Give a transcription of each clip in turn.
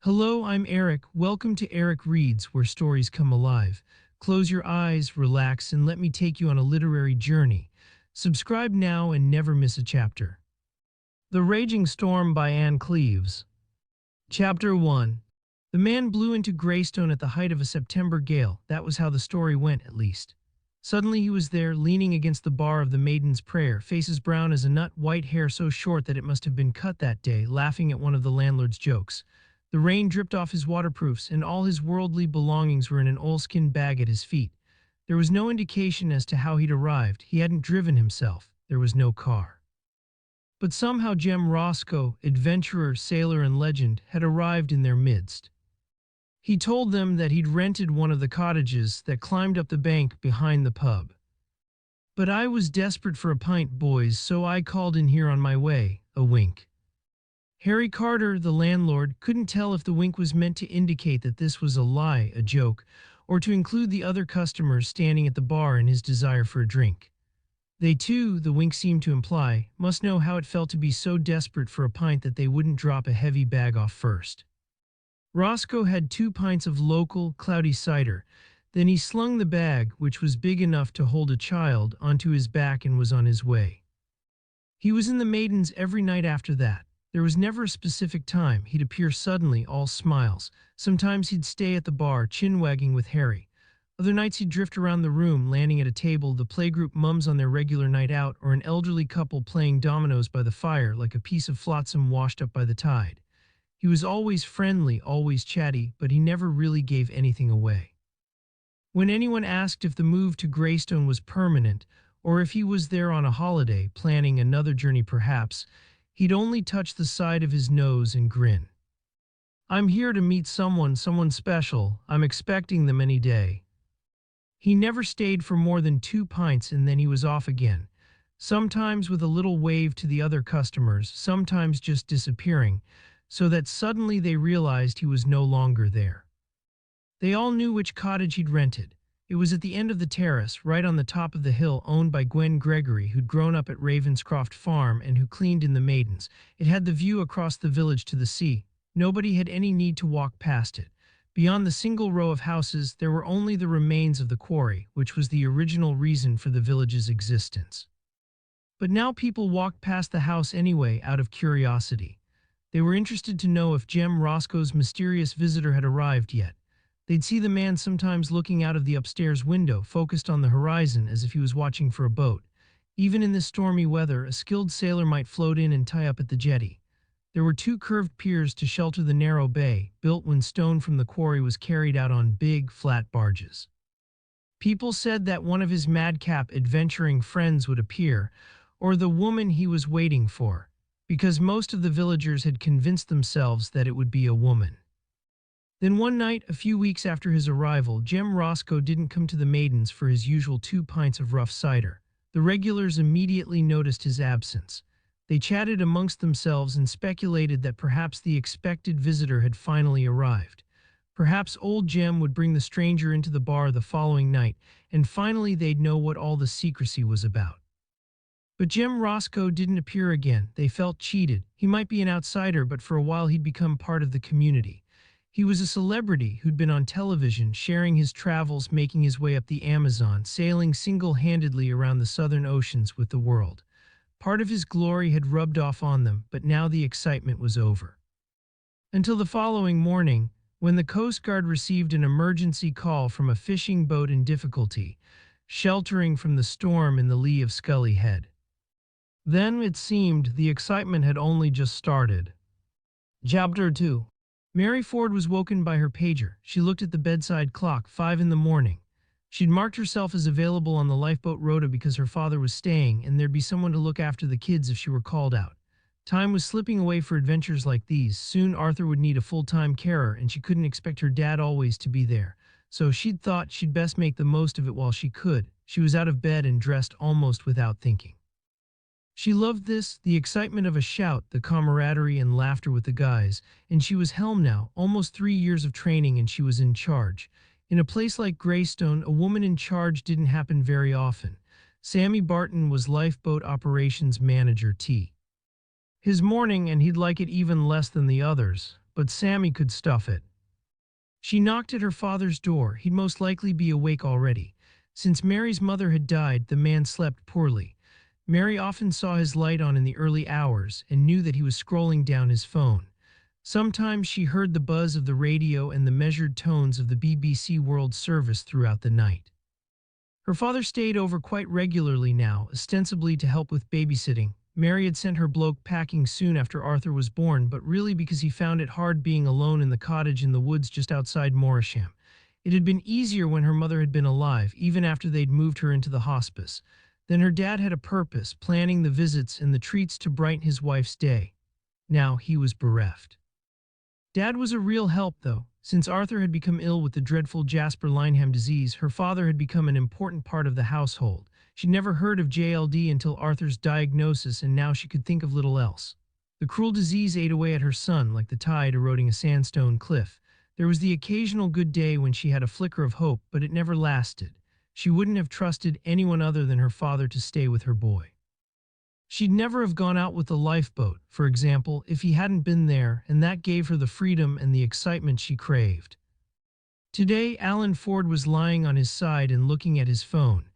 Hello, I'm Eric. Welcome to Eric Reads, where stories come alive. Close your eyes, relax, and let me take you on a literary journey. Subscribe now and never miss a chapter. The Raging Storm by Cleeves. Chapter 1. The man blew into Greystone at the height of a September gale. That was how the story went, at least. Suddenly he was there, leaning against the bar of the Maiden's Prayer, face as brown as a nut, white hair so short that it must have been cut that day, laughing at one of the landlord's jokes. The rain dripped off his waterproofs, and all his worldly belongings were in an oilskin bag at his feet. There was no indication as to how he'd arrived. He hadn't driven himself. There was no car. But somehow Jem Roscoe, adventurer, sailor, and legend, had arrived in their midst. He told them that he'd rented one of the cottages that climbed up the bank behind the pub. "But I was desperate for a pint, boys, so I called in here on my way," a wink. Harry Carter, the landlord, couldn't tell if the wink was meant to indicate that this was a lie, a joke, or to include the other customers standing at the bar in his desire for a drink. They too, the wink seemed to imply, must know how it felt to be so desperate for a pint that they wouldn't drop a heavy bag off first. Roscoe had 2 pints of local, cloudy cider. Then he slung the bag, which was big enough to hold a child, onto his back and was on his way. He was in the Maidens every night after that. There was never a specific time. He'd appear suddenly, all smiles. Sometimes he'd stay at the bar, chin-wagging with Harry. Other nights he'd drift around the room, landing at a table, the playgroup mums on their regular night out, or an elderly couple playing dominoes by the fire like a piece of flotsam washed up by the tide. He was always friendly, always chatty, but he never really gave anything away. When anyone asked if the move to Greystone was permanent, or if he was there on a holiday, planning another journey perhaps, he'd only touch the side of his nose and grin. "I'm here to meet someone special. I'm expecting them any day." He never stayed for more than 2 pints and then he was off again, sometimes with a little wave to the other customers, sometimes just disappearing, so that suddenly they realized he was no longer there. They all knew which cottage he'd rented. It was at the end of the terrace, right on the top of the hill, owned by Gwen Gregory, who'd grown up at Ravenscroft Farm and who cleaned in the Maidens. It had the view across the village to the sea. Nobody had any need to walk past it. Beyond the single row of houses, there were only the remains of the quarry, which was the original reason for the village's existence. But now people walked past the house anyway, out of curiosity. They were interested to know if Jem Roscoe's mysterious visitor had arrived yet. They'd see the man sometimes looking out of the upstairs window, focused on the horizon as if he was watching for a boat. Even in this stormy weather, a skilled sailor might float in and tie up at the jetty. There were 2 curved piers to shelter the narrow bay, built when stone from the quarry was carried out on big, flat barges. People said that one of his madcap adventuring friends would appear, or the woman he was waiting for, because most of the villagers had convinced themselves that it would be a woman. Then one night, a few weeks after his arrival, Jem Roscoe didn't come to the Maidens for his usual 2 pints of rough cider. The regulars immediately noticed his absence. They chatted amongst themselves and speculated that perhaps the expected visitor had finally arrived. Perhaps old Jem would bring the stranger into the bar the following night, and finally they'd know what all the secrecy was about. But Jem Roscoe didn't appear again. They felt cheated. He might be an outsider, but for a while he'd become part of the community. He was a celebrity who'd been on television, sharing his travels, making his way up the Amazon, sailing single-handedly around the southern oceans with the world. Part of his glory had rubbed off on them, but now the excitement was over. Until the following morning, when the Coast Guard received an emergency call from a fishing boat in difficulty, sheltering from the storm in the lee of Scully Head. Then, it seemed, the excitement had only just started. Chapter 2. Mary Ford was woken by her pager. She looked at the bedside clock, 5 in the morning. She'd marked herself as available on the lifeboat rota because her father was staying and there'd be someone to look after the kids if she were called out. Time was slipping away for adventures like these. Soon Arthur would need a full-time carer and she couldn't expect her dad always to be there. So she'd thought she'd best make the most of it while she could. She was out of bed and dressed almost without thinking. She loved this, the excitement of a shout, the camaraderie and laughter with the guys, and she was helm now, almost 3 years of training and she was in charge. In a place like Greystone, a woman in charge didn't happen very often. Sammy Barton was lifeboat operations manager T. His morning, and he'd like it even less than the others, but Sammy could stuff it. She knocked at her father's door. He'd most likely be awake already. Since Mary's mother had died, the man slept poorly. Mary often saw his light on in the early hours and knew that he was scrolling down his phone. Sometimes she heard the buzz of the radio and the measured tones of the BBC World Service throughout the night. Her father stayed over quite regularly now, ostensibly to help with babysitting. Mary had sent her bloke packing soon after Arthur was born, but really because he found it hard being alone in the cottage in the woods just outside Morisham. It had been easier when her mother had been alive, even after they'd moved her into the hospice. Then her dad had a purpose, planning the visits and the treats to brighten his wife's day. Now he was bereft. Dad was a real help, though. Since Arthur had become ill with the dreadful Jasper-Lineham disease, her father had become an important part of the household. She'd never heard of JLD until Arthur's diagnosis, and now she could think of little else. The cruel disease ate away at her son like the tide eroding a sandstone cliff. There was the occasional good day when she had a flicker of hope, but it never lasted. She wouldn't have trusted anyone other than her father to stay with her boy. She'd never have gone out with the lifeboat, for example, if he hadn't been there, and that gave her the freedom and the excitement she craved. Today, Alan Ford was lying on his side and looking at his phone,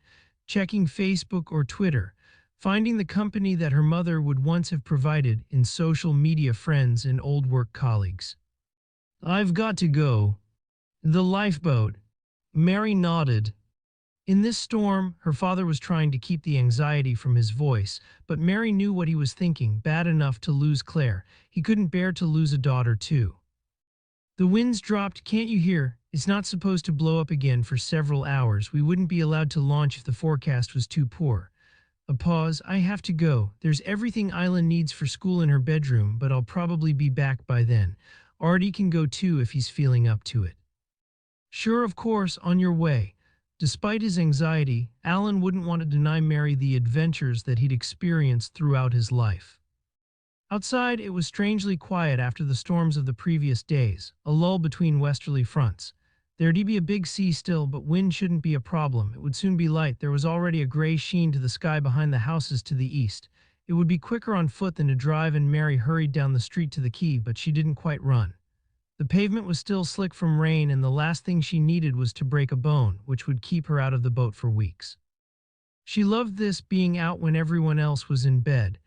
checking Facebook or Twitter, finding the company that her mother would once have provided in social media friends and old work colleagues. "I've got to go." "The lifeboat." Mary nodded. In this storm, her father was trying to keep the anxiety from his voice, but Mary knew what he was thinking, bad enough to lose Claire. He couldn't bear to lose a daughter, too. "The wind's dropped, can't you hear? It's not supposed to blow up again for several hours. We wouldn't be allowed to launch if the forecast was too poor." A pause. "I have to go. There's everything Isla needs for school in her bedroom, but I'll probably be back by then. Artie can go too if he's feeling up to it." "Sure, of course, on your way." Despite his anxiety, Alan wouldn't want to deny Mary the adventures that he'd experienced throughout his life. Outside, it was strangely quiet after the storms of the previous days, a lull between westerly fronts. There'd be a big sea still, but wind shouldn't be a problem. It would soon be light. There was already a gray sheen to the sky behind the houses to the east. It would be quicker on foot than to drive, and Mary hurried down the street to the quay, but she didn't quite run. The pavement was still slick from rain, and the last thing she needed was to break a bone, which would keep her out of the boat for weeks. She loved this, being out when everyone else was in bed.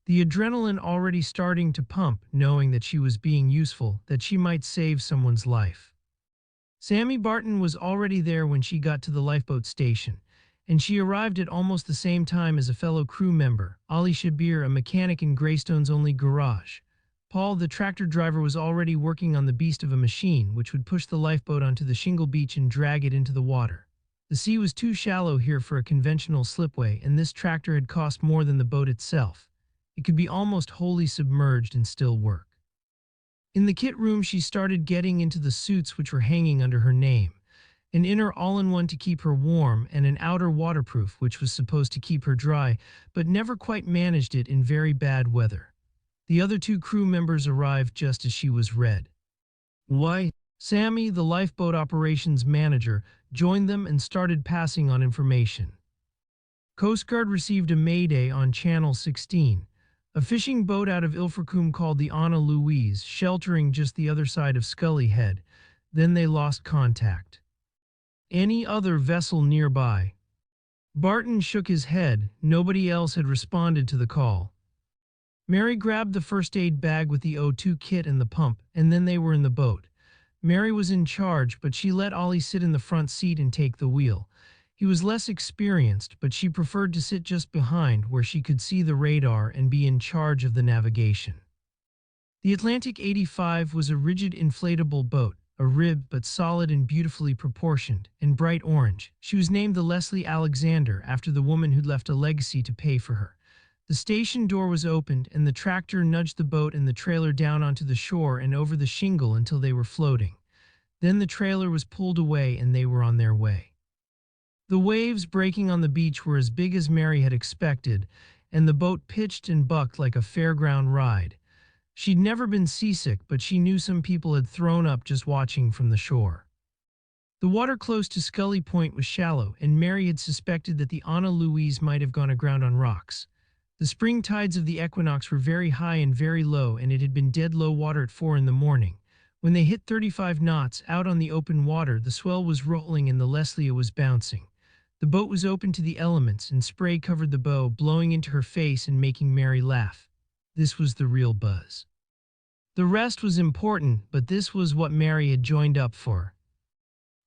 The adrenaline already starting to pump, knowing that she was being useful, that she might save someone's life. Sammy Barton was already there when she got to the lifeboat station, and she arrived at almost the same time as a fellow crew member, Ali Shabir, a mechanic in Greystone's only garage. Paul, the tractor driver, was already working on the beast of a machine, which would push the lifeboat onto the shingle beach and drag it into the water. The sea was too shallow here for a conventional slipway, and this tractor had cost more than the boat itself. It could be almost wholly submerged and still work. In the kit room, she started getting into the suits which were hanging under her name. An inner all-in-one to keep her warm, and an outer waterproof which was supposed to keep her dry, but never quite managed it in very bad weather. The other two crew members arrived just as she was ready. "Why?" Sammy, the lifeboat operations manager, joined them and started passing on information. Coast Guard received a mayday on Channel 16. A fishing boat out of Ilfracombe called the Anna Louise, sheltering just the other side of Scully Head. Then they lost contact. "Any other vessel nearby?" Barton shook his head. Nobody else had responded to the call. Mary grabbed the first aid bag with the O2 kit and the pump, and then they were in the boat. Mary was in charge, but she let Ollie sit in the front seat and take the wheel. He was less experienced, but she preferred to sit just behind, where she could see the radar and be in charge of the navigation. The Atlantic 85 was a rigid inflatable boat, a rib but solid and beautifully proportioned, in bright orange. She was named the Leslie Alexander after the woman who'd left a legacy to pay for her. The station door was opened, and the tractor nudged the boat and the trailer down onto the shore and over the shingle until they were floating. Then the trailer was pulled away and they were on their way. The waves breaking on the beach were as big as Mary had expected, and the boat pitched and bucked like a fairground ride. She'd never been seasick, but she knew some people had thrown up just watching from the shore. The water close to Scully Point was shallow, and Mary had suspected that the Anna Louise might have gone aground on rocks. The spring tides of the equinox were very high and very low, and it had been dead low water at 4 in the morning. When they hit 35 knots out on the open water, the swell was rolling and the Leslia was bouncing. The boat was open to the elements, and spray covered the bow, blowing into her face and making Mary laugh. This was the real buzz. The rest was important, but this was what Mary had joined up for.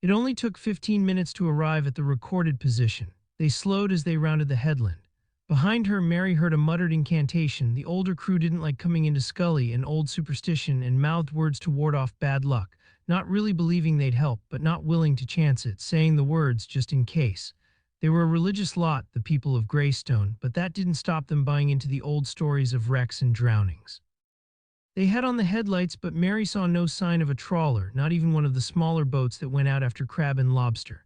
It only took 15 minutes to arrive at the recorded position. They slowed as they rounded the headland. Behind her, Mary heard a muttered incantation. The older crew didn't like coming into Scully, an old superstition, and mouthed words to ward off bad luck, not really believing they'd help, but not willing to chance it, saying the words just in case. They were a religious lot, the people of Greystone, but that didn't stop them buying into the old stories of wrecks and drownings. They had on the headlights, but Mary saw no sign of a trawler, not even one of the smaller boats that went out after crab and lobster.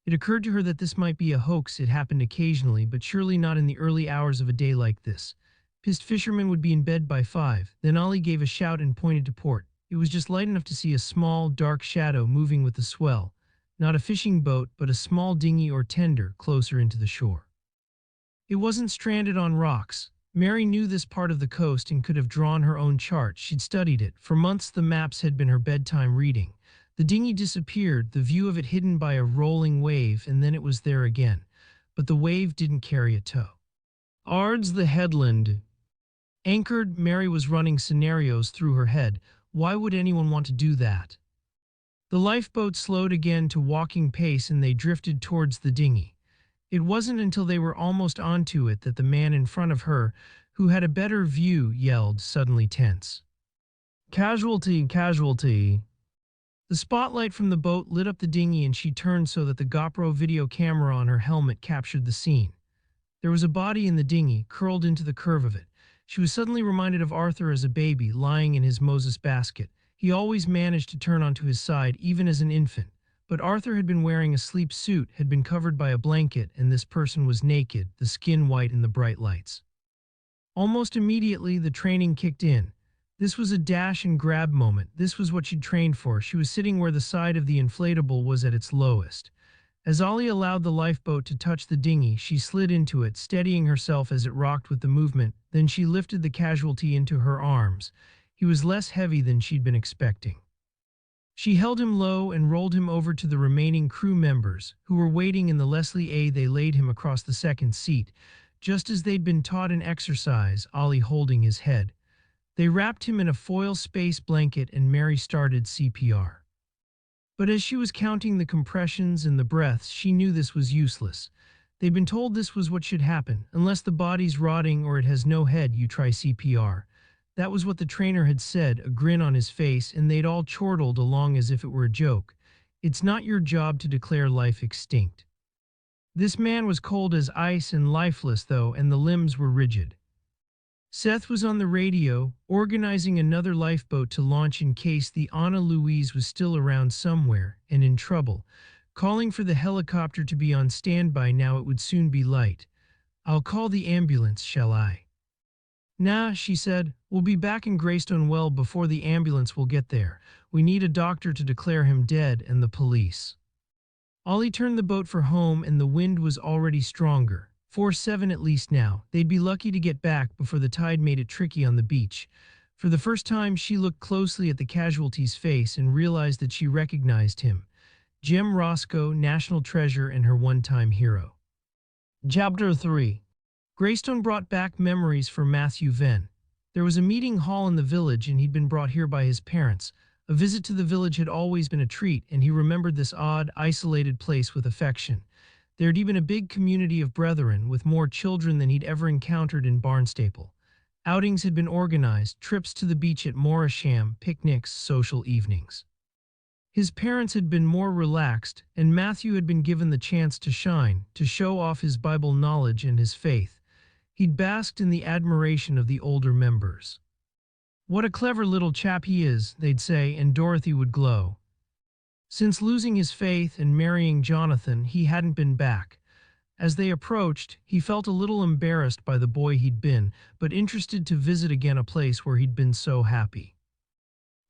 It occurred to her that this might be a hoax. It happened occasionally, but surely not in the early hours of a day like this. Pissed fishermen would be in bed by 5. Then Ollie gave a shout and pointed to port. It was just light enough to see a small, dark shadow moving with the swell. Not a fishing boat, but a small dinghy or tender closer into the shore. It wasn't stranded on rocks. Mary knew this part of the coast and could have drawn her own chart. She'd studied it. For months the maps had been her bedtime reading. The dinghy disappeared, the view of it hidden by a rolling wave, and then it was there again. But the wave didn't carry a tow. Ards the headland. Anchored, Mary was running scenarios through her head. Why would anyone want to do that? The lifeboat slowed again to walking pace and they drifted towards the dinghy. It wasn't until they were almost onto it that the man in front of her, who had a better view, yelled, suddenly tense. Casualty, casualty. The spotlight from the boat lit up the dinghy and she turned so that the GoPro video camera on her helmet captured the scene. There was a body in the dinghy, curled into the curve of it. She was suddenly reminded of Arthur as a baby, lying in his Moses basket. He always managed to turn onto his side, even as an infant. But Arthur had been wearing a sleep suit, had been covered by a blanket, and this person was naked, the skin white in the bright lights. Almost immediately, the training kicked in. This was a dash and grab moment. This was what she'd trained for. She was sitting where the side of the inflatable was at its lowest. As Ollie allowed the lifeboat to touch the dinghy, she slid into it, steadying herself as it rocked with the movement. Then she lifted the casualty into her arms. He was less heavy than she'd been expecting. She held him low and rolled him over to the remaining crew members, who were waiting in the Leslie A. They laid him across the second seat, just as they'd been taught in exercise, Ollie holding his head. They wrapped him in a foil space blanket and Mary started CPR. But as she was counting the compressions and the breaths, she knew this was useless. They'd been told this was what should happen. Unless the body's rotting or it has no head, you try CPR. That was what the trainer had said, a grin on his face, and they'd all chortled along as if it were a joke. It's not your job to declare life extinct. This man was cold as ice and lifeless, though, and the limbs were rigid. Seth was on the radio, organizing another lifeboat to launch in case the Ana Louise was still around somewhere and in trouble, calling for the helicopter to be on standby now it would soon be light. I'll call the ambulance, shall I? Nah, she said. We'll be back in Greystone well before the ambulance will get there. We need a doctor to declare him dead and the police. Ollie turned the boat for home and the wind was already stronger. 4-7 at least now. They'd be lucky to get back before the tide made it tricky on the beach. For the first time, she looked closely at the casualty's face and realized that she recognized him. Jem Roscoe, national treasure and her one-time hero. Chapter 3. Greystone brought back memories for Matthew Venn. There was a meeting hall in the village and he'd been brought here by his parents. A visit to the village had always been a treat and he remembered this odd, isolated place with affection. There'd even a big community of brethren, with more children than he'd ever encountered in Barnstaple. Outings had been organized, trips to the beach at Morisham, picnics, social evenings. His parents had been more relaxed, and Matthew had been given the chance to shine, to show off his Bible knowledge and his faith. He'd basked in the admiration of the older members. What a clever little chap he is, they'd say, and Dorothy would glow. Since losing his faith and marrying Jonathan, he hadn't been back. As they approached, he felt a little embarrassed by the boy he'd been, but interested to visit again a place where he'd been so happy.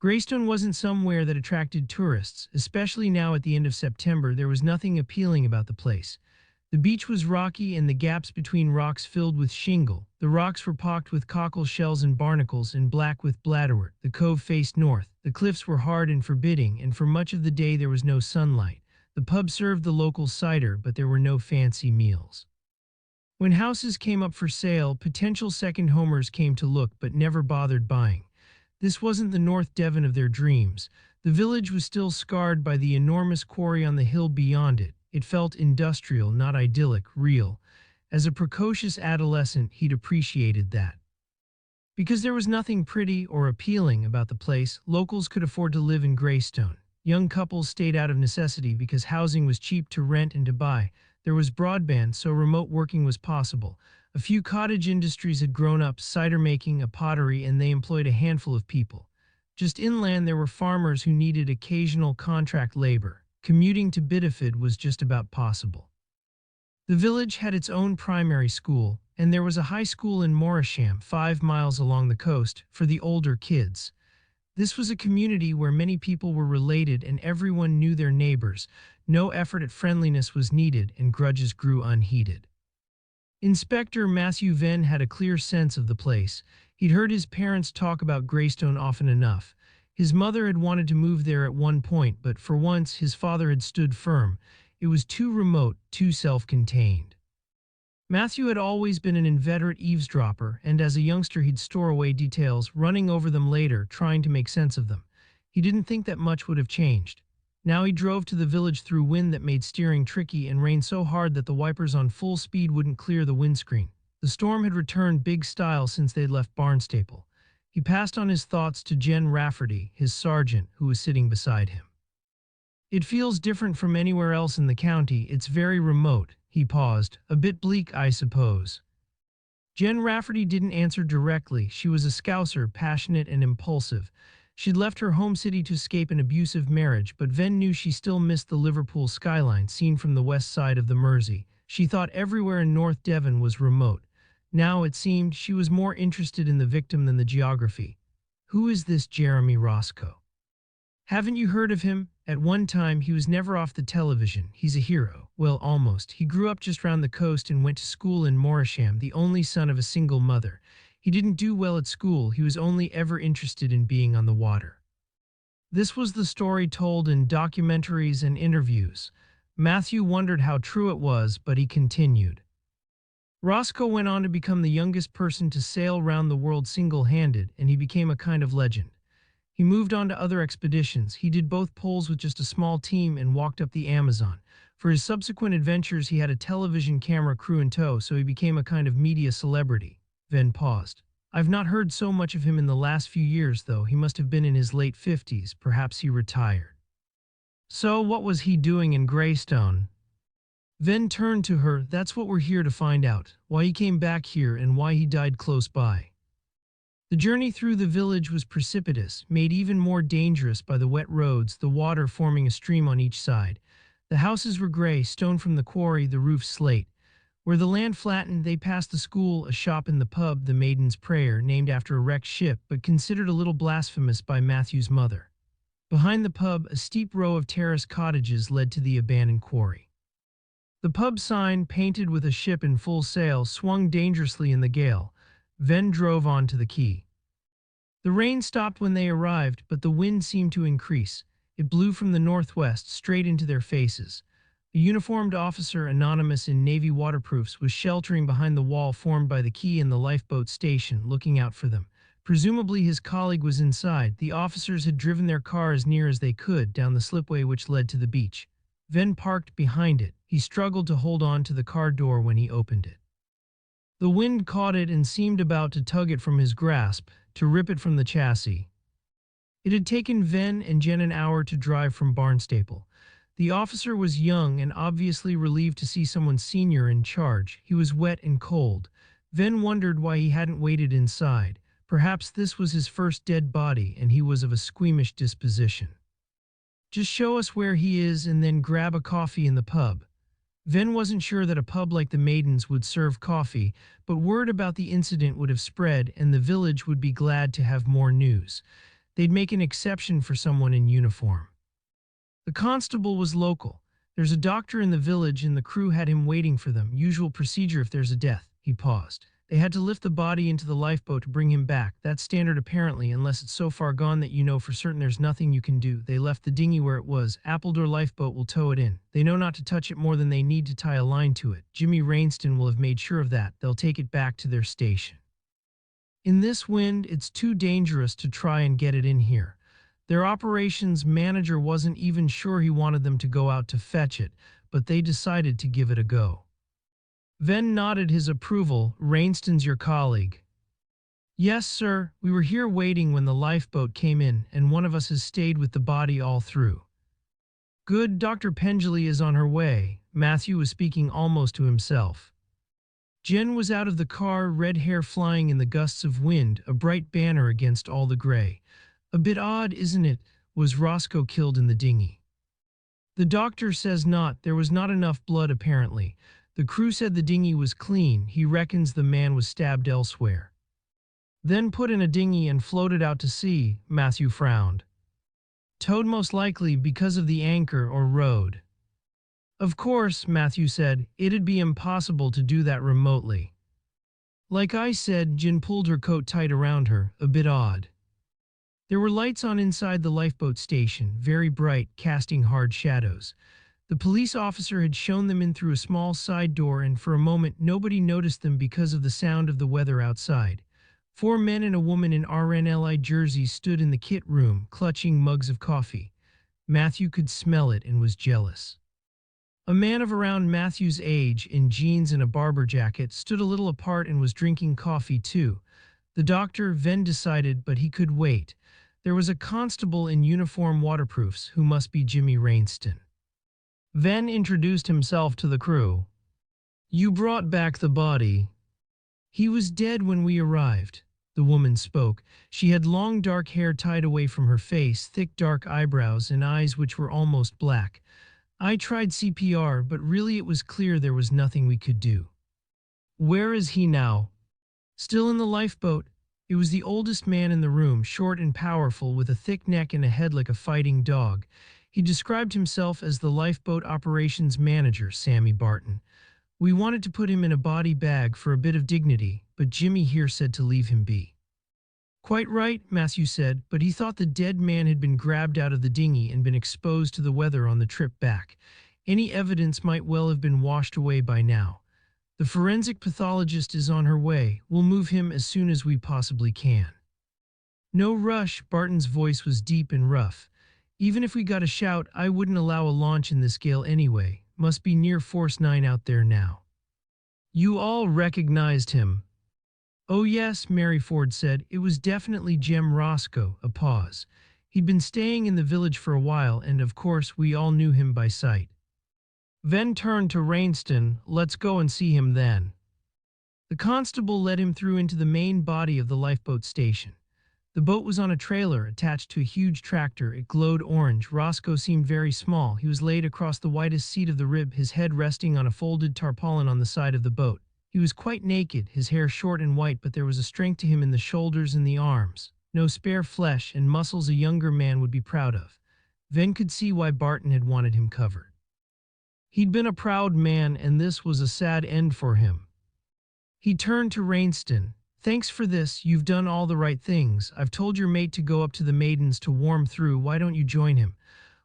Greystone wasn't somewhere that attracted tourists, especially now at the end of September. There was nothing appealing about the place. The beach was rocky and the gaps between rocks filled with shingle. The rocks were pocked with cockle shells and barnacles and black with bladderwort. The cove faced north. The The cliffs were hard and forbidding, and for much of the day there was no sunlight. The pub served the local cider, but there were no fancy meals. When houses came up for sale, potential second homers came to look but never bothered buying. This wasn't the North Devon of their dreams. The village was still scarred by the enormous quarry on the hill beyond it. It felt industrial, not idyllic, real. As a precocious adolescent, he'd appreciated that. Because there was nothing pretty or appealing about the place, locals could afford to live in Greystone. Young couples stayed out of necessity because housing was cheap to rent and to buy. There was broadband, so remote working was possible. A few cottage industries had grown up, cider making, a pottery, and they employed a handful of people. Just inland there were farmers who needed occasional contract labor. Commuting to Bideford was just about possible. The village had its own primary school, and there was a high school in Morisham, 5 miles along the coast, for the older kids. This was a community where many people were related and everyone knew their neighbors. No effort at friendliness was needed, and grudges grew unheeded. Inspector Matthew Venn had a clear sense of the place. He'd heard his parents talk about Greystone often enough. His mother had wanted to move there at one point, but for once his father had stood firm. It was too remote, too self-contained. Matthew had always been an inveterate eavesdropper, and as a youngster he'd store away details, running over them later, trying to make sense of them. He didn't think that much would have changed. Now he drove to the village through wind that made steering tricky and rain so hard that the wipers on full speed wouldn't clear the windscreen. The storm had returned big style since they'd left Barnstaple. He passed on his thoughts to Jen Rafferty, his sergeant, who was sitting beside him. "It feels different from anywhere else in the county. It's very remote." He paused. "A bit bleak, I suppose." Jen Rafferty didn't answer directly. She was a Scouser, passionate and impulsive. She'd left her home city to escape an abusive marriage, but Venn knew she still missed the Liverpool skyline seen from the west side of the Mersey. She thought everywhere in North Devon was remote. Now, it seemed, she was more interested in the victim than the geography. "Who is this Jeremy Roscoe? Haven't you heard of him? At one time, he was never off the television. He's a hero." "Well, almost. He grew up just round the coast and went to school in Morisham, the only son of a single mother. He didn't do well at school. He was only ever interested in being on the water." This was the story told in documentaries and interviews. Matthew wondered how true it was, but he continued. "Roscoe went on to become the youngest person to sail round the world single-handed, and he became a kind of legend. He moved on to other expeditions. He did both poles with just a small team and walked up the Amazon. For his subsequent adventures, he had a television camera crew in tow, so he became a kind of media celebrity." Venn paused. "I've not heard so much of him in the last few years, though. He must have been in his late 50s. Perhaps he retired." "So what was he doing in Greystone?" Venn turned to her. "That's what we're here to find out. Why he came back here and why he died close by." The journey through the village was precipitous, made even more dangerous by the wet roads, the water forming a stream on each side. The houses were gray, stone from the quarry, the roofs slate. Where the land flattened, they passed the school, a shop and the pub, the Maiden's Prayer, named after a wrecked ship, but considered a little blasphemous by Matthew's mother. Behind the pub, a steep row of terraced cottages led to the abandoned quarry. The pub sign, painted with a ship in full sail, swung dangerously in the gale. Venn drove on to the quay. The rain stopped when they arrived, but the wind seemed to increase. It blew from the northwest, straight into their faces. A uniformed officer, anonymous in navy waterproofs, was sheltering behind the wall formed by the quay and the lifeboat station, looking out for them. Presumably his colleague was inside. The officers had driven their car as near as they could down the slipway which led to the beach. Venn parked behind it. He struggled to hold on to the car door when he opened it. The wind caught it and seemed about to tug it from his grasp, to rip it from the chassis. It had taken Venn and Jen an hour to drive from Barnstaple. The officer was young and obviously relieved to see someone senior in charge. He was wet and cold. Venn wondered why he hadn't waited inside. Perhaps this was his first dead body and he was of a squeamish disposition. "Just show us where he is and then grab a coffee in the pub." Venn wasn't sure that a pub like the Maidens would serve coffee, but word about the incident would have spread and the village would be glad to have more news. They'd make an exception for someone in uniform. The constable was local. "There's a doctor in the village and the crew had him waiting for them. Usual procedure if there's a death." He paused. They had to lift the body into the lifeboat to bring him back. That's standard apparently, unless it's so far gone that you know for certain there's nothing you can do. They left the dinghy where it was. Appledore lifeboat will tow it in. They know not to touch it more than they need to tie a line to it. Jimmy Rainston will have made sure of that. They'll take it back to their station. In this wind, it's too dangerous to try and get it in here. Their operations manager wasn't even sure he wanted them to go out to fetch it, but they decided to give it a go. Venn nodded his approval. Rainston's your colleague. Yes, sir. We were here waiting when the lifeboat came in, and one of us has stayed with the body all through. Good, Dr. Pendley is on her way. Matthew was speaking almost to himself. Jen was out of the car, red hair flying in the gusts of wind, a bright banner against all the gray. A bit odd, isn't it? Was Roscoe killed in the dinghy? The doctor says not. There was not enough blood, apparently. The crew said the dinghy was clean. He reckons the man was stabbed elsewhere. Then put in a dinghy and floated out to sea, Matthew frowned. Towed most likely because of the anchor or rode. Of course, Matthew said, it'd be impossible to do that remotely. Like I said, Jen pulled her coat tight around her, a bit odd. There were lights on inside the lifeboat station, very bright, casting hard shadows. The police officer had shown them in through a small side door, and for a moment nobody noticed them because of the sound of the weather outside. 4 men and a woman in RNLI jerseys stood in the kit room, clutching mugs of coffee. Matthew could smell it and was jealous. A man of around Matthew's age, in jeans and a barber jacket, stood a little apart and was drinking coffee too. The doctor, Venn decided, but he could wait. There was a constable in uniform waterproofs, who must be Jimmy Rainston. Venn introduced himself to the crew. You brought back the body. He was dead when we arrived. The woman spoke. She had long dark hair tied away from her face, thick dark eyebrows, and eyes which were almost black. I tried CPR, but really it was clear there was nothing we could do. Where is he now? Still in the lifeboat. It was the oldest man in the room, short and powerful, with a thick neck and a head like a fighting dog. He described himself as the lifeboat operations manager, Sammy Barton. We wanted to put him in a body bag for a bit of dignity, but Jimmy here said to leave him be. Quite right, Matthew said, but he thought the dead man had been grabbed out of the dinghy and been exposed to the weather on the trip back. Any evidence might well have been washed away by now. The forensic pathologist is on her way. We'll move him as soon as we possibly can. No rush, Barton's voice was deep and rough. Even if we got a shout, I wouldn't allow a launch in this gale anyway. Must be near Force 9 out there now. You all recognized him. Oh yes, Mary Ford said. It was definitely Jem Roscoe. A pause. He'd been staying in the village for a while, and of course we all knew him by sight. Venn turned to Rainston. Let's go and see him then. The constable led him through into the main body of the lifeboat station. The boat was on a trailer attached to a huge tractor. It glowed orange. Roscoe seemed very small. He was laid across the widest seat of the rib, his head resting on a folded tarpaulin on the side of the boat. He was quite naked, his hair short and white, but there was a strength to him in the shoulders and the arms. No spare flesh and muscles a younger man would be proud of. Venn could see why Barton had wanted him covered. He'd been a proud man, and this was a sad end for him. He turned to Rainston. Thanks for this, you've done all the right things. I've told your mate to go up to the maidens to warm through. Why don't you join him?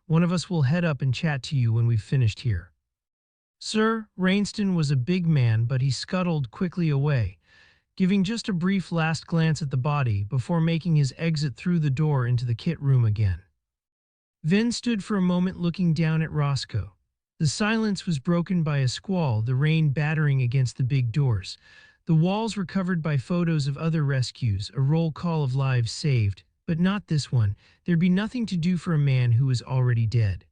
One of us will head up and chat to you when we've finished here. Sir, Rainston was a big man, but he scuttled quickly away, giving just a brief last glance at the body before making his exit through the door into the kit room again. Venn stood for a moment looking down at Roscoe. The silence was broken by a squall, the rain battering against the big doors. The walls were covered by photos of other rescues, a roll call of lives saved, but not this one. There'd be nothing to do for a man who was already dead.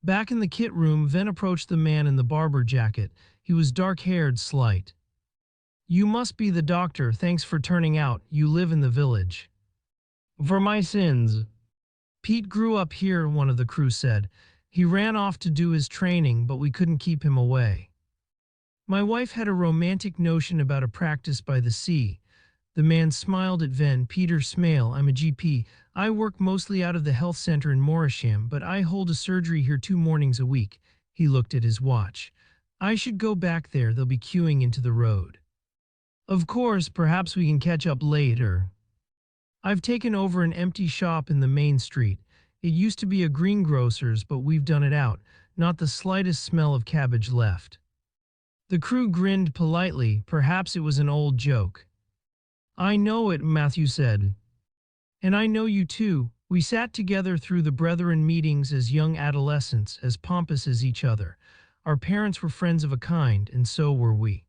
Back in the kit room, Venn approached the man in the barber jacket. He was dark-haired, slight. You must be the doctor. Thanks for turning out. You live in the village. For my sins. Pete grew up here, one of the crew said. He ran off to do his training, but we couldn't keep him away. My wife had a romantic notion about a practice by the sea. The man smiled at Venn. Peter Smale, I'm a GP. I work mostly out of the health center in Morisham, but I hold a surgery here 2 mornings a week. He looked at his watch. I should go back there. They'll be queuing into the road. Of course, perhaps we can catch up later. I've taken over an empty shop in the main street. It used to be a greengrocer's, but we've done it out. Not the slightest smell of cabbage left. The crew grinned politely. Perhaps it was an old joke. I know it, Matthew said. And I know you too. We sat together through the brethren meetings as young adolescents, as pompous as each other. Our parents were friends of a kind, and so were we.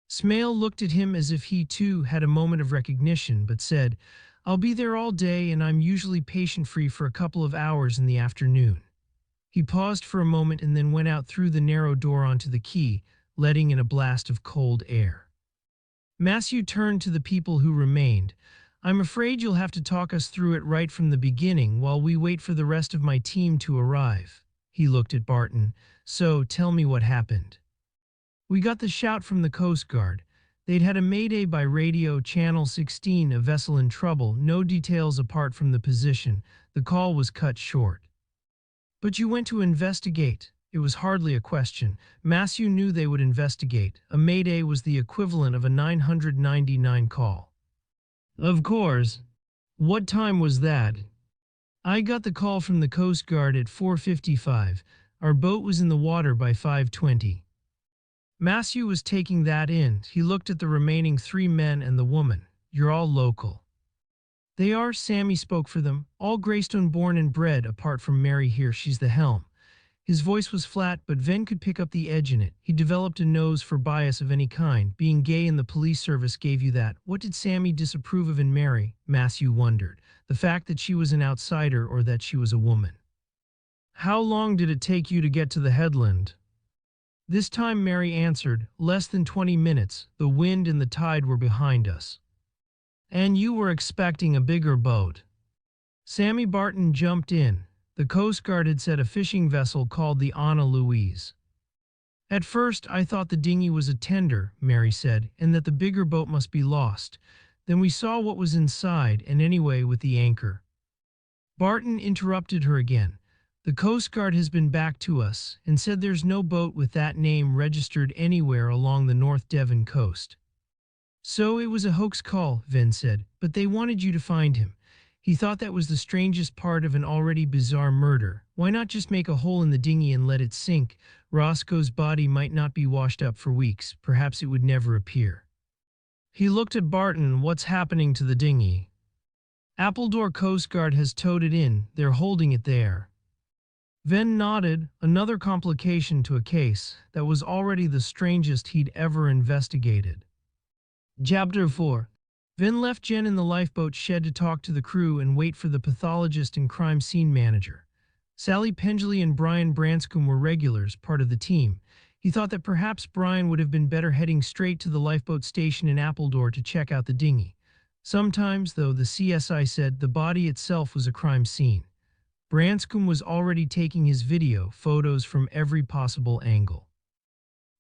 Smale looked at him as if he too had a moment of recognition, but said, I'll be there all day, and I'm usually patient-free for a couple of hours in the afternoon. He paused for a moment and then went out through the narrow door onto the quay, letting in a blast of cold air. Matthew turned to the people who remained. I'm afraid you'll have to talk us through it right from the beginning while we wait for the rest of my team to arrive. He looked at Barton. So, tell me what happened. We got the shout from the Coast Guard. They'd had a mayday by radio, Channel 16, a vessel in trouble, no details apart from the position. The call was cut short. But you went to investigate. It was hardly a question. Matthew knew they would investigate. A mayday was the equivalent of a 999 call. Of course. What time was that? I got the call from the Coast Guard at 4:55. Our boat was in the water by 5:20. Matthew was taking that in. He looked at the remaining 3 men and the woman. You're all local. They are, Sammy spoke for them, all Greystone born and bred apart from Mary here, she's the helm. His voice was flat, but Venn could pick up the edge in it. He developed a nose for bias of any kind. Being gay in the police service gave you that. What did Sammy disapprove of in Mary? Matthew wondered. The fact that she was an outsider or that she was a woman. How long did it take you to get to the headland? This time Mary answered, less than 20 minutes. The wind and the tide were behind us. And you were expecting a bigger boat. Sammy Barton jumped in. The Coast Guard had said a fishing vessel called the Ana Louise. At first I thought the dinghy was a tender, Mary said, and that the bigger boat must be lost. Then we saw what was inside, and anyway with the anchor. Barton interrupted her again. The Coast Guard has been back to us and said there's no boat with that name registered anywhere along the North Devon coast. So it was a hoax call, Venn said, but they wanted you to find him. He thought that was the strangest part of an already bizarre murder. Why not just make a hole in the dinghy and let it sink? Roscoe's body might not be washed up for weeks. Perhaps it would never appear. He looked at Barton. What's happening to the dinghy? Appledore Coast Guard has towed it in. They're holding it there. Venn nodded. Another complication to a case that was already the strangest he'd ever investigated. Chapter 4. Venn left Jen in the lifeboat shed to talk to the crew and wait for the pathologist and crime scene manager. Sally Pendley and Brian Branscombe were regulars, part of the team. He thought that perhaps Brian would have been better heading straight to the lifeboat station in Appledore to check out the dinghy. Sometimes, though, the CSI said the body itself was a crime scene. Branscombe was already taking his video, photos from every possible angle.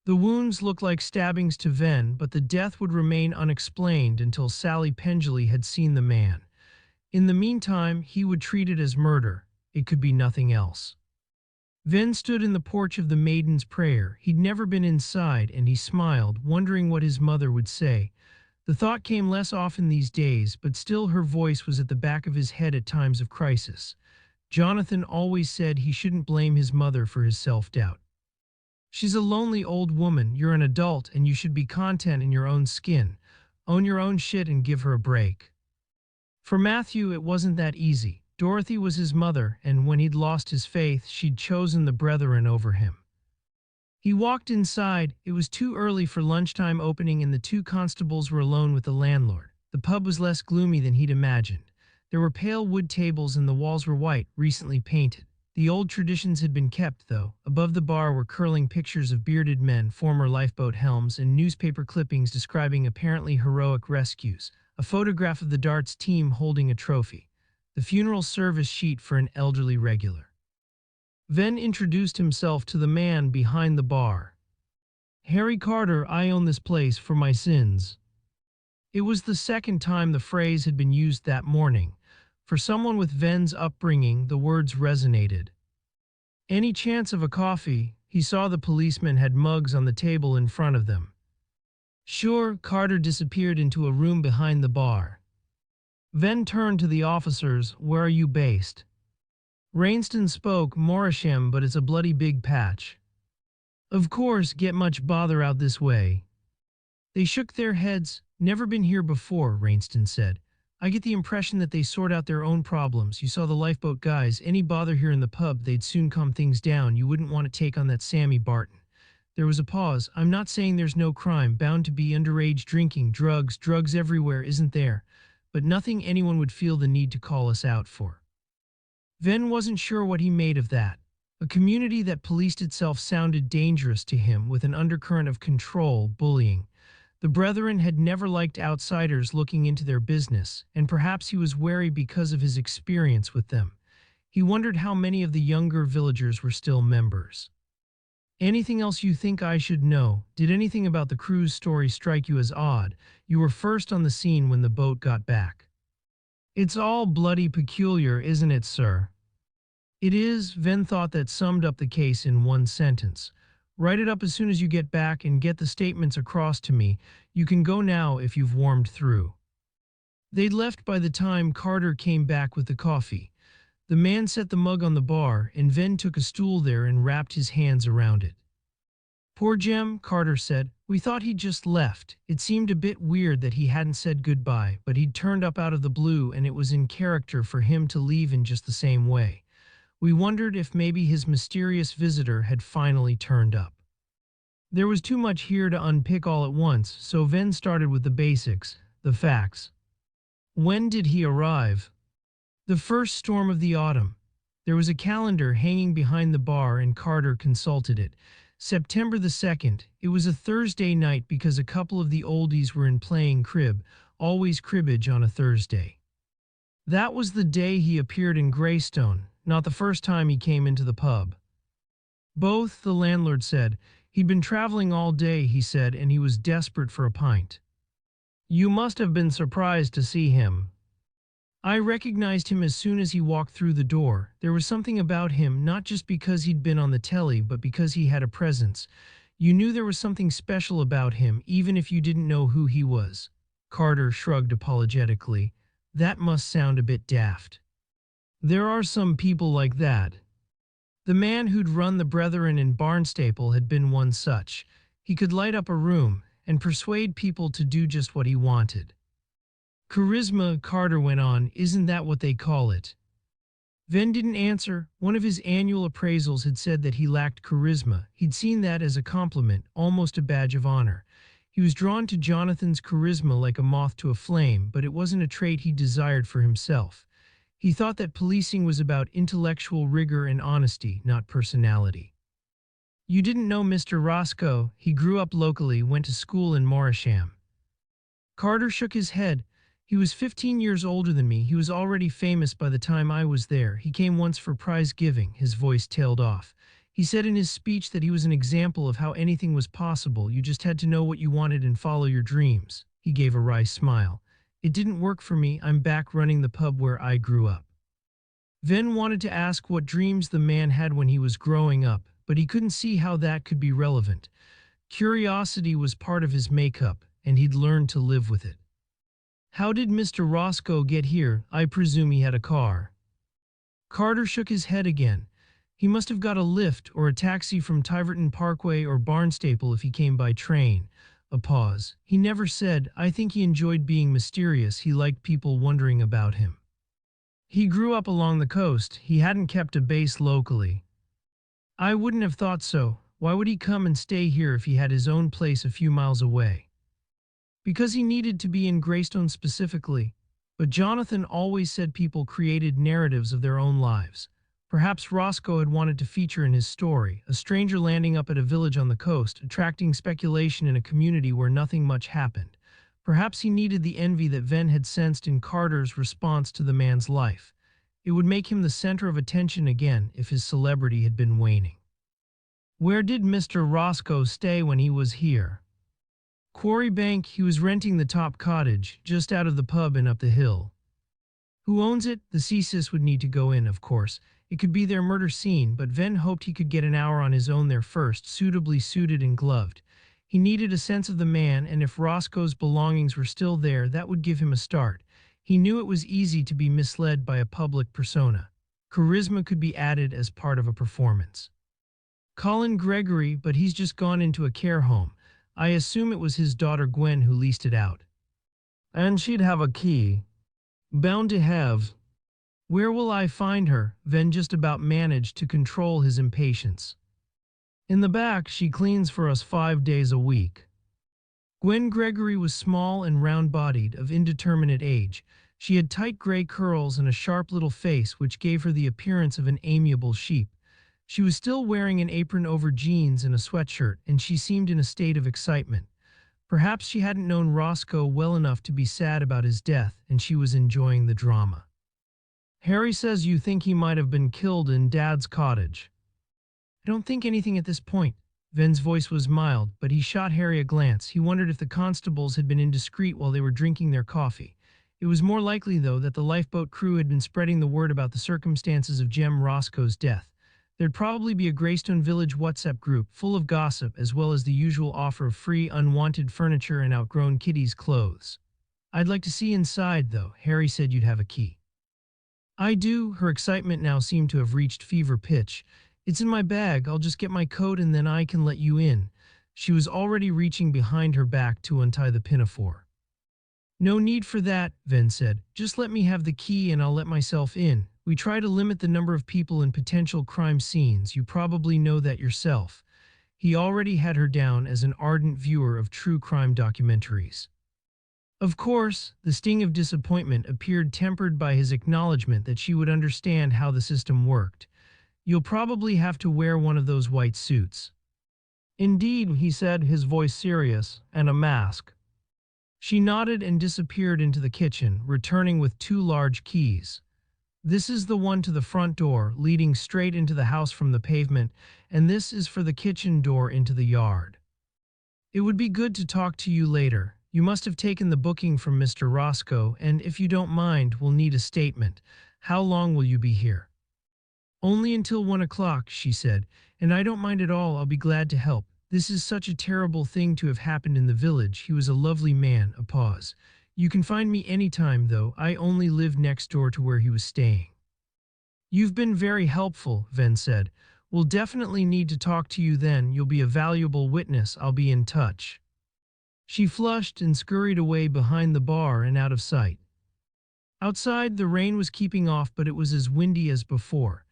The wounds looked like stabbings to Venn, but the death would remain unexplained until Sally Pendley had seen the man. In the meantime, he would treat it as murder. It could be nothing else. Venn stood in the porch of the Maiden's Prayer. He'd never been inside, and he smiled, wondering what his mother would say. The thought came less often these days, but still her voice was at the back of his head at times of crisis. Jonathan always said he shouldn't blame his mother for his self-doubt. She's a lonely old woman. You're an adult and you should be content in your own skin. Own your own shit and give her a break. For Matthew, it wasn't that easy. Dorothy was his mother, and when he'd lost his faith, she'd chosen the brethren over him. He walked inside. It was too early for lunchtime opening and the 2 constables were alone with the landlord. The pub was less gloomy than he'd imagined. There were pale wood tables and the walls were white, recently painted. The old traditions had been kept, though. Above the bar were curling pictures of bearded men, former lifeboat helms, and newspaper clippings describing apparently heroic rescues. A photograph of the darts team holding a trophy. The funeral service sheet for an elderly regular. Venn introduced himself to the man behind the bar. Harry Carter, I own this place for my sins. It was the second time the phrase had been used that morning. For someone with Venn's upbringing, the words resonated. Any chance of a coffee? He saw the policemen had mugs on the table in front of them. Sure, Carter disappeared into a room behind the bar. Venn turned to the officers. Where are you based? Rainston spoke Morisham, but it's a bloody big patch. Of course, get much bother out this way. They shook their heads. Never been here before, Rainston said. I get the impression that they sort out their own problems. You saw the lifeboat guys. Any bother here in the pub, they'd soon calm things down. You wouldn't want to take on that Sammy Barton. There was a pause. I'm not saying there's no crime. Bound to be underage drinking, drugs everywhere, isn't there? But nothing anyone would feel the need to call us out for. Venn wasn't sure what he made of that. A community that policed itself sounded dangerous to him, with an undercurrent of control, bullying. The Brethren had never liked outsiders looking into their business, and perhaps he was wary because of his experience with them. He wondered how many of the younger villagers were still members. Anything else you think I should know? Did anything about the crew's story strike you as odd? You were first on the scene when the boat got back. It's all bloody peculiar, isn't it, sir? It is. Venn thought that summed up the case in one sentence. Write it up as soon as you get back and get the statements across to me. You can go now if you've warmed through. They'd left by the time Carter came back with the coffee. The man set the mug on the bar, and Venn took a stool there and wrapped his hands around it. Poor Jem, Carter said. We thought he'd just left. It seemed a bit weird that he hadn't said goodbye, but he'd turned up out of the blue, and it was in character for him to leave in just the same way. We wondered if maybe his mysterious visitor had finally turned up. There was too much here to unpick all at once, so Venn started with the basics, the facts. When did he arrive? The first storm of the autumn. There was a calendar hanging behind the bar and Carter consulted it. September the 2nd. It was a Thursday night because a couple of the oldies were in playing crib, always cribbage on a Thursday. That was the day he appeared in Greystone, not the first time he came into the pub. Both, the landlord said. He'd been traveling all day, he said, and he was desperate for a pint. You must have been surprised to see him. I recognized him as soon as he walked through the door. There was something about him, not just because he'd been on the telly, but because he had a presence. You knew there was something special about him, even if you didn't know who he was. Carter shrugged apologetically. That must sound a bit daft. There are some people like that. The man who'd run the Brethren in Barnstaple had been one such. He could light up a room and persuade people to do just what he wanted. Charisma, Carter went on, isn't that what they call it? Venn didn't answer. One of his annual appraisals had said that he lacked charisma. He'd seen that as a compliment, almost a badge of honor. He was drawn to Jonathan's charisma like a moth to a flame, but it wasn't a trait he desired for himself. He thought that policing was about intellectual rigor and honesty, not personality. You didn't know Mr. Roscoe. He grew up locally, went to school in Morisham. Carter shook his head. He was 15 years older than me. He was already famous by the time I was there. He came once for prize giving. His voice tailed off. He said in his speech that he was an example of how anything was possible. You just had to know what you wanted and follow your dreams. He gave a wry smile. It didn't work for me. I'm back running the pub where I grew up. Venn wanted to ask what dreams the man had when he was growing up, but he couldn't see how that could be relevant. Curiosity was part of his makeup, and he'd learned to live with it. How did Mr. Roscoe get here? I presume he had a car. Carter shook his head again. He must have got a lift or a taxi from Tiverton Parkway or Barnstaple if he came by train. A pause. He never said. I think he enjoyed being mysterious. He liked people wondering about him. He grew up along the coast. He hadn't kept a base locally. I wouldn't have thought so. Why would he come and stay here if he had his own place a few miles away? Because he needed to be in Greystone specifically. But Jonathan always said people created narratives of their own lives. Perhaps Roscoe had wanted to feature in his story, a stranger landing up at a village on the coast, attracting speculation in a community where nothing much happened. Perhaps he needed the envy that Venn had sensed in Carter's response to the man's life. It would make him the center of attention again if his celebrity had been waning. Where did Mr. Roscoe stay when he was here? Quarry Bank. He was renting the top cottage, just out of the pub and up the hill. Who owns it? The CSIS would need to go in, of course. It could be their murder scene, but Venn hoped he could get an hour on his own there first, suitably suited and gloved. He needed a sense of the man, and if Roscoe's belongings were still there, that would give him a start. He knew it was easy to be misled by a public persona. Charisma could be added as part of a performance. Colin Gregory, but he's just gone into a care home. I assume it was his daughter Gwen who leased it out. And she'd have a key. Bound to have. Where will I find her? Venn just about managed to control his impatience. In the back, she cleans for us 5 days a week. Gwen Gregory was small and round-bodied, of indeterminate age. She had tight gray curls and a sharp little face which gave her the appearance of an amiable sheep. She was still wearing an apron over jeans and a sweatshirt, and she seemed in a state of excitement. Perhaps she hadn't known Roscoe well enough to be sad about his death, and she was enjoying the drama. Harry says you think he might have been killed in Dad's cottage. I don't think anything at this point. Venn's voice was mild, but he shot Harry a glance. He wondered if the constables had been indiscreet while they were drinking their coffee. It was more likely, though, that the lifeboat crew had been spreading the word about the circumstances of Jem Roscoe's death. There'd probably be a Greystone Village WhatsApp group full of gossip, as well as the usual offer of free, unwanted furniture and outgrown kitties' clothes. I'd like to see inside, though. Harry said you'd have a key. I do. Her excitement now seemed to have reached fever pitch. It's in my bag. I'll just get my coat and then I can let you in. She was already reaching behind her back to untie the pinafore. No need for that, Venn said. Just let me have the key and I'll let myself in. We try to limit the number of people in potential crime scenes. You probably know that yourself. He already had her down as an ardent viewer of true crime documentaries. Of course, the sting of disappointment appeared tempered by his acknowledgement that she would understand how the system worked. You'll probably have to wear one of those white suits. Indeed, he said, his voice serious, and a mask. She nodded and disappeared into the kitchen, returning with 2 large keys. This is the one to the front door, leading straight into the house from the pavement, and this is for the kitchen door into the yard. It would be good to talk to you later. You must have taken the booking from Mr. Roscoe, and if you don't mind, we'll need a statement. How long will you be here? Only until 1 o'clock, she said, and I don't mind at all. I'll be glad to help. This is such a terrible thing to have happened in the village. He was a lovely man. A pause. You can find me anytime, though. I only live next door to where he was staying. You've been very helpful, Venn said. We'll definitely need to talk to you then. You'll be a valuable witness. I'll be in touch. She flushed and scurried away behind the bar and out of sight. Outside, the rain was keeping off, but it was as windy as before.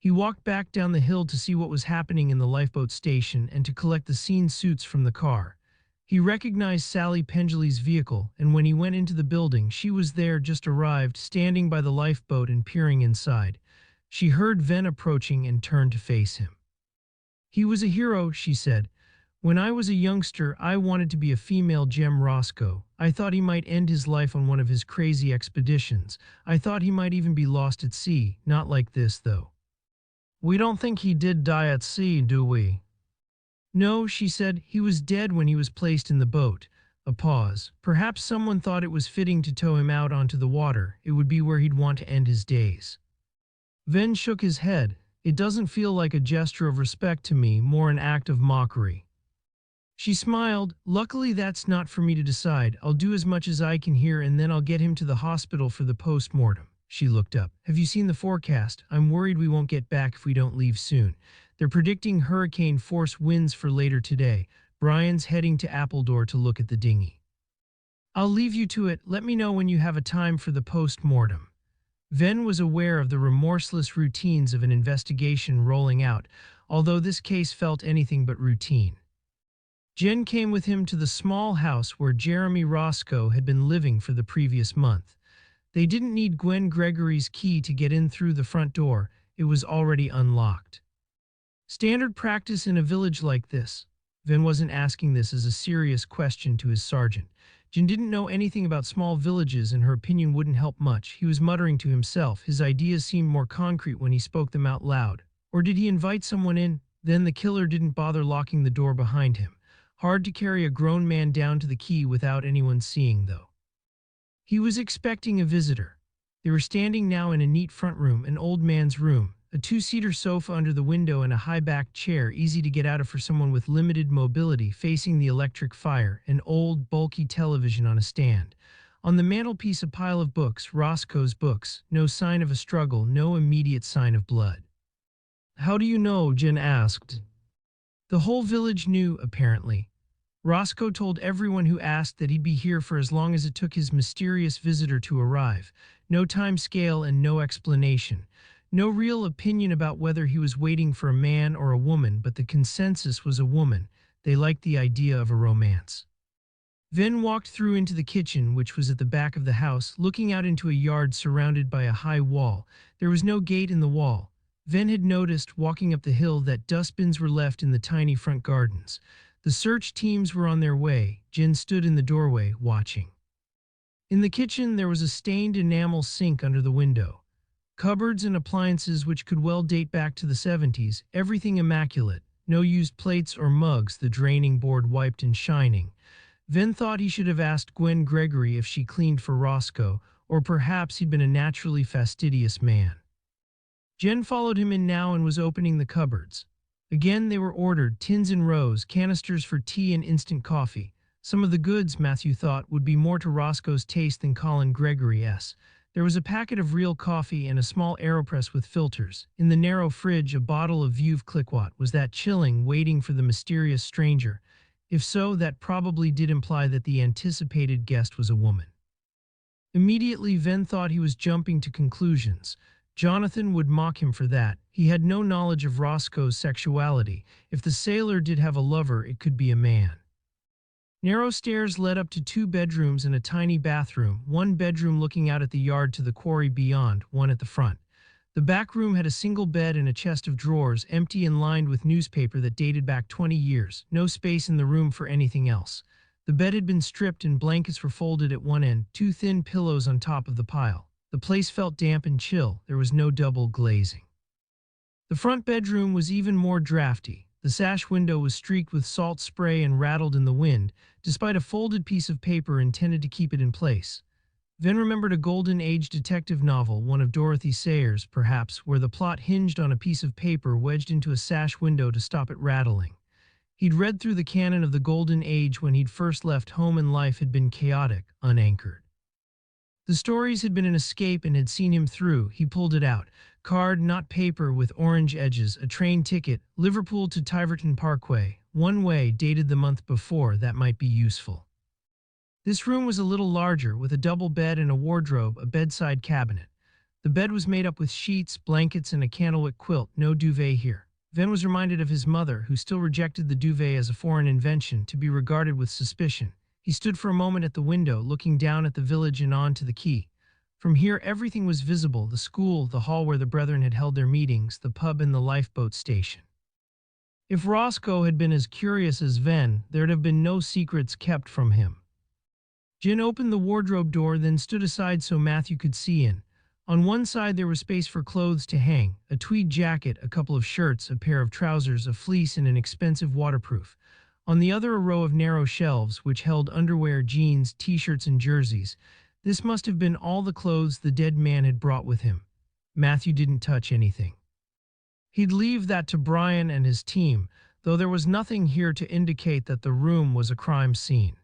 He walked back down the hill to see what was happening in the lifeboat station and to collect the scene suits from the car. He recognized Sally Pendley's vehicle, and when he went into the building, she was there, just arrived, standing by the lifeboat and peering inside. She heard Venn approaching and turned to face him. He was a hero, she said. When I was a youngster, I wanted to be a female Jem Roscoe. I thought he might end his life on one of his crazy expeditions. I thought he might even be lost at sea. Not like this, though. We don't think he did die at sea, do we? No, she said. He was dead when he was placed in the boat. A pause. Perhaps someone thought it was fitting to tow him out onto the water. It would be where he'd want to end his days. Venn shook his head. It doesn't feel like a gesture of respect to me, more an act of mockery. She smiled. Luckily, that's not for me to decide. I'll do as much as I can here, and then I'll get him to the hospital for the post-mortem. She looked up. Have you seen the forecast? I'm worried we won't get back if we don't leave soon. They're predicting hurricane-force winds for later today. Brian's heading to Appledore to look at the dinghy. I'll leave you to it. Let me know when you have a time for the post-mortem. Venn was aware of the remorseless routines of an investigation rolling out, although this case felt anything but routine. Jen came with him to the small house where Jeremy Roscoe had been living for the previous month. They didn't need Gwen Gregory's key to get in through the front door. It was already unlocked. Standard practice in a village like this. Venn wasn't asking this as a serious question to his sergeant. Jen didn't know anything about small villages and her opinion wouldn't help much. He was muttering to himself. His ideas seemed more concrete when he spoke them out loud. Or did he invite someone in? Then the killer didn't bother locking the door behind him. Hard to carry a grown man down to the quay without anyone seeing, though. He was expecting a visitor. They were standing now in a neat front room, an old man's room. a two-seater sofa under the window and a high-backed chair easy to get out of for someone with limited mobility facing the electric fire, an old, bulky television on a stand. On the mantelpiece a pile of books, Roscoe's books, no sign of a struggle, no immediate sign of blood. "How do you know?" Jen asked. The whole village knew, apparently. Roscoe told everyone who asked that he'd be here for as long as it took his mysterious visitor to arrive. No time scale and no explanation. No real opinion about whether he was waiting for a man or a woman, but the consensus was a woman. They liked the idea of a romance. Venn walked through into the kitchen, which was at the back of the house, looking out into a yard surrounded by a high wall. There was no gate in the wall. Venn had noticed, walking up the hill, that dustbins were left in the tiny front gardens. The search teams were on their way. Jen stood in the doorway, watching. In the kitchen, there was a stained enamel sink under the window. Cupboards and appliances which could well date back to the 70s, everything immaculate. No used plates or mugs, the draining board wiped and shining. Venn thought he should have asked Gwen Gregory if she cleaned for Roscoe, or perhaps he'd been a naturally fastidious man. Jen followed him in now and was opening the cupboards. Again they were ordered, tins in rows, canisters for tea and instant coffee. Some of the goods, Matthew thought, would be more to Roscoe's taste than Colin Gregory's. There was a packet of real coffee and a small AeroPress with filters. In the narrow fridge, a bottle of Veuve Clicquot. Was that chilling, waiting for the mysterious stranger? If so, that probably did imply that the anticipated guest was a woman. Immediately, Venn thought he was jumping to conclusions. Jonathan would mock him for that. He had no knowledge of Roscoe's sexuality. If the sailor did have a lover, it could be a man. Narrow stairs led up to 2 bedrooms and a tiny bathroom, one bedroom looking out at the yard to the quarry beyond, one at the front. The back room had a single bed and a chest of drawers, empty and lined with newspaper that dated back 20 years, no space in the room for anything else. The bed had been stripped and blankets were folded at one end, 2 thin pillows on top of the pile. The place felt damp and chill. There was no double glazing. The front bedroom was even more drafty. The sash window was streaked with salt spray and rattled in the wind, despite a folded piece of paper intended to keep it in place. Venn remembered a Golden Age detective novel, one of Dorothy Sayers, perhaps, where the plot hinged on a piece of paper wedged into a sash window to stop it rattling. He'd read through the canon of the Golden Age when he'd first left home and life had been chaotic, unanchored. The stories had been an escape and had seen him through. He pulled it out. Card, not paper, with orange edges, a train ticket, Liverpool to Tiverton Parkway, one way, dated the month before. That might be useful. This room was a little larger, with a double bed and a wardrobe, a bedside cabinet. The bed was made up with sheets, blankets, and a candlewick quilt, no duvet here. Venn was reminded of his mother, who still rejected the duvet as a foreign invention, to be regarded with suspicion. He stood for a moment at the window, looking down at the village and on to the quay. From here everything was visible, the school, the hall where the brethren had held their meetings, the pub and the lifeboat station. If Roscoe had been as curious as Venn, there'd have been no secrets kept from him. Jen opened the wardrobe door, then stood aside so Matthew could see in. On one side there was space for clothes to hang, a tweed jacket, a couple of shirts, a pair of trousers, a fleece, and an expensive waterproof. On the other a row of narrow shelves which held underwear, jeans, t-shirts, and jerseys. This must have been all the clothes the dead man had brought with him. Matthew didn't touch anything. He'd leave that to Brian and his team, though there was nothing here to indicate that the room was a crime scene.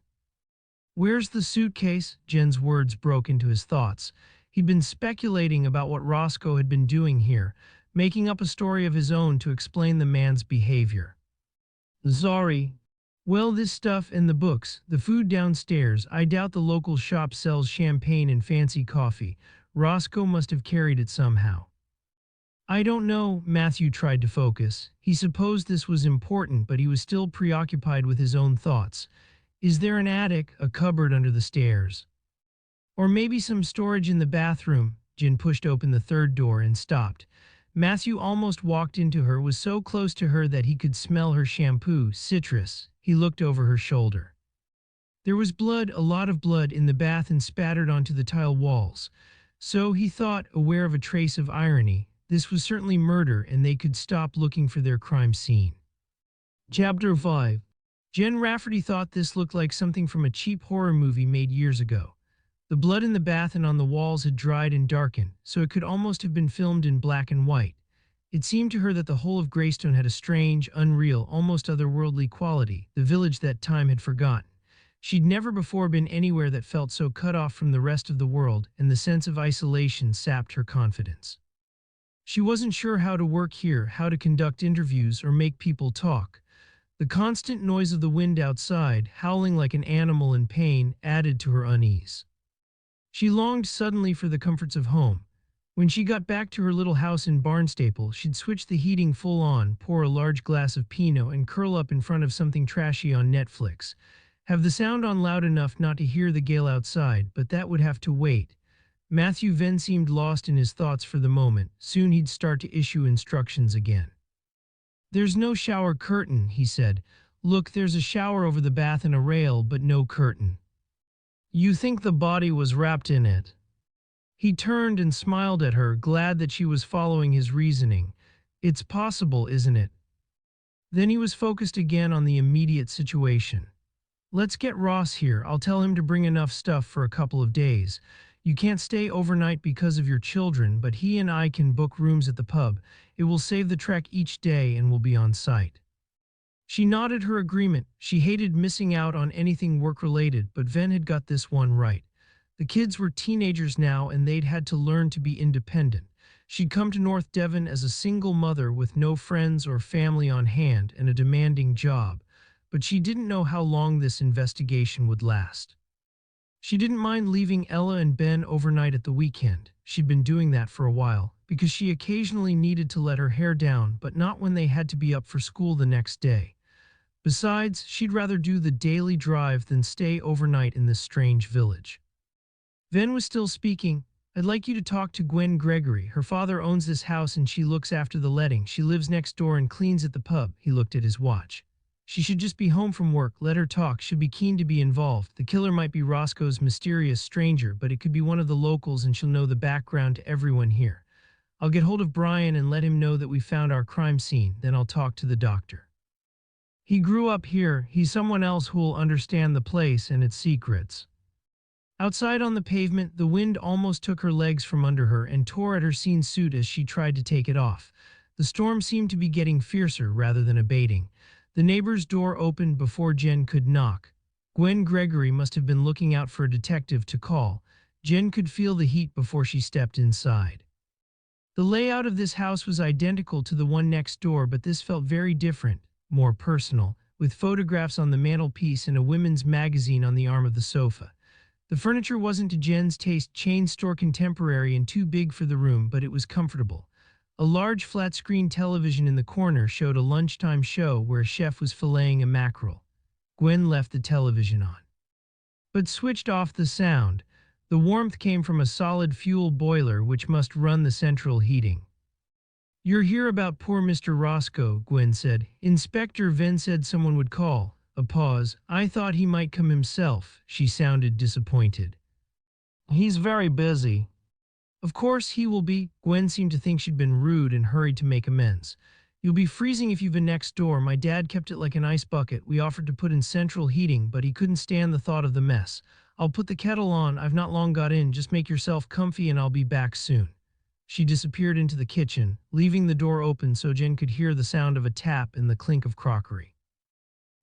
"Where's the suitcase?" Jen's words broke into his thoughts. He'd been speculating about what Roscoe had been doing here, making up a story of his own to explain the man's behavior. "Sorry. Well, this stuff and the books, the food downstairs. I doubt the local shop sells champagne and fancy coffee. Roscoe must have carried it somehow." "I don't know." Matthew tried to focus. He supposed this was important, but he was still preoccupied with his own thoughts. "Is there an attic, a cupboard under the stairs? Or maybe some storage in the bathroom?" Jen pushed open the third door and stopped. Matthew almost walked into her, was so close to her that he could smell her shampoo, citrus. He looked over her shoulder. There was blood, a lot of blood, in the bath and spattered onto the tile walls. So, he thought, aware of a trace of irony, this was certainly murder and they could stop looking for their crime scene. Chapter 5. Jen Rafferty thought this looked like something from a cheap horror movie made years ago. The blood in the bath and on the walls had dried and darkened, so it could almost have been filmed in black and white. It seemed to her that the whole of Greystone had a strange, unreal, almost otherworldly quality, the village that time had forgotten. She'd never before been anywhere that felt so cut off from the rest of the world, and the sense of isolation sapped her confidence. She wasn't sure how to work here, how to conduct interviews, or make people talk. The constant noise of the wind outside, howling like an animal in pain, added to her unease. She longed suddenly for the comforts of home. When she got back to her little house in Barnstaple, she'd switch the heating full on, pour a large glass of Pinot, and curl up in front of something trashy on Netflix. Have the sound on loud enough not to hear the gale outside, but that would have to wait. Matthew Venn seemed lost in his thoughts for the moment. Soon he'd start to issue instructions again. "There's no shower curtain," he said. "Look, there's a shower over the bath and a rail, but no curtain." "You think the body was wrapped in it?" He turned and smiled at her, glad that she was following his reasoning. "It's possible, isn't it?" Then he was focused again on the immediate situation. "Let's get Ross here. I'll tell him to bring enough stuff for a couple of days. You can't stay overnight because of your children, but he and I can book rooms at the pub. It will save the trek each day and we'll be on site." She nodded her agreement. She hated missing out on anything work-related, but Venn had got this one right. The kids were teenagers now and they'd had to learn to be independent. She'd come to North Devon as a single mother with no friends or family on hand and a demanding job, but she didn't know how long this investigation would last. She didn't mind leaving Ella and Ben overnight at the weekend. She'd been doing that for a while, because she occasionally needed to let her hair down, but not when they had to be up for school the next day. Besides, she'd rather do the daily drive than stay overnight in this strange village. Venn was still speaking. "I'd like you to talk to Gwen Gregory. Her father owns this house and she looks after the letting. She lives next door and cleans at the pub." He looked at his watch. "She should just be home from work. Let her talk. She'll be keen to be involved. The killer might be Roscoe's mysterious stranger, but it could be one of the locals and she'll know the background to everyone here. I'll get hold of Brian and let him know that we found our crime scene. Then I'll talk to the doctor. He grew up here. He's someone else who'll understand the place and its secrets." Outside on the pavement, the wind almost took her legs from under her and tore at her scene suit as she tried to take it off. The storm seemed to be getting fiercer rather than abating. The neighbor's door opened before Jen could knock. Gwen Gregory must have been looking out for a detective to call. Jen could feel the heat before she stepped inside. The layout of this house was identical to the one next door, but this felt very different, more personal, with photographs on the mantelpiece and a women's magazine on the arm of the sofa. The furniture wasn't to Jen's taste, chain store contemporary and too big for the room, but it was comfortable. A large flat-screen television in the corner showed a lunchtime show where a chef was filleting a mackerel. Gwen left the television on, but switched off the sound. The warmth came from a solid fuel boiler which must run the central heating. "You're here about poor Mr. Roscoe," Gwen said. "Inspector Venn said someone would call." A pause. "I thought he might come himself." She sounded disappointed. "He's very busy." "Of course he will be." Gwen seemed to think she'd been rude and hurried to make amends. "You'll be freezing if you've been next door. My dad kept it like an ice bucket. We offered to put in central heating, but he couldn't stand the thought of the mess. I'll put the kettle on. I've not long got in. Just make yourself comfy and I'll be back soon." She disappeared into the kitchen, leaving the door open so Jen could hear the sound of a tap and the clink of crockery.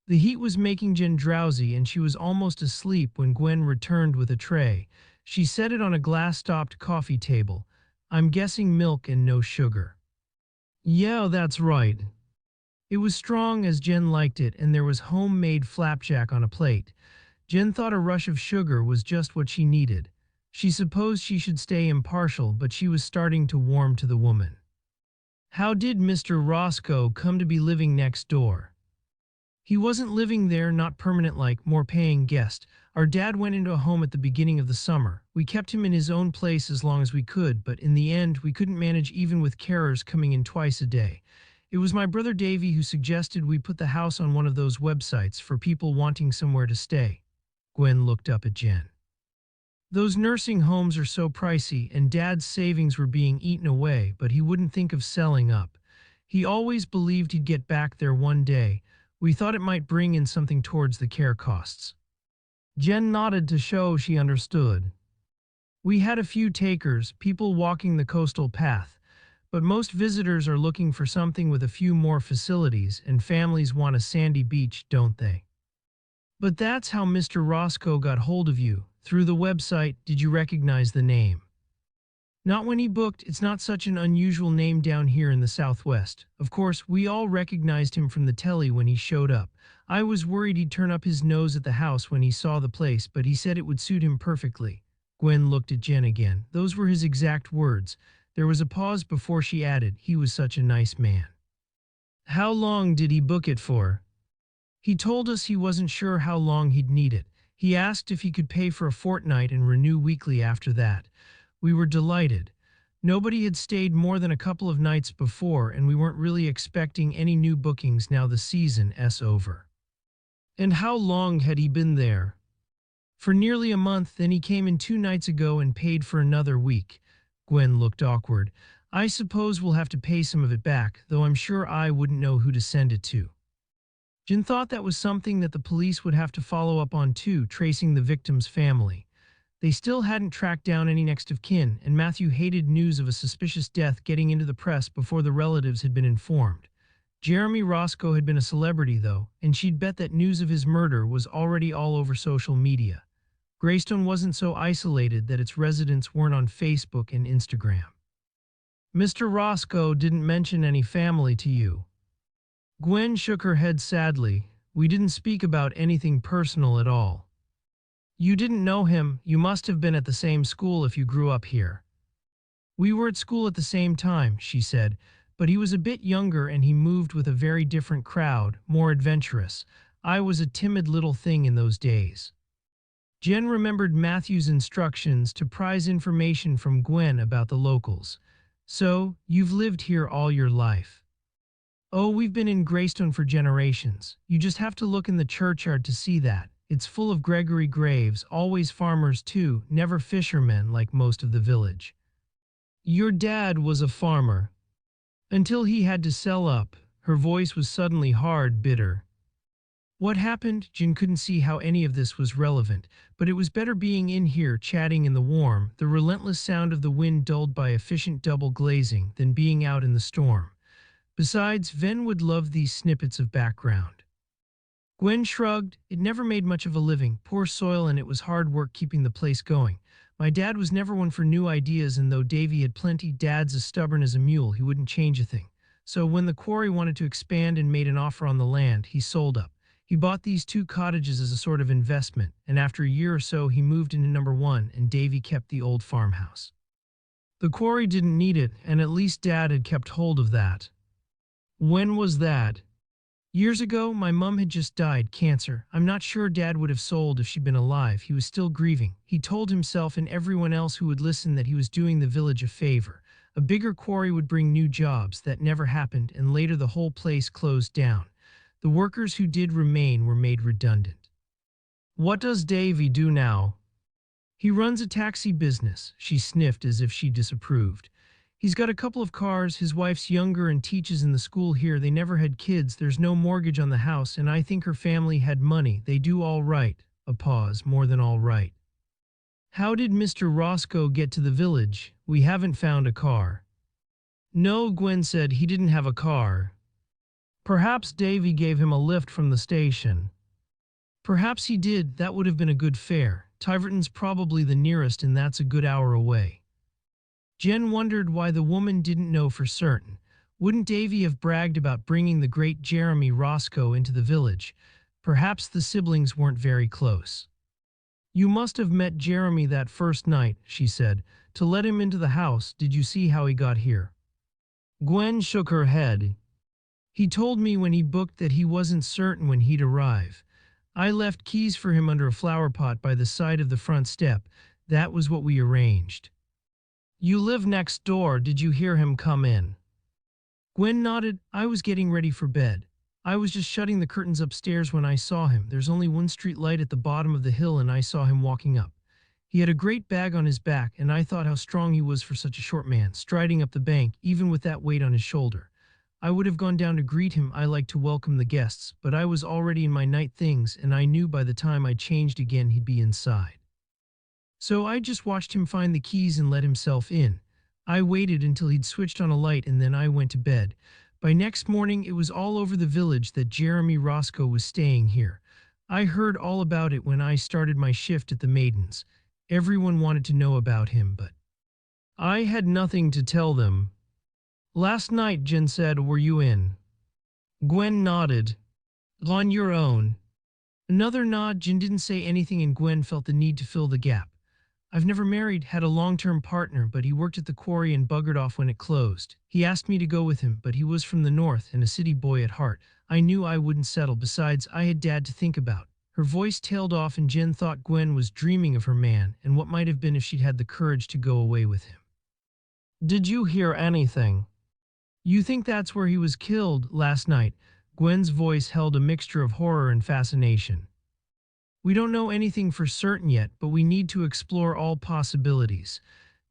The heat was making Jen drowsy and she was almost asleep when Gwen returned with a tray. She set it on a glass-topped coffee table. "I'm guessing milk and no sugar." "Yeah, that's right." It was strong as Jen liked it, and there was homemade flapjack on a plate. Jen thought a rush of sugar was just what she needed. She supposed she should stay impartial, but she was starting to warm to the woman. "How did Mr. Roscoe come to be living next door?" "He wasn't living there, not permanent like, more paying guest. Our dad went into a home at the beginning of the summer. We kept him in his own place as long as we could, but in the end we couldn't manage even with carers coming in twice a day. It was my brother Davy who suggested we put the house on one of those websites for people wanting somewhere to stay." Gwen looked up at Jen. "Those nursing homes are so pricey, and Dad's savings were being eaten away, but he wouldn't think of selling up. He always believed he'd get back there one day. We thought it might bring in something towards the care costs." Jen nodded to show she understood. "We had a few takers, people walking the coastal path, But most visitors are looking for something with a few more facilities, and families want a sandy beach, don't they? But that's how Mr. Roscoe got hold of you. Through the website. Did you recognize the name? Not when he booked. It's not such an unusual name down here in the Southwest. Of course, we all recognized him from the telly when he showed up. I was worried he'd turn up his nose at the house when he saw the place, but he said it would suit him perfectly. Gwen looked at Jen again. Those were his exact words. There was a pause before she added, he was such a nice man. How long did he book it for? He told us he wasn't sure how long he'd need it. He asked if he could pay for a fortnight and renew weekly after that. We were delighted. Nobody had stayed more than a couple of nights before, and we weren't really expecting any new bookings now the season's over. And how long had he been there? For nearly a month, then he came in 2 nights ago and paid for another week. Gwen looked awkward. I suppose we'll have to pay some of it back, though I'm sure I wouldn't know who to send it to. Jen thought that was something that the police would have to follow up on too, tracing the victim's family. They still hadn't tracked down any next of kin, and Matthew hated news of a suspicious death getting into the press before the relatives had been informed. Jeremy Roscoe had been a celebrity, though, and she'd bet that news of his murder was already all over social media. Greystone wasn't so isolated that its residents weren't on Facebook and Instagram. Mr. Roscoe didn't mention any family to you. Gwen shook her head sadly. We didn't speak about anything personal at all. You didn't know him. You must have been at the same school if you grew up here. We were at school at the same time, she said, but he was a bit younger and he moved with a very different crowd, more adventurous. I was a timid little thing in those days. Jen remembered Matthew's instructions to prize information from Gwen about the locals. So, you've lived here all your life. Oh, we've been in Greystone for generations. You just have to look in the churchyard to see that. It's full of Gregory graves, always farmers too, never fishermen like most of the village. Your dad was a farmer. Until he had to sell up. Her voice was suddenly hard, bitter. What happened? Jen couldn't see how any of this was relevant, but it was better being in here chatting in the warm, the relentless sound of the wind dulled by efficient double glazing, than being out in the storm. Besides, Venn would love these snippets of background. Gwen shrugged. It never made much of a living, poor soil, and it was hard work keeping the place going. My dad was never one for new ideas, and though Davy had plenty dads as stubborn as a mule, he wouldn't change a thing. So when the quarry wanted to expand and made an offer on the land, he sold up. He bought these 2 cottages as a sort of investment, and after a year or so he moved into number 1, and Davy kept the old farmhouse. The quarry didn't need it, and at least Dad had kept hold of that. When was that? Years ago. My mum had just died, cancer. I'm not sure Dad would have sold if she'd been alive. He was still grieving. He told himself and everyone else who would listen that he was doing the village a favor. A bigger quarry would bring new jobs. That never happened, and later the whole place closed down. The workers who did remain were made redundant. What does Davy do now? He runs a taxi business. She sniffed as if she disapproved. He's got a couple of cars, his wife's younger and teaches in the school here. They never had kids, there's no mortgage on the house, and I think her family had money. They do all right. A pause, more than all right. How did Mr. Roscoe get to the village? We haven't found a car. No, Gwen said, he didn't have a car. Perhaps Davy gave him a lift from the station. Perhaps he did, that would have been a good fare. Tiverton's probably the nearest, and that's a good hour away. Jen wondered why the woman didn't know for certain. Wouldn't Davy have bragged about bringing the great Jeremy Roscoe into the village? Perhaps the siblings weren't very close. You must have met Jeremy that first night, she said. To let him into the house, did you see how he got here? Gwen shook her head. He told me when he booked that he wasn't certain when he'd arrive. I left keys for him under a flower pot by the side of the front step. That was what we arranged. You live next door. Did you hear him come in? Gwen nodded. I was getting ready for bed. I was just shutting the curtains upstairs when I saw him. There's only one street light at the bottom of the hill, and I saw him walking up. He had a great bag on his back, and I thought how strong he was for such a short man, striding up the bank, even with that weight on his shoulder. I would have gone down to greet him. I like to welcome the guests, but I was already in my night things, and I knew by the time I changed again he'd be inside. So I just watched him find the keys and let himself in. I waited until he'd switched on a light and then I went to bed. By next morning, it was all over the village that Jeremy Roscoe was staying here. I heard all about it when I started my shift at the Maidens. Everyone wanted to know about him, but I had nothing to tell them. Last night, Jen said, were you in? Gwen nodded. On your own. Another nod. Jen didn't say anything and Gwen felt the need to fill the gap. I've never married, had a long-term partner, but he worked at the quarry and buggered off when it closed. He asked me to go with him, but he was from the north and a city boy at heart. I knew I wouldn't settle, besides I had Dad to think about. Her voice tailed off and Jen thought Gwen was dreaming of her man and what might have been if she'd had the courage to go away with him. Did you hear anything? You think that's where he was killed last night? Gwen's voice held a mixture of horror and fascination. We don't know anything for certain yet, but we need to explore all possibilities.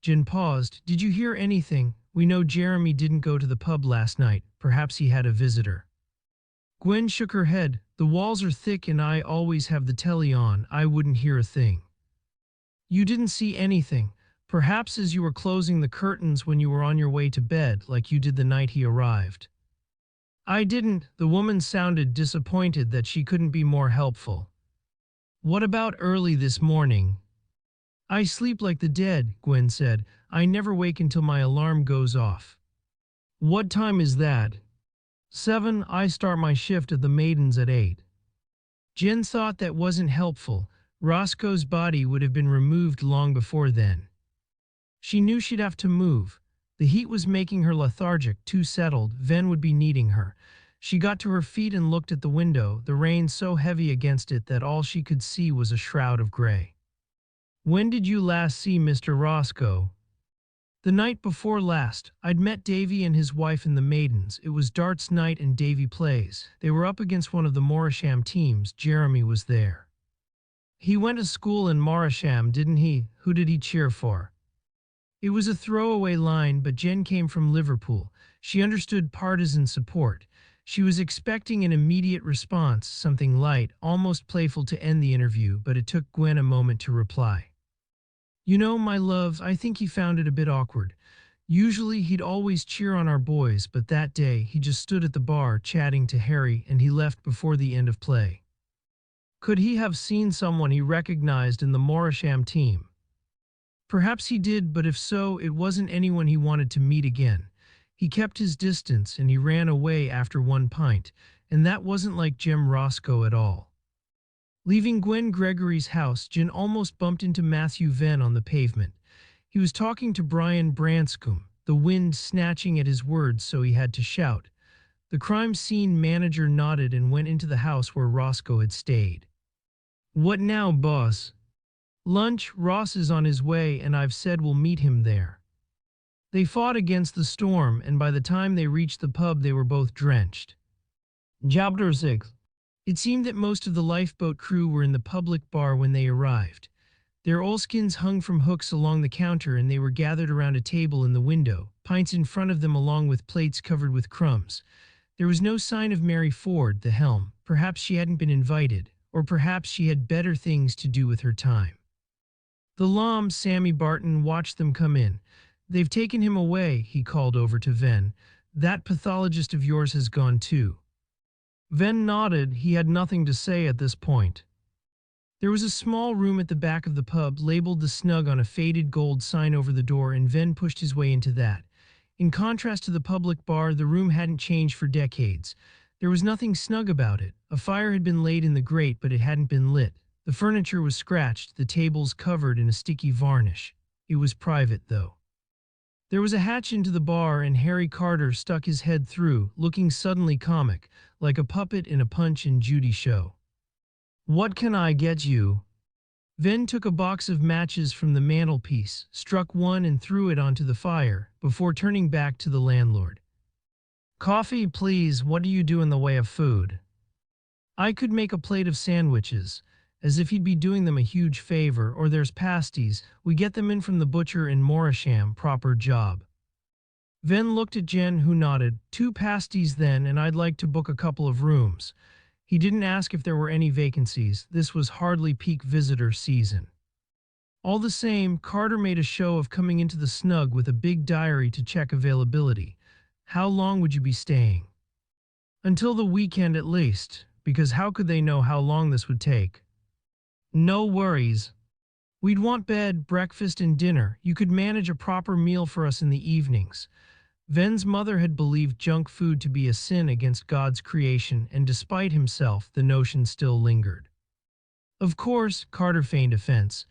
Jen paused. Did you hear anything? We know Jeremy didn't go to the pub last night. Perhaps he had a visitor. Gwen shook her head. The walls are thick and I always have the telly on. I wouldn't hear a thing. You didn't see anything. Perhaps as you were closing the curtains when you were on your way to bed, like you did the night he arrived. I didn't. The woman sounded disappointed that she couldn't be more helpful. What about early this morning? I sleep like the dead, Gwen said. I never wake until my alarm goes off. What time is that? 7. I start my shift at the Maidens at 8. Jen thought that wasn't helpful. Roscoe's body would have been removed long before then. She knew she'd have to move. The heat was making her lethargic, too settled. Venn would be needing her. She got to her feet and looked at the window, the rain so heavy against it that all she could see was a shroud of gray. When did you last see Mr. Roscoe? The night before last. I'd met Davy and his wife in the Maidens. It was darts night and Davy plays. They were up against one of the Morisham teams. Jeremy was there. He went to school in Morisham, didn't he? Who did he cheer for? It was a throwaway line, but Jen came from Liverpool. She understood partisan support. She was expecting an immediate response, something light, almost playful to end the interview, but it took Gwen a moment to reply. You know, my love, I think he found it a bit awkward. Usually he'd always cheer on our boys, but that day he just stood at the bar chatting to Harry and he left before the end of play. Could he have seen someone he recognized in the Morisham team? Perhaps he did, but if so, it wasn't anyone he wanted to meet again. He kept his distance and he ran away after one pint, and that wasn't like Jem Roscoe at all. Leaving Gwen Gregory's house, Jen almost bumped into Matthew Venn on the pavement. He was talking to Brian Branscombe, the wind snatching at his words so he had to shout. The crime scene manager nodded and went into the house where Roscoe had stayed. What now, boss? Lunch. Ross is on his way and I've said we'll meet him there. They fought against the storm and by the time they reached the pub they were both drenched. Chapter 6. It seemed that most of the lifeboat crew were in the public bar when they arrived. Their oilskins hung from hooks along the counter and they were gathered around a table in the window, pints in front of them along with plates covered with crumbs. There was no sign of Mary Ford, the helm. Perhaps she hadn't been invited, or perhaps she had better things to do with her time. The Lom, Sammy Barton, watched them come in. They've taken him away, he called over to Venn. That pathologist of yours has gone too. Venn nodded. He had nothing to say at this point. There was a small room at the back of the pub, labeled The Snug on a faded gold sign over the door, and Venn pushed his way into that. In contrast to the public bar, the room hadn't changed for decades. There was nothing snug about it. A fire had been laid in the grate, but it hadn't been lit. The furniture was scratched, the tables covered in a sticky varnish. It was private, though. There was a hatch into the bar, and Harry Carter stuck his head through, looking suddenly comic, like a puppet in a Punch and Judy show. What can I get you? Venn took a box of matches from the mantelpiece, struck one and threw it onto the fire, before turning back to the landlord. Coffee, please. What do you do in the way of food? I could make a plate of sandwiches. As if he'd be doing them a huge favor. Or there's pasties. We get them in from the butcher in Morisham. Proper job. Venn looked at Jen, who nodded. 2 pasties then, and I'd like to book a couple of rooms. He didn't ask if there were any vacancies. This was hardly peak visitor season. All the same, Carter made a show of coming into the snug with a big diary to check availability. How long would you be staying? Until the weekend at least, because how could they know how long this would take? No worries. We'd want bed, breakfast, and dinner. You could manage a proper meal for us in the evenings. Venn's mother had believed junk food to be a sin against God's creation, and despite himself, the notion still lingered. Of course, Carter feigned offense.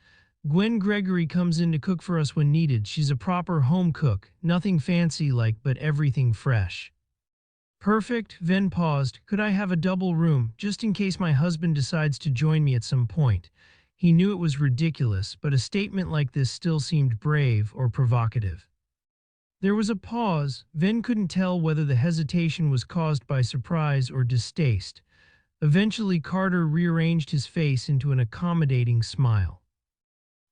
Gwen Gregory comes in to cook for us when needed. She's a proper home cook, nothing fancy like, but everything fresh. Perfect, Venn paused. Could I have a double room, just in case my husband decides to join me at some point? He knew it was ridiculous, but a statement like this still seemed brave or provocative. There was a pause. Venn couldn't tell whether the hesitation was caused by surprise or distaste. Eventually, Carter rearranged his face into an accommodating smile.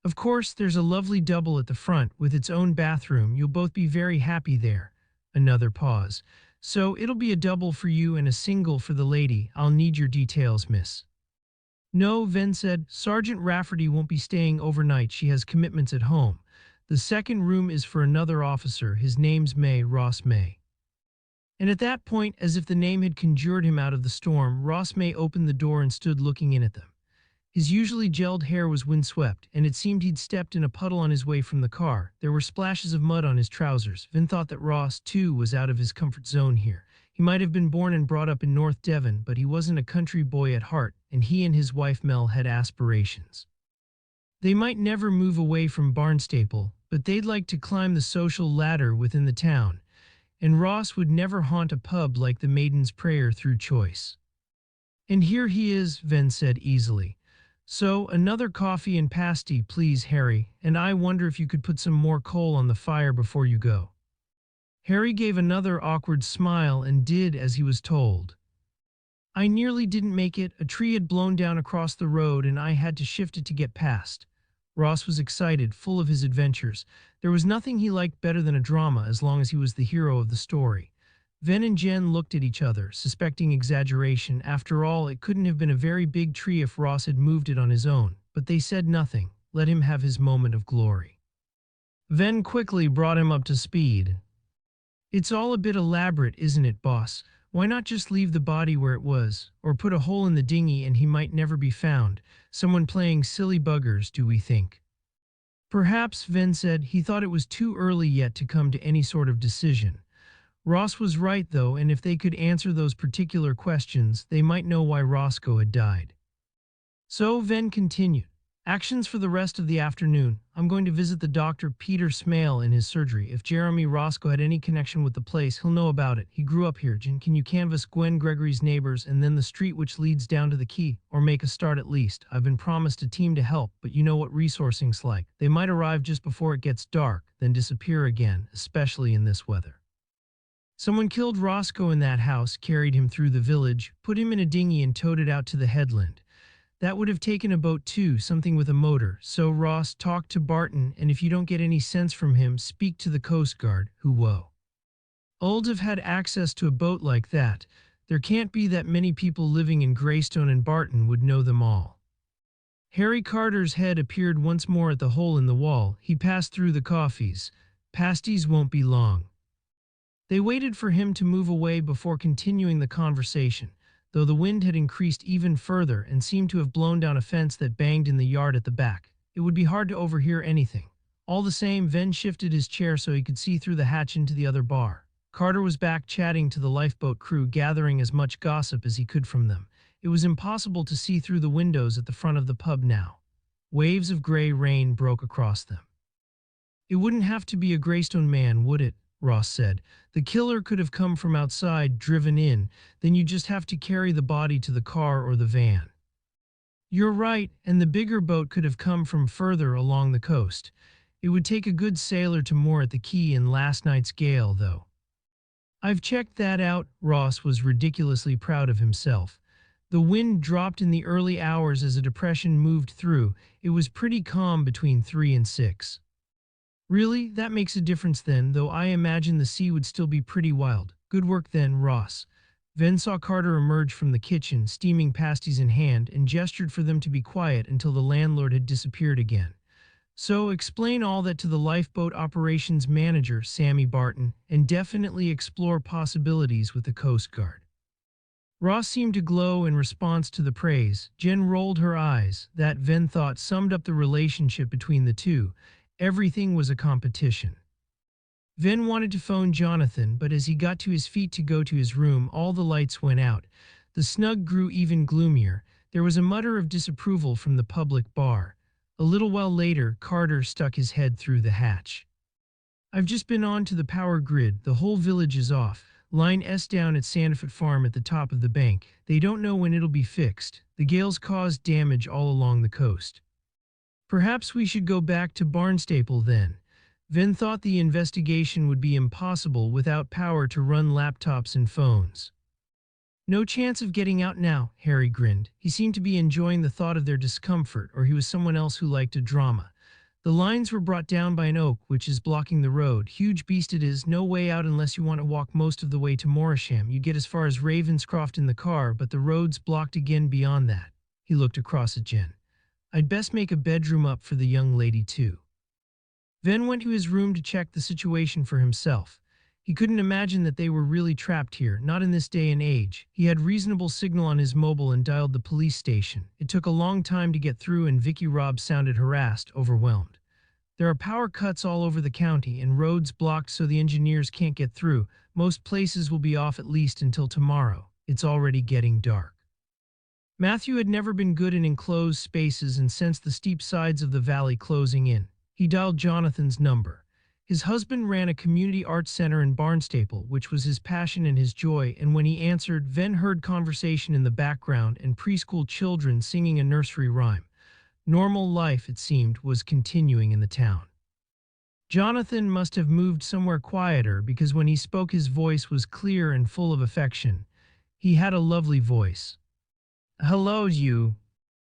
Of course, there's a lovely double at the front with its own bathroom. You'll both be very happy there. Another pause. So it'll be a double for you and a single for the lady. I'll need your details, miss. No, Venn said. Sergeant Rafferty won't be staying overnight. She has commitments at home. The second room is for another officer. His name's Ross May. And at that point, as if the name had conjured him out of the storm, Ross May opened the door and stood looking in at them. His usually gelled hair was windswept, and it seemed he'd stepped in a puddle on his way from the car. There were splashes of mud on his trousers. Venn thought that Ross, too, was out of his comfort zone here. He might have been born and brought up in North Devon, but he wasn't a country boy at heart, and he and his wife Mel had aspirations. They might never move away from Barnstaple, but they'd like to climb the social ladder within the town, and Ross would never haunt a pub like the Maiden's Prayer through choice. And here he is, Venn said easily. So, another coffee and pasty, please, Harry, and I wonder if you could put some more coal on the fire before you go. Harry gave another awkward smile and did as he was told. I nearly didn't make it. A tree had blown down across the road and I had to shift it to get past. Ross was excited, full of his adventures. There was nothing he liked better than a drama as long as he was the hero of the story. Venn and Jen looked at each other, suspecting exaggeration. After all, it couldn't have been a very big tree if Ross had moved it on his own, but they said nothing. Let him have his moment of glory. Venn quickly brought him up to speed. It's all a bit elaborate, isn't it, boss? Why not just leave the body where it was, or put a hole in the dinghy and he might never be found? Someone playing silly buggers, do we think? Perhaps, Venn said. He thought it was too early yet to come to any sort of decision. Ross was right, though, and if they could answer those particular questions, they might know why Roscoe had died. So Venn continued. Actions for the rest of the afternoon. I'm going to visit the doctor Peter Smale in his surgery. If Jeremy Roscoe had any connection with the place, he'll know about it. He grew up here. Jen, can you canvass Gwen Gregory's neighbors and then the street which leads down to the quay? Or make a start at least. I've been promised a team to help, but you know what resourcing's like. They might arrive just before it gets dark, then disappear again, especially in this weather. Someone killed Roscoe in that house, carried him through the village, put him in a dinghy and towed it out to the headland. That would have taken a boat too, something with a motor. So Ross, talk to Barton, and if you don't get any sense from him, speak to the Coast Guard, who old have had access to a boat like that. There can't be that many people living in Greystone, and Barton would know them all. Harry Carter's head appeared once more at the hole in the wall. He passed through the coffees. Pasties won't be long. They waited for him to move away before continuing the conversation, though the wind had increased even further and seemed to have blown down a fence that banged in the yard at the back. It would be hard to overhear anything. All the same, Venn shifted his chair so he could see through the hatch into the other bar. Carter was back chatting to the lifeboat crew, gathering as much gossip as he could from them. It was impossible to see through the windows at the front of the pub now. Waves of gray rain broke across them. It wouldn't have to be a Greystone man, would it? Ross said. The killer could have come from outside, driven in, then you just have to carry the body to the car or the van. You're right, and the bigger boat could have come from further along the coast. It would take a good sailor to moor at the quay in last night's gale, though. I've checked that out. Ross was ridiculously proud of himself. The wind dropped in the early hours as a depression moved through. It was pretty calm between 3 and 6. Really? That makes a difference then, though I imagine the sea would still be pretty wild. Good work then, Ross. Venn saw Carter emerge from the kitchen, steaming pasties in hand, and gestured for them to be quiet until the landlord had disappeared again. So explain all that to the lifeboat operations manager, Sammy Barton, and definitely explore possibilities with the Coast Guard. Ross seemed to glow in response to the praise. Jen rolled her eyes. That Venn thought summed up the relationship between the two. Everything was a competition. Venn wanted to phone Jonathan, but as he got to his feet to go to his room, all the lights went out. The snug grew even gloomier. There was a mutter of disapproval from the public bar. A little while later, Carter stuck his head through the hatch. I've just been on to the power grid. The whole village is off. Line S down at Sandfoot Farm at the top of the bank. They don't know when it'll be fixed. The gales caused damage all along the coast. Perhaps we should go back to Barnstaple then. Venn thought the investigation would be impossible without power to run laptops and phones. No chance of getting out now, Harry grinned. He seemed to be enjoying the thought of their discomfort, or he was someone else who liked a drama. The lines were brought down by an oak which is blocking the road. Huge beast it is, no way out unless you want to walk most of the way to Morisham. You get as far as Ravenscroft in the car, but the road's blocked again beyond that. He looked across at Jen. I'd best make a bedroom up for the young lady too. Venn went to his room to check the situation for himself. He couldn't imagine that they were really trapped here, not in this day and age. He had reasonable signal on his mobile and dialed the police station. It took a long time to get through and Vicky Robb sounded harassed, overwhelmed. There are power cuts all over the county and roads blocked so the engineers can't get through. Most places will be off at least until tomorrow. It's already getting dark. Matthew had never been good in enclosed spaces and sensed the steep sides of the valley closing in. He dialed Jonathan's number. His husband ran a community arts center in Barnstaple, which was his passion and his joy, and when he answered, Venn heard conversation in the background and preschool children singing a nursery rhyme. Normal life, it seemed, was continuing in the town. Jonathan must have moved somewhere quieter because when he spoke his voice was clear and full of affection. He had a lovely voice. Hello, you.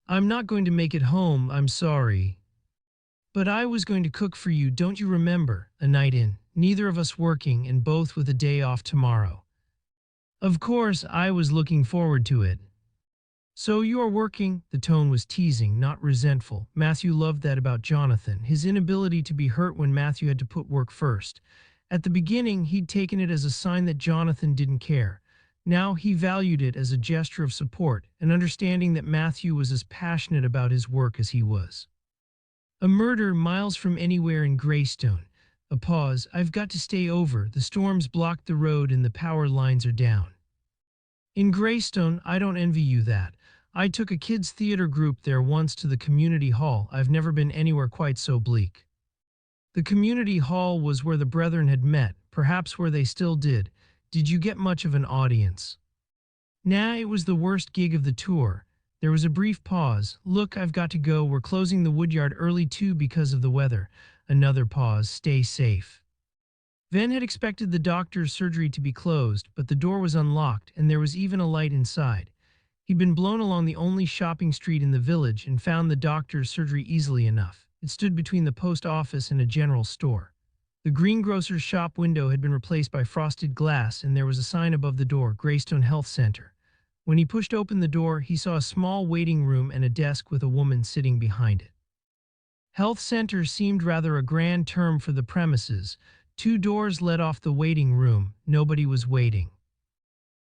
I'm not going to make it home, I'm sorry. But I was going to cook for you, don't you remember? A night in, neither of us working and both with a day off tomorrow. Of course, I was looking forward to it. So you are working? The tone was teasing, not resentful. Matthew loved that about Jonathan, his inability to be hurt when Matthew had to put work first. At the beginning, he'd taken it as a sign that Jonathan didn't care. Now he valued it as a gesture of support, an understanding that Matthew was as passionate about his work as he was. A murder miles from anywhere in Greystone. A pause. I've got to stay over. The storms blocked the road and the power lines are down. In Greystone, I don't envy you that. I took a kids' theater group there once to the community hall. I've never been anywhere quite so bleak. The community hall was where the brethren had met, perhaps where they still did. Did you get much of an audience? Nah, it was the worst gig of the tour. There was a brief pause. Look, I've got to go. We're closing the woodyard early too because of the weather. Another pause. Stay safe. Venn had expected the doctor's surgery to be closed, but the door was unlocked and there was even a light inside. He'd been blown along the only shopping street in the village and found the doctor's surgery easily enough. It stood between the post office and a general store. The greengrocer's shop window had been replaced by frosted glass and there was a sign above the door, Greystone Health Center. When he pushed open the door, he saw a small waiting room and a desk with a woman sitting behind it. Health center seemed rather a grand term for the premises. 2 doors led off the waiting room. Nobody was waiting.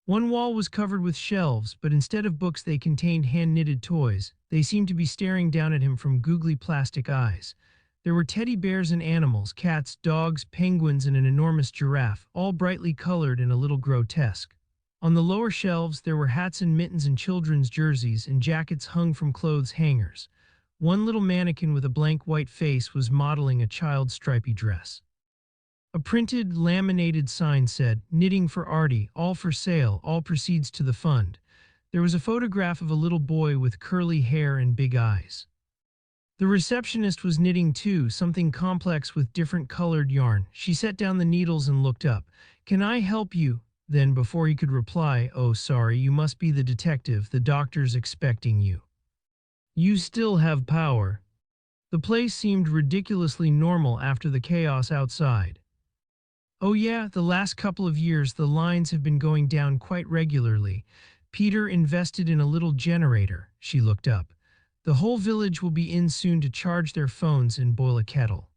One wall was covered with shelves, but instead of books they contained hand-knitted toys. They seemed to be staring down at him from googly plastic eyes. There were teddy bears and animals, cats, dogs, penguins, and an enormous giraffe, all brightly colored and a little grotesque. On the lower shelves, there were hats and mittens and children's jerseys and jackets hung from clothes hangers. One little mannequin with a blank white face was modeling a child's stripy dress. A printed, laminated sign said, "Knitting for Artie, all for sale, all proceeds to the fund." There was a photograph of a little boy with curly hair and big eyes. The receptionist was knitting too, something complex with different colored yarn. She set down the needles and looked up. "Can I help you?" Then, before he could reply, "Oh, sorry, you must be the detective. The doctor's expecting you. You still have power." The place seemed ridiculously normal after the chaos outside. "Oh yeah, the last couple of years the lines have been going down quite regularly. Peter invested in a little generator." She looked up. The whole village will be in soon to charge their phones and boil a kettle.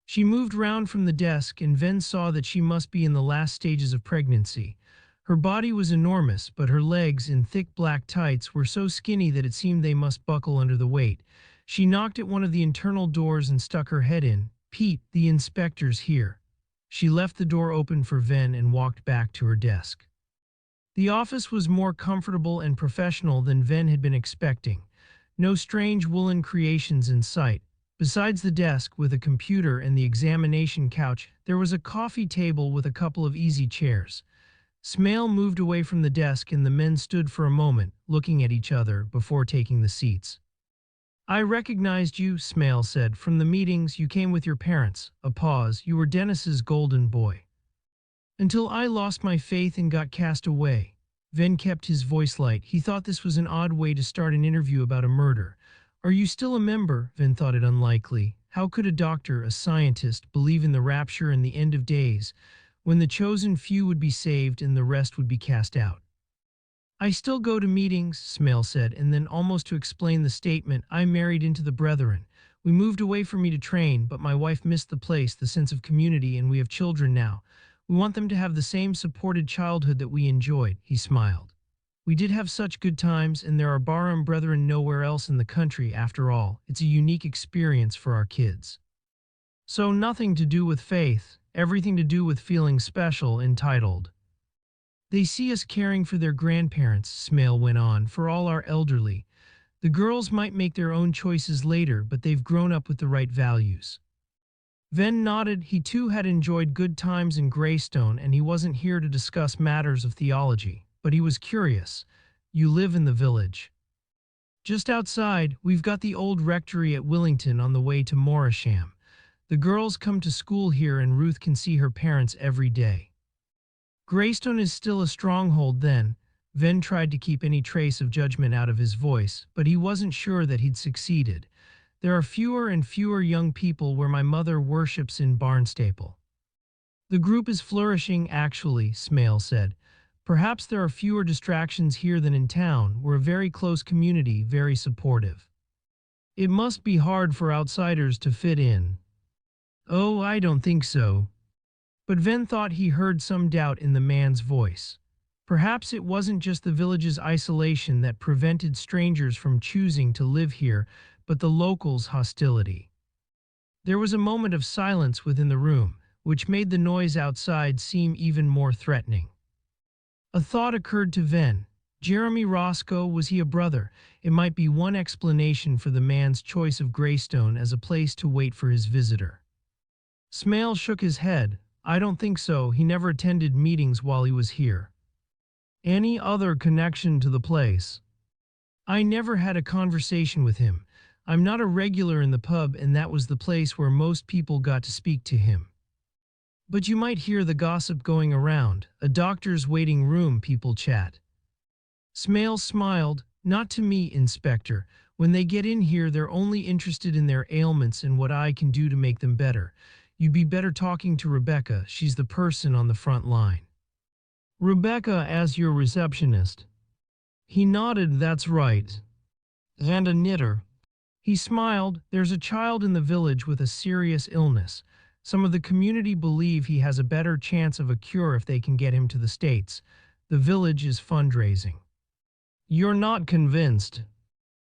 She moved round from the desk, and Venn saw that she must be in the last stages of pregnancy. Her body was enormous, but her legs, in thick black tights, were so skinny that it seemed they must buckle under the weight. She knocked at one of the internal doors and stuck her head in. "Pete, the inspector's here." She left the door open for Venn and walked back to her desk. The office was more comfortable and professional than Venn had been expecting. No strange woolen creations in sight. Besides the desk with a computer and the examination couch, there was a coffee table with a couple of easy chairs. Smale moved away from the desk and the men stood for a moment, looking at each other before taking the seats. "I recognized you," Smale said. "From the meetings, you came with your parents." A pause. "You were Dennis's golden boy. Until I lost my faith and got cast away." Venn kept his voice light. He thought this was an odd way to start an interview about a murder. "Are you still a member?" Venn thought it unlikely. How could a doctor, a scientist, believe in the rapture and the end of days, when the chosen few would be saved and the rest would be cast out? "I still go to meetings," Smale said, and then, almost to explain the statement, "I married into the Brethren. We moved away for me to train, but my wife missed the place, the sense of community, and we have children now. We want them to have the same supported childhood that we enjoyed." He smiled. "We did have such good times, and there are Barham Brethren nowhere else in the country. After all, it's a unique experience for our kids. So nothing to do with faith, everything to do with feeling special, entitled. They see us caring for their grandparents," Smale went on, "for all our elderly. The girls might make their own choices later, but they've grown up with the right values." Venn nodded. He too had enjoyed good times in Greystone, and he wasn't here to discuss matters of theology. But he was curious. "You live in the village?" "Just outside. We've got the old rectory at Willington on the way to Morisham. The girls come to school here and Ruth can see her parents every day." "Greystone is still a stronghold then?" Venn tried to keep any trace of judgment out of his voice, but he wasn't sure that he'd succeeded. "There are fewer and fewer young people where my mother worships in Barnstaple." "The group is flourishing, actually," Smale said. "Perhaps there are fewer distractions here than in town. We're a very close community, very supportive." "It must be hard for outsiders to fit in." "Oh, I don't think so." But Venn thought he heard some doubt in the man's voice. Perhaps it wasn't just the village's isolation that prevented strangers from choosing to live here, but the locals' hostility. There was a moment of silence within the room, which made the noise outside seem even more threatening. A thought occurred to Venn. Jeremy Roscoe, was he a brother? It might be one explanation for the man's choice of Greystone as a place to wait for his visitor. Smale shook his head. "I don't think so. He never attended meetings while he was here." "Any other connection to the place?" "I never had a conversation with him. I'm not a regular in the pub, and that was the place where most people got to speak to him." "But you might hear the gossip going around. A doctor's waiting room, people chat." Smale smiled. "Not to me, Inspector. When they get in here, they're only interested in their ailments and what I can do to make them better. You'd be better talking to Rebecca. She's the person on the front line." "Rebecca as your receptionist?" He nodded. "That's right. And a knitter." He smiled. "There's a child in the village with a serious illness. Some of the community believe he has a better chance of a cure if they can get him to the States. The village is fundraising." "You're not convinced?"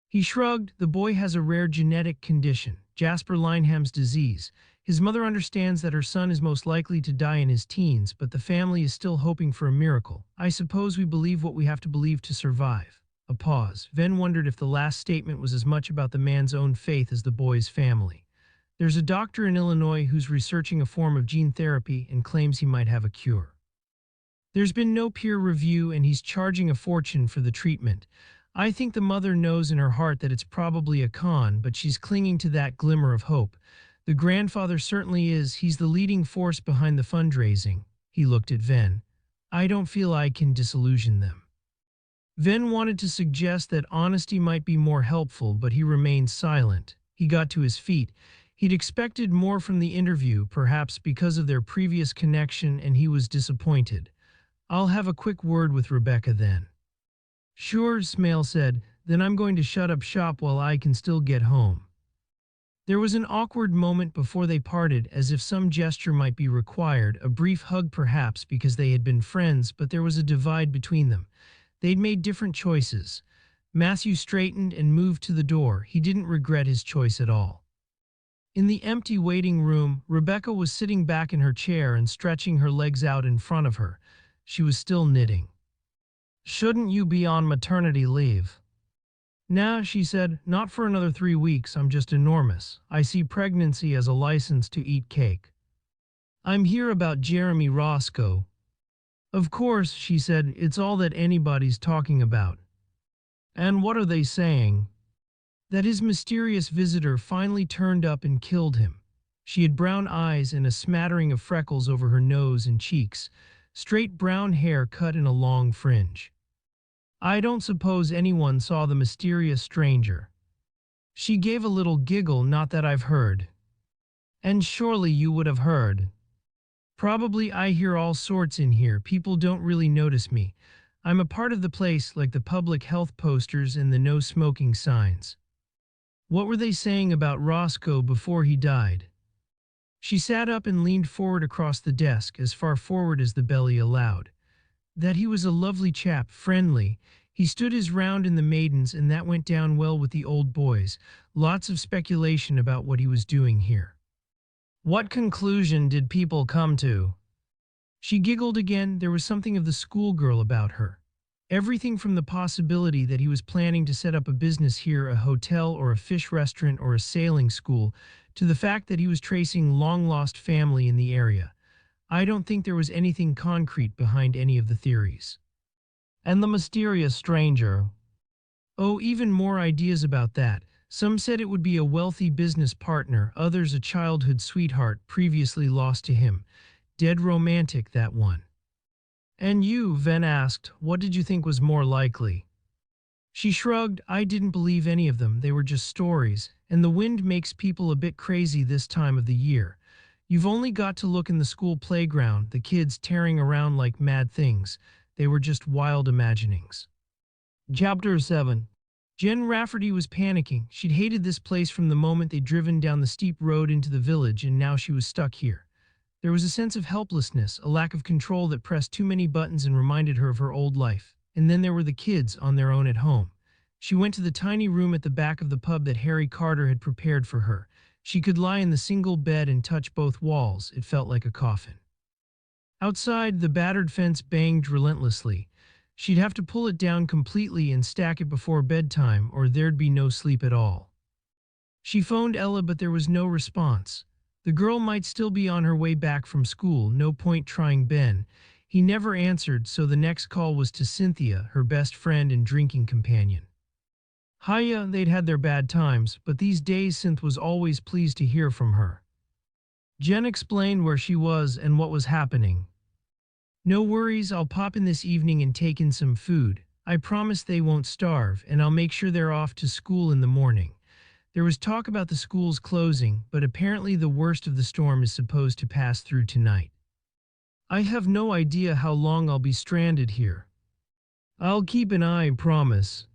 He shrugged. "The boy has a rare genetic condition, Jasper Lineham's disease. His mother understands that her son is most likely to die in his teens, but the family is still hoping for a miracle. I suppose we believe what we have to believe to survive." A pause. Venn wondered if the last statement was as much about the man's own faith as the boy's family. "There's a doctor in Illinois who's researching a form of gene therapy and claims he might have a cure. There's been no peer review and he's charging a fortune for the treatment. I think the mother knows in her heart that it's probably a con, but she's clinging to that glimmer of hope. The grandfather certainly is. He's the leading force behind the fundraising." He looked at Venn. "I don't feel I can disillusion them." Venn wanted to suggest that honesty might be more helpful, but he remained silent. He got to his feet. He'd expected more from the interview, perhaps because of their previous connection, and he was disappointed. "I'll have a quick word with Rebecca then." "Sure," Smale said. then I'm going to shut up shop while I can still get home. There was an awkward moment before they parted, as if some gesture might be required, a brief hug perhaps because they had been friends, but there was a divide between them. They'd made different choices. Matthew straightened and moved to the door. He didn't regret his choice at all. In the empty waiting room, Rebecca was sitting back in her chair and stretching her legs out in front of her. She was still knitting. "Shouldn't you be on maternity leave?" "Nah," she said, "not for another 3 weeks. I'm just enormous. I see pregnancy as a license to eat cake. I'm here about Jeremy Roscoe." "Of course," she said, "it's all that anybody's talking about." "And what are they saying?" "That his mysterious visitor finally turned up and killed him." She had brown eyes and a smattering of freckles over her nose and cheeks, straight brown hair cut in a long fringe. "I don't suppose anyone saw the mysterious stranger." She gave a little giggle. "Not that I've heard." "And surely you would have heard." "Probably. I hear all sorts in here. People don't really notice me. I'm a part of the place, like the public health posters and the no smoking signs." "What were they saying about Roscoe before he died?" She sat up and leaned forward across the desk, as far forward as the belly allowed. "That he was a lovely chap, friendly. He stood his round in the maidens, and that went down well with the old boys. Lots of speculation about what he was doing here." "What conclusion did people come to?" She giggled again. There was something of the schoolgirl about her. Everything from the possibility that he was planning to set up a business here, a hotel or a fish restaurant or a sailing school, to the fact that he was tracing long-lost family in the area. I don't think there was anything concrete behind any of the theories. "And the mysterious stranger?" "Oh, even more ideas about that. Some said it would be a wealthy business partner, others a childhood sweetheart previously lost to him. Dead romantic, that one." "And you," Venn asked, "what did you think was more likely?" She shrugged. "I didn't believe any of them. They were just stories, and the wind makes people a bit crazy this time of the year. You've only got to look in the school playground, the kids tearing around like mad things. They were just wild imaginings." Chapter 7. Jen Rafferty was panicking. She'd hated this place from the moment they'd driven down the steep road into the village, and now she was stuck here. There was a sense of helplessness, a lack of control that pressed too many buttons and reminded her of her old life. And then there were the kids on their own at home. She went to the tiny room at the back of the pub that Harry Carter had prepared for her. She could lie in the single bed and touch both walls. It felt like a coffin. Outside, the battered fence banged relentlessly. She'd have to pull it down completely and stack it before bedtime, or there'd be no sleep at all. She phoned Ella, but there was no response. The girl might still be on her way back from school. No point trying Ben. He never answered, so the next call was to Cynthia, her best friend and drinking companion. Hiya, they'd had their bad times, but these days Synth was always pleased to hear from her. Jen explained where she was and what was happening. "No worries, I'll pop in this evening and take in some food. I promise they won't starve, and I'll make sure they're off to school in the morning." There was talk about the schools closing, but apparently the worst of the storm is supposed to pass through tonight. "I have no idea how long I'll be stranded here." "I'll keep an eye, promise."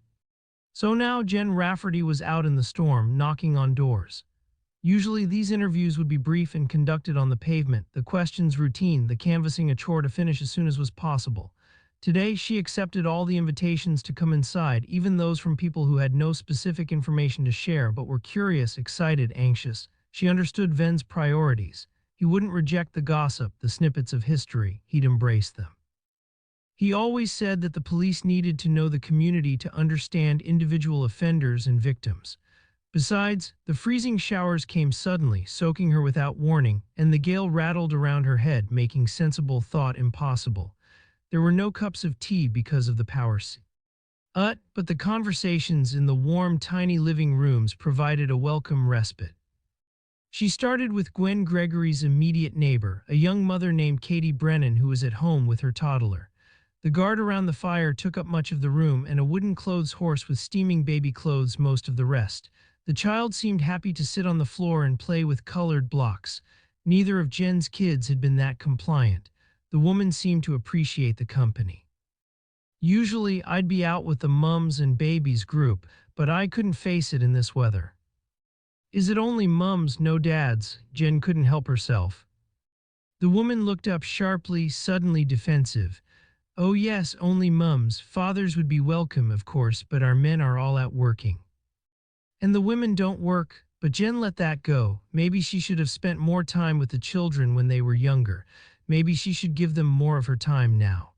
So now Jen Rafferty was out in the storm, knocking on doors. Usually these interviews would be brief and conducted on the pavement, the questions routine, the canvassing a chore to finish as soon as was possible. Today she accepted all the invitations to come inside, even those from people who had no specific information to share but were curious, excited, anxious. She understood Venn's priorities. He wouldn't reject the gossip, the snippets of history. He'd embrace them. He always said that the police needed to know the community to understand individual offenders and victims. Besides, the freezing showers came suddenly, soaking her without warning, and the gale rattled around her head, making sensible thought impossible. There were no cups of tea because of the power. But the conversations in the warm, tiny living rooms provided a welcome respite. She started with Gwen Gregory's immediate neighbor, a young mother named Katie Brennan who was at home with her toddler. The guard around the fire took up much of the room, and a wooden clothes horse with steaming baby clothes most of the rest. The child seemed happy to sit on the floor and play with colored blocks. Neither of Jen's kids had been that compliant. The woman seemed to appreciate the company. Usually, I'd be out with the mums and babies group, but I couldn't face it in this weather. Is it only mums, no dads? Jen couldn't help herself. The woman looked up sharply, suddenly defensive. Oh yes, only mums. Fathers would be welcome, of course, but our men are all out working. And the women don't work, but Jen let that go. Maybe she should have spent more time with the children when they were younger. Maybe she should give them more of her time now.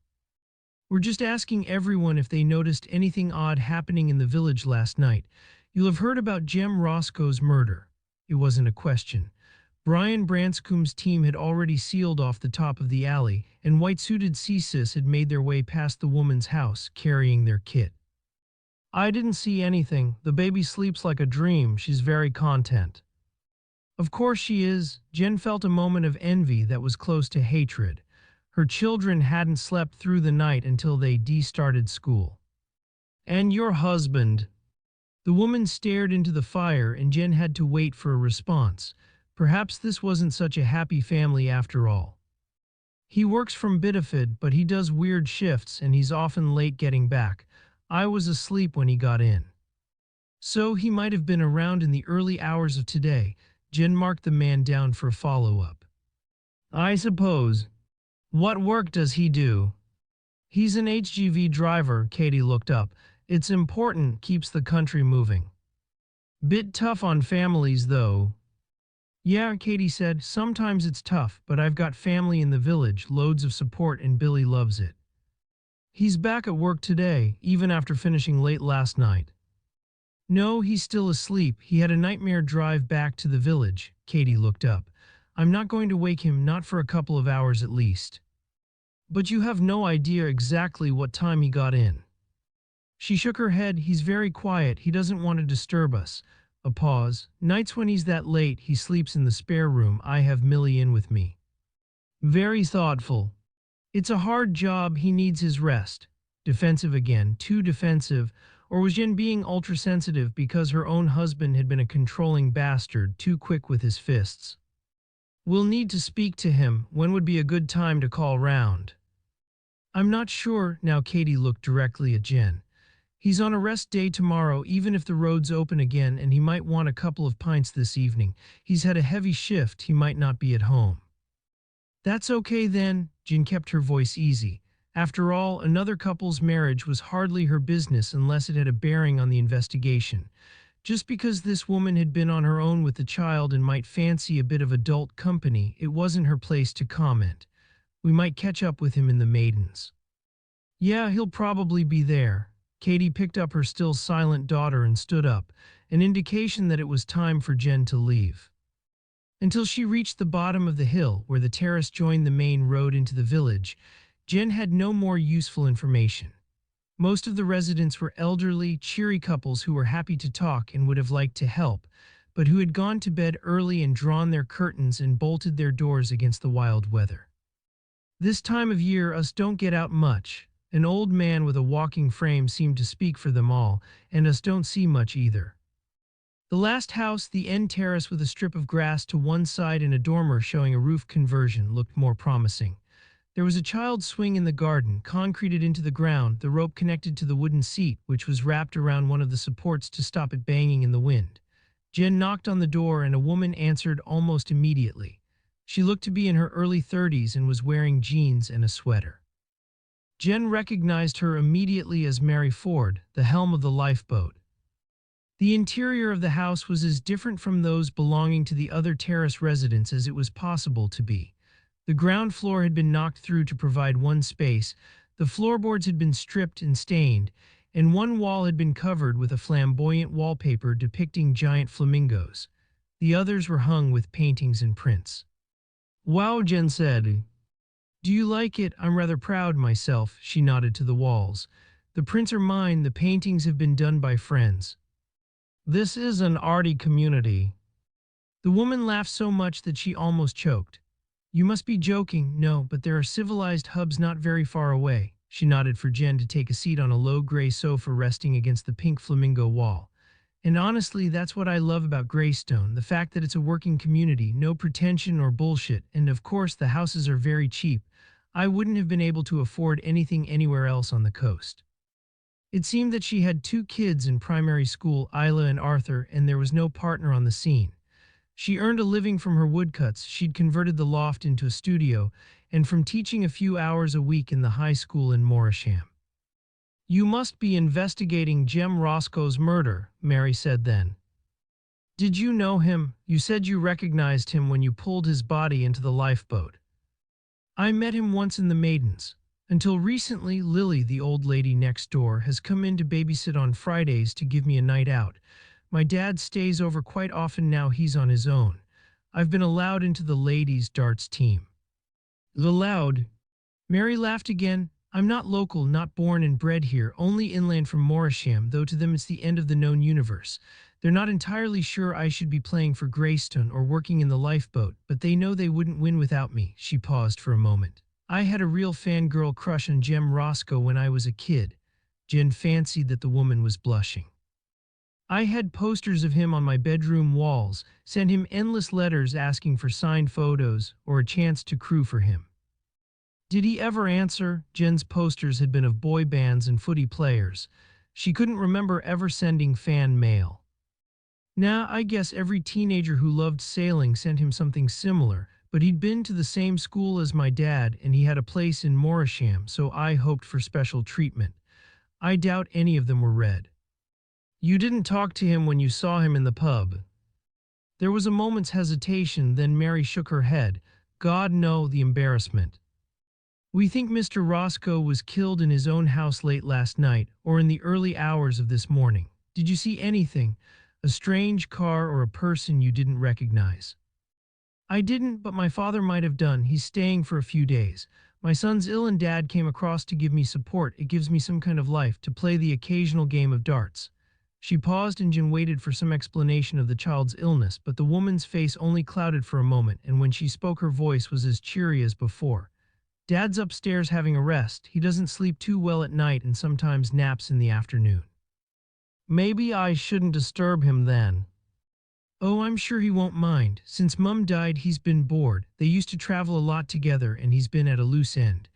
We're just asking everyone if they noticed anything odd happening in the village last night. You'll have heard about Jem Roscoe's murder. It wasn't a question. Brian Branscombe's team had already sealed off the top of the alley, and white-suited CSIS had made their way past the woman's house, carrying their kit. I didn't see anything. The baby sleeps like a dream. She's very content. Of course she is. Jen felt a moment of envy that was close to hatred. Her children hadn't slept through the night until they started school. And your husband? The woman stared into the fire, and Jen had to wait for a response. Perhaps this wasn't such a happy family after all. He works from Bideford, but he does weird shifts and he's often late getting back. I was asleep when he got in. So he might have been around in the early hours of today. Jen marked the man down for a follow-up. I suppose. What work does he do? He's an HGV driver, Katie looked up. It's important, keeps the country moving. Bit tough on families, though. Yeah, Katie said, sometimes it's tough, but I've got family in the village, loads of support, and Billy loves it. He's back at work today, even after finishing late last night. No, he's still asleep. He had a nightmare drive back to the village. Katie looked up. I'm not going to wake him, not for a couple of hours at least. But you have no idea exactly what time he got in. She shook her head. He's very quiet. He doesn't want to disturb us. A pause. Nights when he's that late, he sleeps in the spare room. I have Millie in with me. Very thoughtful. It's a hard job. He needs his rest. Defensive again. Too defensive. Or was Jen being ultra-sensitive because her own husband had been a controlling bastard, too quick with his fists? We'll need to speak to him. When would be a good time to call round? I'm not sure. Now Katie looked directly at Jen. He's on a rest day tomorrow, even if the road's open again, and he might want a couple of pints this evening. He's had a heavy shift. He might not be at home. That's okay then. Jen kept her voice easy. After all, another couple's marriage was hardly her business unless it had a bearing on the investigation. Just because this woman had been on her own with the child and might fancy a bit of adult company, it wasn't her place to comment. We might catch up with him in the Maidens. Yeah, he'll probably be there. Katie picked up her still silent daughter and stood up, an indication that it was time for Jen to leave. Until she reached the bottom of the hill where the terrace joined the main road into the village, Jen had no more useful information. Most of the residents were elderly, cheery couples who were happy to talk and would have liked to help, but who had gone to bed early and drawn their curtains and bolted their doors against the wild weather. This time of year us don't get out much. An old man with a walking frame seemed to speak for them all, and us don't see much either. The last house, the end terrace with a strip of grass to one side and a dormer showing a roof conversion, looked more promising. There was a child's swing in the garden, concreted into the ground, the rope connected to the wooden seat, which was wrapped around one of the supports to stop it banging in the wind. Jen knocked on the door and a woman answered almost immediately. She looked to be in her early 30s and was wearing jeans and a sweater. Jen recognized her immediately as Mary Ford, the helm of the lifeboat. The interior of the house was as different from those belonging to the other terrace residents as it was possible to be. The ground floor had been knocked through to provide one space, the floorboards had been stripped and stained, and one wall had been covered with a flamboyant wallpaper depicting giant flamingos. The others were hung with paintings and prints. Wow, Jen said. Do you like it? I'm rather proud myself, she nodded to the walls. The prints are mine, the paintings have been done by friends. This is an arty community. The woman laughed so much that she almost choked. You must be joking. No, but there are civilized hubs not very far away. She nodded for Jen to take a seat on a low gray sofa resting against the pink flamingo wall. And honestly, that's what I love about Greystone, the fact that it's a working community, no pretension or bullshit, and of course the houses are very cheap. I wouldn't have been able to afford anything anywhere else on the coast. It seemed that she had 2 kids in primary school, Isla and Arthur, and there was no partner on the scene. She earned a living from her woodcuts, she'd converted the loft into a studio, and from teaching a few hours a week in the high school in Morisham. "You must be investigating Jem Roscoe's murder," Mary said then. "Did you know him? You said you recognized him when you pulled his body into the lifeboat." "I met him once in the Maidens. Until recently, Lily, the old lady next door, has come in to babysit on Fridays to give me a night out. My dad stays over quite often now he's on his own. I've been allowed into the ladies' darts team." "Allowed?" Mary laughed again. "I'm not local, not born and bred here, only inland from Morisham, though to them it's the end of the known universe. They're not entirely sure I should be playing for Greystone or working in the lifeboat, but they know they wouldn't win without me." She paused for a moment. "I had a real fangirl crush on Jem Roscoe when I was a kid." Jen fancied that the woman was blushing. "I had posters of him on my bedroom walls, sent him endless letters asking for signed photos or a chance to crew for him." "Did he ever answer?" Jen's posters had been of boy bands and footy players. She couldn't remember ever sending fan mail. "Nah, I guess every teenager who loved sailing sent him something similar, but he'd been to the same school as my dad and he had a place in Morisham, so I hoped for special treatment. I doubt any of them were read." "You didn't talk to him when you saw him in the pub?" There was a moment's hesitation, then Mary shook her head. "God, no," the embarrassment. "We think Mr. Roscoe was killed in his own house late last night, or in the early hours of this morning. Did you see anything? A strange car or a person you didn't recognize?" "I didn't, but my father might have done. He's staying for a few days. My son's ill and Dad came across to give me support. It gives me some kind of life to play the occasional game of darts." She paused and Jen waited for some explanation of the child's illness, but the woman's face only clouded for a moment, and when she spoke her voice was as cheery as before. "Dad's upstairs having a rest. He doesn't sleep too well at night and sometimes naps in the afternoon." "Maybe I shouldn't disturb him then." "Oh, I'm sure he won't mind. Since Mum died, he's been bored. They used to travel a lot together and he's been at a loose end.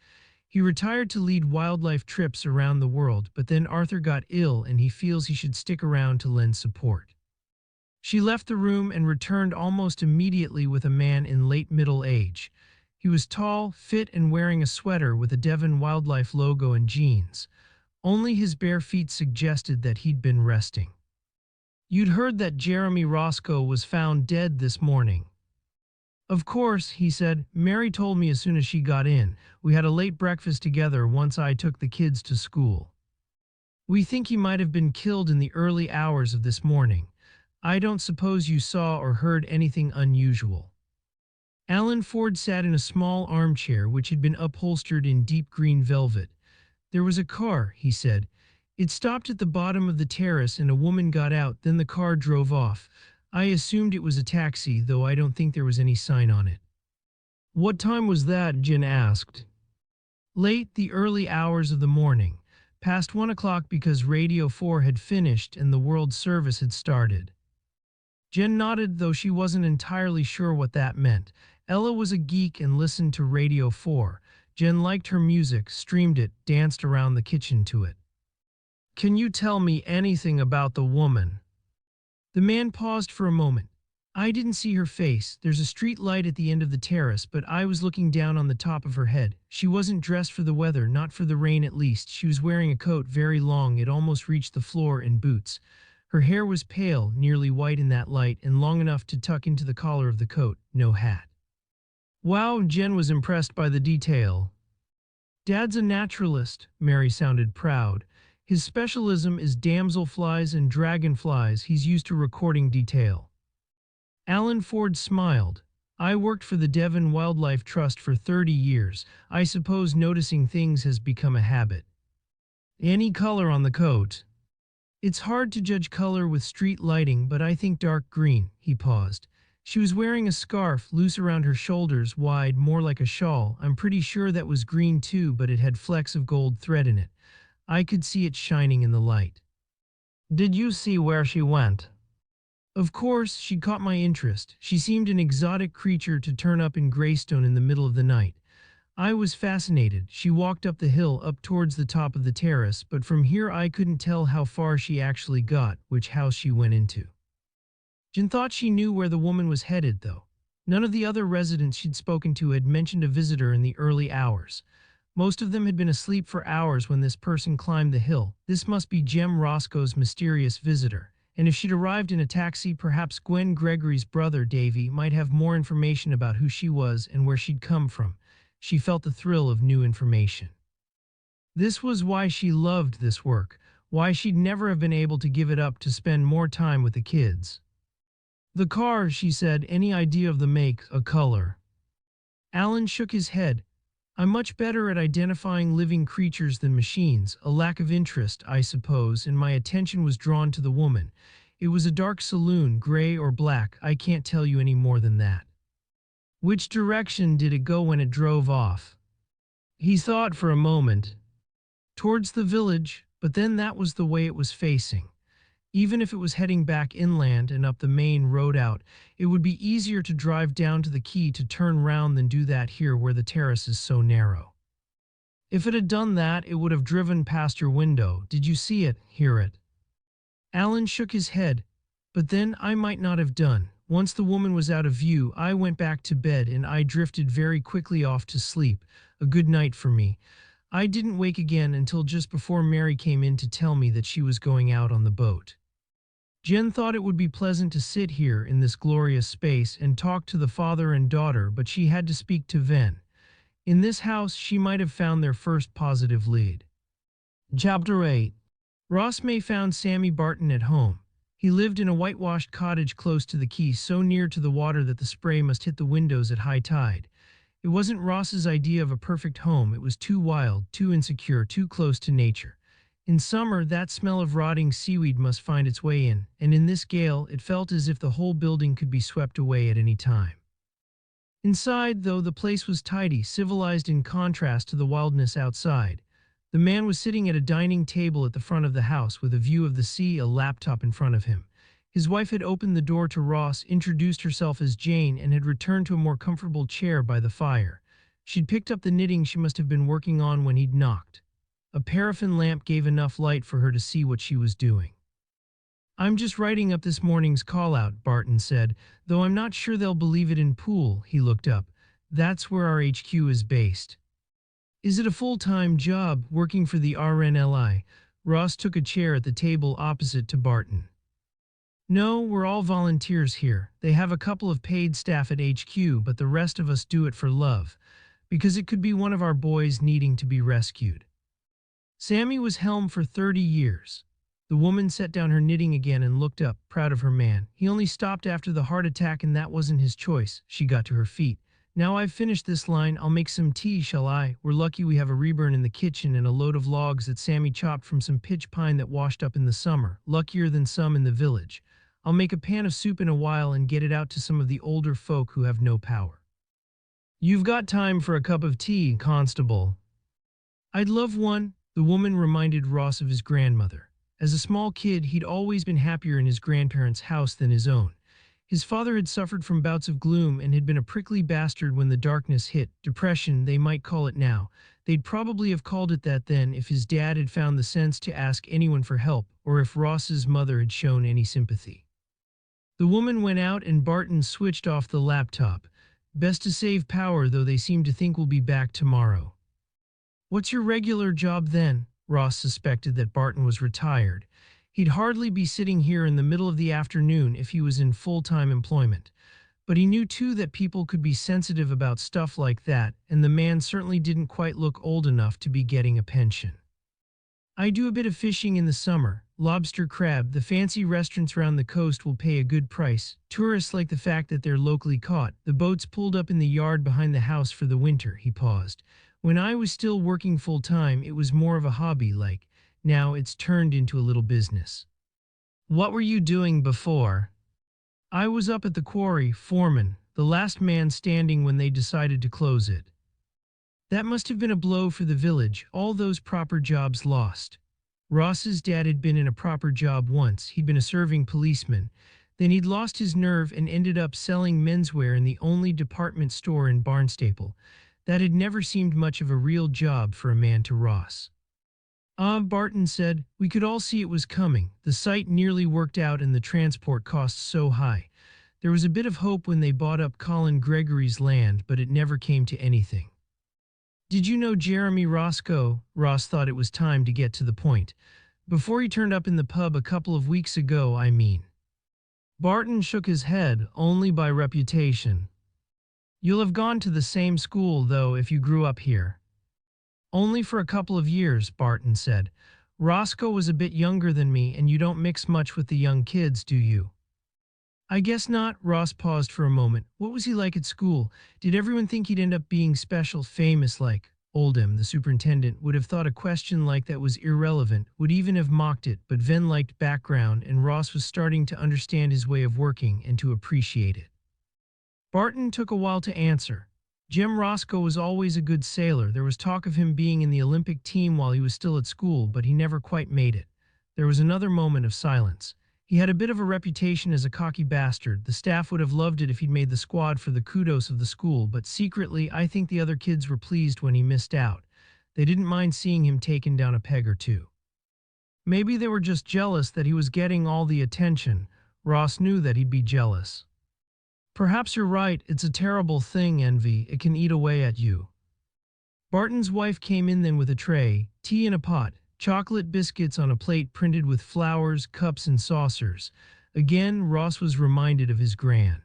He retired to lead wildlife trips around the world, but then Arthur got ill and he feels he should stick around to lend support." She left the room and returned almost immediately with a man in late middle age. He was tall, fit, and wearing a sweater with a Devon Wildlife logo and jeans. Only his bare feet suggested that he'd been resting. "You'd heard that Jeremy Roscoe was found dead this morning?" "Of course," he said. "Mary told me as soon as she got in. We had a late breakfast together once I took the kids to school. We think he might have been killed in the early hours of this morning. I don't suppose you saw or heard anything unusual." Alan Ford sat in a small armchair which had been upholstered in deep green velvet. "There was a car," he said. "It stopped at the bottom of the terrace and a woman got out, then the car drove off. I assumed it was a taxi, though I don't think there was any sign on it." "What time was that?" Jen asked. "Late, the early hours of the morning. Past 1 o'clock because Radio 4 had finished and the World Service had started." Jen nodded, though she wasn't entirely sure what that meant. Ella was a geek and listened to Radio 4. Jen liked her music, streamed it, danced around the kitchen to it. "Can you tell me anything about the woman?" The man paused for a moment. "I didn't see her face. There's a street light at the end of the terrace, but I was looking down on the top of her head. She wasn't dressed for the weather, not for the rain at least. She was wearing a coat very long, it almost reached the floor, and boots. Her hair was pale, nearly white in that light, and long enough to tuck into the collar of the coat. No hat." "Wow," Jen was impressed by the detail. "Dad's a naturalist." Mary sounded proud. "His specialism is damselflies and dragonflies. He's used to recording detail." Alan Ford smiled. "I worked for the Devon Wildlife Trust for 30 years. I suppose noticing things has become a habit." "Any color on the coat?" "It's hard to judge color with street lighting, but I think dark green." He paused. "She was wearing a scarf, loose around her shoulders, wide, more like a shawl. I'm pretty sure that was green too, but it had flecks of gold thread in it. I could see it shining in the light." "Did you see where she went?" "Of course, she caught my interest. She seemed an exotic creature to turn up in Greystone in the middle of the night. I was fascinated. She walked up the hill up towards the top of the terrace, but from here I couldn't tell how far she actually got, which house she went into. Jen thought she knew where the woman was headed, though. None of the other residents she'd spoken to had mentioned a visitor in the early hours. Most of them had been asleep for hours when this person climbed the hill. This must be Jem Roscoe's mysterious visitor. And if she'd arrived in a taxi, perhaps Gwen Gregory's brother, Davy, might have more information about who she was and where she'd come from. She felt the thrill of new information. This was why she loved this work, why she'd never have been able to give it up to spend more time with the kids. The car, she said, any idea of the make, a color? Alan shook his head. I'm much better at identifying living creatures than machines, a lack of interest, I suppose, and my attention was drawn to the woman. It was a dark saloon, gray or black, I can't tell you any more than that. Which direction did it go when it drove off? He thought for a moment. Towards the village, but then that was the way it was facing. Even if it was heading back inland and up the main road out, it would be easier to drive down to the quay to turn round than do that here where the terrace is so narrow. If it had done that, it would have driven past your window. Did you see it, hear it? Alan shook his head. But then I might not have done. Once the woman was out of view, I went back to bed and I drifted very quickly off to sleep. A good night for me. I didn't wake again until just before Mary came in to tell me that she was going out on the boat. Jen thought it would be pleasant to sit here in this glorious space and talk to the father and daughter, but she had to speak to Venn. In this house, she might have found their first positive lead. Chapter 8. Ross May found Sammy Barton at home. He lived in a whitewashed cottage close to the quay, so near to the water that the spray must hit the windows at high tide. It wasn't Ross's idea of a perfect home. It was too wild, too insecure, too close to nature. In summer, that smell of rotting seaweed must find its way in, and in this gale, it felt as if the whole building could be swept away at any time. Inside, though, the place was tidy, civilized in contrast to the wildness outside. The man was sitting at a dining table at the front of the house with a view of the sea, a laptop in front of him. His wife had opened the door to Ross, introduced herself as Jane, and had returned to a more comfortable chair by the fire. She'd picked up the knitting she must have been working on when he'd knocked. A paraffin lamp gave enough light for her to see what she was doing. I'm just writing up this morning's call-out, Barton said, though I'm not sure they'll believe it in Poole. He looked up. That's where our HQ is based. Is it a full-time job, working for the RNLI? Ross took a chair at the table opposite to Barton. No, we're all volunteers here. They have a couple of paid staff at HQ, but the rest of us do it for love, because it could be one of our boys needing to be rescued. Sammy was helm for 30 years. The woman set down her knitting again and looked up, proud of her man. He only stopped after the heart attack, and that wasn't his choice. She got to her feet. Now I've finished this line, I'll make some tea, shall I? We're lucky we have a reburn in the kitchen and a load of logs that Sammy chopped from some pitch pine that washed up in the summer, luckier than some in the village. I'll make a pan of soup in a while and get it out to some of the older folk who have no power. You've got time for a cup of tea, Constable? I'd love one. The woman reminded Ross of his grandmother. As a small kid, he'd always been happier in his grandparents' house than his own. His father had suffered from bouts of gloom and had been a prickly bastard when the darkness hit. Depression, they might call it now. They'd probably have called it that then if his dad had found the sense to ask anyone for help, or if Ross's mother had shown any sympathy. The woman went out and Barton switched off the laptop. Best to save power, though they seem to think we'll be back tomorrow. What's your regular job then? Ross suspected that Barton was retired. He'd hardly be sitting here in the middle of the afternoon if he was in full-time employment. But he knew too that people could be sensitive about stuff like that, and the man certainly didn't quite look old enough to be getting a pension. I do a bit of fishing in the summer. Lobster, crab, the fancy restaurants around the coast will pay a good price. Tourists like the fact that they're locally caught. The boats pulled up in the yard behind the house for the winter. He paused. When I was still working full-time, it was more of a hobby, like. Now it's turned into a little business. What were you doing before? I was up at the quarry, foreman, the last man standing when they decided to close it. That must have been a blow for the village, all those proper jobs lost. Ross's dad had been in a proper job once. He'd been a serving policeman. Then he'd lost his nerve and ended up selling menswear in the only department store in Barnstaple. That had never seemed much of a real job for a man to Ross. Barton said, we could all see it was coming. The site nearly worked out and the transport costs so high. There was a bit of hope when they bought up Colin Gregory's land, but it never came to anything. Did you know Jeremy Roscoe? Ross thought it was time to get to the point. Before he turned up in the pub a couple of weeks ago, I mean. Barton shook his head, only by reputation. You'll have gone to the same school, though, if you grew up here. Only for a couple of years, Barton said. Roscoe was a bit younger than me, and you don't mix much with the young kids, do you? I guess not. Ross paused for a moment. What was he like at school? Did everyone think he'd end up being special, famous like? Oldham, the superintendent, would have thought a question like that was irrelevant, would even have mocked it, but Venn liked background, and Ross was starting to understand his way of working and to appreciate it. Barton took a while to answer. Jim Roscoe was always a good sailor. There was talk of him being in the Olympic team while he was still at school, but he never quite made it. There was another moment of silence. He had a bit of a reputation as a cocky bastard. The staff would have loved it if he'd made the squad for the kudos of the school, but secretly, I think the other kids were pleased when he missed out. They didn't mind seeing him taken down a peg or two. Maybe they were just jealous that he was getting all the attention. Ross knew that he'd be jealous. Perhaps you're right. It's a terrible thing, envy. It can eat away at you. Barton's wife came in then with a tray, tea in a pot, chocolate biscuits on a plate printed with flowers, cups, and saucers. Again, Ross was reminded of his gran.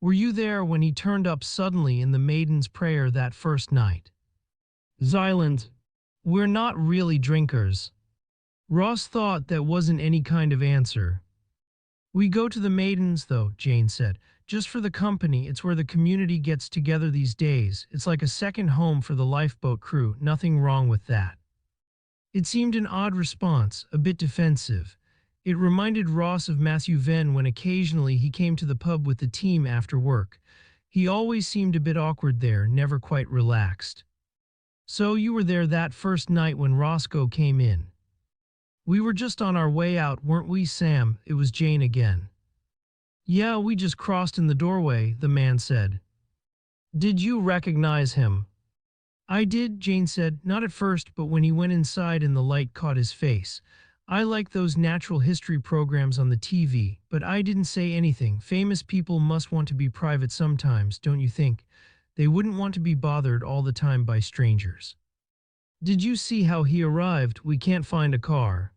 Were you there when he turned up suddenly in the Maiden's Prayer that first night? Silence. We're not really drinkers. Ross thought that wasn't any kind of answer. We go to the Maidens, though, Jane said. Just for the company. It's where the community gets together these days. It's like a second home for the lifeboat crew. Nothing wrong with that. It seemed an odd response, a bit defensive. It reminded Ross of Matthew Venn when occasionally he came to the pub with the team after work. He always seemed a bit awkward there, never quite relaxed. So you were there that first night when Roscoe came in. We were just on our way out, weren't we, Sam? It was Jane again. Yeah, we just crossed in the doorway, the man said. Did you recognize him? I did, Jane said, not at first, but when he went inside and the light caught his face. I like those natural history programs on the TV, but I didn't say anything. Famous people must want to be private sometimes, don't you think? They wouldn't want to be bothered all the time by strangers. Did you see how he arrived? We can't find a car.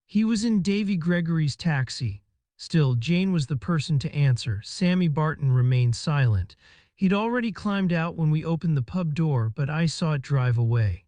He was in Davy Gregory's taxi. Still, Jane was the person to answer. Sammy Barton remained silent. He'd already climbed out when we opened the pub door, but I saw it drive away.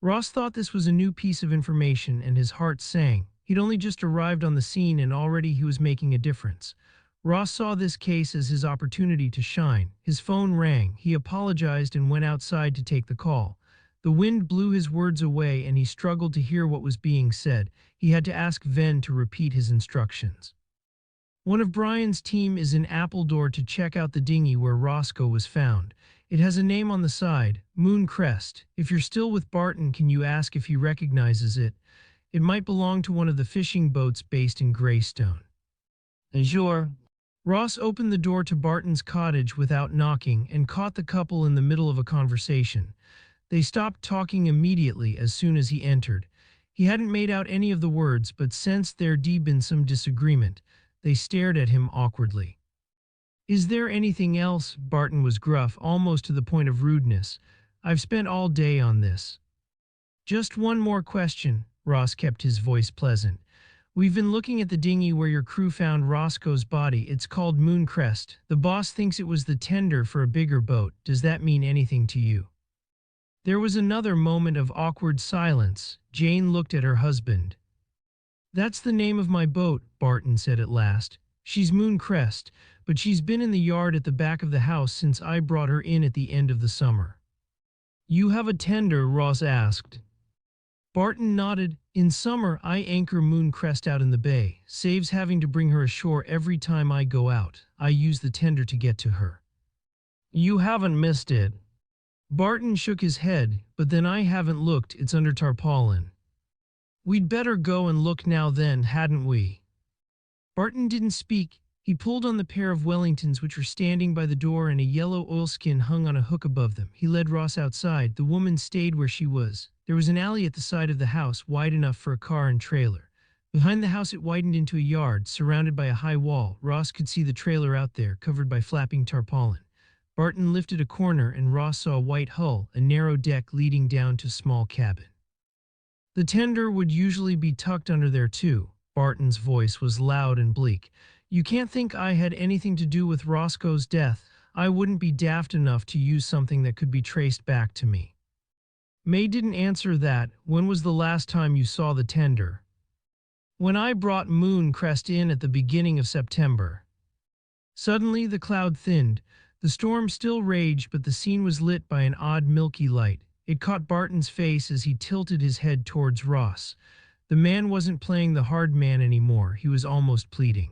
Ross thought this was a new piece of information, and his heart sang. He'd only just arrived on the scene, and already he was making a difference. Ross saw this case as his opportunity to shine. His phone rang. He apologized and went outside to take the call. The wind blew his words away, and he struggled to hear what was being said. He had to ask Venn to repeat his instructions. One of Brian's team is in Appledore to check out the dinghy where Roscoe was found. It has a name on the side, Moon Crest. If you're still with Barton, can you ask if he recognizes it? It might belong to one of the fishing boats based in Greystone. Sure. Ross opened the door to Barton's cottage without knocking and caught the couple in the middle of a conversation. They stopped talking immediately as soon as he entered. He hadn't made out any of the words, but sensed there'd been some disagreement. They stared at him awkwardly. Is there anything else? Barton was gruff, almost to the point of rudeness. I've spent all day on this. Just one more question. Ross kept his voice pleasant. We've been looking at the dinghy where your crew found Roscoe's body. It's called Moon Crest. The boss thinks it was the tender for a bigger boat. Does that mean anything to you? There was another moment of awkward silence. Jane looked at her husband. That's the name of my boat, Barton said at last. She's Moon Crest, but she's been in the yard at the back of the house since I brought her in at the end of the summer. You have a tender? Ross asked. Barton nodded. In summer, I anchor Moon Crest out in the bay. Saves having to bring her ashore every time I go out. I use the tender to get to her. You haven't missed it. Barton shook his head, but then I haven't looked. It's under tarpaulin. We'd better go and look now then, hadn't we? Barton didn't speak. He pulled on the pair of Wellingtons which were standing by the door, and a yellow oilskin hung on a hook above them. He led Ross outside. The woman stayed where she was. There was an alley at the side of the house, wide enough for a car and trailer. Behind the house it widened into a yard, surrounded by a high wall. Ross could see the trailer out there, covered by flapping tarpaulin. Barton lifted a corner and Ross saw a white hull, a narrow deck leading down to a small cabin. The tender would usually be tucked under there too. Barton's voice was loud and bleak. You can't think I had anything to do with Roscoe's death. I wouldn't be daft enough to use something that could be traced back to me. May didn't answer that. When was the last time you saw the tender? When I brought Mooncrest in at the beginning of September. Suddenly the cloud thinned. The storm still raged, but the scene was lit by an odd milky light. It caught Barton's face as he tilted his head towards Ross. The man wasn't playing the hard man anymore. He was almost pleading.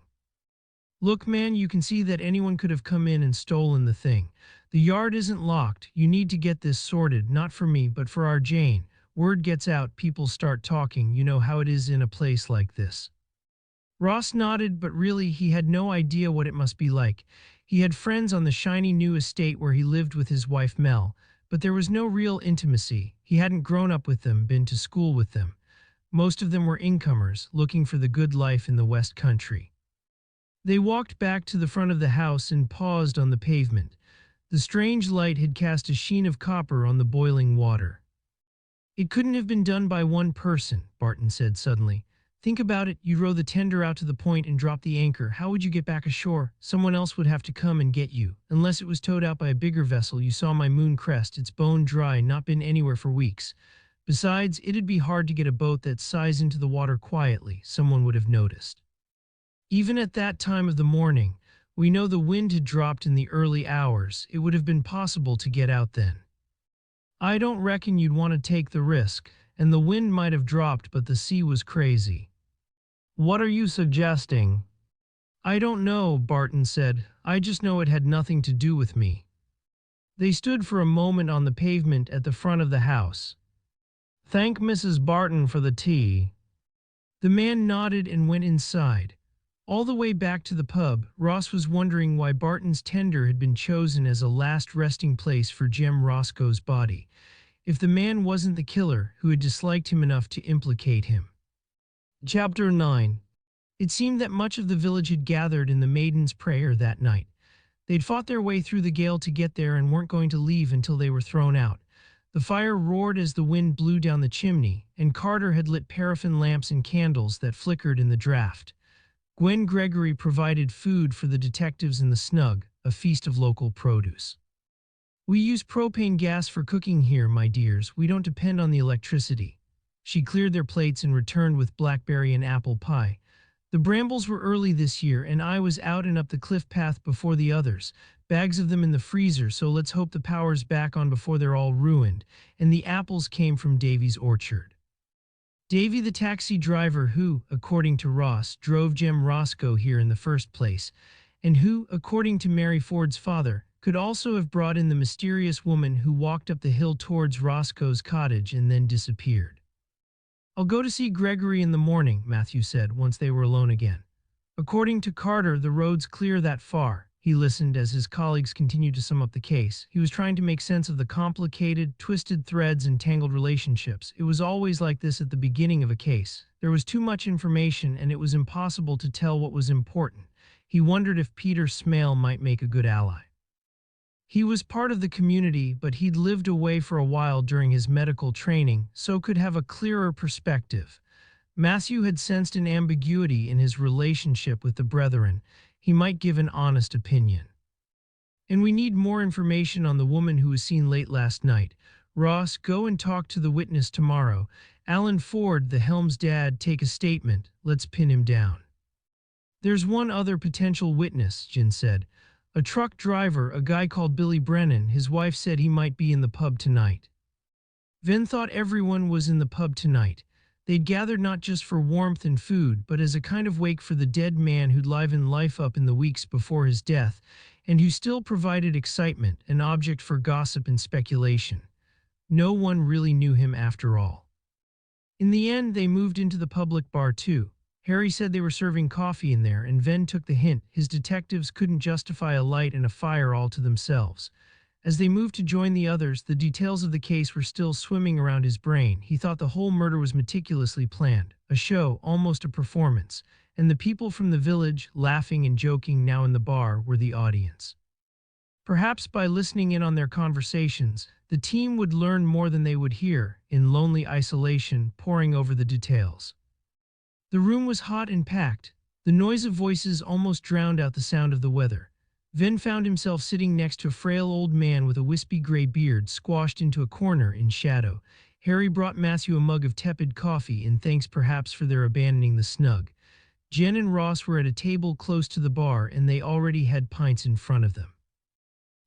Look, man, you can see that anyone could have come in and stolen the thing. The yard isn't locked. You need to get this sorted, not for me, but for our Jane. Word gets out, people start talking. You know how it is in a place like this. Ross nodded, but really he had no idea what it must be like. He had friends on the shiny new estate where he lived with his wife Mel, but there was no real intimacy. He hadn't grown up with them, been to school with them. Most of them were incomers, looking for the good life in the West Country. They walked back to the front of the house and paused on the pavement. The strange light had cast a sheen of copper on the boiling water. It couldn't have been done by one person, Barton said suddenly. Think about it, you row the tender out to the point and drop the anchor. How would you get back ashore? Someone else would have to come and get you. Unless it was towed out by a bigger vessel. You saw my Mooncrest, it's bone dry, not been anywhere for weeks. Besides, it'd be hard to get a boat that size into the water quietly. Someone would have noticed. Even at that time of the morning, we know the wind had dropped in the early hours. It would have been possible to get out then. I don't reckon you'd want to take the risk, and the wind might have dropped, but the sea was crazy. What are you suggesting? I don't know, Barton said. I just know it had nothing to do with me. They stood for a moment on the pavement at the front of the house. Thank Mrs. Barton for the tea. The man nodded and went inside. All the way back to the pub, Ross was wondering why Barton's tender had been chosen as a last resting place for Jem Roscoe's body. If the man wasn't the killer who had disliked him enough to implicate him. Chapter 9. It seemed that much of the village had gathered in the Maiden's Prayer that night. They'd fought their way through the gale to get there and weren't going to leave until they were thrown out. The fire roared as the wind blew down the chimney, and Carter had lit paraffin lamps and candles that flickered in the draught. Gwen Gregory provided food for the detectives in the snug, a feast of local produce. We use propane gas for cooking here, my dears. We don't depend on the electricity. She cleared their plates and returned with blackberry and apple pie. The brambles were early this year, and I was out and up the cliff path before the others. Bags of them in the freezer, so let's hope the power's back on before they're all ruined. And the apples came from Davy's orchard. Davy, the taxi driver who, according to Ross, drove Jem Roscoe here in the first place, and who, according to Mary Ford's father, could also have brought in the mysterious woman who walked up the hill towards Roscoe's cottage and then disappeared. I'll go to see Gregory in the morning, Matthew said once they were alone again. According to Carter, the road's clear that far. He listened as his colleagues continued to sum up the case. He was trying to make sense of the complicated, twisted threads and tangled relationships. It was always like this at the beginning of a case. There was too much information and it was impossible to tell what was important. He wondered if Peter Smale might make a good ally. He was part of the community, but he'd lived away for a while during his medical training, so could have a clearer perspective. Matthew had sensed an ambiguity in his relationship with the brethren. He might give an honest opinion. And we need more information on the woman who was seen late last night. Ross, go and talk to the witness tomorrow. Alan Ford, the Helms' dad, take a statement. Let's pin him down. There's one other potential witness, Jin said. A truck driver, a guy called Billy Brennan. His wife said he might be in the pub tonight. Venn thought everyone was in the pub tonight. They'd gathered not just for warmth and food, but as a kind of wake for the dead man who'd livened life up in the weeks before his death, and who still provided excitement, an object for gossip and speculation. No one really knew him after all. In the end, they moved into the public bar too. Harry said they were serving coffee in there, and Venn took the hint. His detectives couldn't justify a light and a fire all to themselves. As they moved to join the others, the details of the case were still swimming around his brain. He thought the whole murder was meticulously planned, a show, almost a performance, and the people from the village, laughing and joking now in the bar, were the audience. Perhaps by listening in on their conversations, the team would learn more than they would hear, in lonely isolation, poring over the details. The room was hot and packed. The noise of voices almost drowned out the sound of the weather. Venn found himself sitting next to a frail old man with a wispy gray beard squashed into a corner in shadow. Harry brought Matthew a mug of tepid coffee, in thanks perhaps for their abandoning the snug. Jen and Ross were at a table close to the bar, and they already had pints in front of them.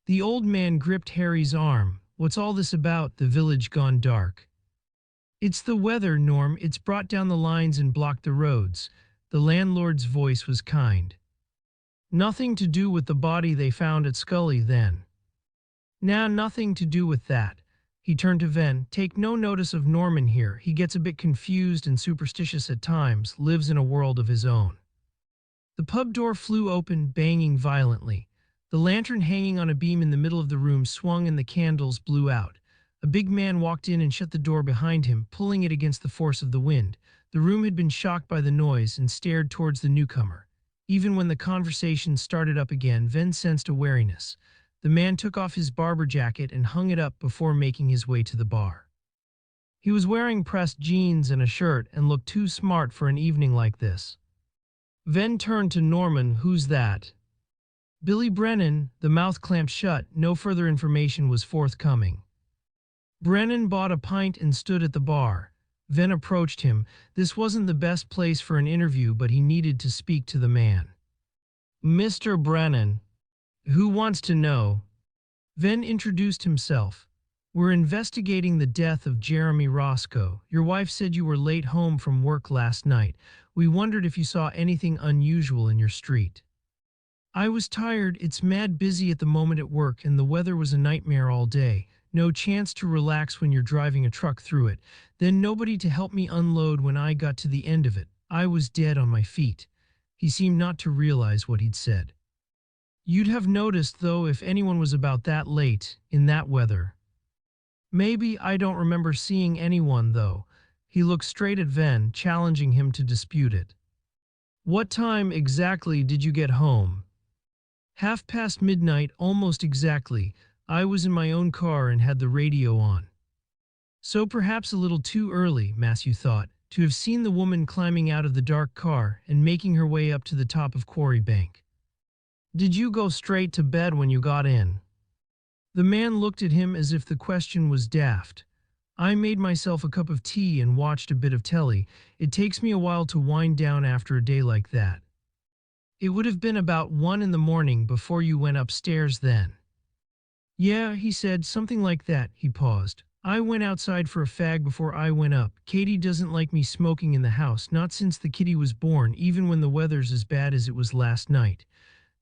The old man gripped Harry's arm. "What's all this about, the village gone dark?" "It's the weather, Norm. It's brought down the lines and blocked the roads." The landlord's voice was kind. "Nothing to do with the body they found at Scully, then?" "Nah, nothing to do with that." He turned to Venn. "Take no notice of Norman here. He gets a bit confused and superstitious at times, lives in a world of his own." The pub door flew open, banging violently. The lantern hanging on a beam in the middle of the room swung and the candles blew out. A big man walked in and shut the door behind him, pulling it against the force of the wind. The room had been shocked by the noise and stared towards the newcomer. Even when the conversation started up again, Venn sensed a wariness. The man took off his barber jacket and hung it up before making his way to the bar. He was wearing pressed jeans and a shirt and looked too smart for an evening like this. Venn turned to Norman. "Who's that?" "Billy Brennan." The mouth clamped shut. No further information was forthcoming. Brennan bought a pint and stood at the bar. Venn approached him. This wasn't the best place for an interview, but he needed to speak to the man. "Mr. Brennan." "Who wants to know?" Venn introduced himself. "We're investigating the death of Jeremy Roscoe. Your wife said you were late home from work last night. We wondered if you saw anything unusual in your street." "I was tired. It's mad busy at the moment at work, and the weather was a nightmare all day. No chance to relax when you're driving a truck through it. Then nobody to help me unload when I got to the end of it. I was dead on my feet." He seemed not to realize what he'd said. "You'd have noticed, though, if anyone was about that late, in that weather." "Maybe. I don't remember seeing anyone, though." He looked straight at Venn, challenging him to dispute it. "What time exactly did you get home?" "midnight, almost exactly. I was in my own car and had the radio on." So perhaps a little too early, Matthew thought, to have seen the woman climbing out of the dark car and making her way up to the top of Quarry Bank. "Did you go straight to bed when you got in?" The man looked at him as if the question was daft. "I made myself a cup of tea and watched a bit of telly. It takes me a while to wind down after a day like that." "It would have been about 1 in the morning before you went upstairs then?" "Yeah," he said, "something like that." He paused. "I went outside for a fag before I went up. Katie doesn't like me smoking in the house, not since the kitty was born, even when the weather's as bad as it was last night."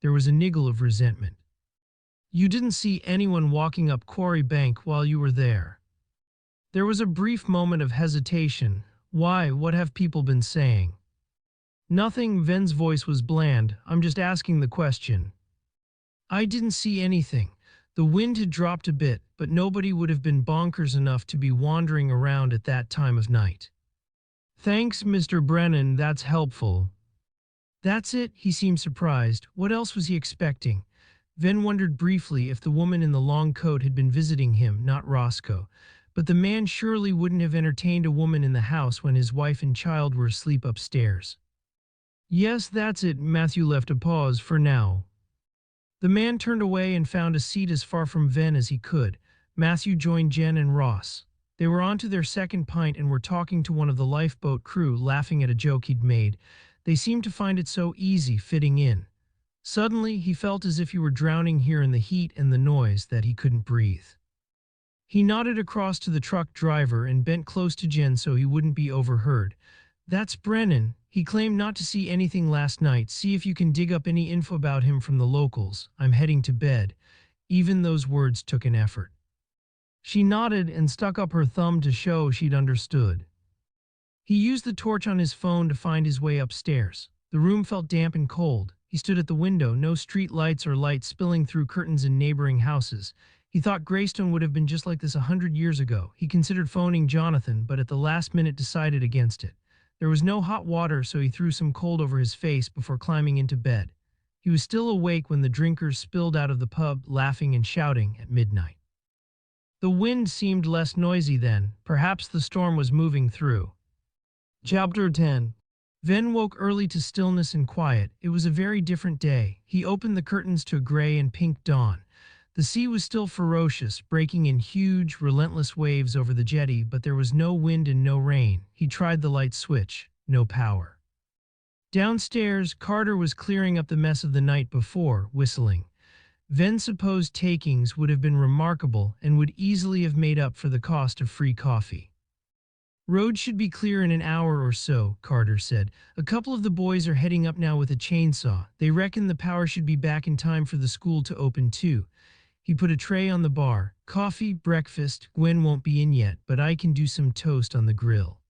There was a niggle of resentment. "You didn't see anyone walking up Quarry Bank while you were there?" There was a brief moment of hesitation. "Why, what have people been saying?" "Nothing." Venn's voice was bland. "I'm just asking the question." "I didn't see anything." The wind had dropped a bit, but nobody would have been bonkers enough to be wandering around at that time of night. "Thanks, Mr. Brennan, that's helpful." "That's it?" He seemed surprised. What else was he expecting? Venn wondered briefly if the woman in the long coat had been visiting him, not Roscoe. But the man surely wouldn't have entertained a woman in the house when his wife and child were asleep upstairs. "Yes, that's it." Matthew left a pause. "For now." The man turned away and found a seat as far from Venn as he could. Matthew joined Jen and Ross. They were on to their second pint and were talking to one of the lifeboat crew, laughing at a joke he'd made. They seemed to find it so easy fitting in. Suddenly, he felt as if he were drowning here in the heat and the noise that he couldn't breathe. He nodded across to the truck driver and bent close to Jen so he wouldn't be overheard. "That's Brennan. He claimed not to see anything last night. See if you can dig up any info about him from the locals. I'm heading to bed." Even those words took an effort. She nodded and stuck up her thumb to show she'd understood. He used the torch on his phone to find his way upstairs. The room felt damp and cold. He stood at the window, no street lights or light spilling through curtains in neighboring houses. He thought Greystone would have been just like this 100 years ago. He considered phoning Jonathan, but at the last minute decided against it. There was no hot water, so he threw some cold over his face before climbing into bed. He was still awake when the drinkers spilled out of the pub, laughing and shouting at midnight. The wind seemed less noisy then. Perhaps the storm was moving through. Chapter 10. Venn woke early to stillness and quiet. It was a very different day. He opened the curtains to a gray and pink dawn. The sea was still ferocious, breaking in huge, relentless waves over the jetty, but there was no wind and no rain. He tried the light switch. No power. Downstairs, Carter was clearing up the mess of the night before, whistling. Venn supposed takings would have been remarkable and would easily have made up for the cost of free coffee. Road should be clear in an hour or so, Carter said. A couple of the boys are heading up now with a chainsaw. They reckon the power should be back in time for the school to open too. He put a tray on the bar. Coffee, breakfast. Gwen won't be in yet, but I can do some toast on the grill.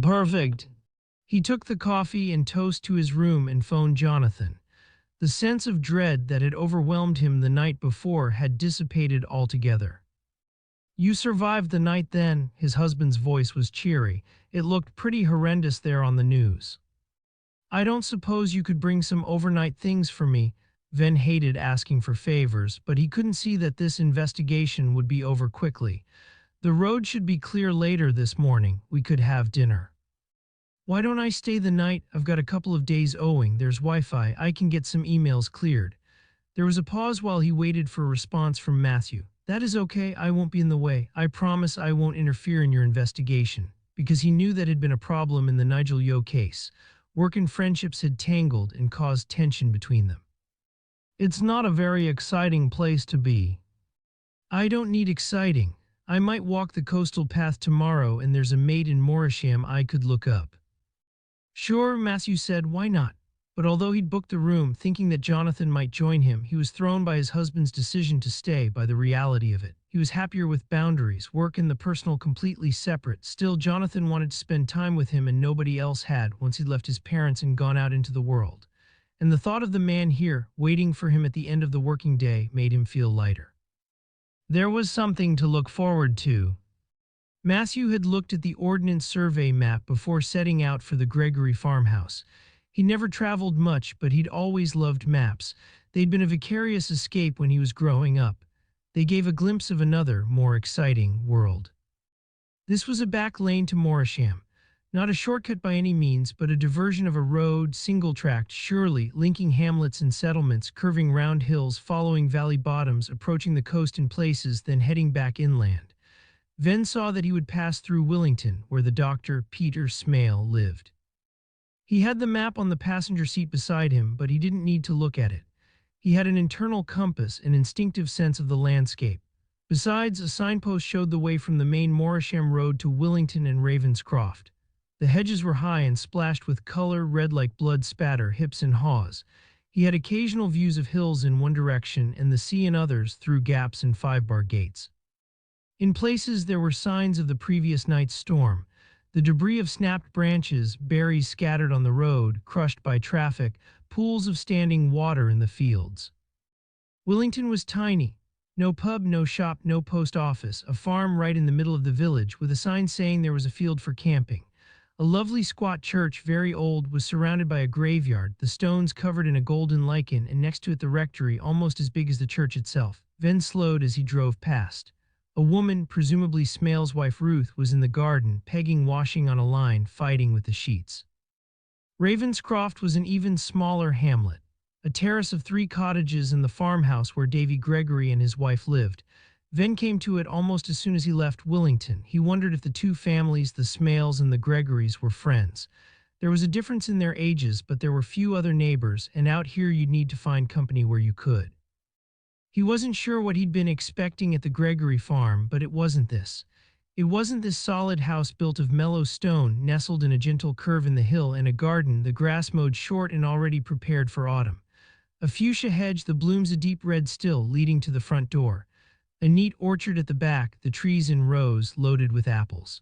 Perfect. He took the coffee and toast to his room and phoned Jonathan. The sense of dread that had overwhelmed him the night before had dissipated altogether. You survived the night then, his husband's voice was cheery. It looked pretty horrendous there on the news. I don't suppose you could bring some overnight things for me. Venn hated asking for favors, but he couldn't see that this investigation would be over quickly. The road should be clear later this morning. We could have dinner. Why don't I stay the night? I've got a couple of days owing. There's Wi-Fi. I can get some emails cleared. There was a pause while he waited for a response from Matthew. That is okay, I won't be in the way. I promise I won't interfere in your investigation. Because he knew that had been a problem in the Nigel Yeo case. Work and friendships had tangled and caused tension between them. It's not a very exciting place to be. I don't need exciting. I might walk the coastal path tomorrow and there's a maid in Morisham I could look up. Sure, Matthew said, why not? But although he'd booked the room, thinking that Jonathan might join him, he was thrown by his husband's decision to stay, by the reality of it. He was happier with boundaries, work and the personal completely separate. Still, Jonathan wanted to spend time with him and nobody else had once he'd left his parents and gone out into the world. And the thought of the man here, waiting for him at the end of the working day, made him feel lighter. There was something to look forward to. Matthew had looked at the Ordnance Survey map before setting out for the Gregory farmhouse. He never traveled much, but he'd always loved maps. They'd been a vicarious escape when he was growing up. They gave a glimpse of another, more exciting world. This was a back lane to Morisham. Not a shortcut by any means, but a diversion of a road, single-tracked, surely, linking hamlets and settlements, curving round hills, following valley bottoms, approaching the coast in places, then heading back inland. Venn saw that he would pass through Willington, where the doctor, Peter Smale, lived. He had the map on the passenger seat beside him, but he didn't need to look at it. He had an internal compass, an instinctive sense of the landscape. Besides, a signpost showed the way from the main Morisham Road to Willington and Ravenscroft. The hedges were high and splashed with color, red like blood spatter, hips and haws. He had occasional views of hills in one direction and the sea in others through gaps and five-bar gates. In places there were signs of the previous night's storm. The debris of snapped branches, berries scattered on the road, crushed by traffic, pools of standing water in the fields. Willington was tiny. No pub, no shop, no post office, a farm right in the middle of the village with a sign saying there was a field for camping. A lovely squat church, very old, was surrounded by a graveyard, the stones covered in a golden lichen, and next to it the rectory, almost as big as the church itself. Venn slowed as he drove past. A woman, presumably Smale's wife Ruth, was in the garden, pegging washing on a line, fighting with the sheets. Ravenscroft was an even smaller hamlet. A terrace of 3 cottages and the farmhouse where Davy Gregory and his wife lived. Venn came to it almost as soon as he left Willington. He wondered if the two families, the Smales and the Gregorys, were friends. There was a difference in their ages, but there were few other neighbors, and out here you'd need to find company where you could. He wasn't sure what he'd been expecting at the Gregory farm, but it wasn't this. It wasn't this solid house built of mellow stone, nestled in a gentle curve in the hill, and a garden, the grass mowed short and already prepared for autumn. A fuchsia hedge, the blooms a deep red still, leading to the front door. A neat orchard at the back, the trees in rows, loaded with apples.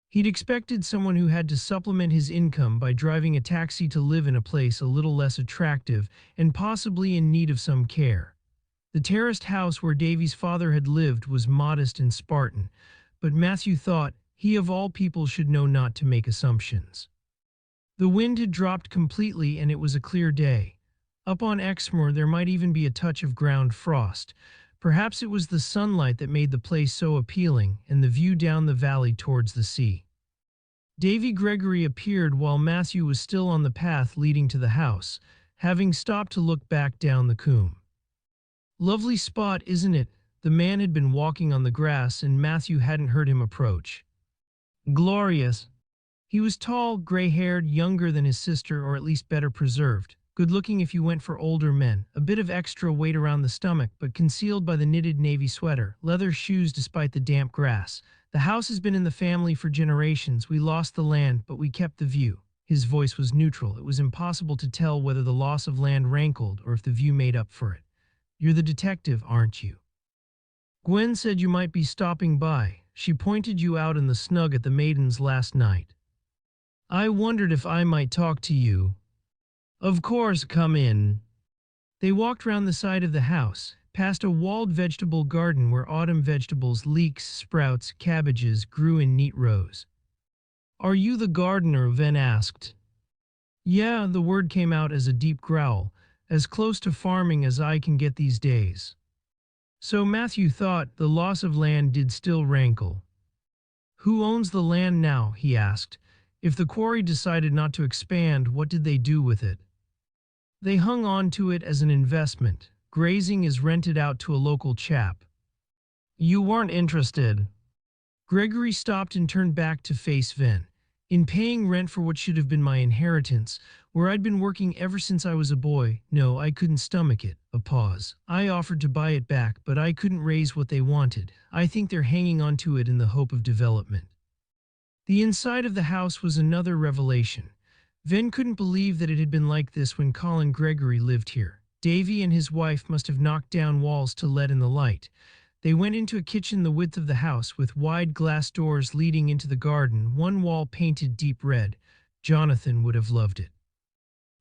He'd expected someone who had to supplement his income by driving a taxi to live in a place a little less attractive and possibly in need of some care. The terraced house where Davy's father had lived was modest and Spartan, but Matthew thought he of all people should know not to make assumptions. The wind had dropped completely and it was a clear day. Up on Exmoor there might even be a touch of ground frost. Perhaps it was the sunlight that made the place so appealing and the view down the valley towards the sea. Davy Gregory appeared while Matthew was still on the path leading to the house, having stopped to look back down the coombe. "Lovely spot, isn't it?" The man had been walking on the grass and Matthew hadn't heard him approach. "Glorious." He was tall, gray-haired, younger than his sister, or at least better preserved. Good-looking if you went for older men, a bit of extra weight around the stomach but concealed by the knitted navy sweater, leather shoes despite the damp grass. "The house has been in the family for generations. We lost the land, but we kept the view." His voice was neutral. It was impossible to tell whether the loss of land rankled or if the view made up for it. "You're the detective, aren't you? Gwen said you might be stopping by. She pointed you out in the snug at the Maidens last night. I wondered if I might talk to you." "Of course, come in." They walked round the side of the house, past a walled vegetable garden where autumn vegetables, leeks, sprouts, cabbages grew in neat rows. "Are you the gardener?" Venn asked. "Yeah," the word came out as a deep growl, "as close to farming as I can get these days." So Matthew thought the loss of land did still rankle. "Who owns the land now?" he asked. "If the quarry decided not to expand, what did they do with it?" "They hung on to it as an investment. Grazing is rented out to a local chap." "You weren't interested?" Gregory stopped and turned back to face Venn. "In paying rent for what should have been my inheritance, where I'd been working ever since I was a boy, no, I couldn't stomach it." A pause. "I offered to buy it back, but I couldn't raise what they wanted. I think they're hanging on to it in the hope of development." The inside of the house was another revelation. Venn couldn't believe that it had been like this when Colin Gregory lived here. Davy and his wife must have knocked down walls to let in the light. They went into a kitchen the width of the house with wide glass doors leading into the garden, one wall painted deep red. Jonathan would have loved it.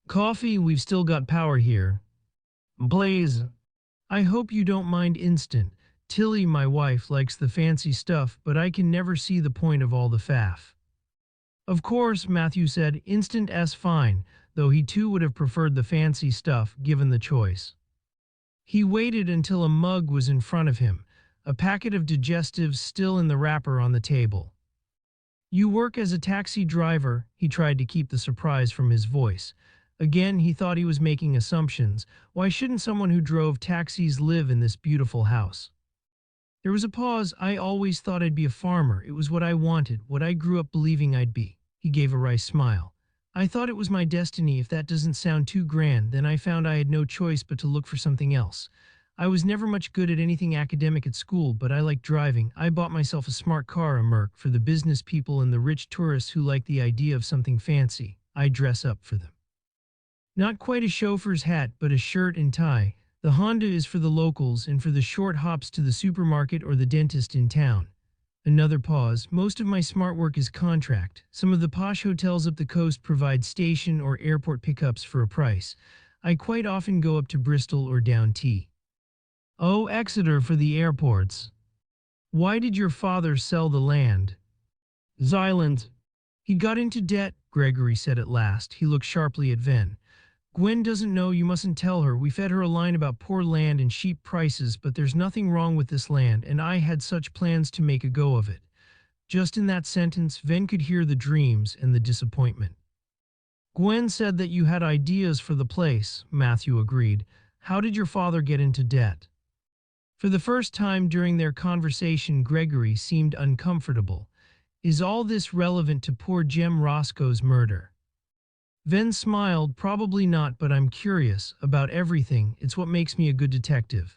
"Coffee? We've still got power here." "Please." "I hope you don't mind instant. Tilly, my wife, likes the fancy stuff, but I can never see the point of all the faff." "Of course," Matthew said, "instant-'s fine," though he too would have preferred the fancy stuff, given the choice. He waited until a mug was in front of him, a packet of digestives still in the wrapper on the table. "You work as a taxi driver?" He tried to keep the surprise from his voice. Again, he thought he was making assumptions. Why shouldn't someone who drove taxis live in this beautiful house? There was a pause. "I always thought I'd be a farmer. It was what I wanted, what I grew up believing I'd be." He gave a wry smile. "I thought it was my destiny. If that doesn't sound too grand, then I found I had no choice but to look for something else. I was never much good at anything academic at school, but I liked driving. I bought myself a smart car, a Merc, for the business people and the rich tourists who like the idea of something fancy. I dress up for them. Not quite a chauffeur's hat, but a shirt and tie. The Honda is for the locals and for the short hops to the supermarket or the dentist in town." Another pause. "Most of my smart work is contract. Some of the posh hotels up the coast provide station or airport pickups for a price. I quite often go up to Bristol or down T. Oh, Exeter for the airports." "Why did your father sell the land?" "Silent." "He got into debt," Gregory said at last. He looked sharply at Venn. "Gwen doesn't know. You mustn't tell her. We fed her a line about poor land and cheap prices, but there's nothing wrong with this land, and I had such plans to make a go of it." Just in that sentence, Venn could hear the dreams and the disappointment. "Gwen said that you had ideas for the place," Matthew agreed. "How did your father get into debt?" For the first time during their conversation, Gregory seemed uncomfortable. "Is all this relevant to poor Jem Roscoe's murder?" Venn smiled. "Probably not, but I'm curious about everything. It's what makes me a good detective."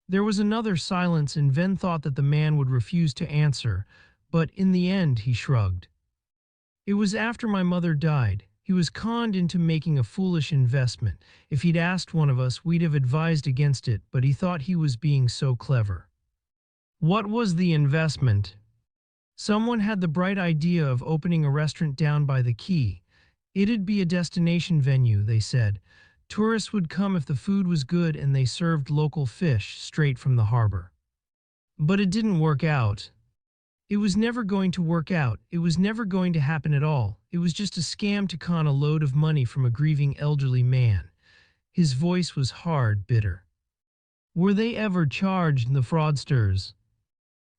There was another silence, and Venn thought that the man would refuse to answer, but in the end he shrugged. "It was after my mother died. He was conned into making a foolish investment. If he'd asked one of us, we'd have advised against it, but he thought he was being so clever." "What was the investment?" Someone had the bright idea of opening a restaurant down by the quay. It'd be a destination venue, they said. Tourists would come if the food was good and they served local fish straight from the harbor. But it didn't work out. It was never going to work out. It was never going to happen at all. It was just a scam to con a load of money from a grieving elderly man. His voice was hard, bitter. Were they ever charged, the fraudsters?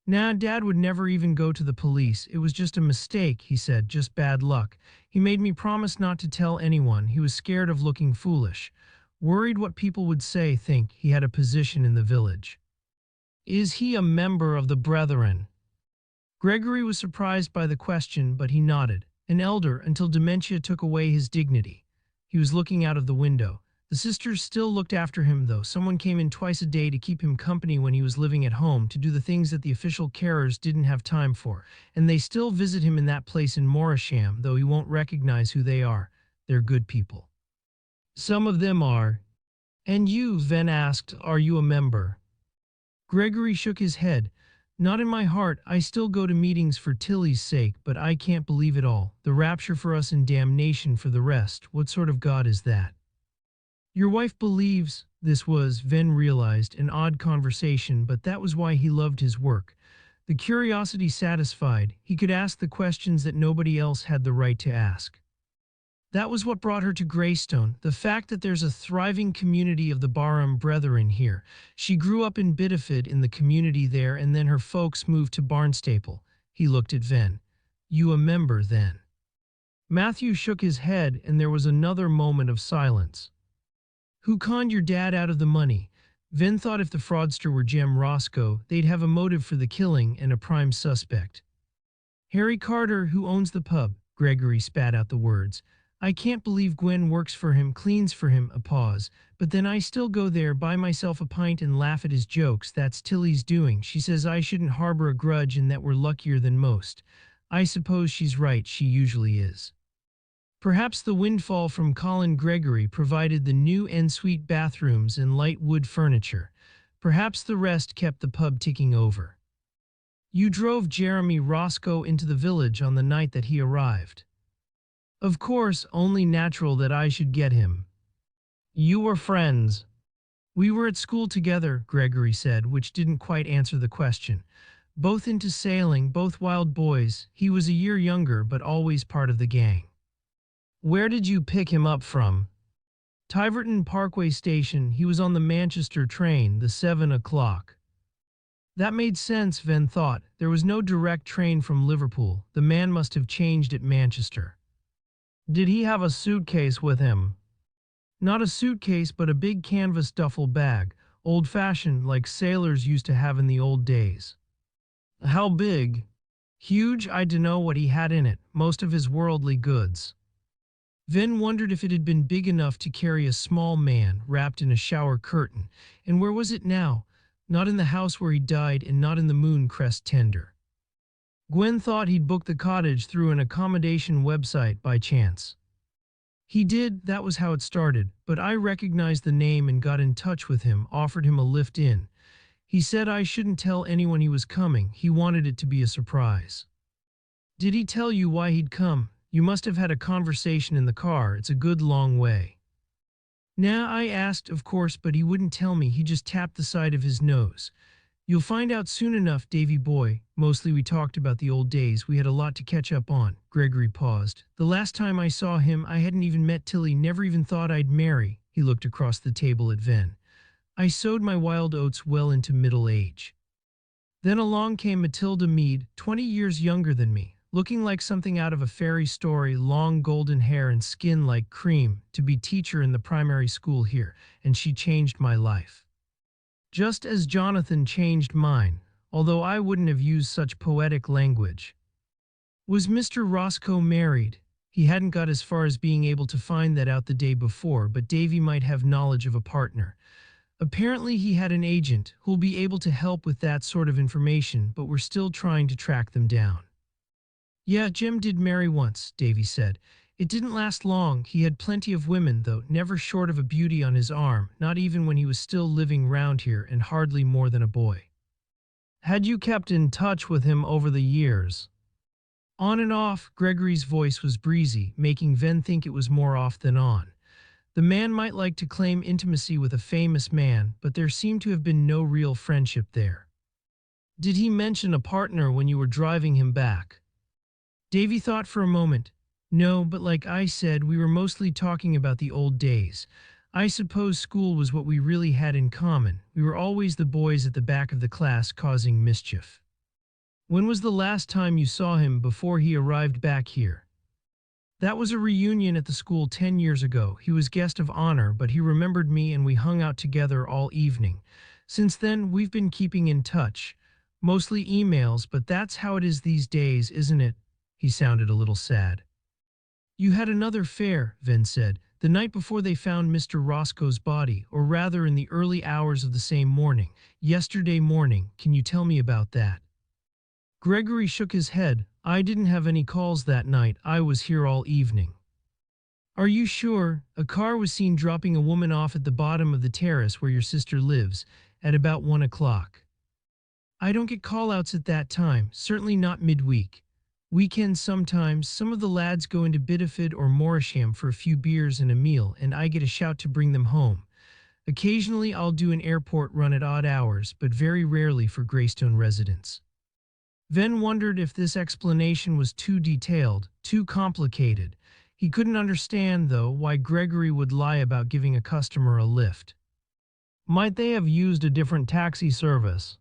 Nah, Dad would never even go to the police. It was just a mistake, he said, just bad luck. He made me promise not to tell anyone. He was scared of looking foolish. Worried what people would say, think he had a position in the village. Is he a member of the Brethren? Gregory was surprised by the question, but he nodded. An elder, until dementia took away his dignity. He was looking out of the window. The sisters still looked after him, though. Someone came in twice a day to keep him company when he was living at home, to do the things that the official carers didn't have time for. And they still visit him in that place in Morisham, though he won't recognize who they are. They're good people. Some of them are. And you, Venn asked, are you a member? Gregory shook his head. Not in my heart. I still go to meetings for Tilly's sake, but I can't believe it all. The rapture for us and damnation for the rest. What sort of God is that? Your wife believes. This was, Venn realized, an odd conversation, but that was why he loved his work. The curiosity satisfied, he could ask the questions that nobody else had the right to ask. That was what brought her to Greystone, the fact that there's a thriving community of the Barham Brethren here. She grew up in Bideford in the community there, and then her folks moved to Barnstaple. He looked at Venn. You a member, then? Matthew shook his head, and there was another moment of silence. Who conned your dad out of the money? Venn thought if the fraudster were Jem Roscoe, they'd have a motive for the killing and a prime suspect. Harry Carter, who owns the pub. Gregory spat out the words. I can't believe Gwen works for him, cleans for him, a pause. But then I still go there, buy myself a pint and laugh at his jokes. That's Tilly's doing. She says I shouldn't harbor a grudge and that we're luckier than most. I suppose she's right, she usually is. Perhaps the windfall from Colin Gregory provided the new ensuite bathrooms and light wood furniture. Perhaps the rest kept the pub ticking over. You drove Jeremy Roscoe into the village on the night that he arrived. Of course, only natural that I should get him. You were friends. We were at school together, Gregory said, which didn't quite answer the question. Both into sailing, both wild boys. He was a year younger, but always part of the gang. Where did you pick him up from? Tiverton Parkway Station. He was on the Manchester train, the 7 o'clock. That made sense, Venn thought. There was no direct train from Liverpool. The man must have changed at Manchester. Did he have a suitcase with him? Not a suitcase, but a big canvas duffel bag, old-fashioned like sailors used to have in the old days. How big? Huge. I dunno what he had in it, most of his worldly goods. Venn wondered if it had been big enough to carry a small man wrapped in a shower curtain. And where was it now? Not in the house where he died, and not in the Moon Crest tender. Gwen thought he'd booked the cottage through an accommodation website by chance. He did, that was how it started, but I recognized the name and got in touch with him, offered him a lift in. He said I shouldn't tell anyone he was coming. He wanted it to be a surprise. Did he tell you why he'd come? You must have had a conversation in the car. It's a good long way. Nah, I asked, of course, but he wouldn't tell me. He just tapped the side of his nose. You'll find out soon enough, Davy boy. Mostly we talked about the old days. We had a lot to catch up on. Gregory paused. The last time I saw him, I hadn't even met Tilly, never even thought I'd marry. He looked across the table at Venn. I sowed my wild oats well into middle age. Then along came Matilda Mead, 20 years younger than me. Looking like something out of a fairy story, long golden hair and skin like cream, to be teacher in the primary school here, and she changed my life. Just as Jonathan changed mine, although I wouldn't have used such poetic language. Was Mr. Roscoe married? He hadn't got as far as being able to find that out the day before, but Davy might have knowledge of a partner. Apparently he had an agent who'll be able to help with that sort of information, but we're still trying to track them down. Yeah, Jem did marry once, Davy said. It didn't last long. He had plenty of women, though, never short of a beauty on his arm, not even when he was still living round here, and hardly more than a boy. Had you kept in touch with him over the years? On and off, Gregory's voice was breezy, making Venn think it was more off than on. The man might like to claim intimacy with a famous man, but there seemed to have been no real friendship there. Did he mention a partner when you were driving him back? Davy thought for a moment. No, but like I said, we were mostly talking about the old days. I suppose school was what we really had in common. We were always the boys at the back of the class causing mischief. When was the last time you saw him before he arrived back here? That was a reunion at the school 10 years ago. He was guest of honor, but he remembered me and we hung out together all evening. Since then, we've been keeping in touch. Mostly emails, but that's how it is these days, isn't it? He sounded a little sad. You had another affair, Venn said, the night before they found Mr. Roscoe's body, or rather in the early hours of the same morning. Yesterday morning. Can you tell me about that? Gregory shook his head. I didn't have any calls that night. I was here all evening. Are you sure? A car was seen dropping a woman off at the bottom of the terrace where your sister lives, at about 1 o'clock. I don't get call-outs at that time, certainly not midweek. Weekends sometimes, some of the lads go into Bideford or Morisham for a few beers and a meal, and I get a shout to bring them home. Occasionally I'll do an airport run at odd hours, but very rarely for Greystone residents. Venn wondered if this explanation was too detailed, too complicated. He couldn't understand, though, why Gregory would lie about giving a customer a lift. Might they have used a different taxi service?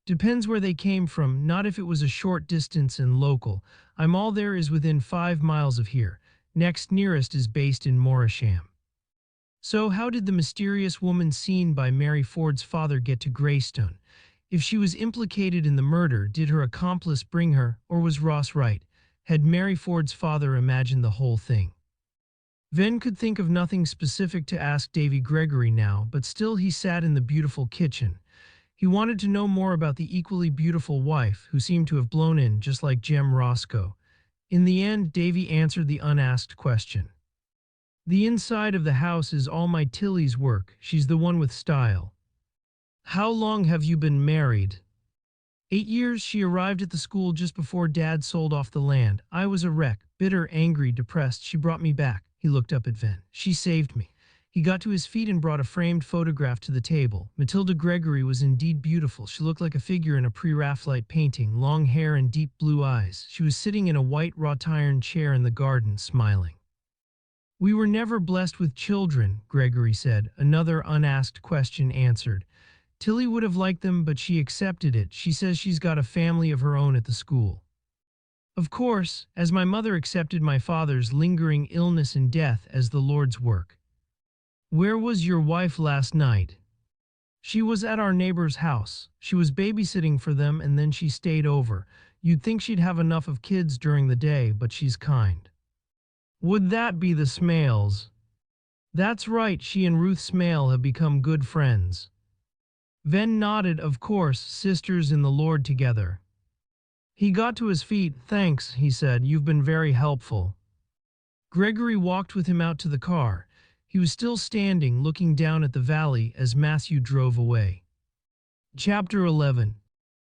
Depends where they came from, not if it was a short distance and local. I'm all there is within 5 miles of here. Next nearest is based in Morisham. So how did the mysterious woman seen by Mary Ford's father get to Greystone? If she was implicated in the murder, did her accomplice bring her, or was Ross right? Had Mary Ford's father imagined the whole thing? Venn could think of nothing specific to ask Davy Gregory now, but still he sat in the beautiful kitchen. He wanted to know more about the equally beautiful wife, who seemed to have blown in just like Jem Roscoe. In the end, Davy answered the unasked question. The inside of the house is all my Tilly's work. She's the one with style. How long have you been married? 8 years. She arrived at the school just before Dad sold off the land. I was a wreck, bitter, angry, depressed. She brought me back. He looked up at Venn. She saved me. He got to his feet and brought a framed photograph to the table. Matilda Gregory was indeed beautiful. She looked like a figure in a pre-Raphaelite painting, long hair and deep blue eyes. She was sitting in a white wrought-iron chair in the garden, smiling. We were never blessed with children, Gregory said. Another unasked question answered. Tilly would have liked them, but she accepted it. She says she's got a family of her own at the school. Of course, as my mother accepted my father's lingering illness and death as the Lord's work. Where was your wife last night? She was at our neighbor's house. She was babysitting for them and then she stayed over. You'd think she'd have enough of kids during the day, but she's kind. Would that be the Smales? That's right, she and Ruth Smale have become good friends. Venn nodded. Of course, sisters in the Lord together. He got to his feet. Thanks, he said. You've been very helpful. Gregory walked with him out to the car. He was still standing, looking down at the valley as Matthew drove away. Chapter 11.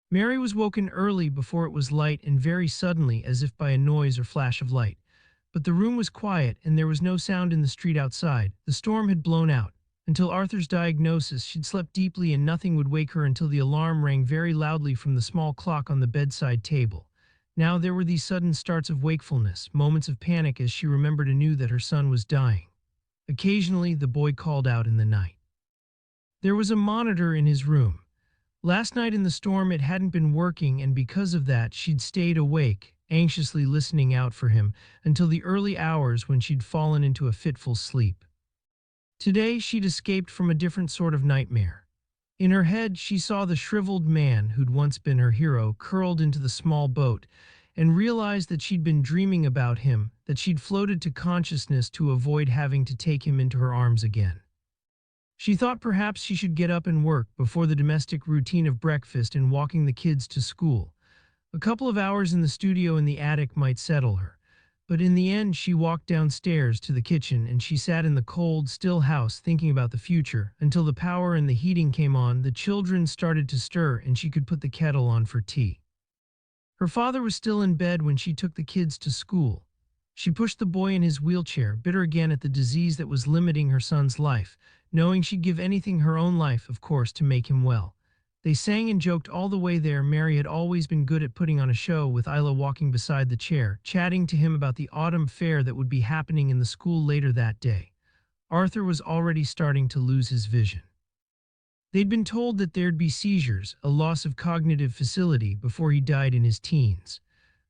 Mary was woken early before it was light and very suddenly, as if by a noise or flash of light. But the room was quiet and there was no sound in the street outside. The storm had blown out. Until Arthur's diagnosis, she'd slept deeply and nothing would wake her until the alarm rang very loudly from the small clock on the bedside table. Now there were these sudden starts of wakefulness, moments of panic as she remembered anew that her son was dying. Occasionally, the boy called out in the night. There was a monitor in his room. Last night in the storm it hadn't been working, and because of that she'd stayed awake, anxiously listening out for him, until the early hours when she'd fallen into a fitful sleep. Today she'd escaped from a different sort of nightmare. In her head she saw the shriveled man who'd once been her hero curled into the small boat, and realized that she'd been dreaming about him, that she'd floated to consciousness to avoid having to take him into her arms again. She thought perhaps she should get up and work before the domestic routine of breakfast and walking the kids to school. A couple of hours in the studio in the attic might settle her. But in the end she walked downstairs to the kitchen and she sat in the cold, still house thinking about the future until the power and the heating came on, the children started to stir and she could put the kettle on for tea. Her father was still in bed when she took the kids to school. She pushed the boy in his wheelchair, bitter again at the disease that was limiting her son's life, knowing she'd give anything, her own life, of course, to make him well. They sang and joked all the way there. Mary had always been good at putting on a show, with Isla walking beside the chair, chatting to him about the autumn fair that would be happening in the school later that day. Arthur was already starting to lose his vision. They'd been told that there'd be seizures, a loss of cognitive facility, before he died in his teens.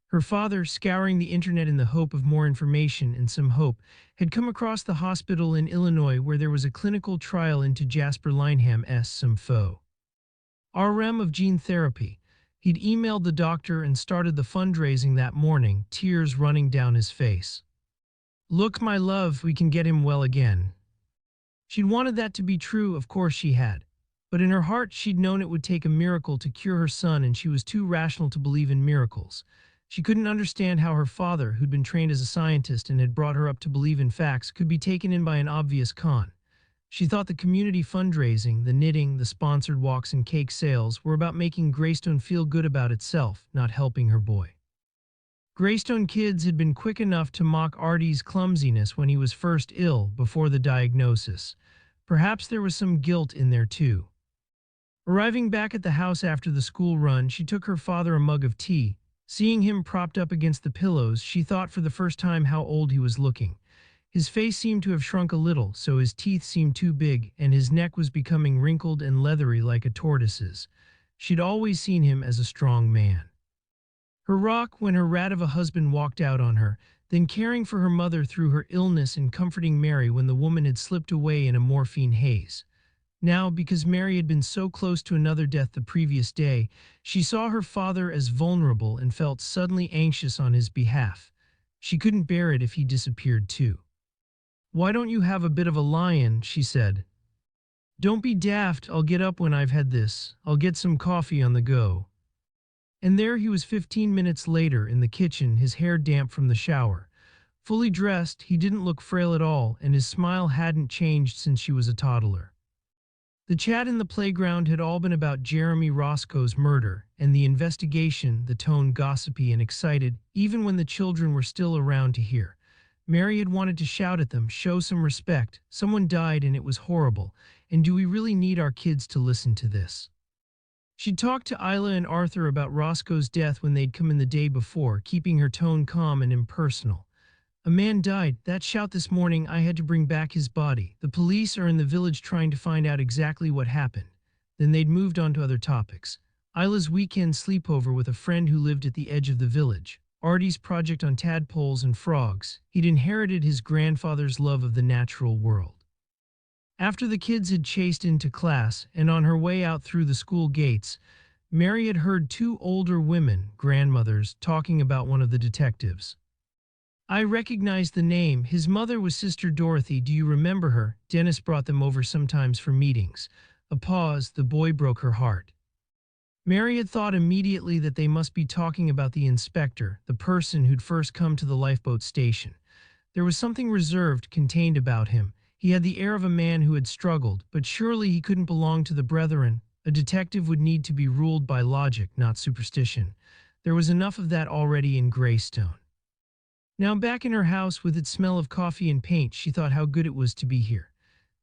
Her father, scouring the internet in the hope of more information and some hope, had come across the hospital in Illinois where there was a clinical trial into Jasper Lineham's some foe. RM of gene therapy. He'd emailed the doctor and started the fundraising that morning, tears running down his face. "Look, my love, we can get him well again." She'd wanted that to be true, of course she had. But in her heart she'd known it would take a miracle to cure her son, and she was too rational to believe in miracles. She couldn't understand how her father, who'd been trained as a scientist and had brought her up to believe in facts, could be taken in by an obvious con. She thought the community fundraising, the knitting, the sponsored walks and cake sales were about making Greystone feel good about itself, not helping her boy. Greystone kids had been quick enough to mock Artie's clumsiness when he was first ill, before the diagnosis. Perhaps there was some guilt in there too. Arriving back at the house after the school run, she took her father a mug of tea. Seeing him propped up against the pillows, she thought for the first time how old he was looking. His face seemed to have shrunk a little, so his teeth seemed too big, and his neck was becoming wrinkled and leathery like a tortoise's. She'd always seen him as a strong man. Her rock when her rat of a husband walked out on her, then caring for her mother through her illness and comforting Mary when the woman had slipped away in a morphine haze. Now, because Mary had been so close to another death the previous day, she saw her father as vulnerable and felt suddenly anxious on his behalf. She couldn't bear it if he disappeared too. "Why don't you have a bit of a lie-in?" she said. "Don't be daft, I'll get up when I've had this. I'll get some coffee on the go." And there he was 15 minutes later in the kitchen, his hair damp from the shower. Fully dressed, he didn't look frail at all, and his smile hadn't changed since she was a toddler. The chat in the playground had all been about Jeremy Roscoe's murder, and the investigation, the tone gossipy and excited, even when the children were still around to hear. Mary had wanted to shout at them, show some respect. Someone died and it was horrible, and do we really need our kids to listen to this? She'd talked to Isla and Arthur about Roscoe's death when they'd come in the day before, keeping her tone calm and impersonal. "A man died. That shout this morning, I had to bring back his body. The police are in the village trying to find out exactly what happened." Then they'd moved on to other topics. Isla's weekend sleepover with a friend who lived at the edge of the village. Artie's project on tadpoles and frogs. He'd inherited his grandfather's love of the natural world. After the kids had chased into class, and on her way out through the school gates, Mary had heard two older women, grandmothers, talking about one of the detectives. "I recognized the name. His mother was Sister Dorothy. Do you remember her? Dennis brought them over sometimes for meetings." A pause. The boy broke her heart. Mary had thought immediately that they must be talking about the inspector, the person who'd first come to the lifeboat station. There was something reserved, contained about him. He had the air of a man who had struggled, but surely he couldn't belong to the Brethren. A detective would need to be ruled by logic, not superstition. There was enough of that already in Greystone. Now back in her house with its smell of coffee and paint, she thought how good it was to be here.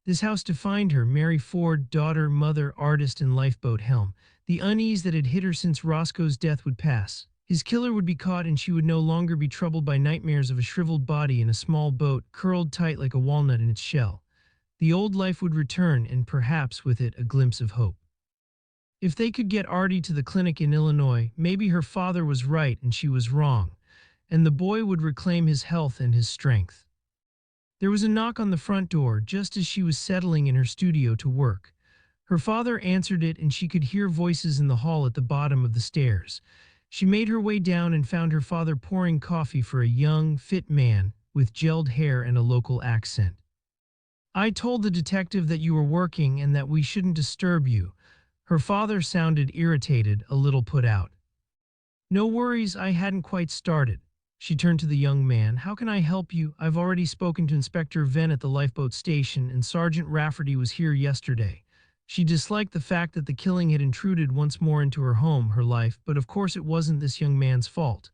This house defined her, Mary Ford, daughter, mother, artist, and lifeboat helm. The unease that had hit her since Roscoe's death would pass. His killer would be caught and she would no longer be troubled by nightmares of a shriveled body in a small boat, curled tight like a walnut in its shell. The old life would return, and perhaps with it a glimpse of hope. If they could get Artie to the clinic in Illinois, maybe her father was right and she was wrong, and the boy would reclaim his health and his strength. There was a knock on the front door just as she was settling in her studio to work. Her father answered it, and she could hear voices in the hall at the bottom of the stairs. She made her way down and found her father pouring coffee for a young, fit man with gelled hair and a local accent. "I told the detective that you were working and that we shouldn't disturb you." Her father sounded irritated, a little put out. "No worries, I hadn't quite started." She turned to the young man. "How can I help you? I've already spoken to Inspector Venn at the lifeboat station, and Sergeant Rafferty was here yesterday." She disliked the fact that the killing had intruded once more into her home, her life, but of course it wasn't this young man's fault.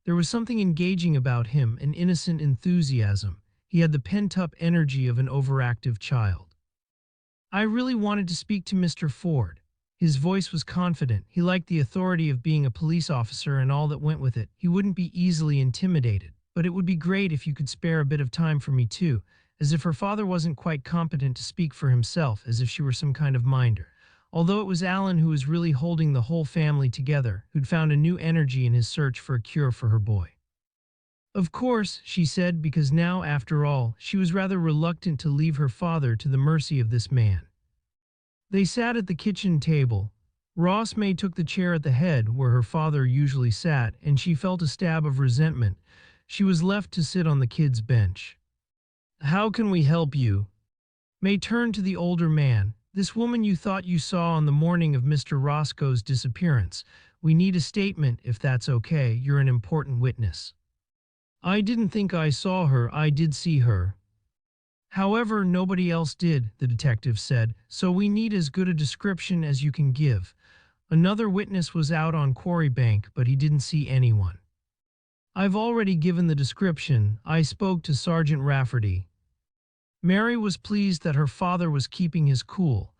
There was something engaging about him, an innocent enthusiasm. He had the pent-up energy of an overactive child. I really wanted to speak to Mr. Ford. His voice was confident. He liked the authority of being a police officer and all that went with it. He wouldn't be easily intimidated. But it would be great if you could spare a bit of time for me too, as if her father wasn't quite competent to speak for himself, as if she were some kind of minder. Although it was Alan who was really holding the whole family together, who'd found a new energy in his search for a cure for her boy. Of course, she said, because now, after all, she was rather reluctant to leave her father to the mercy of this man. They sat at the kitchen table. Ross May took the chair at the head where her father usually sat, and she felt a stab of resentment. She was left to sit on the kids' bench. How can we help you? May turned to the older man. This woman you thought you saw on the morning of Mr. Roscoe's disappearance. We need a statement, if that's okay. You're an important witness. I didn't think I saw her. I did see her. However, nobody else did, the detective said, so we need as good a description as you can give. Another witness was out on Quarry Bank, but he didn't see anyone. I've already given the description. I spoke to Sergeant Rafferty. Mary was pleased that her father was keeping his cool.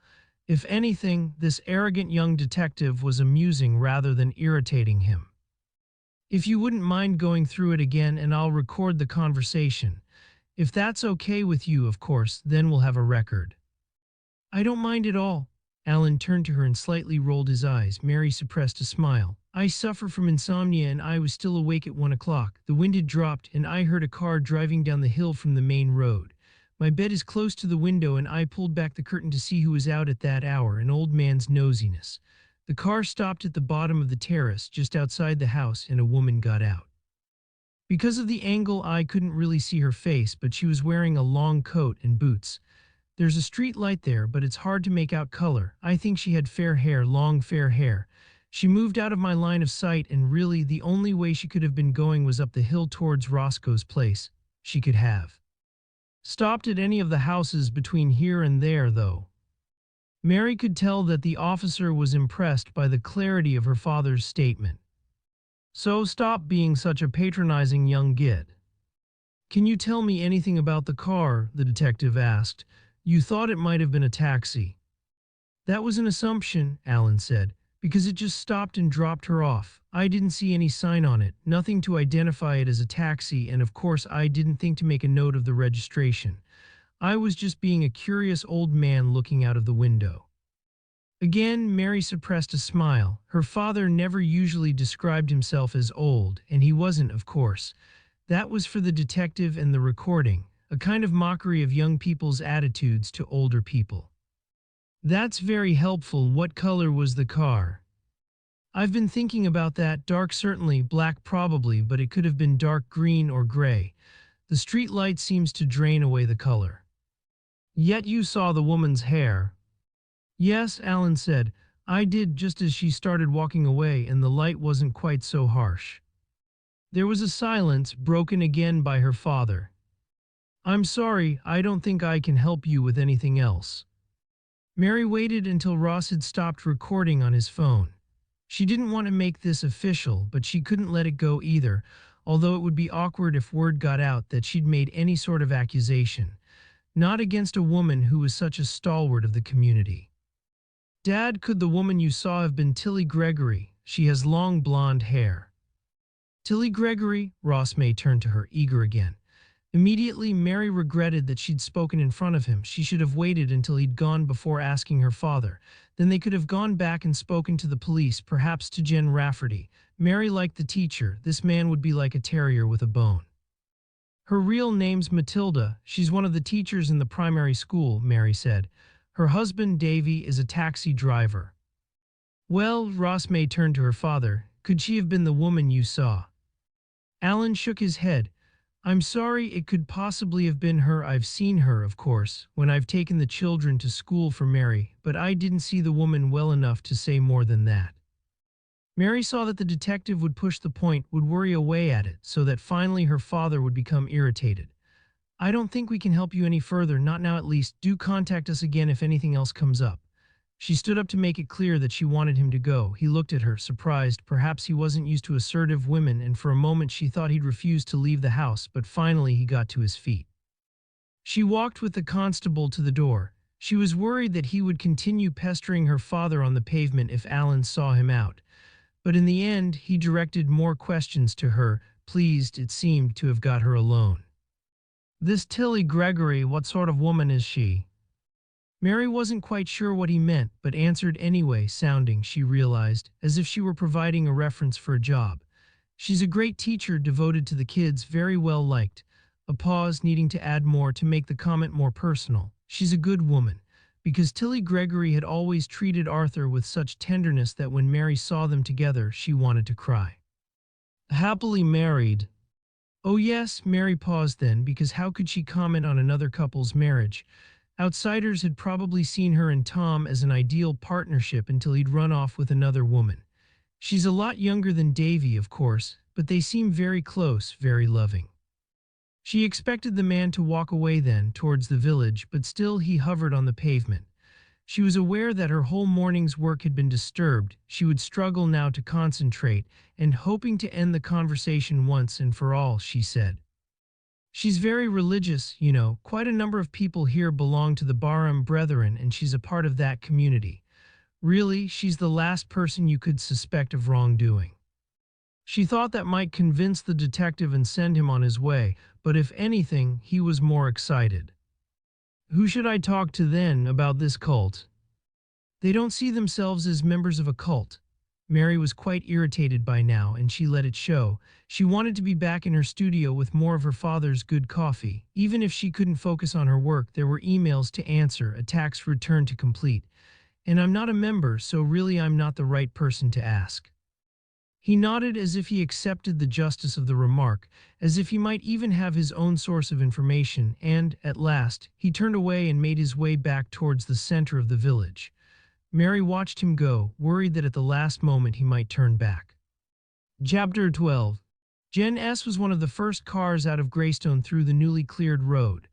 If anything, this arrogant young detective was amusing rather than irritating him. If you wouldn't mind going through it again and I'll record the conversation. If that's okay with you, of course, then we'll have a record. I don't mind at all. Alan turned to her and slightly rolled his eyes. Mary suppressed a smile. I suffer from insomnia and I was still awake at 1 o'clock. The wind had dropped and I heard a car driving down the hill from the main road. My bed is close to the window and I pulled back the curtain to see who was out at that hour, an old man's nosiness. The car stopped at the bottom of the terrace just outside the house and a woman got out. Because of the angle I couldn't really see her face, but she was wearing a long coat and boots. There's a street light there, but it's hard to make out color. I think she had fair hair, long fair hair. She moved out of my line of sight and really the only way she could have been going was up the hill towards Roscoe's place. She could have stopped at any of the houses between here and there, though. Mary could tell that the officer was impressed by the clarity of her father's statement. So stop being such a patronizing young git. Can you tell me anything about the car? The detective asked. You thought it might have been a taxi. That was an assumption, Alan said, because it just stopped and dropped her off. I didn't see any sign on it, nothing to identify it as a taxi, and of course I didn't think to make a note of the registration. I was just being a curious old man looking out of the window. Again, Mary suppressed a smile. Her father never usually described himself as old, and he wasn't, of course. That was for the detective and the recording, a kind of mockery of young people's attitudes to older people. That's very helpful. What color was the car? I've been thinking about that. Dark certainly, black probably, but it could have been dark green or gray. The street light seems to drain away the color. Yet you saw the woman's hair. Yes, Alan said. I did, just as she started walking away and the light wasn't quite so harsh. There was a silence, broken again by her father. I'm sorry, I don't think I can help you with anything else. Mary waited until Ross had stopped recording on his phone. She didn't want to make this official, but she couldn't let it go either, although it would be awkward if word got out that she'd made any sort of accusation. Not against a woman who was such a stalwart of the community. Dad, could the woman you saw have been Tilly Gregory? She has long blonde hair. Tilly Gregory? Ross May turned to her, eager again. Immediately, Mary regretted that she'd spoken in front of him. She should have waited until he'd gone before asking her father. Then they could have gone back and spoken to the police, perhaps to Jen Rafferty. Mary liked the teacher. This man would be like a terrier with a bone. Her real name's Matilda. She's one of the teachers in the primary school, Mary said. Her husband, Davy, is a taxi driver. Well, Ross May turned to her father. Could she have been the woman you saw? Alan shook his head. I'm sorry, it could possibly have been her. I've seen her, of course, when I've taken the children to school for Mary, but I didn't see the woman well enough to say more than that. Mary saw that the detective would push the point, would worry away at it, so that finally her father would become irritated. I don't think we can help you any further, not now at least. Do contact us again if anything else comes up. She stood up to make it clear that she wanted him to go. He looked at her, surprised. Perhaps he wasn't used to assertive women, and for a moment she thought he'd refuse to leave the house, but finally he got to his feet. She walked with the constable to the door. She was worried that he would continue pestering her father on the pavement if Alan saw him out. But in the end, he directed more questions to her, pleased, it seemed, to have got her alone. "This Tilly Gregory, what sort of woman is she?" Mary wasn't quite sure what he meant, but answered anyway, sounding, she realized, as if she were providing a reference for a job. "She's a great teacher, devoted to the kids, very well liked." A pause, needing to add more to make the comment more personal. "She's a good woman." Because Tilly Gregory had always treated Arthur with such tenderness that when Mary saw them together, she wanted to cry. "Happily married." "Oh yes," Mary paused then, because how could she comment on another couple's marriage? Outsiders had probably seen her and Tom as an ideal partnership until he'd run off with another woman. "She's a lot younger than Davy, of course, but they seem very close, very loving." She expected the man to walk away then, towards the village, but still he hovered on the pavement. She was aware that her whole morning's work had been disturbed. She would struggle now to concentrate, and hoping to end the conversation once and for all, she said, "She's very religious, you know. Quite a number of people here belong to the Barham Brethren, and she's a part of that community. Really, she's the last person you could suspect of wrongdoing." She thought that might convince the detective and send him on his way, but if anything, he was more excited. "Who should I talk to then about this cult?" "They don't see themselves as members of a cult." Mary was quite irritated by now, and she let it show. She wanted to be back in her studio with more of her father's good coffee. Even if she couldn't focus on her work, there were emails to answer, a tax return to complete. "And I'm not a member, so really I'm not the right person to ask." He nodded as if he accepted the justice of the remark, as if he might even have his own source of information, and, at last, he turned away and made his way back towards the center of the village. Mary watched him go, worried that at the last moment he might turn back. Chapter 12. Gen S was one of the first cars out of Greystone through the newly cleared road.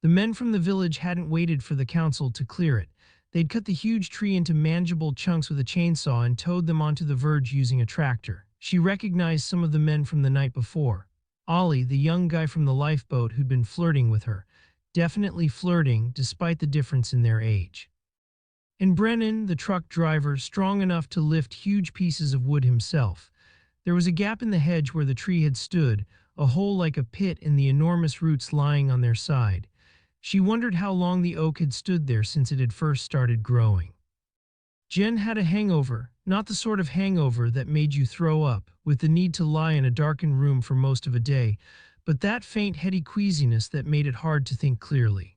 The men from the village hadn't waited for the council to clear it. They'd cut the huge tree into manageable chunks with a chainsaw and towed them onto the verge using a tractor. She recognized some of the men from the night before. Ollie, the young guy from the lifeboat who'd been flirting with her. Definitely flirting, despite the difference in their age. And Brennan, the truck driver, strong enough to lift huge pieces of wood himself. There was a gap in the hedge where the tree had stood, a hole like a pit in the enormous roots lying on their side. She wondered how long the oak had stood there since it had first started growing. Jen had a hangover, not the sort of hangover that made you throw up, with the need to lie in a darkened room for most of a day, but that faint heady queasiness that made it hard to think clearly.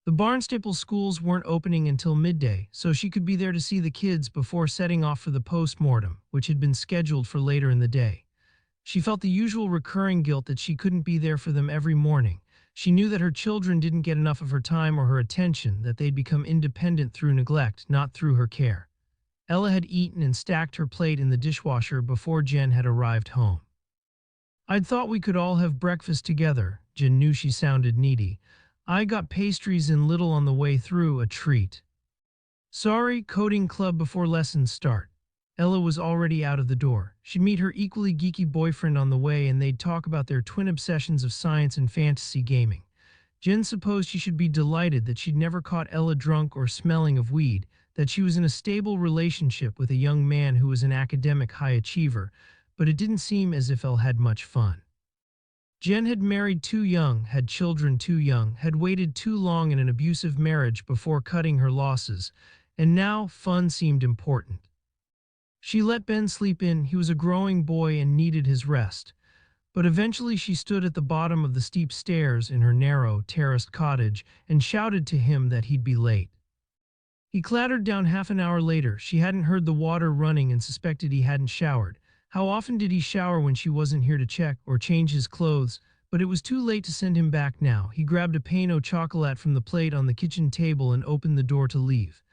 The Barnstaple schools weren't opening until midday, so she could be there to see the kids before setting off for the post-mortem, which had been scheduled for later in the day. She felt the usual recurring guilt that she couldn't be there for them every morning. She knew that her children didn't get enough of her time or her attention, that they'd become independent through neglect, not through her care. Ella had eaten and stacked her plate in the dishwasher before Jen had arrived home. "I'd thought we could all have breakfast together." Jen knew she sounded needy. "I got pastries and little on the way through, a treat." "Sorry, coding club before lessons start." Ella was already out of the door. She'd meet her equally geeky boyfriend on the way, and they'd talk about their twin obsessions of science and fantasy gaming. Jen supposed she should be delighted that she'd never caught Ella drunk or smelling of weed, that she was in a stable relationship with a young man who was an academic high achiever, but it didn't seem as if Elle had much fun. Jen had married too young, had children too young, had waited too long in an abusive marriage before cutting her losses, and now fun seemed important. She let Ben sleep in. He was a growing boy and needed his rest. But eventually she stood at the bottom of the steep stairs in her narrow, terraced cottage and shouted to him that he'd be late. He clattered down half an hour later. She hadn't heard the water running and suspected he hadn't showered. How often did he shower when she wasn't here to check or change his clothes? But it was too late to send him back now. He grabbed a pain au chocolat from the plate on the kitchen table and opened the door to leave.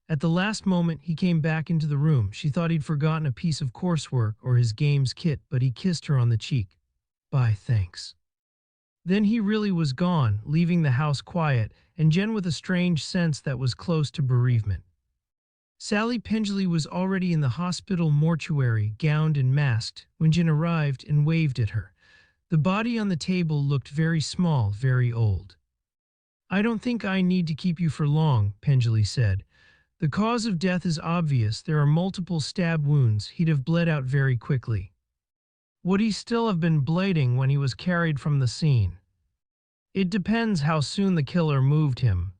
At the last moment, he came back into the room. She thought he'd forgotten a piece of coursework or his games kit, but he kissed her on the cheek. "Bye, thanks." Then he really was gone, leaving the house quiet, and Jen with a strange sense that was close to bereavement. Sally Pendley was already in the hospital mortuary, gowned and masked, when Jen arrived and waved at her. The body on the table looked very small, very old. "I don't think I need to keep you for long," Pendley said. "The cause of death is obvious. There are multiple stab wounds. He'd have bled out very quickly." "Would he still have been bleeding when he was carried from the scene?" "It depends how soon the killer moved him.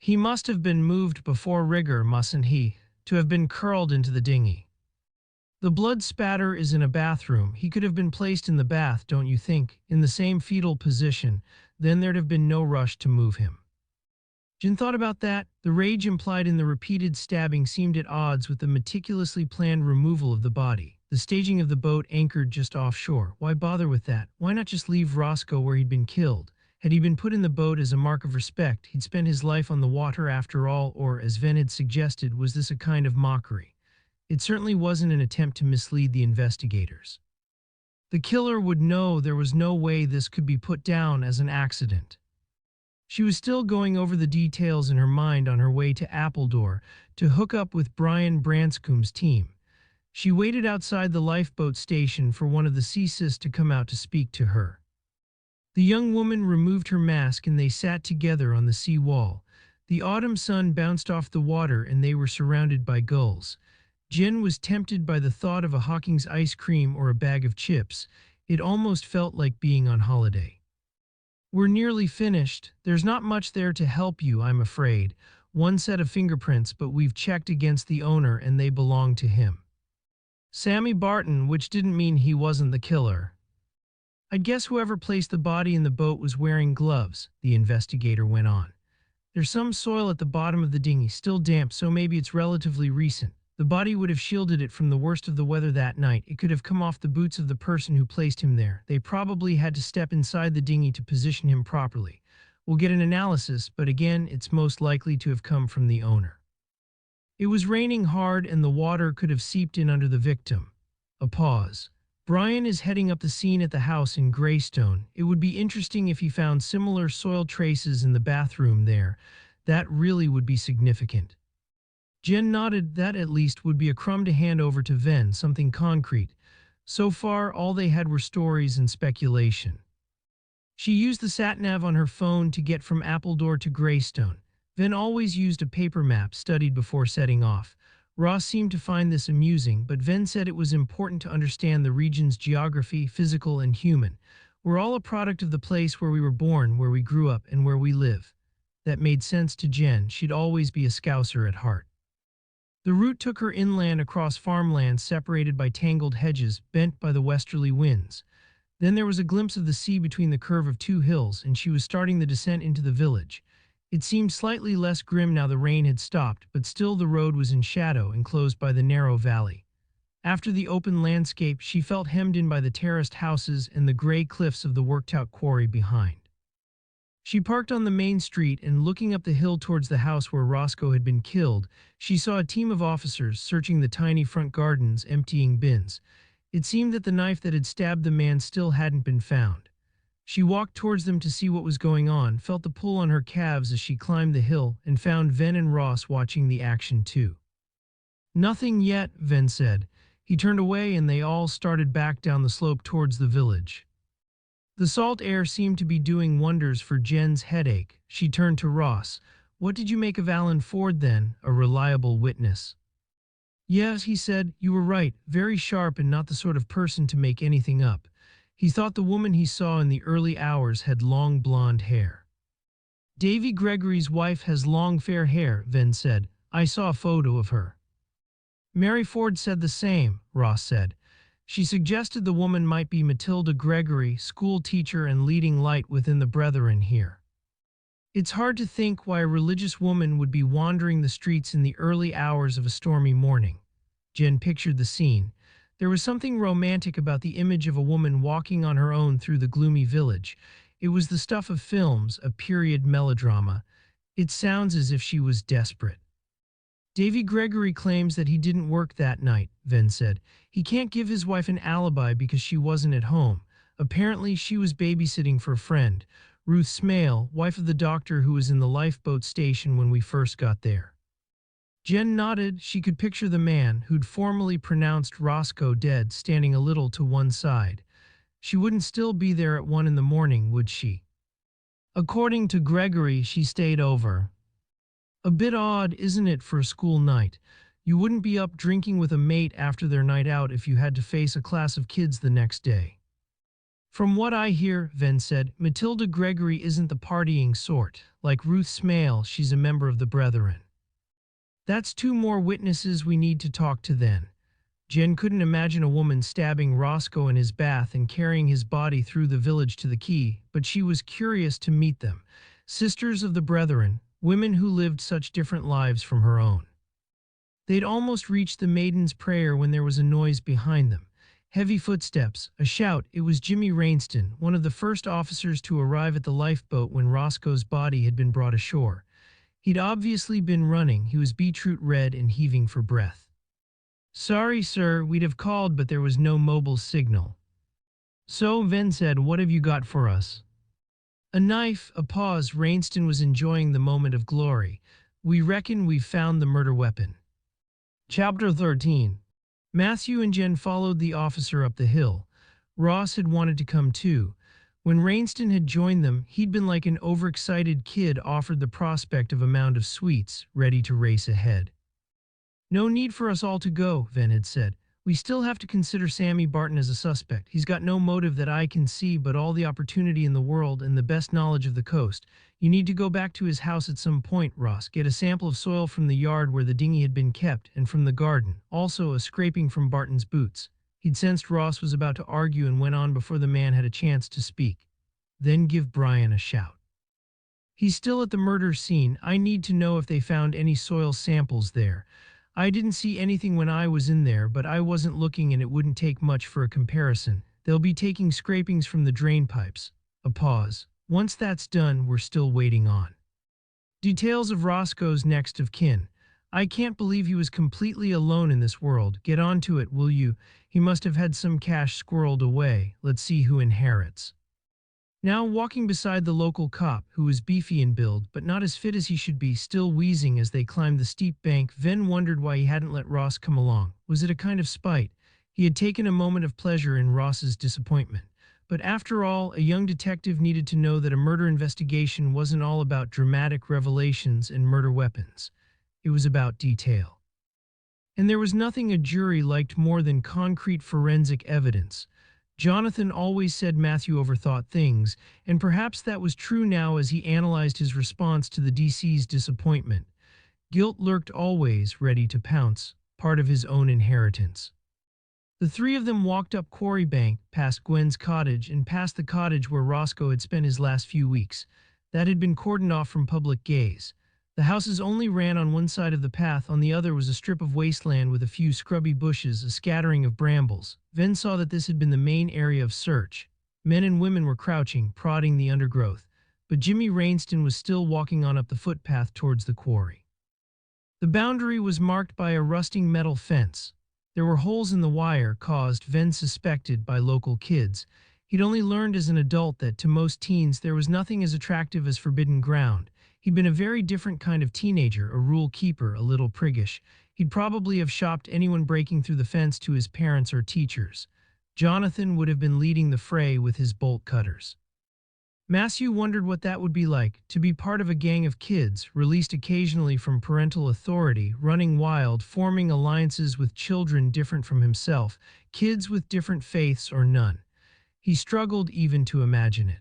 He must have been moved before rigor, mustn't he, to have been curled into the dinghy? The blood spatter is in a bathroom. He could have been placed in the bath, don't you think, in the same fetal position. Then there'd have been no rush to move him." Jen thought about that. The rage implied in the repeated stabbing seemed at odds with the meticulously planned removal of the body. The staging of the boat anchored just offshore. Why bother with that? Why not just leave Roscoe where he'd been killed? Had he been put in the boat as a mark of respect, he'd spent his life on the water after all, or, as Venn had suggested, was this a kind of mockery? It certainly wasn't an attempt to mislead the investigators. The killer would know there was no way this could be put down as an accident. She was still going over the details in her mind on her way to Appledore to hook up with Brian Branscombe's team. She waited outside the lifeboat station for one of the seasis to come out to speak to her. The young woman removed her mask and they sat together on the sea wall. The autumn sun bounced off the water and they were surrounded by gulls. Jen was tempted by the thought of a Hawking's ice cream or a bag of chips. It almost felt like being on holiday. "We're nearly finished. There's not much there to help you, I'm afraid. One set of fingerprints, but we've checked against the owner and they belong to him. Sammy Barton, which didn't mean he wasn't the killer. I'd guess whoever placed the body in the boat was wearing gloves," the investigator went on. "There's some soil at the bottom of the dinghy, still damp, so maybe it's relatively recent. The body would have shielded it from the worst of the weather that night. It could have come off the boots of the person who placed him there. They probably had to step inside the dinghy to position him properly. We'll get an analysis, but again, it's most likely to have come from the owner." It was raining hard and the water could have seeped in under the victim. A pause. "Brian is heading up the scene at the house in Greystone. It would be interesting if he found similar soil traces in the bathroom there. That really would be significant." Jen nodded. That at least would be a crumb to hand over to Venn, something concrete. So far, all they had were stories and speculation. She used the sat-nav on her phone to get from Appledore to Greystone. Venn always used a paper map studied before setting off. Ross seemed to find this amusing, but Venn said it was important to understand the region's geography, physical and human. "We're all a product of the place where we were born, where we grew up, and where we live." That made sense to Jen. She'd always be a Scouser at heart. The route took her inland across farmlands separated by tangled hedges, bent by the westerly winds. Then there was a glimpse of the sea between the curve of two hills, and she was starting the descent into the village. It seemed slightly less grim now the rain had stopped, but still the road was in shadow, enclosed by the narrow valley. After the open landscape, she felt hemmed in by the terraced houses and the gray cliffs of the worked-out quarry behind. She parked on the main street and, looking up the hill towards the house where Roscoe had been killed, she saw a team of officers searching the tiny front gardens, emptying bins. It seemed that the knife that had stabbed the man still hadn't been found. She walked towards them to see what was going on, felt the pull on her calves as she climbed the hill, and found Venn and Ross watching the action too. "Nothing yet," Venn said. He turned away and they all started back down the slope towards the village. The salt air seemed to be doing wonders for Jen's headache. She turned to Ross. "What did you make of Alan Ford then, a reliable witness?" "Yes," he said, "you were right, very sharp and not the sort of person to make anything up. He thought the woman he saw in the early hours had long blonde hair." "Davy Gregory's wife has long fair hair," Venn said. "I saw a photo of her." "Mary Ford said the same," Ross said. "She suggested the woman might be Matilda Gregory, school teacher and leading light within the Brethren here. It's hard to think why a religious woman would be wandering the streets in the early hours of a stormy morning." Jen pictured the scene. There was something romantic about the image of a woman walking on her own through the gloomy village. It was the stuff of films, a period melodrama. "It sounds as if she was desperate." "Davy Gregory claims that he didn't work that night," Venn said. "He can't give his wife an alibi because she wasn't at home. Apparently she was babysitting for a friend, Ruth Smale, wife of the doctor who was in the lifeboat station when we first got there." Jen nodded. She could picture the man who'd formerly pronounced Roscoe dead standing a little to one side. She wouldn't still be there at 1 in the morning, would she? According to Gregory, she stayed over. A bit odd, isn't it, for a school night? You wouldn't be up drinking with a mate after their night out if you had to face a class of kids the next day. From what I hear, Venn said, Matilda Gregory isn't the partying sort. Like Ruth Smale, she's a member of the Brethren. That's two more witnesses we need to talk to then. Jen couldn't imagine a woman stabbing Roscoe in his bath and carrying his body through the village to the quay, but she was curious to meet them. Sisters of the Brethren, women who lived such different lives from her own. They'd almost reached the Maiden's Prayer when there was a noise behind them. Heavy footsteps, a shout. It was Jimmy Rainston, one of the first officers to arrive at the lifeboat when Roscoe's body had been brought ashore. He'd obviously been running. He was beetroot red and heaving for breath. Sorry, sir, we'd have called, but there was no mobile signal. So, Venn said, what have you got for us? A knife, a pause. Rainston was enjoying the moment of glory. We reckon we've found the murder weapon. Chapter 13. Matthew and Jen followed the officer up the hill. Ross had wanted to come too. When Rainston had joined them, he'd been like an overexcited kid offered the prospect of a mound of sweets, ready to race ahead. No need for us all to go, Venn had said. We still have to consider Sammy Barton as a suspect. He's got no motive that I can see but all the opportunity in the world and the best knowledge of the coast. You need to go back to his house at some point, Ross. Get a sample of soil from the yard where the dinghy had been kept and from the garden. Also a scraping from Barton's boots. He'd sensed Ross was about to argue and went on before the man had a chance to speak. Then give Brian a shout. He's still at the murder scene. I need to know if they found any soil samples there. I didn't see anything when I was in there, but I wasn't looking and it wouldn't take much for a comparison. They'll be taking scrapings from the drain pipes. A pause. Once that's done, we're still waiting on details of Roscoe's next of kin. I can't believe he was completely alone in this world. Get on to it, will you? He must have had some cash squirreled away. Let's see who inherits. Now walking beside the local cop, who was beefy in build, but not as fit as he should be, still wheezing as they climbed the steep bank, Venn wondered why he hadn't let Ross come along. Was it a kind of spite? He had taken a moment of pleasure in Ross's disappointment. But after all, a young detective needed to know that a murder investigation wasn't all about dramatic revelations and murder weapons. It was about detail. And there was nothing a jury liked more than concrete forensic evidence. Jonathan always said Matthew overthought things, and perhaps that was true now as he analyzed his response to the DC's disappointment. Guilt lurked always, ready to pounce, part of his own inheritance. The three of them walked up Quarry Bank, past Gwen's cottage, and past the cottage where Roscoe had spent his last few weeks. That had been cordoned off from public gaze. The houses only ran on one side of the path, on the other was a strip of wasteland with a few scrubby bushes, a scattering of brambles. Venn saw that this had been the main area of search. Men and women were crouching, prodding the undergrowth, but Jimmy Rainston was still walking on up the footpath towards the quarry. The boundary was marked by a rusting metal fence. There were holes in the wire caused, Venn suspected, by local kids. He'd only learned as an adult that, to most teens, there was nothing as attractive as forbidden ground. He'd been a very different kind of teenager, a rule keeper, a little priggish. He'd probably have shopped anyone breaking through the fence to his parents or teachers. Jonathan would have been leading the fray with his bolt cutters. Matthew wondered what that would be like, to be part of a gang of kids, released occasionally from parental authority, running wild, forming alliances with children different from himself, kids with different faiths or none. He struggled even to imagine it.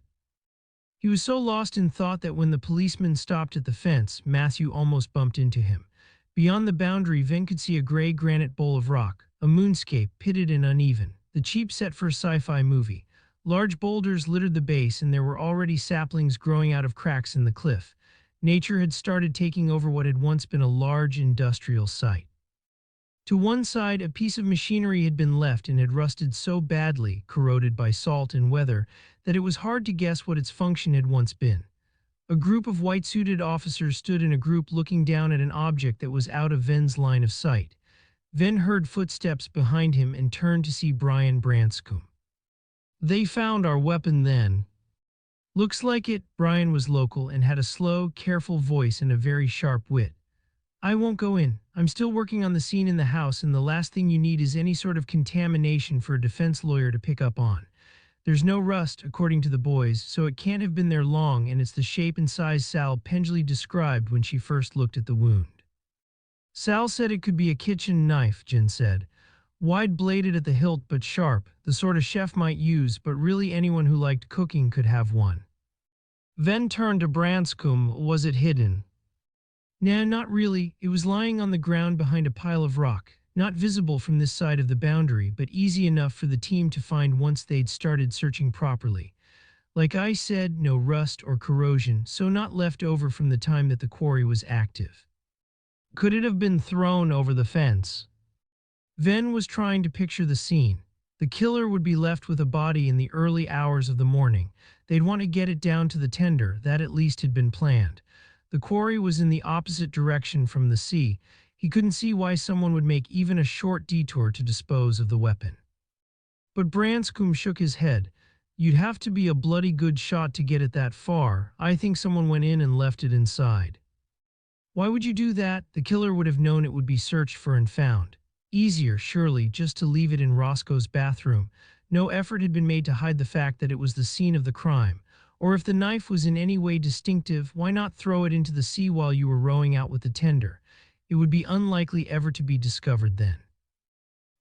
He was so lost in thought that when the policeman stopped at the fence, Matthew almost bumped into him. Beyond the boundary, Venn could see a gray granite bowl of rock, a moonscape, pitted and uneven, the cheap set for a sci-fi movie. Large boulders littered the base, and there were already saplings growing out of cracks in the cliff. Nature had started taking over what had once been a large industrial site. To one side, a piece of machinery had been left and had rusted so badly, corroded by salt and weather, that it was hard to guess what its function had once been. A group of white-suited officers stood in a group looking down at an object that was out of Venn's line of sight. Venn heard footsteps behind him and turned to see Brian Branscombe. They found our weapon then. Looks like it. Brian was local and had a slow, careful voice and a very sharp wit. I won't go in. I'm still working on the scene in the house, and the last thing you need is any sort of contamination for a defense lawyer to pick up on. There's no rust, according to the boys, so it can't have been there long, and it's the shape and size Sal Pendley described when she first looked at the wound. Sal said it could be a kitchen knife, Jen said. Wide-bladed at the hilt but sharp, the sort a chef might use, but really anyone who liked cooking could have one. Venn turned to Branscombe. Was it hidden? Nah, not really. It was lying on the ground behind a pile of rock, not visible from this side of the boundary, but easy enough for the team to find once they'd started searching properly. Like I said, no rust or corrosion, so not left over from the time that the quarry was active. Could it have been thrown over the fence? Venn was trying to picture the scene. The killer would be left with a body in the early hours of the morning. They'd want to get it down to the tender, that at least had been planned. The quarry was in the opposite direction from the sea. He couldn't see why someone would make even a short detour to dispose of the weapon. But Branscombe shook his head. You'd have to be a bloody good shot to get it that far. I think someone went in and left it inside. Why would you do that? The killer would have known it would be searched for and found. Easier, surely, just to leave it in Roscoe's bathroom. No effort had been made to hide the fact that it was the scene of the crime. Or if the knife was in any way distinctive, why not throw it into the sea while you were rowing out with the tender? It would be unlikely ever to be discovered then.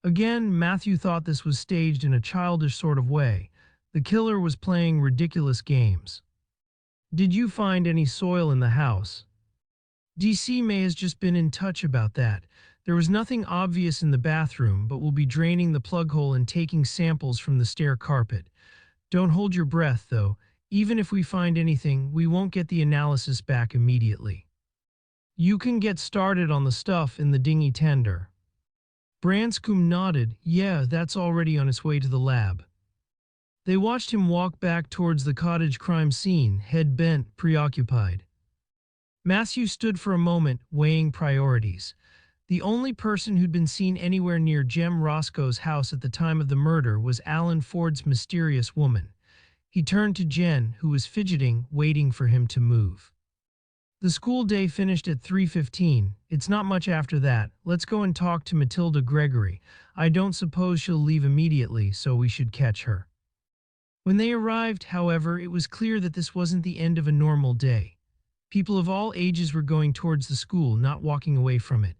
Again, Matthew thought this was staged in a childish sort of way. The killer was playing ridiculous games. Did you find any soil in the house? DC May has just been in touch about that. There was nothing obvious in the bathroom, but we'll be draining the plug hole and taking samples from the stair carpet. Don't hold your breath, though. Even if we find anything, we won't get the analysis back immediately. You can get started on the stuff in the dinghy tender. Branscombe nodded. Yeah, that's already on its way to the lab. They watched him walk back towards the cottage crime scene, head bent, preoccupied. Matthew stood for a moment, weighing priorities. The only person who'd been seen anywhere near Jem Roscoe's house at the time of the murder was Alan Ford's mysterious woman. He turned to Jen, who was fidgeting, waiting for him to move. The school day finished at 3:15. It's not much after that. Let's go and talk to Matilda Gregory. I don't suppose she'll leave immediately, so we should catch her. When they arrived, however, it was clear that this wasn't the end of a normal day. People of all ages were going towards the school, not walking away from it.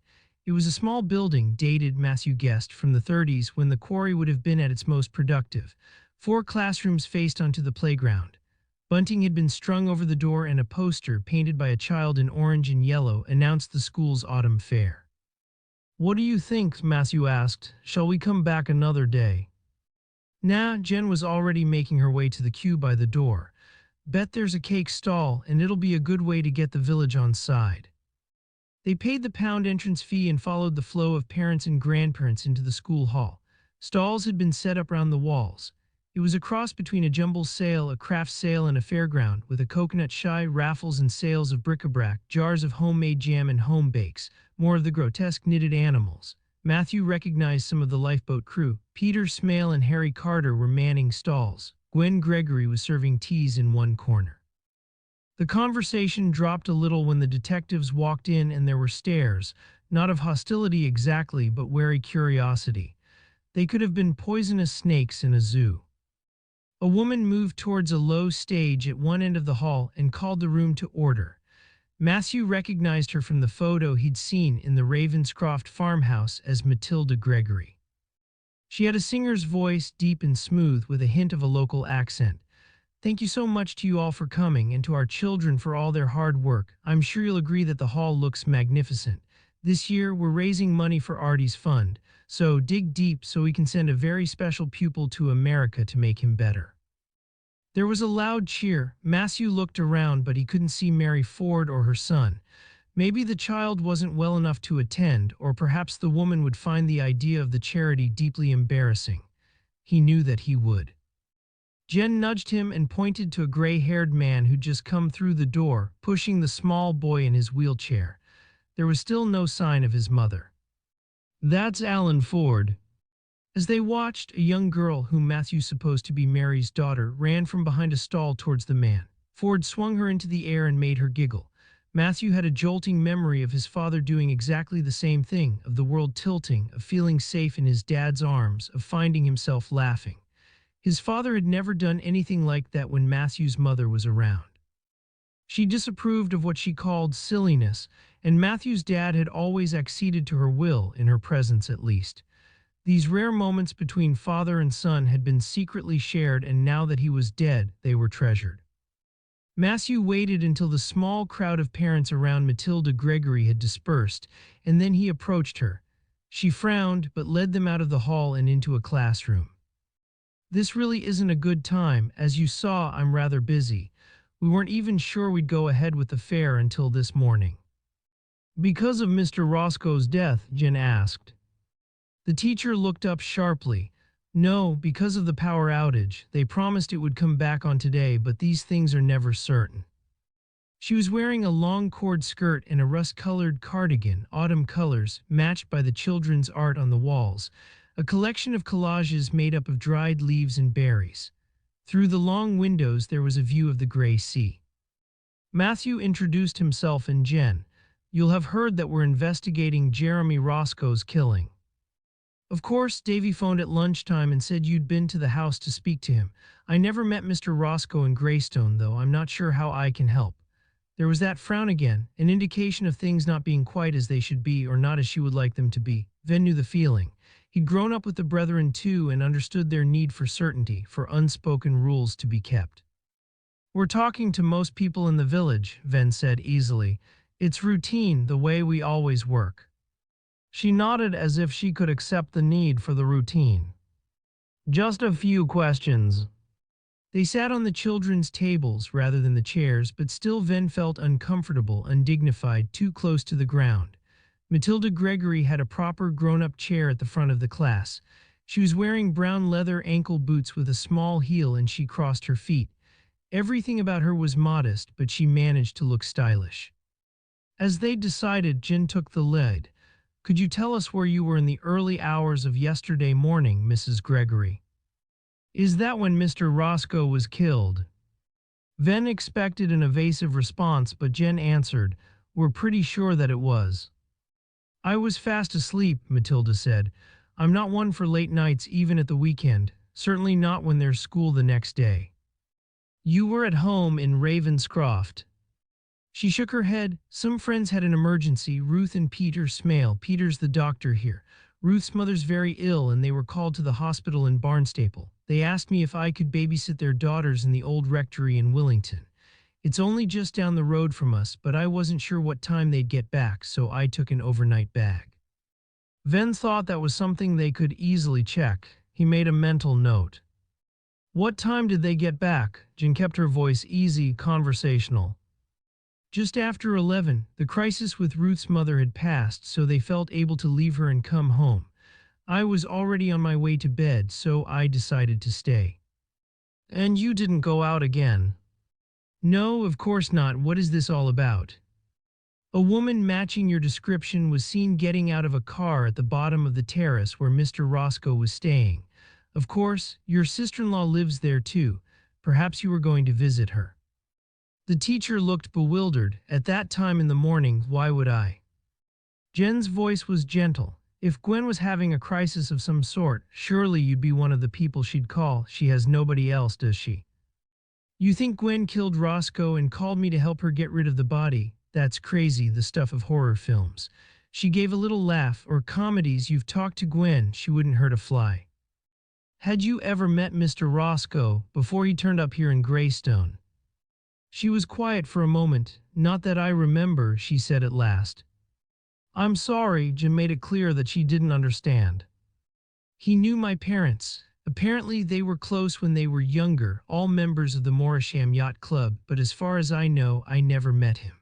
It was a small building, dated, Matthew guessed, from the 30s, when the quarry would have been at its most productive. 4 classrooms faced onto the playground. Bunting had been strung over the door, and a poster, painted by a child in orange and yellow, announced the school's autumn fair. What do you think? Matthew asked. Shall we come back another day? Nah, Jen was already making her way to the queue by the door. Bet there's a cake stall, and it'll be a good way to get the village on side. They paid the pound entrance fee and followed the flow of parents and grandparents into the school hall. Stalls had been set up round the walls. It was a cross between a jumble sale, a craft sale, and a fairground, with a coconut shy, raffles and sales of bric-a-brac, jars of homemade jam and home bakes, more of the grotesque knitted animals. Matthew recognized some of the lifeboat crew. Peter Smale and Harry Carter were manning stalls. Gwen Gregory was serving teas in one corner. The conversation dropped a little when the detectives walked in, and there were stares, not of hostility exactly, but wary curiosity. They could have been poisonous snakes in a zoo. A woman moved towards a low stage at one end of the hall and called the room to order. Matthew recognized her from the photo he'd seen in the Ravenscroft farmhouse as Matilda Gregory. She had a singer's voice, deep and smooth, with a hint of a local accent. Thank you so much to you all for coming, and to our children for all their hard work. I'm sure you'll agree that the hall looks magnificent. This year, we're raising money for Artie's fund, so dig deep so we can send a very special pupil to America to make him better. There was a loud cheer. Matthew looked around, but he couldn't see Mary Ford or her son. Maybe the child wasn't well enough to attend, or perhaps the woman would find the idea of the charity deeply embarrassing. He knew that he would. Jen nudged him and pointed to a gray-haired man who'd just come through the door, pushing the small boy in his wheelchair. There was still no sign of his mother. That's Alan Ford. As they watched, a young girl, whom Matthew supposed to be Mary's daughter, ran from behind a stall towards the man. Ford swung her into the air and made her giggle. Matthew had a jolting memory of his father doing exactly the same thing, of the world tilting, of feeling safe in his dad's arms, of finding himself laughing. His father had never done anything like that when Matthew's mother was around. She disapproved of what she called silliness, and Matthew's dad had always acceded to her will, in her presence at least. These rare moments between father and son had been secretly shared, and now that he was dead, they were treasured. Matthew waited until the small crowd of parents around Matilda Gregory had dispersed, and then he approached her. She frowned, but led them out of the hall and into a classroom. "This really isn't a good time. As you saw, I'm rather busy. We weren't even sure we'd go ahead with the fair until this morning." "Because of Mr. Roscoe's death?" Jen asked. The teacher looked up sharply. "No, because of the power outage. They promised it would come back on today, but these things are never certain." She was wearing a long cord skirt and a rust-colored cardigan, autumn colors, matched by the children's art on the walls, a collection of collages made up of dried leaves and berries. Through the long windows there was a view of the gray sea. Matthew introduced himself and Jen. "You'll have heard that we're investigating Jeremy Roscoe's killing." "Of course, Davy phoned at lunchtime and said you'd been to the house to speak to him. I never met Mr. Roscoe in Greystone, though. I'm not sure how I can help." There was that frown again, an indication of things not being quite as they should be, or not as she would like them to be. Venn knew the feeling. He'd grown up with the brethren too and understood their need for certainty, for unspoken rules to be kept. "We're talking to most people in the village," Venn said easily. "It's routine, the way we always work." She nodded as if she could accept the need for the routine. "Just a few questions." They sat on the children's tables rather than the chairs, but still Venn felt uncomfortable, undignified, too close to the ground. Matilda Gregory had a proper grown-up chair at the front of the class. She was wearing brown leather ankle boots with a small heel, and she crossed her feet. Everything about her was modest, but she managed to look stylish. As they decided, Jen took the lead. "Could you tell us where you were in the early hours of yesterday morning, Mrs. Gregory?" "Is that when Mr. Roscoe was killed?" Venn expected an evasive response, but Jen answered, "We're pretty sure that it was." "I was fast asleep," Matilda said. "I'm not one for late nights even at the weekend, certainly not when there's school the next day." "You were at home in Ravenscroft?" She shook her head. "Some friends had an emergency, Ruth and Peter Smale. Peter's the doctor here. Ruth's mother's very ill and they were called to the hospital in Barnstaple. They asked me if I could babysit their daughters in the old rectory in Willington. It's only just down the road from us, but I wasn't sure what time they'd get back, so I took an overnight bag." Venn thought that was something they could easily check. He made a mental note. "What time did they get back?" Jen kept her voice easy, conversational. "Just after 11, the crisis with Ruth's mother had passed, so they felt able to leave her and come home. I was already on my way to bed, so I decided to stay." "And you didn't go out again?" "No, of course not. What is this all about?" "A woman matching your description was seen getting out of a car at the bottom of the terrace where Mr. Roscoe was staying. Of course, your sister-in-law lives there too. Perhaps you were going to visit her." The teacher looked bewildered. "At that time in the morning, why would I?" Jen's voice was gentle. "If Gwen was having a crisis of some sort, surely you'd be one of the people she'd call. She has nobody else, does she?" "You think Gwen killed Roscoe and called me to help her get rid of the body? That's crazy, the stuff of horror films." She gave a little laugh. "Or comedies. You've talked to Gwen. She wouldn't hurt a fly." "Had you ever met Mr. Roscoe before he turned up here in Greystone?" She was quiet for a moment. "Not that I remember," she said at last. "I'm sorry." Jen made it clear that she didn't understand. "He knew my parents. Apparently they were close when they were younger, all members of the Morisham Yacht Club, but as far as I know, I never met him."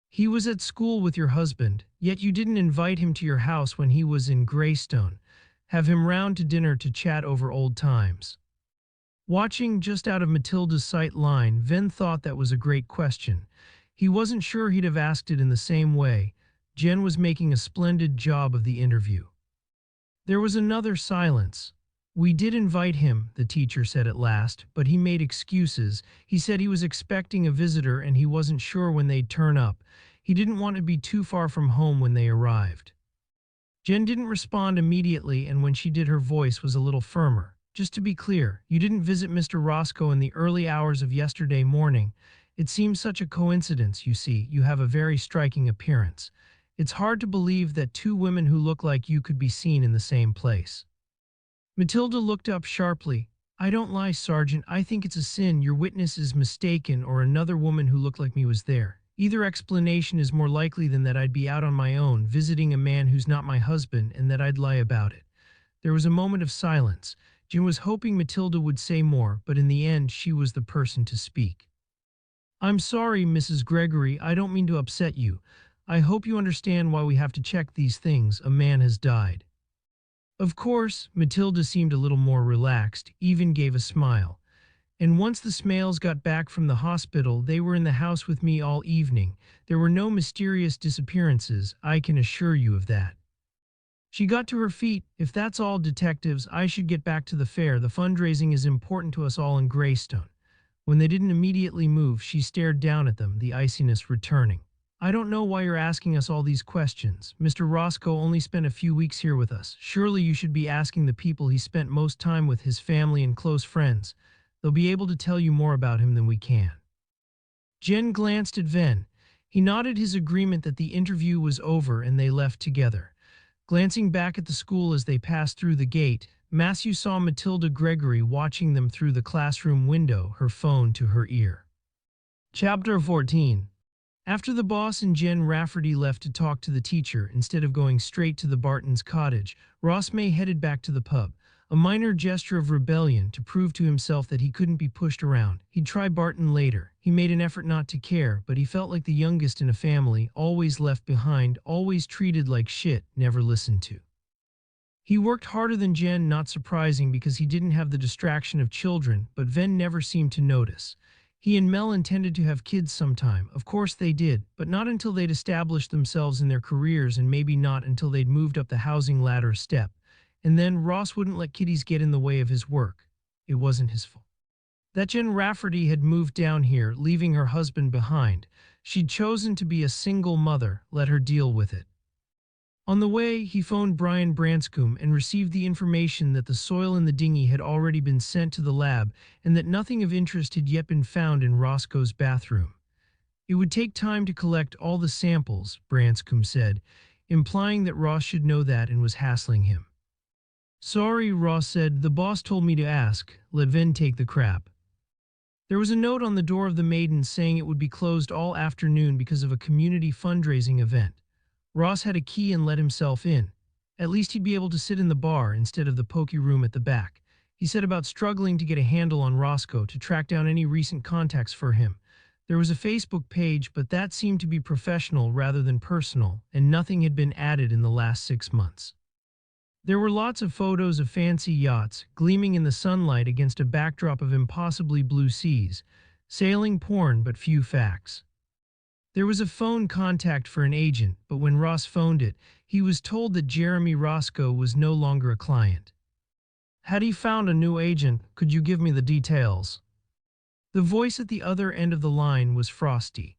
"He was at school with your husband, yet you didn't invite him to your house when he was in Greystone, have him round to dinner to chat over old times?" Watching just out of Matilda's sight line, Venn thought that was a great question. He wasn't sure he'd have asked it in the same way. Jen was making a splendid job of the interview. There was another silence. We did invite him, the teacher said at last, but he made excuses. He said he was expecting a visitor and he wasn't sure when they'd turn up. He didn't want to be too far from home when they arrived. Jen didn't respond immediately, and when she did, her voice was a little firmer. Just to be clear, you didn't visit Mr. Roscoe in the early hours of yesterday morning. It seems such a coincidence, you see. You have a very striking appearance. It's hard to believe that two women who look like you could be seen in the same place. Matilda looked up sharply. I don't lie, Sergeant. I think it's a sin your witness is mistaken or another woman who looked like me was there. Either explanation is more likely than that I'd be out on my own, visiting a man who's not my husband, and that I'd lie about it. There was a moment of silence. Jim was hoping Matilda would say more, but in the end she was the person to speak. I'm sorry, Mrs. Gregory, I don't mean to upset you. I hope you understand why we have to check these things. A man has died. Of course, Matilda seemed a little more relaxed, even gave a smile. And once the Smales got back from the hospital, they were in the house with me all evening. There were no mysterious disappearances, I can assure you of that. She got to her feet. If that's all, detectives, I should get back to the fair. The fundraising is important to us all in Greystone. When they didn't immediately move, she stared down at them, the iciness returning. I don't know why you're asking us all these questions. Mr. Roscoe only spent a few weeks here with us. Surely you should be asking the people he spent most time with, his family and close friends. They'll be able to tell you more about him than we can. Jen glanced at Venn. He nodded his agreement that the interview was over and they left together. Glancing back at the school as they passed through the gate, Matthew saw Matilda Gregory watching them through the classroom window, her phone to her ear. Chapter 14. After the boss and Jen Rafferty left to talk to the teacher, instead of going straight to the Bartons' cottage, Ross May headed back to the pub. A minor gesture of rebellion to prove to himself that he couldn't be pushed around. He'd try Barton later. He made an effort not to care, but he felt like the youngest in a family, always left behind, always treated like shit, never listened to. He worked harder than Jen, not surprising because he didn't have the distraction of children, but Venn never seemed to notice. He and Mel intended to have kids sometime. Of course they did, but not until they'd established themselves in their careers, and maybe not until they'd moved up the housing ladder step. And then Ross wouldn't let kiddies get in the way of his work. It wasn't his fault. That Jen Rafferty had moved down here, leaving her husband behind. She'd chosen to be a single mother, let her deal with it. On the way, he phoned Brian Branscombe and received the information that the soil in the dinghy had already been sent to the lab and that nothing of interest had yet been found in Roscoe's bathroom. It would take time to collect all the samples, Branscombe said, implying that Ross should know that and was hassling him. Sorry, Ross said, the boss told me to ask. Let Venn take the crap. There was a note on the door of the Maiden saying it would be closed all afternoon because of a community fundraising event. Ross had a key and let himself in. At least he'd be able to sit in the bar instead of the pokey room at the back. He said about struggling to get a handle on Roscoe, to track down any recent contacts for him. There was a Facebook page, but that seemed to be professional rather than personal, and nothing had been added in the last 6 months. There were lots of photos of fancy yachts, gleaming in the sunlight against a backdrop of impossibly blue seas. Sailing porn, but few facts. There was a phone contact for an agent, but when Ross phoned it, he was told that Jeremy Roscoe was no longer a client. Had he found a new agent? Could you give me the details? The voice at the other end of the line was frosty.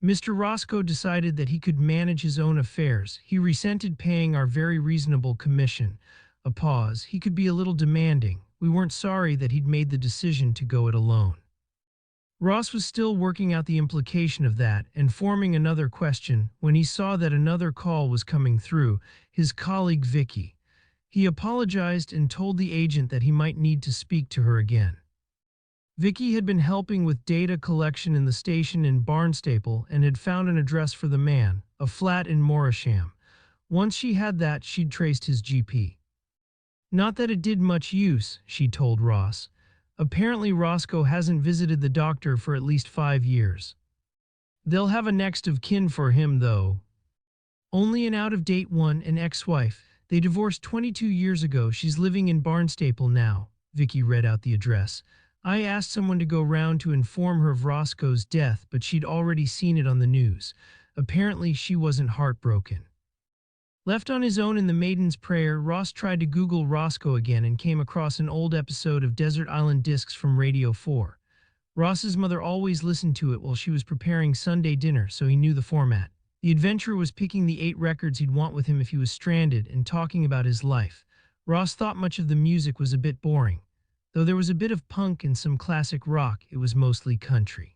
Mr. Roscoe decided that he could manage his own affairs. He resented paying our very reasonable commission. A pause. He could be a little demanding. We weren't sorry that he'd made the decision to go it alone. Ross was still working out the implication of that and forming another question when he saw that another call was coming through, his colleague Vicky. He apologized and told the agent that he might need to speak to her again. Vicky had been helping with data collection in the station in Barnstaple and had found an address for the man, a flat in Morisham. Once she had that, she'd traced his GP. Not that it did much use, she told Ross. Apparently Roscoe hasn't visited the doctor for at least 5 years. They'll have a next of kin for him, though. Only an out-of-date one, an ex-wife. They divorced 22 years ago. She's living in Barnstaple now. Vicky read out the address. I asked someone to go round to inform her of Roscoe's death, but she'd already seen it on the news. Apparently she wasn't heartbroken. Left on his own in the Maiden's Prayer, Ross tried to Google Roscoe again and came across an old episode of Desert Island Discs from Radio 4. Ross's mother always listened to it while she was preparing Sunday dinner, so he knew the format. The adventurer was picking the 8 records he'd want with him if he was stranded and talking about his life. Ross thought much of the music was a bit boring. Though there was a bit of punk and some classic rock, it was mostly country.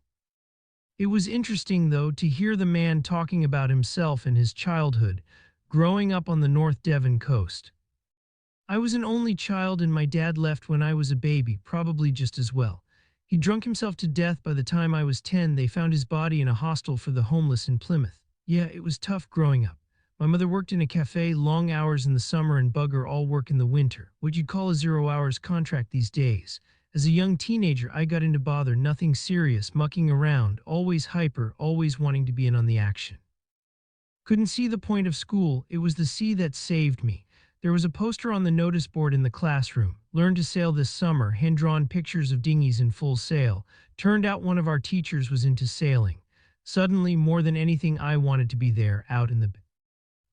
It was interesting, though, to hear the man talking about himself and his childhood, growing up on the North Devon coast. I was an only child and my dad left when I was a baby, probably just as well. He drunk himself to death by the time I was 10. They found his body in a hostel for the homeless in Plymouth. Yeah, it was tough growing up. My mother worked in a cafe, long hours in the summer and bugger all work in the winter, what you'd call a 0-hours contract these days. As a young teenager, I got into bother, nothing serious, mucking around, always hyper, always wanting to be in on the action. Couldn't see the point of school, it was the sea that saved me. There was a poster on the notice board in the classroom. Learn to sail this summer, hand-drawn pictures of dinghies in full sail. Turned out one of our teachers was into sailing. Suddenly, more than anything, I wanted to be there, out in the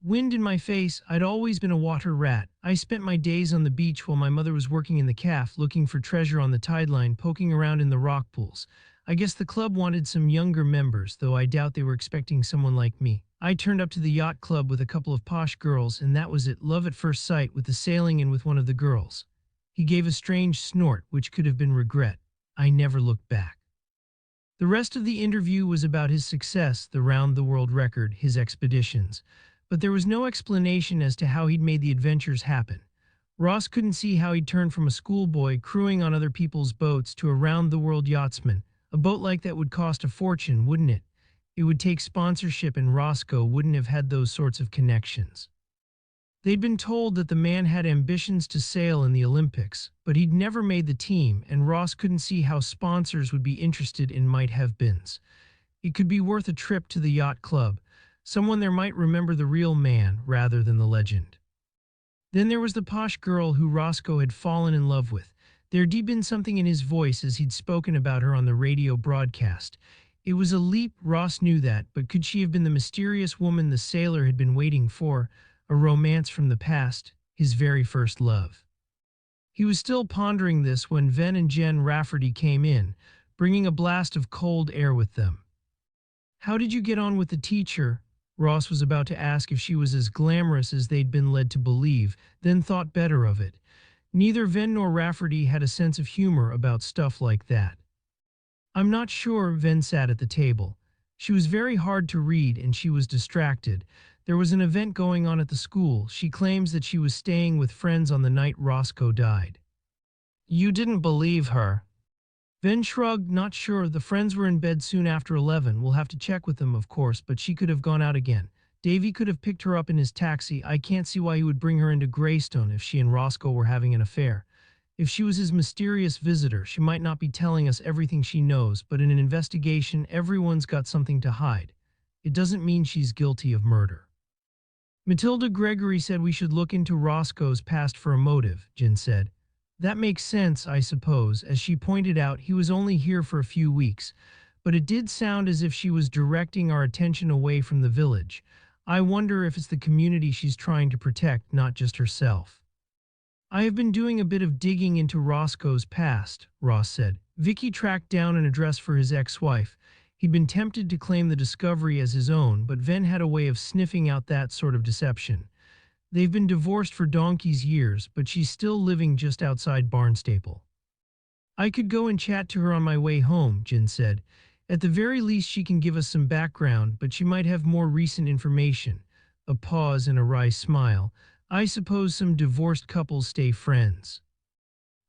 wind in my face. I'd always been a water rat. I spent my days on the beach while my mother was working in the caf, looking for treasure on the tide line, poking around in the rock pools. I guess the club wanted some younger members, though I doubt they were expecting someone like me. I turned up to the yacht club with a couple of posh girls, and that was it, love at first sight with the sailing and with one of the girls. He gave a strange snort, which could have been regret. I never looked back. The rest of the interview was about his success, the round-the-world record, his expeditions. But there was no explanation as to how he'd made the adventures happen. Ross couldn't see how he'd turned from a schoolboy crewing on other people's boats to a round-the-world yachtsman. A boat like that would cost a fortune, wouldn't it? It would take sponsorship, and Roscoe wouldn't have had those sorts of connections. They'd been told that the man had ambitions to sail in the Olympics, but he'd never made the team, and Ross couldn't see how sponsors would be interested in might-have-beens. It could be worth a trip to the yacht club. Someone there might remember the real man rather than the legend. Then there was the posh girl who Roscoe had fallen in love with. There'd been something in his voice as he'd spoken about her on the radio broadcast. It was a leap, Ross knew that, but could she have been the mysterious woman the sailor had been waiting for? A romance from the past, his very first love. He was still pondering this when Venn and Jen Rafferty came in, bringing a blast of cold air with them. "How did you get on with the teacher?" Ross was about to ask if she was as glamorous as they'd been led to believe, then thought better of it. Neither Venn nor Rafferty had a sense of humor about stuff like that. "I'm not sure." Venn sat at the table. She was very hard to read and she was distracted. There was an event going on at the school. She claims that she was staying with friends on the night Roscoe died. "You didn't believe her?" Venn shrugged, not sure. The friends were in bed soon after 11. We'll have to check with them, of course, but she could have gone out again. Davy could have picked her up in his taxi. I can't see why he would bring her into Greystone if she and Roscoe were having an affair. If she was his mysterious visitor, she might not be telling us everything she knows, but in an investigation, everyone's got something to hide. It doesn't mean she's guilty of murder. Matilda Gregory said we should look into Roscoe's past for a motive, Jen said. That makes sense, I suppose. As she pointed out, he was only here for a few weeks, but it did sound as if she was directing our attention away from the village. I wonder if it's the community she's trying to protect, not just herself. I have been doing a bit of digging into Roscoe's past, Ross said. Vicky tracked down an address for his ex-wife. He'd been tempted to claim the discovery as his own, but Venn had a way of sniffing out that sort of deception. They've been divorced for donkey's years, but she's still living just outside Barnstaple. I could go and chat to her on my way home, Jen said. At the very least she can give us some background, but she might have more recent information. A pause and a wry smile. I suppose some divorced couples stay friends.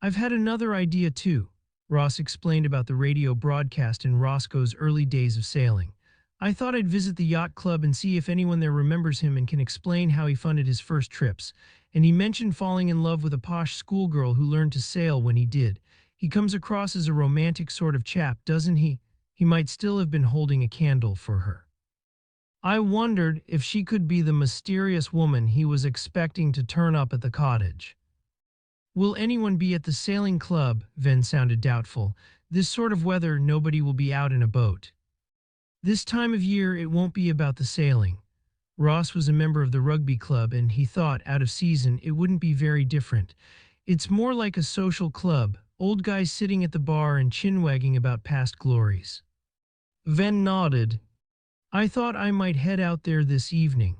I've had another idea too. Ross explained about the radio broadcast in Roscoe's early days of sailing. I thought I'd visit the yacht club and see if anyone there remembers him and can explain how he funded his first trips. And he mentioned falling in love with a posh schoolgirl who learned to sail when he did. He comes across as a romantic sort of chap, doesn't he? He might still have been holding a candle for her. I wondered if she could be the mysterious woman he was expecting to turn up at the cottage. Will anyone be at the sailing club? Venn sounded doubtful. This sort of weather, nobody will be out in a boat. This time of year, it won't be about the sailing. Ross was a member of the rugby club and he thought, out of season, it wouldn't be very different. It's more like a social club, old guys sitting at the bar and chin-wagging about past glories. Venn nodded. I thought I might head out there this evening.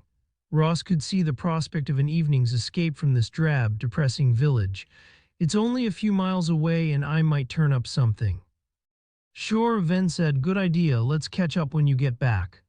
Ross could see the prospect of an evening's escape from this drab, depressing village. It's only a few miles away and I might turn up something. Sure, Venn said, good idea, let's catch up when you get back.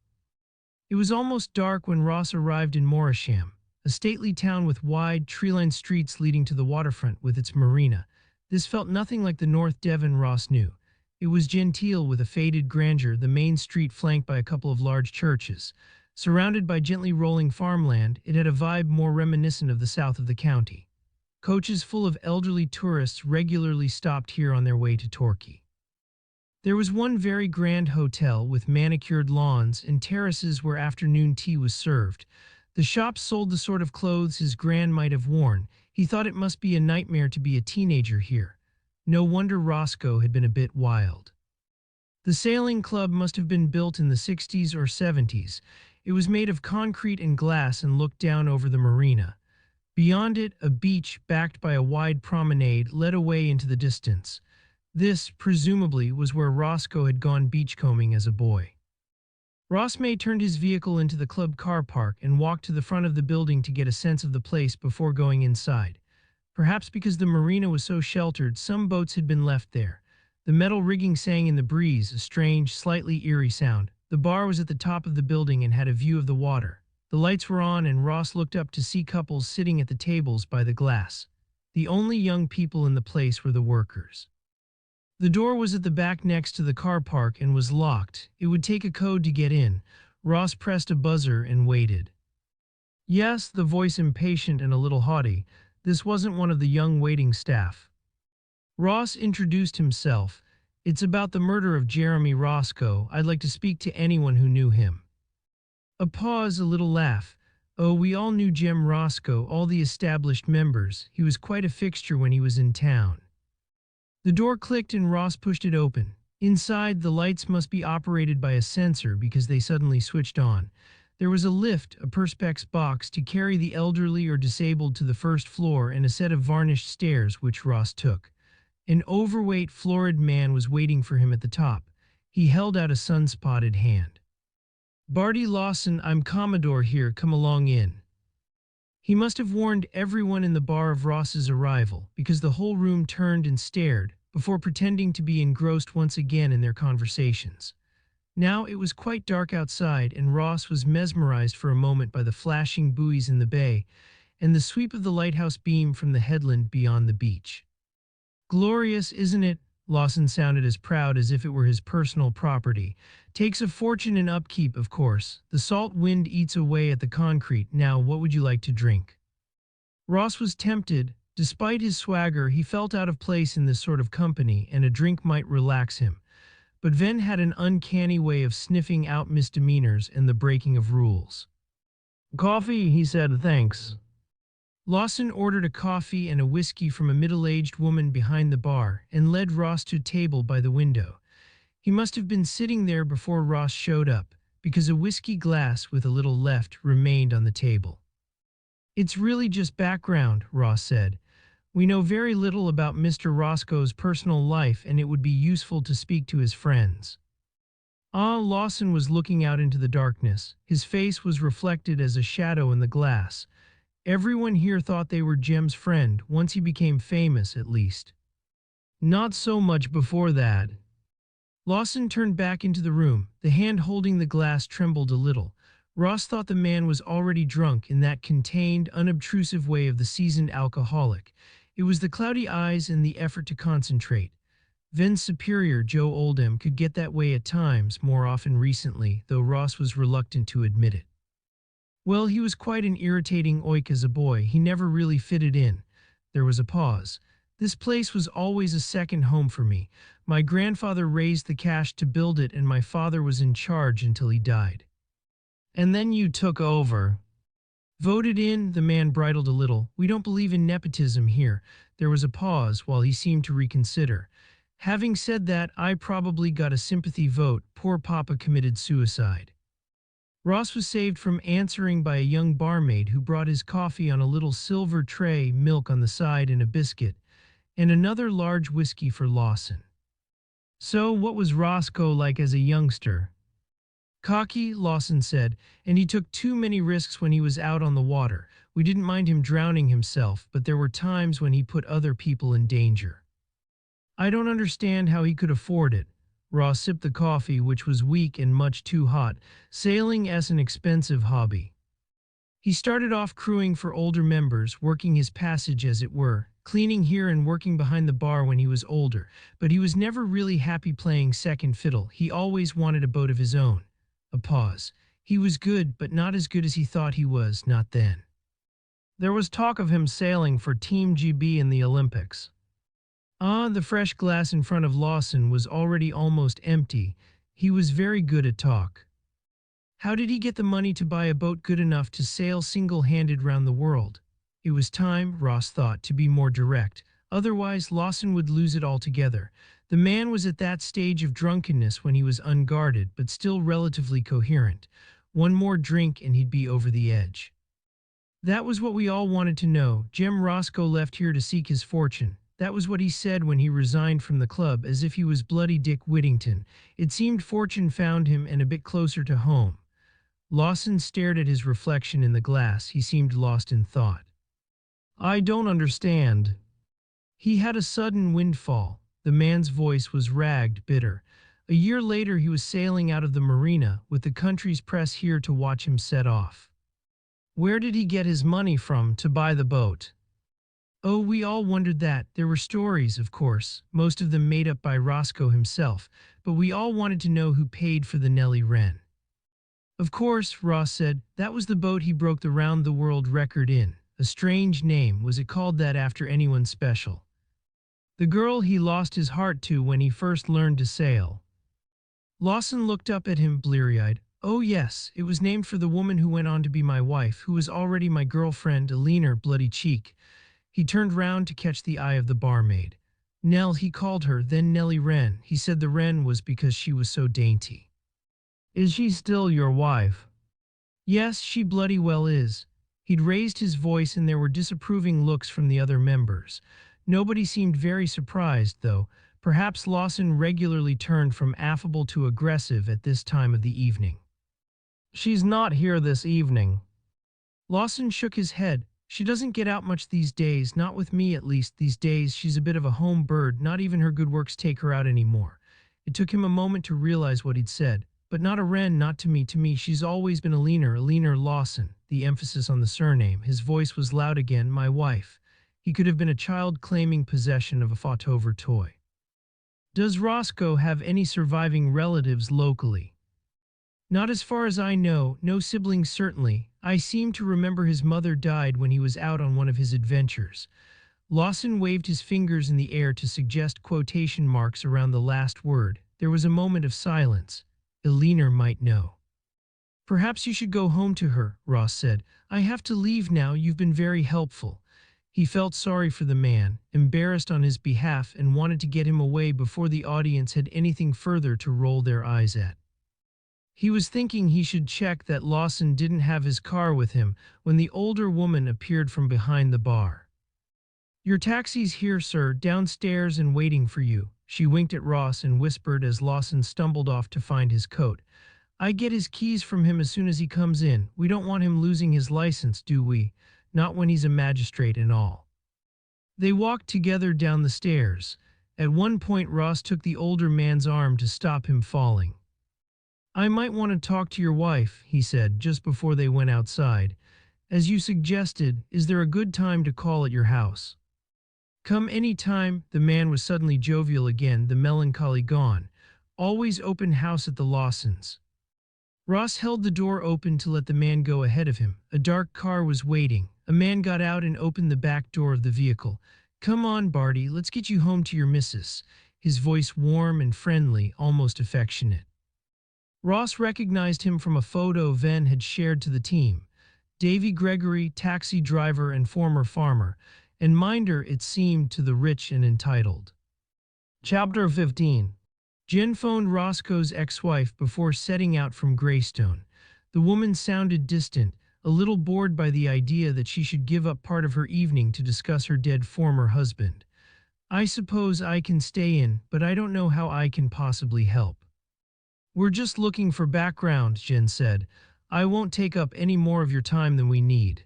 It was almost dark when Ross arrived in Morisham, a stately town with wide, tree-lined streets leading to the waterfront with its marina. This felt nothing like the North Devon Ross knew. It was genteel with a faded grandeur, the main street flanked by a couple of large churches. Surrounded by gently rolling farmland, it had a vibe more reminiscent of the south of the county. Coaches full of elderly tourists regularly stopped here on their way to Torquay. There was one very grand hotel with manicured lawns and terraces where afternoon tea was served. The shops sold the sort of clothes his gran might have worn. He thought it must be a nightmare to be a teenager here. No wonder Roscoe had been a bit wild. The sailing club must have been built in the 60s or 70s. It was made of concrete and glass and looked down over the marina. Beyond it, a beach backed by a wide promenade led away into the distance. This, presumably, was where Roscoe had gone beachcombing as a boy. Ross May turned his vehicle into the club car park and walked to the front of the building to get a sense of the place before going inside. Perhaps because the marina was so sheltered, some boats had been left there. The metal rigging sang in the breeze, a strange, slightly eerie sound. The bar was at the top of the building and had a view of the water. The lights were on and Ross looked up to see couples sitting at the tables by the glass. The only young people in the place were the workers. The door was at the back next to the car park and was locked. It would take a code to get in. Ross pressed a buzzer and waited. Yes, the voice impatient and a little haughty. This wasn't one of the young waiting staff. Ross introduced himself. It's about the murder of Jeremy Roscoe. I'd like to speak to anyone who knew him. A pause, a little laugh. Oh, we all knew Jem Roscoe, all the established members. He was quite a fixture when he was in town. The door clicked and Ross pushed it open. Inside, the lights must be operated by a sensor because they suddenly switched on. There was a lift, a perspex box to carry the elderly or disabled to the first floor, and a set of varnished stairs which Ross took. An overweight, florid man was waiting for him at the top. He held out a sun-spotted hand. Barty Lawson, I'm Commodore here, come along in. He must have warned everyone in the bar of Ross's arrival, because the whole room turned and stared, before pretending to be engrossed once again in their conversations. Now it was quite dark outside, and Ross was mesmerized for a moment by the flashing buoys in the bay, and the sweep of the lighthouse beam from the headland beyond the beach. Glorious, isn't it? Lawson sounded as proud as if it were his personal property. Takes a fortune in upkeep, of course. The salt wind eats away at the concrete. Now, what would you like to drink? Ross was tempted. Despite his swagger, he felt out of place in this sort of company, and a drink might relax him. But Venn had an uncanny way of sniffing out misdemeanors and the breaking of rules. Coffee, he said, thanks. Lawson ordered a coffee and a whiskey from a middle-aged woman behind the bar and led Ross to a table by the window. He must have been sitting there before Ross showed up, because a whiskey glass with a little left remained on the table. It's really just background, Ross said. We know very little about Mr. Roscoe's personal life, and it would be useful to speak to his friends. Lawson was looking out into the darkness. His face was reflected as a shadow in the glass. Everyone here thought they were Jem's friend, once he became famous at least. Not so much before that. Lawson turned back into the room. The hand holding the glass trembled a little. Ross thought the man was already drunk in that contained, unobtrusive way of the seasoned alcoholic. It was the cloudy eyes and the effort to concentrate. Venn's superior, Joe Oldham, could get that way at times, more often recently, though Ross was reluctant to admit it. Well, he was quite an irritating oik as a boy. He never really fitted in. There was a pause. This place was always a second home for me. My grandfather raised the cash to build it, and my father was in charge until he died. And then you took over. Voted in, the man bridled a little. We don't believe in nepotism here. There was a pause while he seemed to reconsider. Having said that, I probably got a sympathy vote. Poor Papa committed suicide. Ross was saved from answering by a young barmaid who brought his coffee on a little silver tray, milk on the side, and a biscuit, and another large whiskey for Lawson. So, what was Roscoe like as a youngster? Cocky, Lawson said, and he took too many risks when he was out on the water. We didn't mind him drowning himself, but there were times when he put other people in danger. I don't understand how he could afford it. Ross sipped the coffee, which was weak and much too hot. Sailing is an expensive hobby. He started off crewing for older members, working his passage as it were, cleaning here and working behind the bar when he was older, but he was never really happy playing second fiddle. He always wanted a boat of his own. A pause. He was good, but not as good as he thought he was, not then. There was talk of him sailing for Team GB in the Olympics. The fresh glass in front of Lawson was already almost empty. He was very good at talk. How did he get the money to buy a boat good enough to sail single-handed round the world? It was time, Ross thought, to be more direct. Otherwise, Lawson would lose it altogether. The man was at that stage of drunkenness when he was unguarded, but still relatively coherent. One more drink and he'd be over the edge. That was what we all wanted to know. Jem Roscoe left here to seek his fortune. That was what he said when he resigned from the club, as if he was Bloody Dick Whittington. It seemed fortune found him and a bit closer to home. Lawson stared at his reflection in the glass. He seemed lost in thought. I don't understand. He had a sudden windfall. The man's voice was ragged, bitter. A year later he was sailing out of the marina, with the country's press here to watch him set off. Where did he get his money from to buy the boat? Oh, we all wondered that. There were stories, of course, most of them made up by Roscoe himself, but we all wanted to know who paid for the Nellie Wren. Of course, Ross said, that was the boat he broke the round-the-world record in. A strange name. Was it called that after anyone special? The girl he lost his heart to when he first learned to sail. Lawson looked up at him bleary-eyed. Oh yes, it was named for the woman who went on to be my wife, who was already my girlfriend, a leaner, bloody cheek. He turned round to catch the eye of the barmaid. Nell, he called her, then Nellie Wren. He said the Wren was because she was so dainty. Is she still your wife? Yes, she bloody well is. He'd raised his voice and there were disapproving looks from the other members. Nobody seemed very surprised, though. Perhaps Lawson regularly turned from affable to aggressive at this time of the evening. She's not here this evening. Lawson shook his head. She doesn't get out much these days, not with me at least. These days she's a bit of a home bird, not even her good works take her out anymore. It took him a moment to realize what he'd said. But not a Wren, not to me. To me, she's always been a leaner Lawson, the emphasis on the surname. His voice was loud again, my wife. He could have been a child claiming possession of a fought-over toy. Does Roscoe have any surviving relatives locally? Not as far as I know, no siblings certainly. I seem to remember his mother died when he was out on one of his adventures. Lawson waved his fingers in the air to suggest quotation marks around the last word. There was a moment of silence. Eleanor might know. Perhaps you should go home to her, Ross said. I have to leave now. You've been very helpful. He felt sorry for the man, embarrassed on his behalf, and wanted to get him away before the audience had anything further to roll their eyes at. He was thinking he should check that Lawson didn't have his car with him when the older woman appeared from behind the bar. Your taxi's here, sir, downstairs and waiting for you. She winked at Ross and whispered as Lawson stumbled off to find his coat. I get his keys from him as soon as he comes in. We don't want him losing his license, do we? Not when he's a magistrate and all. They walked together down the stairs. At one point Ross took the older man's arm to stop him falling. I might want to talk to your wife, he said just before they went outside. As you suggested, is there a good time to call at your house? Come any time. The man was suddenly jovial again, the melancholy gone. Always open house at the Lawsons. Ross held the door open to let the man go ahead of him. A dark car was waiting. A man got out and opened the back door of the vehicle. Come on, Barty, let's get you home to your missus. His voice warm and friendly, almost affectionate. Ross recognized him from a photo Venn had shared to the team. Davy Gregory, taxi driver and former farmer, and minder, it seemed, to the rich and entitled. Chapter 15. Jen phoned Roscoe's ex-wife before setting out from Greystone. The woman sounded distant, a little bored by the idea that she should give up part of her evening to discuss her dead former husband. I suppose I can stay in, but I don't know how I can possibly help. We're just looking for background, Jen said. I won't take up any more of your time than we need.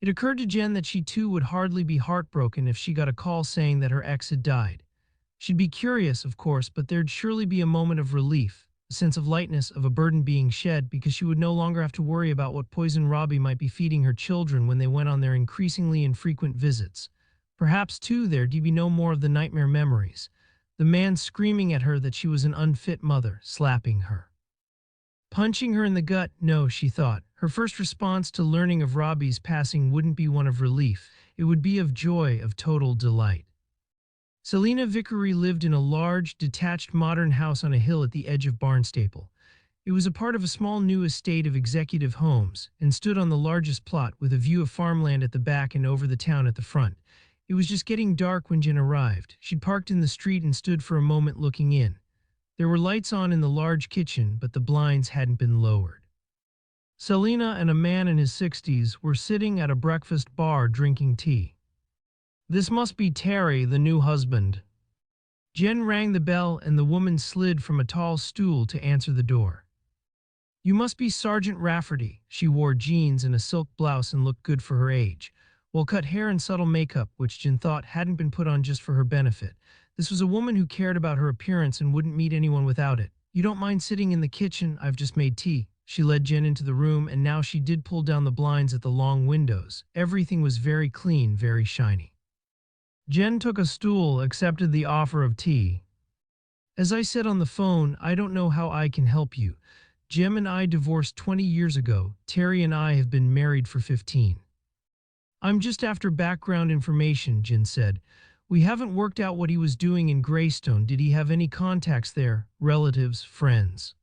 It occurred to Jen that she too would hardly be heartbroken if she got a call saying that her ex had died. She'd be curious, of course, but there'd surely be a moment of relief, a sense of lightness, of a burden being shed, because she would no longer have to worry about what poison Robbie might be feeding her children when they went on their increasingly infrequent visits. Perhaps, too, there'd be no more of the nightmare memories. The man screaming at her that she was an unfit mother, slapping her. Punching her in the gut? No, she thought. Her first response to learning of Robbie's passing wouldn't be one of relief. It would be of joy, of total delight. Selina Vickery lived in a large, detached modern house on a hill at the edge of Barnstaple. It was a part of a small new estate of executive homes, and stood on the largest plot with a view of farmland at the back and over the town at the front. It was just getting dark when Jen arrived. She'd parked in the street and stood for a moment looking in. There were lights on in the large kitchen, but the blinds hadn't been lowered. Selina and a man in his 60s were sitting at a breakfast bar drinking tea. This must be Terry, the new husband. Jen rang the bell and the woman slid from a tall stool to answer the door. You must be Sergeant Rafferty. She wore jeans and a silk blouse and looked good for her age. Well-cut hair and subtle makeup, which Jen thought hadn't been put on just for her benefit. This was a woman who cared about her appearance and wouldn't meet anyone without it. You don't mind sitting in the kitchen? I've just made tea. She led Jen into the room, and now she did pull down the blinds at the long windows. Everything was very clean, very shiny. Jen took a stool, accepted the offer of tea. As I said on the phone, I don't know how I can help you. Jem and I divorced 20 years ago. Terry and I have been married for 15. I'm just after background information, Jen said. We haven't worked out what he was doing in Greystone. Did he have any contacts there? Relatives, friends?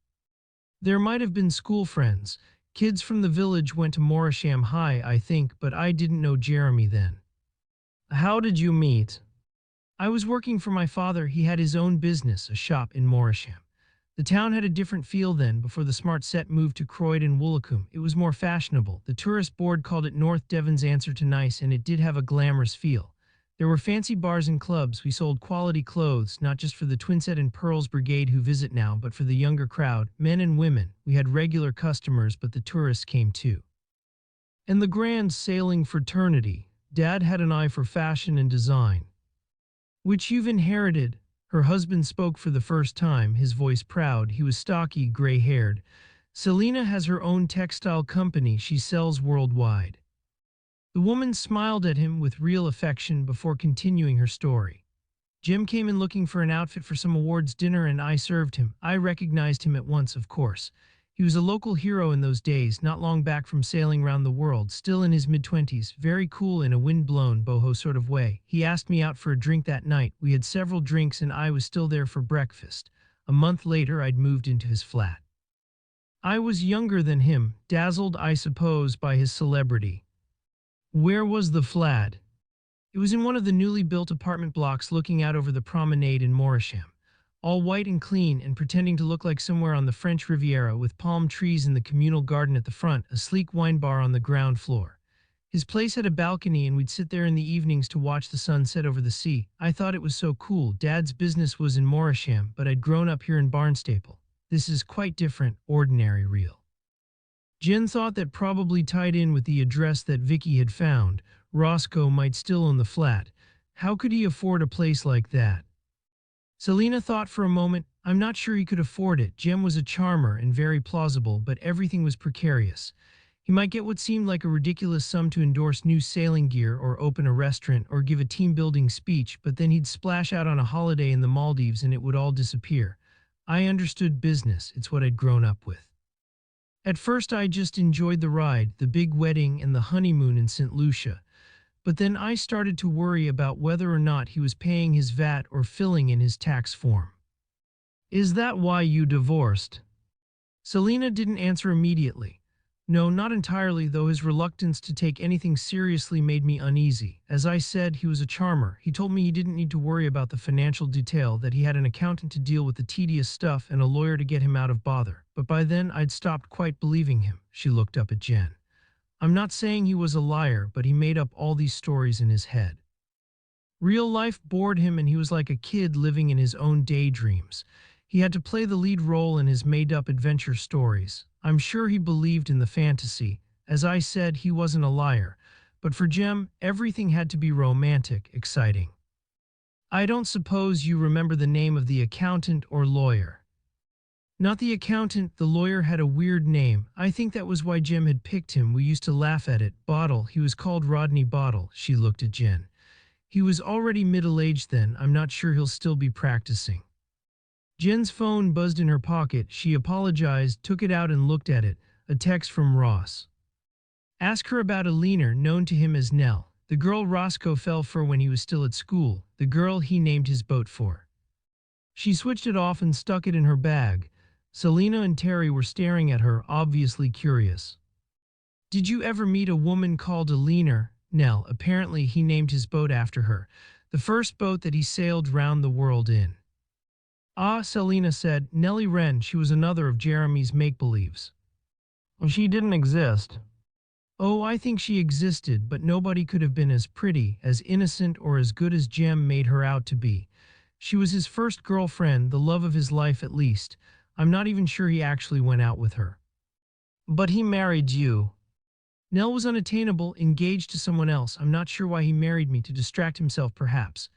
There might have been school friends. Kids from the village went to Morisham High, I think, but I didn't know Jeremy then. How did you meet? I was working for my father. He had his own business, a shop in Morisham. The town had a different feel then, before the smart set moved to Croyd and Woolacombe. It was more fashionable. The tourist board called it North Devon's answer to nice, and it did have a glamorous feel. There were fancy bars and clubs. We sold quality clothes, not just for the Twinset and Pearls Brigade who visit now, but for the younger crowd, men and women. We had regular customers, but the tourists came too. And the grand sailing fraternity. Dad had an eye for fashion and design. Which you've inherited. Her husband spoke for the first time, his voice proud. He was stocky, gray-haired. Selina has her own textile company she sells worldwide. The woman smiled at him with real affection before continuing her story. Jim came in looking for an outfit for some awards dinner, and I served him. I recognized him at once, of course. He was a local hero in those days, not long back from sailing round the world, still in his mid-20s, very cool in a wind-blown, boho sort of way. He asked me out for a drink that night. We had several drinks and I was still there for breakfast. A month later, I'd moved into his flat. I was younger than him, dazzled, I suppose, by his celebrity. Where was the flat? It was in one of the newly built apartment blocks looking out over the promenade in Morisham. All white and clean and pretending to look like somewhere on the French Riviera, with palm trees in the communal garden at the front, a sleek wine bar on the ground floor. His place had a balcony and we'd sit there in the evenings to watch the sun set over the sea. I thought it was so cool. Dad's business was in Morisham, but I'd grown up here in Barnstaple. This is quite different, ordinary, real. Jen thought that probably tied in with the address that Vicky had found. Roscoe might still own the flat. How could he afford a place like that? Selina thought for a moment. I'm not sure he could afford it. Jem was a charmer and very plausible, but everything was precarious. He might get what seemed like a ridiculous sum to endorse new sailing gear or open a restaurant or give a team-building speech, but then he'd splash out on a holiday in the Maldives and it would all disappear. I understood business. It's what I'd grown up with. At first I just enjoyed the ride, the big wedding and the honeymoon in St. Lucia. But then I started to worry about whether or not he was paying his VAT or filling in his tax form. Is that why you divorced? Selina didn't answer immediately. No, not entirely, though his reluctance to take anything seriously made me uneasy. As I said, he was a charmer. He told me he didn't need to worry about the financial detail, that he had an accountant to deal with the tedious stuff and a lawyer to get him out of bother. But by then, I'd stopped quite believing him. She looked up at Jen. I'm not saying he was a liar, but he made up all these stories in his head. Real life bored him, and he was like a kid living in his own daydreams. He had to play the lead role in his made-up adventure stories. I'm sure he believed in the fantasy. As I said, he wasn't a liar. But for Jem, everything had to be romantic, exciting. I don't suppose you remember the name of the accountant or lawyer. Not the accountant, the lawyer had a weird name. I think that was why Jem had picked him. We used to laugh at it. Bottle, he was called Rodney Bottle. She looked at Jen. He was already middle-aged then. I'm not sure he'll still be practicing. Jen's phone buzzed in her pocket. She apologized, took it out and looked at it. A text from Ross. Ask her about Alina, known to him as Nell, the girl Roscoe fell for when he was still at school, the girl he named his boat for. She switched it off and stuck it in her bag. Selena and Terry were staring at her, obviously curious. Did you ever meet a woman called Alina? Nell, apparently he named his boat after her, the first boat that he sailed round the world in. Ah, Selena said. Nellie Wren, she was another of Jeremy's make-believes. She didn't exist. Oh, I think she existed, but nobody could have been as pretty, as innocent, or as good as Jem made her out to be. She was his first girlfriend, the love of his life at least. I'm not even sure he actually went out with her. But he married you. Nell was unattainable, engaged to someone else. I'm not sure why he married me, to distract himself perhaps.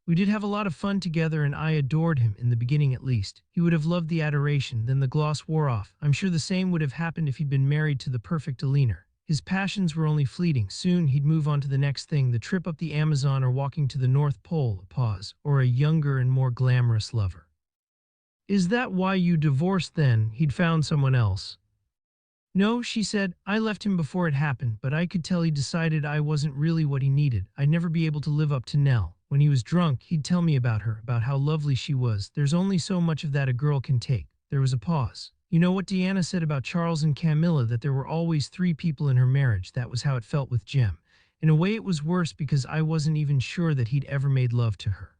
We did have a lot of fun together and I adored him, in the beginning at least. He would have loved the adoration, then the gloss wore off. I'm sure the same would have happened if he'd been married to the perfect Alina. His passions were only fleeting. Soon he'd move on to the next thing, the trip up the Amazon or walking to the North Pole, a pause, or a younger and more glamorous lover. Is that why you divorced then? He'd found someone else. No, she said, I left him before it happened, but I could tell he decided I wasn't really what he needed. I'd never be able to live up to Nell. When he was drunk, he'd tell me about her, about how lovely she was. There's only so much of that a girl can take. There was a pause. You know what Deanna said about Charles and Camilla, that there were always 3 people in her marriage. That was how it felt with Jem. In a way it was worse because I wasn't even sure that he'd ever made love to her.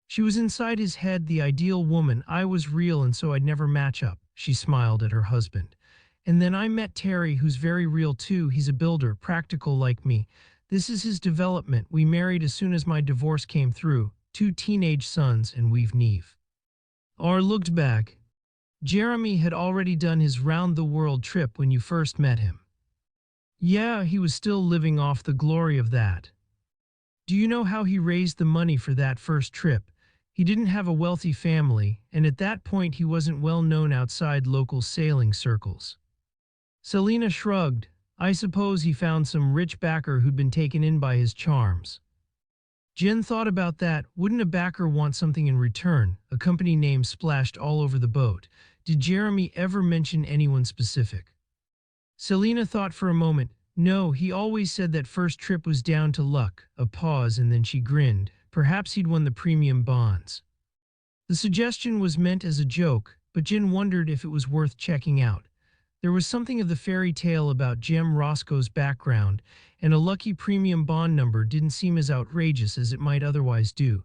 She was inside his head, the ideal woman. I was real and so I'd never match up. She smiled at her husband. And then I met Terry, who's very real too. He's a builder, practical like me. This is his development. We married as soon as my divorce came through. 2 teenage sons, and we've Neve. Or looked back. Jeremy had already done his round-the-world trip when you first met him. Yeah, he was still living off the glory of that. Do you know how he raised the money for that first trip? He didn't have a wealthy family, and at that point he wasn't well known outside local sailing circles. Selena shrugged. I suppose he found some rich backer who'd been taken in by his charms. Jen thought about that. Wouldn't a backer want something in return? A company name splashed all over the boat. Did Jeremy ever mention anyone specific? Selena thought for a moment. No, he always said that first trip was down to luck. A pause and then she grinned. Perhaps he'd won the premium bonds. The suggestion was meant as a joke, but Jen wondered if it was worth checking out. There was something of the fairy tale about Jem Roscoe's background, and a lucky premium bond number didn't seem as outrageous as it might otherwise do.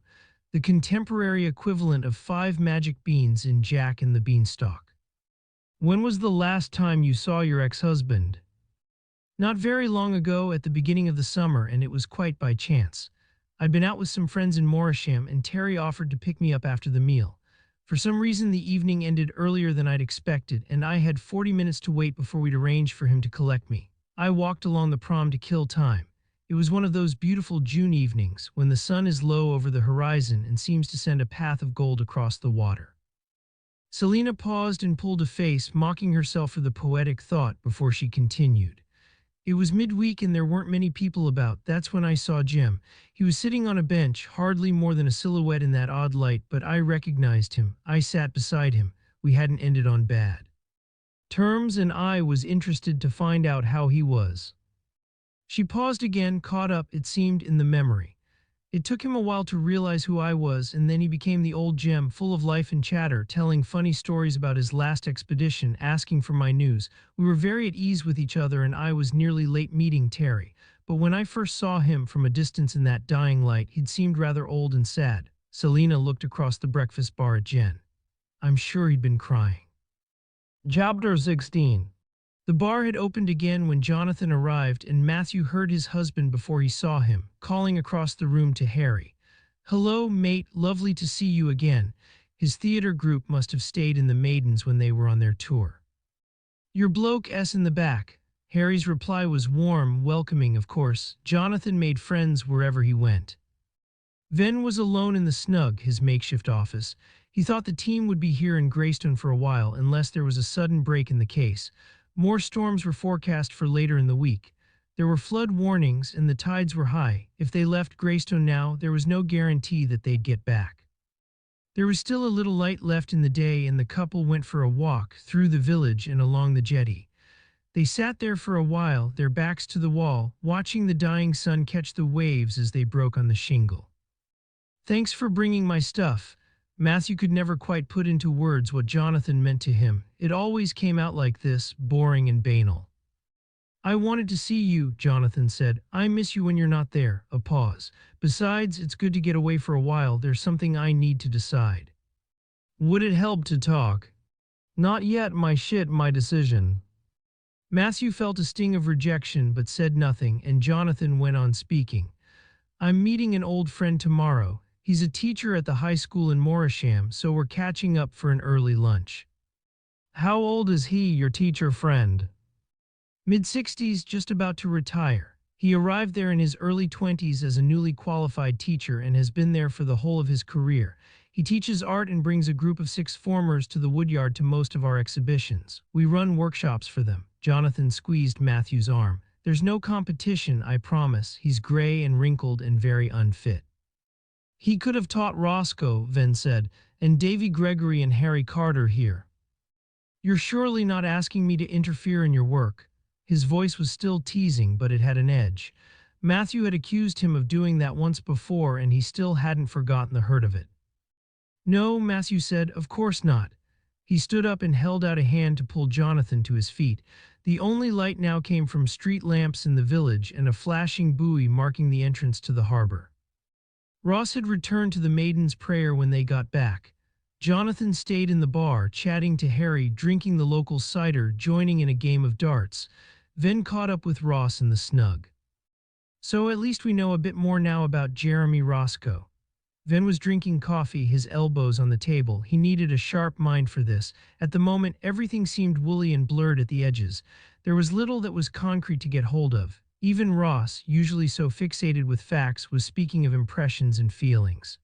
The contemporary equivalent of 5 magic beans in Jack and the Beanstalk. When was the last time you saw your ex-husband? Not very long ago, at the beginning of the summer, and it was quite by chance. I'd been out with some friends in Morisham, and Terry offered to pick me up after the meal. For some reason the evening ended earlier than I'd expected, and I had 40 minutes to wait before we'd arranged for him to collect me. I walked along the prom to kill time. It was one of those beautiful June evenings, when the sun is low over the horizon and seems to send a path of gold across the water. Selena paused and pulled a face, mocking herself for the poetic thought, before she continued. It was midweek and there weren't many people about. That's when I saw Jem. He was sitting on a bench, hardly more than a silhouette in that odd light, but I recognized him. I sat beside him. We hadn't ended on bad terms, and I was interested to find out how he was. She paused again, caught up, it seemed, in the memory. It took him a while to realize who I was, and then he became the old gem, full of life and chatter, telling funny stories about his last expedition, asking for my news. We were very at ease with each other, and I was nearly late meeting Terry. But when I first saw him from a distance in that dying light, he'd seemed rather old and sad. Selina looked across the breakfast bar at Jen. I'm sure he'd been crying. Chapter 16. The bar had opened again when Jonathan arrived, and Matthew heard his husband before he saw him, calling across the room to Harry. Hello, mate, lovely to see you again. His theater group must have stayed in the Maidens when they were on their tour. Your bloke S in the back. Harry's reply was warm, welcoming, of course. Jonathan made friends wherever he went. Venn was alone in the snug, his makeshift office. He thought the team would be here in Greystone for a while unless there was a sudden break in the case. More storms were forecast for later in the week. There were flood warnings and the tides were high. If they left Greystone now, there was no guarantee that they'd get back. There was still a little light left in the day, and the couple went for a walk through the village and along the jetty. They sat there for a while, their backs to the wall, watching the dying sun catch the waves as they broke on the shingle. Thanks for bringing my stuff. Matthew could never quite put into words what Jonathan meant to him. It always came out like this, boring and banal. I wanted to see you, Jonathan said. I miss you when you're not there. A pause. Besides, it's good to get away for a while. There's something I need to decide. Would it help to talk? Not yet, my decision. Matthew felt a sting of rejection but said nothing, and Jonathan went on speaking. I'm meeting an old friend tomorrow. He's a teacher at the high school in Morisham, so we're catching up for an early lunch. How old is he, your teacher friend? Mid-60s, just about to retire. He arrived there in his early 20s as a newly qualified teacher and has been there for the whole of his career. He teaches art and brings a group of 6 formers to the woodyard to most of our exhibitions. We run workshops for them. Jonathan squeezed Matthew's arm. There's no competition, I promise. He's gray and wrinkled and very unfit. He could have taught Roscoe, Venn said, and Davy Gregory and Harry Carter here. You're surely not asking me to interfere in your work. His voice was still teasing, but it had an edge. Matthew had accused him of doing that once before, and he still hadn't forgotten the hurt of it. No, Matthew said, of course not. He stood up and held out a hand to pull Jonathan to his feet. The only light now came from street lamps in the village and a flashing buoy marking the entrance to the harbor. Ross had returned to the Maiden's Prayer when they got back. Jonathan stayed in the bar, chatting to Harry, drinking the local cider, joining in a game of darts. Venn caught up with Ross in the snug. So at least we know a bit more now about Jeremy Roscoe. Venn was drinking coffee, his elbows on the table. He needed a sharp mind for this. At the moment, everything seemed woolly and blurred at the edges. There was little that was concrete to get hold of. Even Ross, usually so fixated with facts, was speaking of impressions and feelings.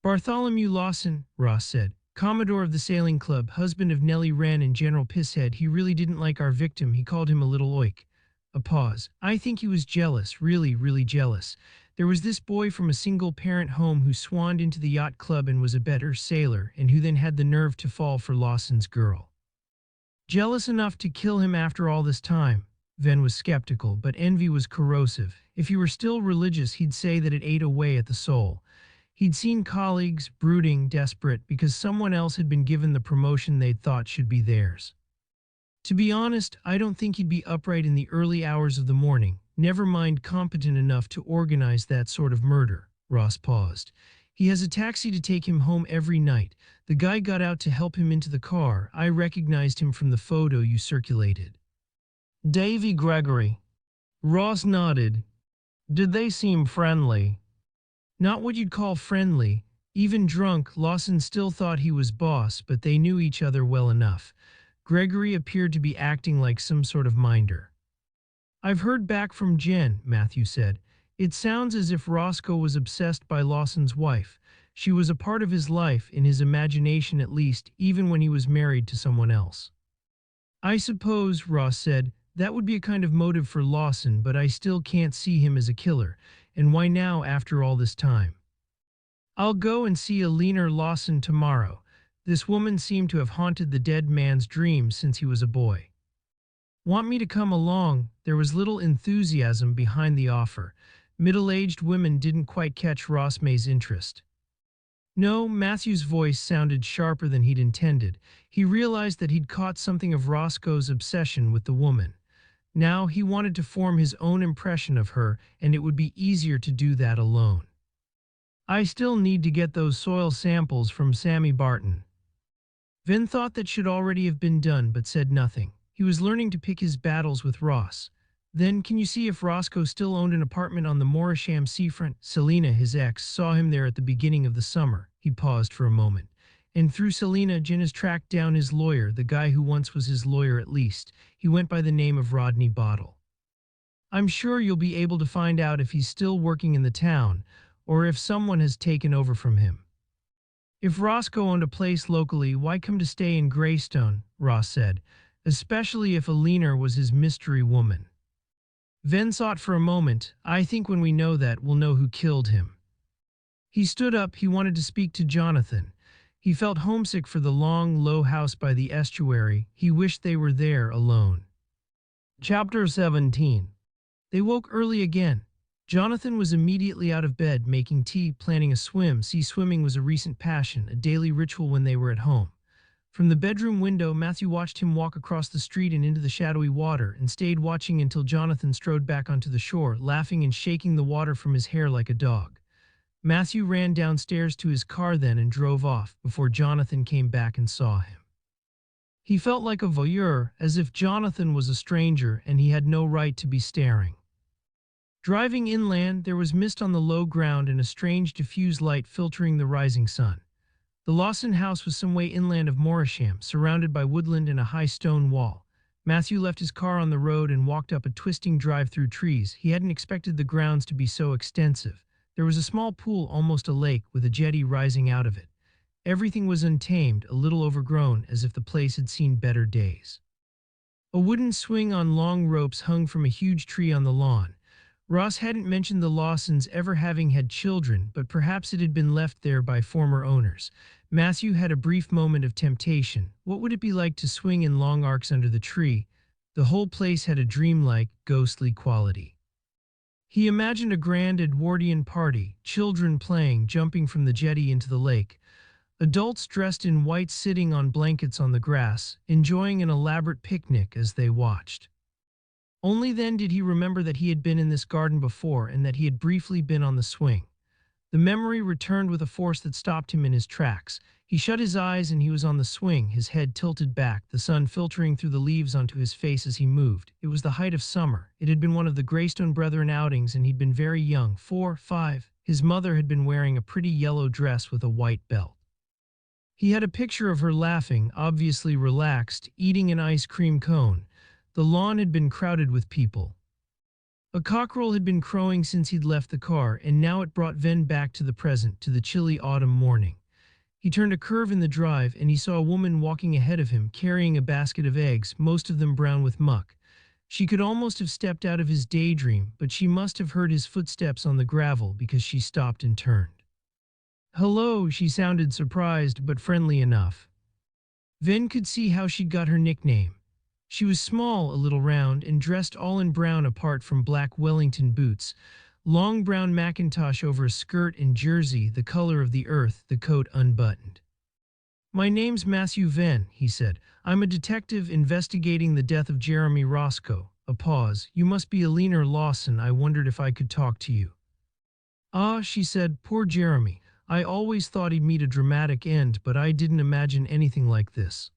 Bartholomew Lawson, Ross said, Commodore of the Sailing Club, husband of Nellie Wren and General Pisshead, he really didn't like our victim. He called him a little oik. A pause. I think he was jealous, really jealous. There was this boy from a single-parent home who swanned into the yacht club and was a better sailor, and who then had the nerve to fall for Lawson's girl. Jealous enough to kill him after all this time. Venn was skeptical, but envy was corrosive. If he were still religious, he'd say that it ate away at the soul. He'd seen colleagues, brooding, desperate, because someone else had been given the promotion they'd thought should be theirs. To be honest, I don't think he'd be upright in the early hours of the morning, never mind competent enough to organize that sort of murder. Ross paused. He has a taxi to take him home every night. The guy got out to help him into the car. I recognized him from the photo you circulated. Davy Gregory. Ross nodded. Did they seem friendly? Not what you'd call friendly. Even drunk, Lawson still thought he was boss, but they knew each other well enough. Gregory appeared to be acting like some sort of minder. I've heard back from Jen, Matthew said. It sounds as if Roscoe was obsessed by Lawson's wife. She was a part of his life, in his imagination at least, even when he was married to someone else. I suppose, Ross said, that would be a kind of motive for Lawson, but I still can't see him as a killer. And why now after all this time? I'll go and see Alina Lawson tomorrow. This woman seemed to have haunted the dead man's dreams since he was a boy. Want me to come along? There was little enthusiasm behind the offer. Middle-aged women didn't quite catch Ross May's interest. No, Matthew's voice sounded sharper than he'd intended. He realized that he'd caught something of Roscoe's obsession with the woman. Now he wanted to form his own impression of her, and it would be easier to do that alone. I still need to get those soil samples from Sammy Barton. Venn thought that should already have been done but said nothing. He was learning to pick his battles with Ross. Then, can you see if Roscoe still owned an apartment on the Morisham seafront? Selina, his ex, saw him there at the beginning of the summer. He paused for a moment. And through Selina, Jen has tracked down his lawyer, the guy who once was his lawyer at least. He went by the name of Rodney Bottle. I'm sure you'll be able to find out if he's still working in the town, or if someone has taken over from him. If Roscoe owned a place locally, why come to stay in Greystone? Ross said, especially if Alina was his mystery woman. Venn thought for a moment. I think when we know that, we'll know who killed him. He stood up. He wanted to speak to Jonathan. He felt homesick for the long, low house by the estuary. He wished they were there alone. Chapter 17. They woke early again. Jonathan was immediately out of bed, making tea, planning a swim. Swimming was a recent passion, a daily ritual when they were at home. From the bedroom window, Matthew watched him walk across the street and into the shadowy water, and stayed watching until Jonathan strode back onto the shore, laughing and shaking the water from his hair like a dog. Matthew ran downstairs to his car then and drove off, before Jonathan came back and saw him. He felt like a voyeur, as if Jonathan was a stranger and he had no right to be staring. Driving inland, there was mist on the low ground and a strange diffuse light filtering the rising sun. The Lawson house was some way inland of Morisham, surrounded by woodland and a high stone wall. Matthew left his car on the road and walked up a twisting drive through trees. He hadn't expected the grounds to be so extensive. There was a small pool, almost a lake, with a jetty rising out of it. Everything was untamed, a little overgrown, as if the place had seen better days. A wooden swing on long ropes hung from a huge tree on the lawn. Ross hadn't mentioned the Lawsons ever having had children, but perhaps it had been left there by former owners. Matthew had a brief moment of temptation. What would it be like to swing in long arcs under the tree? The whole place had a dreamlike, ghostly quality. He imagined a grand Edwardian party, children playing, jumping from the jetty into the lake. Adults dressed in white sitting on blankets on the grass, enjoying an elaborate picnic as they watched. Only then did he remember that he had been in this garden before and that he had briefly been on the swing. The memory returned with a force that stopped him in his tracks. He shut his eyes and he was on the swing, his head tilted back, the sun filtering through the leaves onto his face as he moved. It was the height of summer. It had been one of the Greystone Brethren outings and he'd been very young, 4, 5. His mother had been wearing a pretty yellow dress with a white belt. He had a picture of her laughing, obviously relaxed, eating an ice cream cone. The lawn had been crowded with people. A cockerel had been crowing since he'd left the car, and now it brought Venn back to the present, to the chilly autumn morning. He turned a curve in the drive, and he saw a woman walking ahead of him, carrying a basket of eggs, most of them brown with muck. She could almost have stepped out of his daydream, but she must have heard his footsteps on the gravel because she stopped and turned. Hello, she sounded surprised but friendly enough. Venn could see how she'd got her nickname. She was small, a little round, and dressed all in brown apart from black Wellington boots, long brown mackintosh over a skirt and jersey, the color of the earth, the coat unbuttoned. My name's Matthew Venn, he said. I'm a detective investigating the death of Jeremy Roscoe. A pause. You must be Alina Lawson. I wondered if I could talk to you. Ah, she said, poor Jeremy. I always thought he'd meet a dramatic end, but I didn't imagine anything like this.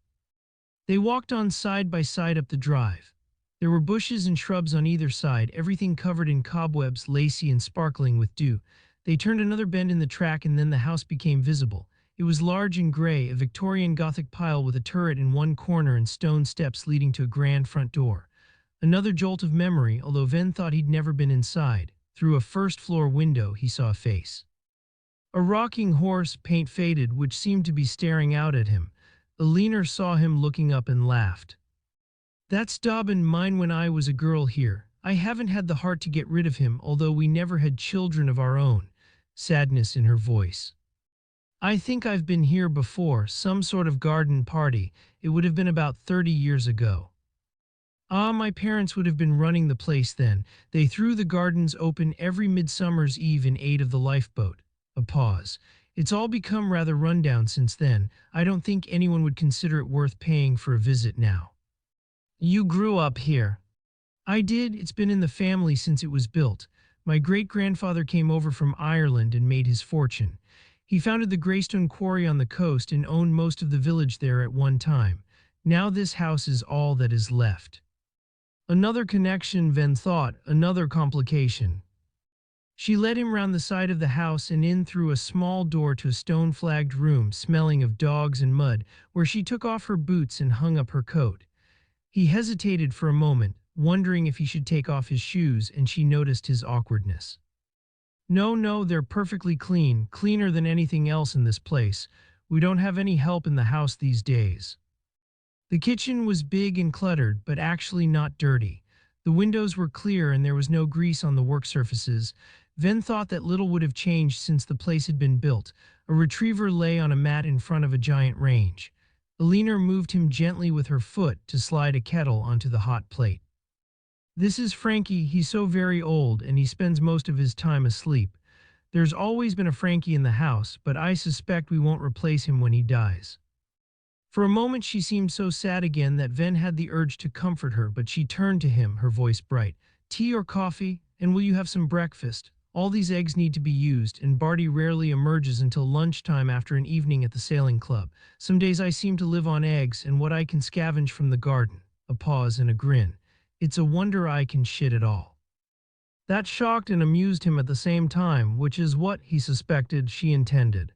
They walked on side by side up the drive. There were bushes and shrubs on either side, everything covered in cobwebs, lacy and sparkling with dew. They turned another bend in the track and then the house became visible. It was large and gray, a Victorian Gothic pile with a turret in one corner and stone steps leading to a grand front door. Another jolt of memory, although Venn thought he'd never been inside. Through a first-floor window he saw a face. A rocking horse, paint faded, which seemed to be staring out at him. Alina saw him looking up and laughed. That's Dobbin, mine when I was a girl here. I haven't had the heart to get rid of him, although we never had children of our own. Sadness in her voice. I think I've been here before, some sort of garden party. It would have been about 30 years ago. Ah, my parents would have been running the place then. They threw the gardens open every midsummer's eve in aid of the lifeboat. A pause. It's all become rather rundown since then. I don't think anyone would consider it worth paying for a visit now. You grew up here. I did. It's been in the family since it was built. My great-grandfather came over from Ireland and made his fortune. He founded the Greystone Quarry on the coast and owned most of the village there at one time. Now this house is all that is left. Another connection, Venn thought, another complication. She led him round the side of the house and in through a small door to a stone-flagged room smelling of dogs and mud, where she took off her boots and hung up her coat. He hesitated for a moment, wondering if he should take off his shoes, and she noticed his awkwardness. No, no, they're perfectly clean, cleaner than anything else in this place. We don't have any help in the house these days. The kitchen was big and cluttered, but actually not dirty. The windows were clear and there was no grease on the work surfaces. Venn thought that little would have changed since the place had been built. A retriever lay on a mat in front of a giant range. Eleanor moved him gently with her foot to slide a kettle onto the hot plate. This is Frankie. He's so very old and he spends most of his time asleep. There's always been a Frankie in the house, but I suspect we won't replace him when he dies. For a moment she seemed so sad again that Venn had the urge to comfort her, but she turned to him, her voice bright. Tea or coffee? And will you have some breakfast? All these eggs need to be used, and Barty rarely emerges until lunchtime after an evening at the sailing club. Some days I seem to live on eggs and what I can scavenge from the garden. A pause and a grin. It's a wonder I can shit at all. That shocked and amused him at the same time, which is what, he suspected, she intended.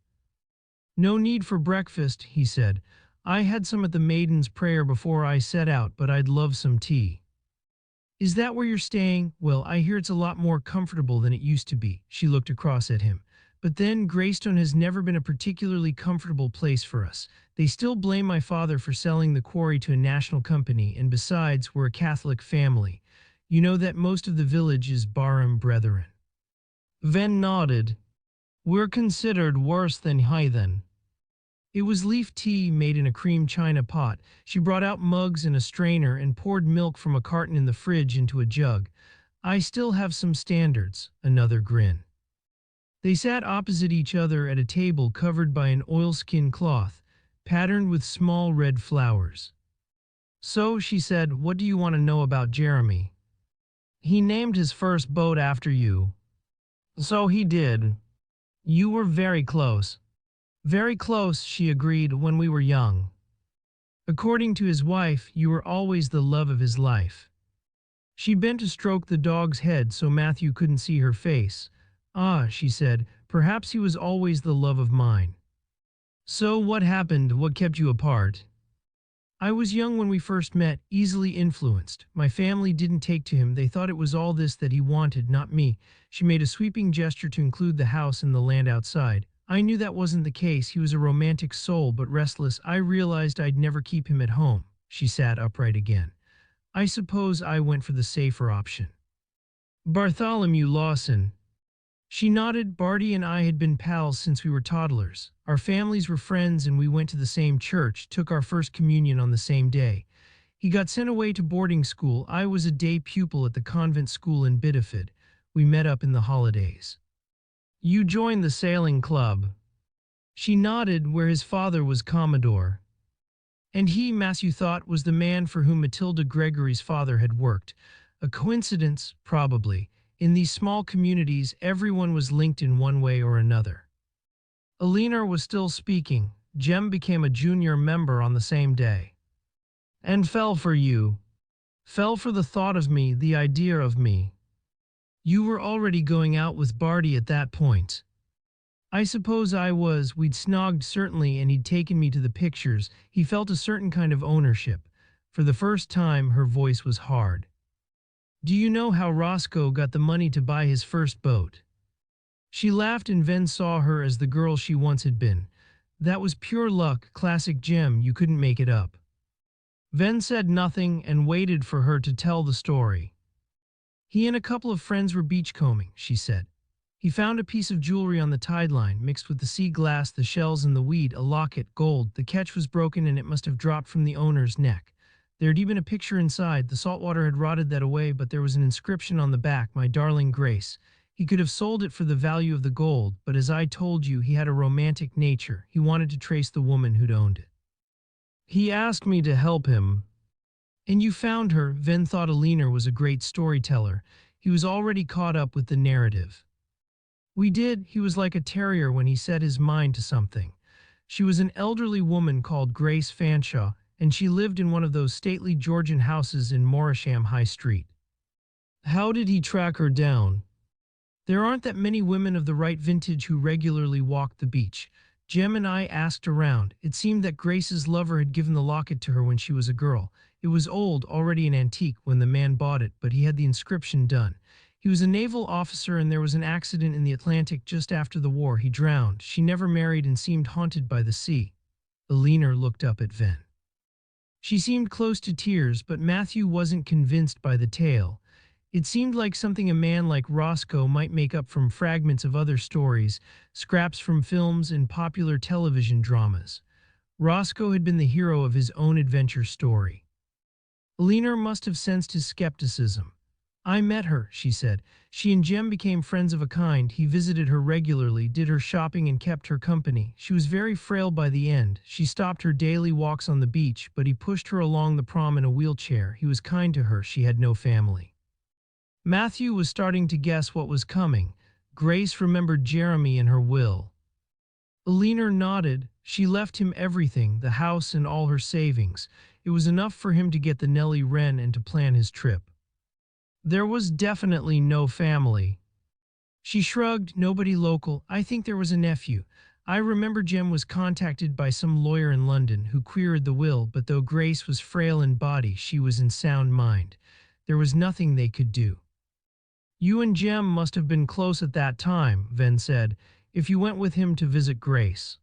No need for breakfast, he said. I had some at the Maiden's Prayer before I set out, but I'd love some tea. Is that where you're staying? Well, I hear it's a lot more comfortable than it used to be. She looked across at him. But then, Greystone has never been a particularly comfortable place for us. They still blame my father for selling the quarry to a national company, and besides, we're a Catholic family. You know that most of the village is Barham Brethren. Venn nodded. We're considered worse than heathen. It was leaf tea made in a cream china pot. She brought out mugs and a strainer and poured milk from a carton in the fridge into a jug. I still have some standards. Another grin. They sat opposite each other at a table covered by an oilskin cloth, patterned with small red flowers. So, she said, what do you want to know about Jeremy? He named his first boat after you. So he did. You were very close. Very close, she agreed, when we were young. According to his wife, you were always the love of his life. She bent to stroke the dog's head so Matthew couldn't see her face. Ah, she said, perhaps he was always the love of mine. So what happened? What kept you apart? I was young when we first met, easily influenced. My family didn't take to him. They thought it was all this that he wanted, not me. She made a sweeping gesture to include the house and the land outside. I knew that wasn't the case. He was a romantic soul, but restless. I realized I'd never keep him at home. She sat upright again. I suppose I went for the safer option. Bartholomew Lawson. She nodded. Barty and I had been pals since we were toddlers. Our families were friends and we went to the same church, took our first communion on the same day. He got sent away to boarding school. I was a day pupil at the convent school in Bideford. We met up in the holidays. You joined the sailing club. She nodded, where his father was Commodore. And he, Matthew thought, was the man for whom Matilda Gregory's father had worked. A coincidence, probably. In these small communities, everyone was linked in one way or another. Eleanor was still speaking. Jem became a junior member on the same day. And fell for you. Fell for the thought of me, the idea of me. You were already going out with Barty at that point. I suppose I was. We'd snogged certainly, and he'd taken me to the pictures. He felt a certain kind of ownership. For the first time, her voice was hard. Do you know how Roscoe got the money to buy his first boat? She laughed and Venn saw her as the girl she once had been. That was pure luck, classic Jem, you couldn't make it up. Venn said nothing and waited for her to tell the story. He and a couple of friends were beachcombing, she said. He found a piece of jewelry on the tide line, mixed with the sea glass, the shells and the weed, a locket, gold. The catch was broken and it must have dropped from the owner's neck. There'd even a picture inside. The salt water had rotted that away, but there was an inscription on the back, "My darling Grace." He could have sold it for the value of the gold, but as I told you, he had a romantic nature. He wanted to trace the woman who'd owned it. He asked me to help him. And you found her. Venn thought Alina was a great storyteller. He was already caught up with the narrative. We did. He was like a terrier when he set his mind to something. She was an elderly woman called Grace Fanshawe, and she lived in one of those stately Georgian houses in Morisham High Street. How did he track her down? There aren't that many women of the right vintage who regularly walk the beach. Jem and I asked around. It seemed that Grace's lover had given the locket to her when she was a girl. It was old, already an antique, when the man bought it, but he had the inscription done. He was a naval officer, and there was an accident in the Atlantic just after the war. He drowned. She never married and seemed haunted by the sea. Alina looked up at Venn. She seemed close to tears, but Matthew wasn't convinced by the tale. It seemed like something a man like Roscoe might make up from fragments of other stories, scraps from films and popular television dramas. Roscoe had been the hero of his own adventure story. Alina must have sensed his skepticism. I met her, she said. She and Jem became friends of a kind. He visited her regularly, did her shopping, and kept her company. She was very frail by the end. She stopped her daily walks on the beach, but he pushed her along the prom in a wheelchair. He was kind to her. She had no family. Matthew was starting to guess what was coming. Grace remembered Jeremy in her will. Alina nodded. She left him everything, the house and all her savings. It was enough for him to get the Nellie Wren and to plan his trip. There was definitely no family. She shrugged. Nobody local. I think there was a nephew. I remember Jem was contacted by some lawyer in London who queried the will, but though Grace was frail in body, she was in sound mind. There was nothing they could do. You and Jem must have been close at that time, Venn said, if you went with him to visit Grace.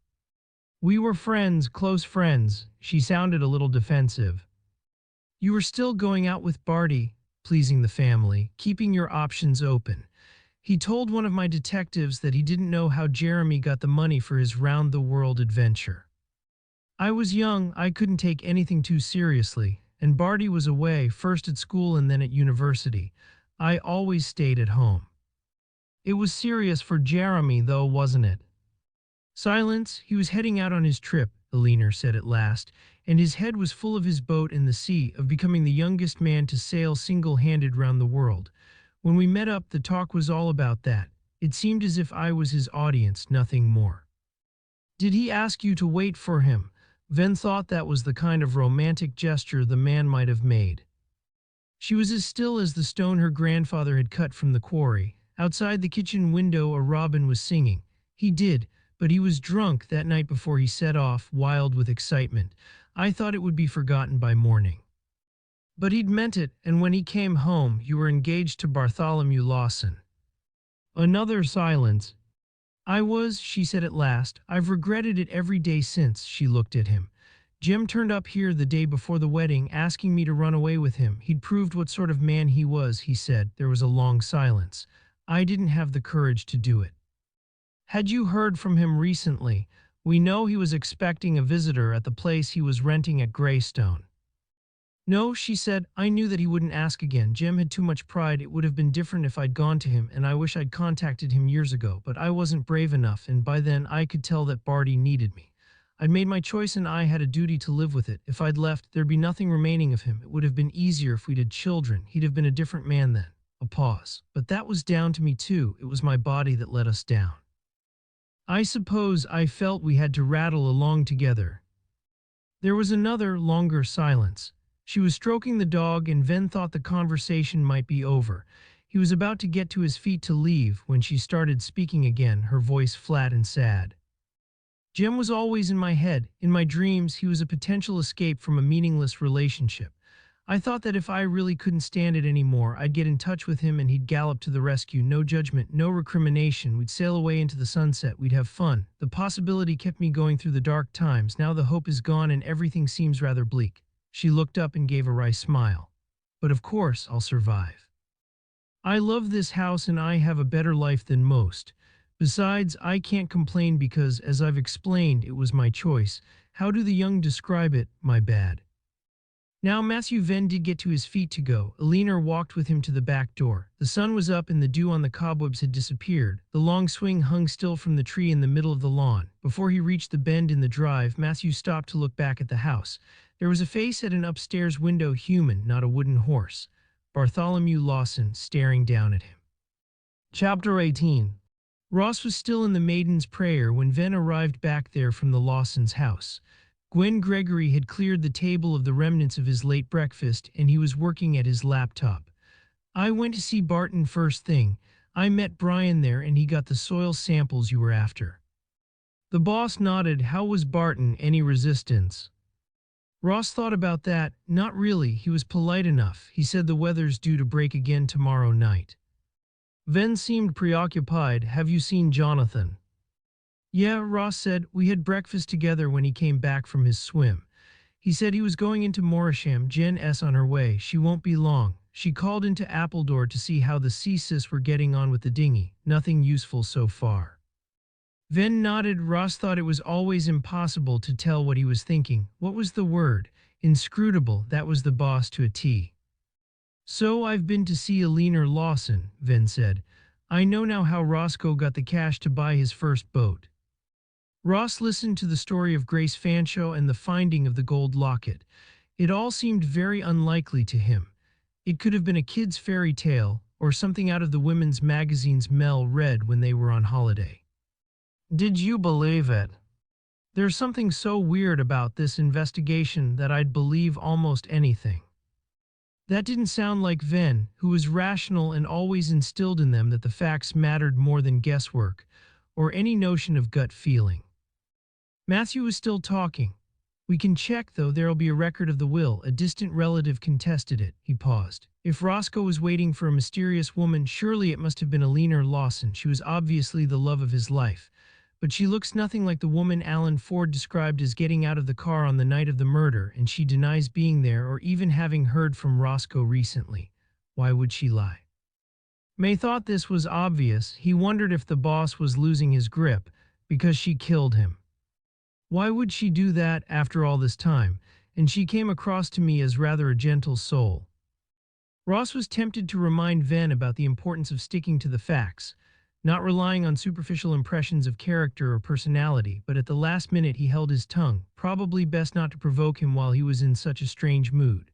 We were friends, close friends. She sounded a little defensive. You were still going out with Barty, pleasing the family, keeping your options open. He told one of my detectives that he didn't know how Jeremy got the money for his round-the-world adventure. I was young, I couldn't take anything too seriously, and Barty was away, first at school and then at university. I always stayed at home. It was serious for Jeremy, though, wasn't it? Silence. He was heading out on his trip, Alina said at last, and his head was full of his boat in the sea, of becoming the youngest man to sail single-handed round the world. When we met up, the talk was all about that. It seemed as if I was his audience, nothing more. Did he ask you to wait for him? Venn thought that was the kind of romantic gesture the man might have made. She was as still as the stone her grandfather had cut from the quarry. Outside the kitchen window a robin was singing. He did, but he was drunk that night before he set off, wild with excitement. I thought it would be forgotten by morning. But he'd meant it, and when he came home, you were engaged to Bartholomew Lawson. Another silence. I was, she said at last. I've regretted it every day since. She looked at him. Jem turned up here the day before the wedding, asking me to run away with him. He'd proved what sort of man he was, he said. There was a long silence. I didn't have the courage to do it. Had you heard from him recently? We know he was expecting a visitor at the place he was renting at Greystone. No, she said. I knew that he wouldn't ask again. Jem had too much pride. It would have been different if I'd gone to him, and I wish I'd contacted him years ago, but I wasn't brave enough, and by then I could tell that Barty needed me. I'd made my choice and I had a duty to live with it. If I'd left, there'd be nothing remaining of him. It would have been easier if we'd had children. He'd have been a different man then. A pause. But that was down to me too. It was my body that let us down. I suppose I felt we had to rattle along together. There was another, longer silence. She was stroking the dog, and Venn thought the conversation might be over. He was about to get to his feet to leave when she started speaking again, her voice flat and sad. Jem was always in my head. In my dreams, he was a potential escape from a meaningless relationship. I thought that if I really couldn't stand it anymore, I'd get in touch with him and he'd gallop to the rescue. No judgment, no recrimination. We'd sail away into the sunset. We'd have fun. The possibility kept me going through the dark times. Now the hope is gone and everything seems rather bleak. She looked up and gave a wry smile. But of course, I'll survive. I love this house and I have a better life than most. Besides, I can't complain because, as I've explained, it was my choice. How do the young describe it? My bad. Now Matthew Venn did get to his feet to go. Elinor walked with him to the back door. The sun was up and the dew on the cobwebs had disappeared. The long swing hung still from the tree in the middle of the lawn. Before he reached the bend in the drive, Matthew stopped to look back at the house. There was a face at an upstairs window, human, not a wooden horse. Bartholomew Lawson staring down at him. Chapter 18. Ross was still in the Maiden's Prayer when Venn arrived back there from the Lawsons' house. Gwen Gregory had cleared the table of the remnants of his late breakfast, and he was working at his laptop. I went to see Barton first thing. I met Brian there and he got the soil samples you were after. The boss nodded. How was Barton? Any resistance? Ross thought about that. Not really. He was polite enough. He said the weather's due to break again tomorrow night. Venn seemed preoccupied. Have you seen Jonathan? Yeah, Ross said. We had breakfast together when he came back from his swim. He said he was going into Morisham. Jen's on her way. She won't be long. She called into Appledore to see how the CSIS were getting on with the dinghy. Nothing useful so far. Venn nodded. Ross thought it was always impossible to tell what he was thinking. What was the word? Inscrutable. That was the boss to a T. So I've been to see Elinor Lawson, Venn said. I know now how Roscoe got the cash to buy his first boat. Ross listened to the story of Grace Fanshawe and the finding of the gold locket. It all seemed very unlikely to him. It could have been a kid's fairy tale, or something out of the women's magazines Mel read when they were on holiday. Did you believe it? There's something so weird about this investigation that I'd believe almost anything. That didn't sound like Venn, who was rational and always instilled in them that the facts mattered more than guesswork, or any notion of gut feeling. Matthew was still talking. We can check, though. There'll be a record of the will. A distant relative contested it. He paused. If Roscoe was waiting for a mysterious woman, surely it must have been Elinor Lawson. She was obviously the love of his life. But she looks nothing like the woman Alan Ford described as getting out of the car on the night of the murder, and she denies being there or even having heard from Roscoe recently. Why would she lie? May thought this was obvious. He wondered if the boss was losing his grip because she killed him. Why would she do that after all this time? And she came across to me as rather a gentle soul. Ross was tempted to remind Venn about the importance of sticking to the facts, not relying on superficial impressions of character or personality, but at the last minute he held his tongue, probably best not to provoke him while he was in such a strange mood.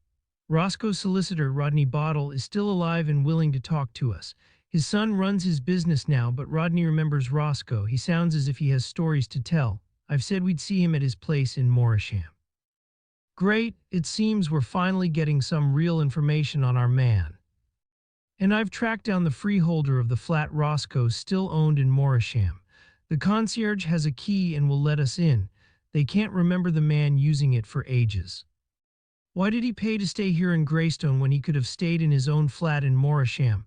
Roscoe's solicitor, Rodney Bottle, is still alive and willing to talk to us. His son runs his business now, but Rodney remembers Roscoe. He sounds as if he has stories to tell. I've said we'd see him at his place in Morisham. Great, it seems we're finally getting some real information on our man. And I've tracked down the freeholder of the flat Roscoe still owned in Morisham. The concierge has a key and will let us in. They can't remember the man using it for ages. Why did he pay to stay here in Greystone when he could have stayed in his own flat in Morisham?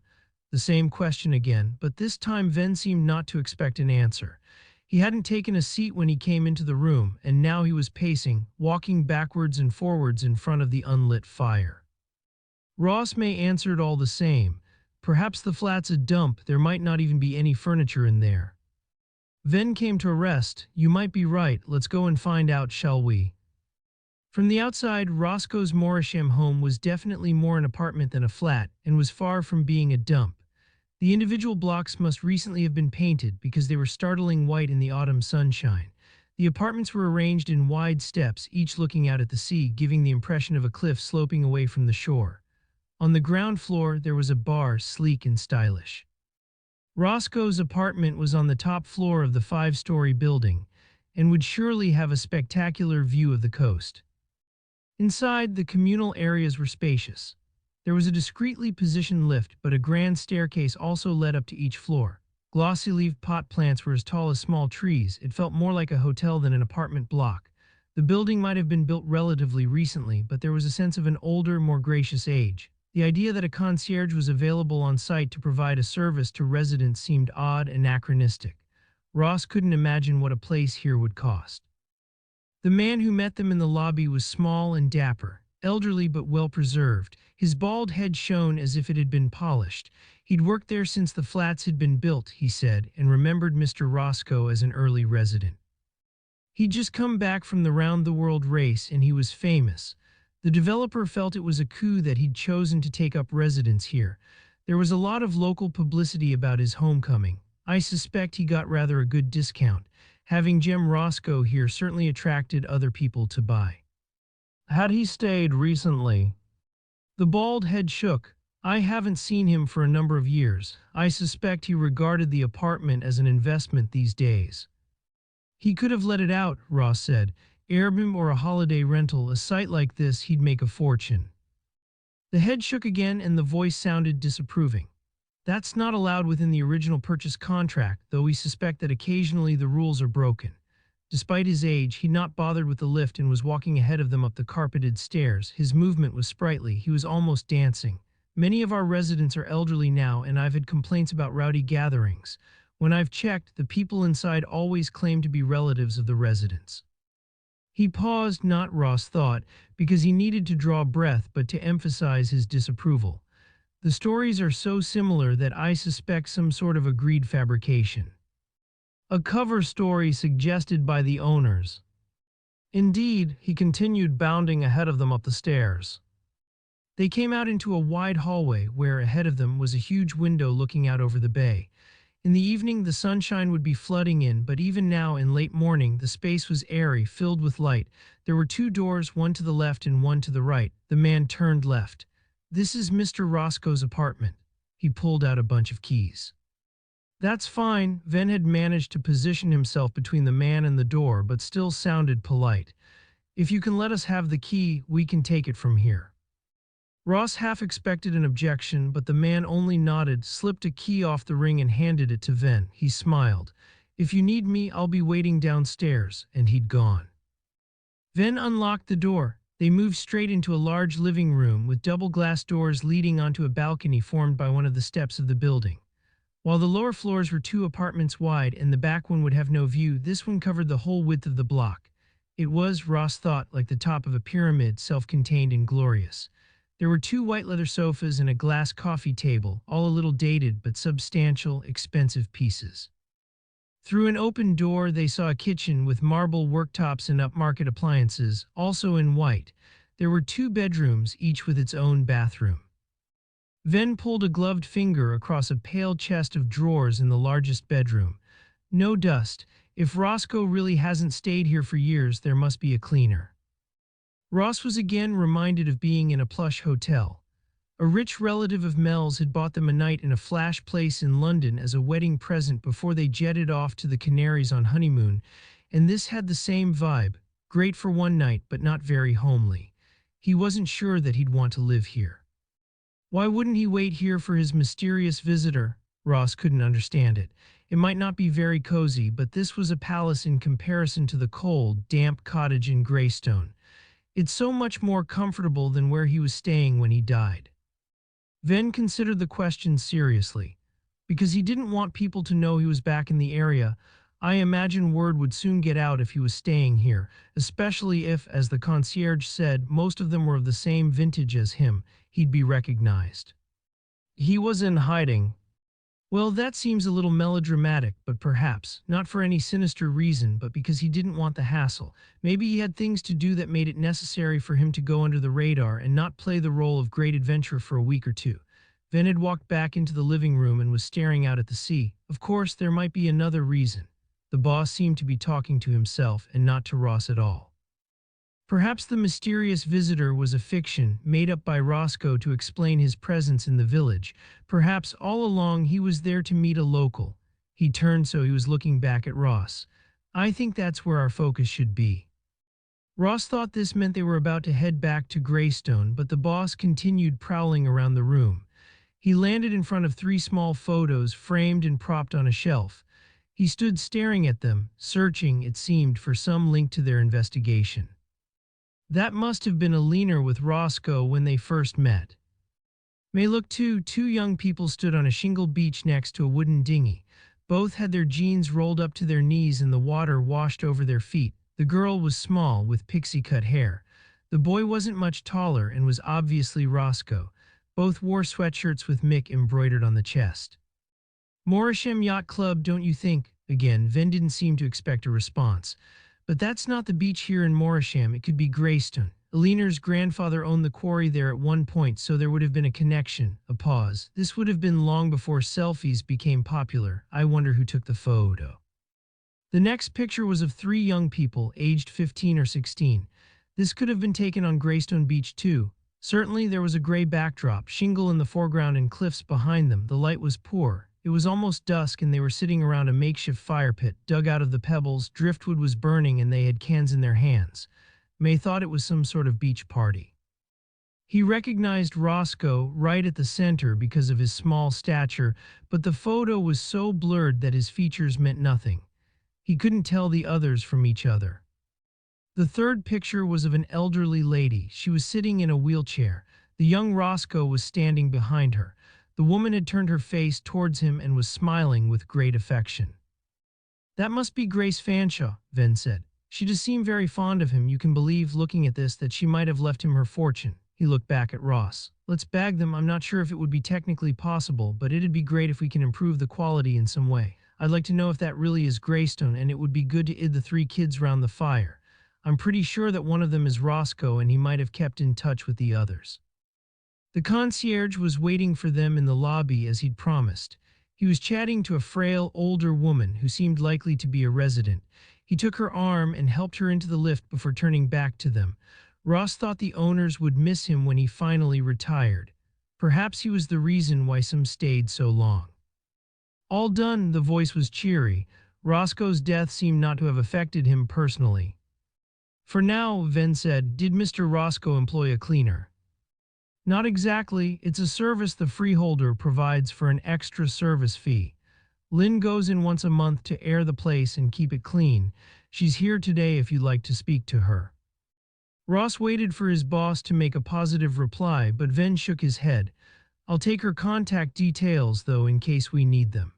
The same question again, but this time Venn seemed not to expect an answer. He hadn't taken a seat when he came into the room, and now he was pacing, walking backwards and forwards in front of the unlit fire. Ross may answer it all the same. Perhaps the flat's a dump. There might not even be any furniture in there. Venn came to a rest. You might be right. Let's go and find out, shall we? From the outside, Roscoe's Morisham home was definitely more an apartment than a flat, and was far from being a dump. The individual blocks must recently have been painted because they were startling white in the autumn sunshine. The apartments were arranged in wide steps, each looking out at the sea, giving the impression of a cliff sloping away from the shore. On the ground floor, there was a bar, sleek and stylish. Roscoe's apartment was on the top floor of the 5-story building, and would surely have a spectacular view of the coast. Inside, the communal areas were spacious. There was a discreetly positioned lift, but a grand staircase also led up to each floor. Glossy-leaved pot plants were as tall as small trees. It felt more like a hotel than an apartment block. The building might have been built relatively recently, but there was a sense of an older, more gracious age. The idea that a concierge was available on site to provide a service to residents seemed odd and anachronistic. Ross couldn't imagine what a place here would cost. The man who met them in the lobby was small and dapper, elderly but well-preserved. His bald head shone as if it had been polished. He'd worked there since the flats had been built, he said, and remembered Mr. Roscoe as an early resident. He'd just come back from the round-the-world race, and he was famous. The developer felt it was a coup that he'd chosen to take up residence here. There was a lot of local publicity about his homecoming. I suspect he got rather a good discount. Having Jim Roscoe here certainly attracted other people to buy. Had he stayed recently? The bald head shook. I haven't seen him for a number of years. I suspect he regarded the apartment as an investment these days. He could have let it out, Ross said. Airbnb or a holiday rental, a site like this, he'd make a fortune. The head shook again and the voice sounded disapproving. That's not allowed within the original purchase contract, though we suspect that occasionally the rules are broken. Despite his age, he'd not bothered with the lift and was walking ahead of them up the carpeted stairs. His movement was sprightly. He was almost dancing. Many of our residents are elderly now, and I've had complaints about rowdy gatherings. When I've checked, the people inside always claim to be relatives of the residents. He paused, not, Ross thought, because he needed to draw breath, but to emphasize his disapproval. The stories are so similar that I suspect some sort of agreed fabrication. A cover story suggested by the owners. Indeed, he continued, bounding ahead of them up the stairs. They came out into a wide hallway where, ahead of them, was a huge window looking out over the bay. In the evening, the sunshine would be flooding in, but even now, in late morning, the space was airy, filled with light. There were two doors, one to the left and one to the right. The man turned left. This is Mr. Roscoe's apartment. He pulled out a bunch of keys. That's fine. Venn had managed to position himself between the man and the door, but still sounded polite. If you can let us have the key, we can take it from here. Ross half expected an objection, but the man only nodded, slipped a key off the ring and handed it to Venn. He smiled. If you need me, I'll be waiting downstairs, and he'd gone. Venn unlocked the door. They moved straight into a large living room with double glass doors leading onto a balcony formed by one of the steps of the building. While the lower floors were 2 apartments wide and the back one would have no view, this one covered the whole width of the block. It was, Ross thought, like the top of a pyramid, self-contained and glorious. There were 2 white leather sofas and a glass coffee table, all a little dated but substantial, expensive pieces. Through an open door, they saw a kitchen with marble worktops and upmarket appliances, also in white. There were 2 bedrooms, each with its own bathroom. Venn pulled a gloved finger across a pale chest of drawers in the largest bedroom. No dust. If Roscoe really hasn't stayed here for years, there must be a cleaner. Ross was again reminded of being in a plush hotel. A rich relative of Mel's had bought them a night in a flash place in London as a wedding present before they jetted off to the Canaries on honeymoon, and this had the same vibe, great for one night but not very homely. He wasn't sure that he'd want to live here. Why wouldn't he wait here for his mysterious visitor? Ross couldn't understand it. It might not be very cozy, but this was a palace in comparison to the cold, damp cottage in Greystone. It's so much more comfortable than where he was staying when he died. Venn considered the question seriously. Because he didn't want people to know he was back in the area, I imagine word would soon get out if he was staying here, especially if, as the concierge said, most of them were of the same vintage as him. He'd be recognized. He was in hiding. Well, that seems a little melodramatic, but perhaps, not for any sinister reason, but because he didn't want the hassle. Maybe he had things to do that made it necessary for him to go under the radar and not play the role of great adventurer for a week or two. Venn had walked back into the living room and was staring out at the sea. Of course, there might be another reason. The boss seemed to be talking to himself and not to Ross at all. Perhaps the mysterious visitor was a fiction made up by Roscoe to explain his presence in the village. Perhaps all along he was there to meet a local. He turned so he was looking back at Ross. I think that's where our focus should be. Ross thought this meant they were about to head back to Greystone, but the boss continued prowling around the room. He landed in front of 3 small photos framed and propped on a shelf. He stood staring at them, searching, it seemed, for some link to their investigation. That must have been Alina with Roscoe when they first met. May look too. 2 young people stood on a shingle beach next to a wooden dinghy. Both had their jeans rolled up to their knees and the water washed over their feet. The girl was small, with pixie-cut hair. The boy wasn't much taller and was obviously Roscoe. Both wore sweatshirts with Mick embroidered on the chest. Morisham Yacht Club, don't you think? Again, Venn didn't seem to expect a response. But that's not the beach here in Morisham. It could be Greystone. Eleanor's grandfather owned the quarry there at one point, so there would have been a connection. A pause. This would have been long before selfies became popular. I wonder who took the photo. The next picture was of three young people, aged 15 or 16. This could have been taken on Greystone Beach too. Certainly there was a gray backdrop, shingle in the foreground and cliffs behind them. The light was poor. It was almost dusk and they were sitting around a makeshift fire pit, dug out of the pebbles. Driftwood was burning and they had cans in their hands. May thought it was some sort of beach party. He recognized Roscoe right at the center because of his small stature, but the photo was so blurred that his features meant nothing. He couldn't tell the others from each other. The third picture was of an elderly lady. She was sitting in a wheelchair. The young Roscoe was standing behind her. The woman had turned her face towards him and was smiling with great affection. "That must be Grace Fanshawe," Venn said. "She does seem very fond of him. You can believe, looking at this, that she might have left him her fortune." He looked back at Ross. "Let's bag them. I'm not sure if it would be technically possible, but it'd be great if we can improve the quality in some way. I'd like to know if that really is Greystone, and it would be good to id the three kids round the fire. I'm pretty sure that one of them is Roscoe, and he might have kept in touch with the others." The concierge was waiting for them in the lobby as he'd promised. He was chatting to a frail, older woman who seemed likely to be a resident. He took her arm and helped her into the lift before turning back to them. Ross thought the owners would miss him when he finally retired. Perhaps he was the reason why some stayed so long. "All done," the voice was cheery. Roscoe's death seemed not to have affected him personally. "For now," Venn said. "Did Mr. Roscoe employ a cleaner?" "Not exactly. It's a service the freeholder provides for an extra service fee. Lynn goes in once a month to air the place and keep it clean. She's here today if you'd like to speak to her." Ross waited for his boss to make a positive reply, but Venn shook his head. "I'll take her contact details, though, in case we need them."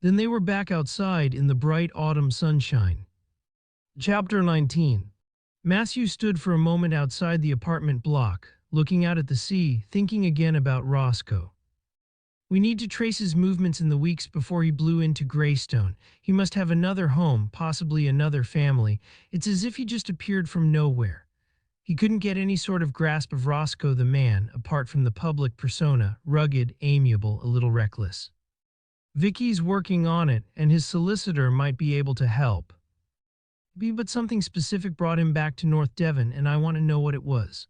Then they were back outside in the bright autumn sunshine. Chapter 19. Matthew stood for a moment outside the apartment block, looking out at the sea, thinking again about Roscoe. "We need to trace his movements in the weeks before he blew into Greystone. He must have another home, possibly another family. It's as if he just appeared from nowhere." He couldn't get any sort of grasp of Roscoe the man, apart from the public persona, rugged, amiable, a little reckless. Vicky's working on it, and his solicitor might be able to help. But something specific brought him back to North Devon, and I want to know what it was.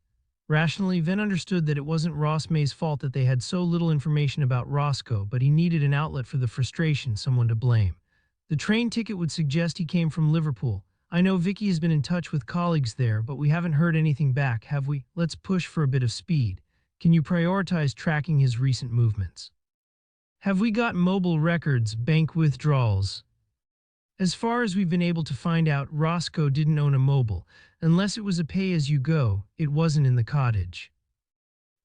Rationally, Venn understood that it wasn't Ross May's fault that they had so little information about Roscoe, but he needed an outlet for the frustration, someone to blame. The train ticket would suggest he came from Liverpool. "I know Vicky has been in touch with colleagues there, but we haven't heard anything back, have we? Let's push for a bit of speed. Can you prioritize tracking his recent movements? Have we got mobile records, bank withdrawals?" As far as we've been able to find out, Roscoe didn't own a mobile. Unless it was a pay-as-you-go, it wasn't in the cottage.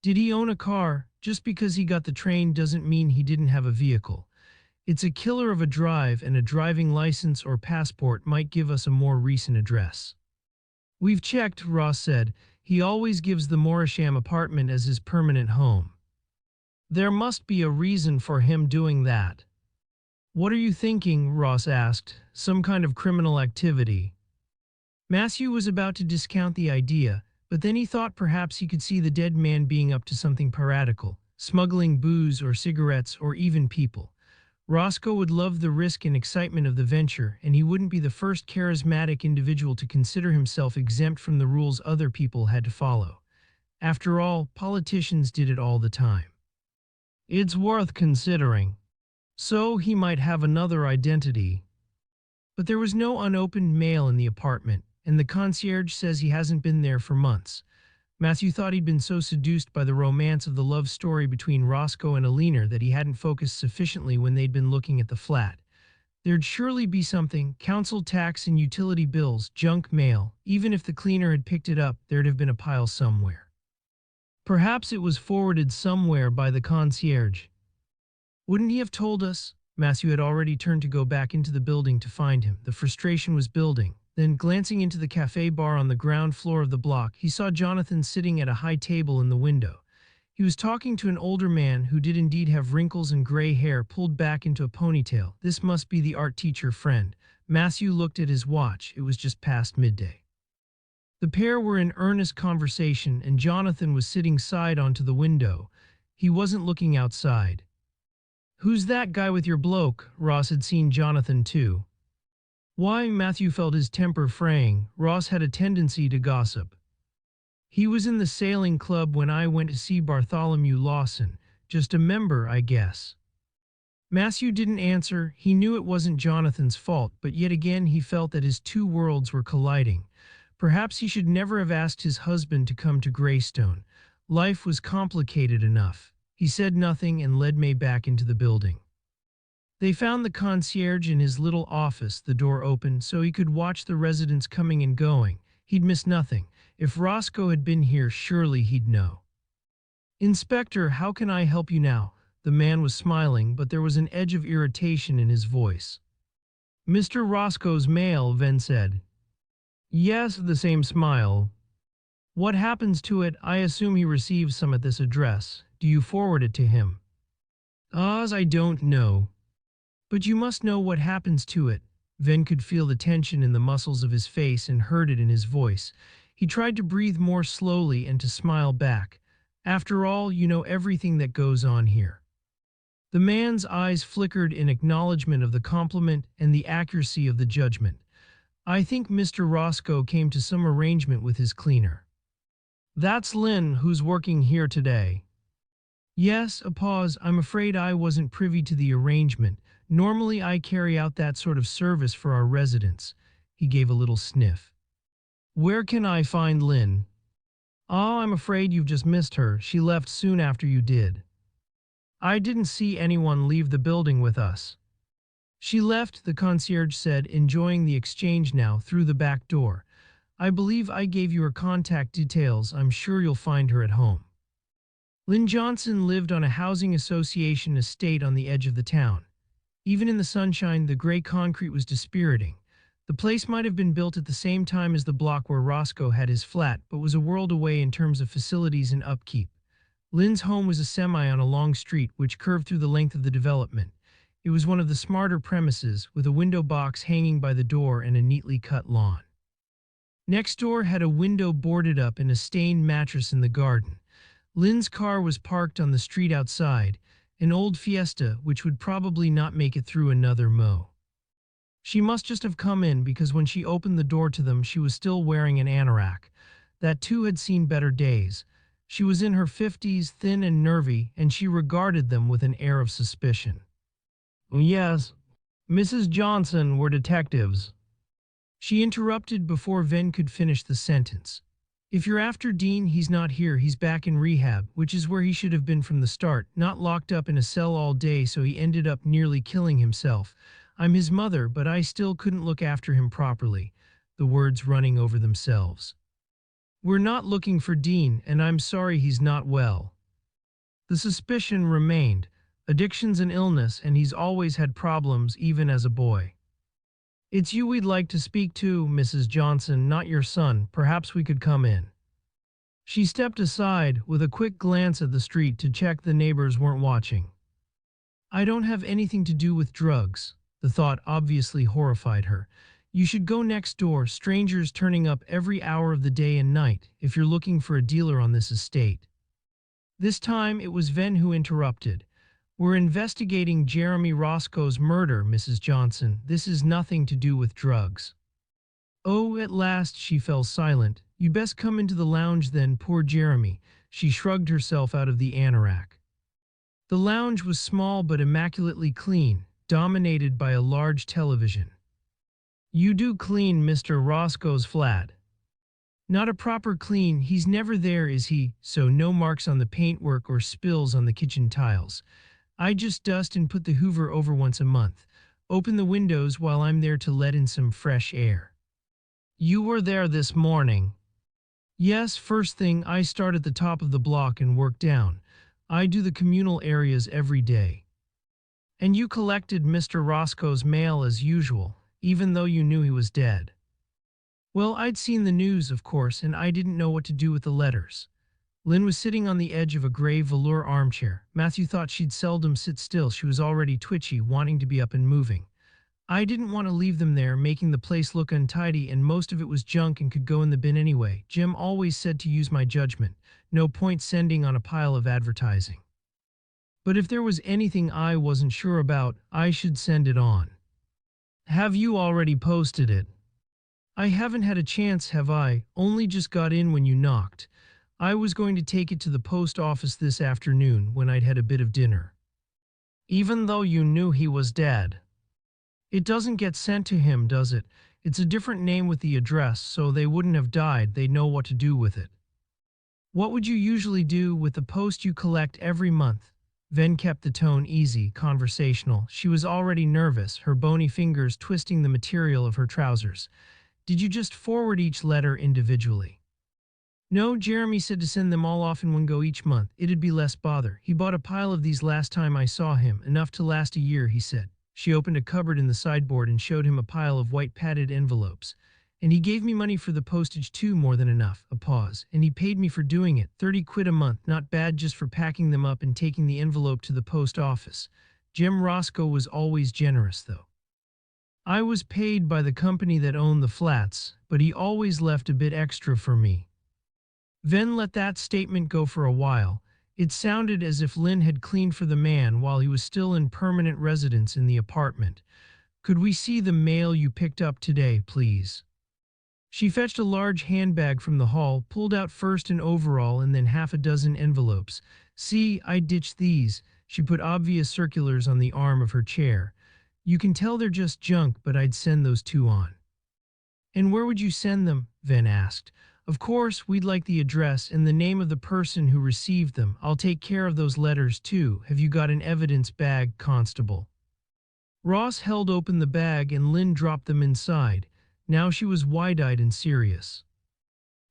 Did he own a car? Just because he got the train doesn't mean he didn't have a vehicle. It's a killer of a drive, and a driving license or passport might give us a more recent address. "We've checked," Ross said. "He always gives the Morisham apartment as his permanent home. There must be a reason for him doing that." "What are you thinking?" Ross asked. "Some kind of criminal activity?" Matthew was about to discount the idea, but then he thought perhaps he could see the dead man being up to something piratical, smuggling booze or cigarettes or even people. Roscoe would love the risk and excitement of the venture, and he wouldn't be the first charismatic individual to consider himself exempt from the rules other people had to follow. After all, politicians did it all the time. "It's worth considering. So he might have another identity." But there was no unopened mail in the apartment, and the concierge says he hasn't been there for months. Matthew thought he'd been so seduced by the romance of the love story between Roscoe and Eleanor that he hadn't focused sufficiently when they'd been looking at the flat. There'd surely be something: council tax and utility bills, junk mail. Even if the cleaner had picked it up, there'd have been a pile somewhere. Perhaps it was forwarded somewhere by the concierge. "Wouldn't he have told us?" Matthew had already turned to go back into the building to find him. The frustration was building. Then, glancing into the cafe bar on the ground floor of the block, he saw Jonathan sitting at a high table in the window. He was talking to an older man who did indeed have wrinkles and gray hair pulled back into a ponytail. This must be the art teacher friend. Matthew looked at his watch. It was just past midday. The pair were in earnest conversation and Jonathan was sitting side onto the window. He wasn't looking outside. "Who's that guy with your bloke?" Ross had seen Jonathan too. Why, Matthew felt his temper fraying. Ross had a tendency to gossip. "He was in the sailing club when I went to see Bartholomew Lawson. Just a member, I guess." Matthew didn't answer. He knew it wasn't Jonathan's fault, but yet again he felt that his two worlds were colliding. Perhaps he should never have asked his husband to come to Greystone. Life was complicated enough. He said nothing and led May back into the building. They found the concierge in his little office, the door open so he could watch the residents coming and going. He'd miss nothing. If Roscoe had been here, surely he'd know. "Inspector, how can I help you now?" The man was smiling, but there was an edge of irritation in his voice. "Mr. Roscoe's mail," Venn said. "Yes," the same smile. "What happens to it? I assume he receives some at this address. Do you forward it to him?" "Oz, I don't know." "But you must know what happens to it." Venn could feel the tension in the muscles of his face and heard it in his voice. He tried to breathe more slowly and to smile back. "After all, you know everything that goes on here." The man's eyes flickered in acknowledgement of the compliment and the accuracy of the judgment. "I think Mr. Roscoe came to some arrangement with his cleaner." "That's Lynn, who's working here today." "Yes," a pause. "I'm afraid I wasn't privy to the arrangement. Normally I carry out that sort of service for our residents." He gave a little sniff. "Where can I find Lynn?" "Oh, I'm afraid you've just missed her. She left soon after you did." "I didn't see anyone leave the building with us." "She left," the concierge said, enjoying the exchange now, "through the back door. I believe I gave you her contact details. I'm sure you'll find her at home." Lynn Johnson lived on a housing association estate on the edge of the town. Even in the sunshine, the gray concrete was dispiriting. The place might have been built at the same time as the block where Roscoe had his flat, but was a world away in terms of facilities and upkeep. Lynn's home was a semi on a long street which curved through the length of the development. It was one of the smarter premises, with a window box hanging by the door and a neatly cut lawn. Next door had a window boarded up and a stained mattress in the garden. Lynn's car was parked on the street outside, an old Fiesta which would probably not make it through another mow. She must just have come in because when she opened the door to them she was still wearing an anorak. That too had seen better days. She was in her 50s, thin and nervy, and she regarded them with an air of suspicion. "Yes, Mrs. Johnson, we're detectives." She interrupted before Venn could finish the sentence. "If you're after Dean, he's not here. He's back in rehab, which is where he should have been from the start, not locked up in a cell all day so he ended up nearly killing himself. I'm his mother, but I still couldn't look after him properly," the words running over themselves. "We're not looking for Dean, and I'm sorry he's not well." The suspicion remained. Addiction's an illness, and he's always had problems, even as a boy. "It's you we'd like to speak to, Mrs. Johnson, not your son. Perhaps we could come in." She stepped aside, with a quick glance at the street to check the neighbors weren't watching. "I don't have anything to do with drugs." The thought obviously horrified her. "You should go next door, strangers turning up every hour of the day and night, if you're looking for a dealer on this estate." This time it was Venn who interrupted. "We're investigating Jeremy Roscoe's murder, Mrs. Johnson. This is nothing to do with drugs." "Oh," at last she fell silent. "You best come into the lounge then, poor Jeremy." She shrugged herself out of the anorak. The lounge was small but immaculately clean, dominated by a large television. "You do clean Mr. Roscoe's flat?" "Not a proper clean. He's never there, is he? So no marks on the paintwork or spills on the kitchen tiles. I just dust and put the Hoover over once a month. Open the windows while I'm there to let in some fresh air." "You were there this morning?" "Yes, first thing. I start at the top of the block and work down. I do the communal areas every day." "And you collected Mr. Roscoe's mail as usual, even though you knew he was dead?" "Well, I'd seen the news, of course, and I didn't know what to do with the letters." Lynn was sitting on the edge of a gray velour armchair. Matthew thought she'd seldom sit still. She was already twitchy, wanting to be up and moving. I didn't want to leave them there, making the place look untidy, and most of it was junk and could go in the bin anyway. Jim always said to use my judgment. No point sending on a pile of advertising. But if there was anything I wasn't sure about, I should send it on. Have you already posted it? I haven't had a chance, have I? Only just got in when you knocked. I was going to take it to the post office this afternoon when I'd had a bit of dinner. Even though you knew he was dead. It doesn't get sent to him, does it? It's a different name with the address, so they wouldn't have died. They'd know what to do with it. What would you usually do with the post you collect every month? Venn kept the tone easy, conversational. She was already nervous, her bony fingers twisting the material of her trousers. Did you just forward each letter individually? No, Jeremy said to send them all off in one go each month. It'd be less bother. He bought a pile of these last time I saw him, enough to last a year, he said. She opened a cupboard in the sideboard and showed him a pile of white padded envelopes. And he gave me money for the postage too, more than enough. A pause. And he paid me for doing it. 30 quid a month, not bad just for packing them up and taking the envelope to the post office. Jim Roscoe was always generous, though. I was paid by the company that owned the flats, but he always left a bit extra for me. Venn let that statement go for a while. It sounded as if Lynn had cleaned for the man while he was still in permanent residence in the apartment. Could we see the mail you picked up today, please? She fetched a large handbag from the hall, pulled out first an overall and then half a dozen envelopes. See, I ditched these. She put obvious circulars on the arm of her chair. You can tell they're just junk, but I'd send those two on. And where would you send them? Venn asked. Of course, we'd like the address and the name of the person who received them. I'll take care of those letters too. Have you got an evidence bag, Constable? Ross held open the bag and Lynn dropped them inside. Now she was wide-eyed and serious.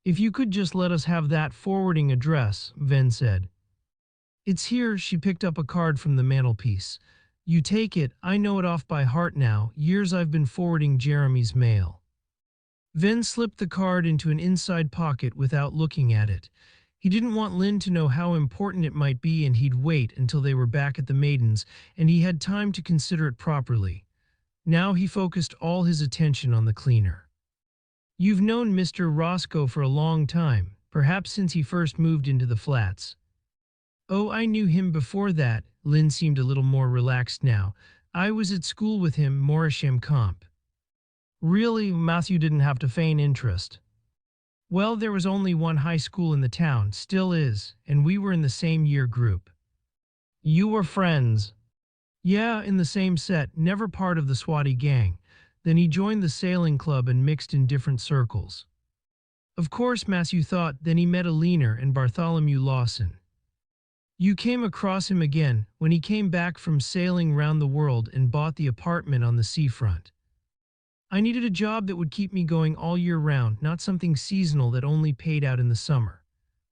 If you could just let us have that forwarding address, Venn said. It's here. She picked up a card from the mantelpiece. You take it. I know it off by heart now. Years I've been forwarding Jeremy's mail. Venn slipped the card into an inside pocket without looking at it. He didn't want Lynn to know how important it might be, and he'd wait until they were back at the Maidens and he had time to consider it properly. Now he focused all his attention on the cleaner. You've known Mr. Roscoe for a long time, perhaps since he first moved into the flats. Oh, I knew him before that. Lynn seemed a little more relaxed now. I was at school with him, Morisham Comp. Really? Matthew didn't have to feign interest. Well, there was only one high school in the town, still is, and we were in the same year group. You were friends? Yeah, in the same set, never part of the Swati gang. Then he joined the sailing club and mixed in different circles. Of course, Matthew thought, then he met Alina and Bartholomew Lawson. You came across him again when he came back from sailing round the world and bought the apartment on the seafront. I needed a job that would keep me going all year round, not something seasonal that only paid out in the summer.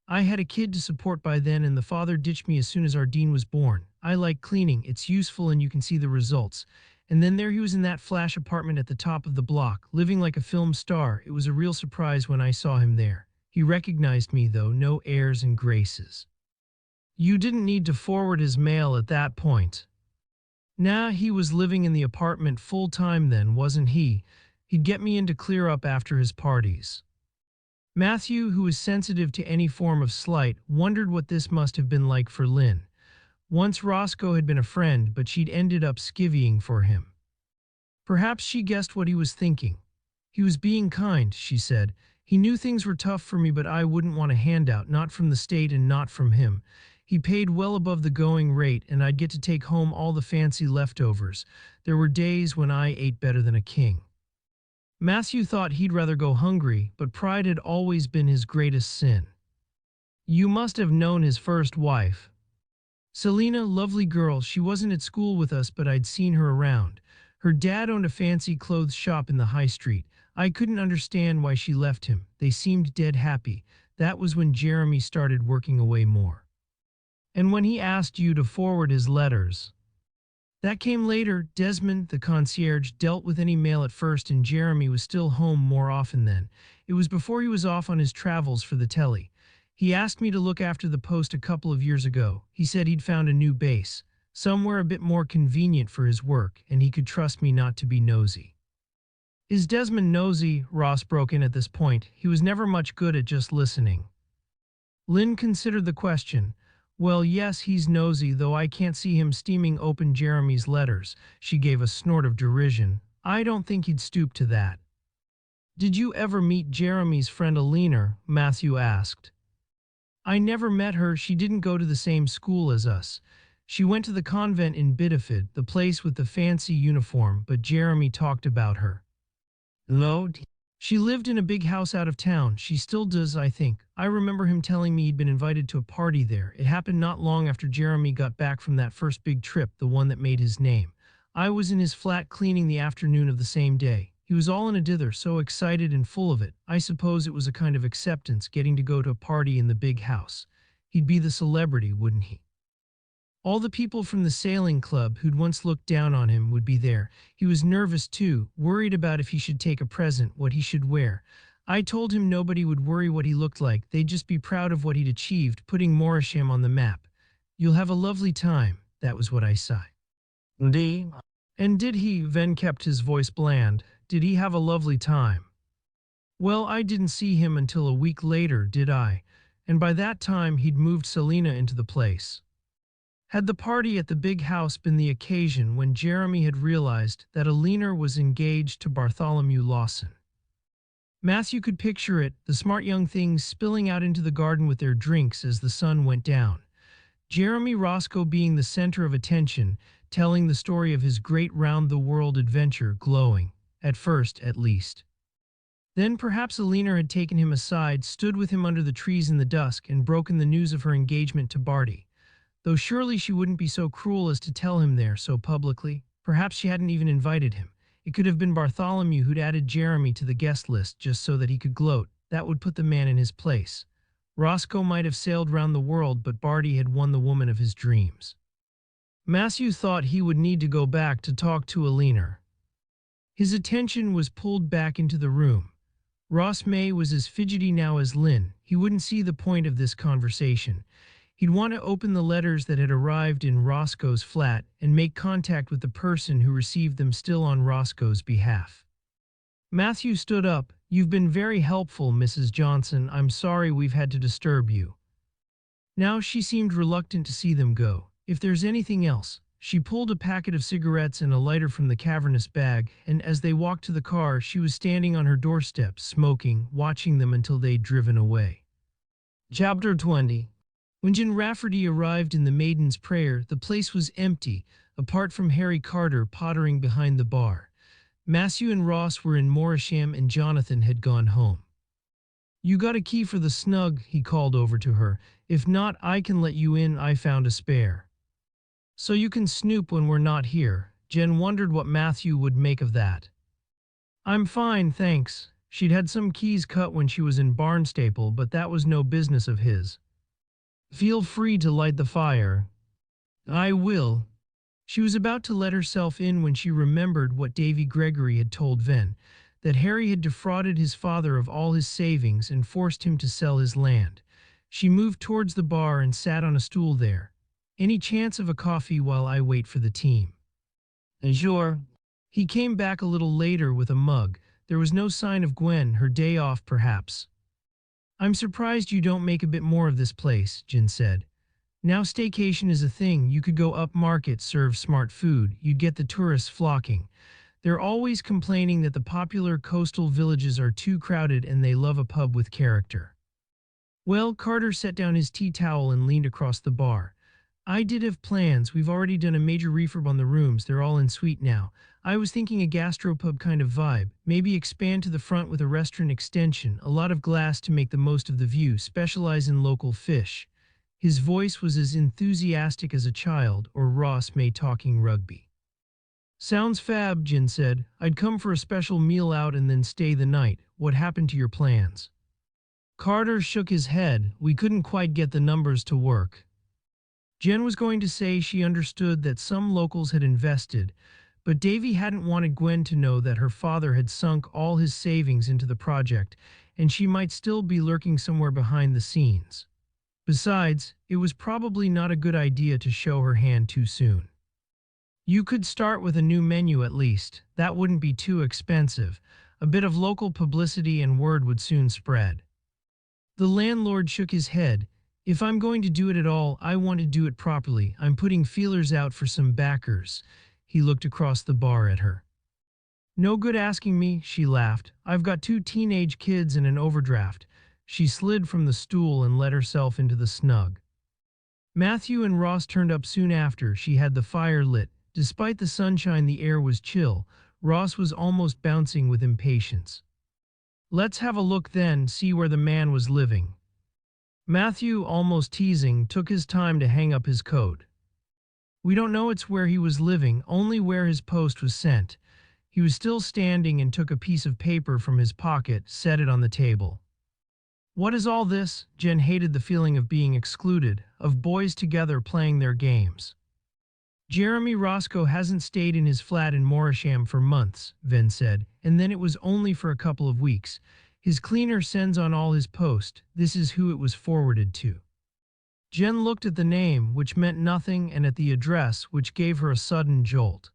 I had a kid to support by then, and the father ditched me as soon as our Dean was born. I like cleaning, it's useful and you can see the results. And then there he was in that flash apartment at the top of the block, living like a film star. It was a real surprise when I saw him there. He recognized me though, no airs and graces. You didn't need to forward his mail at that point. Nah, he was living in the apartment full-time then, wasn't he? He'd get me in to clear up after his parties. Matthew, who was sensitive to any form of slight, wondered what this must have been like for Lynn. Once Roscoe had been a friend, but she'd ended up skivvying for him. Perhaps she guessed what he was thinking. He was being kind, she said. He knew things were tough for me, but I wouldn't want a handout, not from the state and not from him. He paid well above the going rate, and I'd get to take home all the fancy leftovers. There were days when I ate better than a king. Matthew thought he'd rather go hungry, but pride had always been his greatest sin. You must have known his first wife. Selina, lovely girl, she wasn't at school with us, but I'd seen her around. Her dad owned a fancy clothes shop in the high street. I couldn't understand why she left him. They seemed dead happy. That was when Jeremy started working away more. And when he asked you to forward his letters. That came later. Desmond, the concierge, dealt with any mail at first, and Jeremy was still home more often then. It was before he was off on his travels for the telly. He asked me to look after the post a couple of years ago. He said he'd found a new base. somewhere a bit more convenient for his work, and he could trust me not to be nosy. Is Desmond nosy? Ross broke in at this point. He was never much good at just listening. Lynn considered the question. Well, yes, he's nosy, though I can't see him steaming open Jeremy's letters. She gave a snort of derision. I don't think he'd stoop to that. Did you ever meet Jeremy's friend Alina? Matthew asked. I never met her. She didn't go to the same school as us. She went to the convent in Bideford, the place with the fancy uniform, but Jeremy talked about her. No, she lived in a big house out of town. She still does, I think. I remember him telling me he'd been invited to a party there. It happened not long after Jeremy got back from that first big trip, the one that made his name. I was in his flat cleaning the afternoon of the same day. He was all in a dither, so excited and full of it. I suppose it was a kind of acceptance, getting to go to a party in the big house. He'd be the celebrity, wouldn't he? All the people from the sailing club who'd once looked down on him would be there. He was nervous too, worried about if he should take a present, what he should wear. I told him nobody would worry what he looked like, they'd just be proud of what he'd achieved, putting Morisham on the map. You'll have a lovely time, that was what I sighed. Indeed. And did he? Venn kept his voice bland. Did he have a lovely time? Well, I didn't see him until a week later, did I? And by that time he'd moved Selina into the place. Had the party at the big house been the occasion when Jeremy had realized that Alina was engaged to Bartholomew Lawson? Matthew could picture it, the smart young things spilling out into the garden with their drinks as the sun went down. Jeremy Roscoe being the center of attention, telling the story of his great round-the-world adventure, glowing, at first at least. Then perhaps Alina had taken him aside, stood with him under the trees in the dusk, and broken the news of her engagement to Barty. Though surely she wouldn't be so cruel as to tell him there so publicly. Perhaps she hadn't even invited him. It could have been Bartholomew who'd added Jeremy to the guest list just so that he could gloat. That would put the man in his place. Roscoe might have sailed round the world, but Barty had won the woman of his dreams. Matthew thought he would need to go back to talk to Alina. His attention was pulled back into the room. Ross May was as fidgety now as Lynn. He wouldn't see the point of this conversation. He'd want to open the letters that had arrived in Roscoe's flat and make contact with the person who received them still on Roscoe's behalf. Matthew stood up. You've been very helpful, Mrs. Johnson. I'm sorry we've had to disturb you. Now she seemed reluctant to see them go. If there's anything else. She pulled a packet of cigarettes and a lighter from the cavernous bag, and as they walked to the car, she was standing on her doorstep, smoking, watching them until they'd driven away. Chapter 20. When Jen Rafferty arrived in the Maiden's Prayer, the place was empty, apart from Harry Carter pottering behind the bar. Matthew and Ross were in Morisham and Jonathan had gone home. You got a key for the snug, he called over to her. If not, I can let you in. I found a spare. So you can snoop when we're not here. Jen wondered what Matthew would make of that. I'm fine, thanks. She'd had some keys cut when she was in Barnstaple, but that was no business of his. Feel free to light the fire. I will. She was about to let herself in when she remembered what Davy Gregory had told Venn, that Harry had defrauded his father of all his savings and forced him to sell his land. She moved towards the bar and sat on a stool there. Any chance of a coffee while I wait for the team? Sure. He came back a little later with a mug. There was no sign of Gwen, her day off perhaps. I'm surprised you don't make a bit more of this place, Jen said. Now staycation is a thing. You could go up market, serve smart food. You'd get the tourists flocking. They're always complaining that the popular coastal villages are too crowded and they love a pub with character. Well, Carter set down his tea towel and leaned across the bar. I did have plans. We've already done a major refurb on the rooms. They're all en suite now. I was thinking a gastropub kind of vibe. Maybe expand to the front with a restaurant extension, a lot of glass to make the most of the view, specialize in local fish. His voice was as enthusiastic as a child or Ross May talking rugby. Sounds fab, Jen said. I'd come for a special meal out and then stay the night. What happened to your plans? Carter shook his head. We couldn't quite get the numbers to work. Jen was going to say she understood that some locals had invested, but Davy hadn't wanted Gwen to know that her father had sunk all his savings into the project, and she might still be lurking somewhere behind the scenes. Besides, it was probably not a good idea to show her hand too soon. You could start with a new menu at least. That wouldn't be too expensive. A bit of local publicity and word would soon spread. The landlord shook his head. If I'm going to do it at all, I want to do it properly. I'm putting feelers out for some backers. He looked across the bar at her. No good asking me, she laughed. I've got 2 teenage kids and an overdraft. She slid from the stool and let herself into the snug. Matthew and Ross turned up soon after. She had the fire lit. Despite the sunshine, the air was chill. Ross was almost bouncing with impatience. Let's have a look then, see where the man was living. Matthew, almost teasing, took his time to hang up his coat. We don't know it's where he was living, only where his post was sent. He was still standing and took a piece of paper from his pocket, set it on the table. What is all this? Jen hated the feeling of being excluded, of boys together playing their games. Jeremy Roscoe hasn't stayed in his flat in Morisham for months, Venn said, and then it was only for a couple of weeks. His cleaner sends on all his post. This is who it was forwarded to. Jen looked at the name, which meant nothing, and at the address, which gave her a sudden jolt.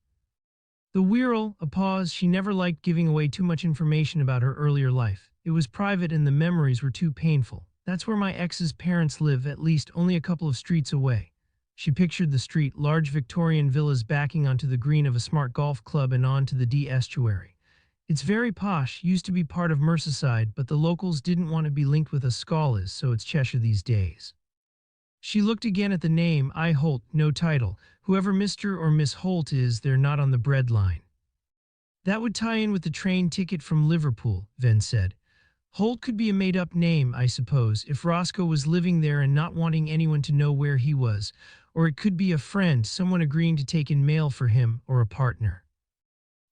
The Wirral, a pause. She never liked giving away too much information about her earlier life. It was private and the memories were too painful. That's where my ex's parents live, at least only a couple of streets away. She pictured the street, large Victorian villas backing onto the green of a smart golf club and onto the Dee estuary. It's very posh, used to be part of Merseyside, but the locals didn't want to be linked with a Scholars, so it's Cheshire these days. She looked again at the name, I. Holt, no title. Whoever Mr. or Miss Holt is, they're not on the bread line. That would tie in with the train ticket from Liverpool, Venn said. Holt could be a made-up name, I suppose, if Roscoe was living there and not wanting anyone to know where he was. Or it could be a friend, someone agreeing to take in mail for him, or a partner.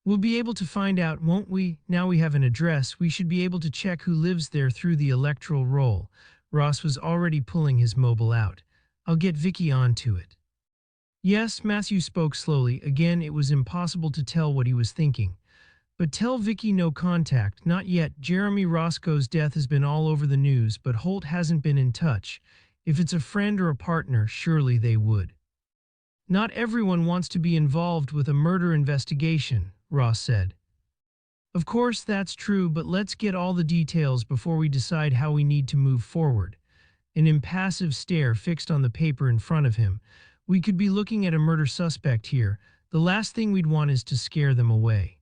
We'll be able to find out, won't we? Now we have an address, we should be able to check who lives there through the electoral roll. Ross was already pulling his mobile out. I'll get Vicky on to it. Yes, Matthew spoke slowly. Again, it was impossible to tell what he was thinking. But tell Vicky no contact, not yet. Jeremy Roscoe's death has been all over the news, but Holt hasn't been in touch. If it's a friend or a partner, surely they would. Not everyone wants to be involved with a murder investigation, Ross said. Of course that's true, but let's get all the details before we decide how we need to move forward. An impassive stare fixed on the paper in front of him. We could be looking at a murder suspect here. The last thing we'd want is to scare them away.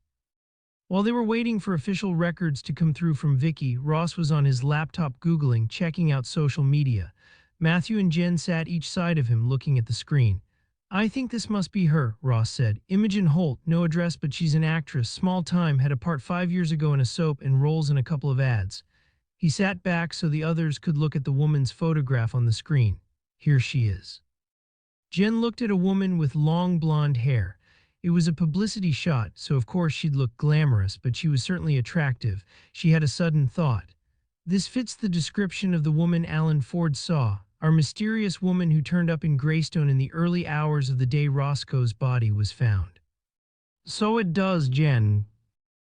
While they were waiting for official records to come through from Vicky, Ross was on his laptop Googling, checking out social media. Matthew and Jen sat each side of him looking at the screen. I think this must be her, Ross said. Imogen Holt, no address, but she's an actress, small time, had a part 5 years ago in a soap and roles in a couple of ads. He sat back so the others could look at the woman's photograph on the screen. Here she is. Jen looked at a woman with long blonde hair. It was a publicity shot, so of course she'd look glamorous, but she was certainly attractive. She had a sudden thought. This fits the description of the woman Alan Ford saw. Our mysterious woman who turned up in Greystone in the early hours of the day Roscoe's body was found. So it does, Jen.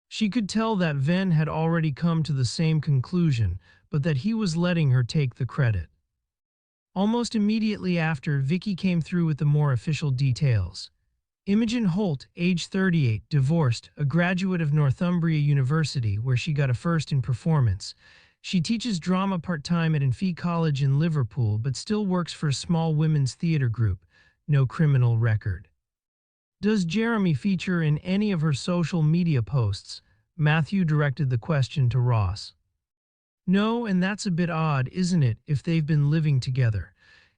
She could tell that Venn had already come to the same conclusion, but that he was letting her take the credit. Almost immediately after, Vicky came through with the more official details. Imogen Holt, age 38, divorced, a graduate of Northumbria University, where she got a first in performance. She teaches drama part-time at Infi College in Liverpool, but still works for a small women's theater group. No criminal record. Does Jeremy feature in any of her social media posts? Matthew directed the question to Ross. No, and that's a bit odd, isn't it, if they've been living together?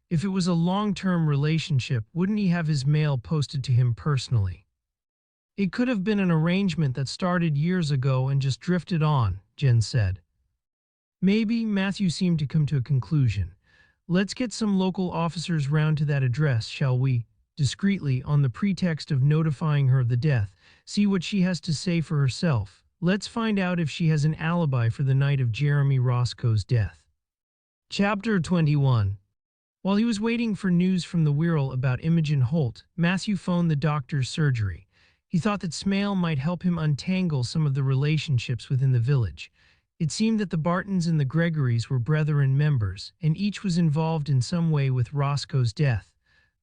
If it was a long-term relationship, wouldn't he have his mail posted to him personally? It could have been an arrangement that started years ago and just drifted on, Jen said. Maybe. Matthew seemed to come to a conclusion. Let's get some local officers round to that address, shall we? Discreetly, on the pretext of notifying her of the death, see what she has to say for herself. Let's find out if she has an alibi for the night of Jeremy Roscoe's death. Chapter 21. While he was waiting for news from the Wirral about Imogen Holt, Matthew phoned the doctor's surgery. He thought that Smale might help him untangle some of the relationships within the village. It seemed that the Bartons and the Gregorys were brethren members, and each was involved in some way with Roscoe's death,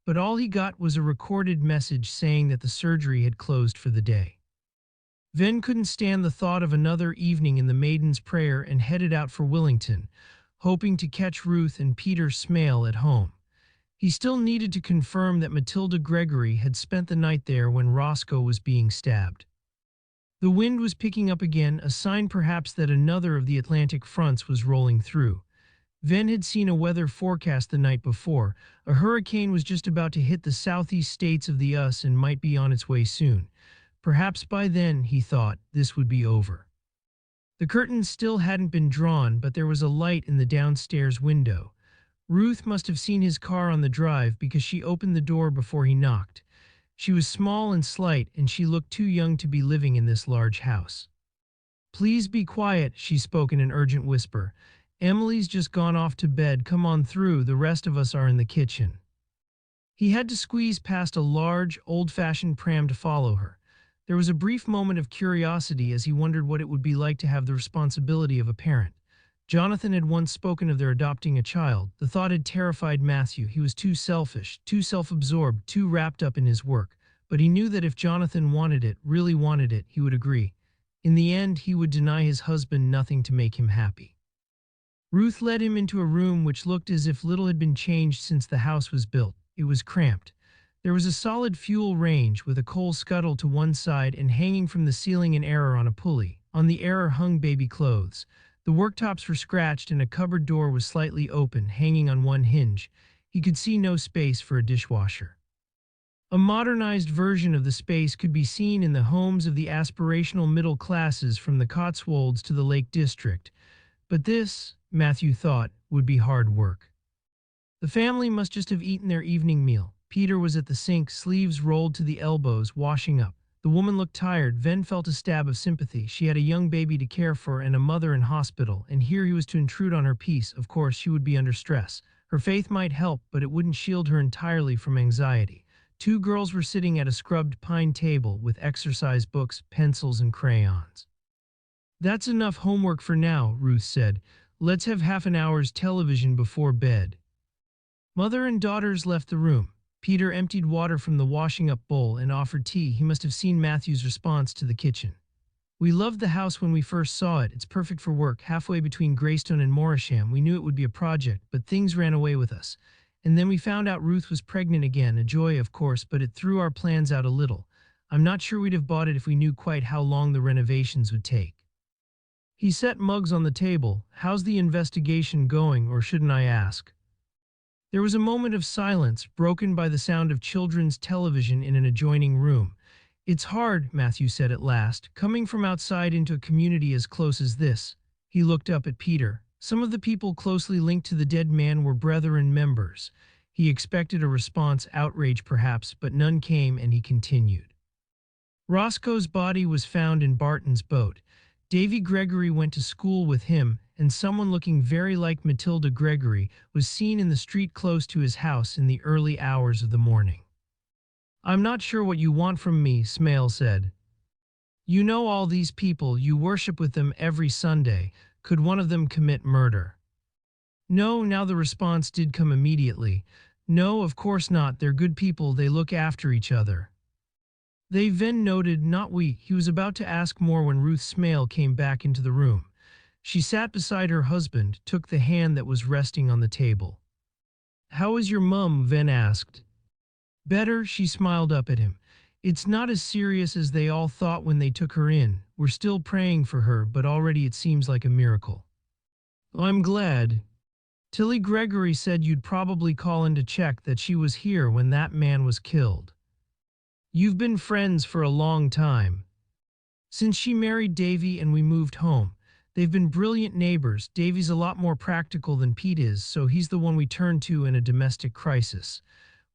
but all he got was a recorded message saying that the surgery had closed for the day. Venn couldn't stand the thought of another evening in the Maiden's Prayer and headed out for Willington, hoping to catch Ruth and Peter Smale at home. He still needed to confirm that Matilda Gregory had spent the night there when Roscoe was being stabbed. The wind was picking up again, a sign perhaps that another of the Atlantic fronts was rolling through. Venn had seen a weather forecast the night before. A hurricane was just about to hit the southeast states of the US and might be on its way soon. Perhaps by then, he thought, this would be over. The curtains still hadn't been drawn, but there was a light in the downstairs window. Ruth must have seen his car on the drive because she opened the door before he knocked. She was small and slight, and she looked too young to be living in this large house. "Please be quiet," she spoke in an urgent whisper. "Emily's just gone off to bed. Come on through, the rest of us are in the kitchen." He had to squeeze past a large, old-fashioned pram to follow her. There was a brief moment of curiosity as he wondered what it would be like to have the responsibility of a parent. Jonathan had once spoken of their adopting a child. The thought had terrified Matthew. He was too selfish, too self-absorbed, too wrapped up in his work. But he knew that if Jonathan wanted it, really wanted it, he would agree. In the end, he would deny his husband nothing to make him happy. Ruth led him into a room which looked as if little had been changed since the house was built. It was cramped. There was a solid fuel range with a coal scuttle to one side, and hanging from the ceiling an error on a pulley. On the error hung baby clothes. The worktops were scratched and a cupboard door was slightly open, hanging on one hinge. He could see no space for a dishwasher. A modernized version of the space could be seen in the homes of the aspirational middle classes from the Cotswolds to the Lake District. But this, Matthew thought, would be hard work. The family must just have eaten their evening meal. Peter was at the sink, sleeves rolled to the elbows, washing up. The woman looked tired. Venn felt a stab of sympathy. She had a young baby to care for and a mother in hospital, and here he was to intrude on her peace. Of course, she would be under stress. Her faith might help, but it wouldn't shield her entirely from anxiety. Two girls were sitting at a scrubbed pine table with exercise books, pencils, and crayons. "That's enough homework for now," Ruth said. "Let's have half an hour's television before bed." Mother and daughters left the room. Peter emptied water from the washing-up bowl and offered tea. He must have seen Matthew's response to the kitchen. "We loved the house when we first saw it. It's perfect for work. Halfway between Greystone and Morisham, we knew it would be a project, but things ran away with us. And then we found out Ruth was pregnant again. A joy, of course, but it threw our plans out a little. I'm not sure we'd have bought it if we knew quite how long the renovations would take." He set mugs on the table. "How's the investigation going, or shouldn't I ask?" There was a moment of silence, broken by the sound of children's television in an adjoining room. "It's hard," Matthew said at last, "coming from outside into a community as close as this." He looked up at Peter. Some of the people closely linked to the dead man were brethren members. He expected a response, outrage perhaps, but none came, and he continued. "Roscoe's body was found in Barton's boat. Davy Gregory went to school with him, and someone looking very like Matilda Gregory was seen in the street close to his house in the early hours of the morning." "I'm not sure what you want from me," Smale said. "You know all these people, you worship with them every Sunday. Could one of them commit murder?" "No." Now the response did come immediately. "No, of course not. They're good people. They look after each other." They Venn noted, "Not we." He was about to ask more when Ruth Smale came back into the room. She sat beside her husband, took the hand that was resting on the table. "How is your mum?" Venn asked. "Better." She smiled up at him. "It's not as serious as they all thought when they took her in. We're still praying for her, but already it seems like a miracle." "I'm glad. Tilly Gregory said you'd probably call in to check that she was here when that man was killed. You've been friends for a long time. Since she married Davy and we moved home. They've been brilliant neighbors. Davy's a lot more practical than Pete is, so he's the one we turn to in a domestic crisis.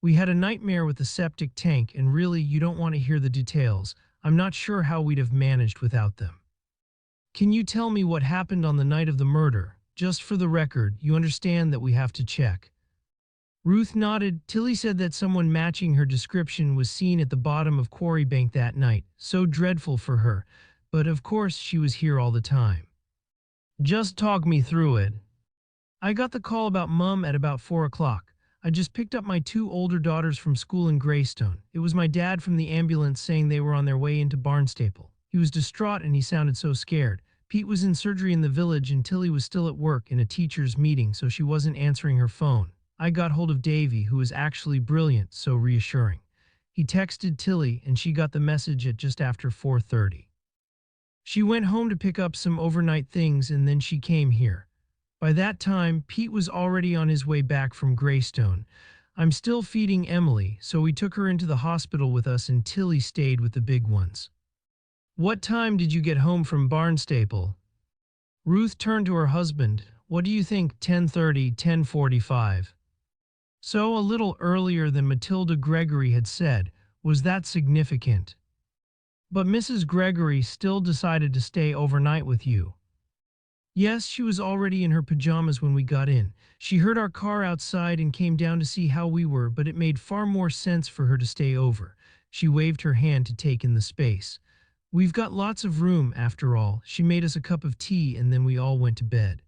We had a nightmare with the septic tank, and really, you don't want to hear the details. I'm not sure how we'd have managed without them." "Can you tell me what happened on the night of the murder? Just for the record, you understand that we have to check." Ruth nodded. "Tilly said that someone matching her description was seen at the bottom of Quarrybank that night. So dreadful for her. But of course she was here all the time." Just talk me through it. I got the call about Mum at about 4 o'clock. I just picked up my two older daughters from school in Greystone. It was my dad from the ambulance saying they were on their way into Barnstaple. He was distraught and he sounded so scared. Pete was in surgery in the village and Tilly was still at work in a teacher's meeting, so she wasn't answering her phone. I got hold of Davy, who was actually brilliant, so reassuring. He texted Tilly and she got the message at just after 4:30. She went home to pick up some overnight things and then she came here. By that time, Pete was already on his way back from Greystone. I'm still feeding Emily, so we took her into the hospital with us and Tilly stayed with the big ones. What time did you get home from Barnstaple? Ruth turned to her husband. What do you think, 10:30, 10:45? So a little earlier than Matilda Gregory had said. Was that significant? But Mrs. Gregory still decided to stay overnight with you. Yes, she was already in her pajamas when we got in. She heard our car outside and came down to see how we were, but it made far more sense for her to stay over. She waved her hand to take in the space. We've got lots of room, after all. She made us a cup of tea and then we all went to bed.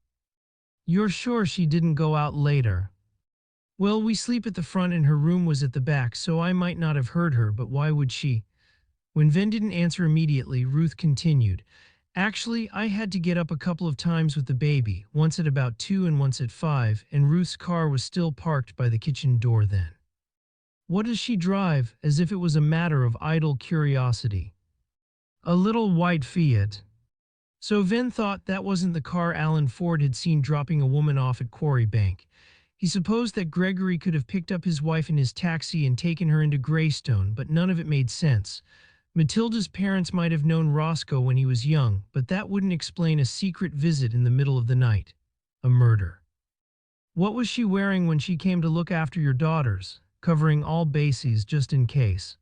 You're sure she didn't go out later? Well, we sleep at the front and her room was at the back, so I might not have heard her, but why would she? When Venn didn't answer immediately, Ruth continued. Actually, I had to get up a couple of times with the baby, once at about 2 and once at 5, and Ruth's car was still parked by the kitchen door then. What does she drive, as if it was a matter of idle curiosity? A little white Fiat. So Venn thought that wasn't the car Alan Ford had seen dropping a woman off at Quarry Bank. He supposed that Gregory could have picked up his wife in his taxi and taken her into Greystone, but none of it made sense. Matilda's parents might have known Roscoe when he was young, but that wouldn't explain a secret visit in the middle of the night. A murder. What was she wearing when she came to look after your daughters, covering all bases just in case?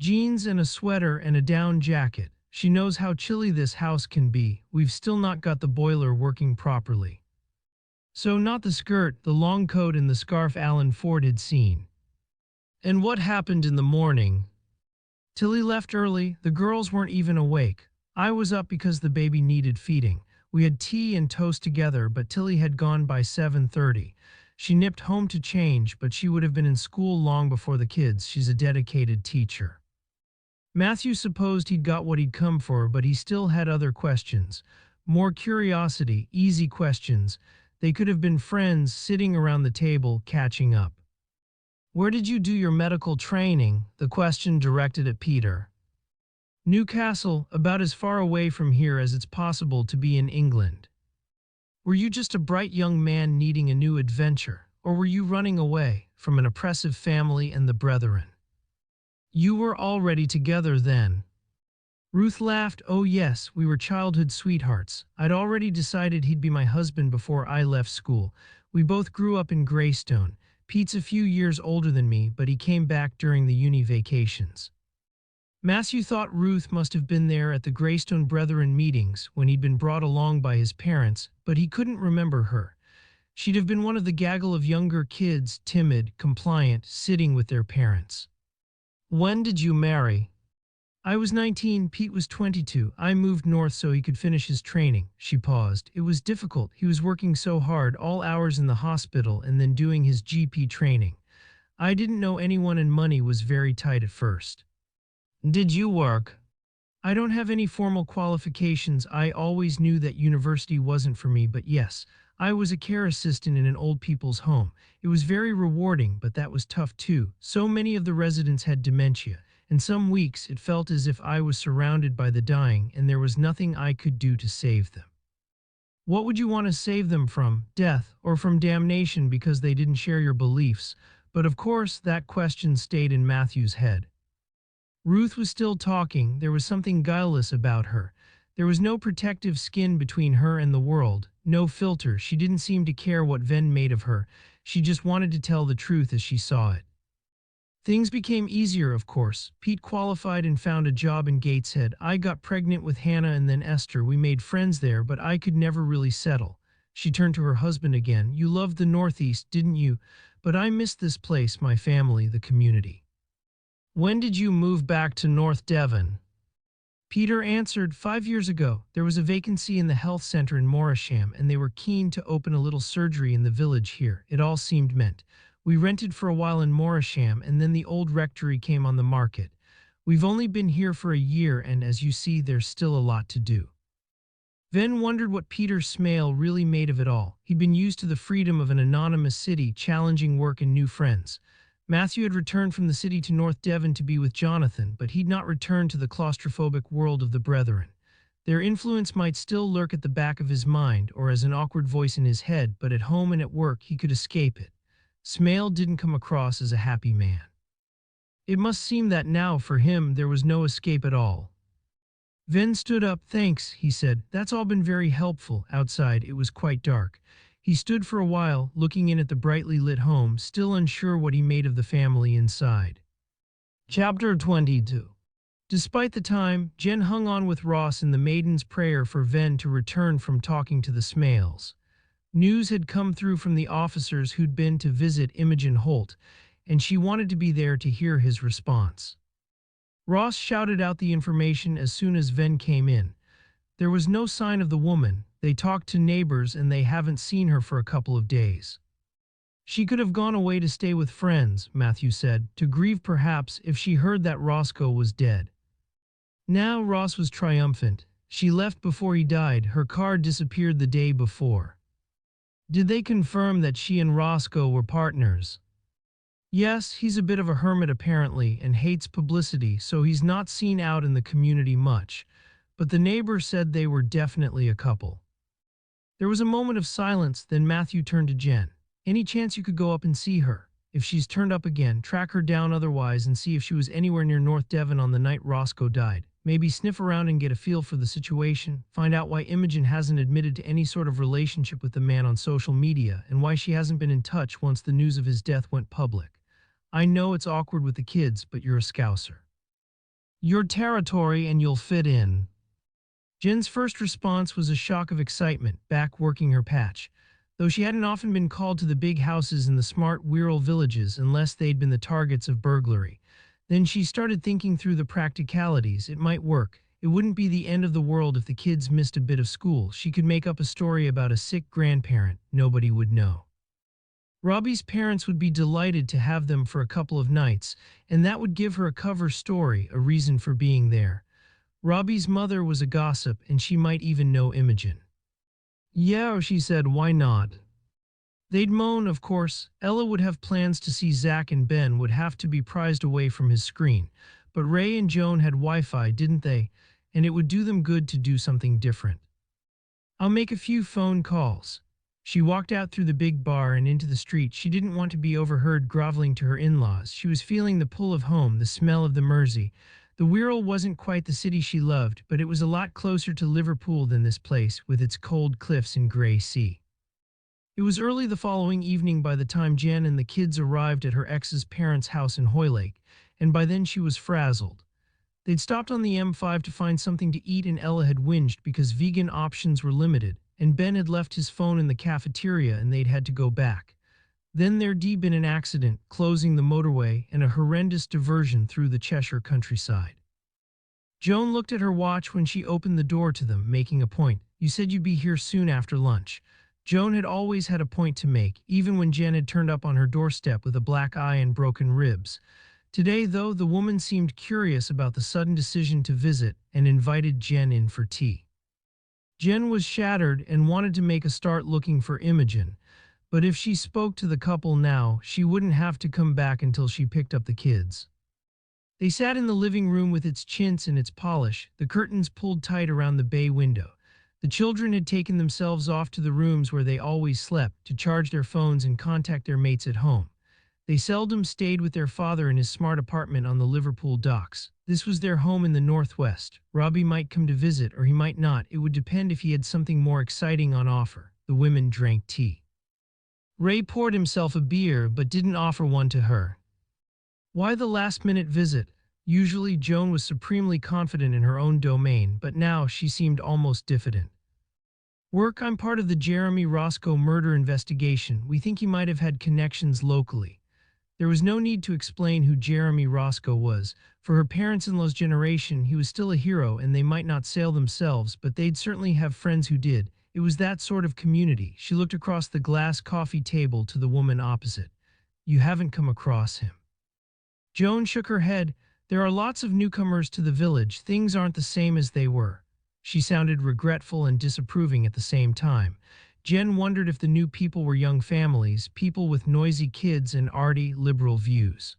Jeans and a sweater and a down jacket. She knows how chilly this house can be. We've still not got the boiler working properly. So not the skirt, the long coat and the scarf Alan Ford had seen. And what happened in the morning? Tilly left early. The girls weren't even awake. I was up because the baby needed feeding. We had tea and toast together, but Tilly had gone by 7:30. She nipped home to change, but she would have been in school long before the kids. She's a dedicated teacher. Matthew supposed he'd got what he'd come for, but he still had other questions. More curiosity, easy questions. They could have been friends sitting around the table, catching up. Where did you do your medical training? The question directed at Peter. Newcastle, about as far away from here as it's possible to be in England. Were you just a bright young man needing a new adventure, or were you running away from an oppressive family and the brethren? You were already together then. Ruth laughed. Oh yes, we were childhood sweethearts. I'd already decided he'd be my husband before I left school. We both grew up in Greystone. Pete's a few years older than me, but he came back during the uni vacations. Matthew thought Ruth must have been there at the Greystone Brethren meetings when he'd been brought along by his parents, but he couldn't remember her. She'd have been one of the gaggle of younger kids, timid, compliant, sitting with their parents. When did you marry? I was 19, Pete was 22. I moved north so he could finish his training. She paused. It was difficult. He was working so hard, all hours in the hospital and then doing his GP training. I didn't know anyone and money was very tight at first. Did you work? I don't have any formal qualifications. I always knew that university wasn't for me, but yes, I was a care assistant in an old people's home. It was very rewarding, but that was tough too. So many of the residents had dementia. In some weeks, it felt as if I was surrounded by the dying and there was nothing I could do to save them. What would you want to save them from? Death or from damnation because they didn't share your beliefs? But of course, that question stayed in Matthew's head. Ruth was still talking. There was something guileless about her. There was no protective skin between her and the world, no filter. She didn't seem to care what Venn made of her. She just wanted to tell the truth as she saw it. Things became easier, of course. Pete qualified and found a job in Gateshead. I got pregnant with Hannah and then Esther. We made friends there, but I could never really settle. She turned to her husband again. You loved the Northeast, didn't you? But I missed this place, my family, the community. When did you move back to North Devon? Peter answered, 5 years ago, there was a vacancy in the health center in Morisham, and they were keen to open a little surgery in the village here. It all seemed meant. We rented for a while in Morisham, and then the old rectory came on the market. We've only been here for a year, and as you see, there's still a lot to do. Venn wondered what Peter Smale really made of it all. He'd been used to the freedom of an anonymous city, challenging work and new friends. Matthew had returned from the city to North Devon to be with Jonathan, but he'd not returned to the claustrophobic world of the Brethren. Their influence might still lurk at the back of his mind, or as an awkward voice in his head, but at home and at work he could escape it. Smale didn't come across as a happy man. It must seem that now, for him, there was no escape at all. Venn stood up. Thanks, he said. That's all been very helpful. Outside, it was quite dark. He stood for a while, looking in at the brightly lit home, still unsure what he made of the family inside. Chapter 22. Despite the time, Jen hung on with Ross in the maiden's prayer for Venn to return from talking to the Smales. News had come through from the officers who'd been to visit Imogen Holt, and she wanted to be there to hear his response. Ross shouted out the information as soon as Venn came in. There was no sign of the woman. They talked to neighbors and they haven't seen her for a couple of days. She could have gone away to stay with friends, Matthew said, to grieve perhaps if she heard that Roscoe was dead. Now Ross was triumphant. She left before he died. Her car disappeared the day before. Did they confirm that she and Roscoe were partners? Yes, he's a bit of a hermit apparently and hates publicity, so he's not seen out in the community much. But the neighbor said they were definitely a couple. There was a moment of silence, then Matthew turned to Jen. Any chance you could go up and see her? If she's turned up again, track her down otherwise and see if she was anywhere near North Devon on the night Roscoe died. Maybe sniff around and get a feel for the situation, find out why Imogen hasn't admitted to any sort of relationship with the man on social media and why she hasn't been in touch once the news of his death went public. I know it's awkward with the kids, but you're a Scouser. Your territory and you'll fit in. Jen's first response was a shock of excitement, back working her patch. Though she hadn't often been called to the big houses in the smart Wirral villages unless they'd been the targets of burglary. Then she started thinking through the practicalities. It might work. It wouldn't be the end of the world if the kids missed a bit of school. She could make up a story about a sick grandparent. Nobody would know. Robbie's parents would be delighted to have them for a couple of nights, and that would give her a cover story, a reason for being there. Robbie's mother was a gossip, and she might even know Imogen. Yeah, she said, why not? They'd moan, of course. Ella would have plans to see Zach, and Ben would have to be prized away from his screen. But Ray and Joan had Wi-Fi, didn't they? And it would do them good to do something different. I'll make a few phone calls. She walked out through the big bar and into the street. She didn't want to be overheard groveling to her in-laws. She was feeling the pull of home, the smell of the Mersey. The Wirral wasn't quite the city she loved, but it was a lot closer to Liverpool than this place, with its cold cliffs and grey sea. It was early the following evening by the time Jen and the kids arrived at her ex's parents' house in Hoylake, and by then she was frazzled. They'd stopped on the M5 to find something to eat, and Ella had whinged because vegan options were limited, and Ben had left his phone in the cafeteria and they'd had to go back. Then there'd been an accident, closing the motorway, and a horrendous diversion through the Cheshire countryside. Joan looked at her watch when she opened the door to them, making a point. You said you'd be here soon after lunch. Joan had always had a point to make, even when Jen had turned up on her doorstep with a black eye and broken ribs. Today, though, the woman seemed curious about the sudden decision to visit and invited Jen in for tea. Jen was shattered and wanted to make a start looking for Imogen, but if she spoke to the couple now, she wouldn't have to come back until she picked up the kids. They sat in the living room with its chintz and its polish, the curtains pulled tight around the bay window. The children had taken themselves off to the rooms where they always slept to charge their phones and contact their mates at home. They seldom stayed with their father in his smart apartment on the Liverpool docks. This was their home in the northwest. Robbie might come to visit or he might not. It would depend if he had something more exciting on offer. The women drank tea. Ray poured himself a beer but didn't offer one to her. Why the last-minute visit? Usually Joan was supremely confident in her own domain, but now she seemed almost diffident. Work, I'm part of the Jeremy Roscoe murder investigation. We think he might have had connections locally. There was no need to explain who Jeremy Roscoe was. For her parents-in-law's generation, he was still a hero, and they might not sail themselves, but they'd certainly have friends who did. It was that sort of community. She looked across the glass coffee table to the woman opposite. You haven't come across him. Joan shook her head. There are lots of newcomers to the village. Things aren't the same as they were. She sounded regretful and disapproving at the same time. Jen wondered if the new people were young families, people with noisy kids and arty, liberal views.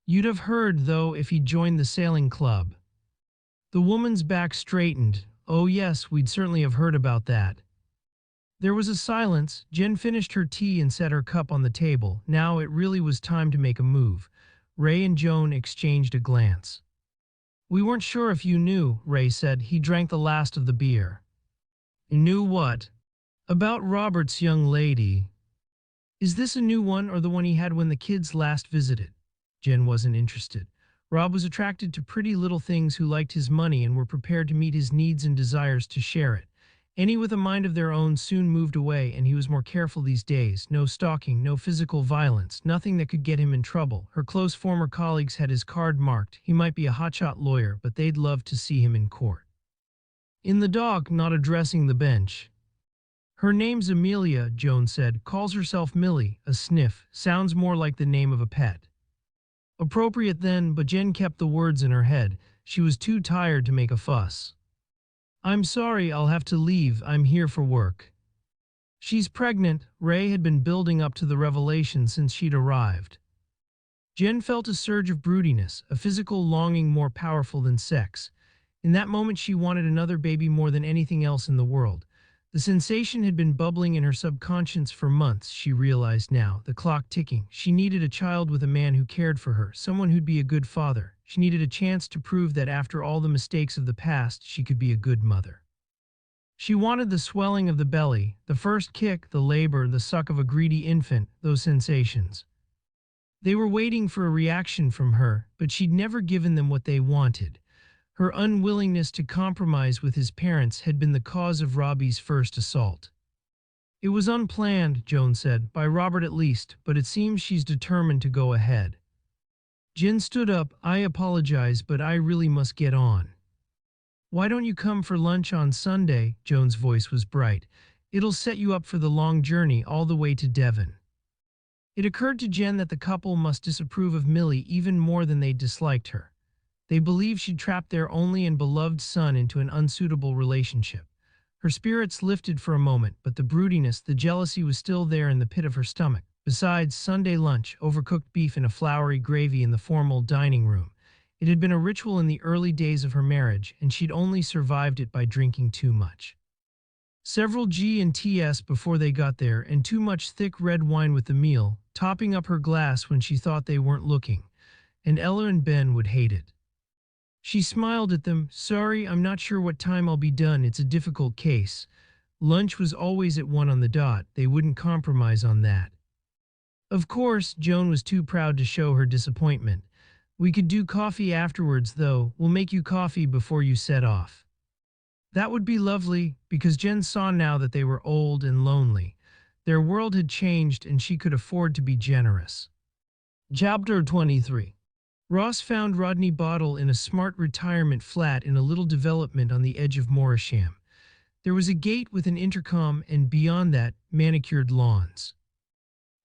You'd have heard, though, if he'd joined the sailing club. The woman's back straightened. Oh yes, we'd certainly have heard about that. There was a silence. Jen finished her tea and set her cup on the table. Now it really was time to make a move. Ray and Joan exchanged a glance. We weren't sure if you knew, Ray said. He drank the last of the beer. Knew what? About Robert's young lady. Is this a new one or the one he had when the kids last visited? Jen wasn't interested. Rob was attracted to pretty little things who liked his money and were prepared to meet his needs and desires to share it. Any with a mind of their own soon moved away, and he was more careful these days. No stalking, no physical violence, nothing that could get him in trouble. Her close former colleagues had his card marked. He might be a hotshot lawyer, but they'd love to see him in court. In the dock, not addressing the bench. Her name's Amelia, Joan said. Calls herself Millie, a sniff. Sounds more like the name of a pet. Appropriate then, but Jen kept the words in her head. She was too tired to make a fuss. I'm sorry, I'll have to leave. I'm here for work. She's pregnant. Ray had been building up to the revelation since she'd arrived. Jen felt a surge of broodiness, a physical longing more powerful than sex. In that moment she wanted another baby more than anything else in the world. The sensation had been bubbling in her subconscious for months, she realized now, the clock ticking. She needed a child with a man who cared for her, someone who'd be a good father. She needed a chance to prove that after all the mistakes of the past, she could be a good mother. She wanted the swelling of the belly, the first kick, the labor, the suck of a greedy infant, those sensations. They were waiting for a reaction from her, but she'd never given them what they wanted. Her unwillingness to compromise with his parents had been the cause of Robbie's first assault. It was unplanned, Joan said, by Robert at least, but it seems she's determined to go ahead. Jen stood up. I apologize, but I really must get on. Why don't you come for lunch on Sunday? Joan's voice was bright. It'll set you up for the long journey all the way to Devon. It occurred to Jen that the couple must disapprove of Millie even more than they disliked her. They believed she'd trapped their only and beloved son into an unsuitable relationship. Her spirits lifted for a moment, but the broodiness, the jealousy was still there in the pit of her stomach. Besides, Sunday lunch, overcooked beef in a floury gravy in the formal dining room. It had been a ritual in the early days of her marriage, and she'd only survived it by drinking too much. Several G&Ts before they got there, and too much thick red wine with the meal, topping up her glass when she thought they weren't looking. And Ella and Ben would hate it. She smiled at them. Sorry, I'm not sure what time I'll be done. It's a difficult case. Lunch was always at 1 on the dot. They wouldn't compromise on that. Of course, Joan was too proud to show her disappointment. We could do coffee afterwards, though. We'll make you coffee before you set off. That would be lovely, because Jen saw now that they were old and lonely. Their world had changed, and she could afford to be generous. Chapter 23. Ross found Rodney Bottle in a smart retirement flat in a little development on the edge of Morisham. There was a gate with an intercom, and beyond that, manicured lawns.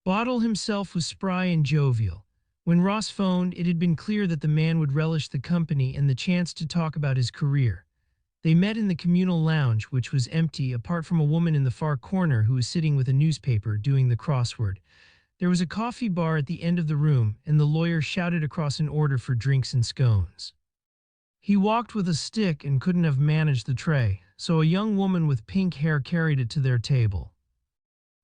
Bottle himself was spry and jovial. When Ross phoned, it had been clear that the man would relish the company and the chance to talk about his career. They met in the communal lounge, which was empty apart from a woman in the far corner who was sitting with a newspaper doing the crossword. There was a coffee bar at the end of the room, and the lawyer shouted across an order for drinks and scones. He walked with a stick and couldn't have managed the tray, so a young woman with pink hair carried it to their table.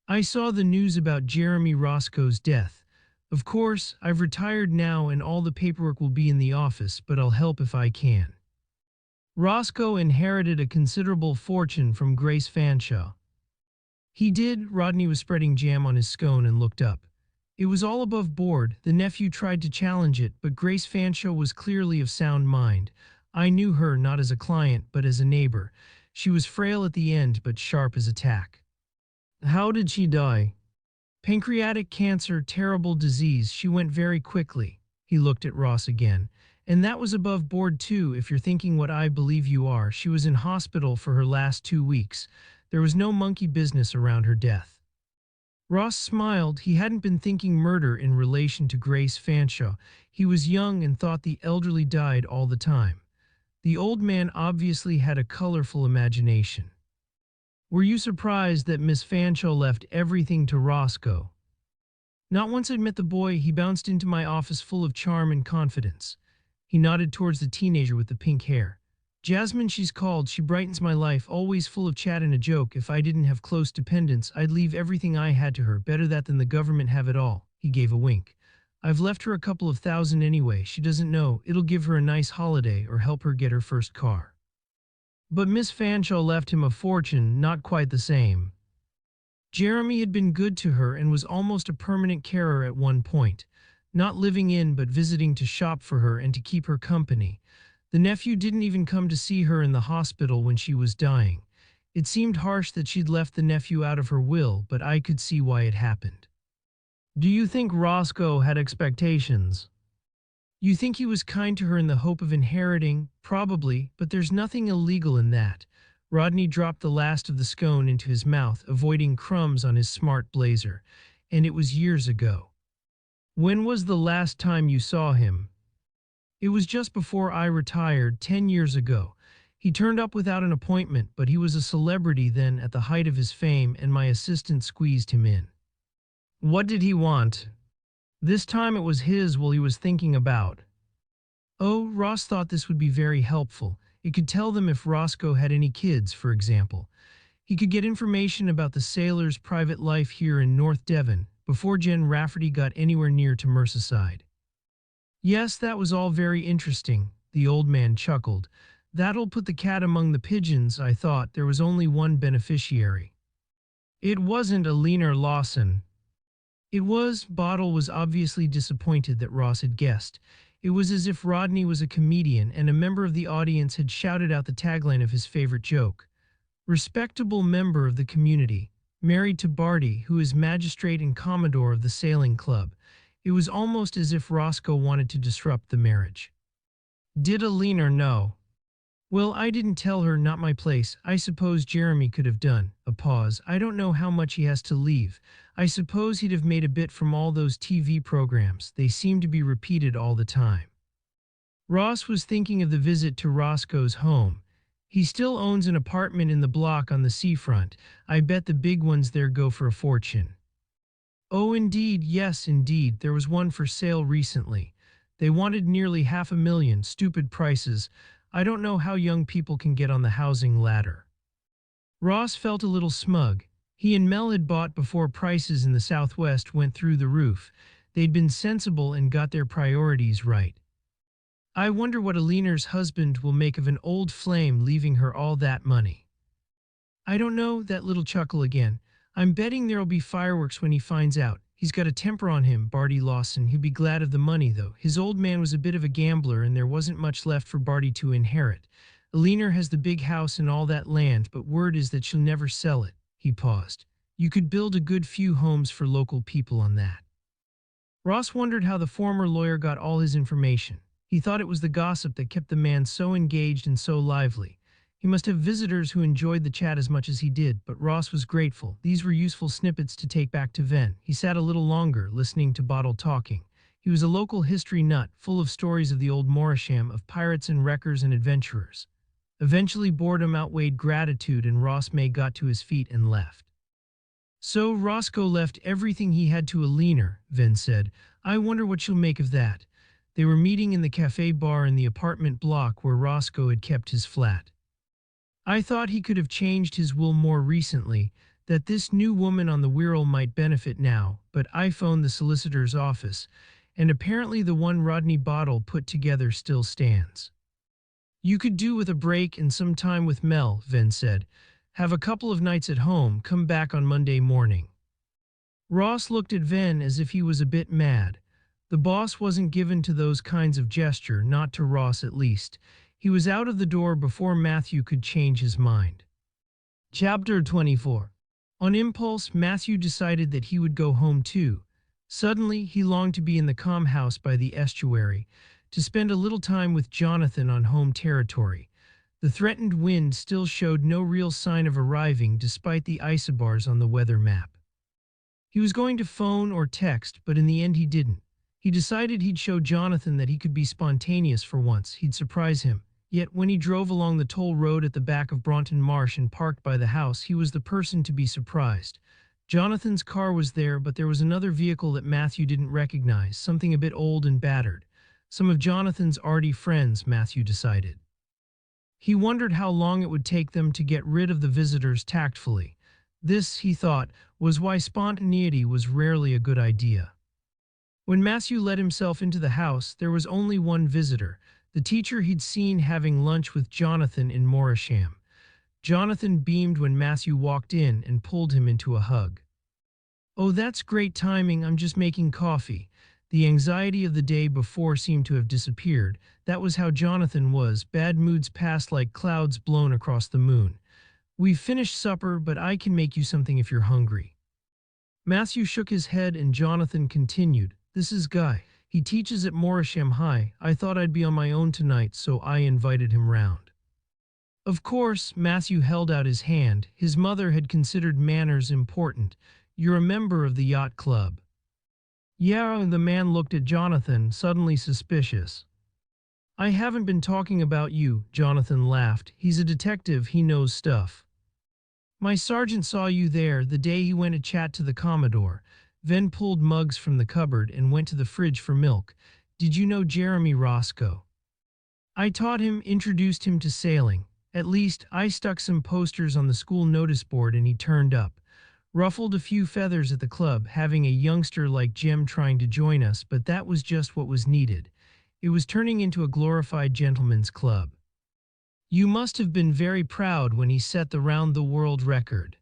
I saw the news about Jeremy Roscoe's death. Of course, I've retired now and all the paperwork will be in the office, but I'll help if I can. Roscoe inherited a considerable fortune from Grace Fanshawe. He did. Rodney was spreading jam on his scone and looked up. It was all above board. The nephew tried to challenge it, but Grace Fanshawe was clearly of sound mind. I knew her not as a client, but as a neighbor. She was frail at the end, but sharp as a tack. How did she die? Pancreatic cancer, terrible disease. She went very quickly. He looked at Ross again. And that was above board too, if you're thinking what I believe you are. She was in hospital for her last 2 weeks. There was no monkey business around her death. Ross smiled. He hadn't been thinking murder in relation to Grace Fanshawe. He was young and thought the elderly died all the time. The old man obviously had a colorful imagination. Were you surprised that Miss Fanshawe left everything to Roscoe? Not once I'd met the boy, he bounced into my office full of charm and confidence. He nodded towards the teenager with the pink hair. Jasmine, she's called. She brightens my life, always full of chat and a joke. If I didn't have close dependents, I'd leave everything I had to her. Better that than the government have it all. He gave a wink. I've left her a couple of thousand anyway. She doesn't know. It'll give her a nice holiday or help her get her first car. But Miss Fanshawe left him a fortune, not quite the same. Jeremy had been good to her and was almost a permanent carer at one point, not living in but visiting to shop for her and to keep her company. The nephew didn't even come to see her in the hospital when she was dying. It seemed harsh that she'd left the nephew out of her will, but I could see why it happened. Do you think Roscoe had expectations? You think he was kind to her in the hope of inheriting? Probably, but there's nothing illegal in that. Rodney dropped the last of the scone into his mouth, avoiding crumbs on his smart blazer. And it was years ago. When was the last time you saw him? It was just before I retired, 10 years ago. He turned up without an appointment, but he was a celebrity then at the height of his fame, and my assistant squeezed him in. What did he want? This time it was his will he was thinking about. Oh, Ross thought this would be very helpful. It could tell them if Roscoe had any kids, for example. He could get information about the sailor's private life here in North Devon, before Jen Rafferty got anywhere near to Merseyside. Yes, that was all very interesting, the old man chuckled. That'll put the cat among the pigeons. I thought there was only one beneficiary. It wasn't Eleanor Lawson. It was. Bottle was obviously disappointed that Ross had guessed. It was as if Rodney was a comedian and a member of the audience had shouted out the tagline of his favorite joke. Respectable member of the community, married to Barty, who is magistrate and commodore of the sailing club. It was almost as if Roscoe wanted to disrupt the marriage. Did Eleanor know? Well, I didn't tell her, not my place. I suppose Jeremy could have done. A pause. I don't know how much he has to leave. I suppose he'd have made a bit from all those TV programs. They seem to be repeated all the time. Ross was thinking of the visit to Roscoe's home. He still owns an apartment in the block on the seafront. I bet the big ones there go for a fortune. Oh, indeed, yes, indeed. There was one for sale recently. They wanted nearly $500,000. Stupid prices. I don't know how young people can get on the housing ladder. Ross felt a little smug. He and Mel had bought before prices in the Southwest went through the roof. They'd been sensible and got their priorities right. I wonder what Eleanor's husband will make of an old flame leaving her all that money. I don't know, that little chuckle again. I'm betting there'll be fireworks when he finds out. He's got a temper on him, Barty Lawson. He'd be glad of the money, though. His old man was a bit of a gambler, and there wasn't much left for Barty to inherit. Eleanor has the big house and all that land, but word is that she'll never sell it. He paused. You could build a good few homes for local people on that. Ross wondered how the former lawyer got all his information. He thought it was the gossip that kept the man so engaged and so lively. He must have visitors who enjoyed the chat as much as he did, but Ross was grateful. These were useful snippets to take back to Venn. He sat a little longer, listening to Bottle talking. He was a local history nut, full of stories of the old Morisham, of pirates and wreckers and adventurers. Eventually boredom outweighed gratitude and Ross May got to his feet and left. So Roscoe left everything he had to Eleanor, Venn said. I wonder what she'll make of that. They were meeting in the cafe bar in the apartment block where Roscoe had kept his flat. I thought he could have changed his will more recently, that this new woman on the Wirral might benefit now, but I phoned the solicitor's office, and apparently the one Rodney Bottle put together still stands. You could do with a break and some time with Mel, Venn said. Have a couple of nights at home, come back on Monday morning. Ross looked at Venn as if he was a bit mad. The boss wasn't given to those kinds of gesture, not to Ross at least. He was out of the door before Matthew could change his mind. Chapter 24. On impulse, Matthew decided that he would go home too. Suddenly, he longed to be in the calm house by the estuary, to spend a little time with Jonathan on home territory. The threatened wind still showed no real sign of arriving despite the isobars on the weather map. He was going to phone or text, but in the end he didn't. He decided he'd show Jonathan that he could be spontaneous for once. He'd surprise him. Yet when he drove along the toll road at the back of Bronton Marsh and parked by the house, he was the person to be surprised. Jonathan's car was there, but there was another vehicle that Matthew didn't recognize, something a bit old and battered. Some of Jonathan's arty friends, Matthew decided. He wondered how long it would take them to get rid of the visitors tactfully. This, he thought, was why spontaneity was rarely a good idea. When Matthew let himself into the house, there was only one visitor, the teacher he'd seen having lunch with Jonathan in Morisham. Jonathan beamed when Matthew walked in and pulled him into a hug. "Oh, that's great timing, I'm just making coffee." The anxiety of the day before seemed to have disappeared. That was how Jonathan was. Bad moods passed like clouds blown across the moon. "We've finished supper, but I can make you something if you're hungry." Matthew shook his head and Jonathan continued, "This is Guy. He teaches at Morisham High. I thought I'd be on my own tonight, so I invited him round." Of course, Matthew held out his hand. His mother had considered manners important. "You're a member of the yacht club." "Yeah," the man looked at Jonathan, suddenly suspicious. "I haven't been talking about you," Jonathan laughed. "He's a detective, he knows stuff. My sergeant saw you there the day he went to chat to the Commodore." Venn pulled mugs from the cupboard and went to the fridge for milk. "Did you know Jeremy Roscoe?" "I taught him, introduced him to sailing. At least, I stuck some posters on the school notice board and he turned up. Ruffled a few feathers at the club, having a youngster like Jem trying to join us, but that was just what was needed. It was turning into a glorified gentleman's club." "You must have been very proud when he set the round-the-world record."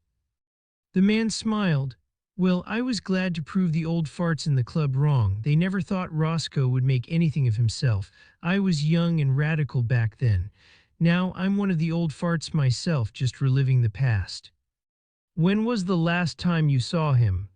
The man smiled. "Well, I was glad to prove the old farts in the club wrong. They never thought Roscoe would make anything of himself. I was young and radical back then. Now I'm one of the old farts myself, just reliving the past." "When was the last time you saw him?"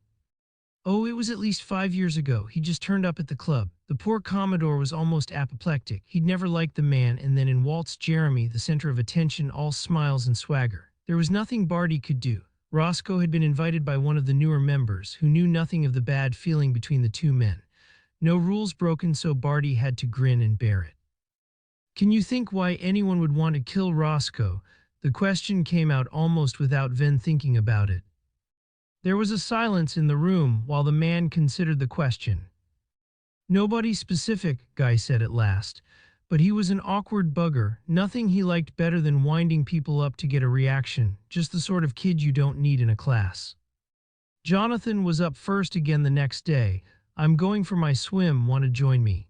"Oh, it was at least 5 years ago. He just turned up at the club. The poor Commodore was almost apoplectic. He'd never liked the man, and then in waltzed Jeremy, the center of attention, all smiles and swagger. There was nothing Barty could do. Roscoe had been invited by one of the newer members, who knew nothing of the bad feeling between the two men. No rules broken, so Barty had to grin and bear it. "Can you think why anyone would want to kill Roscoe?" The question came out almost without Venn thinking about it. There was a silence in the room while the man considered the question. "Nobody specific," Guy said at last. "But he was an awkward bugger. Nothing he liked better than winding people up to get a reaction. Just the sort of kid you don't need in a class." Jonathan was up first again the next day. "I'm going for my swim. Want to join me?"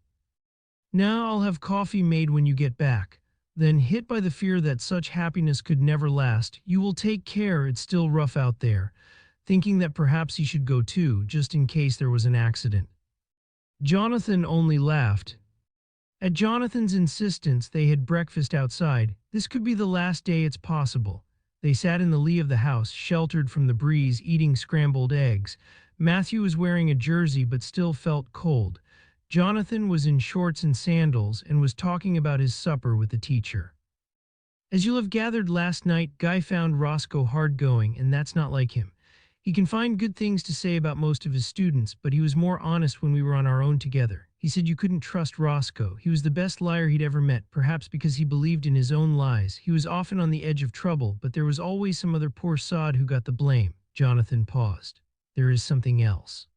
"Now I'll have coffee made when you get back." Then, hit by the fear that such happiness could never last, "You will take care, it's still rough out there," thinking that perhaps he should go too, just in case there was an accident. Jonathan only laughed. At Jonathan's insistence, they had breakfast outside. This could be the last day it's possible. They sat in the lee of the house, sheltered from the breeze, eating scrambled eggs. Matthew was wearing a jersey but still felt cold. Jonathan was in shorts and sandals and was talking about his supper with the teacher. "As you'll have gathered last night, Guy found Roscoe hard-going, and that's not like him. He can find good things to say about most of his students, but he was more honest when we were on our own together. He said you couldn't trust Roscoe. He was the best liar he'd ever met, perhaps because he believed in his own lies. He was often on the edge of trouble, but there was always some other poor sod who got the blame." Jonathan paused. "There is something else."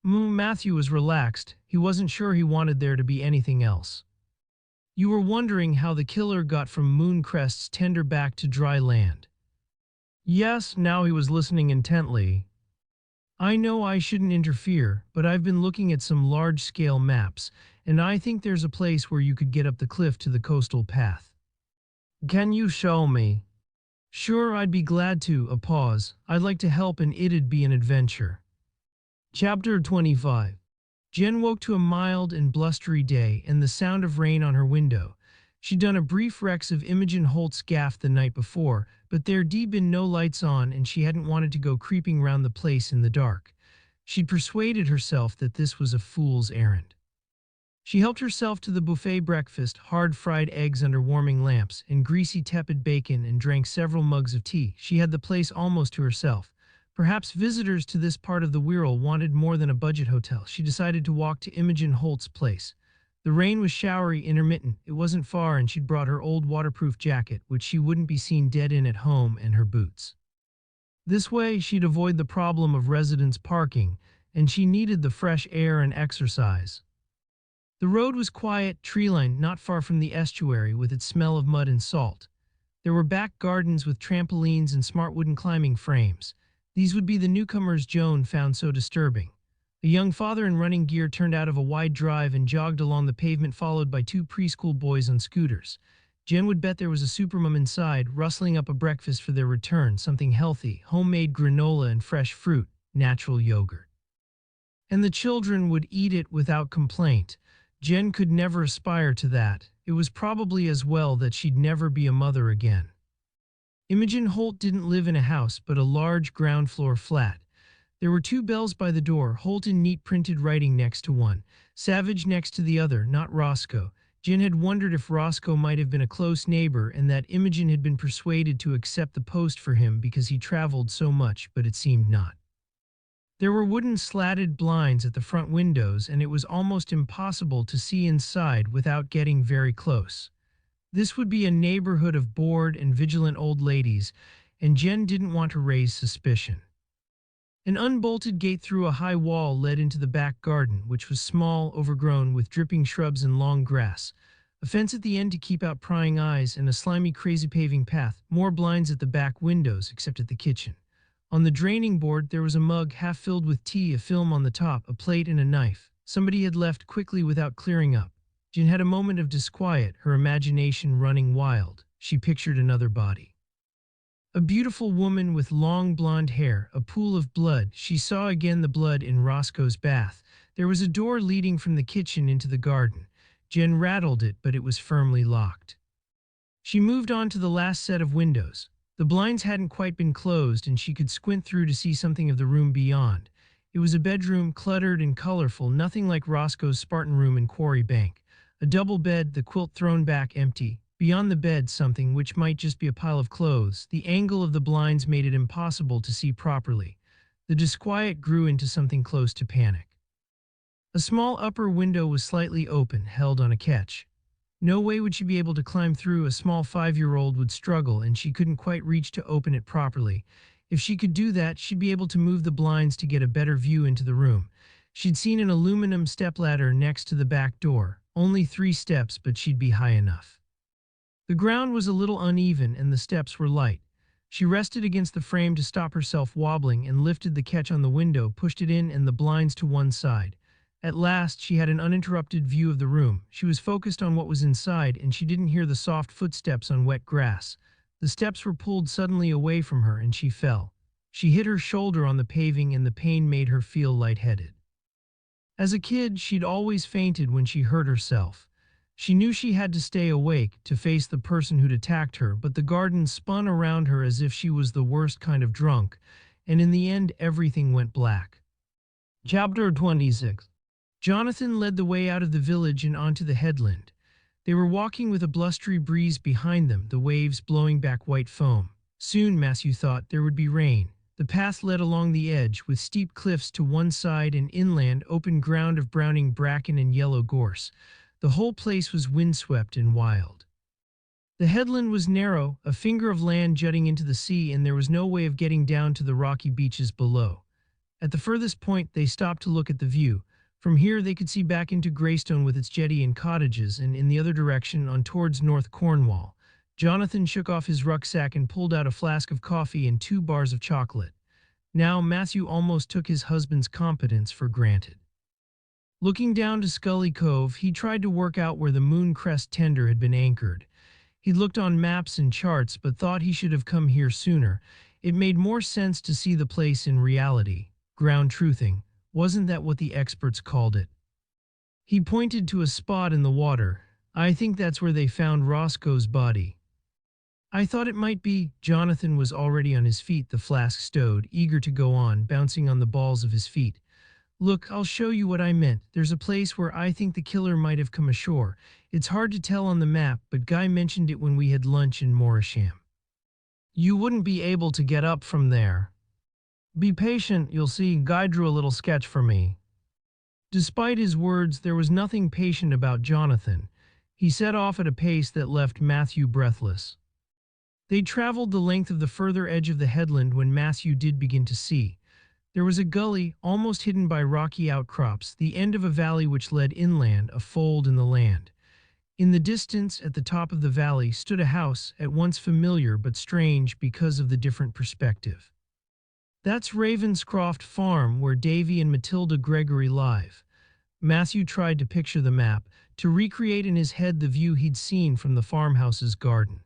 Matthew was relaxed. He wasn't sure he wanted there to be anything else. "You were wondering how the killer got from Mooncrest's tender back to dry land." Yes, now he was listening intently. "I know I shouldn't interfere, but I've been looking at some large-scale maps, and I think there's a place where you could get up the cliff to the coastal path." "Can you show me?" "Sure, I'd be glad to." A pause. "I'd like to help, and it'd be an adventure." Chapter 25. Jen woke to a mild and blustery day and the sound of rain on her window. She'd done a brief rex of Imogen Holt's gaff the night before, but there'd been no lights on and she hadn't wanted to go creeping round the place in the dark. She'd persuaded herself that this was a fool's errand. She helped herself to the buffet breakfast, hard fried eggs under warming lamps, and greasy tepid bacon, and drank several mugs of tea. She had the place almost to herself. Perhaps visitors to this part of the Wirral wanted more than a budget hotel. She decided to walk to Imogen Holt's place. The rain was showery, intermittent. It wasn't far, and she'd brought her old waterproof jacket, which she wouldn't be seen dead in at home, and her boots. This way, she'd avoid the problem of residents parking, and she needed the fresh air and exercise. The road was quiet, tree-lined, not far from the estuary with its smell of mud and salt. There were back gardens with trampolines and smart wooden climbing frames. These would be the newcomers Joan found so disturbing. A young father in running gear turned out of a wide drive and jogged along the pavement, followed by two preschool boys on scooters. Jen would bet there was a supermom inside, rustling up a breakfast for their return, something healthy, homemade granola and fresh fruit, natural yogurt. And the children would eat it without complaint. Jen could never aspire to that. It was probably as well that she'd never be a mother again. Imogen Holt didn't live in a house, but a large ground-floor flat. There were two bells by the door, Holt in neat printed writing next to one, Savage next to the other, not Roscoe. Jen had wondered if Roscoe might have been a close neighbor and that Imogen had been persuaded to accept the post for him because he traveled so much, but it seemed not. There were wooden slatted blinds at the front windows, and it was almost impossible to see inside without getting very close. This would be a neighborhood of bored and vigilant old ladies, and Jen didn't want to raise suspicion. An unbolted gate through a high wall led into the back garden, which was small, overgrown with dripping shrubs and long grass. A fence at the end to keep out prying eyes, and a slimy, crazy paving path. More blinds at the back windows, except at the kitchen. On the draining board there was a mug half filled with tea, a film on the top, a plate and a knife. Somebody had left quickly without clearing up. Jen had a moment of disquiet, her imagination running wild. She pictured another body. A beautiful woman with long blonde hair, a pool of blood. She saw again the blood in Roscoe's bath. There was a door leading from the kitchen into the garden. Jen rattled it, but it was firmly locked. She moved on to the last set of windows. The blinds hadn't quite been closed, and she could squint through to see something of the room beyond. It was a bedroom, cluttered and colorful, nothing like Roscoe's Spartan room in Quarry Bank. A double bed, the quilt thrown back empty. Beyond the bed, something which might just be a pile of clothes. The angle of the blinds made it impossible to see properly. The disquiet grew into something close to panic. A small upper window was slightly open, held on a catch. No way would she be able to climb through. A small 5-year-old would struggle, and she couldn't quite reach to open it properly. If she could do that, she'd be able to move the blinds to get a better view into the room. She'd seen an aluminum stepladder next to the back door. Only 3 steps, but she'd be high enough. The ground was a little uneven, and the steps were light. She rested against the frame to stop herself wobbling and lifted the catch on the window, pushed it in and the blinds to one side. At last, she had an uninterrupted view of the room. She was focused on what was inside, and she didn't hear the soft footsteps on wet grass. The steps were pulled suddenly away from her, and she fell. She hit her shoulder on the paving, and the pain made her feel lightheaded. As a kid, she'd always fainted when she hurt herself. She knew she had to stay awake to face the person who'd attacked her, but the garden spun around her as if she was the worst kind of drunk, and in the end everything went black. Chapter 26. Jonathan led the way out of the village and onto the headland. They were walking with a blustery breeze behind them, the waves blowing back white foam. Soon, Matthew thought, there would be rain. The path led along the edge, with steep cliffs to one side and inland open ground of browning bracken and yellow gorse. The whole place was windswept and wild. The headland was narrow, a finger of land jutting into the sea, and there was no way of getting down to the rocky beaches below. At the furthest point, they stopped to look at the view. From here they could see back into Greystone with its jetty and cottages, and in the other direction on towards North Cornwall. Jonathan shook off his rucksack and pulled out a flask of coffee and 2 bars of chocolate. Now Matthew almost took his husband's competence for granted. Looking down to Scully Cove, he tried to work out where the Moon Crest tender had been anchored. He looked on maps and charts, but thought he should have come here sooner. It made more sense to see the place in reality. Ground truthing. Wasn't that what the experts called it? He pointed to a spot in the water. I think that's where they found Roscoe's body. I thought it might be. Jonathan was already on his feet, the flask stowed, eager to go on, bouncing on the balls of his feet. Look, I'll show you what I meant. There's a place where I think the killer might have come ashore. It's hard to tell on the map, but Guy mentioned it when we had lunch in Morisham. You wouldn't be able to get up from there. Be patient, you'll see. Guy drew a little sketch for me. Despite his words, there was nothing patient about Jonathan. He set off at a pace that left Matthew breathless. They traveled the length of the further edge of the headland when Matthew did begin to see. There was a gully, almost hidden by rocky outcrops, the end of a valley which led inland, a fold in the land. In the distance, at the top of the valley, stood a house, at once familiar but strange because of the different perspective. That's Ravenscroft Farm, where Davy and Matilda Gregory live. Matthew tried to picture the map, to recreate in his head the view he'd seen from the farmhouse's garden.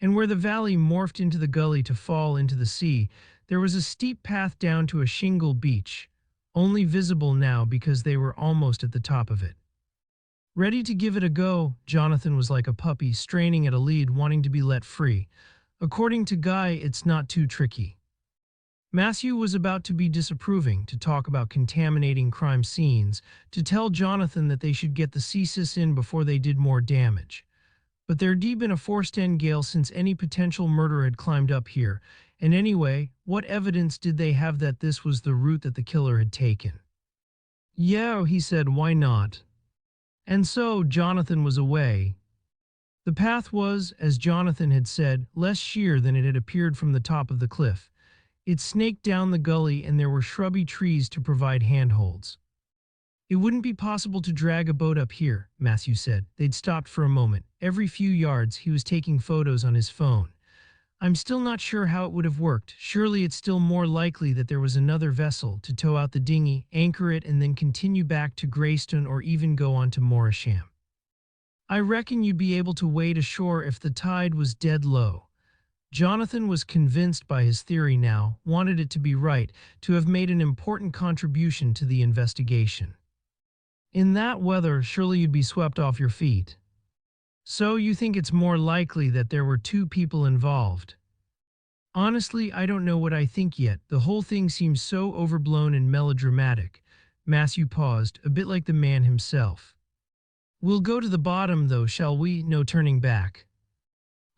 And where the valley morphed into the gully to fall into the sea, there was a steep path down to a shingle beach, only visible now because they were almost at the top of it. Ready to give it a go, Jonathan was like a puppy straining at a lead wanting to be let free. According to Guy, it's not too tricky. Matthew was about to be disapproving, to talk about contaminating crime scenes, to tell Jonathan that they should get the CSIS in before they did more damage. But there'd been a forced end gale since any potential murder had climbed up here, and anyway, what evidence did they have that this was the route that the killer had taken? Yeah, he said, why not? And so Jonathan was away. The path was, as Jonathan had said, less sheer than it had appeared from the top of the cliff. It snaked down the gully and there were shrubby trees to provide handholds. It wouldn't be possible to drag a boat up here, Matthew said. They'd stopped for a moment. Every few yards he was taking photos on his phone. I'm still not sure how it would have worked. Surely it's still more likely that there was another vessel to tow out the dinghy, anchor it, and then continue back to Greystone or even go on to Morisham. I reckon you'd be able to wade ashore if the tide was dead low. Jonathan was convinced by his theory now, wanted it to be right, to have made an important contribution to the investigation. In that weather, surely you'd be swept off your feet. So you think it's more likely that there were two people involved? Honestly, I don't know what I think yet. The whole thing seems so overblown and melodramatic. Matthew paused, a bit like the man himself. We'll go to the bottom, though, shall we? No turning back.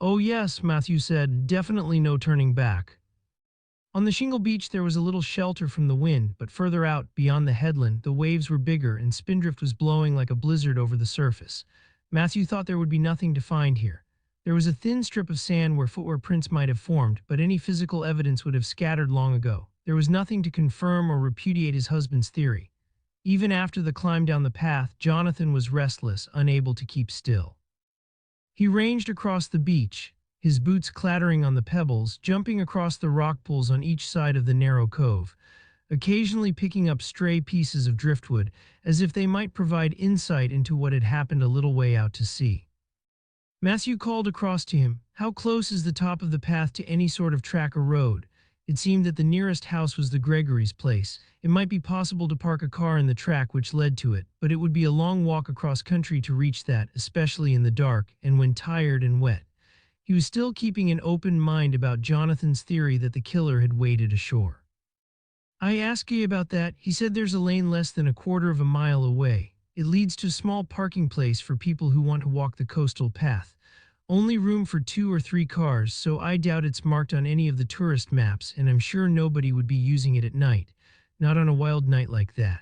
Oh yes, Matthew said, definitely no turning back. On the shingle beach there was a little shelter from the wind, but further out, beyond the headland, the waves were bigger and spindrift was blowing like a blizzard over the surface. Matthew thought there would be nothing to find here. There was a thin strip of sand where footwear prints might have formed, but any physical evidence would have scattered long ago. There was nothing to confirm or repudiate his husband's theory. Even after the climb down the path, Jonathan was restless, unable to keep still. He ranged across the beach, his boots clattering on the pebbles, jumping across the rock pools on each side of the narrow cove, occasionally picking up stray pieces of driftwood, as if they might provide insight into what had happened a little way out to sea. Matthew called across to him, "How close is the top of the path to any sort of track or road?" It seemed that the nearest house was the Gregory's place. It might be possible to park a car in the track which led to it, but it would be a long walk across country to reach that, especially in the dark, and when tired and wet. He was still keeping an open mind about Jonathan's theory that the killer had waded ashore. "I asked Guy about that. He said there's a lane less than a quarter of a mile away. It leads to a small parking place for people who want to walk the coastal path. Only room for 2 or 3 cars, so I doubt it's marked on any of the tourist maps, and I'm sure nobody would be using it at night. Not on a wild night like that."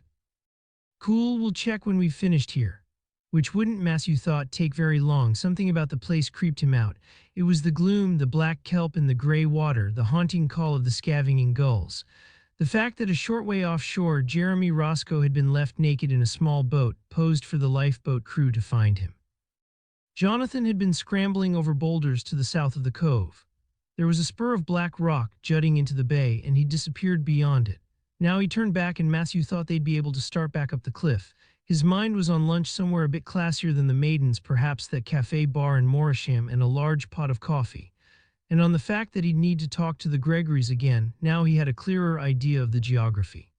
"Cool, we'll check when we've finished here." Which wouldn't, Matthew thought, take very long. Something about the place creeped him out. It was the gloom, the black kelp and the gray water, the haunting call of the scavenging gulls. The fact that a short way offshore, Jeremy Roscoe had been left naked in a small boat, posed for the lifeboat crew to find him. Jonathan had been scrambling over boulders to the south of the cove. There was a spur of black rock jutting into the bay, and he disappeared beyond it. Now he turned back, and Matthew thought they'd be able to start back up the cliff. His mind was on lunch somewhere a bit classier than the Maidens, perhaps that cafe bar in Morisham, and a large pot of coffee. And on the fact that he'd need to talk to the Gregorys again. Now he had a clearer idea of the geography.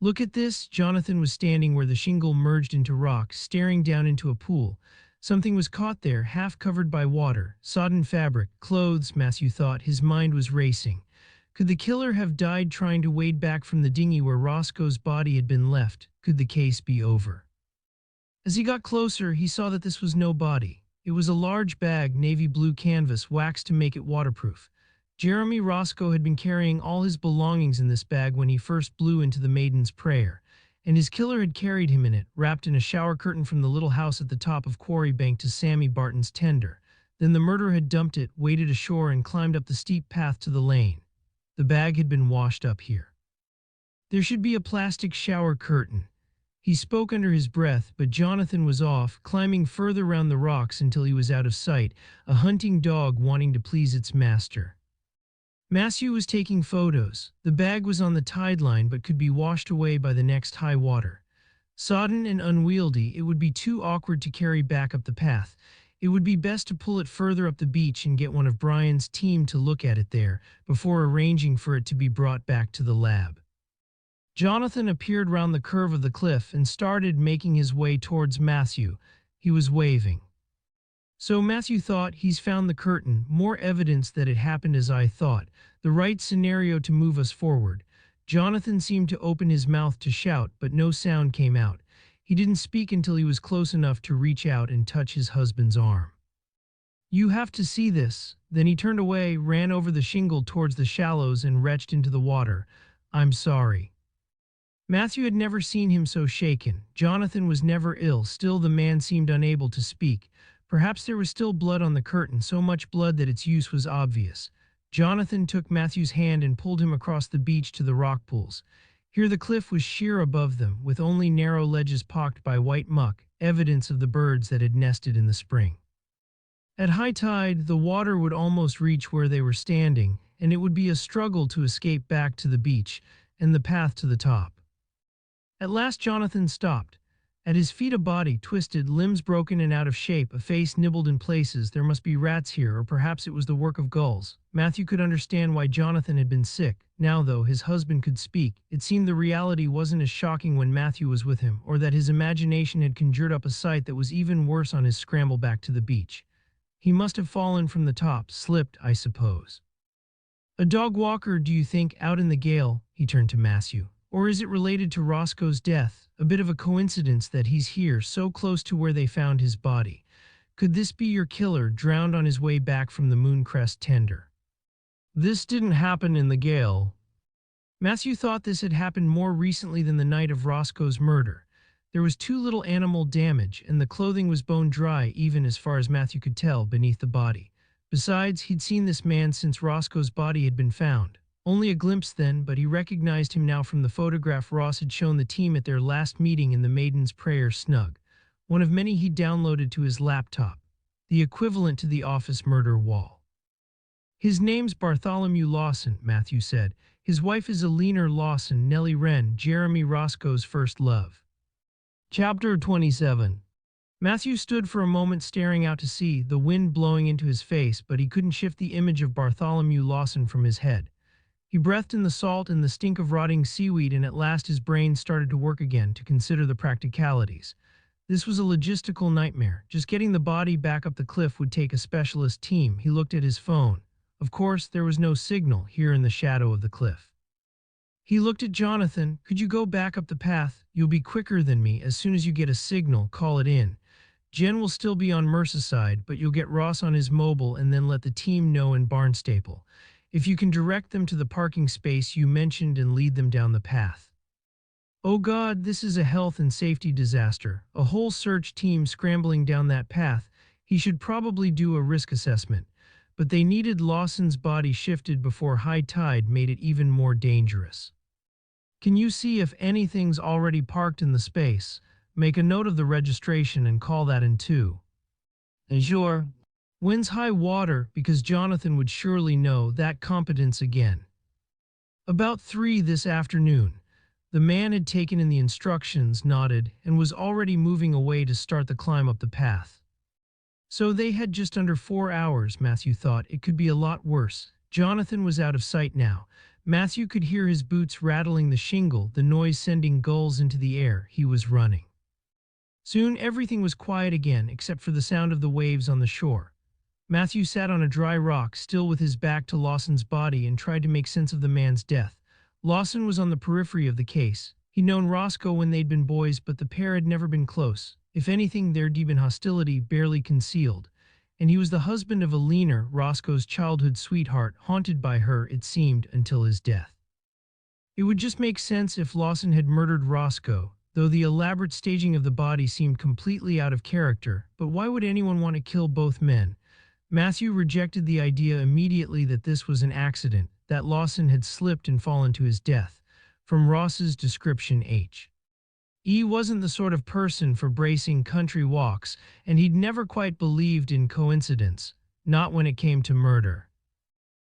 Look at this. Jonathan was standing where the shingle merged into rock, staring down into a pool. Something was caught there, half covered by water. Sodden fabric, clothes, Matthew thought. His mind was racing. Could the killer have died trying to wade back from the dinghy where Roscoe's body had been left? Could the case be over? As he got closer, he saw that this was no body. It was a large bag, navy blue canvas, waxed to make it waterproof. Jeremy Roscoe had been carrying all his belongings in this bag when he first blew into the Maiden's Prayer, and his killer had carried him in it, wrapped in a shower curtain from the little house at the top of Quarry Bank to Sammy Barton's tender. Then the murderer had dumped it, waded ashore, and climbed up the steep path to the lane. The bag had been washed up here. There should be a plastic shower curtain. He spoke under his breath, but Jonathan was off, climbing further round the rocks until he was out of sight, a hunting dog wanting to please its master. Matthew was taking photos. The bag was on the tide line but could be washed away by the next high water. Sodden and unwieldy, it would be too awkward to carry back up the path. It would be best to pull it further up the beach and get one of Brian's team to look at it there, before arranging for it to be brought back to the lab. Jonathan appeared round the curve of the cliff and started making his way towards Matthew. He was waving. So Matthew thought, he's found the curtain, more evidence that it happened as I thought, the right scenario to move us forward. Jonathan seemed to open his mouth to shout, but no sound came out. He didn't speak until he was close enough to reach out and touch his husband's arm. You have to see this. Then he turned away, ran over the shingle towards the shallows and retched into the water. I'm sorry. Matthew had never seen him so shaken. Jonathan was never ill, still the man seemed unable to speak. Perhaps there was still blood on the curtain, so much blood that its use was obvious. Jonathan took Matthew's hand and pulled him across the beach to the rock pools. Here the cliff was sheer above them, with only narrow ledges pocked by white muck, evidence of the birds that had nested in the spring. At high tide, the water would almost reach where they were standing, and it would be a struggle to escape back to the beach and the path to the top. At last Jonathan stopped. At his feet a body, twisted, limbs broken and out of shape, a face nibbled in places. There must be rats here, or perhaps it was the work of gulls. Matthew could understand why Jonathan had been sick. Now, though, his husband could speak. It seemed the reality wasn't as shocking when Matthew was with him, or that his imagination had conjured up a sight that was even worse on his scramble back to the beach. He must have fallen from the top, slipped, I suppose. A dog walker, do you think, out in the gale? He turned to Matthew. Or is it related to Roscoe's death? A bit of a coincidence that he's here, so close to where they found his body. Could this be your killer, drowned on his way back from the Mooncrest tender? This didn't happen in the gale. Matthew thought this had happened more recently than the night of Roscoe's murder. There was too little animal damage, and the clothing was bone dry, even as far as Matthew could tell, beneath the body. Besides, he'd seen this man since Roscoe's body had been found. Only a glimpse then, but he recognized him now from the photograph Ross had shown the team at their last meeting in the Maiden's Prayer snug, one of many he'd downloaded to his laptop, the equivalent to the office murder wall. His name's Bartholomew Lawson, Matthew said. His wife is Eleanor Lawson, Nellie Wren, Jeremy Roscoe's first love. Chapter 27. Matthew stood for a moment staring out to sea, the wind blowing into his face, but he couldn't shift the image of Bartholomew Lawson from his head. He breathed in the salt and the stink of rotting seaweed, and at last his brain started to work again to consider the practicalities. This was a logistical nightmare. Just getting the body back up the cliff would take a specialist team. He looked at his phone. Of course, there was no signal here in the shadow of the cliff. He looked at Jonathan. Could you go back up the path? You'll be quicker than me. As soon as you get a signal, call it in. Jen will still be on Merseyside, but you'll get Ross on his mobile and then let the team know in Barnstaple. If you can direct them to the parking space you mentioned and lead them down the path. Oh God, this is a health and safety disaster. A whole search team scrambling down that path. He should probably do a risk assessment. But they needed Lawson's body shifted before high tide made it even more dangerous. Can you see if anything's already parked in the space? Make a note of the registration and call that in too. Sure. When's high water? Because Jonathan would surely know that competence again. About 3 this afternoon. The man had taken in the instructions, nodded, and was already moving away to start the climb up the path. So they had just under 4 hours, Matthew thought. It could be a lot worse. Jonathan was out of sight now. Matthew could hear his boots rattling the shingle, the noise sending gulls into the air. He was running. Soon everything was quiet again, except for the sound of the waves on the shore. Matthew sat on a dry rock, still with his back to Lawson's body, and tried to make sense of the man's death. Lawson was on the periphery of the case. He'd known Roscoe when they'd been boys, but the pair had never been close. If anything, there'd been hostility, barely concealed. And he was the husband of Alina, Roscoe's childhood sweetheart, haunted by her, it seemed, until his death. It would just make sense if Lawson had murdered Roscoe, though the elaborate staging of the body seemed completely out of character. But why would anyone want to kill both men? Matthew rejected the idea immediately that this was an accident, that Lawson had slipped and fallen to his death. From Ross's description, He wasn't the sort of person for bracing country walks, and he'd never quite believed in coincidence, not when it came to murder.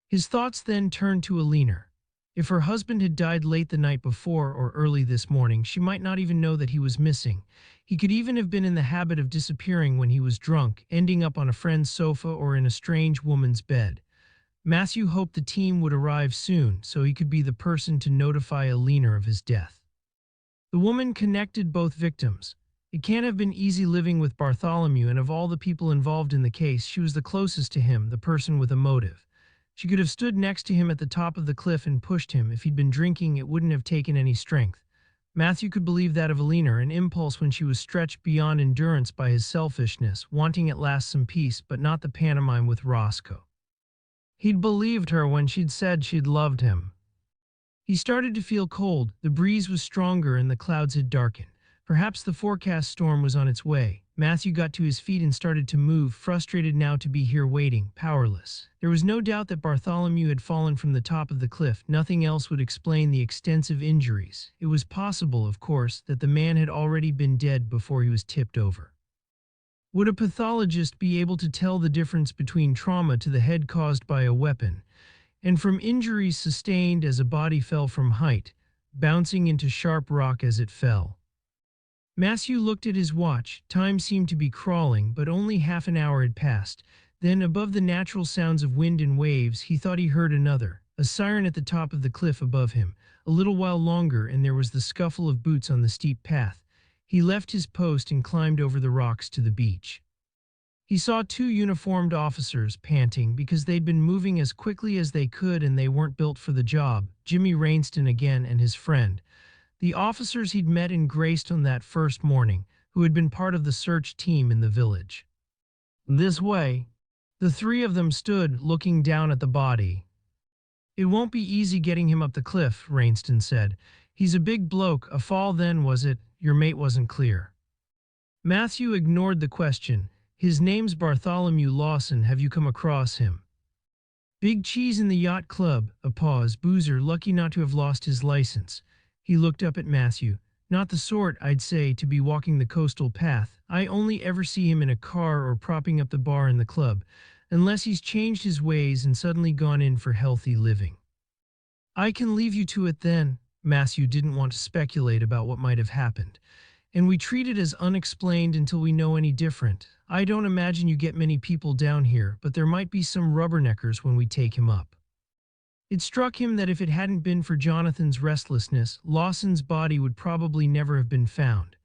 His thoughts then turned to Alina. If her husband had died late the night before or early this morning, she might not even know that he was missing. He could even have been in the habit of disappearing when he was drunk, ending up on a friend's sofa or in a strange woman's bed. Matthew hoped the team would arrive soon so he could be the person to notify Alina of his death. The woman connected both victims. It can't have been easy living with Bartholomew, and of all the people involved in the case, she was the closest to him, the person with a motive. She could have stood next to him at the top of the cliff and pushed him. If he'd been drinking, it wouldn't have taken any strength. Matthew could believe that of Alina, an impulse when she was stretched beyond endurance by his selfishness, wanting at last some peace, but not the pantomime with Roscoe. He'd believed her when she'd said she'd loved him. He started to feel cold. The breeze was stronger and the clouds had darkened. Perhaps the forecast storm was on its way. Matthew got to his feet and started to move, frustrated now to be here waiting, powerless. There was no doubt that Bartholomew had fallen from the top of the cliff. Nothing else would explain the extensive injuries. It was possible, of course, that the man had already been dead before he was tipped over. Would a pathologist be able to tell the difference between trauma to the head caused by a weapon and from injuries sustained as a body fell from height, bouncing into sharp rock as it fell? Matthew looked at his watch. Time seemed to be crawling, but only half an hour had passed. Then, above the natural sounds of wind and waves, he thought he heard another, a siren at the top of the cliff above him. A little while longer, and there was the scuffle of boots on the steep path. He left his post and climbed over the rocks to the beach. He saw two uniformed officers, panting because they'd been moving as quickly as they could and they weren't built for the job. Jimmy Rainston again and his friend. The officers he'd met in Greystone that first morning, who had been part of the search team in the village. This way. The three of them stood, looking down at the body. It won't be easy getting him up the cliff, Rainston said. He's a big bloke. A fall then, was it? Your mate wasn't clear. Matthew ignored the question. His name's Bartholomew Lawson. Have you come across him? Big cheese in the yacht club. A pause. Boozer, lucky not to have lost his license. He looked up at Matthew. Not the sort, I'd say, to be walking the coastal path. I only ever see him in a car or propping up the bar in the club, unless he's changed his ways and suddenly gone in for healthy living. I can leave you to it then. Matthew didn't want to speculate about what might have happened. And we treat it as unexplained until we know any different. I don't imagine you get many people down here, but there might be some rubberneckers when we take him up. It struck him that if it hadn't been for Jonathan's restlessness, Lawson's body would probably never have been found.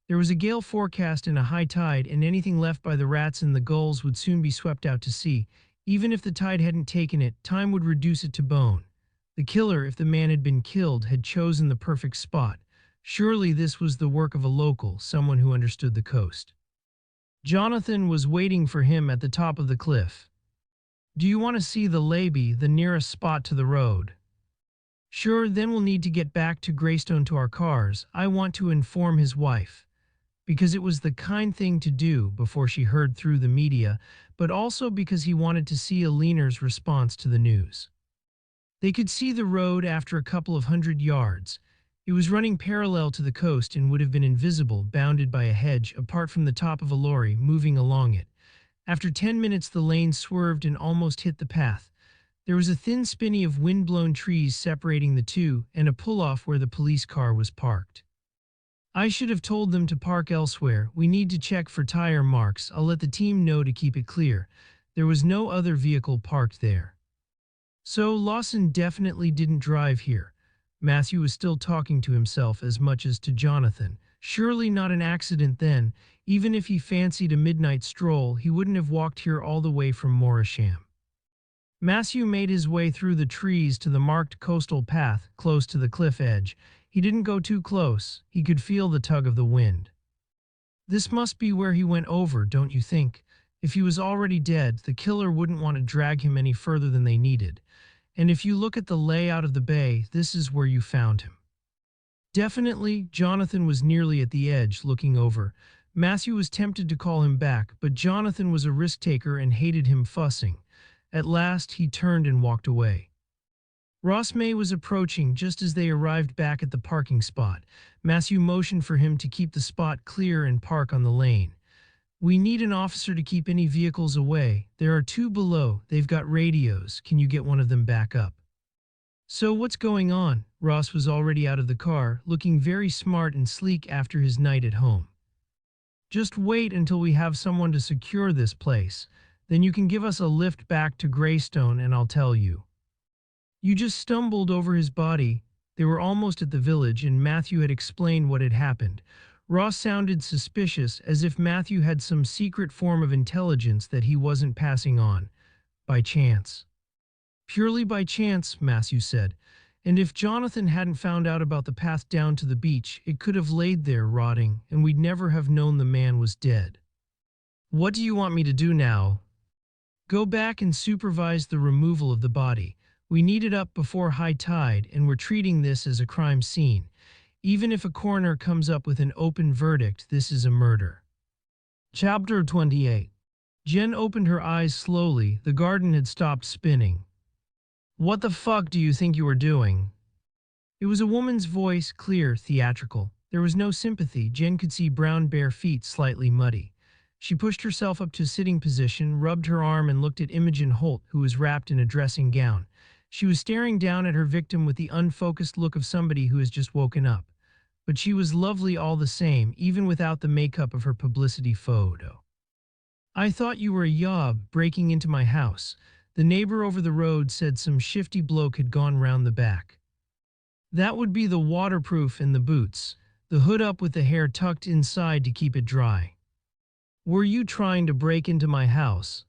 There was a gale forecast and a high tide, and anything left by the rats and the gulls would soon be swept out to sea. Even if the tide hadn't taken it, time would reduce it to bone. The killer, if the man had been killed, had chosen the perfect spot. Surely this was the work of a local, someone who understood the coast. Jonathan was waiting for him at the top of the cliff. Do you want to see the levee, the nearest spot to the road? Sure, then we'll need to get back to Greystone to our cars. I want to inform his wife. Because it was the kind thing to do before she heard through the media, but also because he wanted to see Alina's response to the news. They could see the road after a couple of 100 yards. It was running parallel to the coast and would have been invisible, bounded by a hedge, apart from the top of a lorry moving along it. After 10 minutes the lane swerved and almost hit the path. There was a thin spinney of wind-blown trees separating the two, and a pull-off where the police car was parked. I should have told them to park elsewhere. We need to check for tire marks. I'll let the team know to keep it clear. There was no other vehicle parked there. So Lawson definitely didn't drive here. Matthew was still talking to himself as much as to Jonathan. Surely not an accident then. Even if he fancied a midnight stroll, he wouldn't have walked here all the way from Morisham. Matthew made his way through the trees to the marked coastal path close to the cliff edge. He didn't go too close. He could feel the tug of the wind. This must be where he went over, don't you think? If he was already dead, the killer wouldn't want to drag him any further than they needed. And if you look at the layout of the bay, this is where you found him. Definitely, Jonathan was nearly at the edge, looking over. Matthew was tempted to call him back, but Jonathan was a risk-taker and hated him fussing. At last, he turned and walked away. Ross May was approaching just as they arrived back at the parking spot. Matthew motioned for him to keep the spot clear and park on the lane. We need an officer to keep any vehicles away. There are two below. They've got radios. Can you get one of them back up? So what's going on? Ross was already out of the car, looking very smart and sleek after his night at home. Just wait until we have someone to secure this place. Then you can give us a lift back to Greystone and I'll tell you. You just stumbled over his body. They were almost at the village and Matthew had explained what had happened. Ross sounded suspicious, as if Matthew had some secret form of intelligence that he wasn't passing on. By chance. Purely by chance, Matthew said. And if Jonathan hadn't found out about the path down to the beach, it could have laid there rotting, and we'd never have known the man was dead. What do you want me to do now? Go back and supervise the removal of the body. We need it up before high tide, and we're treating this as a crime scene. Even if a coroner comes up with an open verdict, this is a murder. Chapter 28. Jen opened her eyes slowly. The garden had stopped spinning. What the fuck do you think you are doing? It was a woman's voice, clear, theatrical. There was no sympathy. Jen could see brown bare feet slightly muddy. She pushed herself up to a sitting position, rubbed her arm and looked at Imogen Holt, who was wrapped in a dressing gown. She was staring down at her victim with the unfocused look of somebody who has just woken up. But she was lovely all the same, even without the makeup of her publicity photo. I thought you were a yob breaking into my house. The neighbor over the road said some shifty bloke had gone round the back. That would be the waterproof and the boots, the hood up with the hair tucked inside to keep it dry. Were you trying to break into my house?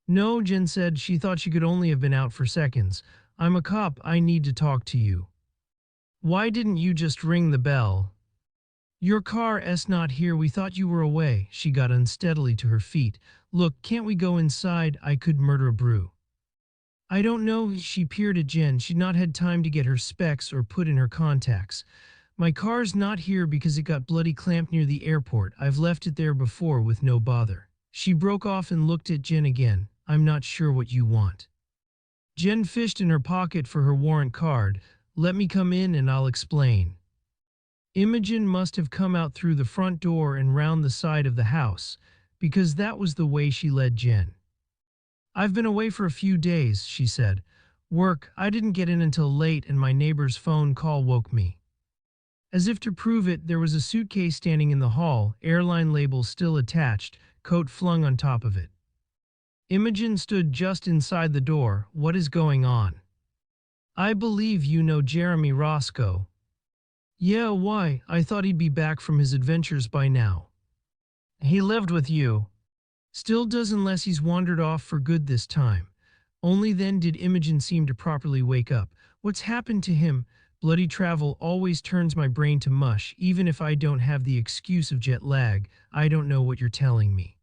No, Jen said. She thought she could only have been out for seconds. I'm a cop. I need to talk to you. Why didn't you just ring the bell? Your car's not here. We thought you were away. She got unsteadily to her feet. Look, can't we go inside? I could murder a brew. I don't know. She peered at Jen. She'd not had time to get her specs or put in her contacts. My car's not here because it got bloody clamped near the airport. I've left it there before with no bother. She broke off and looked at Jen again. I'm not sure what you want. Jen fished in her pocket for her warrant card. Let me come in and I'll explain. Imogen must have come out through the front door and round the side of the house, because that was the way she led Jen. I've been away for a few days, she said. Work. I didn't get in until late and my neighbor's phone call woke me. As if to prove it, there was a suitcase standing in the hall, airline label still attached, coat flung on top of it. Imogen stood just inside the door. What is going on? I believe you know Jeremy Roscoe. Yeah, why? I thought he'd be back from his adventures by now. He lived with you. Still does unless he's wandered off for good this time. Only then did Imogen seem to properly wake up. What's happened to him? Bloody travel always turns my brain to mush, even if I don't have the excuse of jet lag. I don't know what you're telling me.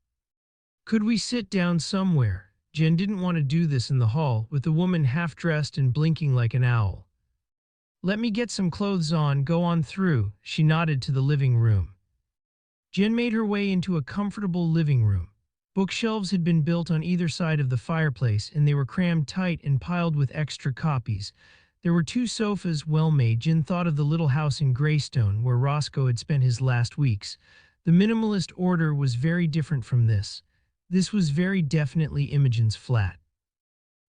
Could we sit down somewhere? Jen didn't want to do this in the hall, with the woman half-dressed and blinking like an owl. Let me get some clothes on, go on through. She nodded to the living room. Jen made her way into a comfortable living room. Bookshelves had been built on either side of the fireplace, and they were crammed tight and piled with extra copies. There were two sofas, well made. Jen thought of the little house in Greystone, where Roscoe had spent his last weeks. The minimalist order was very different from this. This was very definitely Imogen's flat.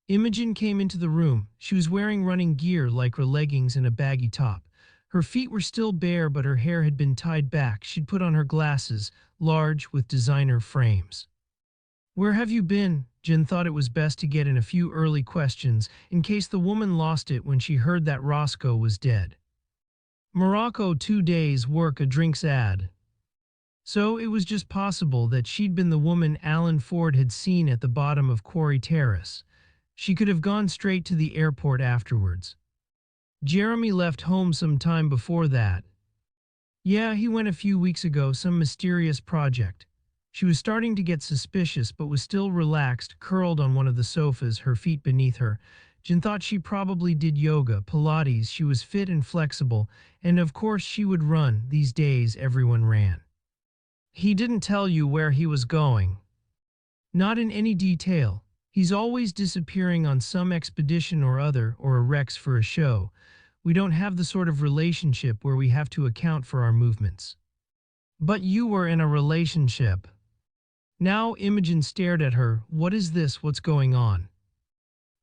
Imogen came into the room. She was wearing running gear like her leggings and a baggy top. Her feet were still bare, but her hair had been tied back. She'd put on her glasses, large with designer frames. Where have you been? Jen thought it was best to get in a few early questions in case the woman lost it when she heard that Roscoe was dead. Morocco 2 days work a drinks ad. So it was just possible that she'd been the woman Alan Ford had seen at the bottom of Quarry Terrace. She could have gone straight to the airport afterwards. Jeremy left home some time before that. Yeah, he went a few weeks ago, some mysterious project. She was starting to get suspicious but was still relaxed, curled on one of the sofas, her feet beneath her. Jen thought she probably did yoga, Pilates, she was fit and flexible, and of course she would run. These days everyone ran. He didn't tell you where he was going. Not in any detail. He's always disappearing on some expedition or other, or a Rex for a show. We don't have the sort of relationship where we have to account for our movements. But you were in a relationship. Now Imogen stared at her. What is this? What's going on?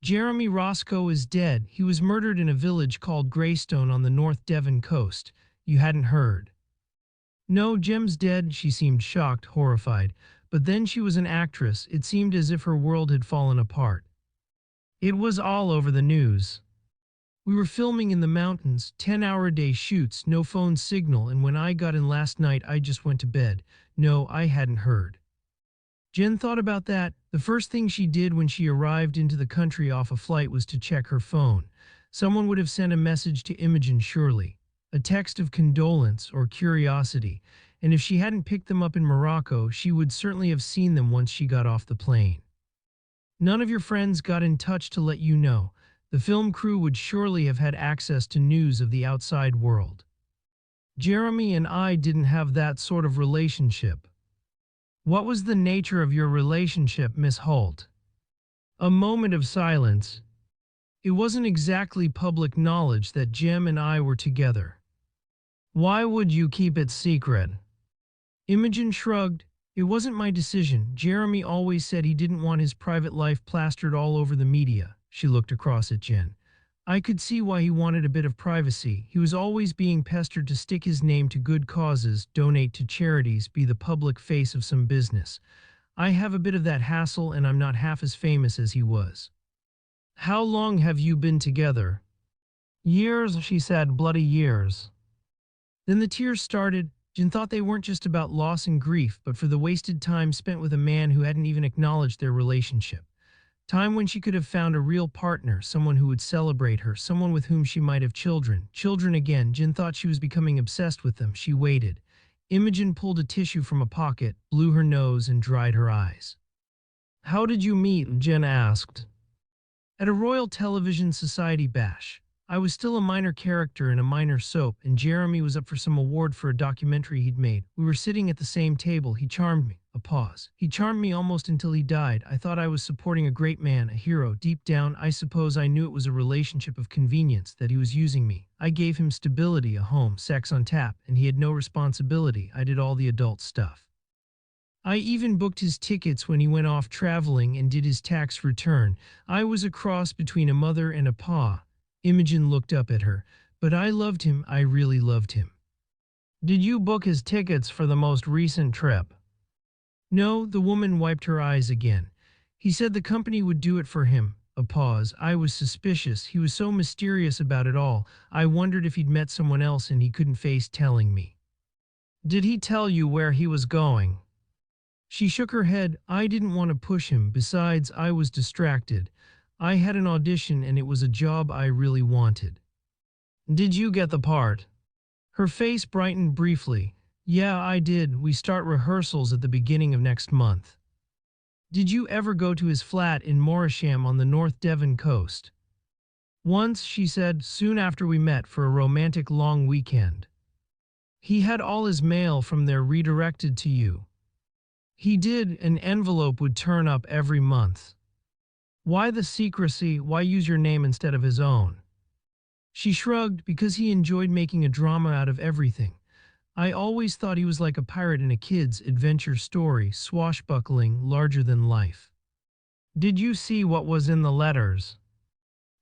Jeremy Roscoe is dead. He was murdered in a village called Greystone on the North Devon coast. You hadn't heard? No, Jem's dead. She seemed shocked, horrified. But then she was an actress. It seemed as if her world had fallen apart. It was all over the news. We were filming in the mountains, 10-hour-a-day shoots, no phone signal, and when I got in last night I just went to bed. No, I hadn't heard. Jen thought about that. The first thing she did when she arrived into the country off a flight was to check her phone. Someone would have sent a message to Imogen surely. A text of condolence or curiosity, and if she hadn't picked them up in Morocco, she would certainly have seen them once she got off the plane. None of your friends got in touch to let you know. The film crew would surely have had access to news of the outside world. Jeremy and I didn't have that sort of relationship. What was the nature of your relationship, Miss Holt? A moment of silence. It wasn't exactly public knowledge that Jem and I were together. Why would you keep it secret? Imogen shrugged. It wasn't my decision. Jeremy always said he didn't want his private life plastered all over the media. She looked across at Jen. I could see why he wanted a bit of privacy. He was always being pestered to stick his name to good causes, donate to charities, be the public face of some business. I have a bit of that hassle and I'm not half as famous as he was. How long have you been together? Years, she said, bloody years. Then the tears started. Jen thought they weren't just about loss and grief, but for the wasted time spent with a man who hadn't even acknowledged their relationship. Time when she could have found a real partner, someone who would celebrate her, someone with whom she might have children. Children again. Jen thought she was becoming obsessed with them. She waited. Imogen pulled a tissue from a pocket, blew her nose, and dried her eyes. How did you meet? Jen asked. At a Royal Television Society bash. I was still a minor character in a minor soap, and Jeremy was up for some award for a documentary he'd made. We were sitting at the same table. He charmed me. A pause. He charmed me almost until he died. I thought I was supporting a great man, a hero. Deep down, I suppose I knew it was a relationship of convenience, that he was using me. I gave him stability, a home, sex on tap, and he had no responsibility. I did all the adult stuff. I even booked his tickets when he went off traveling and did his tax return. I was a cross between a mother and a pa. Imogen looked up at her. But I loved him. I really loved him. Did you book his tickets for the most recent trip? No, the woman wiped her eyes again. He said the company would do it for him. A pause. I was suspicious. He was so mysterious about it all. I wondered if he'd met someone else and he couldn't face telling me. Did he tell you where he was going? She shook her head. I didn't want to push him. Besides, I was distracted. I had an audition and it was a job I really wanted. Did you get the part? Her face brightened briefly. Yeah, I did. We start rehearsals at the beginning of next month. Did you ever go to his flat in Morisham on the North Devon coast? Once, she said, soon after we met for a romantic long weekend. He had all his mail from there redirected to you. He did. An envelope would turn up every month. Why the secrecy? Why use your name instead of his own? She shrugged. Because he enjoyed making a drama out of everything. I always thought he was like a pirate in a kid's adventure story, swashbuckling, larger than life. Did you see what was in the letters?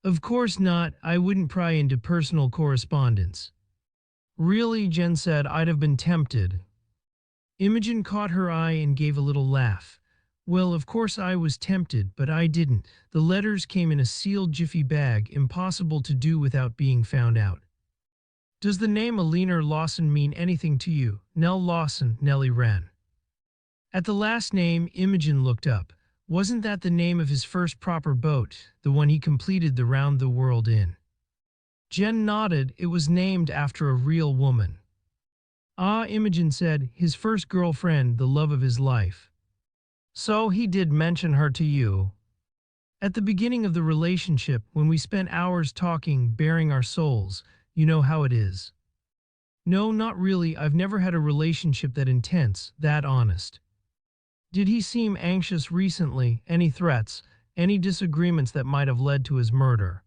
Of course not. I wouldn't pry into personal correspondence. Really, Jen said, I'd have been tempted. Imogen caught her eye and gave a little laugh. Well, of course I was tempted, but I didn't. The letters came in a sealed jiffy bag, impossible to do without being found out. Does the name Alina Lawson mean anything to you? Nell Lawson, Nellie Wren. At the last name, Imogen looked up. Wasn't that the name of his first proper boat, the one he completed the round the world in? Jen nodded. It was named after a real woman. Ah, Imogen said, his first girlfriend, the love of his life. So he did mention her to you. At the beginning of the relationship, when we spent hours talking, baring our souls, you know how it is. No, not really. I've never had a relationship that intense, that honest. Did he seem anxious recently? Any threats? Any disagreements that might have led to his murder?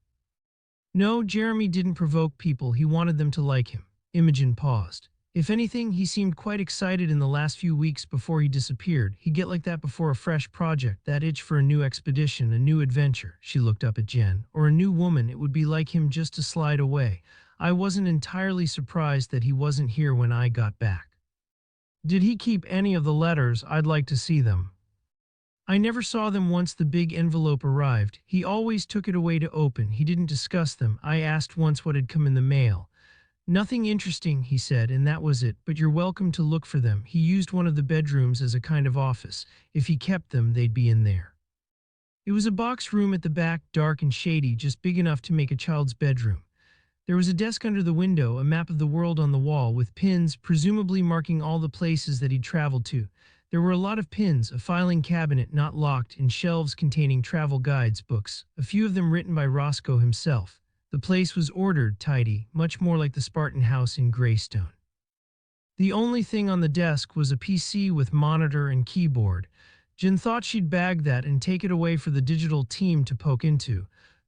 No, Jeremy didn't provoke people. He wanted them to like him. Imogen paused. If anything, he seemed quite excited in the last few weeks before he disappeared. He'd get like that before a fresh project, that itch for a new expedition, a new adventure. She looked up at Jen. Or a new woman. It would be like him just to slide away. I wasn't entirely surprised that he wasn't here when I got back. Did he keep any of the letters? I'd like to see them. I never saw them once the big envelope arrived. He always took it away to open. He didn't discuss them. I asked once what had come in the mail. Nothing interesting, he said, and that was it, but you're welcome to look for them. He used one of the bedrooms as a kind of office. If he kept them, they'd be in there. It was a box room at the back, dark and shady, just big enough to make a child's bedroom. There was a desk under the window, a map of the world on the wall, with pins, presumably marking all the places that he'd traveled to. There were a lot of pins, a filing cabinet not locked, and shelves containing travel guides, books, a few of them written by Roscoe himself. The place was ordered, tidy, much more like the Spartan house in Greystone. The only thing on the desk was a PC with monitor and keyboard. Jen thought she'd bag that and take it away for the digital team to poke into.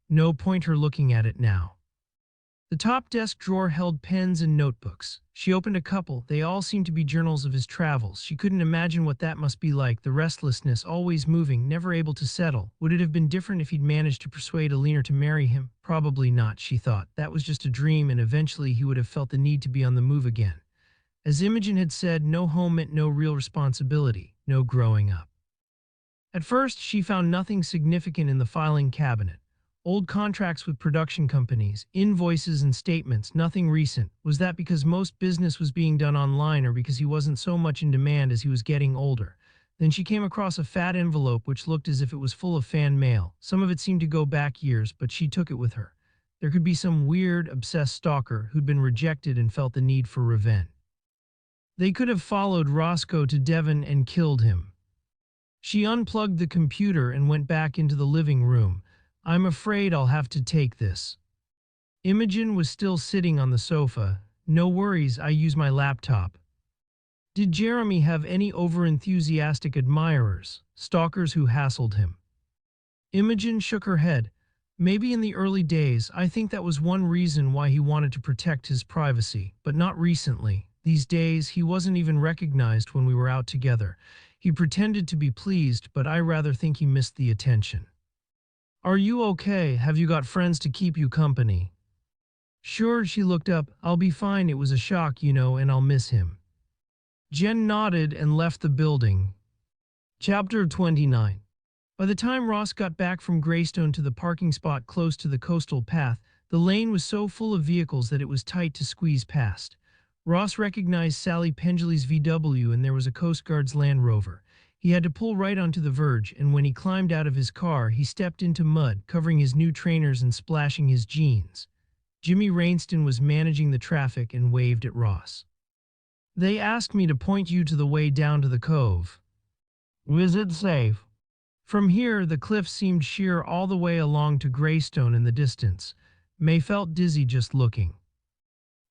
No point her looking at it now. The top desk drawer held pens and notebooks. She opened a couple. They all seemed to be journals of his travels. She couldn't imagine what that must be like, the restlessness, always moving, never able to settle. Would it have been different if he'd managed to persuade Alina to marry him? Probably not, she thought. That was just a dream, and eventually he would have felt the need to be on the move again. As Imogen had said, no home meant no real responsibility, no growing up. At first, she found nothing significant in the filing cabinet. Old contracts with production companies, invoices and statements, nothing recent. Was that because most business was being done online or because he wasn't so much in demand as he was getting older? Then she came across a fat envelope which looked as if it was full of fan mail. Some of it seemed to go back years, but she took it with her. There could be some weird, obsessed stalker who'd been rejected and felt the need for revenge. They could have followed Roscoe to Devon and killed him. She unplugged the computer and went back into the living room. I'm afraid I'll have to take this. Imogen was still sitting on the sofa. No worries, I use my laptop. Did Jeremy have any overenthusiastic admirers, stalkers who hassled him? Imogen shook her head. Maybe in the early days, I think that was one reason why he wanted to protect his privacy, but not recently. These days, he wasn't even recognized when we were out together. He pretended to be pleased, but I rather think he missed the attention. Are you okay? Have you got friends to keep you company? Sure, she looked up. I'll be fine. It was a shock, you know, and I'll miss him. Jen nodded and left the building. Chapter 29. By the time Ross got back from Greystone to the parking spot close to the coastal path, the lane was so full of vehicles that it was tight to squeeze past. Ross recognized Sally Pendley's VW and there was a Coast Guard's Land Rover. He had to pull right onto the verge, and when he climbed out of his car, he stepped into mud, covering his new trainers and splashing his jeans. Jimmy Rainston was managing the traffic and waved at Ross. They asked me to point you to the way down to the cove. Was it safe? From here, the cliffs seemed sheer all the way along to Greystone in the distance. May felt dizzy just looking.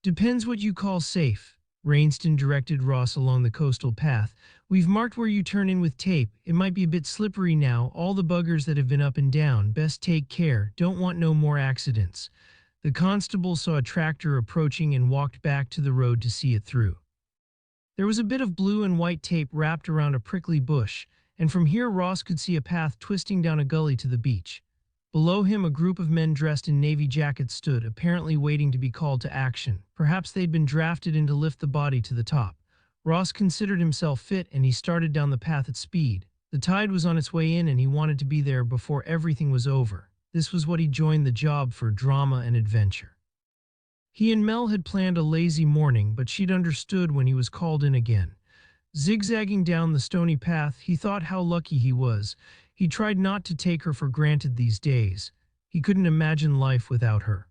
Depends what you call safe. Rainston directed Ross along the coastal path. We've marked where you turn in with tape. It might be a bit slippery now, all the buggers that have been up and down. Best take care, don't want no more accidents. The constable saw a tractor approaching and walked back to the road to see it through. There was a bit of blue and white tape wrapped around a prickly bush, and from here Ross could see a path twisting down a gully to the beach. Below him, a group of men dressed in navy jackets stood, apparently waiting to be called to action. Perhaps they'd been drafted in to lift the body to the top. Ross considered himself fit, and he started down the path at speed. The tide was on its way in and he wanted to be there before everything was over. This was what he joined the job for: drama and adventure. He and Mel had planned a lazy morning, but she'd understood when he was called in again. Zigzagging down the stony path, he thought how lucky he was. He tried not to take her for granted these days. He couldn't imagine life without her.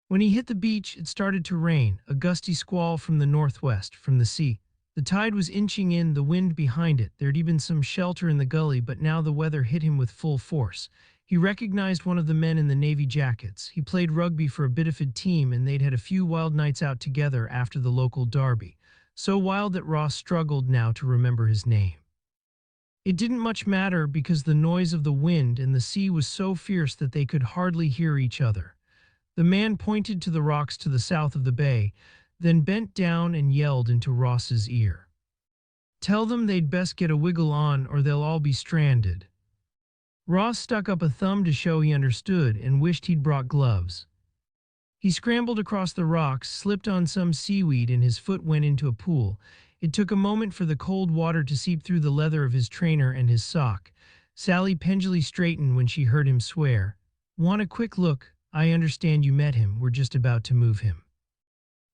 When he hit the beach, it started to rain, a gusty squall from the northwest, from the sea. The tide was inching in, the wind behind it. There'd been some shelter in the gully, but now the weather hit him with full force. He recognized one of the men in the navy jackets. He played rugby for a Bideford team, and they'd had a few wild nights out together after the local derby. So wild that Ross struggled now to remember his name. It didn't much matter because the noise of the wind and the sea was so fierce that they could hardly hear each other. The man pointed to the rocks to the south of the bay, then bent down and yelled into Ross's ear. "Tell them they'd best get a wiggle on or they'll all be stranded." Ross stuck up a thumb to show he understood and wished he'd brought gloves. He scrambled across the rocks, slipped on some seaweed, and his foot went into a pool. It took a moment for the cold water to seep through the leather of his trainer and his sock. Sally Pendley straightened when she heard him swear. "Want a quick look? I understand you met him. We're just about to move him."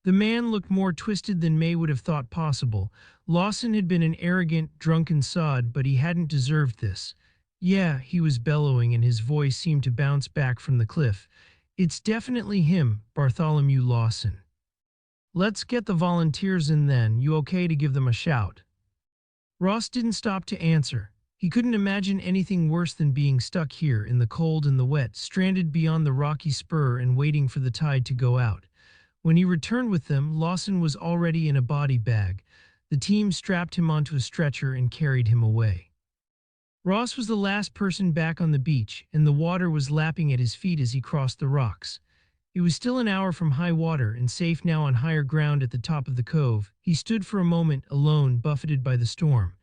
The man looked more twisted than May would have thought possible. Lawson had been an arrogant, drunken sod, but he hadn't deserved this. "Yeah," he was bellowing, and his voice seemed to bounce back from the cliff. "It's definitely him, Bartholomew Lawson. Let's get the volunteers in then. You okay to give them a shout?" Ross didn't stop to answer. He couldn't imagine anything worse than being stuck here in the cold and the wet, stranded beyond the rocky spur and waiting for the tide to go out. When he returned with them, Lawson was already in a body bag. The team strapped him onto a stretcher and carried him away. Ross was the last person back on the beach, and the water was lapping at his feet as he crossed the rocks. It was still an hour from high water and safe now on higher ground at the top of the cove. He stood for a moment, alone, buffeted by the storm.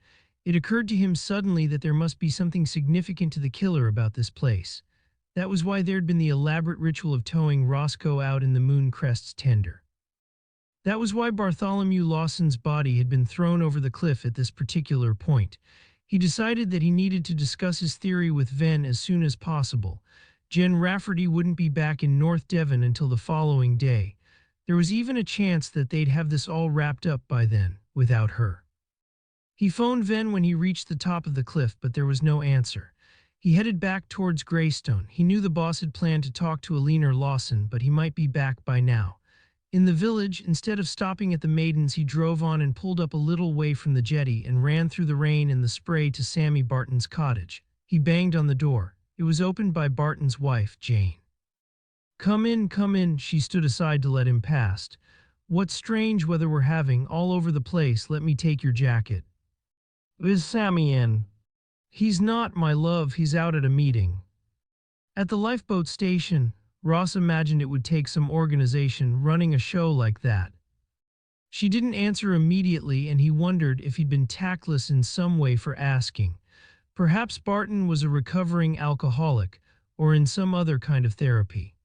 It occurred to him suddenly that there must be something significant to the killer about this place. That was why there'd been the elaborate ritual of towing Roscoe out in the Mooncrest's tender. That was why Bartholomew Lawson's body had been thrown over the cliff at this particular point. He decided that he needed to discuss his theory with Venn as soon as possible. Jen Rafferty wouldn't be back in North Devon until the following day. There was even a chance that they'd have this all wrapped up by then, without her. He phoned Venn when he reached the top of the cliff, but there was no answer. He headed back towards Greystone. He knew the boss had planned to talk to Aline or Lawson, but he might be back by now. In the village, instead of stopping at the Maidens, he drove on and pulled up a little way from the jetty and ran through the rain and the spray to Sammy Barton's cottage. He banged on the door. It was opened by Barton's wife, Jane. Come in," she stood aside to let him past. "What strange weather we're having, all over the place. Let me take your jacket." "Is Sammy in?" "He's not, my love. He's out at a meeting." At the lifeboat station, Ross imagined it would take some organization running a show like that. She didn't answer immediately, and he wondered if he'd been tactless in some way for asking. Perhaps Barton was a recovering alcoholic, or in some other kind of therapy.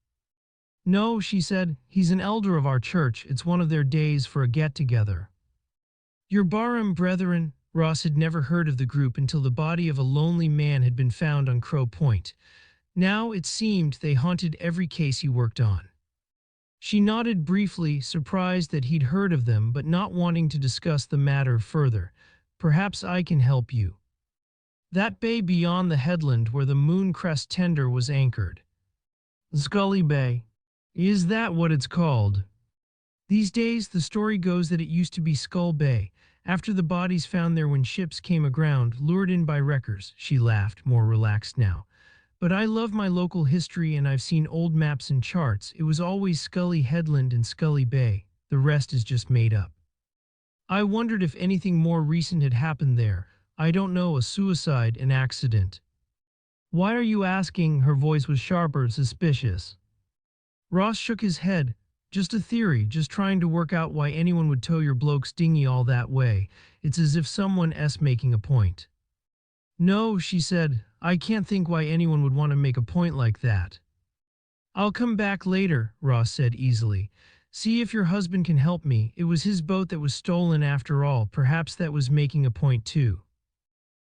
"No," she said. "He's an elder of our church. It's one of their days for a get-together." Your Barham Brethren. Ross had never heard of the group until the body of a lonely man had been found on Crow Point. Now, it seemed, they haunted every case he worked on. She nodded briefly, surprised that he'd heard of them, but not wanting to discuss the matter further. "Perhaps I can help you." "That bay beyond the headland where the Mooncrest tender was anchored." "Scully Bay. Is that what it's called?" "These days, the story goes that it used to be Skull Bay, after the bodies found there when ships came aground, lured in by wreckers." She laughed, more relaxed now. "But I love my local history, and I've seen old maps and charts. It was always Scully Headland and Scully Bay. The rest is just made up." "I wondered if anything more recent had happened there. I don't know, a suicide, an accident." "Why are you asking?" Her voice was sharper, suspicious. Ross shook his head. "Just a theory, just trying to work out why anyone would tow your bloke's dinghy all that way. It's as if someone's making a point." "No," she said, "I can't think why anyone would want to make a point like that." "I'll come back later," Ross said easily. "See if your husband can help me. It was his boat that was stolen after all. Perhaps that was making a point too."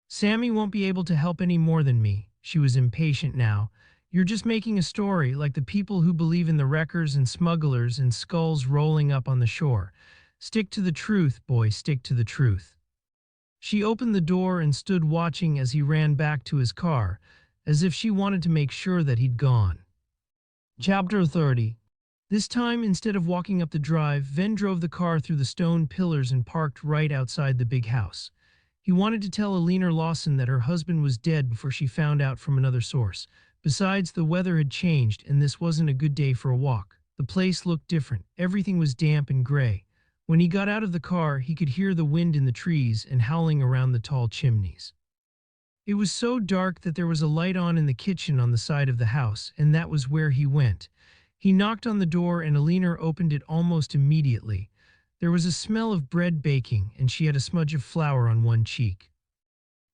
Sammy won't be able to help any more than me. She was impatient now. You're just making a story like the people who believe in the wreckers and smugglers and skulls rolling up on the shore. Stick to the truth, boy, stick to the truth. She opened the door and stood watching as he ran back to his car, as if she wanted to make sure that he'd gone. Chapter 30. This time, instead of walking up the drive, Venn drove the car through the stone pillars and parked right outside the big house. He wanted to tell Alina Lawson that her husband was dead before she found out from another source. Besides, the weather had changed and this wasn't a good day for a walk. The place looked different. Everything was damp and gray. When he got out of the car, he could hear the wind in the trees and howling around the tall chimneys. It was so dark that there was a light on in the kitchen on the side of the house, and that was where he went. He knocked on the door and Alina opened it almost immediately. There was a smell of bread baking, and she had a smudge of flour on one cheek.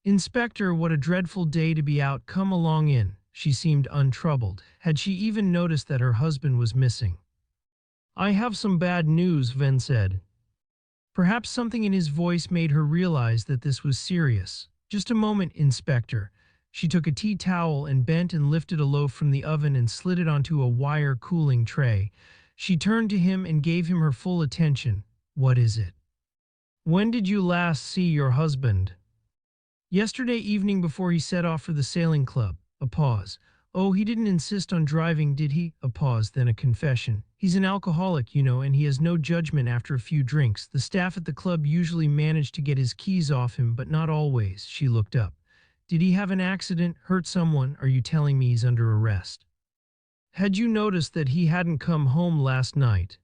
"Inspector, what a dreadful day to be out. Come along in." She seemed untroubled. Had she even noticed that her husband was missing? "I have some bad news," Venn said. Perhaps something in his voice made her realize that this was serious. "Just a moment, Inspector." She took a tea towel and bent and lifted a loaf from the oven and slid it onto a wire cooling tray. She turned to him and gave him her full attention. "What is it?" "When did you last see your husband?" "Yesterday evening before he set off for the sailing club." A pause. "Oh, he didn't insist on driving, did he?" A pause, then a confession. "He's an alcoholic, you know, and he has no judgment after a few drinks. The staff at the club usually manage to get his keys off him, but not always." She looked up. "Did he have an accident? Hurt someone? Are you telling me he's under arrest?" "Had you noticed that he hadn't come home last night?"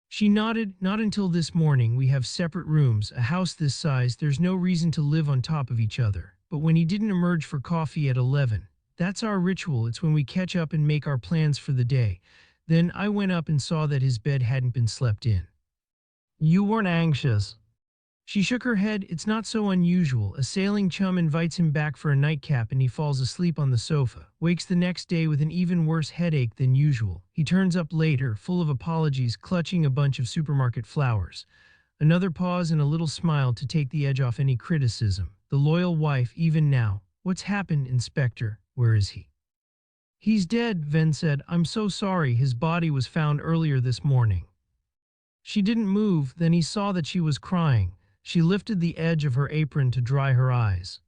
She nodded. "Not until this morning. We have separate rooms. A house this size, there's no reason to live on top of each other. But when he didn't emerge for coffee at 11, that's our ritual. It's when we catch up and make our plans for the day. Then I went up and saw that his bed hadn't been slept in." "You weren't anxious?" She shook her head. "It's not so unusual. A sailing chum invites him back for a nightcap and he falls asleep on the sofa, wakes the next day with an even worse headache than usual. He turns up later, full of apologies, clutching a bunch of supermarket flowers." Another pause and a little smile to take the edge off any criticism. "The loyal wife, even now. What's happened, Inspector? Where is he?" "He's dead," Venn said. "I'm so sorry. His body was found earlier this morning." She didn't move. Then he saw that she was crying. She lifted the edge of her apron to dry her eyes.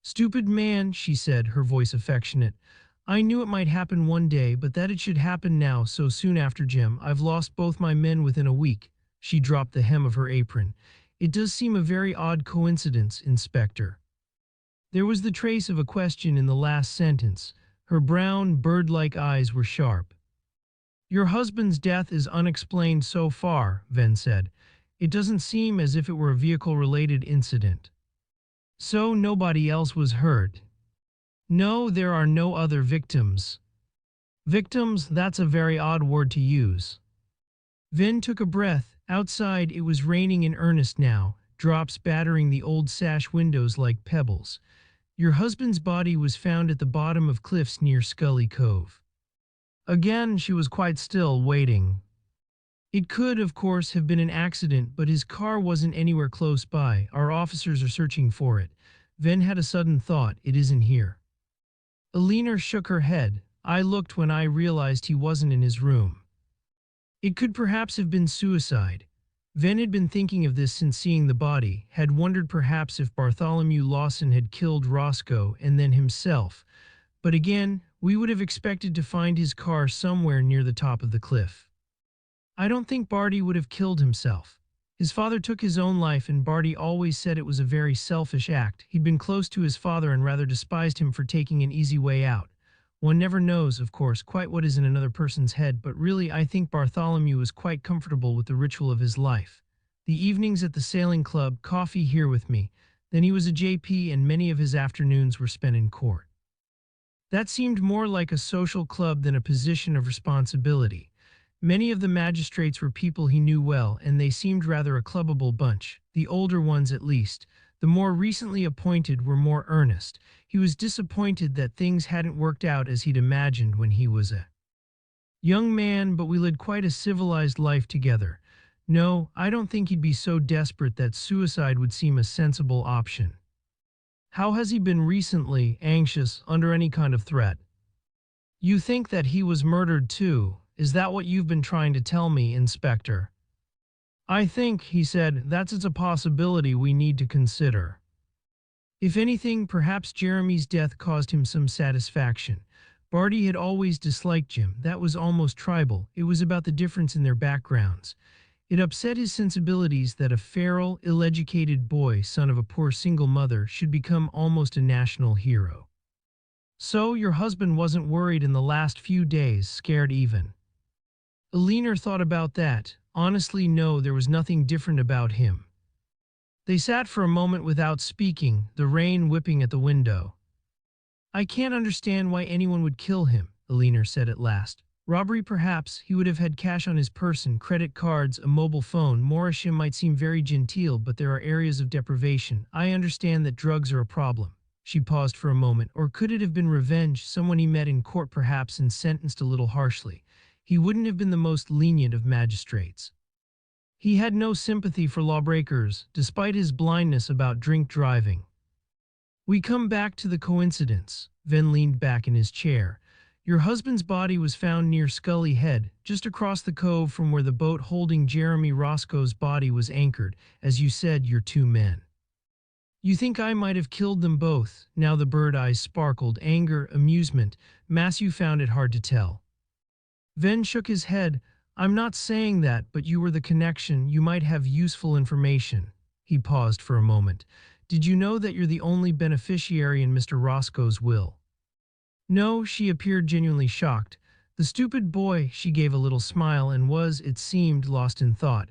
"Stupid man," she said, her voice affectionate. "I knew it might happen one day, but that it should happen now, so soon after Jim. I've lost both my men within a week." She dropped the hem of her apron. "It does seem a very odd coincidence, Inspector." There was the trace of a question in the last sentence. Her brown, bird-like eyes were sharp. "Your husband's death is unexplained so far," Venn said. "It doesn't seem as if it were a vehicle-related incident." "So nobody else was hurt?" "No, there are no other victims." "Victims? That's a very odd word to use." Venn took a breath. Outside, it was raining in earnest now, drops battering the old sash windows like pebbles. "Your husband's body was found at the bottom of cliffs near Scully Cove." Again, she was quite still, waiting. "It could, of course, have been an accident, but his car wasn't anywhere close by. Our officers are searching for it." Venn had a sudden thought. "It isn't here." Alina shook her head. "I looked when I realized he wasn't in his room." It could perhaps have been suicide. Venn had been thinking of this since seeing the body, had wondered perhaps if Bartholomew Lawson had killed Roscoe and then himself. But again, we would have expected to find his car somewhere near the top of the cliff. "I don't think Barty would have killed himself. His father took his own life and Barty always said it was a very selfish act. He'd been close to his father and rather despised him for taking an easy way out. One never knows, of course, quite what is in another person's head, but really I think Bartholomew was quite comfortable with the ritual of his life. The evenings at the sailing club, coffee here with me. Then he was a JP and many of his afternoons were spent in court. That seemed more like a social club than a position of responsibility. Many of the magistrates were people he knew well, and they seemed rather a clubbable bunch, the older ones at least. The more recently appointed were more earnest. He was disappointed that things hadn't worked out as he'd imagined when he was a young man, but we led quite a civilized life together. No, I don't think he'd be so desperate that suicide would seem a sensible option. How has he been recently? Anxious, under any kind of threat? You think that he was murdered too? Is that what you've been trying to tell me, Inspector? I think, he said, it's a possibility we need to consider. If anything, perhaps Jeremy's death caused him some satisfaction. Barty had always disliked Jim. That was almost tribal. It was about the difference in their backgrounds. It upset his sensibilities that a feral, ill-educated boy, son of a poor single mother, should become almost a national hero. So, your husband wasn't worried in the last few days, scared even? Eleanor thought about that. Honestly, no, there was nothing different about him. They sat for a moment without speaking, the rain whipping at the window. I can't understand why anyone would kill him, Eleanor said at last. Robbery perhaps, he would have had cash on his person, credit cards, a mobile phone. Morisham might seem very genteel, but there are areas of deprivation. I understand that drugs are a problem. She paused for a moment. Or could it have been revenge, someone he met in court perhaps and sentenced a little harshly? He wouldn't have been the most lenient of magistrates. He had no sympathy for lawbreakers, despite his blindness about drink driving. We come back to the coincidence. Venn leaned back in his chair. Your husband's body was found near Scully Head, just across the cove from where the boat holding Jeremy Roscoe's body was anchored. As you said, your two men. You think I might have killed them both? Now the bird eyes sparkled, anger, amusement. Matthew found it hard to tell. Venn shook his head. I'm not saying that, but you were the connection. You might have useful information. He paused for a moment. Did you know that you're the only beneficiary in Mr. Roscoe's will? No, she appeared genuinely shocked. The stupid boy, she gave a little smile and was, it seemed, lost in thought.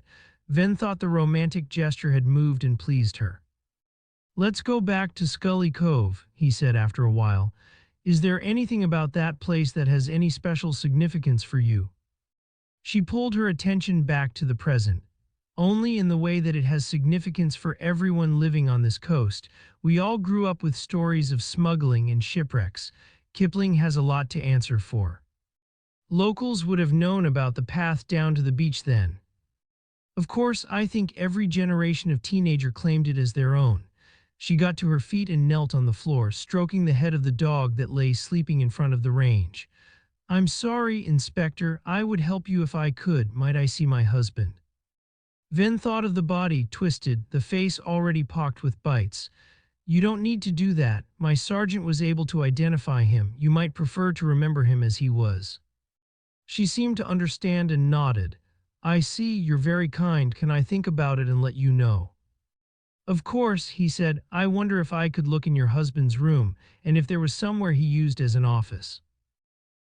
Venn thought the romantic gesture had moved and pleased her. Let's go back to Scully Cove, he said after a while. Is there anything about that place that has any special significance for you? She pulled her attention back to the present. Only in the way that it has significance for everyone living on this coast. We all grew up with stories of smuggling and shipwrecks. Kipling has a lot to answer for. Locals would have known about the path down to the beach then. Of course, I think every generation of teenager claimed it as their own. She got to her feet and knelt on the floor, stroking the head of the dog that lay sleeping in front of the range. I'm sorry, Inspector. I would help you if I could. Might I see my husband? Venn thought of the body, twisted, the face already pocked with bites. You don't need to do that. My sergeant was able to identify him. You might prefer to remember him as he was. She seemed to understand and nodded. I see, you're very kind. Can I think about it and let you know? Of course, he said. I wonder if I could look in your husband's room, and if there was somewhere he used as an office.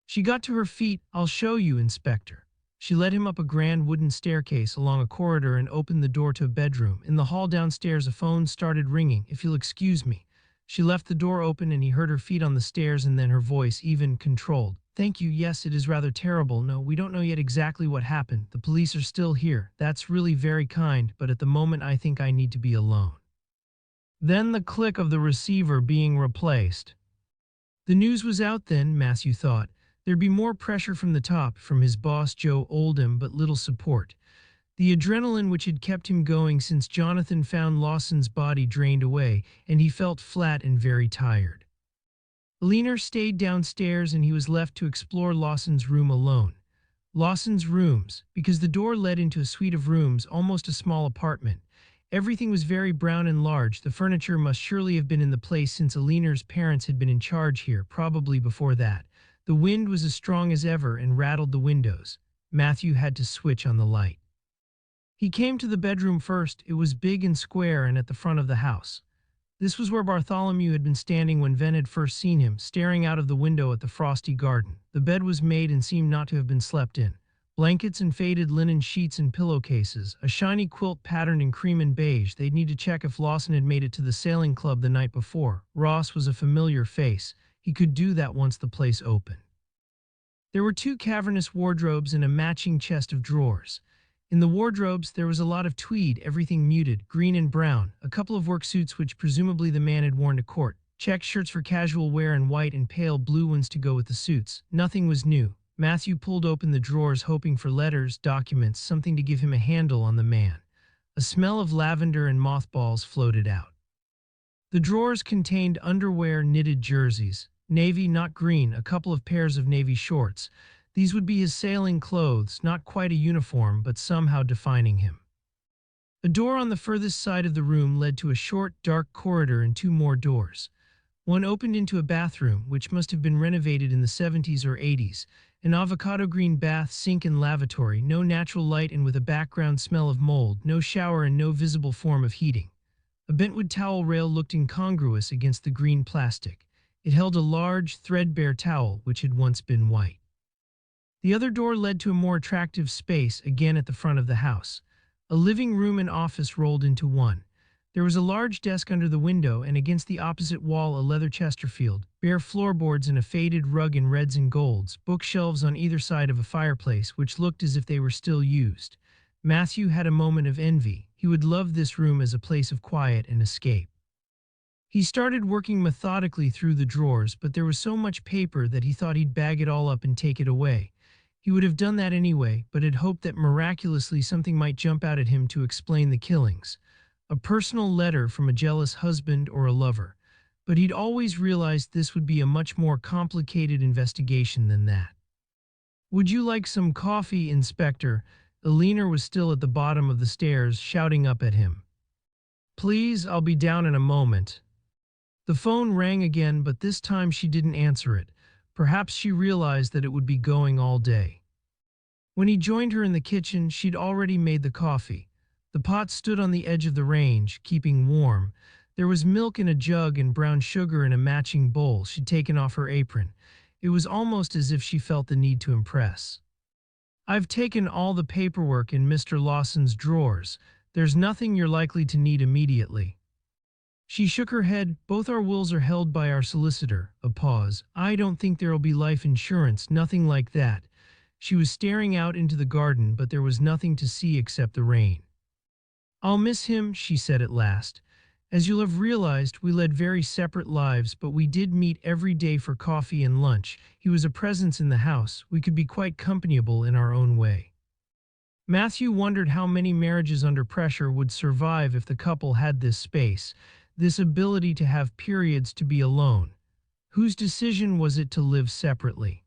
She got to her feet. I'll show you, Inspector. She led him up a grand wooden staircase along a corridor and opened the door to a bedroom. In the hall downstairs, a phone started ringing. If you'll excuse me. She left the door open and he heard her feet on the stairs and then her voice, even, controlled. Thank you. Yes, it is rather terrible. No, we don't know yet exactly what happened. The police are still here. That's really very kind, but at the moment I think I need to be alone. Then the click of the receiver being replaced. The news was out then, Matthew thought. There'd be more pressure from the top, from his boss Joe Oldham, but little support. The adrenaline which had kept him going since Jonathan found Lawson's body drained away, and he felt flat and very tired. Eleanor stayed downstairs and he was left to explore Lawson's room alone. Lawson's rooms, because the door led into a suite of rooms, almost a small apartment. Everything was very brown and large. The furniture must surely have been in the place since Eleanor's parents had been in charge here, probably before that. The wind was as strong as ever and rattled the windows. Matthew had to switch on the light. He came to the bedroom first. It was big and square and at the front of the house. This was where Bartholomew had been standing when Venn had first seen him, staring out of the window at the frosty garden. The bed was made and seemed not to have been slept in. Blankets and faded linen sheets and pillowcases, a shiny quilt patterned in cream and beige. They'd need to check if Lawson had made it to the sailing club the night before. Ross was a familiar face. He could do that once the place opened. There were 2 cavernous wardrobes and a matching chest of drawers. In the wardrobes, there was a lot of tweed, everything muted, green and brown, a couple of work suits which presumably the man had worn to court, check shirts for casual wear and white and pale blue ones to go with the suits. Nothing was new. Matthew pulled open the drawers hoping for letters, documents, something to give him a handle on the man. A smell of lavender and mothballs floated out. The drawers contained underwear, knitted jerseys, navy, not green, a couple of pairs of navy shorts. These would be his sailing clothes, not quite a uniform, but somehow defining him. A door on the furthest side of the room led to a short, dark corridor and two more doors. One opened into a bathroom, which must have been renovated in the 70s or 80s. An avocado green bath, sink and lavatory, no natural light and with a background smell of mold, no shower and no visible form of heating. A bentwood towel rail looked incongruous against the green plastic. It held a large, threadbare towel, which had once been white. The other door led to a more attractive space, again at the front of the house. A living room and office rolled into one. There was a large desk under the window, and against the opposite wall a leather Chesterfield, bare floorboards and a faded rug in reds and golds, bookshelves on either side of a fireplace which looked as if they were still used. Matthew had a moment of envy. He would love this room as a place of quiet and escape. He started working methodically through the drawers, but there was so much paper that he thought he'd bag it all up and take it away. He would have done that anyway, but had hoped that miraculously something might jump out at him to explain the killings. A personal letter from a jealous husband or a lover. But he'd always realized this would be a much more complicated investigation than that. "Would you like some coffee, Inspector?" Elena was still at the bottom of the stairs, shouting up at him. "Please, I'll be down in a moment." The phone rang again, but this time she didn't answer it. Perhaps she realized that it would be going all day. When he joined her in the kitchen, she'd already made the coffee. The pot stood on the edge of the range, keeping warm. There was milk in a jug and brown sugar in a matching bowl she'd taken off her apron. It was almost as if she felt the need to impress. "I've taken all the paperwork in Mr. Lawson's drawers. There's nothing you're likely to need immediately." She shook her head. "Both our wills are held by our solicitor." A pause. "I don't think there'll be life insurance, nothing like that." She was staring out into the garden, but there was nothing to see except the rain. "I'll miss him," she said at last. "As you'll have realized, we led very separate lives, but we did meet every day for coffee and lunch. He was a presence in the house. We could be quite companyable in our own way." Matthew wondered how many marriages under pressure would survive if the couple had this space, this ability to have periods to be alone. Whose decision was it to live separately?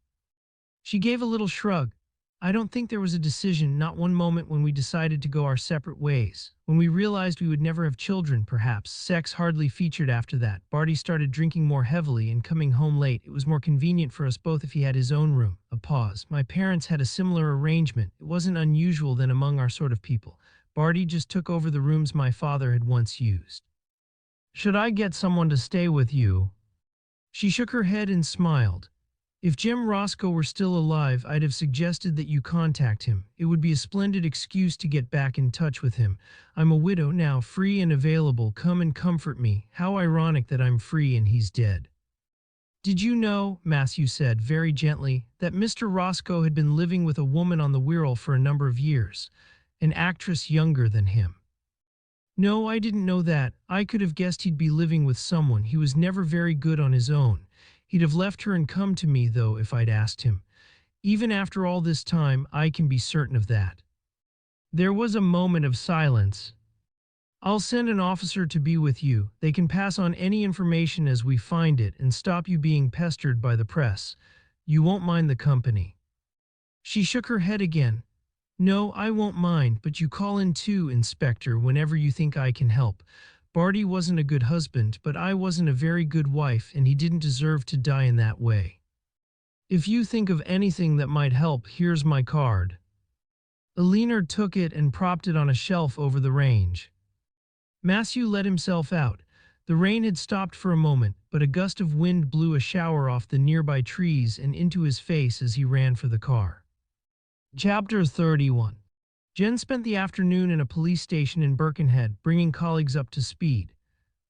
She gave a little shrug. "I don't think there was a decision, not one moment when we decided to go our separate ways. When we realized we would never have children, perhaps. Sex hardly featured after that. Barty started drinking more heavily and coming home late. It was more convenient for us both if he had his own room." A pause. "My parents had a similar arrangement. It wasn't unusual then among our sort of people. Barty just took over the rooms my father had once used." "Should I get someone to stay with you?" She shook her head and smiled. "If Jim Roscoe were still alive, I'd have suggested that you contact him. It would be a splendid excuse to get back in touch with him. I'm a widow now, free and available. Come and comfort me. How ironic that I'm free and he's dead." "Did you know," Matthew said very gently, "that Mr. Roscoe had been living with a woman on the Wirral for a number of years, an actress younger than him?" "No, I didn't know that. I could have guessed he'd be living with someone. He was never very good on his own. He'd have left her and come to me, though, if I'd asked him. Even after all this time, I can be certain of that." There was a moment of silence. "I'll send an officer to be with you. They can pass on any information as we find it and stop you being pestered by the press. You won't mind the company." She shook her head again. "No, I won't mind, but you call in too, Inspector, whenever you think I can help. Barty wasn't a good husband, but I wasn't a very good wife, and he didn't deserve to die in that way. If you think of anything that might help, here's my card." Elena took it and propped it on a shelf over the range. Matthew let himself out. The rain had stopped for a moment, but a gust of wind blew a shower off the nearby trees and into his face as he ran for the car. Chapter 31. Jen spent the afternoon in a police station in Birkenhead, bringing colleagues up to speed.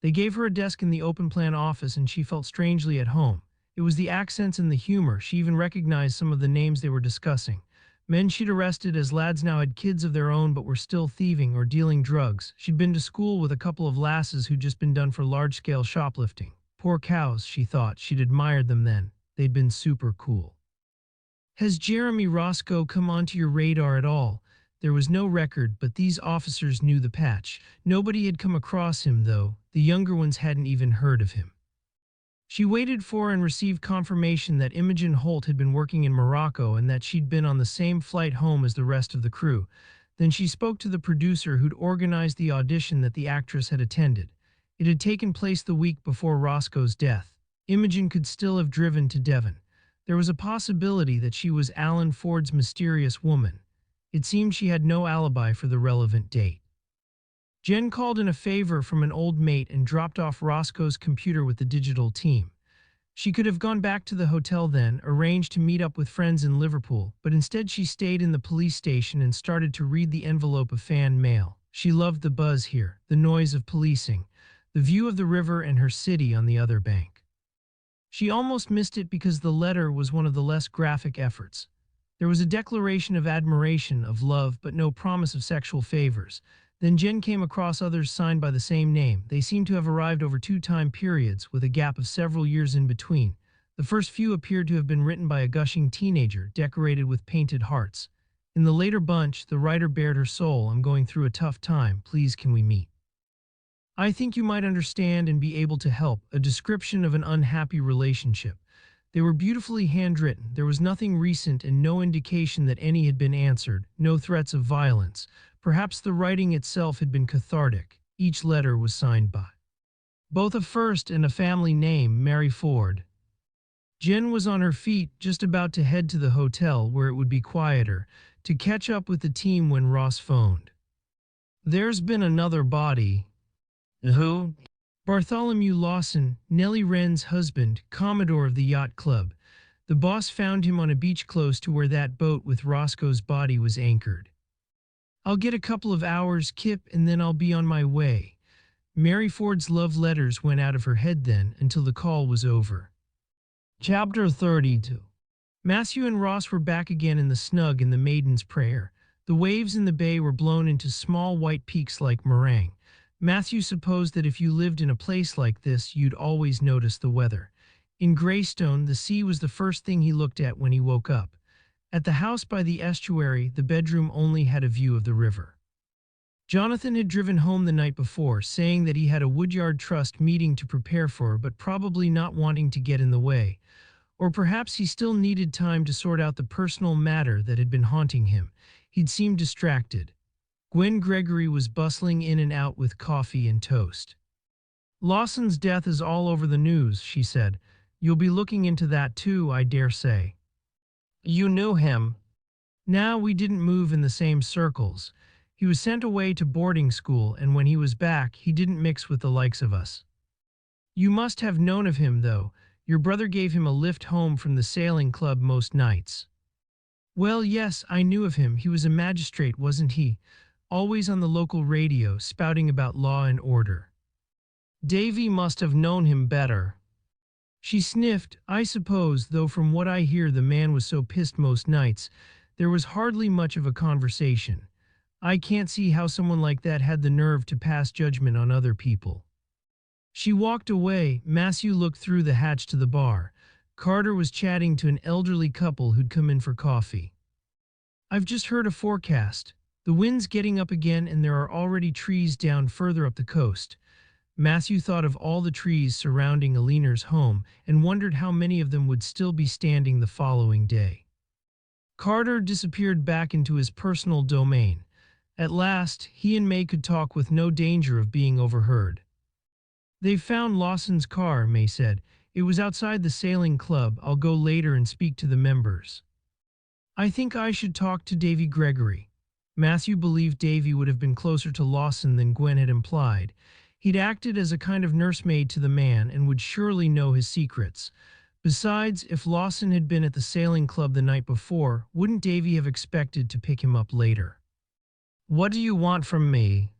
They gave her a desk in the open-plan office and she felt strangely at home. It was the accents and the humor. She even recognized some of the names they were discussing. Men she'd arrested as lads now had kids of their own but were still thieving or dealing drugs. She'd been to school with a couple of lasses who'd just been done for large-scale shoplifting. Poor cows, she thought. She'd admired them then. They'd been super cool. "Has Jeremy Roscoe come onto your radar at all?" There was no record, but these officers knew the patch. Nobody had come across him, though. The younger ones hadn't even heard of him. She waited for and received confirmation that Imogen Holt had been working in Morocco and that she'd been on the same flight home as the rest of the crew. Then she spoke to the producer who'd organized the audition that the actress had attended. It had taken place the week before Roscoe's death. Imogen could still have driven to Devon. There was a possibility that she was Alan Ford's mysterious woman. It seemed she had no alibi for the relevant date. Jen called in a favor from an old mate and dropped off Roscoe's computer with the digital team. She could have gone back to the hotel then, arranged to meet up with friends in Liverpool, but instead she stayed in the police station and started to read the envelope of fan mail. She loved the buzz here, the noise of policing, the view of the river and her city on the other bank. She almost missed it because the letter was one of the less graphic efforts. There was a declaration of admiration, of love, but no promise of sexual favors. Then Jen came across others signed by the same name. They seemed to have arrived over 2 time periods, with a gap of several years in between. The first few appeared to have been written by a gushing teenager, decorated with painted hearts. In the later bunch, the writer bared her soul. "I'm going through a tough time. Please, can we meet? I think you might understand and be able to help." A description of an unhappy relationship. They were beautifully handwritten. There was nothing recent and no indication that any had been answered, no threats of violence. Perhaps the writing itself had been cathartic. Each letter was signed by both a first and a family name, Mary Ford. Jen was on her feet, just about to head to the hotel where it would be quieter, to catch up with the team when Ross phoned. "There's been another body." "Who?" "Bartholomew Lawson, Nellie Wren's husband, Commodore of the yacht club. The boss found him on a beach close to where that boat with Roscoe's body was anchored. I'll get a couple of hours, Kip, and then I'll be on my way." Mary Ford's love letters went out of her head then until the call was over. Chapter 32. Matthew and Ross were back again in the snug in the Maiden's Prayer. The waves in the bay were blown into small white peaks like meringue. Matthew supposed that if you lived in a place like this, you'd always notice the weather. In Greystone, the sea was the first thing he looked at when he woke up. At the house by the estuary, the bedroom only had a view of the river. Jonathan had driven home the night before, saying that he had a Woodyard Trust meeting to prepare for, but probably not wanting to get in the way. Or perhaps he still needed time to sort out the personal matter that had been haunting him. He'd seemed distracted. Gwen Gregory was bustling in and out with coffee and toast. "Lawson's death is all over the news," she said. "You'll be looking into that too, I dare say." "You knew him?" "Nah, we didn't move in the same circles. He was sent away to boarding school, and when he was back, he didn't mix with the likes of us." "You must have known of him, though. Your brother gave him a lift home from the sailing club most nights." "Well, yes, I knew of him. He was a magistrate, wasn't he? Always on the local radio, spouting about law and order." "Davy must have known him better." She sniffed. "I suppose, though from what I hear the man was so pissed most nights, there was hardly much of a conversation. I can't see how someone like that had the nerve to pass judgment on other people." She walked away. Matthew looked through the hatch to the bar. Carter was chatting to an elderly couple who'd come in for coffee. "I've just heard a forecast. The wind's getting up again and there are already trees down further up the coast." Matthew thought of all the trees surrounding Aliner's home and wondered how many of them would still be standing the following day. Carter disappeared back into his personal domain. At last, he and May could talk with no danger of being overheard. "They've found Lawson's car," May said. "It was outside the sailing club. I'll go later and speak to the members." "I think I should talk to Davy Gregory." Matthew believed Davy would have been closer to Lawson than Gwen had implied. He'd acted as a kind of nursemaid to the man and would surely know his secrets. Besides, if Lawson had been at the sailing club the night before, wouldn't Davy have expected to pick him up later? "What do you want from me?"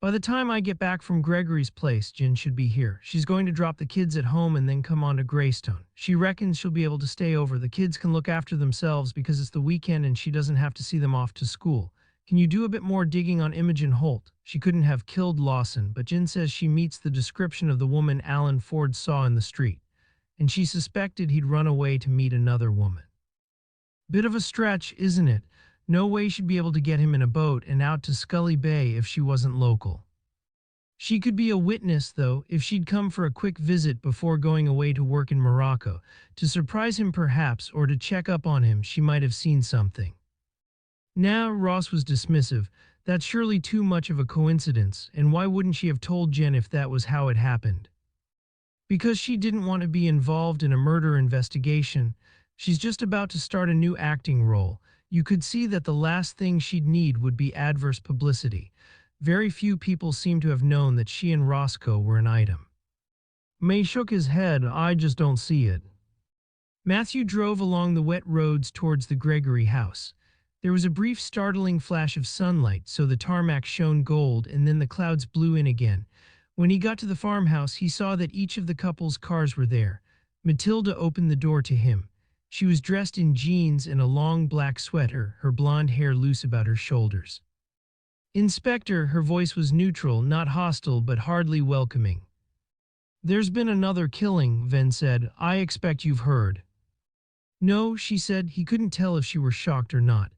"By the time I get back from Gregory's place, Jen should be here. She's going to drop the kids at home and then come on to Greystone. She reckons she'll be able to stay over. The kids can look after themselves because it's the weekend and she doesn't have to see them off to school. Can you do a bit more digging on Imogen Holt? She couldn't have killed Lawson, but Jen says she meets the description of the woman Alan Ford saw in the street, and she suspected he'd run away to meet another woman." "Bit of a stretch, isn't it? No way she'd be able to get him in a boat and out to Scully Bay if she wasn't local. She could be a witness, though, if she'd come for a quick visit before going away to work in Morocco, to surprise him perhaps, or to check up on him. She might have seen something. Now, Ross was dismissive. That's surely too much of a coincidence, and why wouldn't she have told Jen if that was how it happened? Because she didn't want to be involved in a murder investigation. She's just about to start a new acting role. You could see that the last thing she'd need would be adverse publicity. Very few people seem to have known that she and Roscoe were an item. May shook his head. I just don't see it. Matthew drove along the wet roads towards the Gregory house. There was a brief startling flash of sunlight, so the tarmac shone gold, and then the clouds blew in again. When he got to the farmhouse, he saw that each of the couple's cars were there. Matilda opened the door to him. She was dressed in jeans and a long black sweater, her blonde hair loose about her shoulders. Inspector, her voice was neutral, not hostile, but hardly welcoming. There's been another killing, Venn said. I expect you've heard. No, she said. He couldn't tell if she were shocked or not.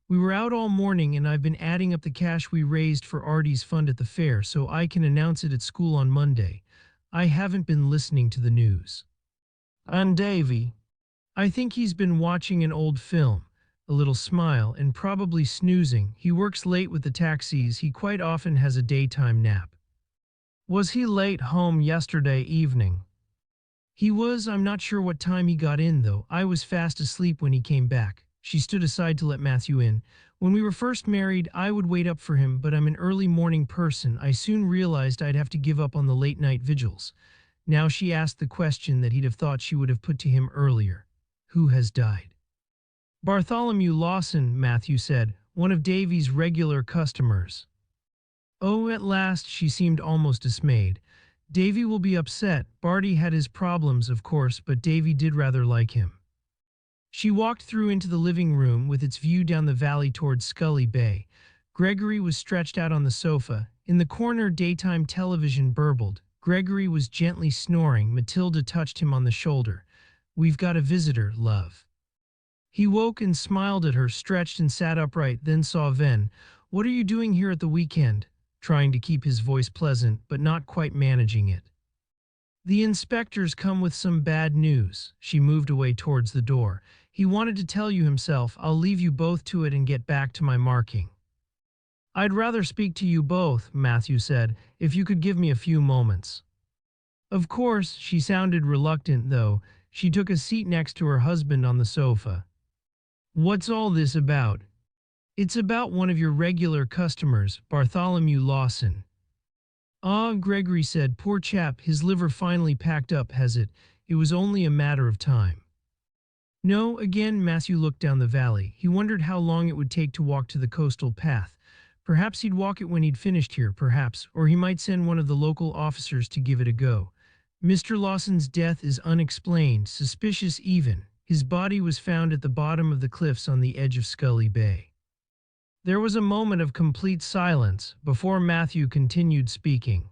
We were out all morning and I've been adding up the cash we raised for Artie's fund at the fair so I can announce it at school on Monday. I haven't been listening to the news. And Davy? I think he's been watching an old film. A little smile, and probably snoozing. He works late with the taxis. He quite often has a daytime nap. Was he late home yesterday evening? He was. I'm not sure what time he got in, though. I was fast asleep when he came back. She stood aside to let Matthew in. When we were first married, I would wait up for him, but I'm an early morning person. I soon realized I'd have to give up on the late night vigils. Now she asked the question that he'd have thought she would have put to him earlier. Who has died? Bartholomew Lawson, Matthew said, one of Davy's regular customers. Oh, at last, she seemed almost dismayed. Davy will be upset. Barty had his problems, of course, but Davy did rather like him. She walked through into the living room with its view down the valley towards Scully Bay. Gregory was stretched out on the sofa. In the corner, daytime television burbled. Gregory was gently snoring. Matilda touched him on the shoulder. We've got a visitor, love. He woke and smiled at her, stretched and sat upright, then saw Venn. What are you doing here at the weekend? Trying to keep his voice pleasant, but not quite managing it. The inspector's come with some bad news. She moved away towards the door. He wanted to tell you himself. I'll leave you both to it and get back to my marking. I'd rather speak to you both, Matthew said, if you could give me a few moments. Of course, she sounded reluctant, though. She took a seat next to her husband on the sofa. What's all this about? It's about one of your regular customers, Bartholomew Lawson. Ah, Gregory said, poor chap, his liver finally packed up, has it? It was only a matter of time. No, again, Matthew looked down the valley. He wondered how long it would take to walk to the coastal path. Perhaps he'd walk it when he'd finished here, perhaps, or he might send one of the local officers to give it a go. Mr. Lawson's death is unexplained, suspicious even. His body was found at the bottom of the cliffs on the edge of Scully Bay. There was a moment of complete silence before Matthew continued speaking.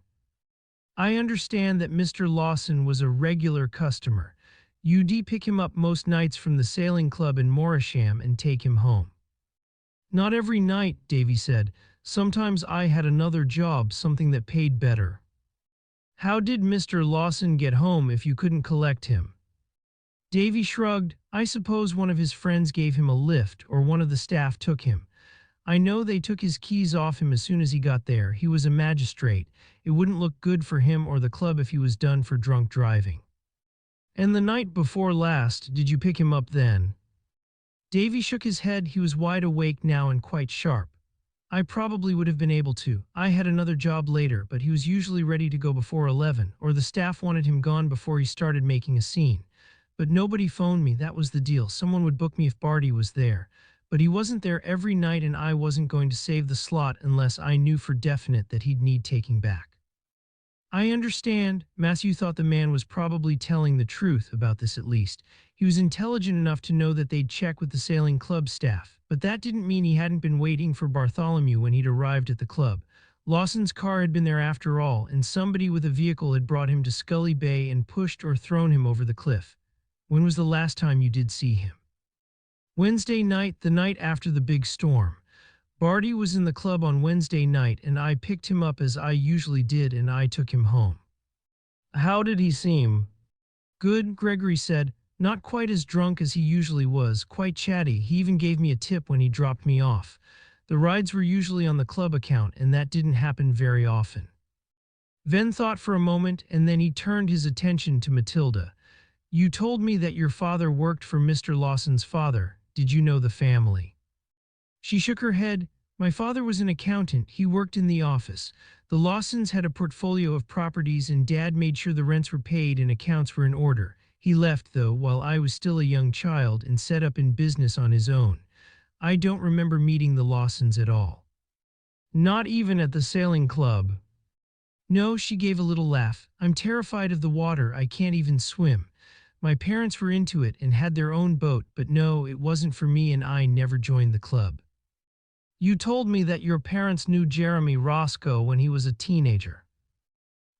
I understand that Mr. Lawson was a regular customer. You'd pick him up most nights from the sailing club in Morisham and take him home. Not every night, Davy said. Sometimes I had another job, something that paid better. How did Mr. Lawson get home if you couldn't collect him? Davy shrugged. I suppose one of his friends gave him a lift, or one of the staff took him. I know they took his keys off him as soon as he got there. He was a magistrate. It wouldn't look good for him or the club if he was done for drunk driving. And the night before last, did you pick him up then? Davy shook his head. He was wide awake now and quite sharp. I probably would have been able to. I had another job later, but he was usually ready to go before 11, or the staff wanted him gone before he started making a scene. But nobody phoned me, that was the deal. Someone would book me if Barty was there. But he wasn't there every night and I wasn't going to save the slot unless I knew for definite that he'd need taking back. I understand. Matthew thought the man was probably telling the truth about this at least. He was intelligent enough to know that they'd check with the sailing club staff, but that didn't mean he hadn't been waiting for Bartholomew when he'd arrived at the club. Lawson's car had been there after all, and somebody with a vehicle had brought him to Scully Bay and pushed or thrown him over the cliff. When was the last time you did see him? Wednesday night, the night after the big storm. Barty was in the club on Wednesday night and I picked him up as I usually did and I took him home. How did he seem? Good, Gregory said. Not quite as drunk as he usually was, quite chatty. He even gave me a tip when he dropped me off. The rides were usually on the club account and that didn't happen very often. Venn thought for a moment and then he turned his attention to Matilda. You told me that your father worked for Mr. Lawson's father. Did you know the family? She shook her head. My father was an accountant. He worked in the office. The Lawsons had a portfolio of properties and Dad made sure the rents were paid and accounts were in order. He left, though, while I was still a young child and set up in business on his own. I don't remember meeting the Lawsons at all. Not even at the sailing club. No, she gave a little laugh. I'm terrified of the water. I can't even swim. My parents were into it and had their own boat, but no, it wasn't for me and I never joined the club. You told me that your parents knew Jeremy Roscoe when he was a teenager.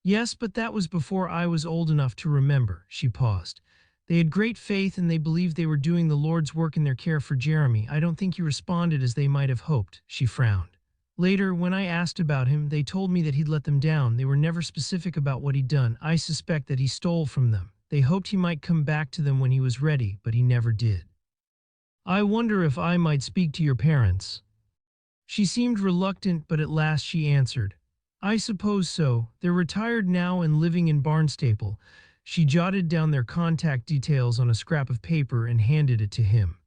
Yes, but that was before I was old enough to remember. She paused. They had great faith and they believed they were doing the Lord's work in their care for Jeremy. I don't think he responded as they might have hoped. She frowned. Later, when I asked about him, they told me that he'd let them down. They were never specific about what he'd done. I suspect that he stole from them. They hoped he might come back to them when he was ready, but he never did. I wonder if I might speak to your parents. She seemed reluctant, but at last she answered. I suppose so. They're retired now and living in Barnstaple. She jotted down their contact details on a scrap of paper and handed it to him.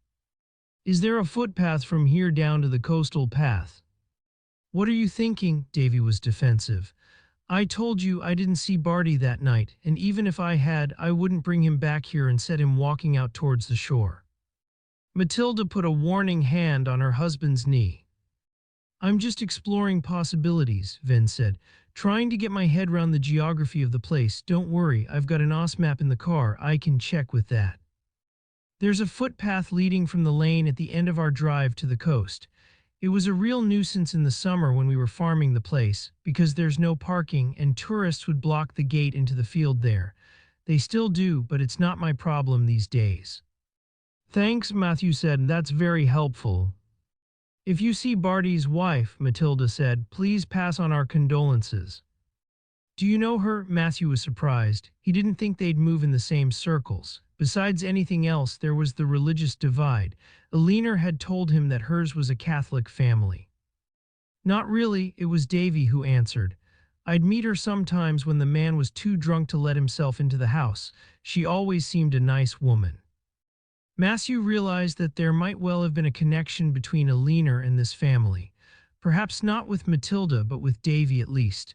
Is there a footpath from here down to the coastal path? What are you thinking? Davy was defensive. I told you I didn't see Barty that night, and even if I had, I wouldn't bring him back here and set him walking out towards the shore. Matilda put a warning hand on her husband's knee. I'm just exploring possibilities, Venn said, trying to get my head round the geography of the place. Don't worry, I've got an OS map in the car. I can check with that. There's a footpath leading from the lane at the end of our drive to the coast. It was a real nuisance in the summer when we were farming the place, because there's no parking and tourists would block the gate into the field there. They still do, but it's not my problem these days. Thanks, Matthew said. That's very helpful. If you see Barty's wife, Matilda said, please pass on our condolences. Do you know her? Matthew was surprised. He didn't think they'd move in the same circles. Besides anything else, there was the religious divide. Eleanor had told him that hers was a Catholic family. Not really, it was Davy who answered. I'd meet her sometimes when the man was too drunk to let himself into the house. She always seemed a nice woman. Matthew realized that there might well have been a connection between Eleanor and this family. Perhaps not with Matilda, but with Davy at least.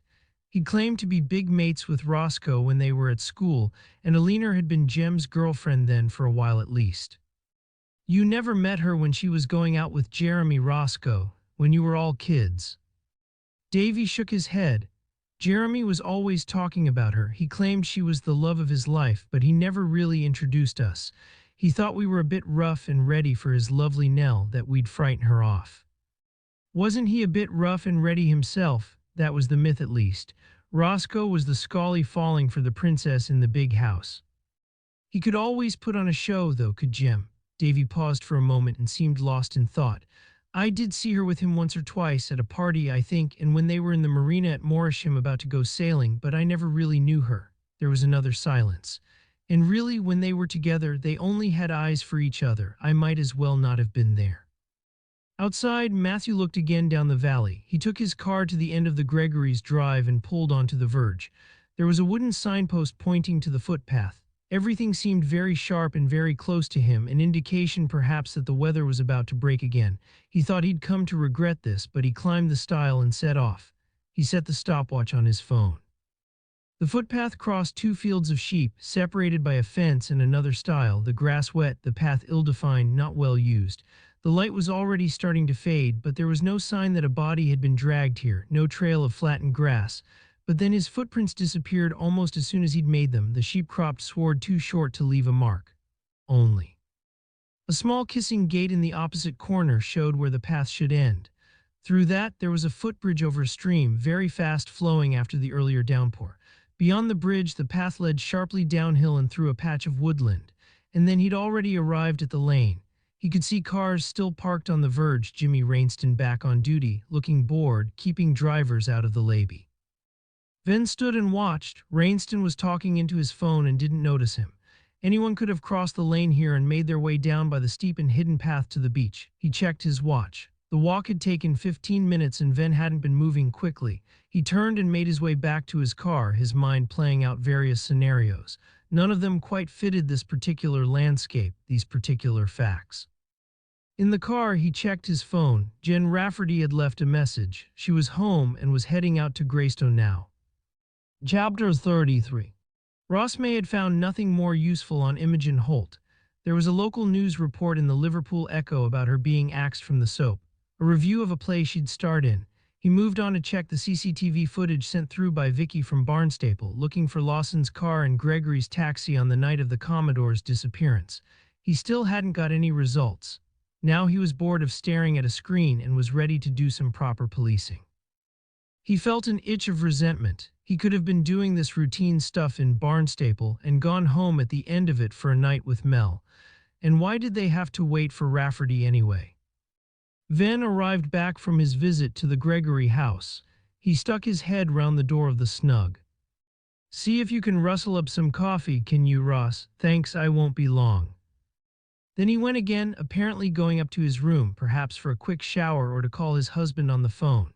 He claimed to be big mates with Roscoe when they were at school, and Eleanor had been Jem's girlfriend then for a while at least. You never met her when she was going out with Jeremy Roscoe, when you were all kids. Davy shook his head. Jeremy was always talking about her. He claimed she was the love of his life, but he never really introduced us. He thought we were a bit rough and ready for his lovely Nell, that we'd frighten her off. Wasn't he a bit rough and ready himself? That was the myth at least. Roscoe was the Scully falling for the princess in the big house. He could always put on a show, though, could Jem. Davy paused for a moment and seemed lost in thought. I did see her with him once or twice at a party, I think, and when they were in the marina at Morisham about to go sailing, but I never really knew her. There was another silence. And really, when they were together, they only had eyes for each other. I might as well not have been there. Outside, Matthew looked again down the valley. He took his car to the end of the Gregory's drive and pulled onto the verge. There was a wooden signpost pointing to the footpath. Everything seemed very sharp and very close to him, an indication perhaps that the weather was about to break again. He thought he'd come to regret this, but he climbed the stile and set off. He set the stopwatch on his phone. The footpath crossed two fields of sheep, separated by a fence and another stile, the grass wet, the path ill-defined, not well used. The light was already starting to fade, but there was no sign that a body had been dragged here, no trail of flattened grass. But then his footprints disappeared almost as soon as he'd made them, the sheep-cropped sward too short to leave a mark. Only. A small kissing gate in the opposite corner showed where the path should end. Through that, there was a footbridge over a stream, very fast flowing after the earlier downpour. Beyond the bridge, the path led sharply downhill and through a patch of woodland, and then he'd already arrived at the lane. He could see cars still parked on the verge, Jimmy Rainston back on duty, looking bored, keeping drivers out of the lobby. Venn stood and watched. Rainston was talking into his phone and didn't notice him. Anyone could have crossed the lane here and made their way down by the steep and hidden path to the beach. He checked his watch. The walk had taken 15 minutes and Venn hadn't been moving quickly. He turned and made his way back to his car, his mind playing out various scenarios. None of them quite fitted this particular landscape, these particular facts. In the car, he checked his phone. Jen Rafferty had left a message. She was home and was heading out to Greystone now. Chapter 33. Ross May had found nothing more useful on Imogen Holt. There was a local news report in the Liverpool Echo about her being axed from the soap, a review of a play she'd starred in. He moved on to check the CCTV footage sent through by Vicky from Barnstaple, looking for Lawson's car and Gregory's taxi on the night of the Commodore's disappearance. He still hadn't got any results. Now he was bored of staring at a screen and was ready to do some proper policing. He felt an itch of resentment. He could have been doing this routine stuff in Barnstaple and gone home at the end of it for a night with Mel. And why did they have to wait for Rafferty anyway? Venn arrived back from his visit to the Gregory house. He stuck his head round the door of the snug. "See if you can rustle up some coffee, can you, Ross? Thanks, I won't be long." Then he went again, apparently going up to his room, perhaps for a quick shower or to call his husband on the phone.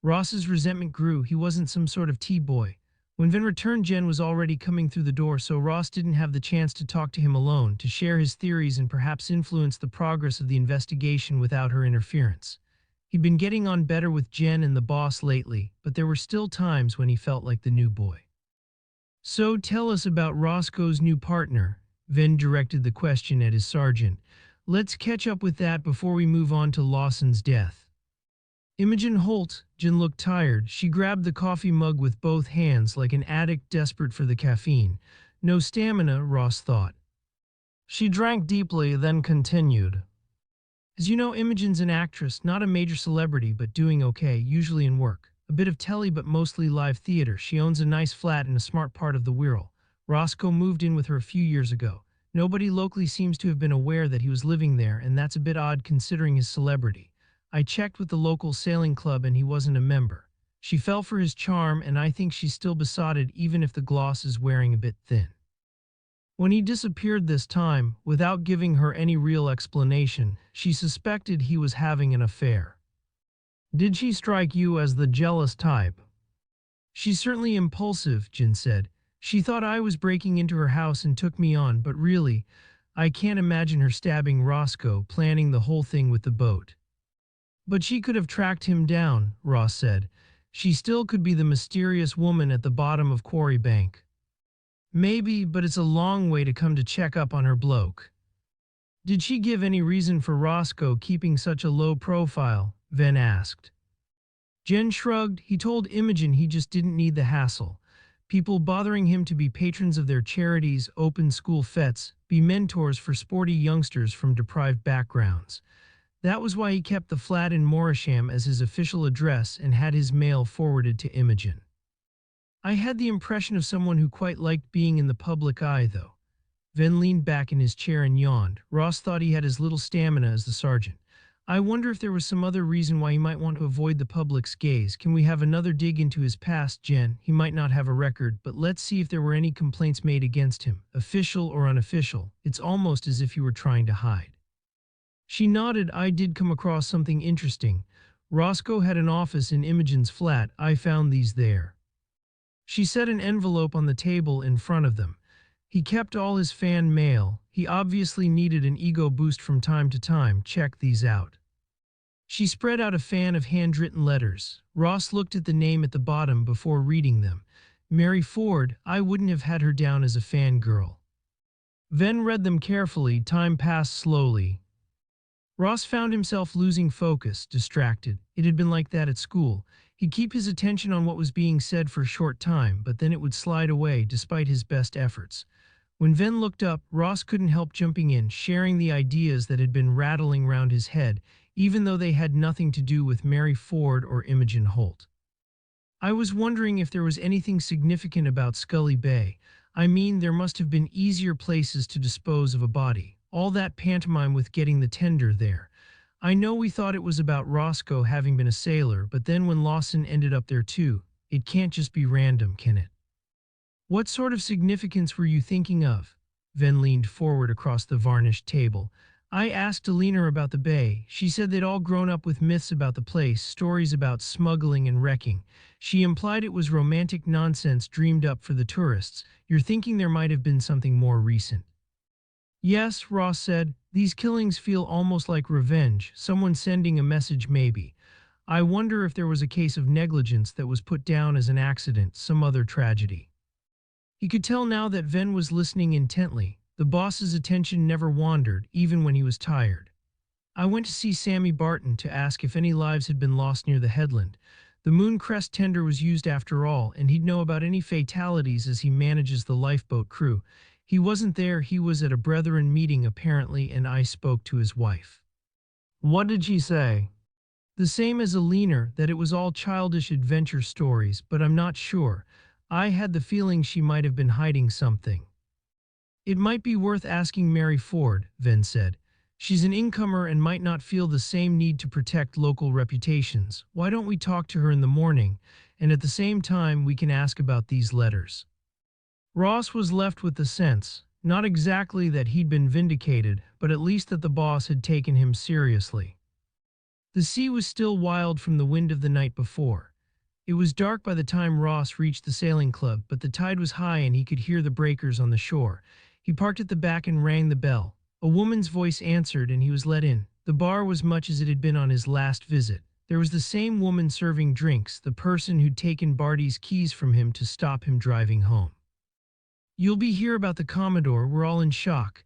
Ross's resentment grew. He wasn't some sort of tea boy. When Venn returned, Jen was already coming through the door, so Ross didn't have the chance to talk to him alone, to share his theories and perhaps influence the progress of the investigation without her interference. He'd been getting on better with Jen and the boss lately, but there were still times when he felt like the new boy. "So tell us about Roscoe's new partner," Venn directed the question at his sergeant. "Let's catch up with that before we move on to Lawson's death." Imogen Holt. Jen looked tired. She grabbed the coffee mug with both hands like an addict desperate for the caffeine. No stamina, Ross thought. She drank deeply, then continued. "As you know, Imogen's an actress, not a major celebrity, but doing okay, usually in work. A bit of telly, but mostly live theater. She owns a nice flat in a smart part of the Wirral. Roscoe moved in with her a few years ago. Nobody locally seems to have been aware that he was living there, and that's a bit odd considering his celebrity. I checked with the local sailing club and he wasn't a member. She fell for his charm, and I think she's still besotted even if the gloss is wearing a bit thin. When he disappeared this time, without giving her any real explanation, she suspected he was having an affair. Did she strike you as the jealous type?" "She's certainly impulsive," Jen said. "She thought I was breaking into her house and took me on, but really, I can't imagine her stabbing Roscoe, planning the whole thing with the boat." "But she could have tracked him down," Ross said. "She still could be the mysterious woman at the bottom of Quarry Bank." "Maybe, but it's a long way to come to check up on her bloke." "Did she give any reason for Roscoe keeping such a low profile?" Venn asked. Jen shrugged. He told Imogen he just didn't need the hassle. People bothering him to be patrons of their charities, open school fetes, be mentors for sporty youngsters from deprived backgrounds. That was why he kept the flat in Morisham as his official address and had his mail forwarded to Imogen. "I had the impression of someone who quite liked being in the public eye, though." Venn leaned back in his chair and yawned. Ross thought he had as little stamina as the sergeant. "I wonder if there was some other reason why he might want to avoid the public's gaze. Can we have another dig into his past, Jen? He might not have a record, but let's see if there were any complaints made against him, official or unofficial. It's almost as if you were trying to hide." She nodded. "I did come across something interesting. Roscoe had an office in Imogen's flat. I found these there." She set an envelope on the table in front of them. "He kept all his fan mail. He obviously needed an ego boost from time to time. Check these out." She spread out a fan of handwritten letters. Ross looked at the name at the bottom before reading them. "Mary Ford. I wouldn't have had her down as a fangirl." Venn read them carefully. Time passed slowly. Ross found himself losing focus, distracted. It had been like that at school. He'd keep his attention on what was being said for a short time, but then it would slide away despite his best efforts. When Venn looked up, Ross couldn't help jumping in, sharing the ideas that had been rattling round his head, even though they had nothing to do with Mary Ford or Imogen Holt. "I was wondering if there was anything significant about Scully Bay. I mean, there must have been easier places to dispose of a body. All that pantomime with getting the tender there. I know we thought it was about Roscoe having been a sailor, but then when Lawson ended up there too, it can't just be random, can it? What sort of significance were you thinking of? Venn leaned forward across the varnished table. I asked Alina about the bay. She said they'd all grown up with myths about the place, stories about smuggling and wrecking. She implied it was romantic nonsense dreamed up for the tourists. You're thinking there might have been something more recent. Yes, Ross said. These killings feel almost like revenge, someone sending a message maybe. I wonder if there was a case of negligence that was put down as an accident, some other tragedy. He could tell now that Venn was listening intently. The boss's attention never wandered, even when he was tired. I went to see Sammy Barton to ask if any lives had been lost near the headland. The Mooncrest tender was used after all, and he'd know about any fatalities as he manages the lifeboat crew. He wasn't there, he was at a brethren meeting apparently, and I spoke to his wife. What did she say? The same as Alina, that it was all childish adventure stories, but I'm not sure. I had the feeling she might have been hiding something. It might be worth asking Mary Ford, Venn said. She's an incomer and might not feel the same need to protect local reputations. Why don't we talk to her in the morning, and at the same time we can ask about these letters. Ross was left with the sense, not exactly that he'd been vindicated, but at least that the boss had taken him seriously. The sea was still wild from the wind of the night before. It was dark by the time Ross reached the sailing club, but the tide was high and he could hear the breakers on the shore. He parked at the back and rang the bell. A woman's voice answered and he was let in. The bar was much as it had been on his last visit. There was the same woman serving drinks, the person who'd taken Barty's keys from him to stop him driving home. You'll be here about the Commodore, we're all in shock.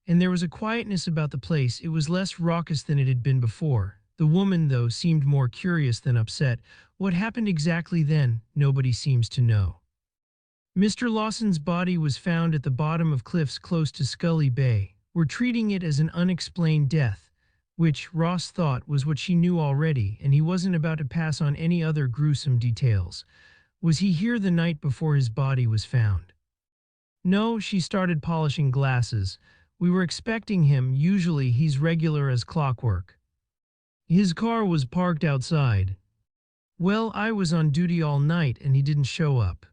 And there was a quietness about the place, it was less raucous than it had been before. The woman, though, seemed more curious than upset. What happened exactly then, nobody seems to know. Mr. Lawson's body was found at the bottom of cliffs close to Scully Bay. We're treating it as an unexplained death, which, Ross thought, was what she knew already, and he wasn't about to pass on any other gruesome details. Was he here the night before his body was found? No, she started polishing glasses. We were expecting him, usually he's regular as clockwork. His car was parked outside. Well, I was on duty all night and he didn't show up.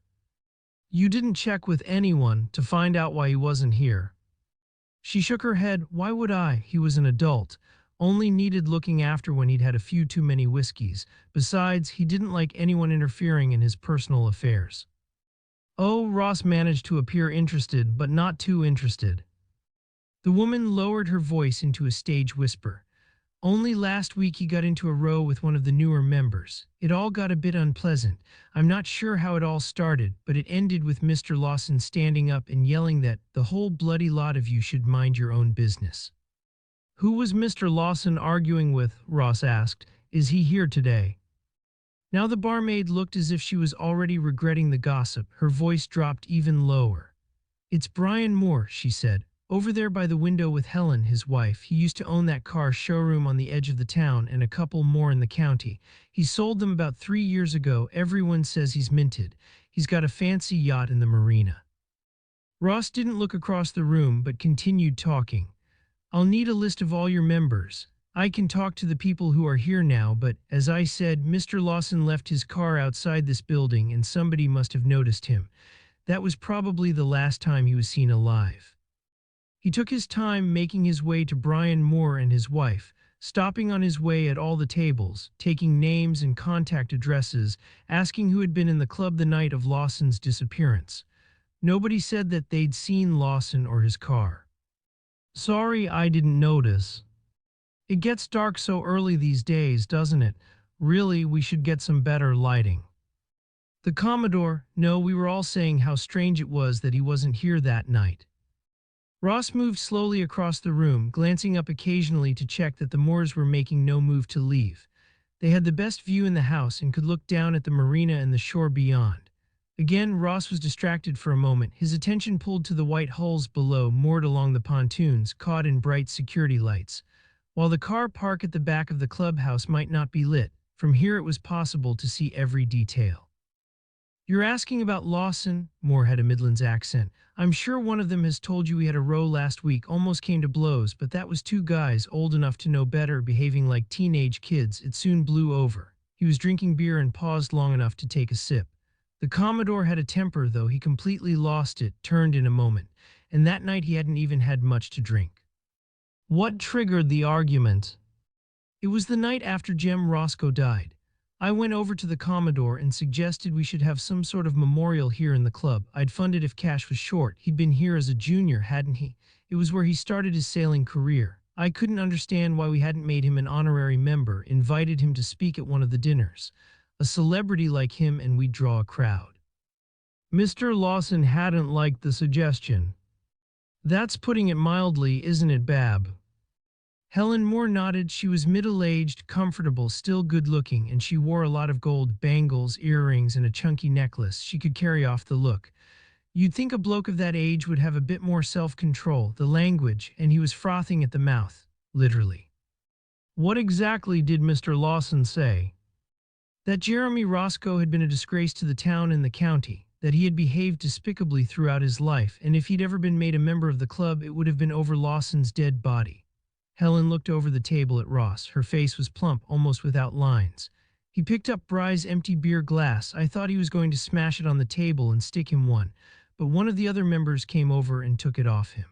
You didn't check with anyone to find out why he wasn't here? She shook her head. Why would I? He was an adult. Only needed looking after when he'd had a few too many whiskeys. Besides, he didn't like anyone interfering in his personal affairs. Oh, Ross managed to appear interested, but not too interested. The woman lowered her voice into a stage whisper. Only last week he got into a row with one of the newer members. It all got a bit unpleasant. I'm not sure how it all started, but it ended with Mr. Lawson standing up and yelling that the whole bloody lot of you should mind your own business. Who was Mr. Lawson arguing with? Ross asked. Is he here today? Now the barmaid looked as if she was already regretting the gossip. Her voice dropped even lower. It's Brian Moore, she said. Over there by the window with Helen, his wife. He used to own that car showroom on the edge of the town and a couple more in the county. He sold them about 3 years ago. Everyone says he's minted. He's got a fancy yacht in the marina. Ross didn't look across the room but continued talking. I'll need a list of all your members. I can talk to the people who are here now, but, as I said, Mr. Lawson left his car outside this building and somebody must have noticed him. That was probably the last time he was seen alive. He took his time making his way to Brian Moore and his wife, stopping on his way at all the tables, taking names and contact addresses, asking who had been in the club the night of Lawson's disappearance. Nobody said that they'd seen Lawson or his car. Sorry, I didn't notice. It gets dark so early these days, doesn't it? Really, we should get some better lighting. The Commodore, no, we were all saying how strange it was that he wasn't here that night. Ross moved slowly across the room, glancing up occasionally to check that the Moores were making no move to leave. They had the best view in the house and could look down at the marina and the shore beyond. Again, Ross was distracted for a moment, his attention pulled to the white hulls below, moored along the pontoons, caught in bright security lights. While the car park at the back of the clubhouse might not be lit, from here it was possible to see every detail. You're asking about Lawson? Moore had a Midlands accent. I'm sure one of them has told you we had a row last week, almost came to blows, but that was two guys old enough to know better, behaving like teenage kids. It soon blew over. He was drinking beer and paused long enough to take a sip. The Commodore had a temper, though. He completely lost it, turned in a moment, and that night he hadn't even had much to drink. What triggered the argument? It was the night after Jem Roscoe died. I went over to the Commodore and suggested we should have some sort of memorial here in the club. I'd fund it if cash was short. He'd been here as a junior, hadn't he? It was where he started his sailing career. I couldn't understand why we hadn't made him an honorary member, invited him to speak at one of the dinners. A celebrity like him and we'd draw a crowd. Mr. Lawson hadn't liked the suggestion. That's putting it mildly, isn't it, Bab? Helen Moore nodded. She was middle-aged, comfortable, still good-looking, and she wore a lot of gold bangles, earrings, and a chunky necklace. She could carry off the look. You'd think a bloke of that age would have a bit more self-control, the language, and he was frothing at the mouth, literally. What exactly did Mr. Lawson say? That Jeremy Roscoe had been a disgrace to the town and the county, that he had behaved despicably throughout his life, and if he'd ever been made a member of the club, it would have been over Lawson's dead body. Helen looked over the table at Ross. Her face was plump, almost without lines. He picked up Bry's empty beer glass. I thought he was going to smash it on the table and stick him one, but one of the other members came over and took it off him.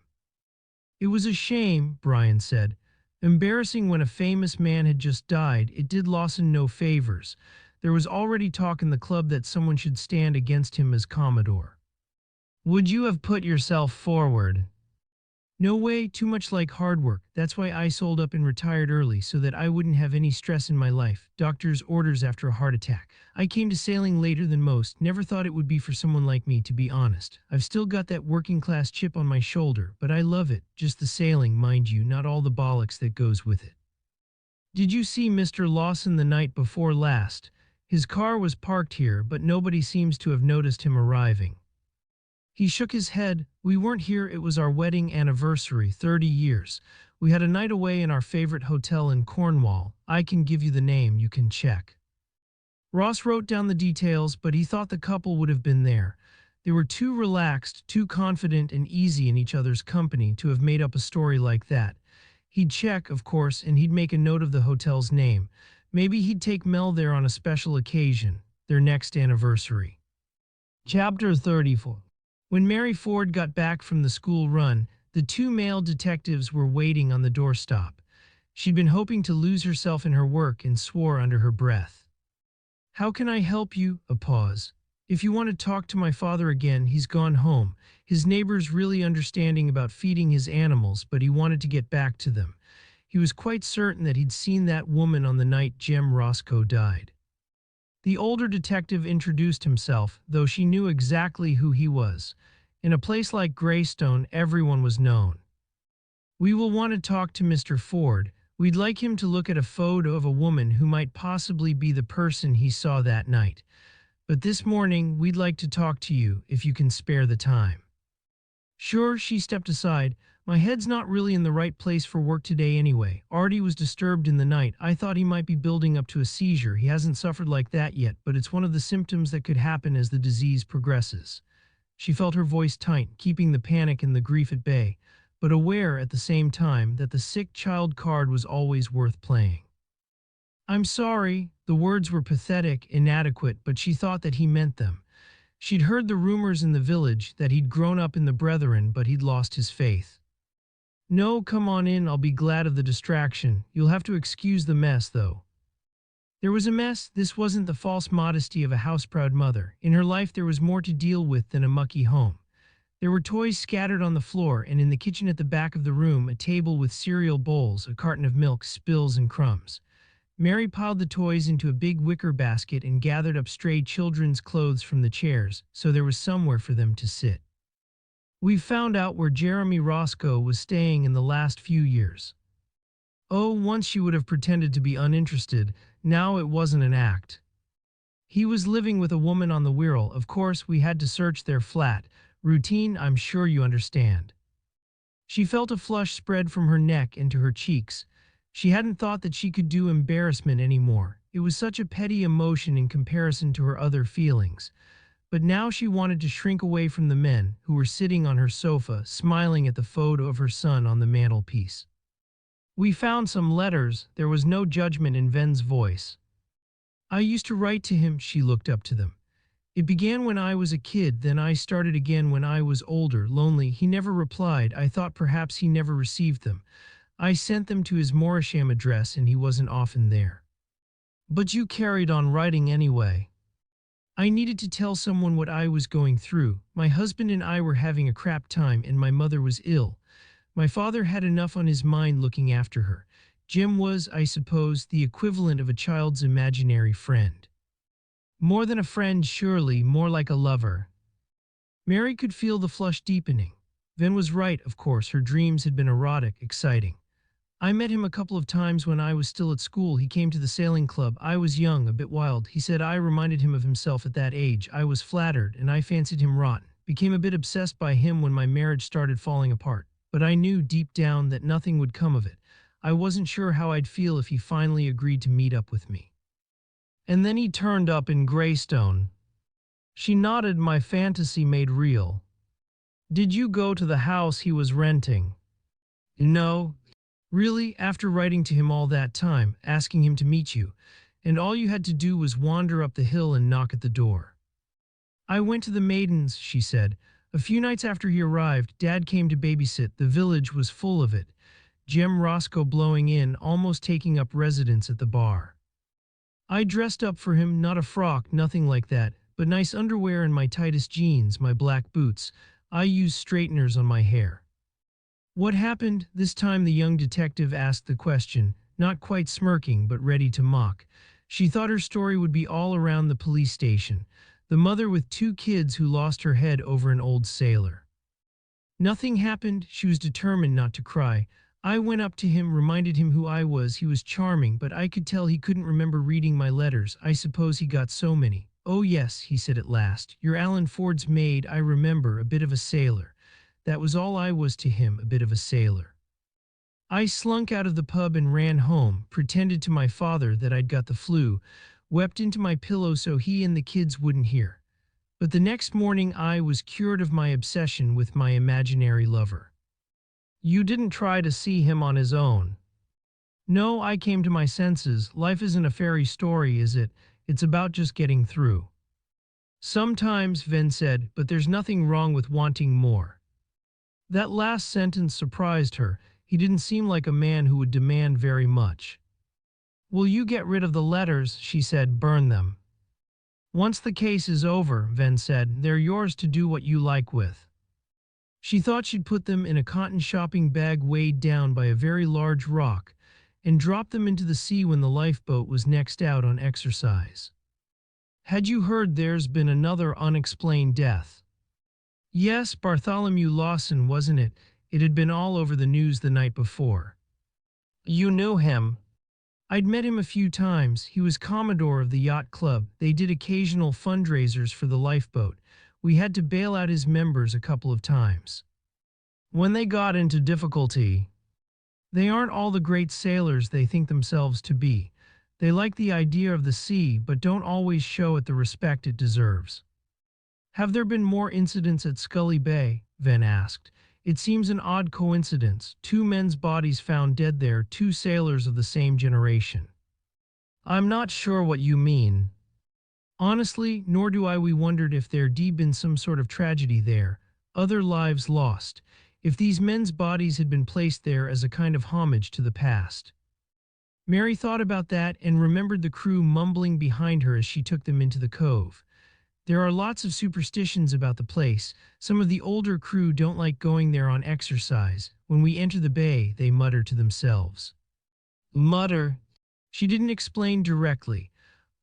It was a shame, Brian said. Embarrassing when a famous man had just died. It did Lawson no favors. There was already talk in the club that someone should stand against him as Commodore. Would you have put yourself forward? No way, too much like hard work. That's why I sold up and retired early, so that I wouldn't have any stress in my life. Doctor's orders after a heart attack. I came to sailing later than most. Never thought it would be for someone like me, to be honest. I've still got that working class chip on my shoulder, but I love it. Just the sailing, mind you, not all the bollocks that goes with it. Did you see Mr. Lawson the night before last? His car was parked here, but nobody seems to have noticed him arriving. He shook his head. We weren't here. It was our wedding anniversary, 30 years. We had a night away in our favorite hotel in Cornwall. I can give you the name, you can check. Ross wrote down the details, but he thought the couple would have been there. They were too relaxed, too confident and easy in each other's company to have made up a story like that. He'd check, of course, and he'd make a note of the hotel's name. Maybe he'd take Mel there on a special occasion, their next anniversary. Chapter 34. When Mary Ford got back from the school run, the two male detectives were waiting on the doorstop. She'd been hoping to lose herself in her work and swore under her breath. How can I help you? A pause. If you want to talk to my father again, he's gone home. His neighbor's really understanding about feeding his animals, but he wanted to get back to them. He was quite certain that he'd seen that woman on the night Jem Roscoe died. The older detective introduced himself, though she knew exactly who he was. In a place like Greystone, everyone was known. We will want to talk to Mr. Ford. We'd like him to look at a photo of a woman who might possibly be the person he saw that night. But this morning, we'd like to talk to you, if you can spare the time. Sure, she stepped aside. My head's not really in the right place for work today anyway. Artie was disturbed in the night. I thought he might be building up to a seizure. He hasn't suffered like that yet, but it's one of the symptoms that could happen as the disease progresses. She felt her voice tight, keeping the panic and the grief at bay, but aware at the same time that the sick child card was always worth playing. I'm sorry. The words were pathetic, inadequate, but she thought that he meant them. She'd heard the rumors in the village that he'd grown up in the Brethren, but he'd lost his faith. No, come on in, I'll be glad of the distraction. You'll have to excuse the mess, though. There was a mess. This wasn't the false modesty of a house-proud mother. In her life there was more to deal with than a mucky home. There were toys scattered on the floor, and in the kitchen at the back of the room, a table with cereal bowls, a carton of milk, spills, and crumbs. Mary piled the toys into a big wicker basket and gathered up stray children's clothes from the chairs, so there was somewhere for them to sit. We've found out where Jeremy Roscoe was staying in the last few years. Oh, once she would have pretended to be uninterested, now it wasn't an act. He was living with a woman on the Wirral. Of course, we had to search their flat. Routine, I'm sure you understand. She felt a flush spread from her neck into her cheeks. She hadn't thought that she could do embarrassment anymore. It was such a petty emotion in comparison to her other feelings. but now she wanted to shrink away from the men who were sitting on her sofa, smiling at the photo of her son on the mantelpiece. "We found some letters." There was no judgment in Venn's voice. "I used to write to him." She looked up to them. "It began when I was a kid, then I started again when I was older, lonely. He never replied. I thought perhaps he never received them. I sent them to his Morisham address and he wasn't often there. But you carried on writing anyway." "I needed to tell someone what I was going through. My husband and I were having a crap time and my mother was ill. My father had enough on his mind looking after her. Jim was, I suppose, the equivalent of a child's imaginary friend. More than a friend, surely, more like a lover." Mary could feel the flush deepening. Venn was right, of course. Her dreams had been erotic, exciting. "I met him a couple of times when I was still at school. He came to the sailing club. I was young, a bit wild. He said I reminded him of himself at that age. I was flattered, and I fancied him rotten. Became a bit obsessed by him when my marriage started falling apart. But I knew deep down that nothing would come of it. I wasn't sure how I'd feel if he finally agreed to meet up with me. And then he turned up in Greystone." She nodded. "My fantasy made real." "Did you go to the house he was renting?" "No." "Really? After writing to him all that time, asking him to meet you, and all you had to do was wander up the hill and knock at the door?" "I went to the Maidens," she said. "A few nights after he arrived, Dad came to babysit. The village was full of it. Jem Roscoe blowing in, almost taking up residence at the bar. I dressed up for him, not a frock, nothing like that, but nice underwear and my tightest jeans, my black boots. I used straighteners on my hair." "What happened?" This time the young detective asked the question, not quite smirking but ready to mock. She thought her story would be all around the police station. The mother with 2 kids who lost her head over an old sailor. "Nothing happened." She was determined not to cry. "I went up to him, reminded him who I was. He was charming, but I could tell he couldn't remember reading my letters. I suppose he got so many." "Oh yes," he said at last. "You're Alan Ford's maid, I remember, a bit of a sailor. That was all I was to him, a bit of a sailor. I slunk out of the pub and ran home, pretended to my father that I'd got the flu, wept into my pillow so he and the kids wouldn't hear. But the next morning I was cured of my obsession with my imaginary lover." "You didn't try to see him on his own?" "No, I came to my senses. Life isn't a fairy story, is it? It's about just getting through." "Sometimes," Venn said, "but there's nothing wrong with wanting more." That last sentence surprised her. He didn't seem like a man who would demand very much. "Will you get rid of the letters?" she said. "Burn them." "Once the case is over," Venn said, "they're yours to do what you like with." She thought she'd put them in a cotton shopping bag weighed down by a very large rock and drop them into the sea when the lifeboat was next out on exercise. "Had you heard there's been another unexplained death?" "Yes, Bartholomew Lawson, wasn't it? It had been all over the news the night before." "You knew him?" "I'd met him a few times. He was Commodore of the yacht club. They did occasional fundraisers for the lifeboat. We had to bail out his members a couple of times when they got into difficulty. They aren't all the great sailors they think themselves to be. They like the idea of the sea, but don't always show it the respect it deserves." "Have there been more incidents at Scully Bay?" Venn asked. "It seems an odd coincidence. 2 men's bodies found dead there, 2 sailors of the same generation." "I'm not sure what you mean." "Honestly, nor do I. We wondered if there'd been some sort of tragedy there, other lives lost, if these men's bodies had been placed there as a kind of homage to the past." Mary thought about that and remembered the crew mumbling behind her as she took them into the cove. There are lots of superstitions about the place. Some of the older crew don't like going there on exercise. When we enter the bay, they mutter to themselves. Mutter? She didn't explain directly.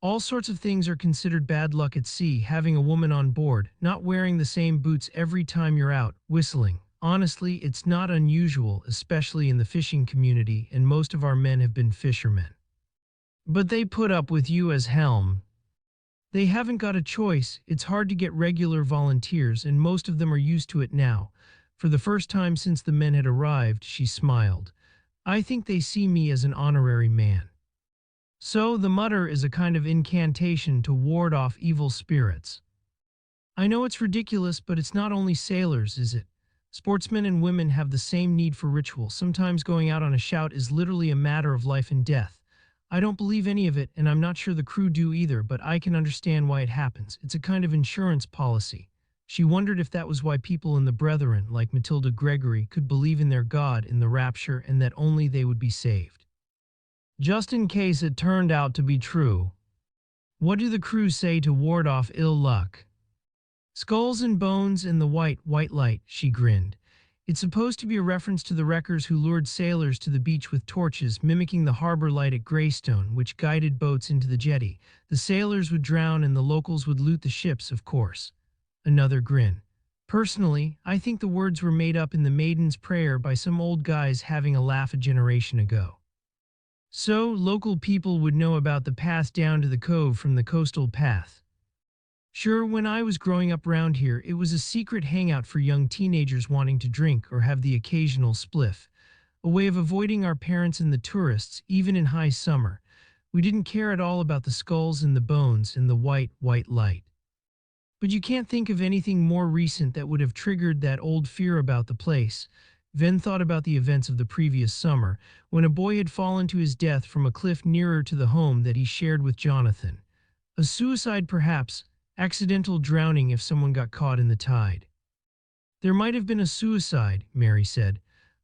All sorts of things are considered bad luck at sea, having a woman on board, not wearing the same boots every time you're out, whistling. Honestly, it's not unusual, especially in the fishing community, and most of our men have been fishermen. But they put up with you as helm. They haven't got a choice. It's hard to get regular volunteers, and most of them are used to it now. For the first time since the men had arrived, she smiled. I think they see me as an honorary man. So the mutter is a kind of incantation to ward off evil spirits. I know it's ridiculous, but it's not only sailors, is it? Sportsmen and women have the same need for ritual. Sometimes going out on a shout is literally a matter of life and death. I don't believe any of it, and I'm not sure the crew do either, but I can understand why it happens. It's a kind of insurance policy. She wondered if that was why people in the Brethren, like Matilda Gregory, could believe in their God in the rapture and that only they would be saved. Just in case it turned out to be true. What do the crew say to ward off ill luck? Skulls and bones in the white light, she grinned. It's supposed to be a reference to the wreckers who lured sailors to the beach with torches, mimicking the harbor light at Greystone, which guided boats into the jetty. The sailors would drown and the locals would loot the ships, of course. Another grin. Personally, I think the words were made up in the Maiden's Prayer by some old guys having a laugh a generation ago. So, local people would know about the path down to the cove from the coastal path. Sure, when I was growing up round here, it was a secret hangout for young teenagers wanting to drink or have the occasional spliff, a way of avoiding our parents and the tourists, even in high summer. We didn't care at all about the skulls and the bones and the white light. But you can't think of anything more recent that would have triggered that old fear about the place. Venn thought about the events of the previous summer, when a boy had fallen to his death from a cliff nearer to the home that he shared with Jonathan. A suicide perhaps, accidental drowning if someone got caught in the tide. There might have been a suicide, Mary said.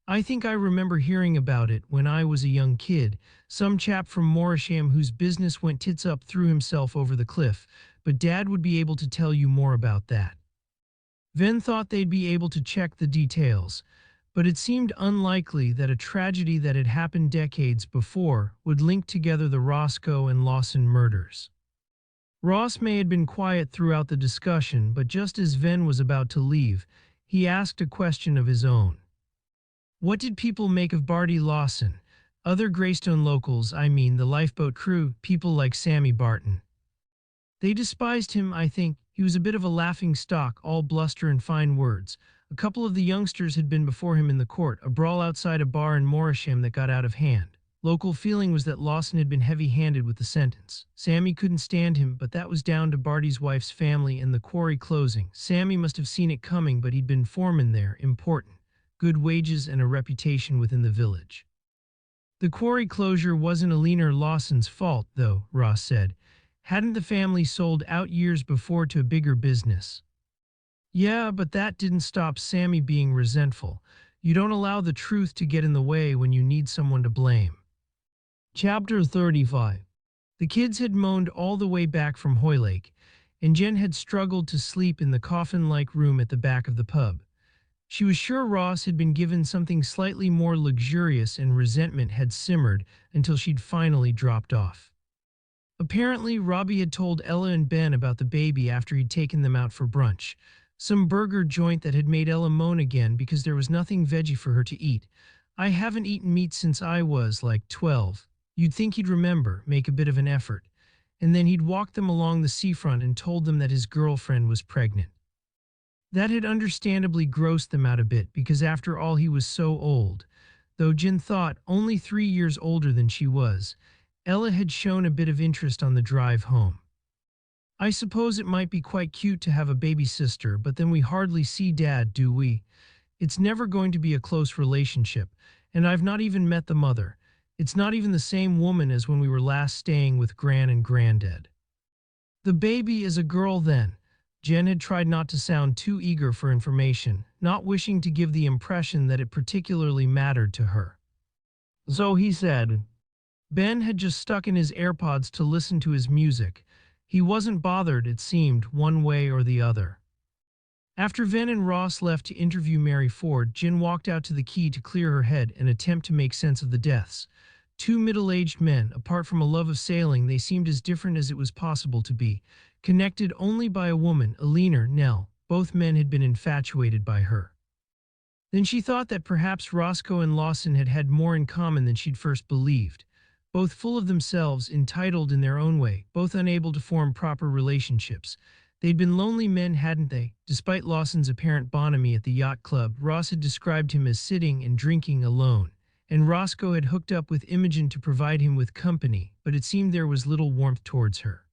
I think I remember hearing about it when I was a young kid. Some chap from Morisham whose business went tits up threw himself over the cliff, but Dad would be able to tell you more about that. Venn thought they'd be able to check the details, but it seemed unlikely that a tragedy that had happened decades before would link together the Roscoe and Lawson murders. Ross may have been quiet throughout the discussion, but just as Venn was about to leave, he asked a question of his own. What did people make of Barty Lawson? Other Greystone locals, I mean the lifeboat crew, people like Sammy Barton. They despised him, I think. He was a bit of a laughing stock, all bluster and fine words. A couple of the youngsters had been before him in the court, a brawl outside a bar in Morisham that got out of hand. Local feeling was that Lawson had been heavy-handed with the sentence. Sammy couldn't stand him, but that was down to Barty's wife's family and the quarry closing. Sammy must have seen it coming, but he'd been foreman there, important. Good wages and a reputation within the village. The quarry closure wasn't Alina Lawson's fault, though, Ross said. Hadn't the family sold out years before to a bigger business? Yeah, but that didn't stop Sammy being resentful. You don't allow the truth to get in the way when you need someone to blame. Chapter 35. The kids had moaned all the way back from Hoylake, and Jen had struggled to sleep in the coffin-like room at the back of the pub. She was sure Ross had been given something slightly more luxurious, and resentment had simmered until she'd finally dropped off. Apparently, Robbie had told Ella and Ben about the baby after he'd taken them out for brunch. Some burger joint that had made Ella moan again because there was nothing veggie for her to eat. I haven't eaten meat since I was, like, 12. You'd think he'd remember, make a bit of an effort. And then he'd walked them along the seafront and told them that his girlfriend was pregnant. That had understandably grossed them out a bit because after all he was so old. Though Jen thought only 3 years older than she was, Ella had shown a bit of interest on the drive home. I suppose it might be quite cute to have a baby sister, but then we hardly see Dad, do we? It's never going to be a close relationship, and I've not even met the mother. It's not even the same woman as when we were last staying with Gran and Granddad. The baby is a girl then. Jen had tried not to sound too eager for information, not wishing to give the impression that it particularly mattered to her. So he said. Ben had just stuck in his AirPods to listen to his music. He wasn't bothered, it seemed, one way or the other. After Venn and Ross left to interview Mary Ford, Jen walked out to the quay to clear her head and attempt to make sense of the deaths. 2 middle-aged men, apart from a love of sailing, they seemed as different as it was possible to be. Connected only by a woman, Alina, Nell. Both men had been infatuated by her. Then she thought that perhaps Roscoe and Lawson had had more in common than she'd first believed. Both full of themselves, entitled in their own way, both unable to form proper relationships. They'd been lonely men, hadn't they? Despite Lawson's apparent bonhomie at the yacht club, Ross had described him as sitting and drinking alone. And Roscoe had hooked up with Imogen to provide him with company, but it seemed there was little warmth towards her.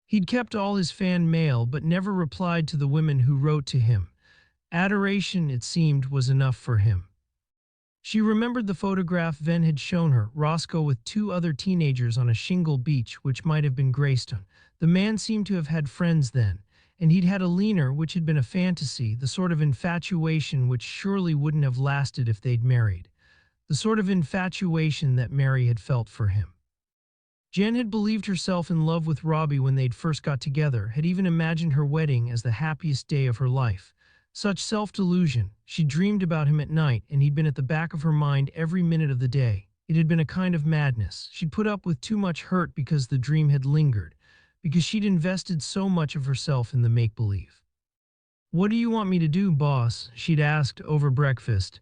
He'd kept all his fan mail but never replied to the women who wrote to him. Adoration, it seemed, was enough for him. She remembered the photograph Venn had shown her, Roscoe with two other teenagers on a shingle beach which might have been Greystone. The man seemed to have had friends then, and he'd had a leaner which had been a fantasy, the sort of infatuation which surely wouldn't have lasted if they'd married. The sort of infatuation that Mary had felt for him. Jen had believed herself in love with Robbie when they'd first got together, had even imagined her wedding as the happiest day of her life. Such self-delusion. She dreamed about him at night, and he'd been at the back of her mind every minute of the day. It had been a kind of madness. She'd put up with too much hurt because the dream had lingered, because she'd invested so much of herself in the make-believe. "What do you want me to do, boss?" she'd asked over breakfast.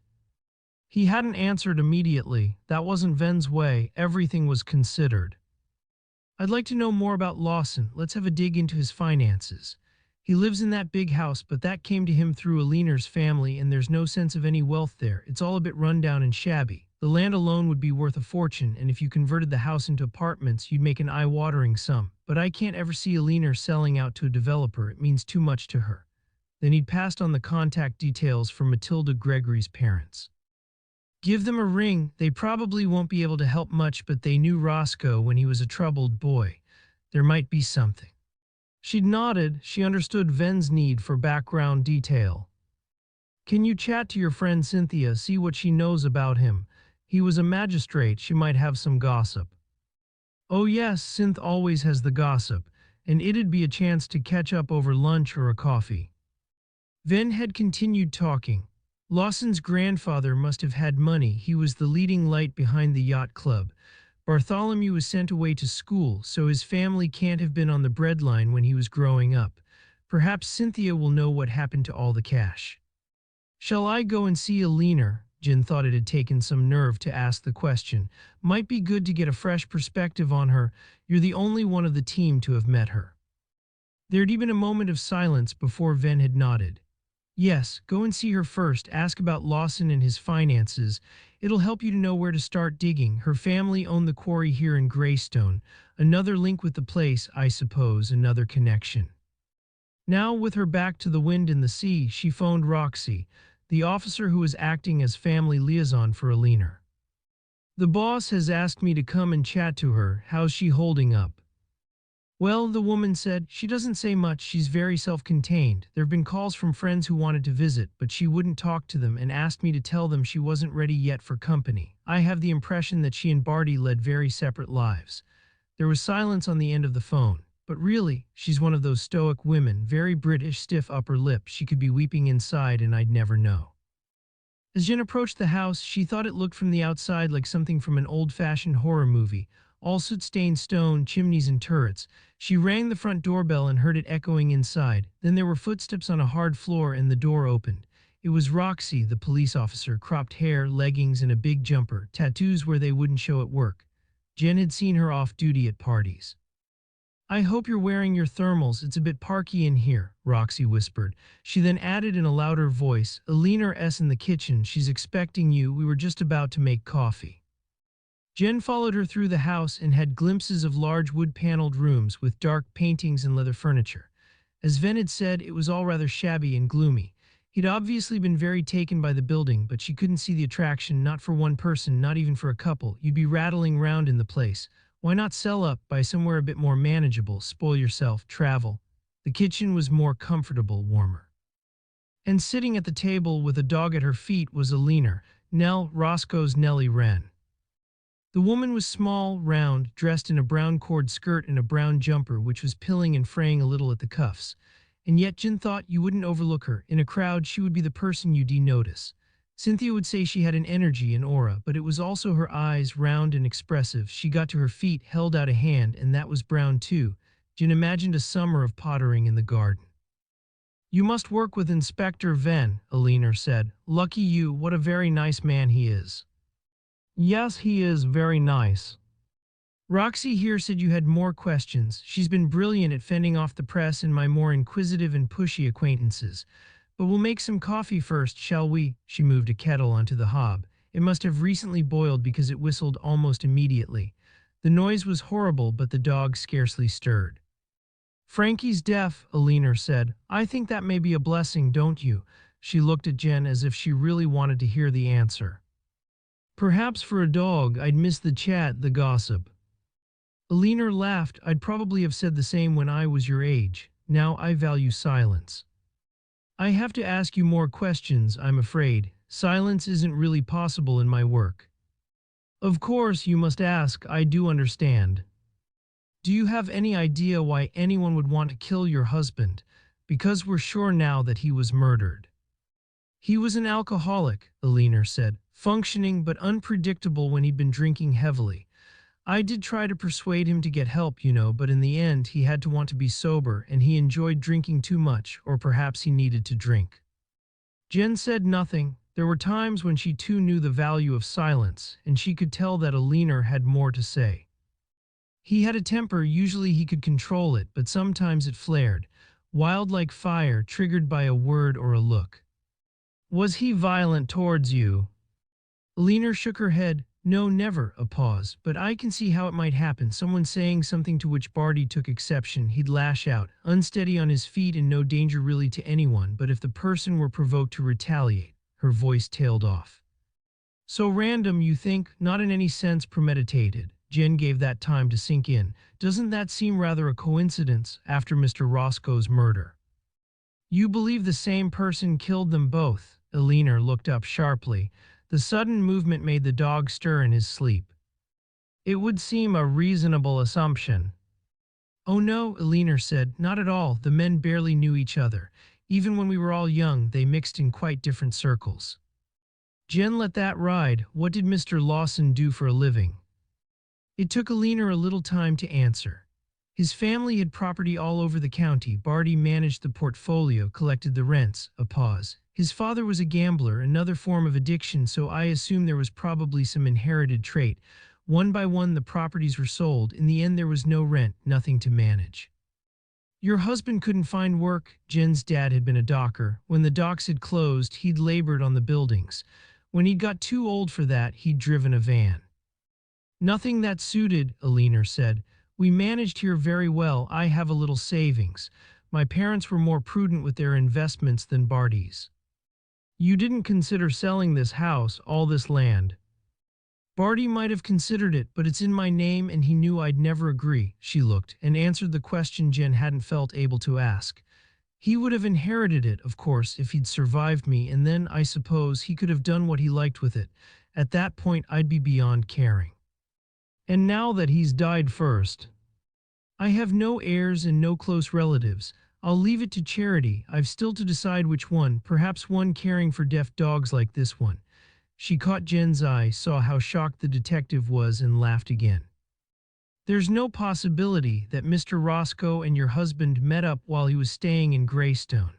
He hadn't answered immediately. That wasn't Venn's way. Everything was considered. "I'd like to know more about Lawson. Let's have a dig into his finances. He lives in that big house, but that came to him through Alina's family, and there's no sense of any wealth there. It's all a bit rundown and shabby. The land alone would be worth a fortune, and if you converted the house into apartments, you'd make an eye-watering sum. But I can't ever see Alina selling out to a developer. It means too much to her." Then he'd passed on the contact details for Matilda Gregory's parents. "Give them a ring. They probably won't be able to help much, but they knew Roscoe when he was a troubled boy. There might be something." She'd nodded. She understood Venn's need for background detail. "Can you chat to your friend Cynthia, see what she knows about him? He was a magistrate. She might have some gossip." "Oh yes, Synth always has the gossip, and it'd be a chance to catch up over lunch or a coffee." Venn had continued talking. Lawson's grandfather must have had money. He was the leading light behind the yacht club. Bartholomew was sent away to school, so his family can't have been on the breadline when he was growing up. Perhaps Cynthia will know what happened to all the cash. "Shall I go and see Alina?" Jen thought it had taken some nerve to ask the question. "Might be good to get a fresh perspective on her. You're the only one of the team to have met her." There'd been a moment of silence before Venn had nodded. "Yes, go and see her first. Ask about Lawson and his finances. It'll help you to know where to start digging. Her family owned the quarry here in Greystone. Another link with the place, I suppose, another connection." Now, with her back to the wind and the sea, she phoned Roxy, the officer who was acting as family liaison for Alina. "The boss has asked me to come and chat to her. How's she holding up?" "Well," the woman said, "she doesn't say much. She's very self-contained. There've been calls from friends who wanted to visit, but she wouldn't talk to them and asked me to tell them she wasn't ready yet for company. I have the impression that she and Barty led very separate lives." There was silence on the end of the phone. "But really, she's one of those stoic women, very British, stiff upper lip. She could be weeping inside and I'd never know." As Jen approached the house, she thought it looked from the outside like something from an old-fashioned horror movie. All soot-stained stone, chimneys and turrets. She rang the front doorbell and heard it echoing inside. Then there were footsteps on a hard floor and the door opened. It was Roxy, the police officer, cropped hair, leggings, and a big jumper, tattoos where they wouldn't show at work. Jen had seen her off duty at parties. "I hope you're wearing your thermals. It's a bit parky in here," Roxy whispered. She then added in a louder voice, "Alina's in the kitchen. She's expecting you. We were just about to make coffee." Jen followed her through the house and had glimpses of large wood-paneled rooms with dark paintings and leather furniture. As Venn had said, it was all rather shabby and gloomy. He'd obviously been very taken by the building, but she couldn't see the attraction, not for one person, not even for a couple. You'd be rattling round in the place. Why not sell up, buy somewhere a bit more manageable, spoil yourself, travel? The kitchen was more comfortable, warmer. And sitting at the table with a dog at her feet was Alina, Nell, Roscoe's Nellie Wren. The woman was small, round, dressed in a brown cord skirt and a brown jumper which was pilling and fraying a little at the cuffs. And yet Jen thought you wouldn't overlook her. In a crowd, she would be the person you'd notice. Cynthia would say she had an energy, an aura, but it was also her eyes, round and expressive. She got to her feet, held out a hand, and that was brown too. Jen imagined a summer of pottering in the garden. "You must work with Inspector Venn," Alina said. "Lucky you, what a very nice man he is." "Yes, he is very nice." "Roxy here said you had more questions. She's been brilliant at fending off the press and my more inquisitive and pushy acquaintances. But we'll make some coffee first, shall we?" She moved a kettle onto the hob. It must have recently boiled because it whistled almost immediately. The noise was horrible, but the dog scarcely stirred. Frankie's deaf, Alina said. I think that may be a blessing, don't you? She looked at Jen as if she really wanted to hear the answer. Perhaps for a dog, I'd miss the chat, the gossip. Alina laughed. I'd probably have said the same when I was your age. Now I value silence. I have to ask you more questions, I'm afraid. Silence isn't really possible in my work. Of course, you must ask. I do understand. Do you have any idea why anyone would want to kill your husband? Because we're sure now that he was murdered. He was an alcoholic, Alina said, functioning but unpredictable when he'd been drinking heavily. I did try to persuade him to get help, but in the end he had to want to be sober, and he enjoyed drinking too much, or perhaps he needed to drink. Jen said nothing. There were times when she too knew the value of silence, and she could tell that Alina had more to say. He had a temper. Usually he could control it, but sometimes it flared, wild like fire, triggered by a word or a look. Was he violent towards you? Alina shook her head. No, never. A pause. But I can see how it might happen. Someone saying something to which Barty took exception, he'd lash out, unsteady on his feet and no danger really to anyone, but if the person were provoked to retaliate, her voice tailed off. So random, you think? Not in any sense premeditated. Jen gave that time to sink in. Doesn't that seem rather a coincidence after Mr. Roscoe's murder? You believe the same person killed them both? Alina looked up sharply. The sudden movement made the dog stir in his sleep. It would seem a reasonable assumption. Oh no, Alina said, not at all. The men barely knew each other. Even when we were all young, they mixed in quite different circles. Jen let that ride. What did Mr. Lawson do for a living? It took Alina a little time to answer. His family had property all over the county. Barty managed the portfolio, collected the rents. A pause. His father was a gambler, another form of addiction, so I assume there was probably some inherited trait. One by one the properties were sold. In the end there was no rent, nothing to manage. Your husband couldn't find work? Jen's dad had been a docker. When the docks had closed, he'd labored on the buildings. When he'd got too old for that, he'd driven a van. Nothing that suited, Alina said. We managed here very well. I have a little savings. My parents were more prudent with their investments than Barty's. You didn't consider selling this house, all this land? Barty might have considered it, but it's in my name and he knew I'd never agree. She looked and answered the question Jen hadn't felt able to ask. He would have inherited it, of course, if he'd survived me, and then, I suppose, he could have done what he liked with it. At that point, I'd be beyond caring. And now that he's died first, I have no heirs and no close relatives. I'll leave it to charity. I've still to decide which one, perhaps one caring for deaf dogs like this one. She caught Jen's eye, saw how shocked the detective was, and laughed again. There's no possibility that Mr. Roscoe and your husband met up while he was staying in Greystone?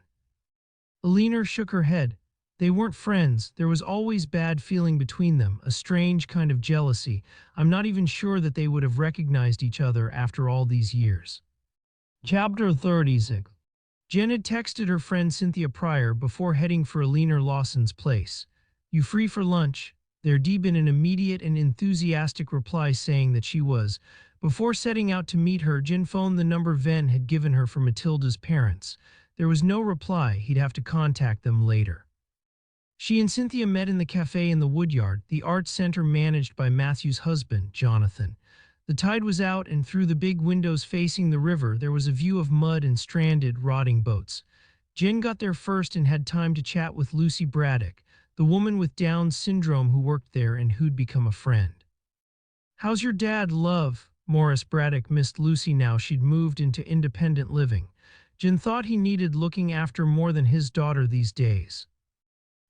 Alina shook her head. They weren't friends. There was always bad feeling between them, a strange kind of jealousy. I'm not even sure that they would have recognized each other after all these years. Chapter 36. Jen had texted her friend Cynthia Pryor before heading for Alina Lawson's place. You free for lunch? There'd been an immediate and enthusiastic reply saying that she was. Before setting out to meet her, Jen phoned the number Venn had given her for Matilda's parents. There was no reply. He'd have to contact them later. She and Cynthia met in the cafe in the Woodyard, the art center managed by Matthew's husband, Jonathan. The tide was out, and through the big windows facing the river there was a view of mud and stranded, rotting boats. Jen got there first and had time to chat with Lucy Braddock, the woman with Down syndrome who worked there and who'd become a friend. How's your dad, love? Morris Braddock missed Lucy now she'd moved into independent living. Jen thought he needed looking after more than his daughter these days.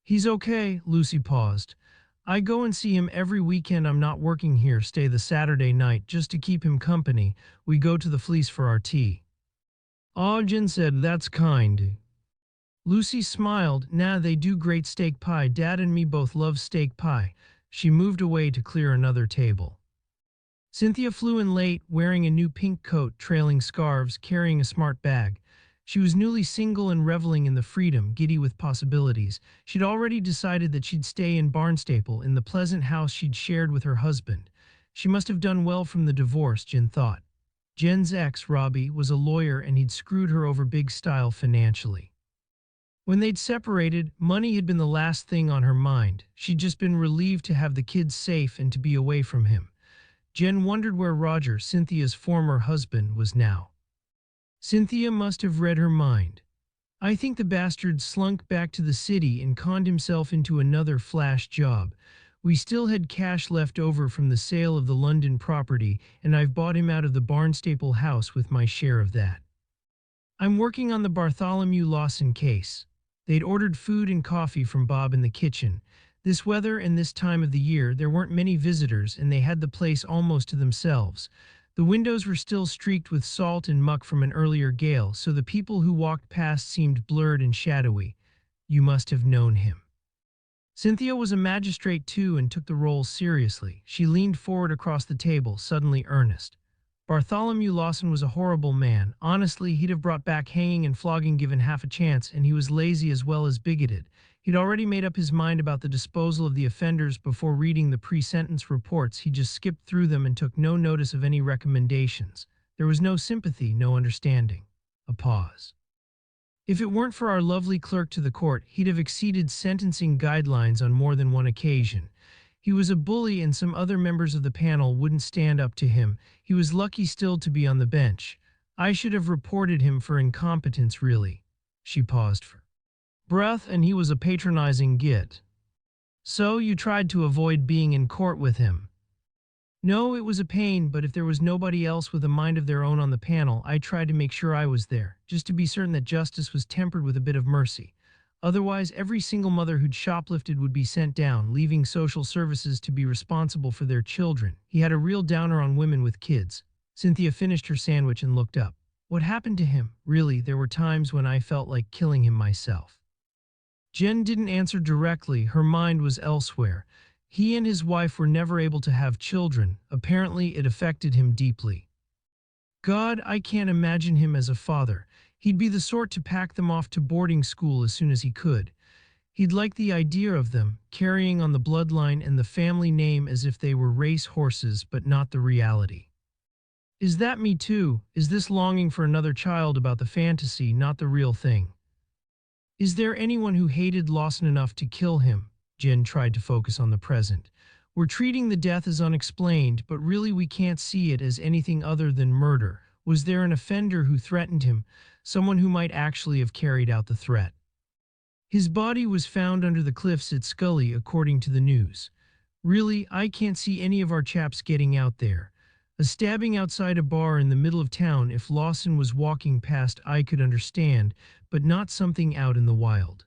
He's okay, Lucy paused. I go and see him every weekend. I'm not working here, stay the Saturday night just to keep him company. We go to the Fleece for our tea. Aw, Jen said, that's kind. Lucy smiled. Nah, they do great steak pie. Dad and me both love steak pie. She moved away to clear another table. Cynthia flew in late, wearing a new pink coat, trailing scarves, carrying a smart bag. She was newly single and reveling in the freedom, giddy with possibilities. She'd already decided that she'd stay in Barnstaple, in the pleasant house she'd shared with her husband. She must have done well from the divorce, Jen thought. Jen's ex, Robbie, was a lawyer and he'd screwed her over big style financially. When they'd separated, money had been the last thing on her mind. She'd just been relieved to have the kids safe and to be away from him. Jen wondered where Roger, Cynthia's former husband, was now. Cynthia must have read her mind. I think the bastard slunk back to the city and conned himself into another flash job. We still had cash left over from the sale of the London property, and I've bought him out of the Barnstaple house with my share of that. I'm working on the Bartholomew Lawson case. They'd ordered food and coffee from Bob in the kitchen. This weather and this time of the year, there weren't many visitors, and they had the place almost to themselves. The windows were still streaked with salt and muck from an earlier gale, so the people who walked past seemed blurred and shadowy. You must have known him. Cynthia was a magistrate too and took the role seriously. She leaned forward across the table, suddenly earnest. Bartholomew Lawson was a horrible man. Honestly, he'd have brought back hanging and flogging given half a chance, and he was lazy as well as bigoted. He'd already made up his mind about the disposal of the offenders before reading the pre-sentence reports. He just skipped through them and took no notice of any recommendations. There was no sympathy, no understanding. A pause. If it weren't for our lovely clerk to the court, he'd have exceeded sentencing guidelines on more than one occasion. He was a bully and some other members of the panel wouldn't stand up to him. He was lucky still to be on the bench. I should have reported him for incompetence, really. She paused for breath, and he was a patronizing git. So you tried to avoid being in court with him? No, it was a pain, but if there was nobody else with a mind of their own on the panel, I tried to make sure I was there, just to be certain that justice was tempered with a bit of mercy. Otherwise, every single mother who'd shoplifted would be sent down, leaving social services to be responsible for their children. He had a real downer on women with kids. Cynthia finished her sandwich and looked up. What happened to him? Really, there were times when I felt like killing him myself. Jen didn't answer directly. Her mind was elsewhere. He and his wife were never able to have children. Apparently, it affected him deeply. God, I can't imagine him as a father. He'd be the sort to pack them off to boarding school as soon as he could. He'd like the idea of them, carrying on the bloodline and the family name as if they were race horses, but not the reality. Is that me too? Is this longing for another child about the fantasy, not the real thing? Is there anyone who hated Lawson enough to kill him? Jen tried to focus on the present. We're treating the death as unexplained, but really we can't see it as anything other than murder. Was there an offender who threatened him? Someone who might actually have carried out the threat? His body was found under the cliffs at Scully, according to the news. Really, I can't see any of our chaps getting out there. A stabbing outside a bar in the middle of town, if Lawson was walking past, I could understand, but not something out in the wild.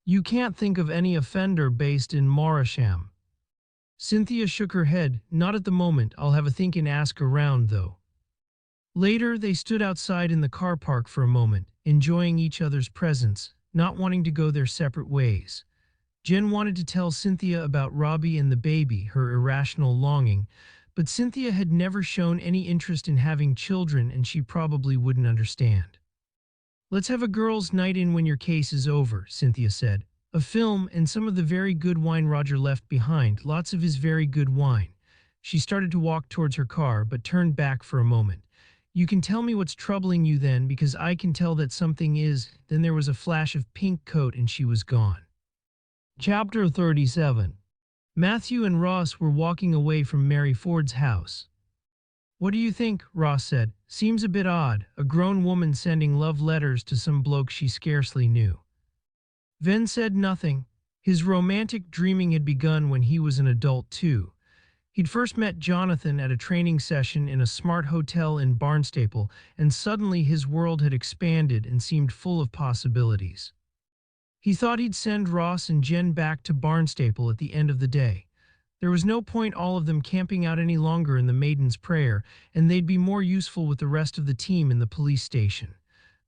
You can't think of any offender based in Morisham? Cynthia shook her head. Not at the moment. I'll have a think and ask around, though. Later, they stood outside in the car park for a moment, enjoying each other's presence, not wanting to go their separate ways. Jen wanted to tell Cynthia about Robbie and the baby, her irrational longing, but Cynthia had never shown any interest in having children, and she probably wouldn't understand. Let's have a girls' night in when your case is over, Cynthia said. A film and some of the very good wine Roger left behind, lots of his very good wine. She started to walk towards her car, but turned back for a moment. You can tell me what's troubling you then, because I can tell that something is. Then there was a flash of pink coat and she was gone. Chapter 37. Matthew and Ross were walking away from Mary Ford's house. What do you think? Ross said. Seems a bit odd, a grown woman sending love letters to some bloke she scarcely knew. Venn said nothing. His romantic dreaming had begun when he was an adult too. He'd first met Jonathan at a training session in a smart hotel in Barnstaple, and suddenly his world had expanded and seemed full of possibilities. He thought he'd send Ross and Jen back to Barnstaple at the end of the day. There was no point all of them camping out any longer in the Maiden's Prayer, and they'd be more useful with the rest of the team in the police station.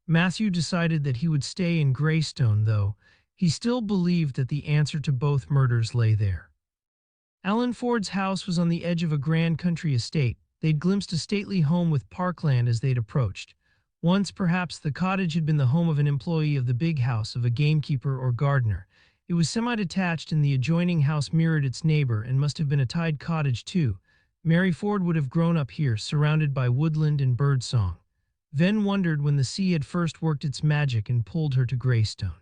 Matthew decided that he would stay in Greystone, though. He still believed that the answer to both murders lay there. Alan Ford's house was on the edge of a grand country estate. They'd glimpsed a stately home with parkland as they'd approached. Once, perhaps, the cottage had been the home of an employee of the big house, of a gamekeeper or gardener. It was semi-detached, and the adjoining house mirrored its neighbor and must have been a tied cottage too. Mary Ford would have grown up here, surrounded by woodland and birdsong. Venn wondered when the sea had first worked its magic and pulled her to Greystone.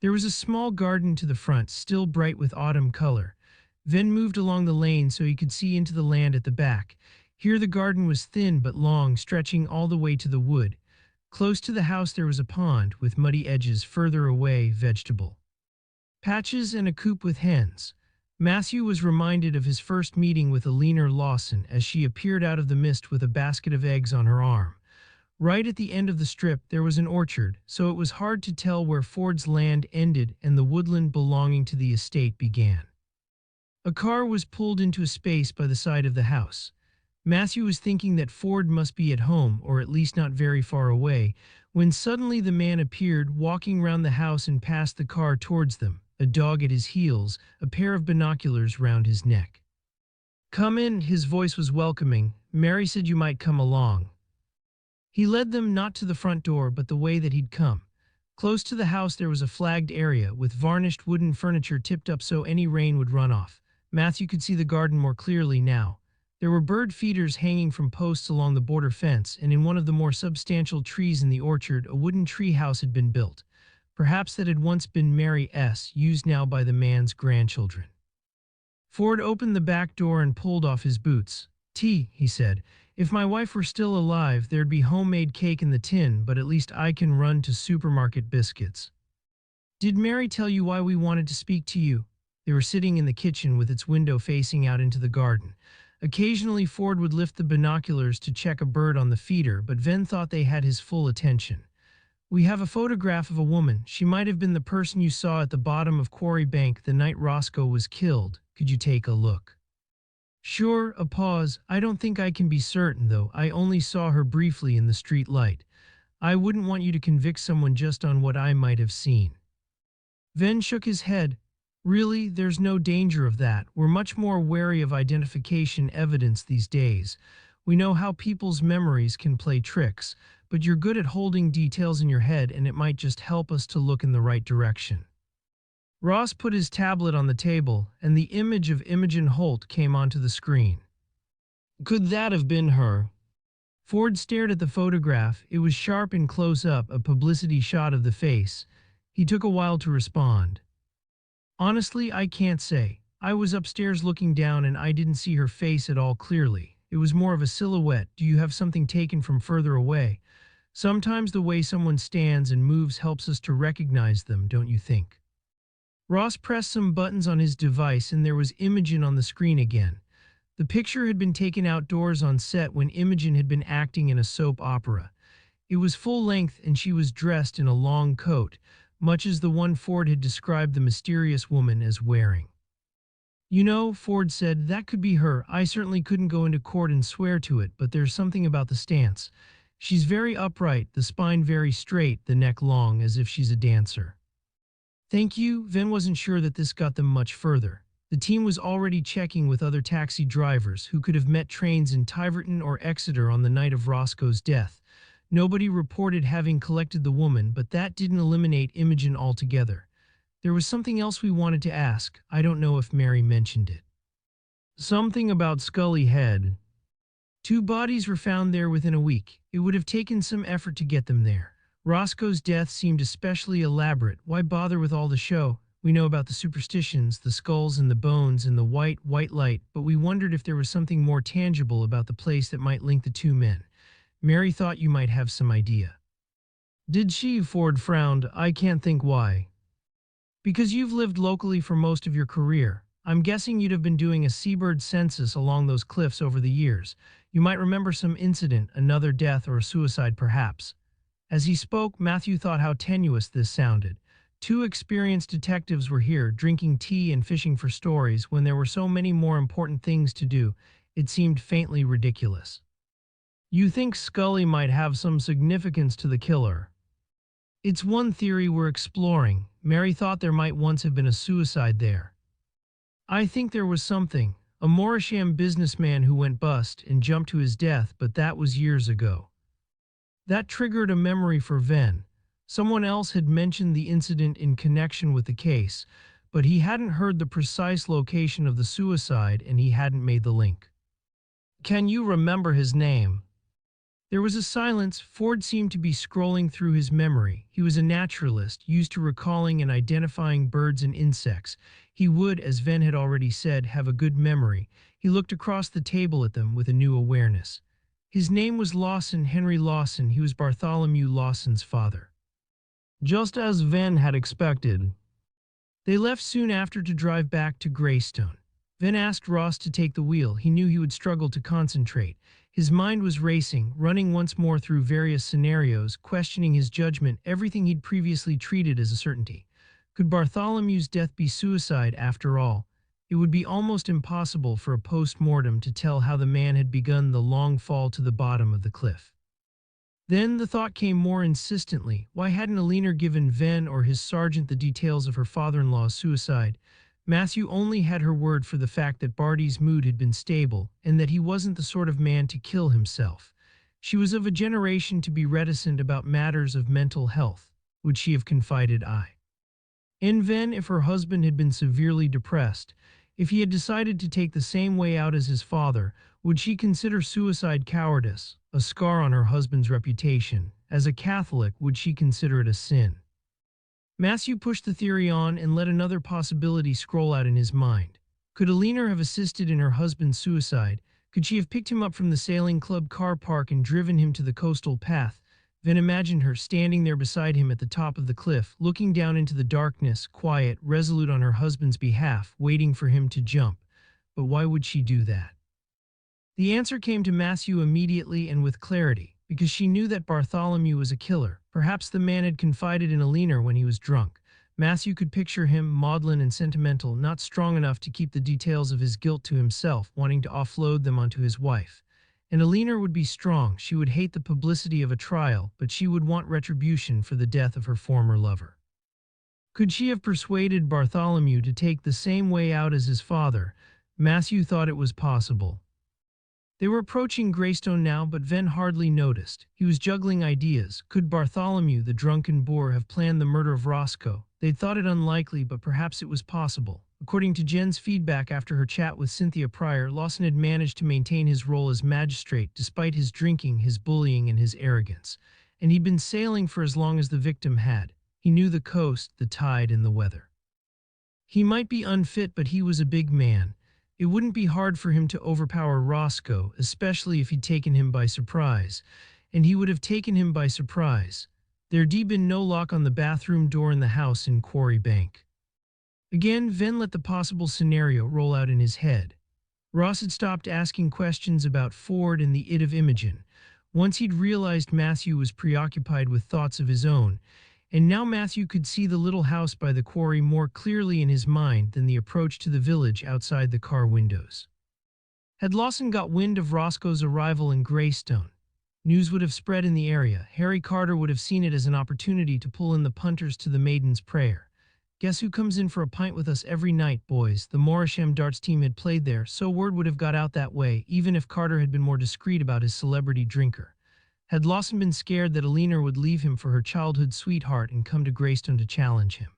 There was a small garden to the front, still bright with autumn color. Venn moved along the lane so he could see into the land at the back. Here the garden was thin but long, stretching all the way to the wood. Close to the house there was a pond, with muddy edges, further away, vegetable patches and a coop with hens. Matthew was reminded of his first meeting with Eleanor Lawson as she appeared out of the mist with a basket of eggs on her arm. Right at the end of the strip there was an orchard, so it was hard to tell where Ford's land ended and the woodland belonging to the estate began. A car was pulled into a space by the side of the house. Matthew was thinking that Ford must be at home, or at least not very far away, when suddenly the man appeared, walking round the house and past the car towards them, a dog at his heels, a pair of binoculars round his neck. "Come in," his voice was welcoming. "Mary said you might come along." He led them not to the front door but the way that he'd come. Close to the house there was a flagged area with varnished wooden furniture tipped up so any rain would run off. Matthew could see the garden more clearly now. There were bird feeders hanging from posts along the border fence, and in one of the more substantial trees in the orchard a wooden tree house had been built. Perhaps that had once been Mary's, used now by the man's grandchildren. Ford opened the back door and pulled off his boots. "Tea," he said. "If my wife were still alive, there'd be homemade cake in the tin, but at least I can run to supermarket biscuits." "Did Mary tell you why we wanted to speak to you?" They were sitting in the kitchen with its window facing out into the garden. Occasionally Ford would lift the binoculars to check a bird on the feeder, but Venn thought they had his full attention. "We have a photograph of a woman. She might have been the person you saw at the bottom of Quarry Bank the night Roscoe was killed. Could you take a look?" "Sure." A pause. "I don't think I can be certain, though. I only saw her briefly in the street light. I wouldn't want you to convict someone just on what I might have seen." Venn shook his head. "Really, there's no danger of that. We're much more wary of identification evidence these days. We know how people's memories can play tricks, but you're good at holding details in your head, and it might just help us to look in the right direction." Ross put his tablet on the table, and the image of Imogen Holt came onto the screen. "Could that have been her?" Ford stared at the photograph. It was sharp and close up, a publicity shot of the face. He took a while to respond. "Honestly, I can't say. I was upstairs looking down and I didn't see her face at all clearly. It was more of a silhouette. Do you have something taken from further away? Sometimes the way someone stands and moves helps us to recognize them, don't you think?" Ross pressed some buttons on his device and there was Imogen on the screen again. The picture had been taken outdoors on set when Imogen had been acting in a soap opera. It was full length and she was dressed in a long coat, much as the one Ford had described the mysterious woman as wearing. "You know," Ford said, "that could be her. I certainly couldn't go into court and swear to it, but there's something about the stance. She's very upright, the spine very straight, the neck long, as if she's a dancer." "Thank you." Venn wasn't sure that this got them much further. The team was already checking with other taxi drivers who could have met trains in Tiverton or Exeter on the night of Roscoe's death. Nobody reported having collected the woman, but that didn't eliminate Imogen altogether. "There was something else we wanted to ask. I don't know if Mary mentioned it." "Something about Scully Head." "2 bodies were found there within a week. It would have taken some effort to get them there. Roscoe's death seemed especially elaborate. Why bother with all the show? We know about the superstitions, the skulls and the bones and the white light, but we wondered if there was something more tangible about the place that might link the 2 men. Mary thought you might have some idea." "Did she?" Ford frowned. "I can't think why." "Because you've lived locally for most of your career. I'm guessing you'd have been doing a seabird census along those cliffs over the years. You might remember some incident, another death or a suicide perhaps." As he spoke, Matthew thought how tenuous this sounded. 2 experienced detectives were here, drinking tea and fishing for stories, when there were so many more important things to do. It seemed faintly ridiculous. "You think Scully might have some significance to the killer?" "It's one theory we're exploring. Mary thought there might once have been a suicide there." "I think there was something. A Morisham businessman who went bust and jumped to his death, but that was years ago." That triggered a memory for Venn. Someone else had mentioned the incident in connection with the case, but he hadn't heard the precise location of the suicide and he hadn't made the link. Can you remember his name? There was a silence. Ford seemed to be scrolling through his memory. He was a naturalist, used to recalling and identifying birds and insects. He would, as Venn had already said, have a good memory. He looked across the table at them with a new awareness. His name was Lawson, Henry Lawson. He was Bartholomew Lawson's father. Just as Venn had expected. They left soon after to drive back to Greystone. Venn asked Ross to take the wheel. He knew he would struggle to concentrate. His mind was racing, running once more through various scenarios, questioning his judgment, everything he'd previously treated as a certainty. Could Bartholomew's death be suicide after all? It would be almost impossible for a post-mortem to tell how the man had begun the long fall to the bottom of the cliff. Then the thought came more insistently. Why hadn't Alina given Venn or his sergeant the details of her father-in-law's suicide? Matthew only had her word for the fact that Barty's mood had been stable and that he wasn't the sort of man to kill himself. She was of a generation to be reticent about matters of mental health. Would she have confided in Venn if her husband had been severely depressed? If he had decided to take the same way out as his father, would she consider suicide cowardice, a scar on her husband's reputation? As a Catholic, would she consider it a sin? Matthew pushed the theory on and let another possibility scroll out in his mind. Could Alina have assisted in her husband's suicide? Could she have picked him up from the sailing club car park and driven him to the coastal path? Venn imagined her standing there beside him at the top of the cliff, looking down into the darkness, quiet, resolute on her husband's behalf, waiting for him to jump. But why would she do that? The answer came to Matthew immediately and with clarity, because she knew that Bartholomew was a killer. Perhaps the man had confided in Alina when he was drunk. Matthew could picture him, maudlin and sentimental, not strong enough to keep the details of his guilt to himself, wanting to offload them onto his wife. And Alina would be strong. She would hate the publicity of a trial, but she would want retribution for the death of her former lover. Could she have persuaded Bartholomew to take the same way out as his father? Matthew thought it was possible. They were approaching Greystone now, but Venn hardly noticed. He was juggling ideas. Could Bartholomew, the drunken boor, have planned the murder of Roscoe? They'd thought it unlikely, but perhaps it was possible. According to Jen's feedback after her chat with Cynthia Pryor, Lawson had managed to maintain his role as magistrate despite his drinking, his bullying, and his arrogance. And he'd been sailing for as long as the victim had. He knew the coast, the tide, and the weather. He might be unfit, but he was a big man. It wouldn't be hard for him to overpower Roscoe, especially if he'd taken him by surprise. And he would have taken him by surprise. There'd been no lock on the bathroom door in the house in Quarry Bank. Again, Venn let the possible scenario roll out in his head. Ross had stopped asking questions about Ford and the id of Imogen. Once he'd realized Matthew was preoccupied with thoughts of his own, and now Matthew could see the little house by the quarry more clearly in his mind than the approach to the village outside the car windows. Had Lawson got wind of Roscoe's arrival in Greystone, news would have spread in the area. Harry Carter would have seen it as an opportunity to pull in the punters to the Maiden's Prayer. Guess who comes in for a pint with us every night, boys? The Morisham darts team had played there, so word would have got out that way, even if Carter had been more discreet about his celebrity drinker. Had Lawson been scared that Alina would leave him for her childhood sweetheart and come to Greystone to challenge him?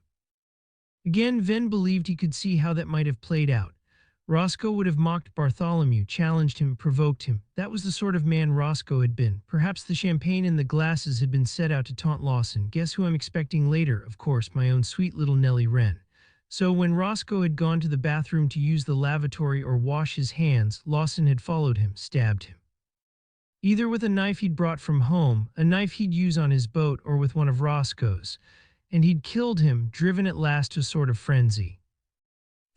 Again, Venn believed he could see how that might have played out. Roscoe would have mocked Bartholomew, challenged him, provoked him. That was the sort of man Roscoe had been. Perhaps the champagne in the glasses had been set out to taunt Lawson. Guess who I'm expecting later? Of course, my own sweet little Nellie Wren. So when Roscoe had gone to the bathroom to use the lavatory or wash his hands, Lawson had followed him, stabbed him. Either with a knife he'd brought from home, a knife he'd use on his boat, or with one of Roscoe's. And he'd killed him, driven at last to a sort of frenzy.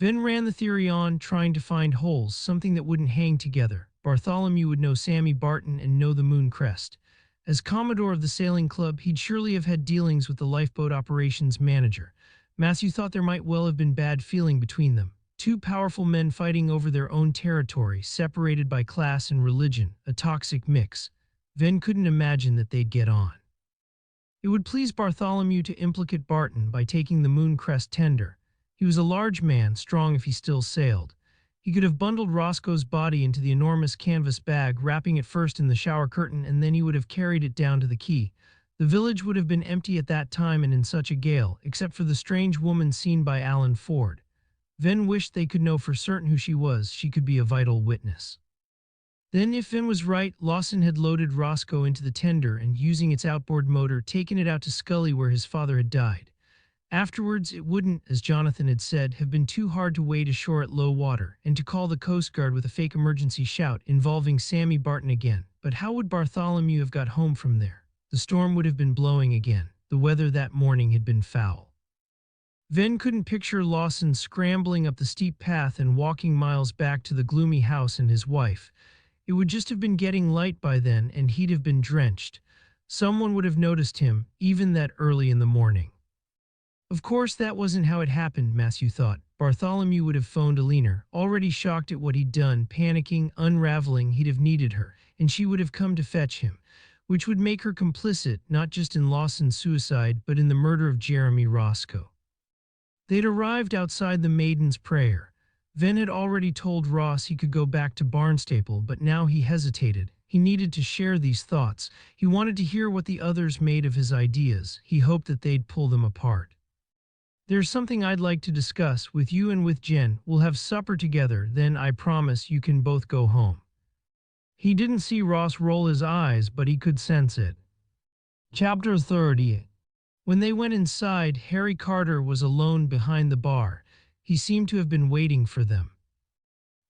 Venn ran the theory on, trying to find holes, something that wouldn't hang together. Bartholomew would know Sammy Barton and know the Moon Crest. As Commodore of the sailing club, he'd surely have had dealings with the lifeboat operations manager. Matthew thought there might well have been bad feeling between them. Two powerful men fighting over their own territory, separated by class and religion, a toxic mix. Venn couldn't imagine that they'd get on. It would please Bartholomew to implicate Barton by taking the Moon Crest tender. He was a large man, strong if he still sailed. He could have bundled Roscoe's body into the enormous canvas bag, wrapping it first in the shower curtain, and then he would have carried it down to the quay. The village would have been empty at that time and in such a gale, except for the strange woman seen by Alan Ford. Venn wished they could know for certain who she was. She could be a vital witness. Then, if Venn was right, Lawson had loaded Roscoe into the tender and, using its outboard motor, taken it out to Scully where his father had died. Afterwards, it wouldn't, as Jonathan had said, have been too hard to wade ashore at low water and to call the Coast Guard with a fake emergency shout involving Sammy Barton again. But how would Bartholomew have got home from there? The storm would have been blowing again. The weather that morning had been foul. Venn couldn't picture Lawson scrambling up the steep path and walking miles back to the gloomy house and his wife. It would just have been getting light by then, and he'd have been drenched. Someone would have noticed him, even that early in the morning. Of course, that wasn't how it happened, Matthew thought. Bartholomew would have phoned Alina, already shocked at what he'd done, panicking, unraveling. He'd have needed her, and she would have come to fetch him, which would make her complicit not just in Lawson's suicide, but in the murder of Jeremy Roscoe. They'd arrived outside the Maiden's Prayer. Venn had already told Ross he could go back to Barnstaple, but now he hesitated. He needed to share these thoughts. He wanted to hear what the others made of his ideas. He hoped that they'd pull them apart. "There's something I'd like to discuss with you and with Jen. We'll have supper together, then I promise you can both go home." He didn't see Ross roll his eyes, but he could sense it. Chapter 30. When they went inside, Harry Carter was alone behind the bar. He seemed to have been waiting for them.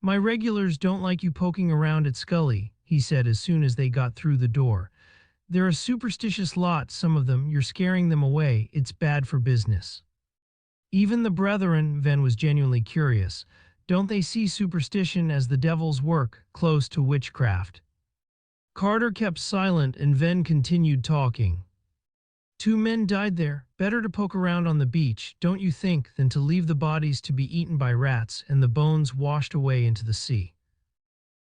"My regulars don't like you poking around at Scully," he said as soon as they got through the door. "They're a superstitious lot, some of them. You're scaring them away. It's bad for business." "Even the brethren," Venn was genuinely curious. "Don't they see superstition as the devil's work, close to witchcraft?" Carter kept silent and Venn continued talking. "2 men died there. Better to poke around on the beach, don't you think, than to leave the bodies to be eaten by rats and the bones washed away into the sea."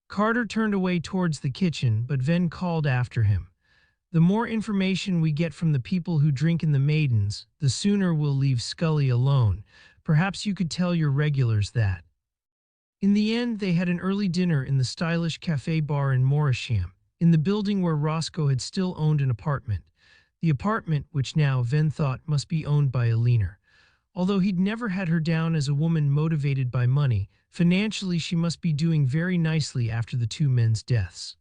Carter turned away towards the kitchen, but Venn called after him. "The more information we get from the people who drink in the Maidens, the sooner we'll leave Scully alone. Perhaps you could tell your regulars that." In the end, they had an early dinner in the stylish cafe bar in Morisham, in the building where Roscoe had still owned an apartment. The apartment, which now, Venn thought, must be owned by Alina. Although he'd never had her down as a woman motivated by money, financially she must be doing very nicely after the 2 men's deaths.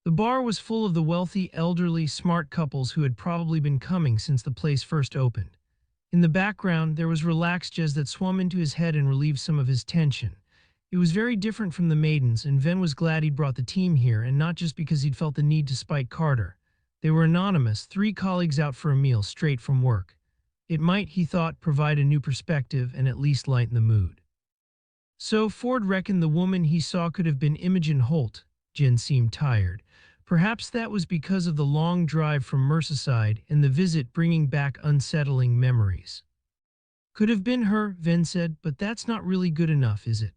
The bar was full of the wealthy, elderly, smart couples who had probably been coming since the place first opened. In the background, there was relaxed jazz that swum into his head and relieved some of his tension. It was very different from the Maidens, and Venn was glad he'd brought the team here, and not just because he'd felt the need to spite Carter. They were anonymous, 3 colleagues out for a meal straight from work. It might, he thought, provide a new perspective and at least lighten the mood. So Ford reckoned the woman he saw could have been Imogen Holt. Jen seemed tired. Perhaps that was because of the long drive from Merseyside and the visit bringing back unsettling memories. "Could have been her," Venn said, "but that's not really good enough, is it?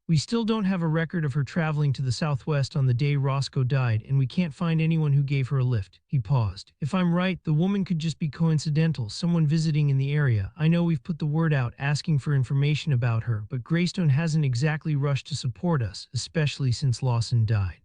We still don't have a record of her traveling to the southwest on the day Roscoe died, and we can't find anyone who gave her a lift." He paused. "If I'm right, the woman could just be coincidental, someone visiting in the area. I know we've put the word out asking for information about her, but Greystone hasn't exactly rushed to support us, especially since Lawson died.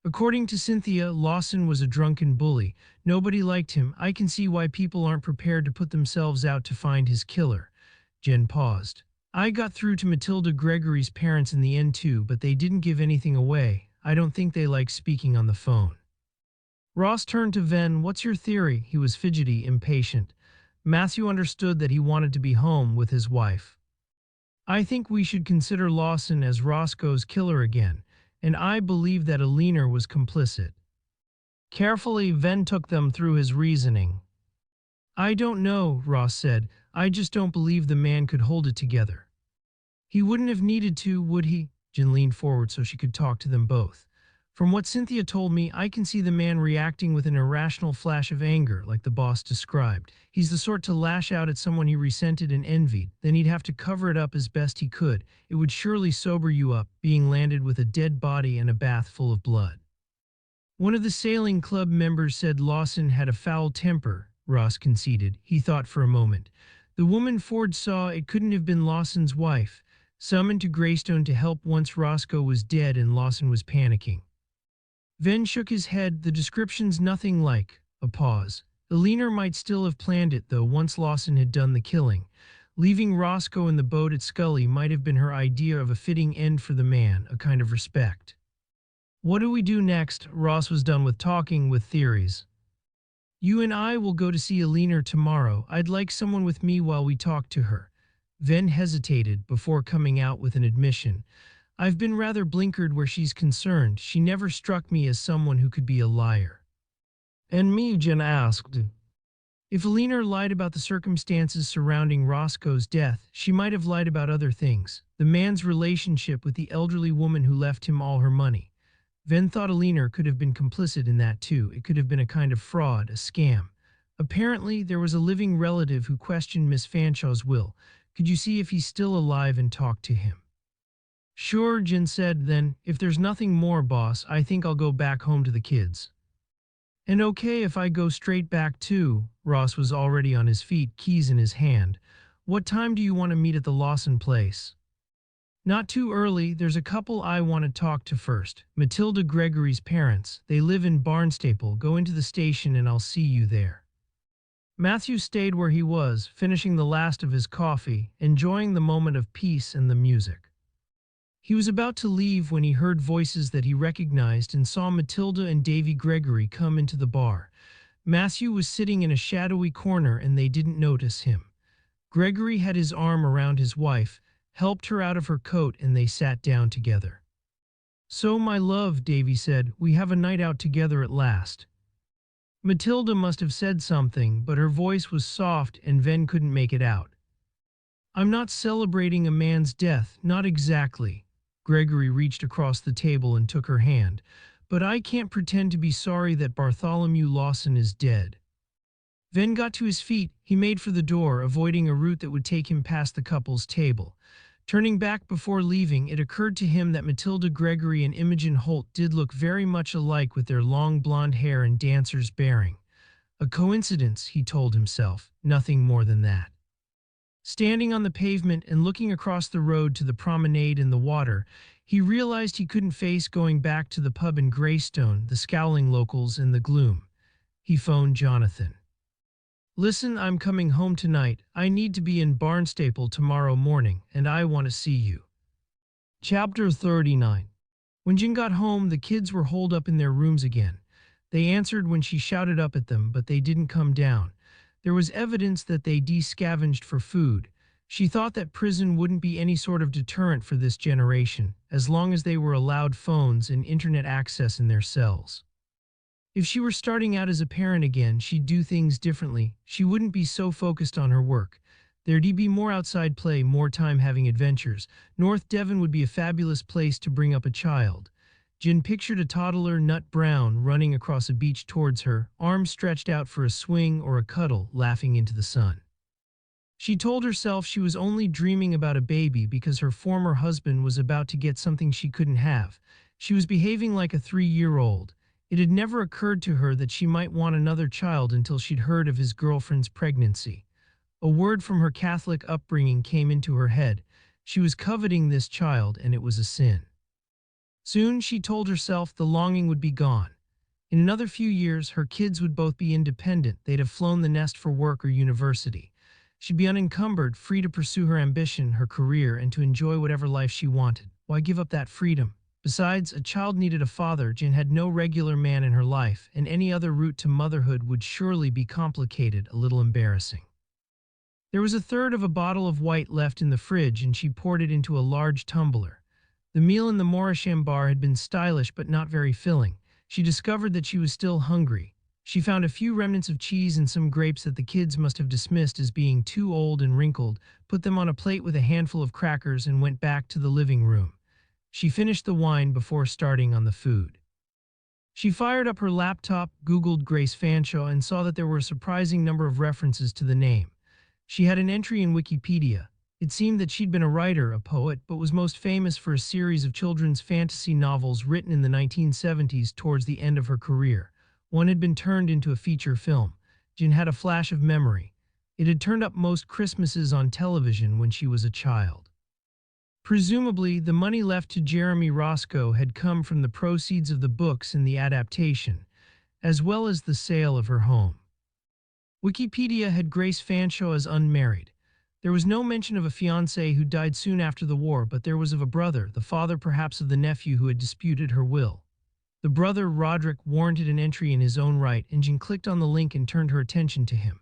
According to Cynthia, Lawson was a drunken bully. Nobody liked him. I can see why people aren't prepared to put themselves out to find his killer." Jen paused. "I got through to Matilda Gregory's parents in the end too, but they didn't give anything away. I don't think they like speaking on the phone." Ross turned to Venn. "What's your theory?" He was fidgety, impatient. Matthew understood that he wanted to be home with his wife. "I think we should consider Lawson as Roscoe's killer again, and I believe that Alina was complicit." Carefully, Venn took them through his reasoning. "I don't know," Ross said. "I just don't believe the man could hold it together." "He wouldn't have needed to, would he?" Jen leaned forward so she could talk to them both. "From what Cynthia told me, I can see the man reacting with an irrational flash of anger, like the boss described. He's the sort to lash out at someone he resented and envied, then he'd have to cover it up as best he could. It would surely sober you up, being landed with a dead body and a bath full of blood." One of the sailing club members said Lawson had a foul temper, Ross conceded. He thought for a moment. The woman Ford saw, it couldn't have been Lawson's wife, summoned to Greystone to help once Roscoe was dead and Lawson was panicking. Venn shook his head. "The description's nothing like." A pause. "Alina might still have planned it, though, once Lawson had done the killing. Leaving Roscoe in the boat at Scully might have been her idea of a fitting end for the man, a kind of respect." What do we do next? Ross was done with talking with theories. You and I will go to see Alina tomorrow. I'd like someone with me while we talk to her. Venn hesitated before coming out with an admission. I've been rather blinkered where she's concerned. She never struck me as someone who could be a liar. And me, Jen asked. If Alina lied about the circumstances surrounding Roscoe's death, she might have lied about other things. The man's relationship with the elderly woman who left him all her money. Venn thought Alina could have been complicit in that too. It could have been a kind of fraud, a scam. Apparently, there was a living relative who questioned Miss Fanshaw's will. Could you see if he's still alive and talk to him? Sure, Jen said. Then, if there's nothing more, boss, I think I'll go back home to the kids. And okay if I go straight back too. Ross was already on his feet, keys in his hand. What time do you want to meet at the Lawson place? Not too early. There's a couple I want to talk to first. Matilda Gregory's parents. They live in Barnstaple. Go into the station and I'll see you there. Matthew stayed where he was, finishing the last of his coffee, enjoying the moment of peace and the music. He was about to leave when he heard voices that he recognized and saw Matilda and Davy Gregory come into the bar. Matthew was sitting in a shadowy corner and they didn't notice him. Gregory had his arm around his wife, helped her out of her coat, and they sat down together. So, my love, Davy said, we have a night out together at last. Matilda must have said something, but her voice was soft and Venn couldn't make it out. I'm not celebrating a man's death, not exactly. Gregory reached across the table and took her hand. But I can't pretend to be sorry that Bartholomew Lawson is dead. Venn got to his feet. He made for the door, avoiding a route that would take him past the couple's table. Turning back before leaving, it occurred to him that Matilda Gregory and Imogen Holt did look very much alike with their long blonde hair and dancer's bearing. A coincidence, he told himself, nothing more than that. Standing on the pavement and looking across the road to the promenade and the water, he realized he couldn't face going back to the pub in Greystone, the scowling locals and the gloom. He phoned Jonathan. Listen, I'm coming home tonight. I need to be in Barnstaple tomorrow morning, and I want to see you. Chapter 39. When Jen got home, the kids were holed up in their rooms again. They answered when she shouted up at them, but they didn't come down. There was evidence that they de-scavenged for food. She thought that prison wouldn't be any sort of deterrent for this generation, as long as they were allowed phones and internet access in their cells. If she were starting out as a parent again, she'd do things differently. She wouldn't be so focused on her work. There'd be more outside play, more time having adventures. North Devon would be a fabulous place to bring up a child. Jen pictured a toddler, Nut Brown, running across a beach towards her, arms stretched out for a swing or a cuddle, laughing into the sun. She told herself she was only dreaming about a baby because her former husband was about to get something she couldn't have. She was behaving like a 3-year-old. It had never occurred to her that she might want another child until she'd heard of his girlfriend's pregnancy. A word from her Catholic upbringing came into her head. She was coveting this child, and it was a sin. Soon, she told herself, the longing would be gone. In another few years, her kids would both be independent. They'd have flown the nest for work or university. She'd be unencumbered, free to pursue her ambition, her career, and to enjoy whatever life she wanted. Why give up that freedom? Besides, a child needed a father. Jen had no regular man in her life, and any other route to motherhood would surely be complicated, a little embarrassing. There was a third of a bottle of white left in the fridge, and she poured it into a large tumbler. The meal in the Morisham bar had been stylish but not very filling. She discovered that she was still hungry. She found a few remnants of cheese and some grapes that the kids must have dismissed as being too old and wrinkled, put them on a plate with a handful of crackers, and went back to the living room. She finished the wine before starting on the food. She fired up her laptop, Googled Grace Fanshawe, and saw that there were a surprising number of references to the name. She had an entry in Wikipedia. It seemed that she'd been a writer, a poet, but was most famous for a series of children's fantasy novels written in the 1970s towards the end of her career. One had been turned into a feature film. Jen had a flash of memory. It had turned up most Christmases on television when she was a child. Presumably, the money left to Jeremy Roscoe had come from the proceeds of the books and the adaptation, as well as the sale of her home. Wikipedia had Grace Fanshawe as unmarried. There was no mention of a fiancé who died soon after the war, but there was of a brother, the father perhaps of the nephew who had disputed her will. The brother Roderick warranted an entry in his own right, and Jen clicked on the link and turned her attention to him.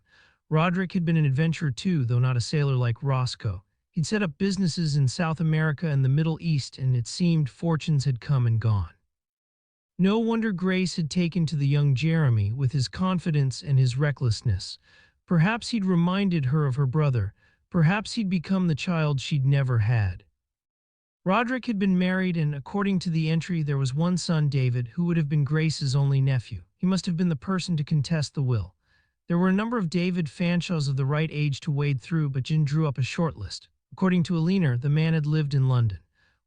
Roderick had been an adventurer too, though not a sailor like Roscoe. He'd set up businesses in South America and the Middle East, and it seemed fortunes had come and gone. No wonder Grace had taken to the young Jeremy with his confidence and his recklessness. Perhaps he'd reminded her of her brother. Perhaps he'd become the child she'd never had. Roderick had been married, and according to the entry, there was one son, David, who would have been Grace's only nephew. He must have been the person to contest the will. There were a number of David Fanshaws of the right age to wade through, but Jen drew up a short list. According to Alina, the man had lived in London.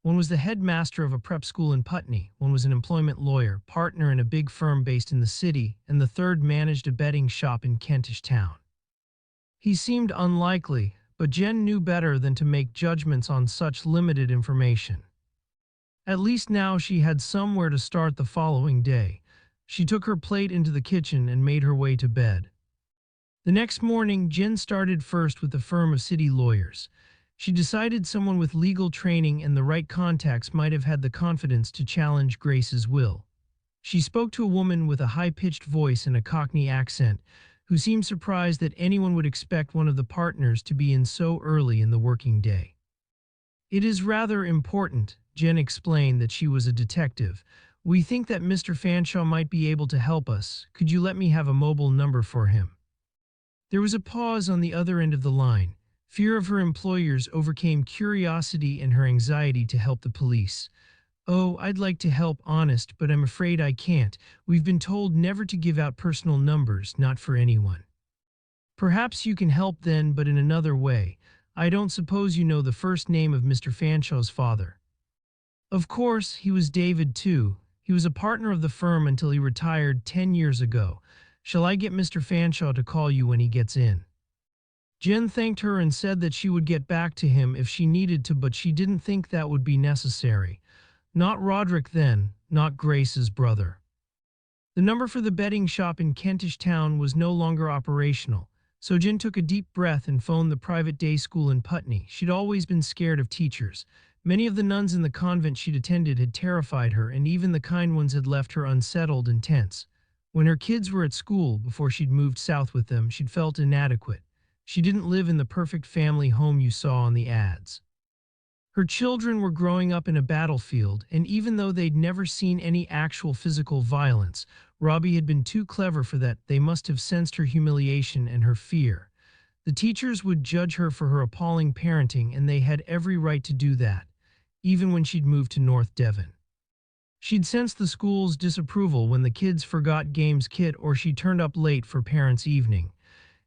One was the headmaster of a prep school in Putney, one was an employment lawyer, partner in a big firm based in the city, and the third managed a betting shop in Kentish Town. He seemed unlikely, but Jen knew better than to make judgments on such limited information. At least now she had somewhere to start the following day. She took her plate into the kitchen and made her way to bed. The next morning, Jen started first with the firm of city lawyers. She decided someone with legal training and the right contacts might have had the confidence to challenge Grace's will. She spoke to a woman with a high-pitched voice and a Cockney accent, who seemed surprised that anyone would expect one of the partners to be in so early in the working day. "It is rather important," Jen explained that she was a detective. "We think that Mr. Fanshaw might be able to help us. Could you let me have a mobile number for him?" There was a pause on the other end of the line. Fear of her employers overcame curiosity and her anxiety to help the police. "Oh, I'd like to help, honest, but I'm afraid I can't. We've been told never to give out personal numbers, not for anyone." "Perhaps you can help then, but in another way. I don't suppose you know the first name of Mr. Fanshaw's father." "Of course, he was David too. He was a partner of the firm until he retired 10 years ago. Shall I get Mr. Fanshaw to call you when he gets in?" Jen thanked her and said that she would get back to him if she needed to, but she didn't think that would be necessary. Not Roderick then, not Grace's brother. The number for the betting shop in Kentish Town was no longer operational, so Jen took a deep breath and phoned the private day school in Putney. She'd always been scared of teachers. Many of the nuns in the convent she'd attended had terrified her, and even the kind ones had left her unsettled and tense. When her kids were at school, before she'd moved south with them, she'd felt inadequate. She didn't live in the perfect family home you saw on the ads. Her children were growing up in a battlefield, and even though they'd never seen any actual physical violence, Robbie had been too clever for that. They must have sensed her humiliation and her fear. The teachers would judge her for her appalling parenting, and they had every right to do that, even when she'd moved to North Devon. She'd sensed the school's disapproval when the kids forgot games kit or she turned up late for parents' evening.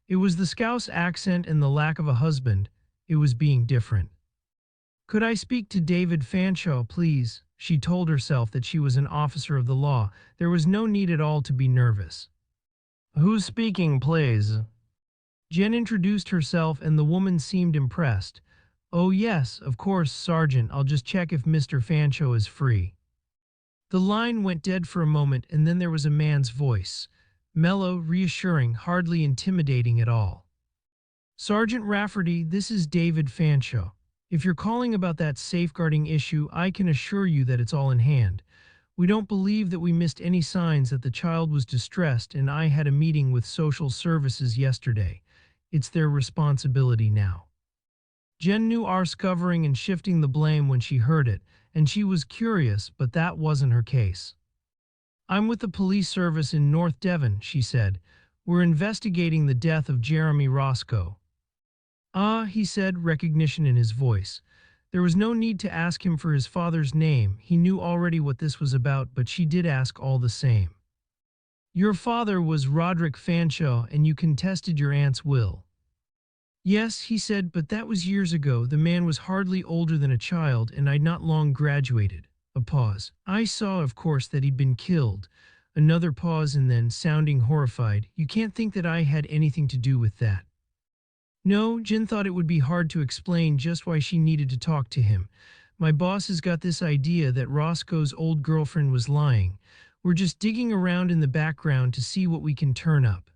It was the Scouse accent and the lack of a husband. It was being different. "Could I speak to David Fanshaw, please?" She told herself that she was an officer of the law. There was no need at all to be nervous. "Who's speaking, please?" Jen introduced herself, and the woman seemed impressed. "Oh yes, of course, Sergeant. I'll just check if Mr. Fanshaw is free." The line went dead for a moment, and then there was a man's voice. Mellow, reassuring, hardly intimidating at all. "Sergeant Rafferty, this is David Fanshaw. If you're calling about that safeguarding issue, I can assure you that it's all in hand. We don't believe that we missed any signs that the child was distressed, and I had a meeting with social services yesterday. It's their responsibility now." Jen knew Ars covering and shifting the blame when she heard it, and she was curious, but that wasn't her case. "I'm with the police service in North Devon," she said. "We're investigating the death of Jeremy Roscoe." "Ah," he said, recognition in his voice. There was no need to ask him for his father's name. He knew already what this was about, but she did ask all the same. "Your father was Roderick Fanshaw, and you contested your aunt's will." "Yes," he said, "but that was years ago. The man was hardly older than a child, and I'd not long graduated." A pause. "I saw, of course, that he'd been killed." Another pause, and then, sounding horrified, "You can't think that I had anything to do with that?" No, Jen thought it would be hard to explain just why she needed to talk to him. "My boss has got this idea that Roscoe's old girlfriend was lying. We're just digging around in the background to see what we can turn up.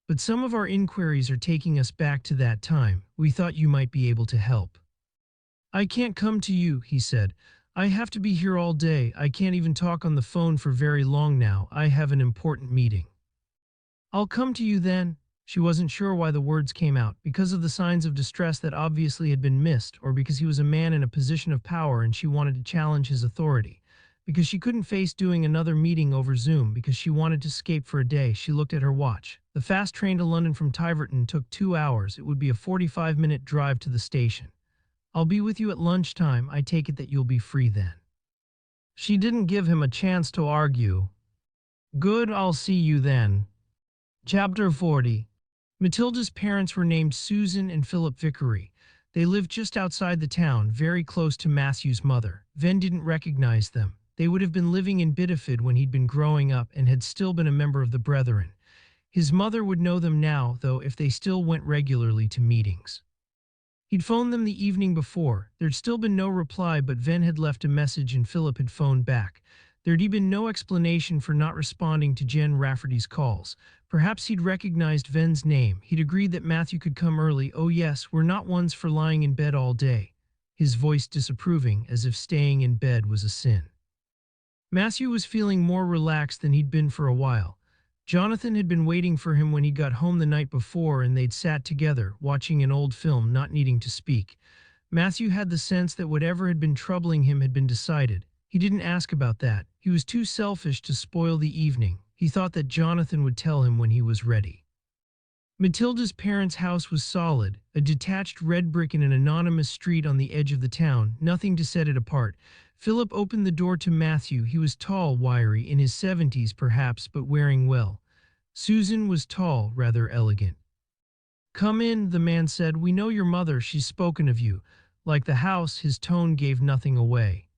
But some of our inquiries are taking us back to that time. We thought you might be able to help." "I can't come to you," he said. I have to be here all day. I can't even talk on the phone for very long now. I have an important meeting. I'll come to you then. She wasn't sure why the words came out, because of the signs of distress that obviously had been missed, or because he was a man in a position of power and she wanted to challenge his authority. Because she couldn't face doing another meeting over Zoom, because she wanted to escape for a day. She looked at her watch. The fast train to London from Tiverton took 2 hours. It would be a 45-minute drive to the station. I'll be with you at lunchtime. I take it that you'll be free then. She didn't give him a chance to argue. Good, I'll see you then. Chapter 40. Matilda's parents were named Susan and Philip Vickery. They lived just outside the town, very close to Matthew's mother. Venn didn't recognize them. They would have been living in Bideford when he'd been growing up and had still been a member of the Brethren. His mother would know them now, though, if they still went regularly to meetings. He'd phoned them the evening before. There'd still been no reply, but Venn had left a message and Philip had phoned back. There'd been no explanation for not responding to Jen Rafferty's calls. Perhaps he'd recognized Venn's name. He'd agreed that Matthew could come early. Oh yes, we're not ones for lying in bed all day. His voice disapproving, as if staying in bed was a sin. Matthew was feeling more relaxed than he'd been for a while. Jonathan had been waiting for him when he got home the night before, and they'd sat together, watching an old film, not needing to speak. Matthew had the sense that whatever had been troubling him had been decided. He didn't ask about that. He was too selfish to spoil the evening. He thought that Jonathan would tell him when he was ready. Matilda's parents' house was solid, a detached red brick in an anonymous street on the edge of the town, nothing to set it apart. Philip opened the door to Matthew. He was tall, wiry, in his 70s perhaps, but wearing well. Susan was tall, rather elegant. Come in, the man said. We know your mother. She's spoken of you. Like the house, his tone gave nothing away.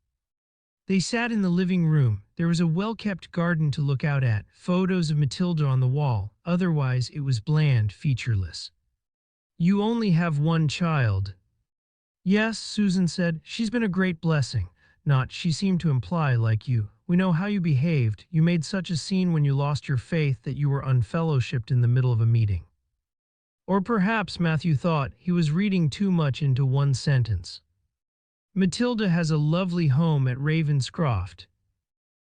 They sat in the living room. There was a well-kept garden to look out at, photos of Matilda on the wall. Otherwise, it was bland, featureless. You only have one child. Yes, Susan said. She's been a great blessing. Not, she seemed to imply, like you. We know how you behaved. You made such a scene when you lost your faith that you were unfellowshipped in the middle of a meeting. Or perhaps, Matthew thought, he was reading too much into one sentence. Matilda has a lovely home at Ravenscroft.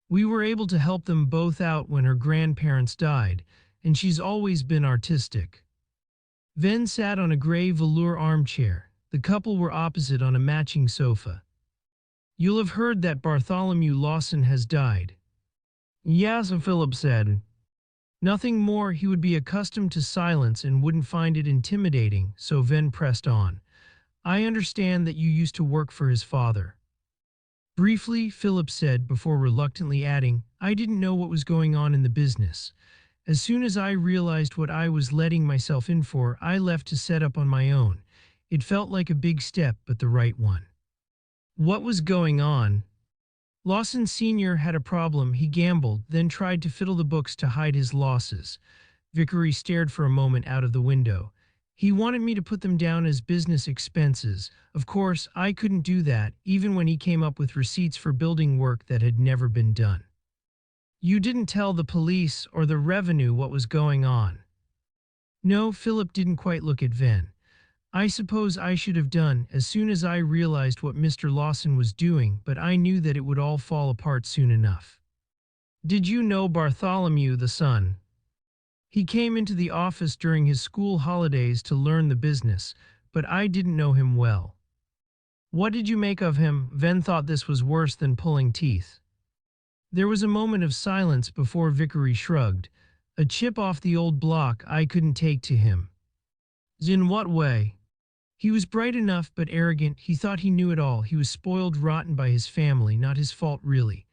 We were able to help them both out when her grandparents died, and she's always been artistic. Venn sat on a gray velour armchair. The couple were opposite on a matching sofa. You'll have heard that Bartholomew Lawson has died. Yes, Philip said. Nothing more. He would be accustomed to silence and wouldn't find it intimidating, so Venn pressed on. I understand that you used to work for his father. Briefly, Philip said, before reluctantly adding, I didn't know what was going on in the business. As soon as I realized what I was letting myself in for, I left to set up on my own. It felt like a big step, but the right one. What was going on? Lawson Sr. had a problem. He gambled, then tried to fiddle the books to hide his losses. Vickery stared for a moment out of the window. He wanted me to put them down as business expenses. Of course, I couldn't do that, even when he came up with receipts for building work that had never been done. You didn't tell the police or the revenue what was going on. No, Philip didn't quite look at Venn. I suppose I should have done as soon as I realized what Mr. Lawson was doing, but I knew that it would all fall apart soon enough. Did you know Bartholomew, the son? He came into the office during his school holidays to learn the business, but I didn't know him well. What did you make of him? Venn thought this was worse than pulling teeth. There was a moment of silence before Vickery shrugged. A chip off the old block. I couldn't take to him. In what way? He was bright enough but arrogant. He thought he knew it all. He was spoiled rotten by his family, not his fault really.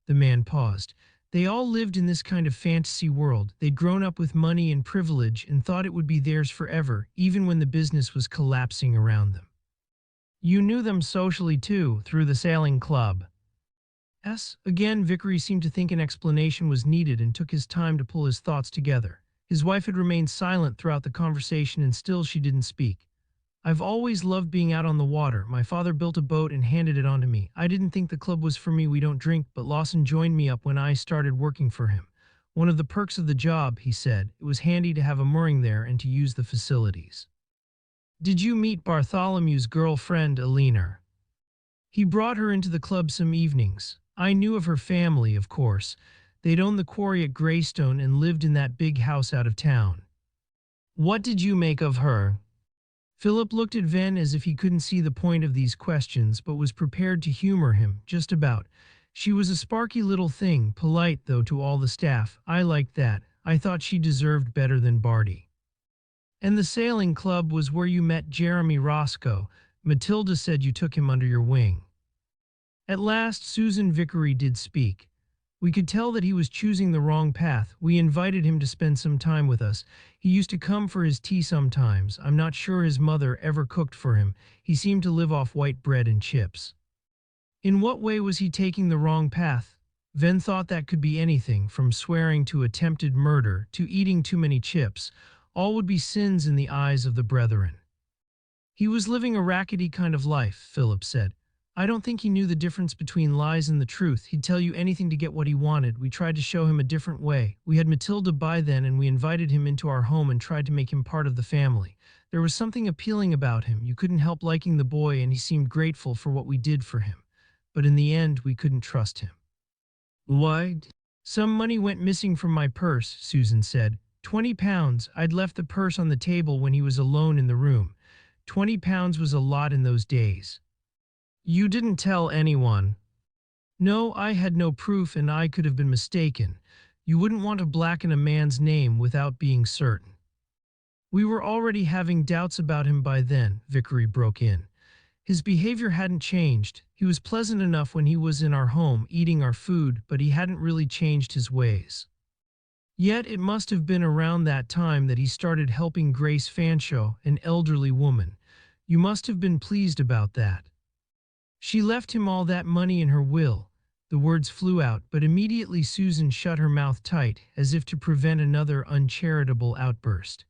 The man paused. They all lived in this kind of fantasy world. They'd grown up with money and privilege and thought it would be theirs forever, even when the business was collapsing around them. You knew them socially too, through the sailing club. Yes, again Vickery seemed to think an explanation was needed and took his time to pull his thoughts together. His wife had remained silent throughout the conversation and still she didn't speak. I've always loved being out on the water. My father built a boat and handed it on to me. I didn't think the club was for me. We don't drink, but Lawson joined me up when I started working for him. One of the perks of the job, he said, it was handy to have a mooring there and to use the facilities. Did you meet Bartholomew's girlfriend, Eleanor? He brought her into the club some evenings. I knew of her family, of course. They'd owned the quarry at Greystone and lived in that big house out of town. What did you make of her? Philip looked at Venn as if he couldn't see the point of these questions but was prepared to humor him, just about. She was a sparky little thing, polite though to all the staff. I liked that. I thought she deserved better than Barty. And the sailing club was where you met Jeremy Roscoe. Matilda said you took him under your wing. At last Susan Vickery did speak. We could tell that he was choosing the wrong path. We invited him to spend some time with us. He used to come for his tea sometimes. I'm not sure his mother ever cooked for him. He seemed to live off white bread and chips. In what way was he taking the wrong path? Venn thought that could be anything, from swearing to attempted murder to eating too many chips. All would be sins in the eyes of the brethren. He was living a rackety kind of life, Philip said. I don't think he knew the difference between lies and the truth. He'd tell you anything to get what he wanted. We tried to show him a different way. We had Matilda by then and we invited him into our home and tried to make him part of the family. There was something appealing about him. You couldn't help liking the boy and he seemed grateful for what we did for him. But in the end, we couldn't trust him. Why? Some money went missing from my purse, Susan said. £20. I'd left the purse on the table when he was alone in the room. £20 was a lot in those days. You didn't tell anyone? No, I had no proof and I could have been mistaken. You wouldn't want to blacken a man's name without being certain. We were already having doubts about him by then, Vickery broke in. His behavior hadn't changed. He was pleasant enough when he was in our home, eating our food, but he hadn't really changed his ways. Yet it must have been around that time that he started helping Grace Fanshawe, an elderly woman. You must have been pleased about that. She left him all that money in her will. The words flew out, but immediately Susan shut her mouth tight, as if to prevent another uncharitable outburst.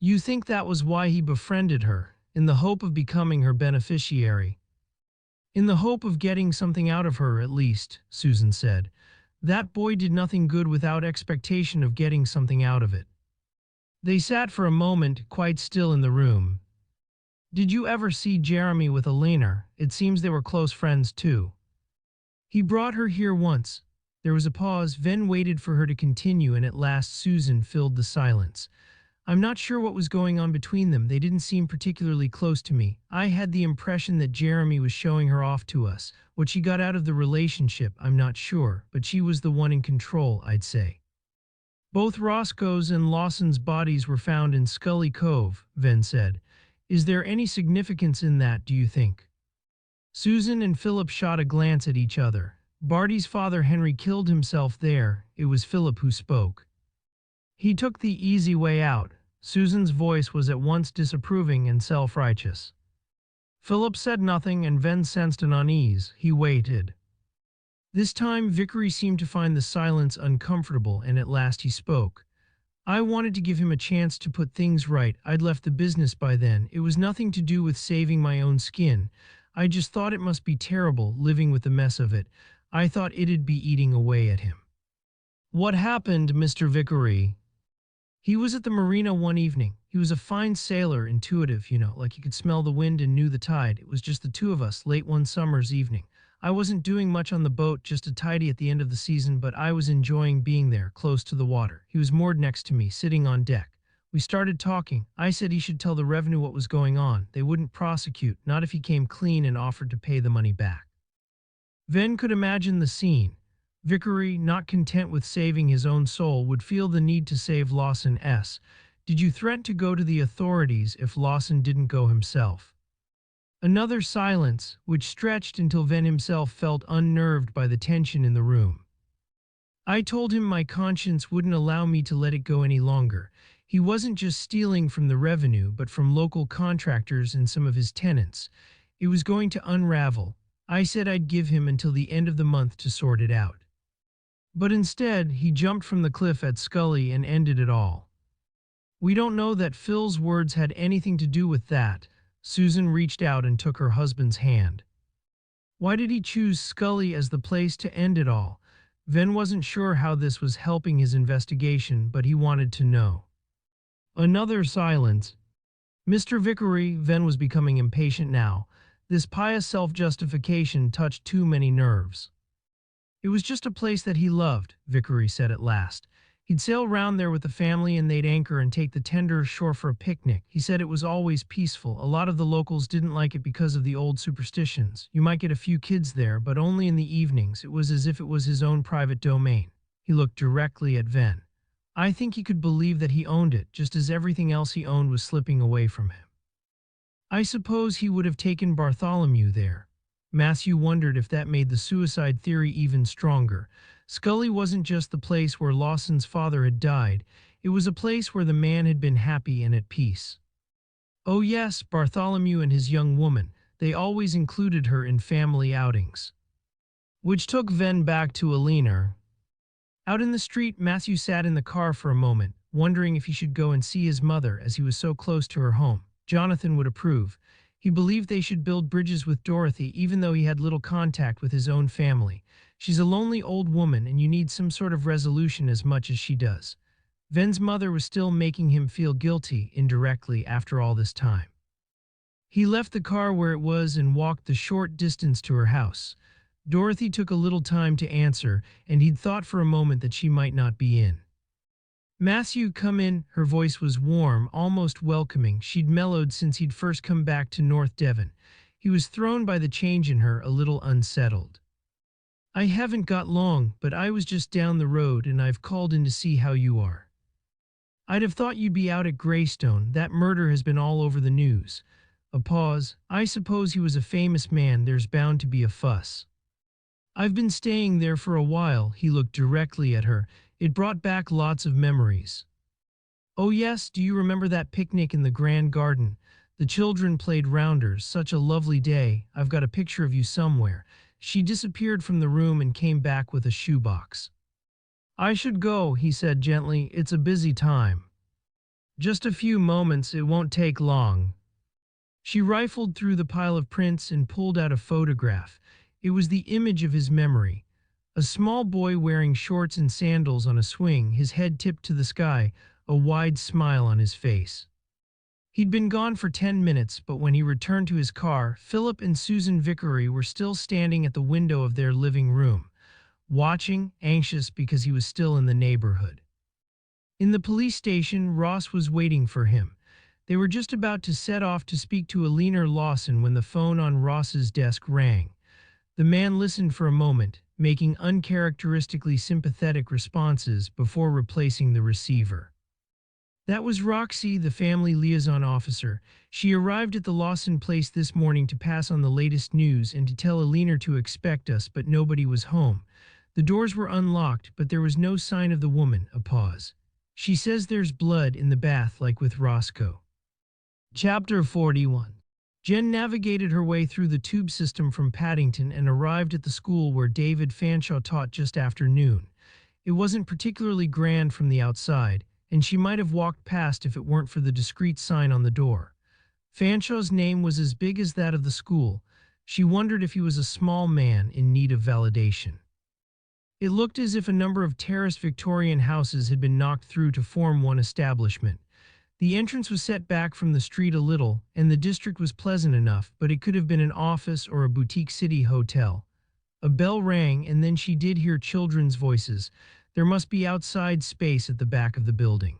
You think that was why he befriended her, in the hope of becoming her beneficiary? In the hope of getting something out of her, at least, Susan said. That boy did nothing good without expectation of getting something out of it. They sat for a moment, quite still in the room. Did you ever see Jeremy with Elena? It seems they were close friends too. He brought her here once. There was a pause. Venn waited for her to continue and at last Susan filled the silence. I'm not sure what was going on between them. They didn't seem particularly close to me. I had the impression that Jeremy was showing her off to us. What she got out of the relationship, I'm not sure, but she was the one in control, I'd say. Both Roscoe's and Lawson's bodies were found in Scully Cove, Venn said. Is there any significance in that, do you think? Susan and Philip shot a glance at each other. Barty's father Henry killed himself there. It was Philip who spoke. He took the easy way out. Susan's voice was at once disapproving and self-righteous. Philip said nothing and Venn sensed an unease. He waited. This time Vickery seemed to find the silence uncomfortable and at last he spoke. I wanted to give him a chance to put things right. I'd left the business by then. It was nothing to do with saving my own skin. I just thought it must be terrible living with the mess of it. I thought it'd be eating away at him. What happened, Mr. Vickery? He was at the marina one evening. He was a fine sailor, intuitive, like he could smell the wind and knew the tide. It was just the two of us, late one summer's evening. I wasn't doing much on the boat, just a tidy at the end of the season, but I was enjoying being there, close to the water. He was moored next to me, sitting on deck. We started talking. I said he should tell the revenue what was going on. They wouldn't prosecute, not if he came clean and offered to pay the money back. Venn could imagine the scene. Vickery, not content with saving his own soul, would feel the need to save Lawson S. Did you threaten to go to the authorities if Lawson didn't go himself? Another silence, which stretched until Venn himself felt unnerved by the tension in the room. I told him my conscience wouldn't allow me to let it go any longer. He wasn't just stealing from the revenue, but from local contractors and some of his tenants. It was going to unravel. I said I'd give him until the end of the month to sort it out. But instead, he jumped from the cliff at Scully and ended it all. We don't know that Phil's words had anything to do with that. Susan reached out and took her husband's hand. Why did he choose Scully as the place to end it all? Venn wasn't sure how this was helping his investigation, but he wanted to know. Another silence. Mr. Vickery, Venn was becoming impatient now. This pious self-justification touched too many nerves. It was just a place that he loved, Vickery said at last. He'd sail round there with the family and they'd anchor and take the tender ashore for a picnic. He said it was always peaceful. A lot of the locals didn't like it because of the old superstitions. You might get a few kids there, but only in the evenings. It was as if it was his own private domain. He looked directly at Venn. I think he could believe that he owned it, just as everything else he owned was slipping away from him. I suppose he would have taken Bartholomew there. Matthew wondered if that made the suicide theory even stronger. Scully wasn't just the place where Lawson's father had died, it was a place where the man had been happy and at peace. Oh yes, Bartholomew and his young woman, they always included her in family outings. Which took Venn back to Alina. Out in the street, Matthew sat in the car for a moment, wondering if he should go and see his mother as he was so close to her home. Jonathan would approve. He believed they should build bridges with Dorothy even though he had little contact with his own family. She's a lonely old woman and you need some sort of resolution as much as she does. Venn's mother was still making him feel guilty indirectly after all this time. He left the car where it was and walked the short distance to her house. Dorothy took a little time to answer, and he'd thought for a moment that she might not be in. Matthew, come in. Her voice was warm, almost welcoming. She'd mellowed since he'd first come back to North Devon. He was thrown by the change in her, a little unsettled. I haven't got long, but I was just down the road and I've called in to see how you are. I'd have thought you'd be out at Greystone. That murder has been all over the news. A pause. I suppose he was a famous man. There's bound to be a fuss. I've been staying there for a while. He looked directly at her. It brought back lots of memories. Oh yes, do you remember that picnic in the Grand Garden? The children played rounders. Such a lovely day. I've got a picture of you somewhere. She disappeared from the room and came back with a shoebox. I should go, he said gently. It's a busy time. Just a few moments, it won't take long. She rifled through the pile of prints and pulled out a photograph. It was the image of his memory. A small boy wearing shorts and sandals on a swing, his head tipped to the sky, a wide smile on his face. He'd been gone for 10 minutes, but when he returned to his car, Philip and Susan Vickery were still standing at the window of their living room, watching, anxious because he was still in the neighborhood. In the police station, Ross was waiting for him. They were just about to set off to speak to Alina Lawson when the phone on Ross's desk rang. The man listened for a moment, making uncharacteristically sympathetic responses before replacing the receiver. That was Roxy, the family liaison officer. She arrived at the Lawson place this morning to pass on the latest news and to tell Alina to expect us, but nobody was home. The doors were unlocked, but there was no sign of the woman. A pause. She says there's blood in the bath like with Roscoe. Chapter 41. Jen navigated her way through the tube system from Paddington and arrived at the school where David Fanshawe taught just after noon. It wasn't particularly grand from the outside, and she might have walked past if it weren't for the discreet sign on the door. Fanshawe's name was as big as that of the school. She wondered if he was a small man in need of validation. It looked as if a number of terraced Victorian houses had been knocked through to form one establishment. The entrance was set back from the street a little, and the district was pleasant enough, but it could have been an office or a boutique city hotel. A bell rang, and then she did hear children's voices. There must be outside space at the back of the building.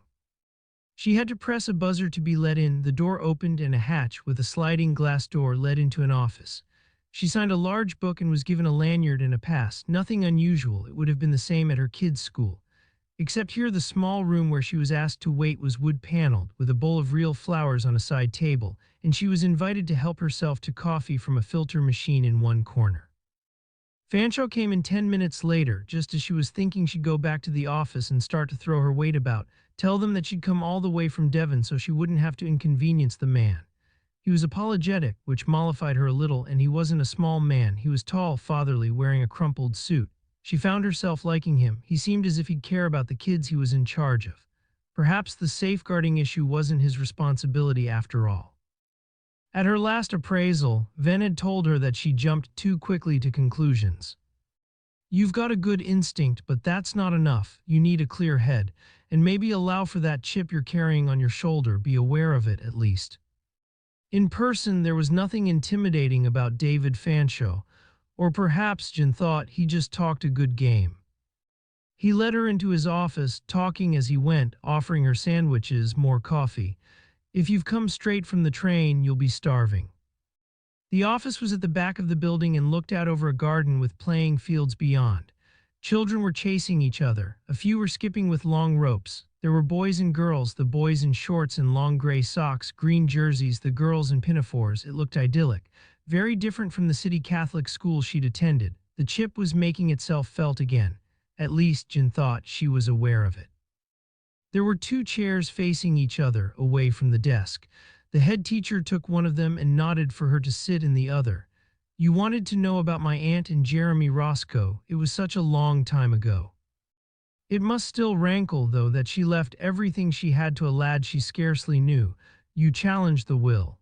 She had to press a buzzer to be let in. The door opened and a hatch with a sliding glass door led into an office. She signed a large book and was given a lanyard and a pass. Nothing unusual. It would have been the same at her kids' school. Except here the small room where she was asked to wait was wood-paneled, with a bowl of real flowers on a side table, and she was invited to help herself to coffee from a filter machine in one corner. Fanshawe came in 10 minutes later, just as she was thinking she'd go back to the office and start to throw her weight about, tell them that she'd come all the way from Devon so she wouldn't have to inconvenience the man. He was apologetic, which mollified her a little, and he wasn't a small man. He was tall, fatherly, wearing a crumpled suit. She found herself liking him. He seemed as if he'd care about the kids he was in charge of. Perhaps the safeguarding issue wasn't his responsibility after all. At her last appraisal, Venn had told her that she jumped too quickly to conclusions. You've got a good instinct, but that's not enough. You need a clear head, and maybe allow for that chip you're carrying on your shoulder. Be aware of it, at least. In person, there was nothing intimidating about David Fanshawe, or perhaps Jen thought he just talked a good game. He led her into his office, talking as he went, offering her sandwiches, more coffee. If you've come straight from the train, you'll be starving. The office was at the back of the building and looked out over a garden with playing fields beyond. Children were chasing each other. A few were skipping with long ropes. There were boys and girls, the boys in shorts and long gray socks, green jerseys, the girls in pinafores. It looked idyllic, very different from the city Catholic school she'd attended. The chip was making itself felt again. At least, Jen thought she was aware of it. There were two chairs facing each other, away from the desk. The head teacher took one of them and nodded for her to sit in the other. You wanted to know about my aunt and Jeremy Roscoe. It was such a long time ago. It must still rankle, though, that she left everything she had to a lad she scarcely knew. You challenged the will.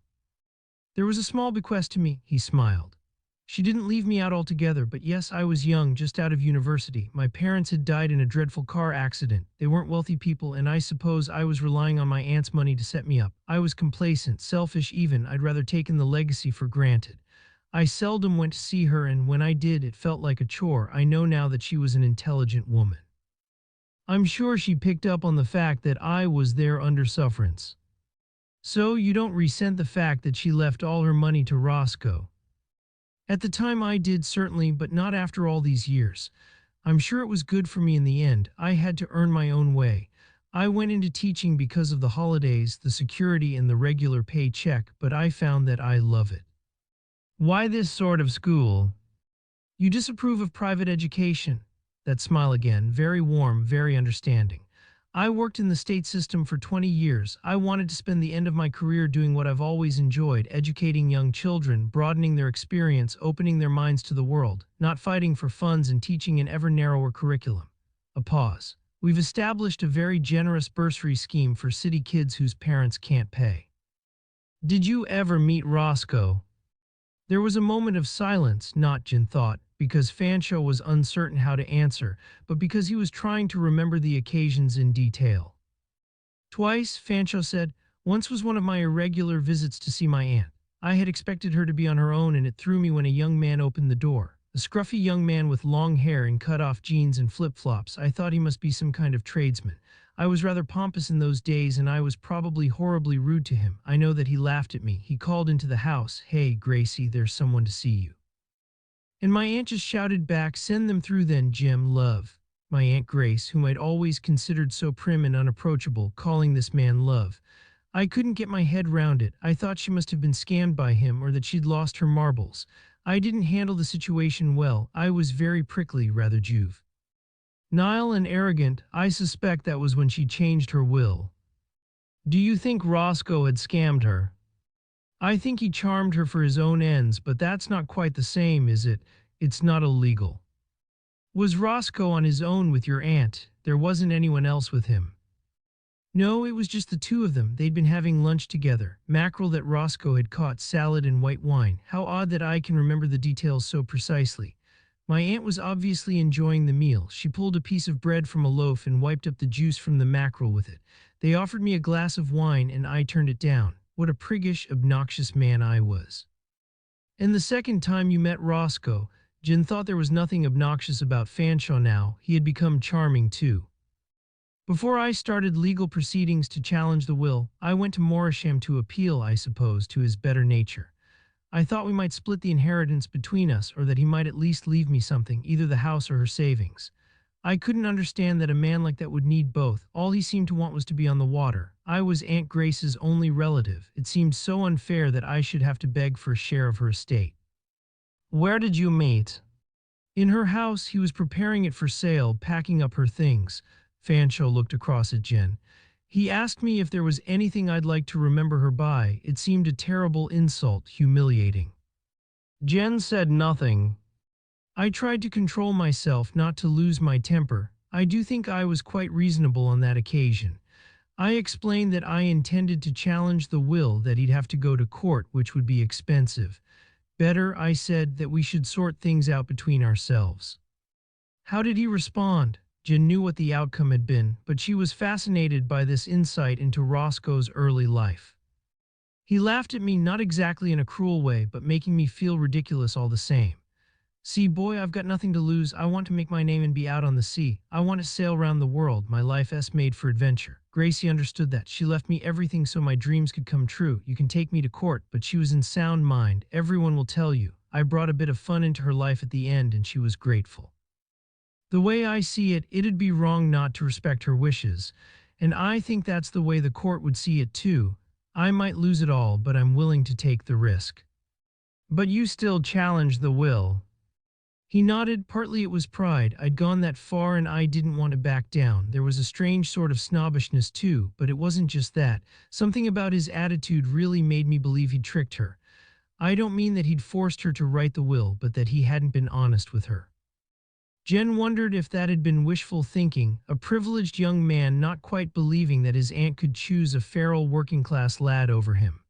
There was a small bequest to me, he smiled. She didn't leave me out altogether, but yes, I was young, just out of university. My parents had died in a dreadful car accident. They weren't wealthy people, and I suppose I was relying on my aunt's money to set me up. I was complacent, selfish even. I'd rather taken the legacy for granted. I seldom went to see her, and when I did, it felt like a chore. I know now that she was an intelligent woman. I'm sure she picked up on the fact that I was there under sufferance. So you don't resent the fact that she left all her money to Roscoe? At the time I did, certainly, but not after all these years. I'm sure it was good for me in the end. I had to earn my own way. I went into teaching because of the holidays, the security, and the regular paycheck, but I found that I love it. Why this sort of school? You disapprove of private education. That smile again, very warm, very understanding. I worked in the state system for 20 years. I wanted to spend the end of my career doing what I've always enjoyed, educating young children, broadening their experience, opening their minds to the world, not fighting for funds and teaching an ever narrower curriculum. A pause. We've established a very generous bursary scheme for city kids whose parents can't pay. Did you ever meet Roscoe? There was a moment of silence, not, Jen thought, because Fanshawe was uncertain how to answer, but because he was trying to remember the occasions in detail. Twice, Fanshawe said. Once was one of my irregular visits to see my aunt. I had expected her to be on her own, and it threw me when a young man opened the door. A scruffy young man with long hair and cut-off jeans and flip-flops. I thought he must be some kind of tradesman. I was rather pompous in those days, and I was probably horribly rude to him. I know that he laughed at me. He called into the house, "Hey, Gracie, there's someone to see you." And my aunt just shouted back, "Send them through then, Jim, love." My Aunt Grace, whom I'd always considered so prim and unapproachable, calling this man love. I couldn't get my head round it. I thought she must have been scammed by him, or that she'd lost her marbles. I didn't handle the situation well. I was very prickly, rather juvenile and arrogant. I suspect that was when she changed her will. Do you think Roscoe had scammed her? I think he charmed her for his own ends, but that's not quite the same, is it? It's not illegal. Was Roscoe on his own with your aunt? There wasn't anyone else with him. No, it was just the two of them. They'd been having lunch together. Mackerel that Roscoe had caught, salad and white wine. How odd that I can remember the details so precisely. My aunt was obviously enjoying the meal. She pulled a piece of bread from a loaf and wiped up the juice from the mackerel with it. They offered me a glass of wine, and I turned it down. What a priggish, obnoxious man I was. And the second time you met Roscoe, Jen thought there was nothing obnoxious about Fanshawe now. He had become charming too. Before I started legal proceedings to challenge the will, I went to Morisham to appeal, I suppose, to his better nature. I thought we might split the inheritance between us, or that he might at least leave me something, either the house or her savings. I couldn't understand that a man like that would need both. All he seemed to want was to be on the water. I was Aunt Grace's only relative. It seemed so unfair that I should have to beg for a share of her estate. Where did you meet? In her house. He was preparing it for sale, packing up her things. Fanshawe looked across at Jen. He asked me if there was anything I'd like to remember her by. It seemed a terrible insult, humiliating. Jen said nothing. I tried to control myself not to lose my temper. I do think I was quite reasonable on that occasion. I explained that I intended to challenge the will, that he'd have to go to court, which would be expensive. Better, I said, that we should sort things out between ourselves. How did he respond? Jen knew what the outcome had been, but she was fascinated by this insight into Roscoe's early life. He laughed at me, not exactly in a cruel way, but making me feel ridiculous all the same. See, boy, I've got nothing to lose. I want to make my name and be out on the sea. I want to sail round the world. My life's made for adventure. Gracie understood that. She left me everything so my dreams could come true. You can take me to court, but she was in sound mind. Everyone will tell you. I brought a bit of fun into her life at the end, and she was grateful. The way I see it, it'd be wrong not to respect her wishes, and I think that's the way the court would see it too. I might lose it all, but I'm willing to take the risk. But you still challenge the will. He nodded. Partly it was pride. I'd gone that far and I didn't want to back down. There was a strange sort of snobbishness too, but it wasn't just that. Something about his attitude really made me believe he'd tricked her. I don't mean that he'd forced her to write the will, but that he hadn't been honest with her. Jen wondered if that had been wishful thinking, a privileged young man not quite believing that his aunt could choose a feral working-class lad over him.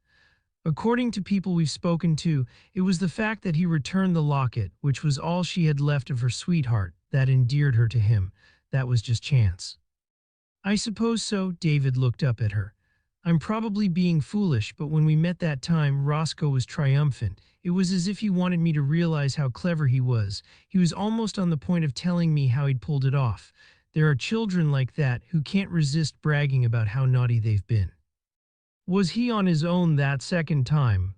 According to people we've spoken to, it was the fact that he returned the locket, which was all she had left of her sweetheart, that endeared her to him. That was just chance. I suppose so. David looked up at her. I'm probably being foolish, but when we met that time, Roscoe was triumphant. It was as if he wanted me to realize how clever he was. He was almost on the point of telling me how he'd pulled it off. There are children like that who can't resist bragging about how naughty they've been. Was he on his own that second time?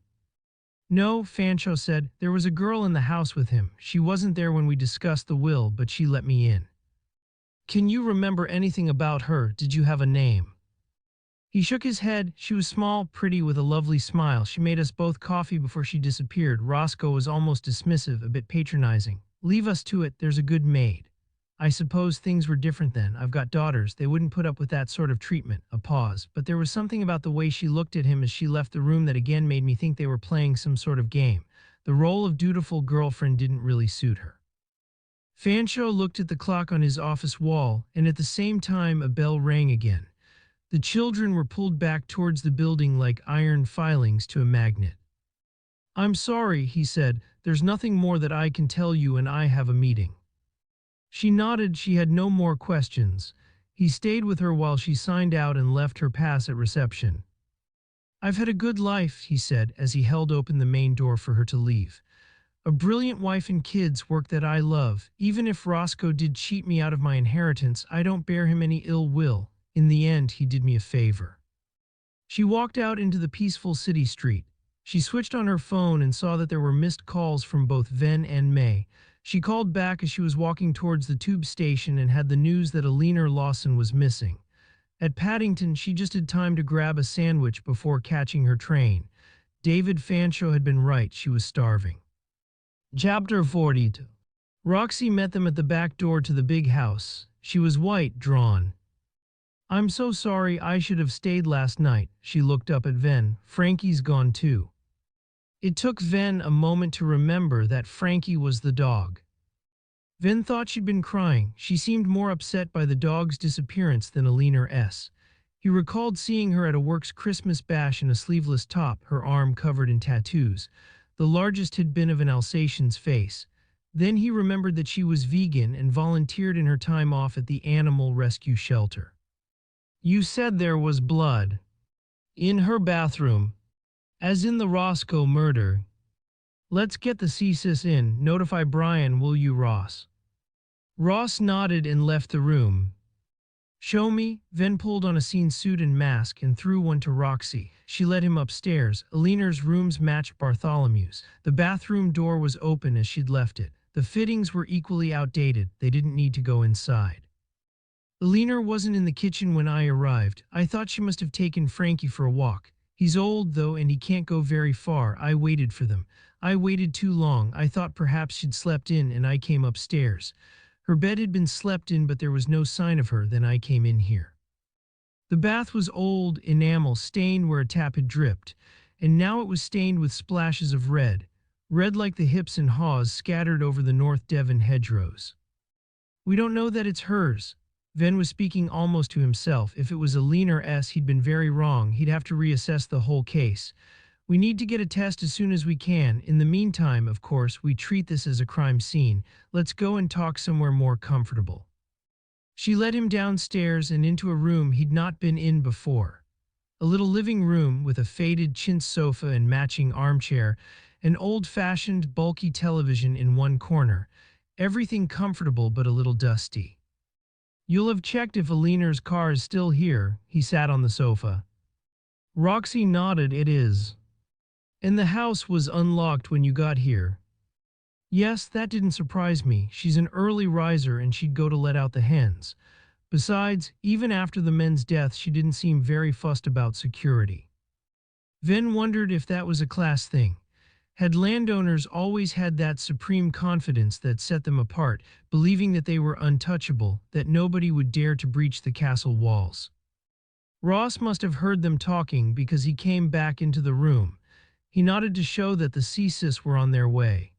No, Fanshawe said. There was a girl in the house with him. She wasn't there when we discussed the will, but she let me in. Can you remember anything about her? Did you have a name? He shook his head. She was small, pretty, with a lovely smile. She made us both coffee before she disappeared. Roscoe was almost dismissive, a bit patronizing. Leave us to it, there's a good maid. I suppose things were different then. I've got daughters. They wouldn't put up with that sort of treatment. A pause. But there was something about the way she looked at him as she left the room that again made me think they were playing some sort of game. The role of dutiful girlfriend didn't really suit her. Fanshawe looked at the clock on his office wall, and at the same time a bell rang again. The children were pulled back towards the building like iron filings to a magnet. I'm sorry, he said. There's nothing more that I can tell you, and I have a meeting. She nodded. She had no more questions. He stayed with her while she signed out and left her pass at reception. I've had a good life, he said as he held open the main door for her to leave. A brilliant wife and kids, work that I love. Even if Roscoe did cheat me out of my inheritance, I don't bear him any ill will. In the end, he did me a favor. She walked out into the peaceful city street. She switched on her phone and saw that there were missed calls from both Venn and May. She called back as she was walking towards the tube station and had the news that Alina Lawson was missing. At Paddington, she just had time to grab a sandwich before catching her train. David Fanshawe had been right. She was starving. Chapter 42. Roxy met them at the back door to the big house. She was white, drawn. I'm so sorry, I should have stayed last night. She looked up at Venn. Frankie's gone too. It took Venn a moment to remember that Frankie was the dog. Venn thought she'd been crying. She seemed more upset by the dog's disappearance than Alina. He recalled seeing her at a works Christmas bash in a sleeveless top, her arm covered in tattoos. The largest had been of an Alsatian's face. Then he remembered that she was vegan and volunteered in her time off at the animal rescue shelter. You said there was blood. In her bathroom. As in the Roscoe murder. Let's get the CSIS in. Notify Brian, will you, Ross? Ross nodded and left the room. Show me. Venn pulled on a scene suit and mask and threw one to Roxy. She led him upstairs. Alina's rooms matched Bartholomew's. The bathroom door was open as she'd left it. The fittings were equally outdated. They didn't need to go inside. Alina wasn't in the kitchen when I arrived. I thought she must have taken Frankie for a walk. He's old, though, and he can't go very far. I waited for them. I waited too long. I thought perhaps she'd slept in, and I came upstairs. Her bed had been slept in, but there was no sign of her. Then I came in here. The bath was old, enamel, stained where a tap had dripped, and now it was stained with splashes of red like the hips and haws scattered over the North Devon hedgerows. We don't know that it's hers. Venn was speaking almost to himself. If it was Alina's, he'd been very wrong. He'd have to reassess the whole case. We need to get a test as soon as we can. In the meantime, of course, we treat this as a crime scene. Let's go and talk somewhere more comfortable. She led him downstairs and into a room he'd not been in before. A little living room with a faded chintz sofa and matching armchair, an old-fashioned, bulky television in one corner, everything comfortable but a little dusty. "You'll have checked if Aliner's car is still here," he sat on the sofa. Roxy nodded. "It is. And the house was unlocked when you got here." "Yes, that didn't surprise me. She's an early riser and she'd go to let out the hens. Besides, even after the men's death, she didn't seem very fussed about security." Venn wondered if that was a class thing. Had landowners always had that supreme confidence that set them apart, believing that they were untouchable, that nobody would dare to breach the castle walls? Ross must have heard them talking because he came back into the room. He nodded to show that the CSIS were on their way.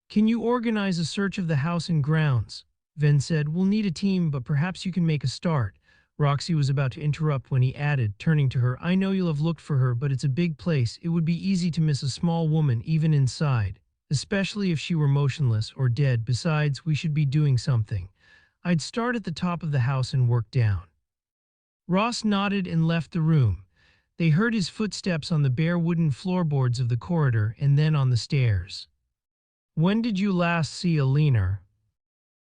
"Can you organize a search of the house and grounds?" Venn said. "We'll need a team, but perhaps you can make a start." Roxy was about to interrupt when he added, turning to her, "I know you'll have looked for her, but it's a big place. It would be easy to miss a small woman even inside, especially if she were motionless or dead. Besides, we should be doing something. I'd start at the top of the house and work down." Ross nodded and left the room. They heard his footsteps on the bare wooden floorboards of the corridor and then on the stairs. "When did you last see Aliner?"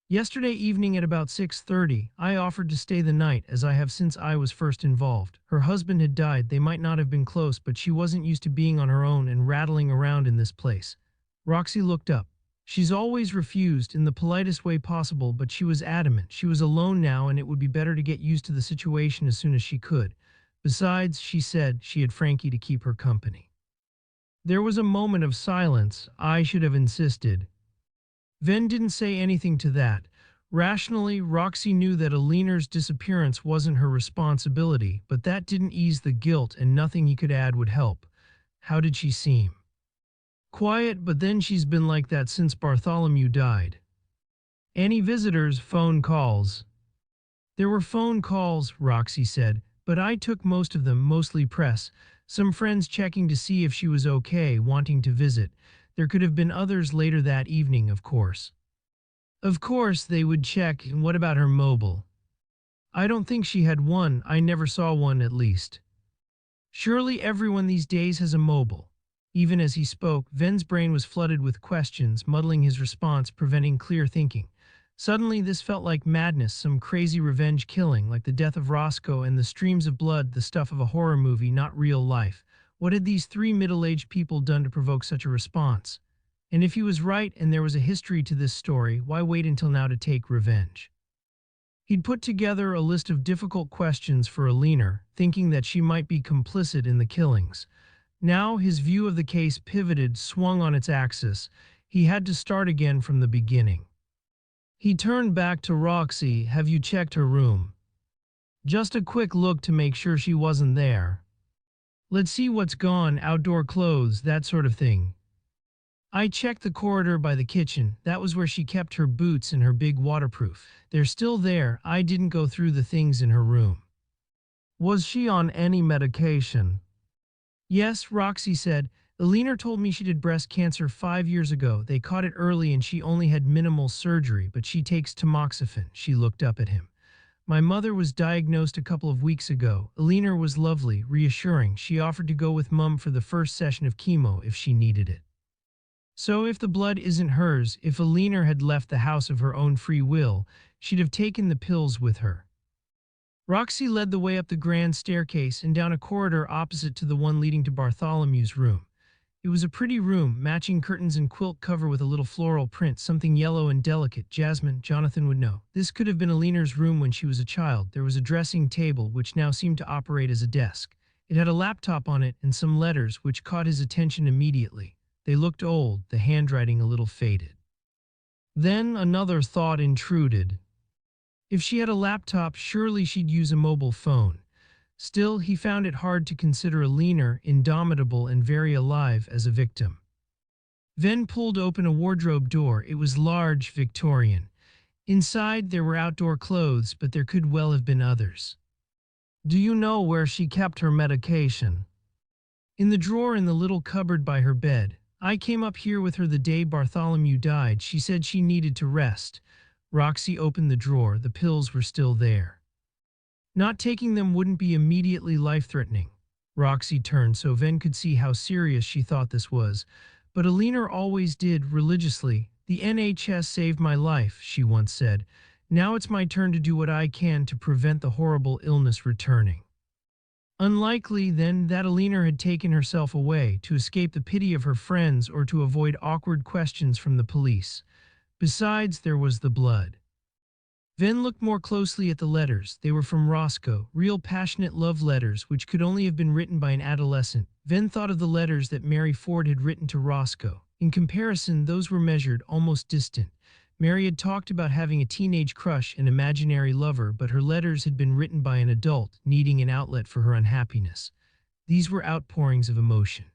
"Yesterday evening at about 6:30. I offered to stay the night, as I have since I was first involved. Her husband had died. They might not have been close, but she wasn't used to being on her own and rattling around in this place." Roxy looked up. "She's always refused in the politest way possible, but she was adamant. She was alone now and it would be better to get used to the situation as soon as she could. Besides, she said she had Frankie to keep her company." There was a moment of silence. "I should have insisted." Venn didn't say anything to that. Rationally, Roxy knew that Aliner's disappearance wasn't her responsibility, but that didn't ease the guilt and nothing he could add would help. "How did she seem?" "Quiet, but then she's been like that since Bartholomew died." "Any visitors, phone calls?" "There were phone calls," Roxy said, "but I took most of them, mostly press. Some friends checking to see if she was okay, wanting to visit. There could have been others later that evening, of course." "Of course they would check. And what about her mobile?" "I don't think she had one. I never saw one, at least." "Surely everyone these days has a mobile." Even as he spoke, Venn's brain was flooded with questions, muddling his response, preventing clear thinking. Suddenly this felt like madness, some crazy revenge killing, like the death of Roscoe and the streams of blood, the stuff of a horror movie, not real life. What had these three middle-aged people done to provoke such a response? And if he was right and there was a history to this story, why wait until now to take revenge? He'd put together a list of difficult questions for Aliner, thinking that she might be complicit in the killings. Now his view of the case pivoted, swung on its axis. He had to start again from the beginning. He turned back to Roxy. "Have you checked her room?" "Just a quick look to make sure she wasn't there. Let's see what's gone, outdoor clothes, that sort of thing." "I checked the corridor by the kitchen. That was where she kept her boots and her big waterproof. They're still there. I didn't go through the things in her room." "Was she on any medication?" "Yes," Roxy said. "Aliner told me she did breast cancer 5 years ago. They caught it early and she only had minimal surgery, but she takes tamoxifen." She looked up at him. "My mother was diagnosed a couple of weeks ago." Aliner was lovely, reassuring. She offered to go with Mum for the first session of chemo if she needed it. So if the blood isn't hers, if Aliner had left the house of her own free will, she'd have taken the pills with her. Roxy led the way up the grand staircase and down a corridor opposite to the one leading to Bartholomew's room. It was a pretty room, matching curtains and quilt cover with a little floral print, something yellow and delicate. Jasmine, Jonathan would know. This could have been Aliner's room when she was a child. There was a dressing table, which now seemed to operate as a desk. It had a laptop on it and some letters, which caught his attention immediately. They looked old, the handwriting a little faded. Then another thought intruded. If she had a laptop, surely she'd use a mobile phone. Still, he found it hard to consider Aliner, indomitable and very alive, as a victim. Venn pulled open a wardrobe door. It was large, Victorian. Inside there were outdoor clothes, but there could well have been others. "Do you know where she kept her medication?" "In the drawer in the little cupboard by her bed. I came up here with her the day Bartholomew died. She said she needed to rest." Roxy opened the drawer. The pills were still there. Not taking them wouldn't be immediately life-threatening. Roxy turned so Venn could see how serious she thought this was. But Alina always did, religiously. The NHS saved my life, she once said. Now it's my turn to do what I can to prevent the horrible illness returning. Unlikely, then, that Alina had taken herself away to escape the pity of her friends or to avoid awkward questions from the police. Besides, there was the blood. Venn looked more closely at the letters. They were from Roscoe, real passionate love letters which could only have been written by an adolescent. Venn thought of the letters that Mary Ford had written to Roscoe. In comparison, those were measured, almost distant. Mary had talked about having a teenage crush, an imaginary lover, but her letters had been written by an adult, needing an outlet for her unhappiness. These were outpourings of emotion.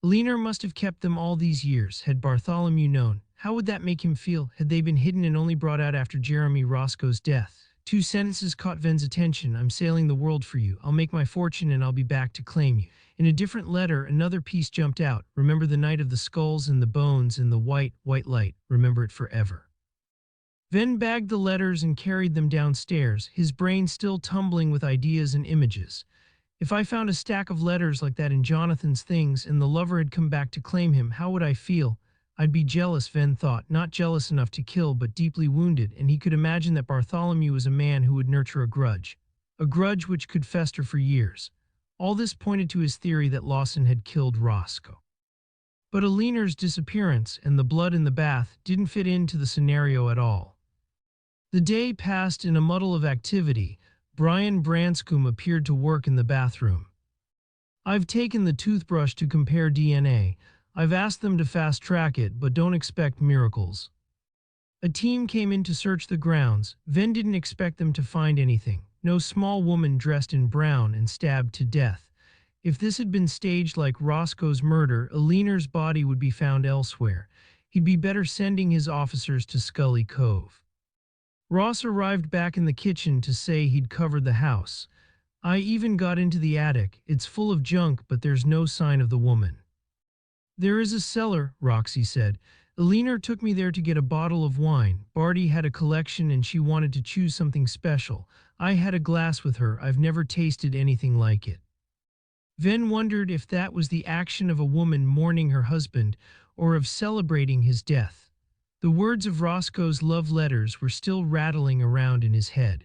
Alina must have kept them all these years. Had Bartholomew known? How would that make him feel? Had they been hidden and only brought out after Jeremy Roscoe's death? Two sentences caught Venn's attention. I'm sailing the world for you. I'll make my fortune and I'll be back to claim you. In a different letter, another piece jumped out. Remember the night of the skulls and the bones and the white light. Remember it forever. Venn bagged the letters and carried them downstairs, his brain still tumbling with ideas and images. If I found a stack of letters like that in Jonathan's things and the lover had come back to claim him, how would I feel? I'd be jealous, Venn thought, not jealous enough to kill but deeply wounded, and he could imagine that Bartholomew was a man who would nurture a grudge which could fester for years. All this pointed to his theory that Lawson had killed Roscoe. But Alina's disappearance and the blood in the bath didn't fit into the scenario at all. The day passed in a muddle of activity. Brian Branscombe appeared to work in the bathroom. I've taken the toothbrush to compare DNA. I've asked them to fast-track it, but don't expect miracles. A team came in to search the grounds. Venn didn't expect them to find anything. No small woman dressed in brown and stabbed to death. If this had been staged like Roscoe's murder, Alina's body would be found elsewhere. He'd be better sending his officers to Scully Cove. Ross arrived back in the kitchen to say he'd covered the house. I even got into the attic. It's full of junk, but there's no sign of the woman. There is a cellar, Roxy said. Alina took me there to get a bottle of wine. Barty had a collection and she wanted to choose something special. I had a glass with her. I've never tasted anything like it. Venn wondered if that was the action of a woman mourning her husband or of celebrating his death. The words of Roscoe's love letters were still rattling around in his head.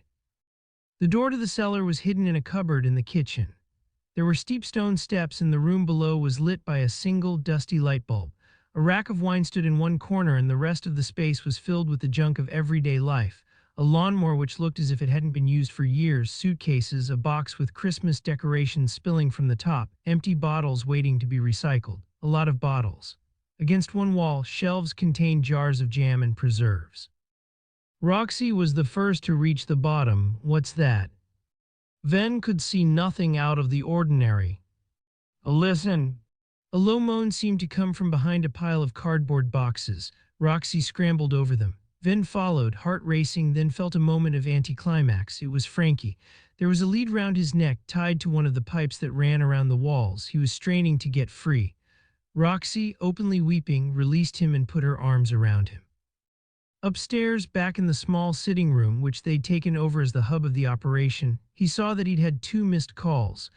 The door to the cellar was hidden in a cupboard in the kitchen. There were steep stone steps and the room below was lit by a single dusty light bulb. A rack of wine stood in one corner and the rest of the space was filled with the junk of everyday life. A lawnmower which looked as if it hadn't been used for years, suitcases, a box with Christmas decorations spilling from the top, empty bottles waiting to be recycled. A lot of bottles. Against one wall, shelves contained jars of jam and preserves. Roxy was the first to reach the bottom. What's that? Venn could see nothing out of the ordinary. Listen. A low moan seemed to come from behind a pile of cardboard boxes. Roxy scrambled over them. Venn followed, heart racing, then felt a moment of anticlimax. It was Frankie. There was a lead round his neck, tied to one of the pipes that ran around the walls. He was straining to get free. Roxy, openly weeping, released him and put her arms around him. Upstairs, back in the small sitting room, which they'd taken over as the hub of the operation, he saw that he'd had 2 missed calls.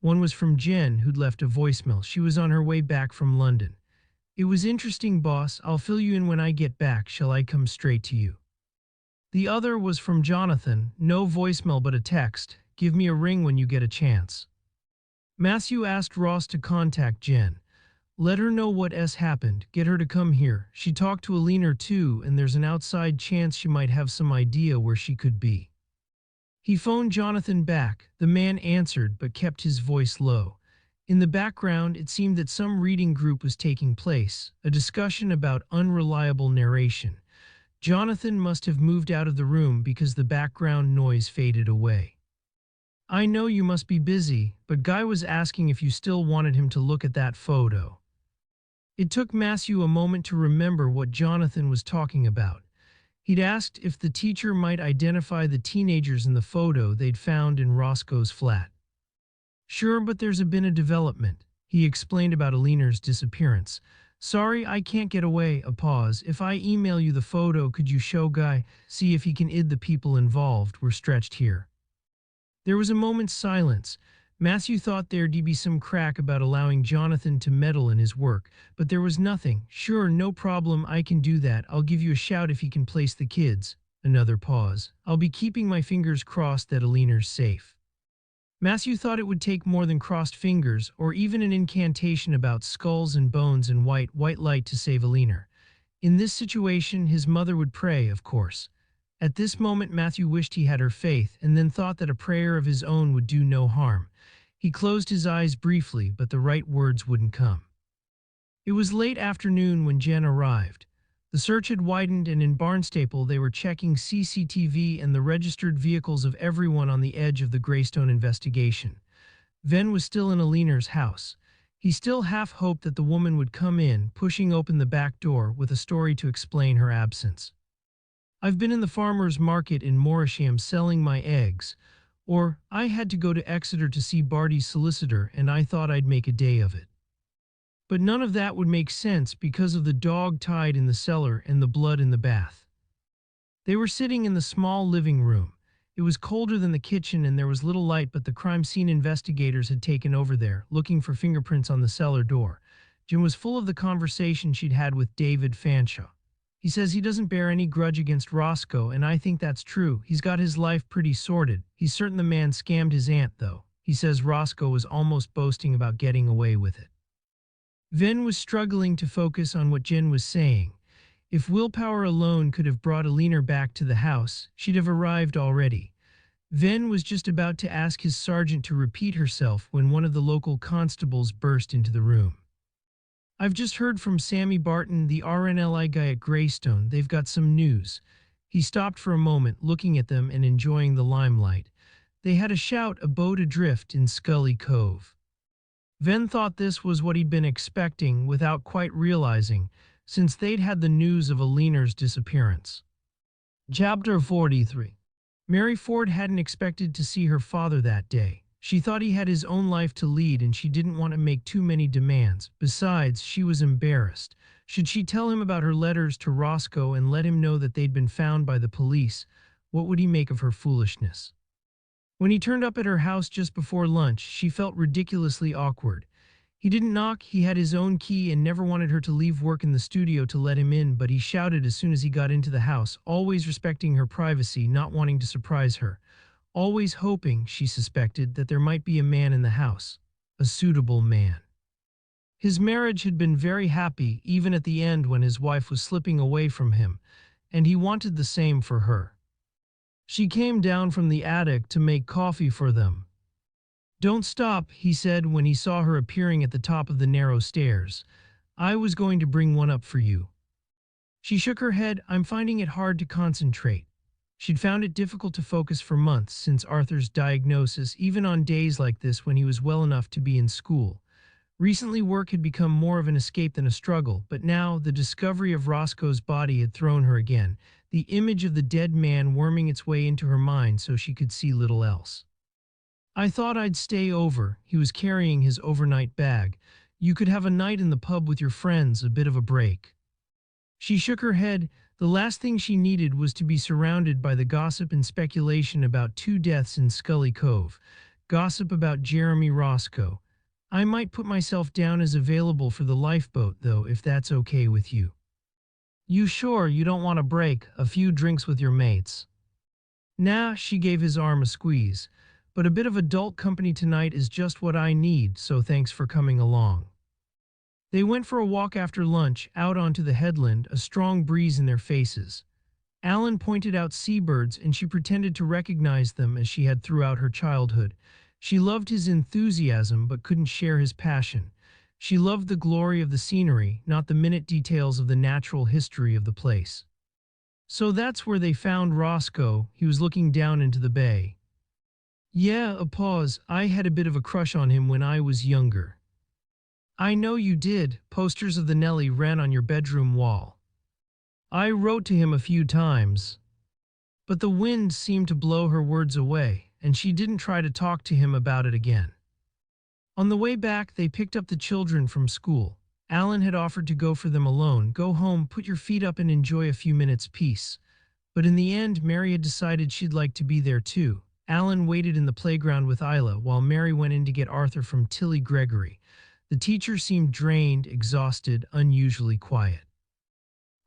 One was from Jen, who'd left a voicemail. She was on her way back from London. It was interesting, boss. I'll fill you in when I get back. Shall I come straight to you? The other was from Jonathan. No voicemail but a text. Give me a ring when you get a chance. Matthew asked Ross to contact Jen. Let her know what happened. Get her to come here. She talked to Alina too, and there's an outside chance she might have some idea where she could be. He phoned Jonathan back. The man answered, but kept his voice low. In the background, it seemed that some reading group was taking place, a discussion about unreliable narration. Jonathan must have moved out of the room because the background noise faded away. I know you must be busy, but Guy was asking if you still wanted him to look at that photo. It took Matthew a moment to remember what Jonathan was talking about. He'd asked if the teacher might identify the teenagers in the photo they'd found in Roscoe's flat. Sure, but there's been a development. He explained about Alina's disappearance. Sorry, I can't get away. A pause. If I email you the photo, could you show Guy? See if he can id the people involved. We're stretched here. There was a moment's silence. Matthew thought there'd be some crack about allowing Jonathan to meddle in his work, but there was nothing. Sure, no problem, I can do that. I'll give you a shout if he can place the kids. Another pause. I'll be keeping my fingers crossed that Alina's safe. Matthew thought it would take more than crossed fingers, or even an incantation about skulls and bones and white light to save Alina. In this situation, his mother would pray, of course. At this moment, Matthew wished he had her faith, and then thought that a prayer of his own would do no harm. He closed his eyes briefly, but the right words wouldn't come. It was late afternoon when Jen arrived. The search had widened, and in Barnstaple they were checking CCTV and the registered vehicles of everyone on the edge of the Greystone investigation. Venn was still in Alina's house. He still half hoped that the woman would come in, pushing open the back door with a story to explain her absence. I've been in the farmer's market in Morisham selling my eggs. Or, I had to go to Exeter to see Barty's solicitor and I thought I'd make a day of it. But none of that would make sense because of the dog tied in the cellar and the blood in the bath. They were sitting in the small living room. It was colder than the kitchen and there was little light, but the crime scene investigators had taken over there, looking for fingerprints on the cellar door. Jim was full of the conversation she'd had with David Fanshawe. He says he doesn't bear any grudge against Roscoe, and I think that's true. He's got his life pretty sorted. He's certain the man scammed his aunt, though. He says Roscoe was almost boasting about getting away with it. Venn was struggling to focus on what Jen was saying. If willpower alone could have brought Alina back to the house, she'd have arrived already. Venn was just about to ask his sergeant to repeat herself when one of the local constables burst into the room. I've just heard from Sammy Barton, the RNLI guy at Greystone. They've got some news. He stopped for a moment, looking at them and enjoying the limelight. They had a boat adrift in Scully Cove. Venn thought this was what he'd been expecting without quite realizing, since they'd had the news of Alina's disappearance. Chapter 43. Mary Ford hadn't expected to see her father that day. She thought he had his own life to lead and she didn't want to make too many demands. Besides, she was embarrassed. Should she tell him about her letters to Roscoe and let him know that they'd been found by the police? What would he make of her foolishness? When he turned up at her house just before lunch, she felt ridiculously awkward. He didn't knock, he had his own key and never wanted her to leave work in the studio to let him in, but he shouted as soon as he got into the house, always respecting her privacy, not wanting to surprise her. Always hoping, she suspected, that there might be a man in the house. A suitable man. His marriage had been very happy, even at the end when his wife was slipping away from him, and he wanted the same for her. She came down from the attic to make coffee for them. "Don't stop," he said when he saw her appearing at the top of the narrow stairs. "I was going to bring one up for you." She shook her head. "I'm finding it hard to concentrate." She'd found it difficult to focus for months since Arthur's diagnosis, even on days like this when he was well enough to be in school. Recently, work had become more of an escape than a struggle, but now the discovery of Roscoe's body had thrown her again, the image of the dead man worming its way into her mind so she could see little else. "I thought I'd stay over." He was carrying his overnight bag. "You could have a night in the pub with your friends, a bit of a break." She shook her head. The last thing she needed was to be surrounded by the gossip and speculation about 2 deaths in Scully Cove. Gossip about Jeremy Roscoe. "I might put myself down as available for the lifeboat, though, if that's okay with you." "You sure you don't want a break, a few drinks with your mates?" "Nah," she gave his arm a squeeze. "But a bit of adult company tonight is just what I need, so thanks for coming along." They went for a walk after lunch, out onto the headland, a strong breeze in their faces. Alan pointed out seabirds and she pretended to recognize them as she had throughout her childhood. She loved his enthusiasm but couldn't share his passion. She loved the glory of the scenery, not the minute details of the natural history of the place. "So that's where they found Roscoe." He was looking down into the bay. "Yeah," a pause. "I had a bit of a crush on him when I was younger." "I know you did. Posters of the Nelly ran on your bedroom wall." "I wrote to him a few times." But the wind seemed to blow her words away, and she didn't try to talk to him about it again. On the way back, they picked up the children from school. Alan had offered to go for them alone. "Go home, put your feet up and enjoy a few minutes' peace." But in the end, Mary had decided she'd like to be there too. Alan waited in the playground with Isla while Mary went in to get Arthur from Tilly Gregory. The teacher seemed drained, exhausted, unusually quiet.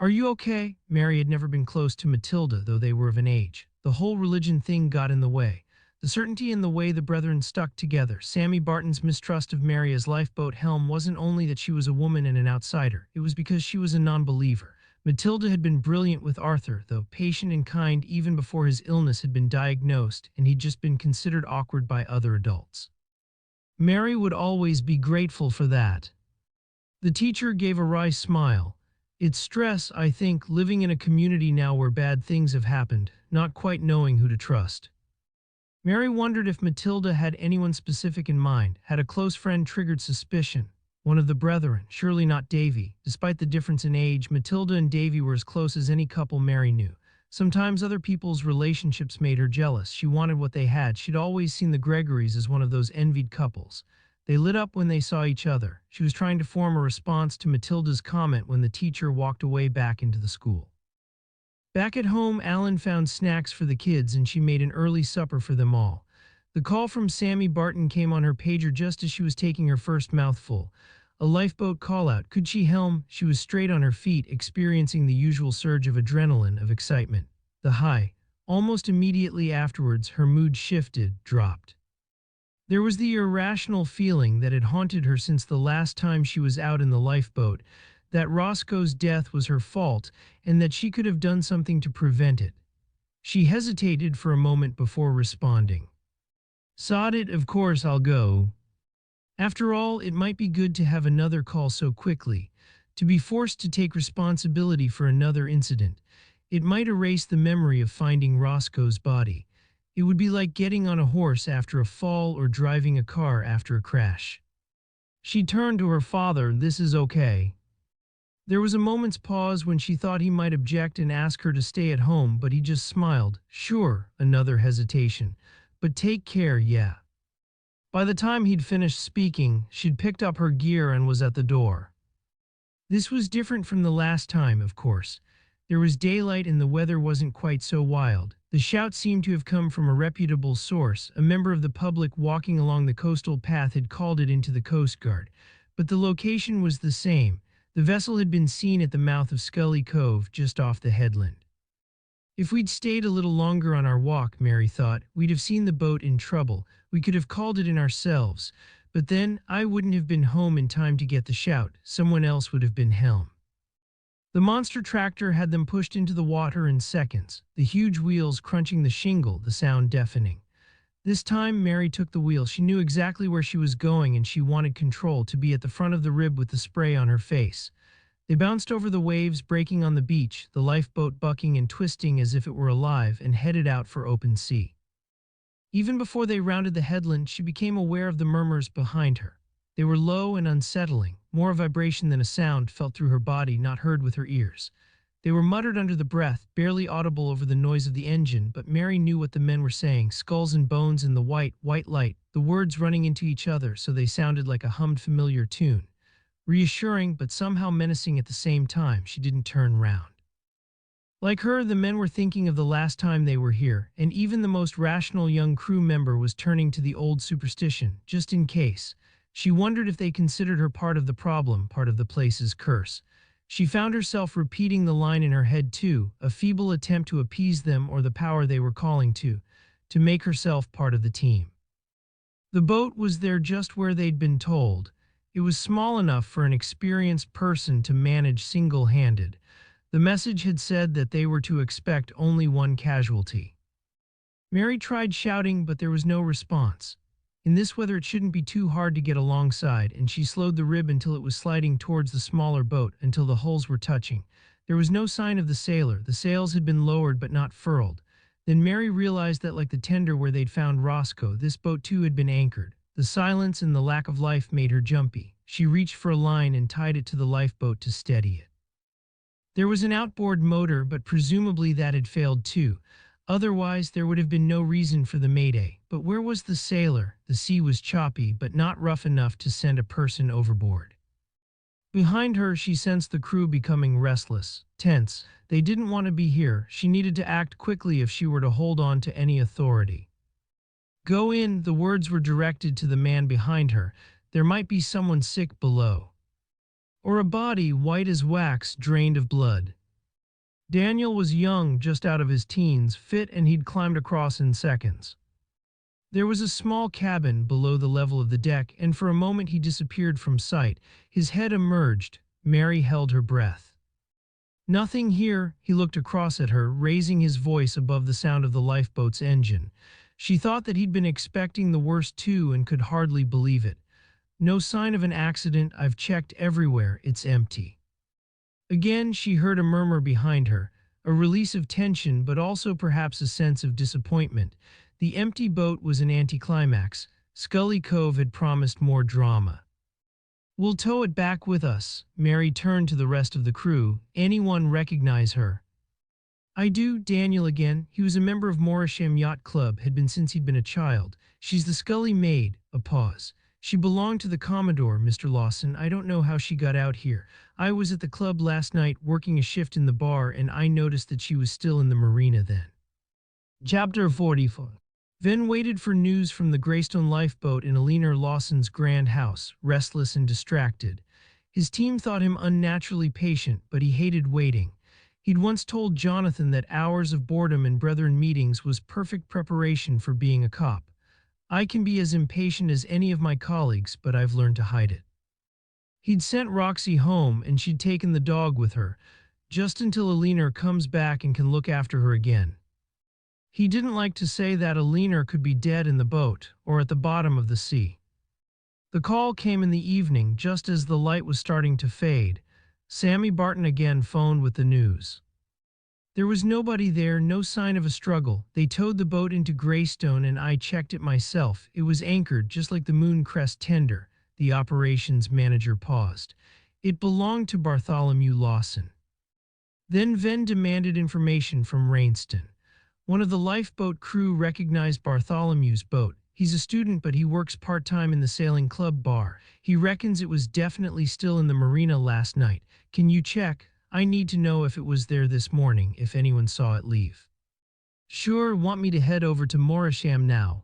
Are you okay? Mary had never been close to Matilda, though they were of an age. The whole religion thing got in the way. The certainty in the way the brethren stuck together. Sammy Barton's mistrust of Mary as lifeboat helm wasn't only that she was a woman and an outsider, it was because she was a non-believer. Matilda had been brilliant with Arthur, though patient and kind even before his illness had been diagnosed and he'd just been considered awkward by other adults. Mary would always be grateful for that. The teacher gave a wry smile. It's stress, I think, living in a community now where bad things have happened, not quite knowing who to trust. Mary wondered if Matilda had anyone specific in mind. Had a close friend triggered suspicion? One of the brethren, surely not Davy. Despite the difference in age, Matilda and Davy were as close as any couple Mary knew. Sometimes other people's relationships made her jealous. She wanted what they had. She'd always seen the Gregorys as one of those envied couples. They lit up when they saw each other. She was trying to form a response to Matilda's comment when the teacher walked away back into the school. Back at home, Alan found snacks for the kids and she made an early supper for them all. The call from Sammy Barton came on her pager just as she was taking her first mouthful. A lifeboat call-out. Could she helm? She was straight on her feet, experiencing the usual surge of adrenaline, of excitement. The high. Almost immediately afterwards, her mood shifted, dropped. There was the irrational feeling that had haunted her since the last time she was out in the lifeboat, that Roscoe's death was her fault and that she could have done something to prevent it. She hesitated for a moment before responding. Sod it, of course I'll go. After all, it might be good to have another call so quickly, to be forced to take responsibility for another incident. It might erase the memory of finding Roscoe's body. It would be like getting on a horse after a fall or driving a car after a crash. She turned to her father. This is okay. There was a moment's pause when she thought he might object and ask her to stay at home, but he just smiled. Sure, another hesitation. But take care, yeah. By the time he'd finished speaking, she'd picked up her gear and was at the door. This was different from the last time, of course. There was daylight and the weather wasn't quite so wild. The shout seemed to have come from a reputable source. A member of the public walking along the coastal path had called it into the Coast Guard. But the location was the same. The vessel had been seen at the mouth of Scully Cove, just off the headland. If we'd stayed a little longer on our walk, Mary thought, we'd have seen the boat in trouble. We could have called it in ourselves. But then, I wouldn't have been home in time to get the shout. Someone else would have been helm. The monster tractor had them pushed into the water in seconds, the huge wheels crunching the shingle, the sound deafening. This time, Mary took the wheel. She knew exactly where she was going and she wanted control, to be at the front of the rib with the spray on her face. They bounced over the waves, breaking on the beach, the lifeboat bucking and twisting as if it were alive, and headed out for open sea. Even before they rounded the headland, she became aware of the murmurs behind her. They were low and unsettling, more a vibration than a sound felt through her body, not heard with her ears. They were muttered under the breath, barely audible over the noise of the engine, but Mary knew what the men were saying. Skulls and bones in the white light, the words running into each other so they sounded like a hummed familiar tune. Reassuring, but somehow menacing at the same time. She didn't turn round. Like her, the men were thinking of the last time they were here, and even the most rational young crew member was turning to the old superstition, just in case. She wondered if they considered her part of the problem, part of the place's curse. She found herself repeating the line in her head too, a feeble attempt to appease them or the power they were calling to make herself part of the team. The boat was there just where they'd been told. It was small enough for an experienced person to manage single-handed. The message had said that they were to expect only one casualty. Mary tried shouting, but there was no response. In this weather it shouldn't be too hard to get alongside, and she slowed the rib until it was sliding towards the smaller boat, until the hulls were touching. There was no sign of the sailor. The sails had been lowered but not furled. Then Mary realized that, like the tender where they'd found Roscoe, this boat too had been anchored. The silence and the lack of life made her jumpy. She reached for a line and tied it to the lifeboat to steady it. There was an outboard motor, but presumably that had failed too. Otherwise, there would have been no reason for the mayday. But where was the sailor? The sea was choppy, but not rough enough to send a person overboard. Behind her, she sensed the crew becoming restless, tense. They didn't want to be here. She needed to act quickly if she were to hold on to any authority. Go in, the words were directed to the man behind her. There might be someone sick below. Or a body white as wax, drained of blood. Daniel was young, just out of his teens, fit, and he'd climbed across in seconds. There was a small cabin below the level of the deck, and for a moment he disappeared from sight. His head emerged. Mary held her breath. Nothing here, he looked across at her, raising his voice above the sound of the lifeboat's engine. She thought that he'd been expecting the worst too and could hardly believe it. No sign of an accident. I've checked everywhere. It's empty. Again, she heard a murmur behind her, a release of tension but also perhaps a sense of disappointment. The empty boat was an anticlimax. Scully Cove had promised more drama. We'll tow it back with us. Mary turned to the rest of the crew. Anyone recognize her? I do, Daniel again. He was a member of Morisham Yacht Club, had been since he'd been a child. She's the Scully maid. A pause. She belonged to the Commodore, Mr. Lawson. I don't know how she got out here. I was at the club last night working a shift in the bar, and I noticed that she was still in the marina then. Chapter 44. Venn waited for news from the Greystone lifeboat in Eleanor Lawson's grand house, restless and distracted. His team thought him unnaturally patient, but he hated waiting. He'd once told Jonathan that hours of boredom in brethren meetings was perfect preparation for being a cop. I can be as impatient as any of my colleagues, but I've learned to hide it. He'd sent Roxy home, and she'd taken the dog with her, just until Eleanor comes back and can look after her again. He didn't like to say that Eleanor could be dead in the boat, or at the bottom of the sea. The call came in the evening, just as the light was starting to fade. Sammy Barton again phoned with the news. There was nobody there, no sign of a struggle. They towed the boat into Greystone and I checked it myself. It was anchored, just like the Mooncrest tender. The operations manager paused. It belonged to Bartholomew Lawson. Then Venn demanded information from Rainston. One of the lifeboat crew recognized Bartholomew's boat. He's a student, but he works part-time in the sailing club bar. He reckons it was definitely still in the marina last night. Can you check? I need to know if it was there this morning, if anyone saw it leave. Sure, want me to head over to Morisham now?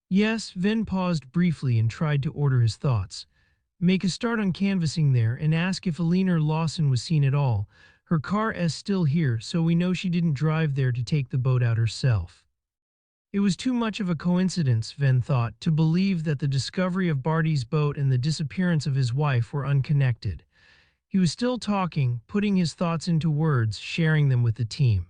Yes, Venn paused briefly and tried to order his thoughts. Make a start on canvassing there and ask if Eleanor Lawson was seen at all. Her car is still here, so we know she didn't drive there to take the boat out herself. It was too much of a coincidence, Venn thought, to believe that the discovery of Barty's boat and the disappearance of his wife were unconnected. He was still talking, putting his thoughts into words, sharing them with the team.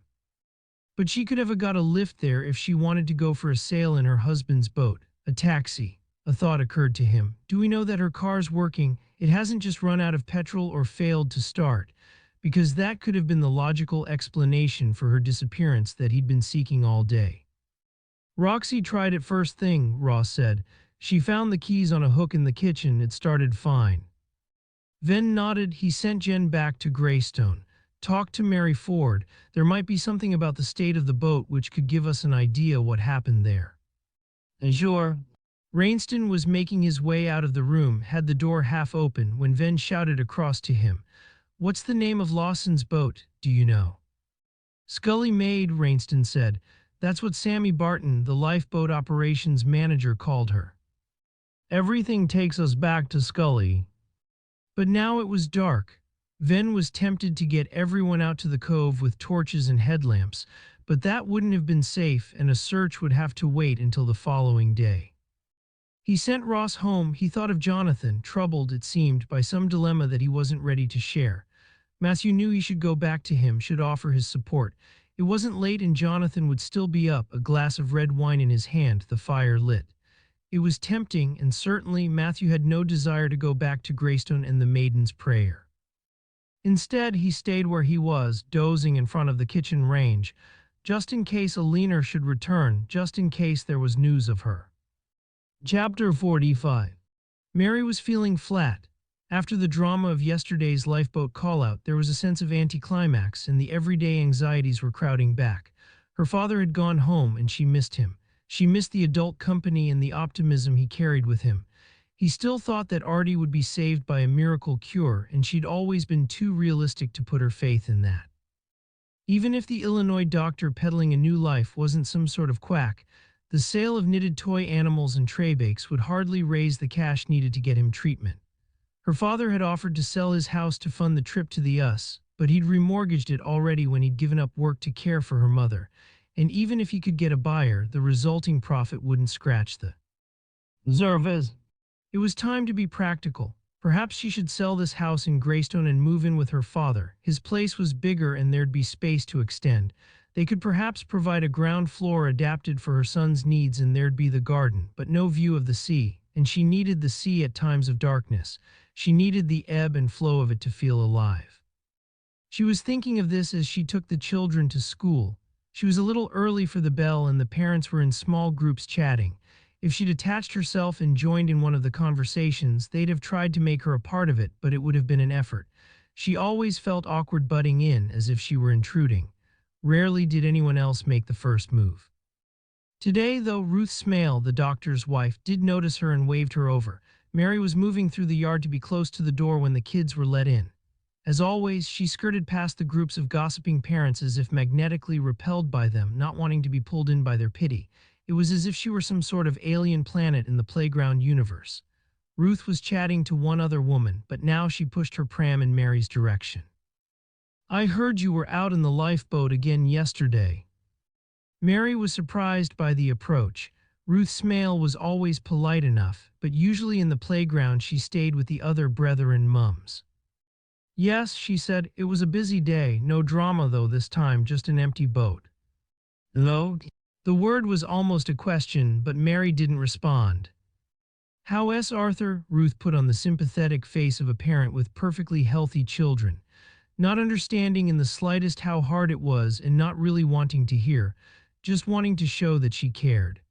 But she could have got a lift there if she wanted to go for a sail in her husband's boat, a taxi. A thought occurred to him. Do we know that her car's working? It hasn't just run out of petrol or failed to start. Because that could have been the logical explanation for her disappearance that he'd been seeking all day. Roxy tried it first thing, Ross said. She found the keys on a hook in the kitchen. It started fine. Venn nodded. He sent Jen back to Greystone. Talked to Mary Ford. There might be something about the state of the boat which could give us an idea what happened there. Sure. Rainston was making his way out of the room, had the door half open, when Venn shouted across to him. What's the name of Lawson's boat, do you know? Scully Maid, Rainston said. That's what Sammy Barton, the lifeboat operations manager, called her. Everything takes us back to Scully. But now it was dark. Venn was tempted to get everyone out to the cove with torches and headlamps, but that wouldn't have been safe and a search would have to wait until the following day. He sent Ross home. He thought of Jonathan, troubled, it seemed, by some dilemma that he wasn't ready to share. Matthew knew he should go back to him, should offer his support. It wasn't late and Jonathan would still be up, a glass of red wine in his hand, the fire lit. It was tempting, and certainly Matthew had no desire to go back to Greystone and the Maiden's Prayer. Instead, he stayed where he was, dozing in front of the kitchen range, just in case Eleanor should return, just in case there was news of her. Chapter 45. Mary was feeling flat. After the drama of yesterday's lifeboat call-out, there was a sense of anticlimax, and the everyday anxieties were crowding back. Her father had gone home, and she missed him. She missed the adult company and the optimism he carried with him. He still thought that Artie would be saved by a miracle cure, and she'd always been too realistic to put her faith in that. Even if the Illinois doctor peddling a new life wasn't some sort of quack, The sale of knitted toy animals and treybakes would hardly raise the cash needed to get him treatment. Her father had offered to sell his house to fund the trip to the US, but he'd remortgaged it already when he'd given up work to care for her mother, and even if he could get a buyer, the resulting profit wouldn't scratch the surface. It was time to be practical. Perhaps she should sell this house in Greystone and move in with her father. His place was bigger and there'd be space to extend. They could perhaps provide a ground floor adapted for her son's needs, and there'd be the garden, but no view of the sea. And she needed the sea at times of darkness. She needed the ebb and flow of it to feel alive. She was thinking of this as she took the children to school. She was a little early for the bell and the parents were in small groups chatting. If she'd attached herself and joined in one of the conversations, they'd have tried to make her a part of it, but it would have been an effort. She always felt awkward butting in, as if she were intruding. Rarely did anyone else make the first move. Today, though, Ruth Smale, the doctor's wife, did notice her and waved her over. Mary was moving through the yard to be close to the door when the kids were let in. As always, she skirted past the groups of gossiping parents as if magnetically repelled by them, not wanting to be pulled in by their pity. It was as if she were some sort of alien planet in the playground universe. Ruth was chatting to one other woman, but now she pushed her pram in Mary's direction. "I heard you were out in the lifeboat again yesterday." Mary was surprised by the approach. Ruth Smale was always polite enough, but usually in the playground she stayed with the other brethren mums. "Yes," she said, "it was a busy day, no drama though this time, just an empty boat." "No?" The word was almost a question, but Mary didn't respond. "How's Arthur?" Ruth put on the sympathetic face of a parent with perfectly healthy children, not understanding in the slightest how hard it was and not really wanting to hear, just wanting to show that she cared.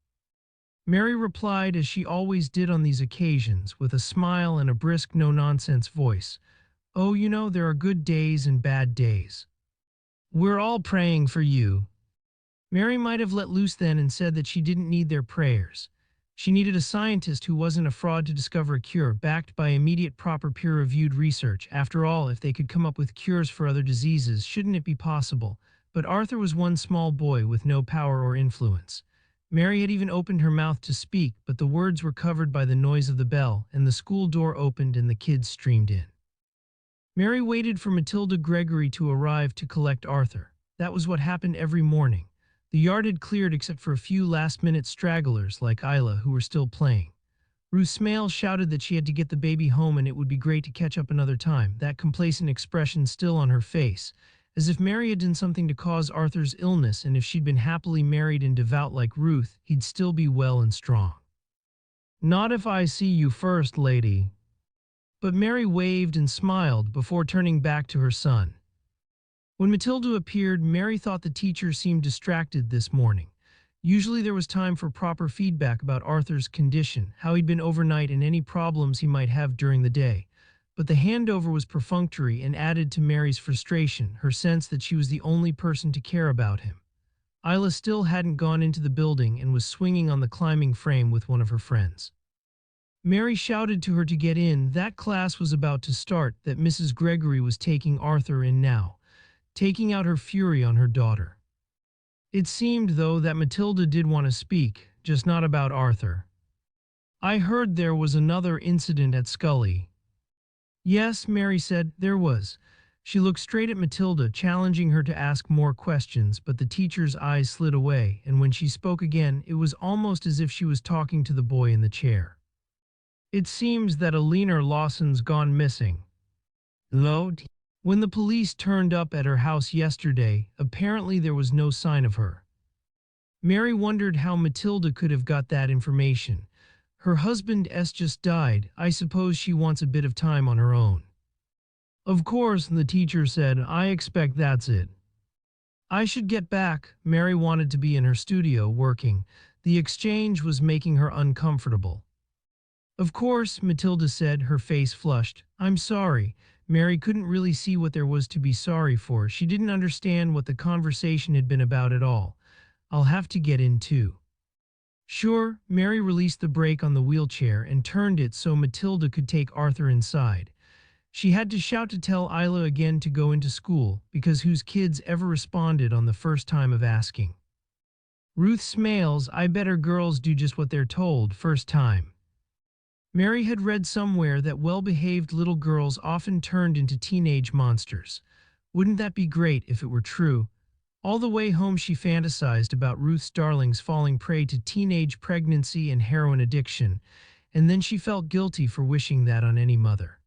Mary replied, as she always did on these occasions, with a smile and a brisk, no-nonsense voice. "Oh, you know, there are good days and bad days. We're all praying for you." Mary might have let loose then and said that she didn't need their prayers. She needed a scientist who wasn't a fraud to discover a cure, backed by immediate proper peer-reviewed research. After all, if they could come up with cures for other diseases, shouldn't it be possible? But Arthur was one small boy with no power or influence. Mary had even opened her mouth to speak, but the words were covered by the noise of the bell, and the school door opened and the kids streamed in. Mary waited for Matilda Gregory to arrive to collect Arthur. That was what happened every morning. The yard had cleared except for a few last-minute stragglers like Isla, who were still playing. Ruth Smale shouted that she had to get the baby home and it would be great to catch up another time, that complacent expression still on her face, as if Mary had done something to cause Arthur's illness, and if she'd been happily married and devout like Ruth, he'd still be well and strong. "Not if I see you first, lady." But Mary waved and smiled before turning back to her son. When Matilda appeared, Mary thought the teacher seemed distracted this morning. Usually there was time for proper feedback about Arthur's condition, how he'd been overnight, and any problems he might have during the day. But the handover was perfunctory and added to Mary's frustration, her sense that she was the only person to care about him. Isla still hadn't gone into the building and was swinging on the climbing frame with one of her friends. Mary shouted to her to get in. That class was about to start, that Mrs. Gregory was taking Arthur in now, taking out her fury on her daughter. It seemed, though, that Matilda did want to speak, just not about Arthur. "I heard there was another incident at Scully." "Yes," Mary said, "there was." She looked straight at Matilda, challenging her to ask more questions, but the teacher's eyes slid away, and when she spoke again, it was almost as if she was talking to the boy in the chair. "It seems that Alina Lawson's gone missing." "No?" "When the police turned up at her house yesterday, apparently there was no sign of her." Mary wondered how Matilda could have got that information. Her husband just died. I suppose she wants a bit of time on her own. "Of course," the teacher said. "I expect that's it." "I should get back." Mary wanted to be in her studio working. The exchange was making her uncomfortable. "Of course," Matilda said, her face flushed. "I'm sorry." Mary couldn't really see what there was to be sorry for. She didn't understand what the conversation had been about at all. "I'll have to get in too." "Sure." Mary released the brake on the wheelchair and turned it so Matilda could take Arthur inside. She had to shout to tell Isla again to go into school, because whose kids ever responded on the first time of asking? Ruth smiles. I bet her girls do just what they're told first time. Mary had read somewhere that well-behaved little girls often turned into teenage monsters. Wouldn't that be great if it were true? All the way home she fantasized about Ruth's darlings falling prey to teenage pregnancy and heroin addiction, and then she felt guilty for wishing that on any mother.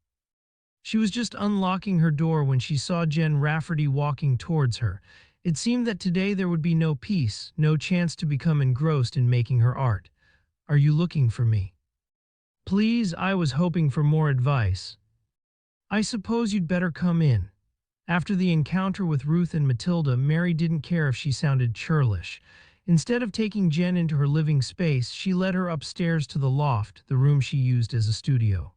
She was just unlocking her door when she saw Jen Rafferty walking towards her. It seemed that today there would be no peace, no chance to become engrossed in making her art. Are you looking for me? Please, I was hoping for more advice. I suppose you'd better come in. After the encounter with Ruth and Matilda, Mary didn't care if she sounded churlish. Instead of taking Jen into her living space, she led her upstairs to the loft, the room she used as a studio.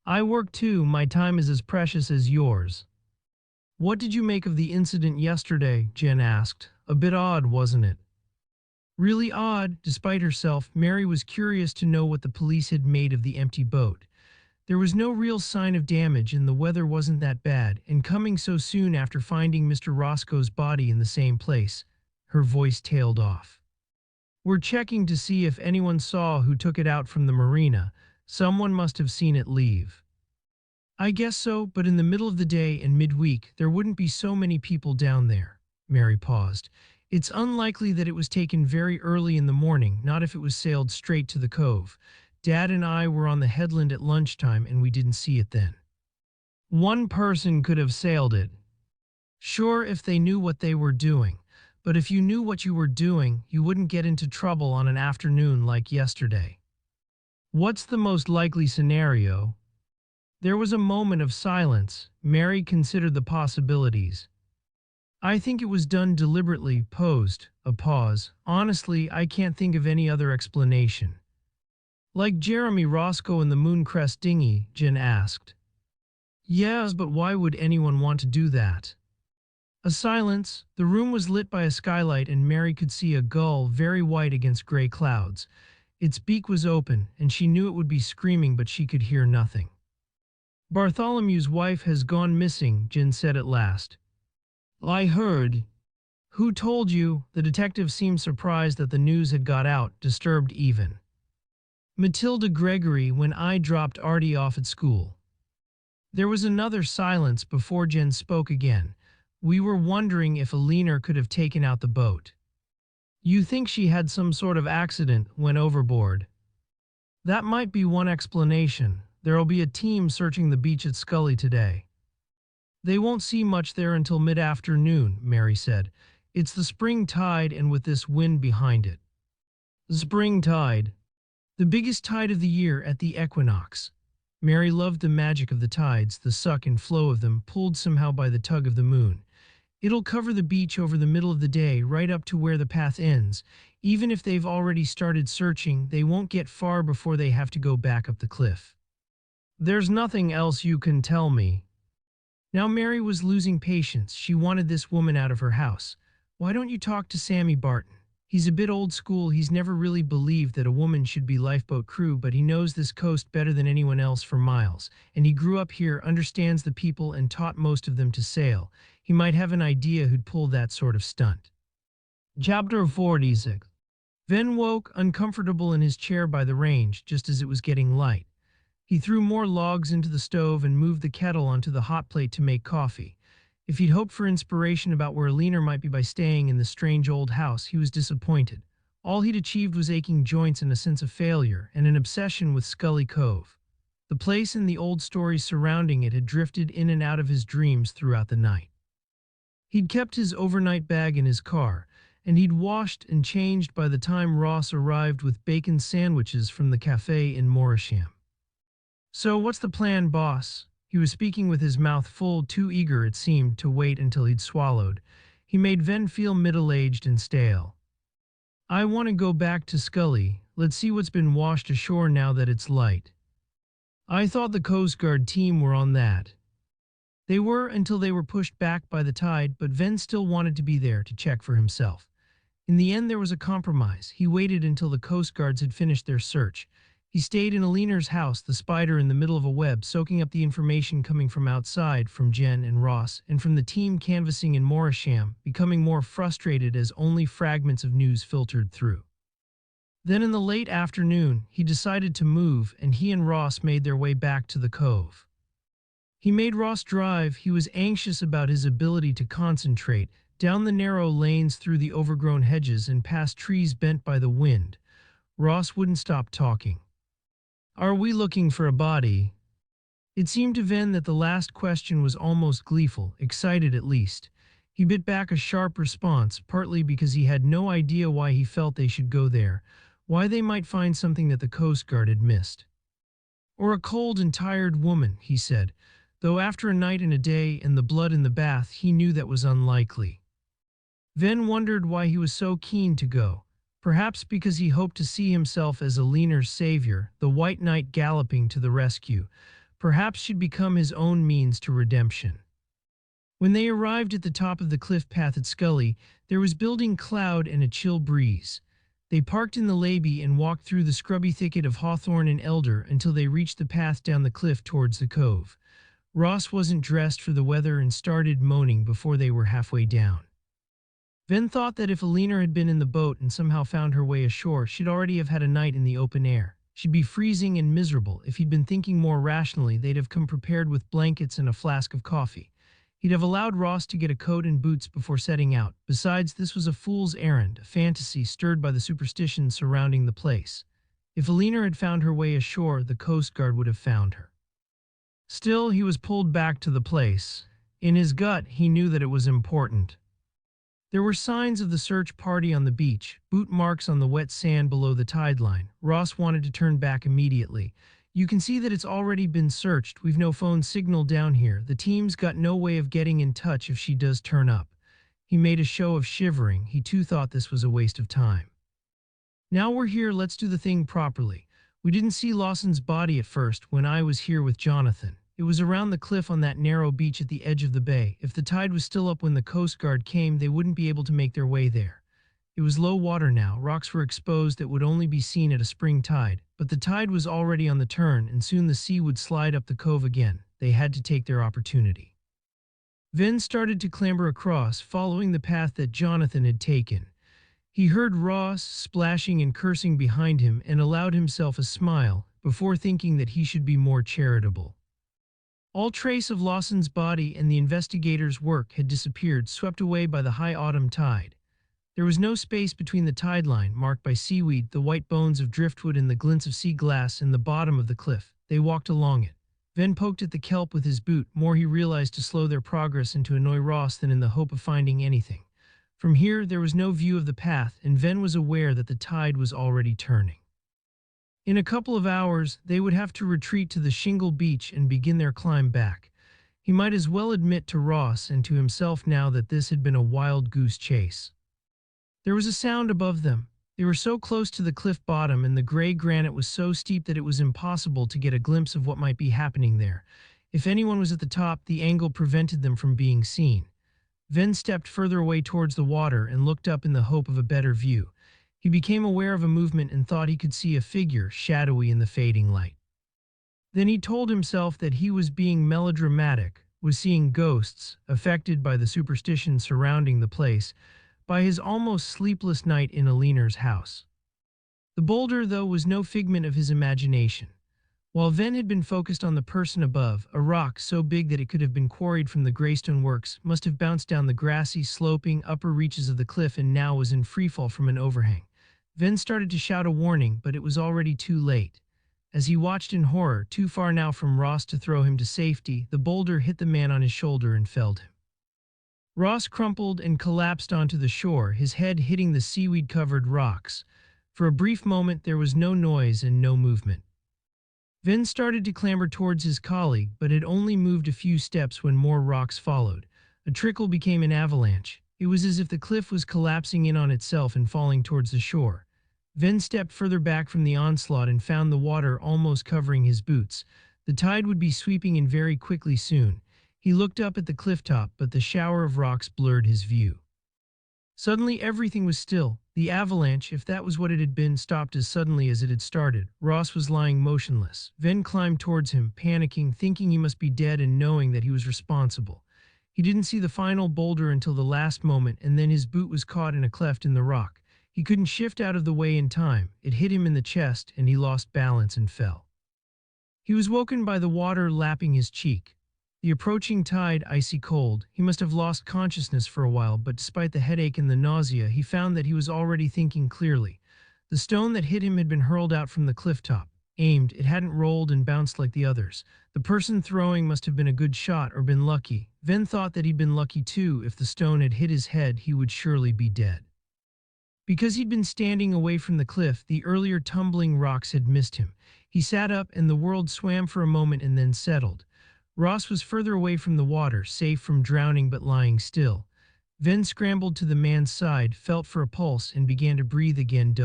I work too, my time is as precious as yours. What did you make of the incident yesterday? Jen asked. A bit odd, wasn't it? Really odd. Despite herself, Mary was curious to know what the police had made of the empty boat. There was no real sign of damage and the weather wasn't that bad, and coming so soon after finding Mr. Roscoe's body in the same place, her voice tailed off. We're checking to see if anyone saw who took it out from the marina. Someone must have seen it leave. I guess so, but in the middle of the day and midweek, there wouldn't be so many people down there. Mary paused. It's unlikely that it was taken very early in the morning, not if it was sailed straight to the cove. Dad and I were on the headland at lunchtime and we didn't see it then. One person could have sailed it. Sure, if they knew what they were doing. But if you knew what you were doing, you wouldn't get into trouble on an afternoon like yesterday. What's the most likely scenario? There was a moment of silence. Mary considered the possibilities. I think it was done deliberately. Posed a pause. Honestly, I can't think of any other explanation. Like Jeremy Roscoe in the Mooncrest dinghy, Jen asked. Yes, but why would anyone want to do that? A silence. The room was lit by a skylight and Mary could see a gull very white against gray clouds. Its beak was open and she knew it would be screaming, but she could hear nothing. Bartholomew's wife has gone missing, Jen said at last. I heard. Who told you? The detective seemed surprised that the news had got out, disturbed even. Matilda Gregory, when I dropped Artie off at school. There was another silence before Jen spoke again. We were wondering if a leaner could have taken out the boat. You think she had some sort of accident, went overboard? That might be one explanation. There'll be a team searching the beach at Scully today. They won't see much there until mid-afternoon, Mary said. It's the spring tide and with this wind behind it. Spring tide. The biggest tide of the year at the equinox. Mary loved the magic of the tides, the suck and flow of them, pulled somehow by the tug of the moon. It'll cover the beach over the middle of the day, right up to where the path ends. Even if they've already started searching, they won't get far before they have to go back up the cliff. There's nothing else you can tell me. Now Mary was losing patience. She wanted this woman out of her house. Why don't you talk to Sammy Barton? He's a bit old school. He's never really believed that a woman should be lifeboat crew, but he knows this coast better than anyone else for miles. And he grew up here, understands the people, and taught most of them to sail. He might have an idea who'd pull that sort of stunt. Chapter 46. Venn woke, uncomfortable in his chair by the range, just as it was getting light. He threw more logs into the stove and moved the kettle onto the hot plate to make coffee. If he'd hoped for inspiration about where a leaner might be by staying in the strange old house, he was disappointed. All he'd achieved was aching joints and a sense of failure, and an obsession with Scully Cove. The place and the old stories surrounding it had drifted in and out of his dreams throughout the night. He'd kept his overnight bag in his car, and he'd washed and changed by the time Ross arrived with bacon sandwiches from the cafe in Morisham. So what's the plan, boss? He was speaking with his mouth full, too eager, it seemed, to wait until he'd swallowed. He made Venn feel middle-aged and stale. I want to go back to Scully. Let's see what's been washed ashore now that it's light. I thought the Coast Guard team were on that. They were until they were pushed back by the tide, but Venn still wanted to be there to check for himself. In the end, there was a compromise. He waited until the Coast Guards had finished their search. He stayed in Aliner's house, the spider in the middle of a web, soaking up the information coming from outside, from Jen and Ross, and from the team canvassing in Morisham, becoming more frustrated as only fragments of news filtered through. Then in the late afternoon, he decided to move, and he and Ross made their way back to the cove. He made Ross drive. He was anxious about his ability to concentrate, down the narrow lanes through the overgrown hedges and past trees bent by the wind. Ross wouldn't stop talking. "Are we looking for a body?" It seemed to Venn that the last question was almost gleeful, excited at least. He bit back a sharp response, partly because he had no idea why he felt they should go there, why they might find something that the Coast Guard had missed. "Or a cold and tired woman," he said, though after a night and a day and the blood in the bath he knew that was unlikely. Venn wondered why he was so keen to go. Perhaps because he hoped to see himself as Aliner's savior, the white knight galloping to the rescue. Perhaps she'd become his own means to redemption. When they arrived at the top of the cliff path at Scully, there was building cloud and a chill breeze. They parked in the levee and walked through the scrubby thicket of hawthorn and elder until they reached the path down the cliff towards the cove. Ross wasn't dressed for the weather and started moaning before they were halfway down. Venn thought that if Alina had been in the boat and somehow found her way ashore, she'd already have had a night in the open air. She'd be freezing and miserable. If he'd been thinking more rationally, they'd have come prepared with blankets and a flask of coffee. He'd have allowed Ross to get a coat and boots before setting out. Besides, this was a fool's errand, a fantasy stirred by the superstitions surrounding the place. If Alina had found her way ashore, the Coast Guard would have found her. Still, he was pulled back to the place. In his gut, he knew that it was important. There were signs of the search party on the beach, boot marks on the wet sand below the tide line. Ross wanted to turn back immediately. "You can see that it's already been searched. We've no phone signal down here. The team's got no way of getting in touch if she does turn up." He made a show of shivering. He too thought this was a waste of time. "Now we're here, let's do the thing properly. We didn't see Lawson's body at first when I was here with Jonathan. It was around the cliff on that narrow beach at the edge of the bay. If the tide was still up when the Coast Guard came, they wouldn't be able to make their way there. It was low water now. Rocks were exposed that would only be seen at a spring tide, but the tide was already on the turn, and soon the sea would slide up the cove again. They had to take their opportunity." Venn started to clamber across, following the path that Jonathan had taken. He heard Ross splashing and cursing behind him and allowed himself a smile, before thinking that he should be more charitable. All trace of Lawson's body and the investigators' work had disappeared, swept away by the high autumn tide. There was no space between the tide line, marked by seaweed, the white bones of driftwood and the glints of sea glass, and the bottom of the cliff. They walked along it. Venn poked at the kelp with his boot, more he realized to slow their progress and to annoy Ross than in the hope of finding anything. From here, there was no view of the path, and Venn was aware that the tide was already turning. In a couple of hours, they would have to retreat to the shingle beach and begin their climb back. He might as well admit to Ross and to himself now that this had been a wild goose chase. There was a sound above them. They were so close to the cliff bottom, and the gray granite was so steep that it was impossible to get a glimpse of what might be happening there. If anyone was at the top, the angle prevented them from being seen. Venn stepped further away towards the water and looked up in the hope of a better view. He became aware of a movement and thought he could see a figure, shadowy in the fading light. Then he told himself that he was being melodramatic, was seeing ghosts, affected by the superstition surrounding the place, by his almost sleepless night in Aliner's house. The boulder, though, was no figment of his imagination. While Venn had been focused on the person above, a rock so big that it could have been quarried from the Greystone Works must have bounced down the grassy, sloping upper reaches of the cliff and now was in freefall from an overhang. Venn started to shout a warning, but it was already too late. As he watched in horror, too far now from Ross to throw him to safety, the boulder hit the man on his shoulder and felled him. Ross crumpled and collapsed onto the shore, his head hitting the seaweed-covered rocks. For a brief moment there was no noise and no movement. Venn started to clamber towards his colleague, but had only moved a few steps when more rocks followed. A trickle became an avalanche. It was as if the cliff was collapsing in on itself and falling towards the shore. Venn stepped further back from the onslaught and found the water almost covering his boots. The tide would be sweeping in very quickly soon. He looked up at the cliff top, but the shower of rocks blurred his view. Suddenly everything was still. The avalanche, if that was what it had been, stopped as suddenly as it had started. Ross was lying motionless. Venn climbed towards him, panicking, thinking he must be dead and knowing that he was responsible. He didn't see the final boulder until the last moment, and then his boot was caught in a cleft in the rock. He couldn't shift out of the way in time. It hit him in the chest, and he lost balance and fell. He was woken by the water lapping his cheek. The approaching tide, icy cold. He must have lost consciousness for a while, but despite the headache and the nausea, he found that he was already thinking clearly. The stone that hit him had been hurled out from the cliff top. Aimed, it hadn't rolled and bounced like the others. The person throwing must have been a good shot or been lucky. Venn thought that he'd been lucky too. If the stone had hit his head, he would surely be dead. Because he'd been standing away from the cliff, the earlier tumbling rocks had missed him. He sat up and the world swam for a moment and then settled. Ross was further away from the water, safe from drowning but lying still. Venn scrambled to the man's side, felt for a pulse, and began to breathe again.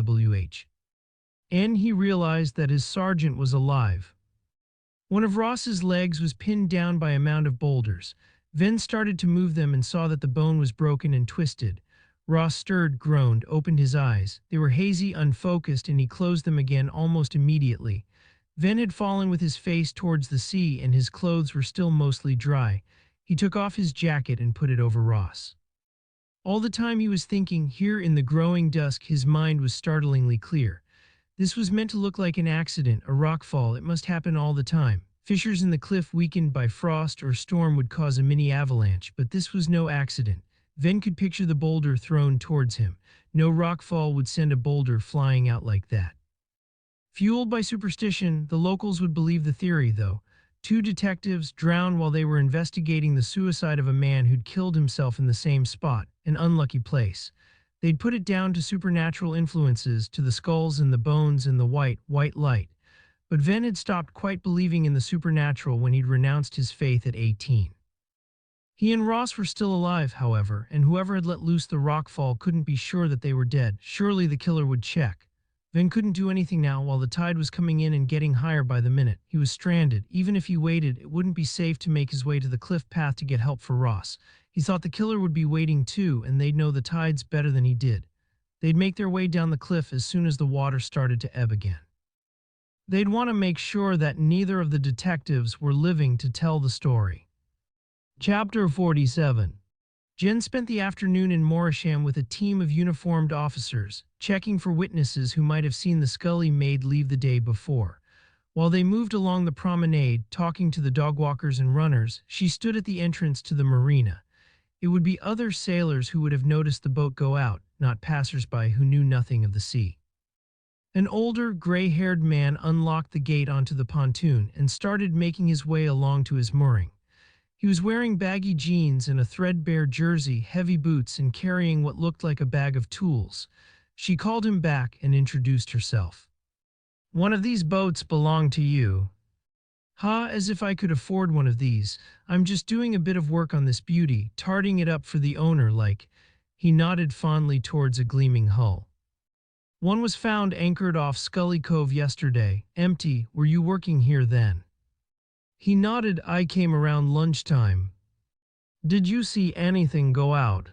He realized that his sergeant was alive. One of Ross's legs was pinned down by a mound of boulders. Venn started to move them and saw that the bone was broken and twisted. Ross stirred, groaned, opened his eyes. They were hazy, unfocused, and he closed them again almost immediately. Venn had fallen with his face towards the sea, and his clothes were still mostly dry. He took off his jacket and put it over Ross. All the time he was thinking, here in the growing dusk, his mind was startlingly clear. This was meant to look like an accident, a rockfall. It must happen all the time. Fissures in the cliff weakened by frost or storm would cause a mini avalanche, but this was no accident. Venn could picture the boulder thrown towards him. No rockfall would send a boulder flying out like that. Fueled by superstition, the locals would believe the theory, though. 2 detectives drowned while they were investigating the suicide of a man who'd killed himself in the same spot, an unlucky place. They'd put it down to supernatural influences, to the skulls and the bones and the white light. But Venn had stopped quite believing in the supernatural when he'd renounced his faith at 18. He and Ross were still alive, however, and whoever had let loose the rockfall couldn't be sure that they were dead. Surely the killer would check. Venn couldn't do anything now while the tide was coming in and getting higher by the minute. He was stranded. Even if he waited, it wouldn't be safe to make his way to the cliff path to get help for Ross. He thought the killer would be waiting too, and they'd know the tides better than he did. They'd make their way down the cliff as soon as the water started to ebb again. They'd want to make sure that neither of the detectives were living to tell the story. Chapter 47. Jen spent the afternoon in Morisham with a team of uniformed officers, checking for witnesses who might have seen the Scully maid leave the day before. While they moved along the promenade, talking to the dogwalkers and runners, she stood at the entrance to the marina. It would be other sailors who would have noticed the boat go out, not passers-by who knew nothing of the sea. An older, gray-haired man unlocked the gate onto the pontoon and started making his way along to his mooring. He was wearing baggy jeans and a threadbare jersey, heavy boots, and carrying what looked like a bag of tools. She called him back and introduced herself. "One of these boats belong to you." "Ha, as if I could afford one of these. I'm just doing a bit of work on this beauty, tarting it up for the owner like." He nodded fondly towards a gleaming hull. "One was found anchored off Scully Cove yesterday, empty. Were you working here then?" He nodded. "I came around lunchtime." "Did you see anything go out?"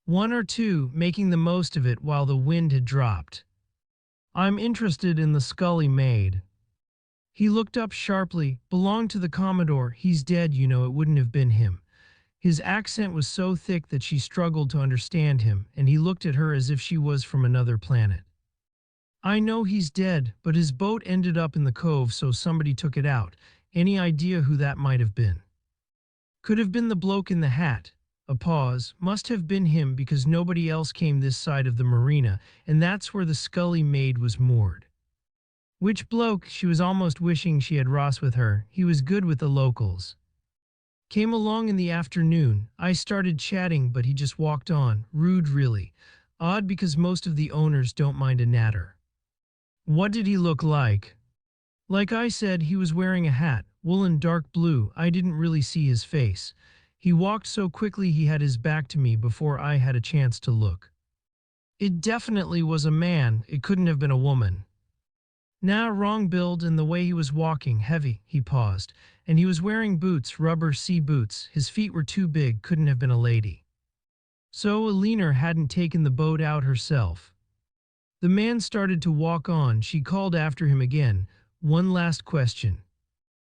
"1 or 2, making the most of it while the wind had dropped." "I'm interested in the Scully maid." He looked up sharply. "Belonged to the Commodore. He's dead, you know. It wouldn't have been him." His accent was so thick that she struggled to understand him, and he looked at her as if she was from another planet. "I know he's dead, but his boat ended up in the cove, so somebody took it out. Any idea who that might have been?" "Could have been the bloke in the hat." A pause. "Must have been him because nobody else came this side of the marina, and that's where the Scully maid was moored." "Which bloke?" She was almost wishing she had Ross with her. He was good with the locals. "Came along in the afternoon. I started chatting, but he just walked on. Rude, really. Odd because most of the owners don't mind a natter." "What did he look like?" "Like I said, he was wearing a hat, woolen dark blue. I didn't really see his face. He walked so quickly he had his back to me before I had a chance to look." "It definitely was a man. It couldn't have been a woman." "Nah, wrong build, and the way he was walking, heavy." He paused. "And he was wearing boots, rubber sea boots. His feet were too big, couldn't have been a lady." So Alina hadn't taken the boat out herself. The man started to walk on. She called after him again. One last question.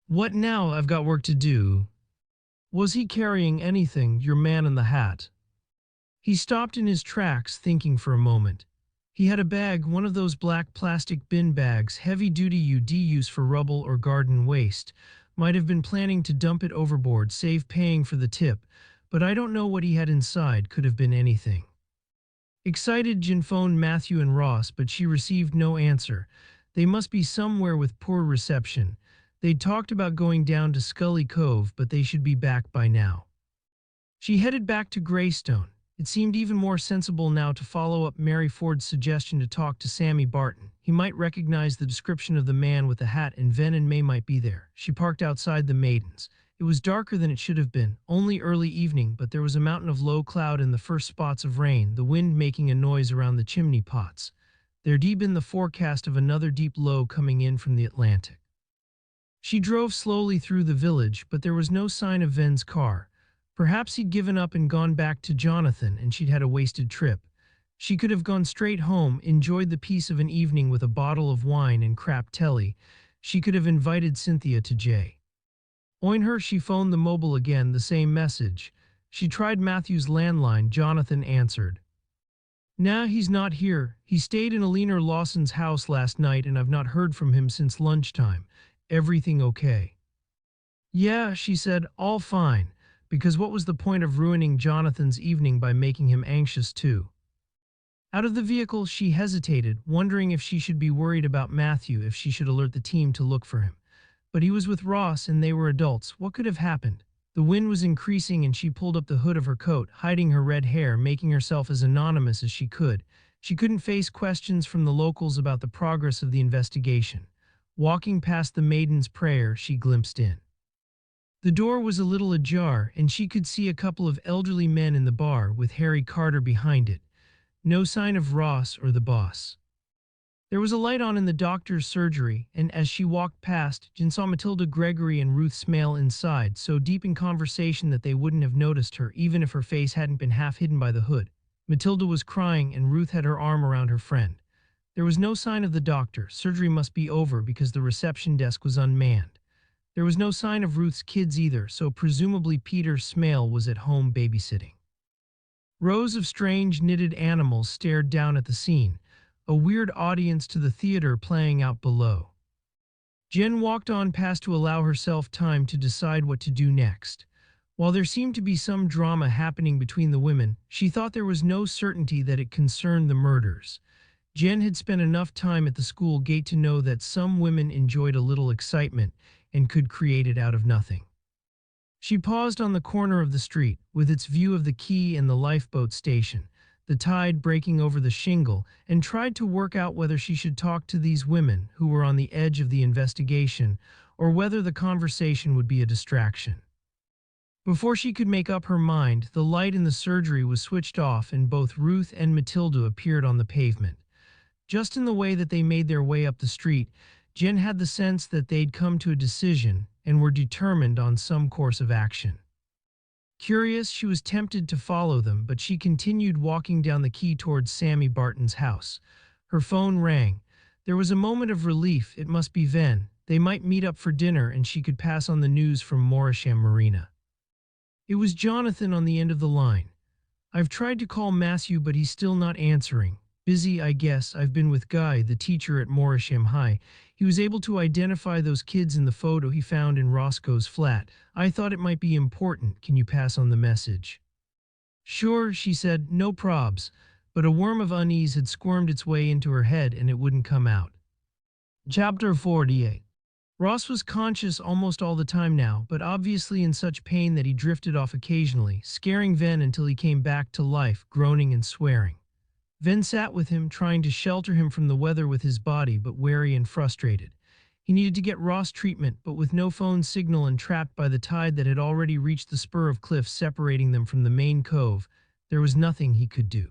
What now? I've got work to do. Was he carrying anything, your man in the hat? He stopped in his tracks, thinking for a moment. He had a bag, one of those black plastic bin bags, heavy-duty use for rubble or garden waste. Might have been planning to dump it overboard, save paying for the tip, but I don't know what he had inside. Could have been anything. Excited, Jen phoned Matthew and Ross, but she received no answer. They must be somewhere with poor reception. They'd talked about going down to Scully Cove, but they should be back by now. She headed back to Greystone. It seemed even more sensible now to follow up Mary Ford's suggestion to talk to Sammy Barton. He might recognize the description of the man with the hat, and Venn and May might be there. She parked outside the Maidens. It was darker than it should have been, only early evening, but there was a mountain of low cloud and the first spots of rain, the wind making a noise around the chimney pots. There'd been the forecast of another deep low coming in from the Atlantic. She drove slowly through the village, but there was no sign of Venn's car. Perhaps he'd given up and gone back to Jonathan, and she'd had a wasted trip. She could have gone straight home, enjoyed the peace of an evening with a bottle of wine and crap telly. She could have invited Cynthia to Jay. On her, she phoned the mobile again, the same message. She tried Matthew's landline. Jonathan answered. Nah, he's not here. He stayed in Alina Lawson's house last night and I've not heard from him since lunchtime. Everything okay? Yeah, she said, all fine. Because what was the point of ruining Jonathan's evening by making him anxious too? Out of the vehicle, she hesitated, wondering if she should be worried about Matthew, if she should alert the team to look for him. But he was with Ross and they were adults. What could have happened? The wind was increasing and she pulled up the hood of her coat, hiding her red hair, making herself as anonymous as she could. She couldn't face questions from the locals about the progress of the investigation. Walking past the Maiden's Prayer, she glimpsed in. The door was a little ajar, and she could see a couple of elderly men in the bar, with Harry Carter behind it. No sign of Ross or the boss. There was a light on in the doctor's surgery, and as she walked past, Jen saw Matilda Gregory and Ruth Smale inside, so deep in conversation that they wouldn't have noticed her, even if her face hadn't been half hidden by the hood. Matilda was crying, and Ruth had her arm around her friend. There was no sign of the doctor. Surgery must be over because the reception desk was unmanned. There was no sign of Ruth's kids either, so presumably Peter Smale was at home babysitting. Rows of strange knitted animals stared down at the scene, a weird audience to the theater playing out below. Jen walked on past to allow herself time to decide what to do next. While there seemed to be some drama happening between the women, she thought there was no certainty that it concerned the murders. Jen had spent enough time at the school gate to know that some women enjoyed a little excitement and could create it out of nothing. She paused on the corner of the street, with its view of the quay and the lifeboat station, the tide breaking over the shingle, and tried to work out whether she should talk to these women who were on the edge of the investigation, or whether the conversation would be a distraction. Before she could make up her mind, the light in the surgery was switched off and both Ruth and Matilda appeared on the pavement. Just in the way that they made their way up the street, Jen had the sense that they'd come to a decision and were determined on some course of action. Curious, she was tempted to follow them, but she continued walking down the quay towards Sammy Barton's house. Her phone rang. There was a moment of relief. It must be Venn. They might meet up for dinner and she could pass on the news from Morisham Marina. It was Jonathan on the end of the line. I've tried to call Matthew, but he's still not answering. Busy, I guess. I've been with Guy, the teacher at Morisham High. He was able to identify those kids in the photo he found in Roscoe's flat. I thought it might be important. Can you pass on the message? Sure, she said, no probs. But a worm of unease had squirmed its way into her head and it wouldn't come out. Chapter 48. Ross was conscious almost all the time now, but obviously in such pain that he drifted off occasionally, scaring Venn until he came back to life, groaning and swearing. Venn sat with him, trying to shelter him from the weather with his body, but wary and frustrated. He needed to get Ross treatment, but with no phone signal and trapped by the tide that had already reached the spur of cliff separating them from the main cove, there was nothing he could do.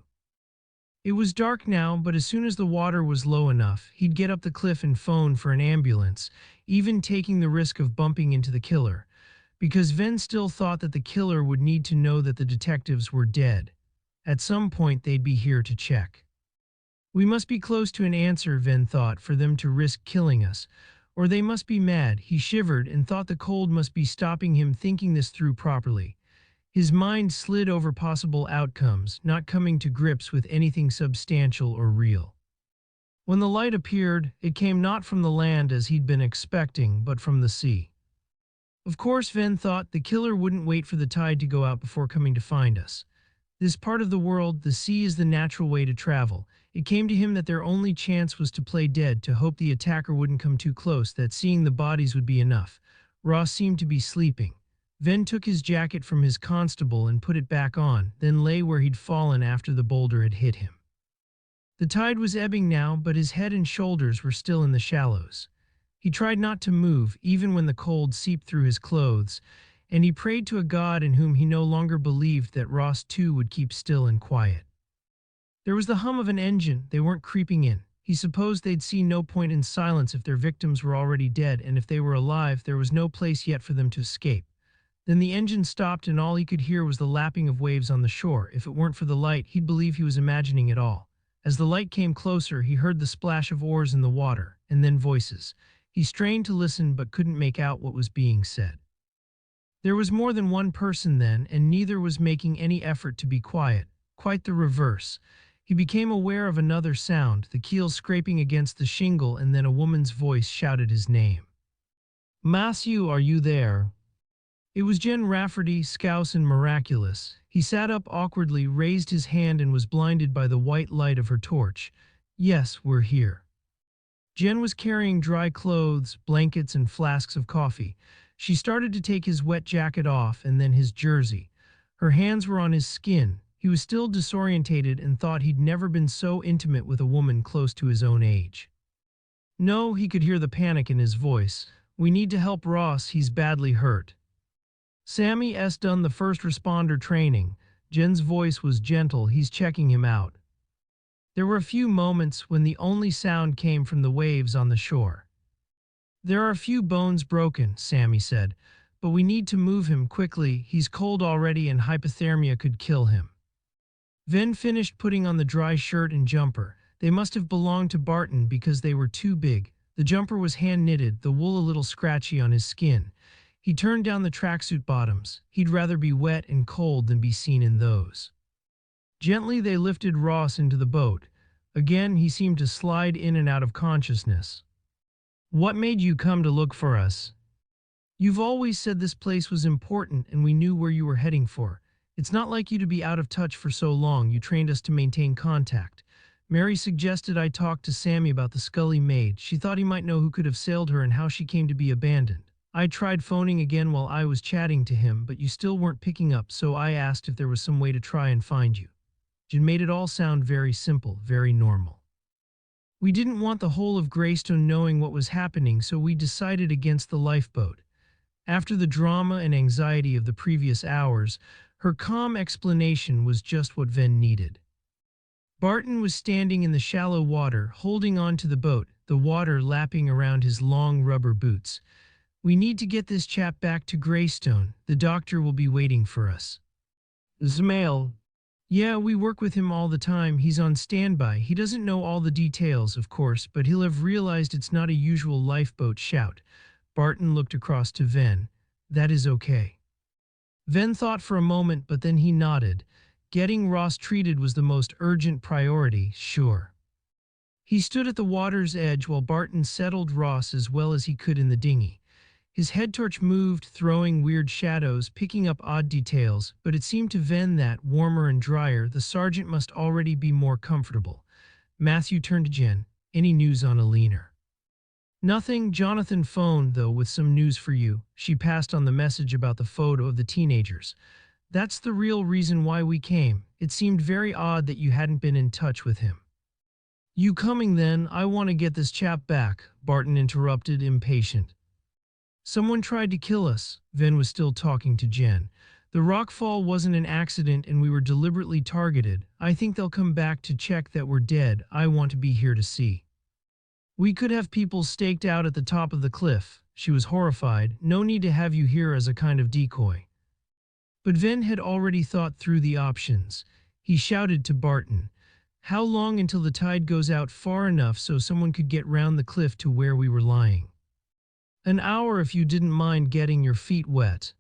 It was dark now, but as soon as the water was low enough, he'd get up the cliff and phone for an ambulance, even taking the risk of bumping into the killer, because Venn still thought that the killer would need to know that the detectives were dead. At some point they'd be here to check. We must be close to an answer, Venn thought, for them to risk killing us. Or they must be mad. He shivered and thought the cold must be stopping him thinking this through properly. His mind slid over possible outcomes, not coming to grips with anything substantial or real. When the light appeared, it came not from the land as he'd been expecting, but from the sea. Of course, Venn thought, the killer wouldn't wait for the tide to go out before coming to find us. This part of the world, the sea is the natural way to travel. It came to him that their only chance was to play dead, to hope the attacker wouldn't come too close, that seeing the bodies would be enough. Ross seemed to be sleeping. Venn took his jacket from his constable and put it back on, then lay where he'd fallen after the boulder had hit him. The tide was ebbing now, but his head and shoulders were still in the shallows. He tried not to move, even when the cold seeped through his clothes, and he prayed to a God in whom he no longer believed that Ross too would keep still and quiet. There was the hum of an engine. They weren't creeping in. He supposed they'd see no point in silence if their victims were already dead, and if they were alive, there was no place yet for them to escape. Then the engine stopped and all he could hear was the lapping of waves on the shore. If it weren't for the light, he'd believe he was imagining it all. As the light came closer, he heard the splash of oars in the water, and then voices. He strained to listen but couldn't make out what was being said. There was more than one person then, and neither was making any effort to be quiet. Quite the reverse. He became aware of another sound, the keel scraping against the shingle, and then a woman's voice shouted his name. "Matthew, are you there?" It was Jen Rafferty, scouse and miraculous. He sat up awkwardly, raised his hand, and was blinded by the white light of her torch. "Yes, we're here." Jen was carrying dry clothes, blankets, and flasks of coffee. She started to take his wet jacket off and then his jersey. Her hands were on his skin. He was still disorientated and thought he'd never been so intimate with a woman close to his own age. "No," he could hear the panic in his voice. "We need to help Ross, he's badly hurt." "Sammy S. done the first responder training." Jen's voice was gentle. "He's checking him out." There were a few moments when the only sound came from the waves on the shore. "There are a few bones broken," Sammy said, "but we need to move him quickly. He's cold already and hypothermia could kill him." Venn finished putting on the dry shirt and jumper. They must have belonged to Barton because they were too big. The jumper was hand-knitted, the wool a little scratchy on his skin. He turned down the tracksuit bottoms. He'd rather be wet and cold than be seen in those. Gently they lifted Ross into the boat. Again he seemed to slide in and out of consciousness. "What made you come to look for us?" "You've always said this place was important and we knew where you were heading for. It's not like you to be out of touch for so long. You trained us to maintain contact. Mary suggested I talk to Sammy about the Scully maid. She thought he might know who could have sailed her and how she came to be abandoned. I tried phoning again while I was chatting to him, but you still weren't picking up, so I asked if there was some way to try and find you." Jen made it all sound very simple, very normal. "We didn't want the whole of Greystone knowing what was happening, so we decided against the lifeboat." After the drama and anxiety of the previous hours, her calm explanation was just what Venn needed. Barton was standing in the shallow water, holding on to the boat, the water lapping around his long rubber boots. "We need to get this chap back to Greystone. The doctor will be waiting for us." "Zmail." "Yeah, we work with him all the time. He's on standby. He doesn't know all the details, of course, but he'll have realized it's not a usual lifeboat shout." Barton looked across to Venn. "That is okay." Venn thought for a moment, but then he nodded. Getting Ross treated was the most urgent priority, sure. He stood at the water's edge while Barton settled Ross as well as he could in the dinghy. His head torch moved, throwing weird shadows, picking up odd details, but it seemed to Venn that, warmer and drier, the sergeant must already be more comfortable. Matthew turned to Jen. "Any news on Alina?" "Nothing. Jonathan phoned, though, with some news for you." She passed on the message about the photo of the teenagers. "That's the real reason why we came. It seemed very odd that you hadn't been in touch with him." "You coming then? I want to get this chap back," Barton interrupted, impatient. "Someone tried to kill us." Venn was still talking to Jen. "The rockfall wasn't an accident and we were deliberately targeted. I think they'll come back to check that we're dead. I want to be here to see." "We could have people staked out at the top of the cliff." She was horrified. "No need to have you here as a kind of decoy." But Venn had already thought through the options. He shouted to Barton. How long until the tide goes out far enough so someone could get round the cliff to where we were lying? An hour if you didn't mind getting your feet wet.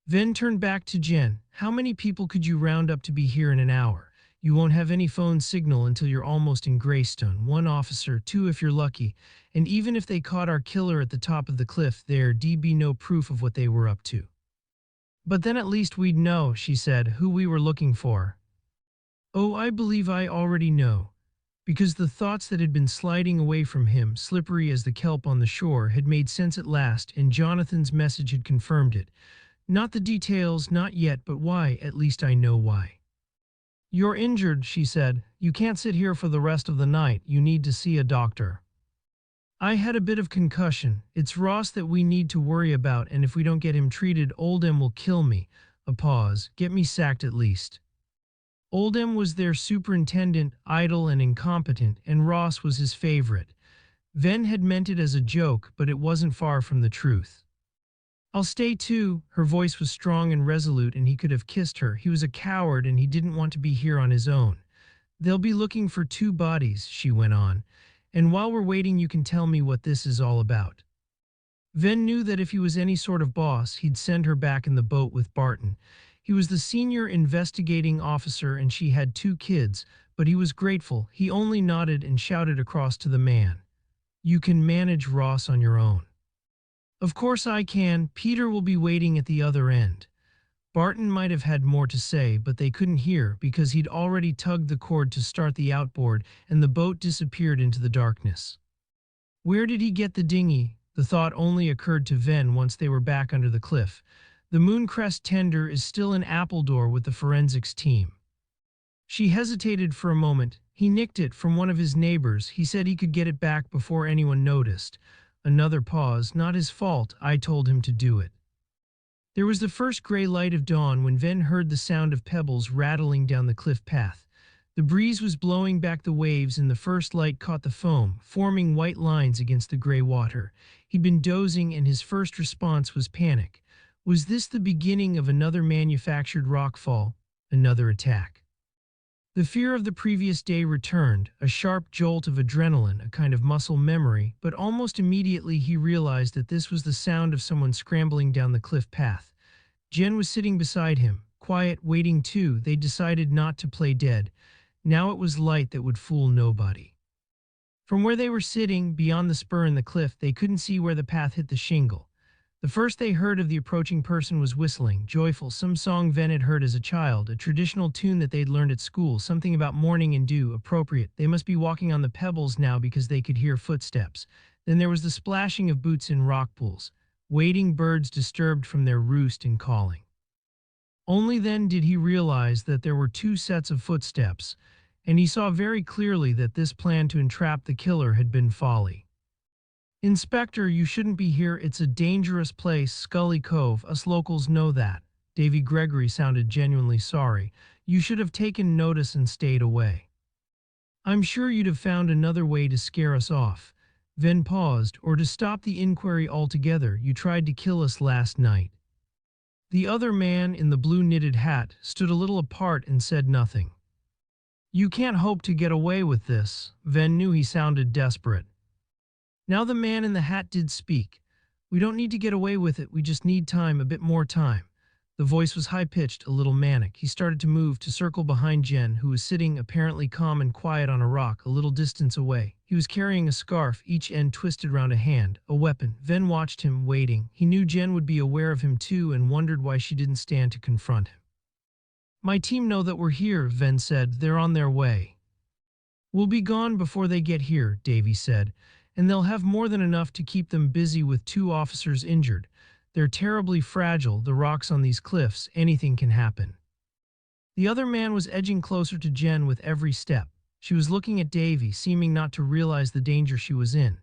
Venn turned back to Jen. How many people could you round up to be here in an hour? You won't have any phone signal until you're almost in Greystone. 1 officer, 2 if you're lucky. And even if they caught our killer at the top of the cliff, there'd be no proof of what they were up to. But then at least we'd know, she said, who we were looking for. Oh, I believe I already know. Because the thoughts that had been sliding away from him, slippery as the kelp on the shore, had made sense at last, and Jonathan's message had confirmed it. Not the details, not yet, but why? At least I know why. You're injured, she said. You can't sit here for the rest of the night. You need to see a doctor. I had a bit of concussion. It's Ross that we need to worry about, and if we don't get him treated, Old M will kill me. A pause. Get me sacked at least. Old M was their superintendent, idle and incompetent, and Ross was his favorite. Venn had meant it as a joke, but it wasn't far from the truth. I'll stay too. Her voice was strong and resolute, and he could have kissed her. He was a coward, and he didn't want to be here on his own. They'll be looking for 2 bodies, she went on. And while we're waiting, you can tell me what this is all about. Venn knew that if he was any sort of boss, he'd send her back in the boat with Barton. He was the senior investigating officer, and she had 2 kids, but he was grateful. He only nodded and shouted across to the man. You can manage Ross on your own. Of course I can. Peter will be waiting at the other end. Barton might have had more to say, but they couldn't hear because he'd already tugged the cord to start the outboard, and the boat disappeared into the darkness. Where did he get the dinghy? The thought only occurred to Venn once they were back under the cliff. The Mooncrest tender is still in Appledore with the forensics team. She hesitated for a moment. He nicked it from one of his neighbors. He said he could get it back before anyone noticed. Another pause. Not his fault. I told him to do it. There was the first gray light of dawn when Venn heard the sound of pebbles rattling down the cliff path. The breeze was blowing back the waves, and the first light caught the foam, forming white lines against the gray water. He'd been dozing, and his first response was panic. Was this the beginning of another manufactured rockfall? Another attack? The fear of the previous day returned, a sharp jolt of adrenaline, a kind of muscle memory, but almost immediately he realized that this was the sound of someone scrambling down the cliff path. Jen was sitting beside him, quiet, waiting too. They decided not to play dead. Now it was light that would fool nobody. From where they were sitting, beyond the spur in the cliff, they couldn't see where the path hit the shingle. The first they heard of the approaching person was whistling, joyful, some song Venn had heard as a child, a traditional tune that they'd learned at school, something about morning and dew, appropriate. They must be walking on the pebbles now because they could hear footsteps. Then there was the splashing of boots in rock pools, wading birds disturbed from their roost and calling. Only then did he realize that there were 2 sets of footsteps, and he saw very clearly that this plan to entrap the killer had been folly. Inspector, you shouldn't be here. It's a dangerous place, Scully Cove. Us locals know that. Davy Gregory sounded genuinely sorry. You should have taken notice and stayed away. I'm sure you'd have found another way to scare us off. Venn paused, or to stop the inquiry altogether. You tried to kill us last night. The other man in the blue knitted hat stood a little apart and said nothing. You can't hope to get away with this. Venn knew he sounded desperate. Now the man in the hat did speak. We don't need to get away with it, we just need time, a bit more time. The voice was high-pitched, a little manic. He started to move, to circle behind Jen, who was sitting apparently calm and quiet on a rock a little distance away. He was carrying a scarf, each end twisted round a hand, a weapon. Venn watched him, waiting. He knew Jen would be aware of him too and wondered why she didn't stand to confront him. My team know that we're here, Venn said. They're on their way. We'll be gone before they get here, Davy said. And they'll have more than enough to keep them busy with 2 officers injured. They're terribly fragile, the rocks on these cliffs. Anything can happen. The other man was edging closer to Jen with every step. She was looking at Davy, seeming not to realize the danger she was in.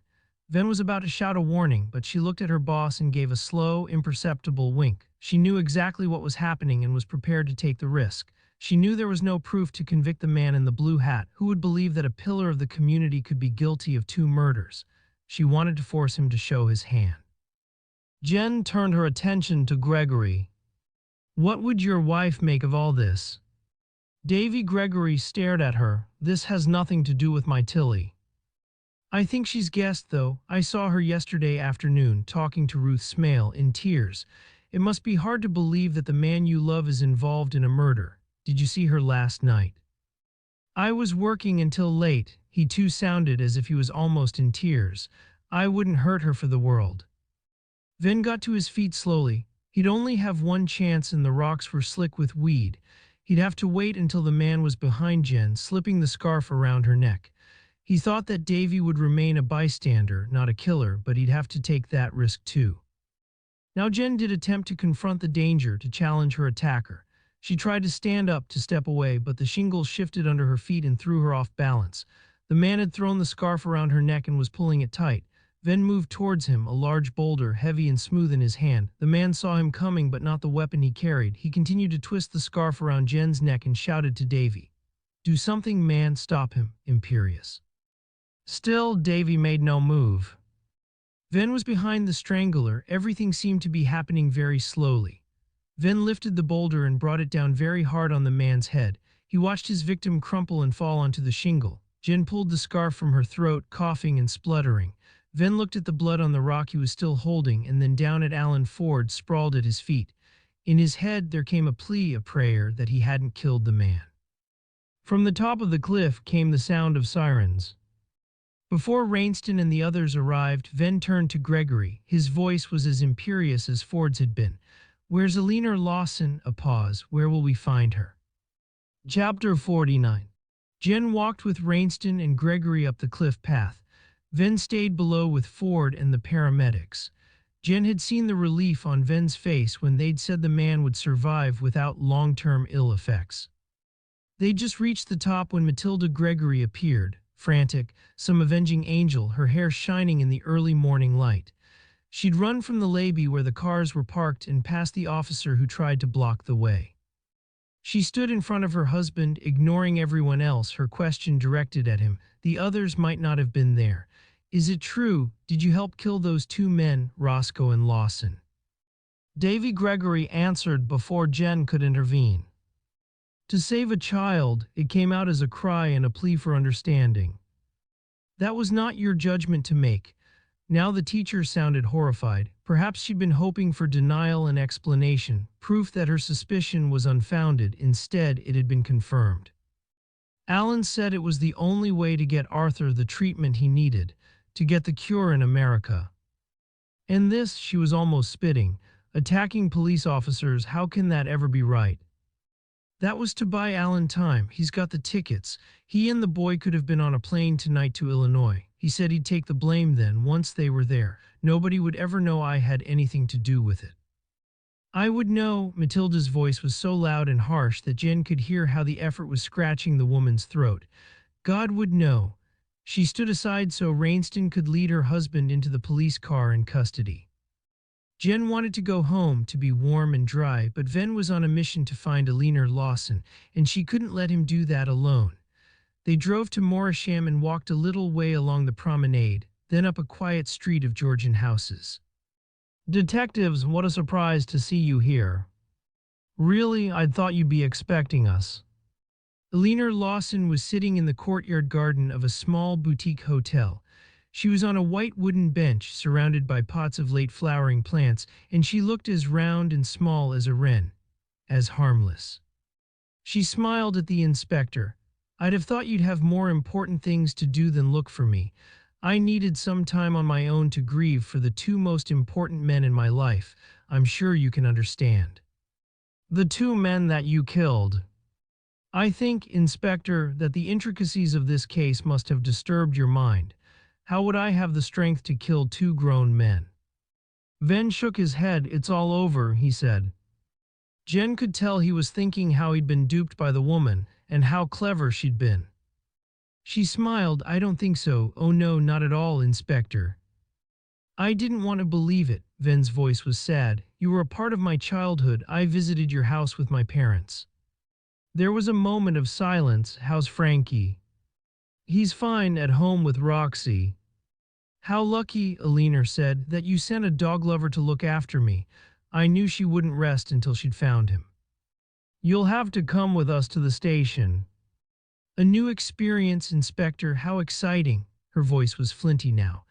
Venn was about to shout a warning, but she looked at her boss and gave a slow, imperceptible wink. She knew exactly what was happening and was prepared to take the risk. She knew there was no proof to convict the man in the blue hat. Who would believe that a pillar of the community could be guilty of 2 murders? She wanted to force him to show his hand. Jen turned her attention to Gregory. What would your wife make of all this? Davy Gregory stared at her. This has nothing to do with my Tilly. I think she's guessed, though. I saw her yesterday afternoon talking to Ruth Smale in tears. It must be hard to believe that the man you love is involved in a murder. Did you see her last night? I was working until late. He too sounded as if he was almost in tears. I wouldn't hurt her for the world. Venn got to his feet slowly. He'd only have one chance and the rocks were slick with weed. He'd have to wait until the man was behind Jen, slipping the scarf around her neck. He thought that Davy would remain a bystander, not a killer, but he'd have to take that risk too. Now Jen did attempt to confront the danger, to challenge her attacker. She tried to stand up, to step away, but the shingles shifted under her feet and threw her off balance. The man had thrown the scarf around her neck and was pulling it tight. Venn moved towards him, a large boulder, heavy and smooth in his hand. The man saw him coming, but not the weapon he carried. He continued to twist the scarf around Jen's neck and shouted to Davy, "Do something, man, stop him," imperious. Still, Davy made no move. Venn was behind the strangler. Everything seemed to be happening very slowly. Venn lifted the boulder and brought it down very hard on the man's head. He watched his victim crumple and fall onto the shingle. Jen pulled the scarf from her throat, coughing and spluttering. Venn looked at the blood on the rock he was still holding, and then down at Alan Ford, sprawled at his feet. In his head there came a plea, a prayer, that he hadn't killed the man. From the top of the cliff came the sound of sirens. Before Rainston and the others arrived, Venn turned to Gregory. His voice was as imperious as Ford's had been. "Where's Eleanor Lawson?" A pause. "Where will we find her?" Chapter 49. Jen walked with Rainston and Gregory up the cliff path. Venn stayed below with Ford and the paramedics. Jen had seen the relief on Venn's face when they'd said the man would survive without long-term ill effects. They'd just reached the top when Matilda Gregory appeared, frantic, some avenging angel, her hair shining in the early morning light. She'd run from the lobby where the cars were parked and past the officer who tried to block the way. She stood in front of her husband, ignoring everyone else, her question directed at him. The others might not have been there. "Is it true? Did you help kill those two men, Roscoe and Lawson?" Davy Gregory answered before Jen could intervene. "To save a child," it came out as a cry and a plea for understanding. "That was not your judgment to make." Now the teacher sounded horrified. Perhaps she'd been hoping for denial and explanation, proof that her suspicion was unfounded. Instead, it had been confirmed. "Alan said it was the only way to get Arthur the treatment he needed, to get the cure in America." And this, she was almost spitting. Attacking police officers, how can that ever be right? "That was to buy Alan time. He's got the tickets. He and the boy could have been on a plane tonight to Illinois. He said he'd take the blame then, once they were there. Nobody would ever know I had anything to do with it." "I would know." Matilda's voice was so loud and harsh that Jen could hear how the effort was scratching the woman's throat. "God would know." She stood aside so Rainston could lead her husband into the police car in custody. Jen wanted to go home, to be warm and dry, but Venn was on a mission to find Eleanor Lawson, and she couldn't let him do that alone. They drove to Morisham and walked a little way along the promenade, then up a quiet street of Georgian houses. "Detectives, what a surprise to see you here. Really, I'd thought you'd be expecting us." Eleanor Lawson was sitting in the courtyard garden of a small boutique hotel. She was on a white wooden bench surrounded by pots of late-flowering plants, and she looked as round and small as a wren, as harmless. She smiled at the inspector. "I'd have thought you'd have more important things to do than look for me. I needed some time on my own to grieve for the two most important men in my life. I'm sure you can understand." "The two men that you killed." "I think, Inspector, that the intricacies of this case must have disturbed your mind. How would I have the strength to kill two grown men?" Venn shook his head. "It's all over," he said. Jen could tell he was thinking how he'd been duped by the woman, and how clever she'd been. She smiled. "I don't think so." "Oh no, not at all, Inspector." "I didn't want to believe it." Venn's voice was sad. "You were a part of my childhood. I visited your house with my parents." There was a moment of silence. "How's Frankie?" "He's fine, at home with Roxy." "How lucky," Eleanor said, "that you sent a dog lover to look after me. I knew she wouldn't rest until she'd found him." You'll have to come with us to the station. A new experience, Inspector, how exciting. Her voice was flinty now.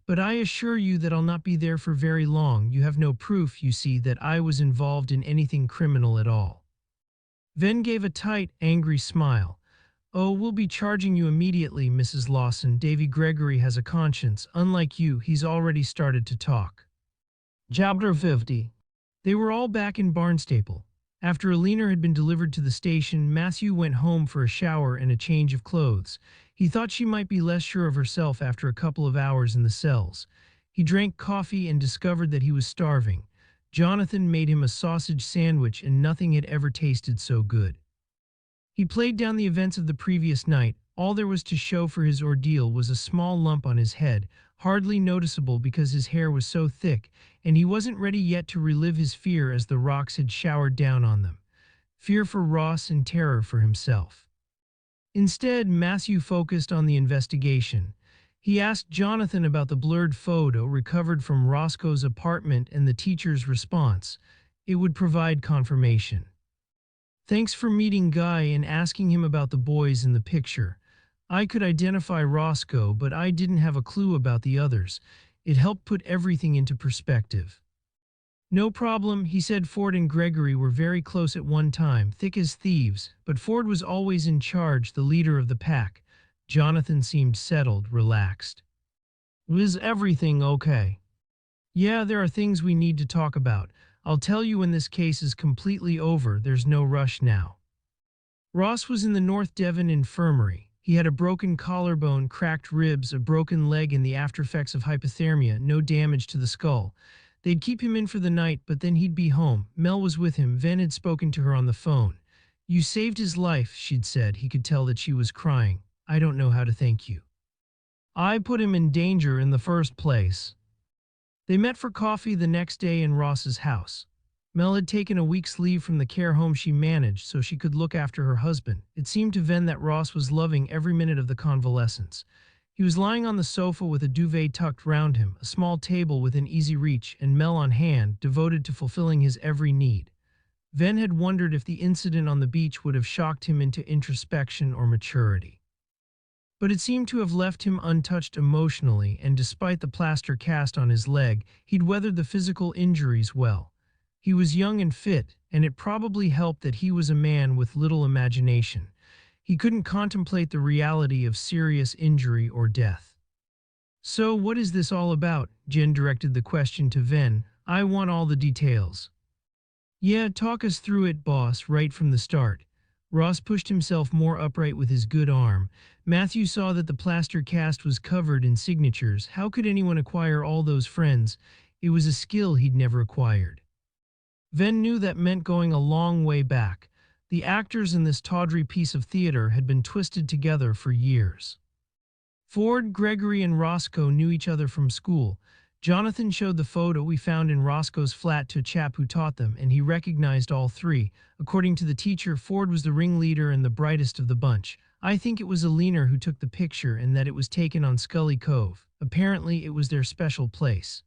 But I assure you that I'll not be there for very long. You have no proof, you see, that I was involved in anything criminal at all. Venn gave a tight, angry smile. Oh, we'll be charging you immediately, Mrs. Lawson. Davy Gregory has a conscience. Unlike you, he's already started to talk. Chapter 50. They were all back in Barnstaple. After Alina had been delivered to the station, Matthew went home for a shower and a change of clothes. He thought she might be less sure of herself after a couple of hours in the cells. He drank coffee and discovered that he was starving. Jonathan made him a sausage sandwich and nothing had ever tasted so good. He played down the events of the previous night. All there was to show for his ordeal was a small lump on his head, hardly noticeable because his hair was so thick, and he wasn't ready yet to relive his fear as the rocks had showered down on them. Fear for Ross and terror for himself. Instead, Matthew focused on the investigation. He asked Jonathan about the blurred photo recovered from Roscoe's apartment and the teacher's response. It would provide confirmation. Thanks for meeting Guy and asking him about the boys in the picture. I could identify Roscoe, but I didn't have a clue about the others. It helped put everything into perspective. No problem, he said. Ford and Gregory were very close at one time, thick as thieves, but Ford was always in charge, the leader of the pack. Jonathan seemed settled, relaxed. Is everything okay? Yeah, there are things we need to talk about. I'll tell you when this case is completely over. There's no rush now. Ross was in the North Devon infirmary. He had a broken collarbone, cracked ribs, a broken leg, and the aftereffects of hypothermia, no damage to the skull. They'd keep him in for the night, but then he'd be home. Mel was with him. Venn had spoken to her on the phone. You saved his life, she'd said. He could tell that she was crying. I don't know how to thank you. I put him in danger in the first place. They met for coffee the next day in Ross's house. Mel had taken a week's leave from the care home she managed so she could look after her husband. It seemed to Venn that Ross was loving every minute of the convalescence. He was lying on the sofa with a duvet tucked round him, a small table within easy reach, and Mel on hand, devoted to fulfilling his every need. Venn had wondered if the incident on the beach would have shocked him into introspection or maturity. But it seemed to have left him untouched emotionally, and despite the plaster cast on his leg, he'd weathered the physical injuries well. He was young and fit, and it probably helped that he was a man with little imagination. He couldn't contemplate the reality of serious injury or death. So what is this all about? Jen directed the question to Venn. I want all the details. Yeah, talk us through it, boss, right from the start. Ross pushed himself more upright with his good arm. Matthew saw that the plaster cast was covered in signatures. How could anyone acquire all those friends? It was a skill he'd never acquired. Venn knew that meant going a long way back. The actors in this tawdry piece of theater had been twisted together for years. Ford, Gregory, and Roscoe knew each other from school. Jonathan showed the photo we found in Roscoe's flat to a chap who taught them, and he recognized all three. According to the teacher, Ford was the ringleader and the brightest of the bunch. I think it was Alina who took the picture and that it was taken on Scully Cove. Apparently, it was their special place.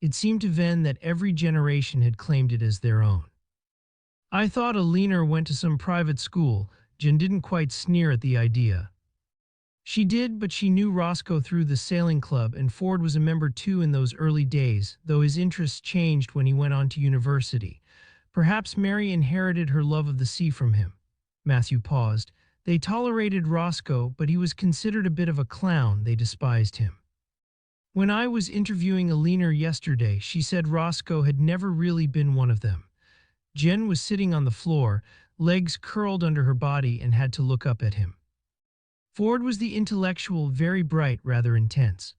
It seemed to Venn that every generation had claimed it as their own. I thought Alina went to some private school. Jen didn't quite sneer at the idea. She did, but she knew Roscoe through the sailing club, and Ford was a member too in those early days, though his interests changed when he went on to university. Perhaps Mary inherited her love of the sea from him. Matthew paused. They tolerated Roscoe, but he was considered a bit of a clown. They despised him. When I was interviewing Alina yesterday, she said Roscoe had never really been one of them. Jen was sitting on the floor, legs curled under her body, and had to look up at him. Ford was the intellectual, very bright, rather intense.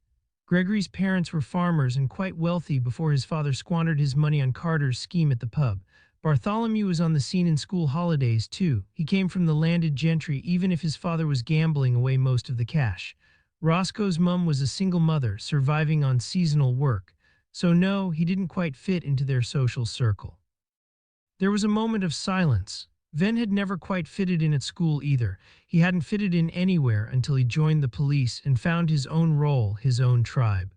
Gregory's parents were farmers and quite wealthy before his father squandered his money on Carter's scheme at the pub. Bartholomew was on the scene in school holidays too. He came from the landed gentry even if his father was gambling away most of the cash. Roscoe's mum was a single mother, surviving on seasonal work. So no, he didn't quite fit into their social circle. There was a moment of silence. Venn had never quite fitted in at school either. He hadn't fitted in anywhere until he joined the police and found his own role, his own tribe.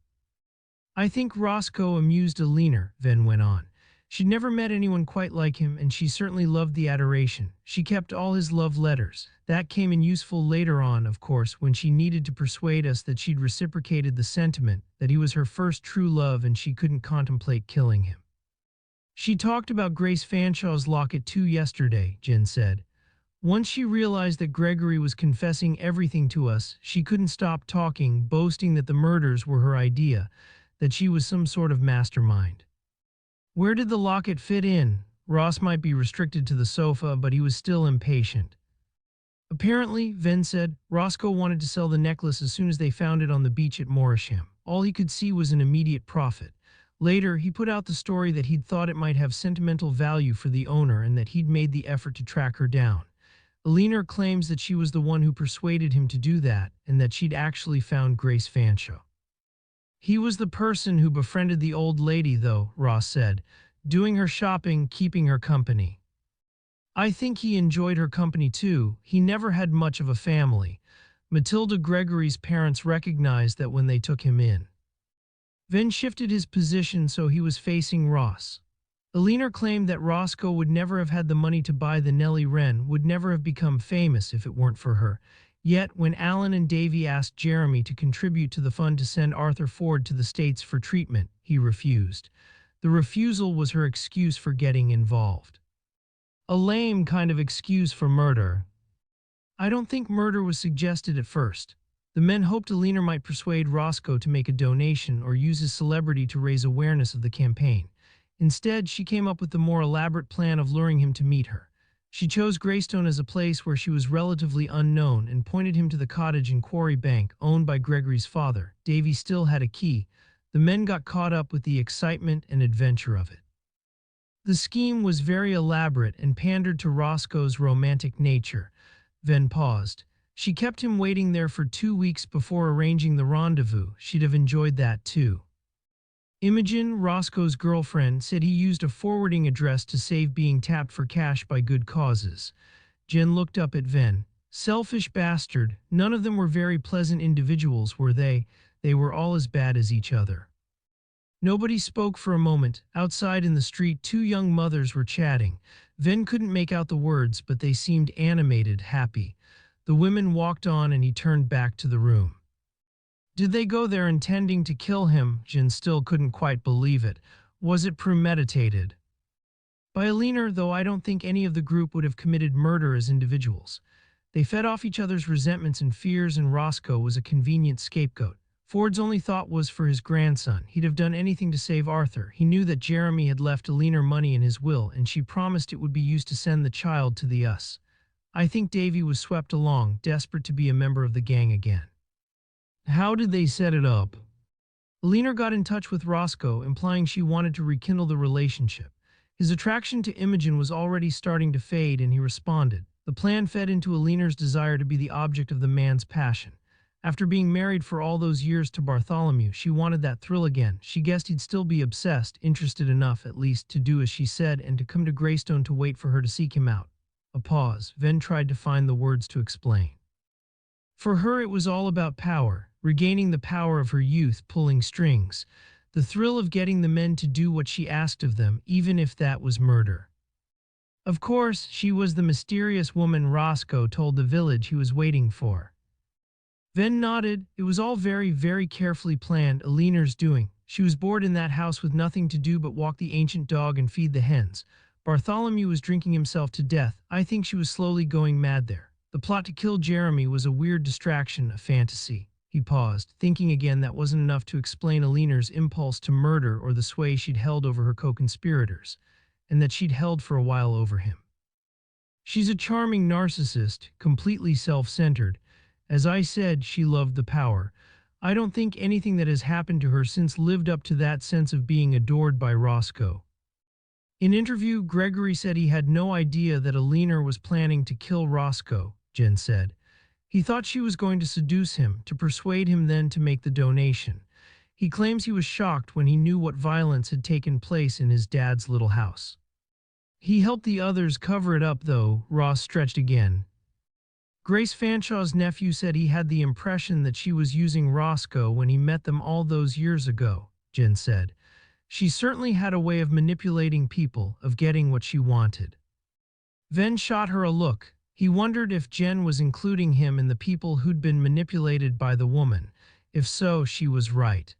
I think Roscoe amused Alina, Venn went on. She'd never met anyone quite like him, and she certainly loved the adoration. She kept all his love letters. That came in useful later on, of course, when she needed to persuade us that she'd reciprocated the sentiment, that he was her first true love and she couldn't contemplate killing him. She talked about Grace Fanshaw's locket too yesterday, Jen said. Once she realized that Gregory was confessing everything to us, she couldn't stop talking, boasting that the murders were her idea, that she was some sort of mastermind. Where did the locket fit in? Ross might be restricted to the sofa, but he was still impatient. Apparently, Venn said, Roscoe wanted to sell the necklace as soon as they found it on the beach at Morisham. All he could see was an immediate profit. Later, he put out the story that he'd thought it might have sentimental value for the owner and that he'd made the effort to track her down. Alina claims that she was the one who persuaded him to do that and that she'd actually found Grace Fanshawe. He was the person who befriended the old lady, though, Ross said, doing her shopping, keeping her company. I think he enjoyed her company too. He never had much of a family. Matilda Gregory's parents recognized that when they took him in. Venn shifted his position so he was facing Ross. Alina claimed that Roscoe would never have had the money to buy the Nellie Wren, would never have become famous if it weren't for her. Yet, when Alan and Davy asked Jeremy to contribute to the fund to send Arthur Ford to the States for treatment, he refused. The refusal was her excuse for getting involved. A lame kind of excuse for murder. I don't think murder was suggested at first. The men hoped Alina might persuade Roscoe to make a donation or use his celebrity to raise awareness of the campaign. Instead, she came up with the more elaborate plan of luring him to meet her. She chose Greystone as a place where she was relatively unknown and pointed him to the cottage in Quarry Bank, owned by Gregory's father. Davy still had a key. The men got caught up with the excitement and adventure of it. The scheme was very elaborate and pandered to Roscoe's romantic nature. Venn paused. She kept him waiting there for 2 weeks before arranging the rendezvous. She'd have enjoyed that too. Imogen, Roscoe's girlfriend, said he used a forwarding address to save being tapped for cash by good causes. Jen looked up at Venn. Selfish bastard. None of them were very pleasant individuals, were they? They were all as bad as each other. Nobody spoke for a moment. Outside in the street, two young mothers were chatting. Venn couldn't make out the words, but they seemed animated, happy. The women walked on and he turned back to the room. Did they go there intending to kill him? Jen still couldn't quite believe it. Was it premeditated? By Alina, though I don't think any of the group would have committed murder as individuals. They fed off each other's resentments and fears, and Roscoe was a convenient scapegoat. Ford's only thought was for his grandson. He'd have done anything to save Arthur. He knew that Jeremy had left Alina money in his will, and she promised it would be used to send the child to the US. I think Davy was swept along, desperate to be a member of the gang again. How did they set it up? Alina got in touch with Roscoe, implying she wanted to rekindle the relationship. His attraction to Imogen was already starting to fade, and he responded. The plan fed into Alina's desire to be the object of the man's passion. After being married for all those years to Bartholomew, she wanted that thrill again. She guessed he'd still be obsessed, interested enough at least to do as she said and to come to Greystone to wait for her to seek him out. A pause. Venn tried to find the words to explain. For her it was all about power, regaining the power of her youth, pulling strings. The thrill of getting the men to do what she asked of them, even if that was murder. Of course, she was the mysterious woman Roscoe told the village he was waiting for. Venn nodded. It was all very, very carefully planned, Alina's doing. She was bored in that house with nothing to do but walk the ancient dog and feed the hens. Bartholomew was drinking himself to death. I think she was slowly going mad there. The plot to kill Jeremy was a weird distraction, a fantasy. He paused, thinking again that wasn't enough to explain Alina's impulse to murder or the sway she'd held over her co-conspirators, and that she'd held for a while over him. She's a charming narcissist, completely self-centered. As I said, she loved the power. I don't think anything that has happened to her since lived up to that sense of being adored by Roscoe. In interview, Gregory said he had no idea that Alina was planning to kill Roscoe, Jen said. He thought she was going to seduce him, to persuade him then to make the donation. He claims he was shocked when he knew what violence had taken place in his dad's little house. He helped the others cover it up, though. Ross stretched again. Grace Fanshaw's nephew said he had the impression that she was using Roscoe when he met them all those years ago, Jen said. She certainly had a way of manipulating people, of getting what she wanted. Venn shot her a look. He wondered if Jen was including him in the people who'd been manipulated by the woman. If so, she was right.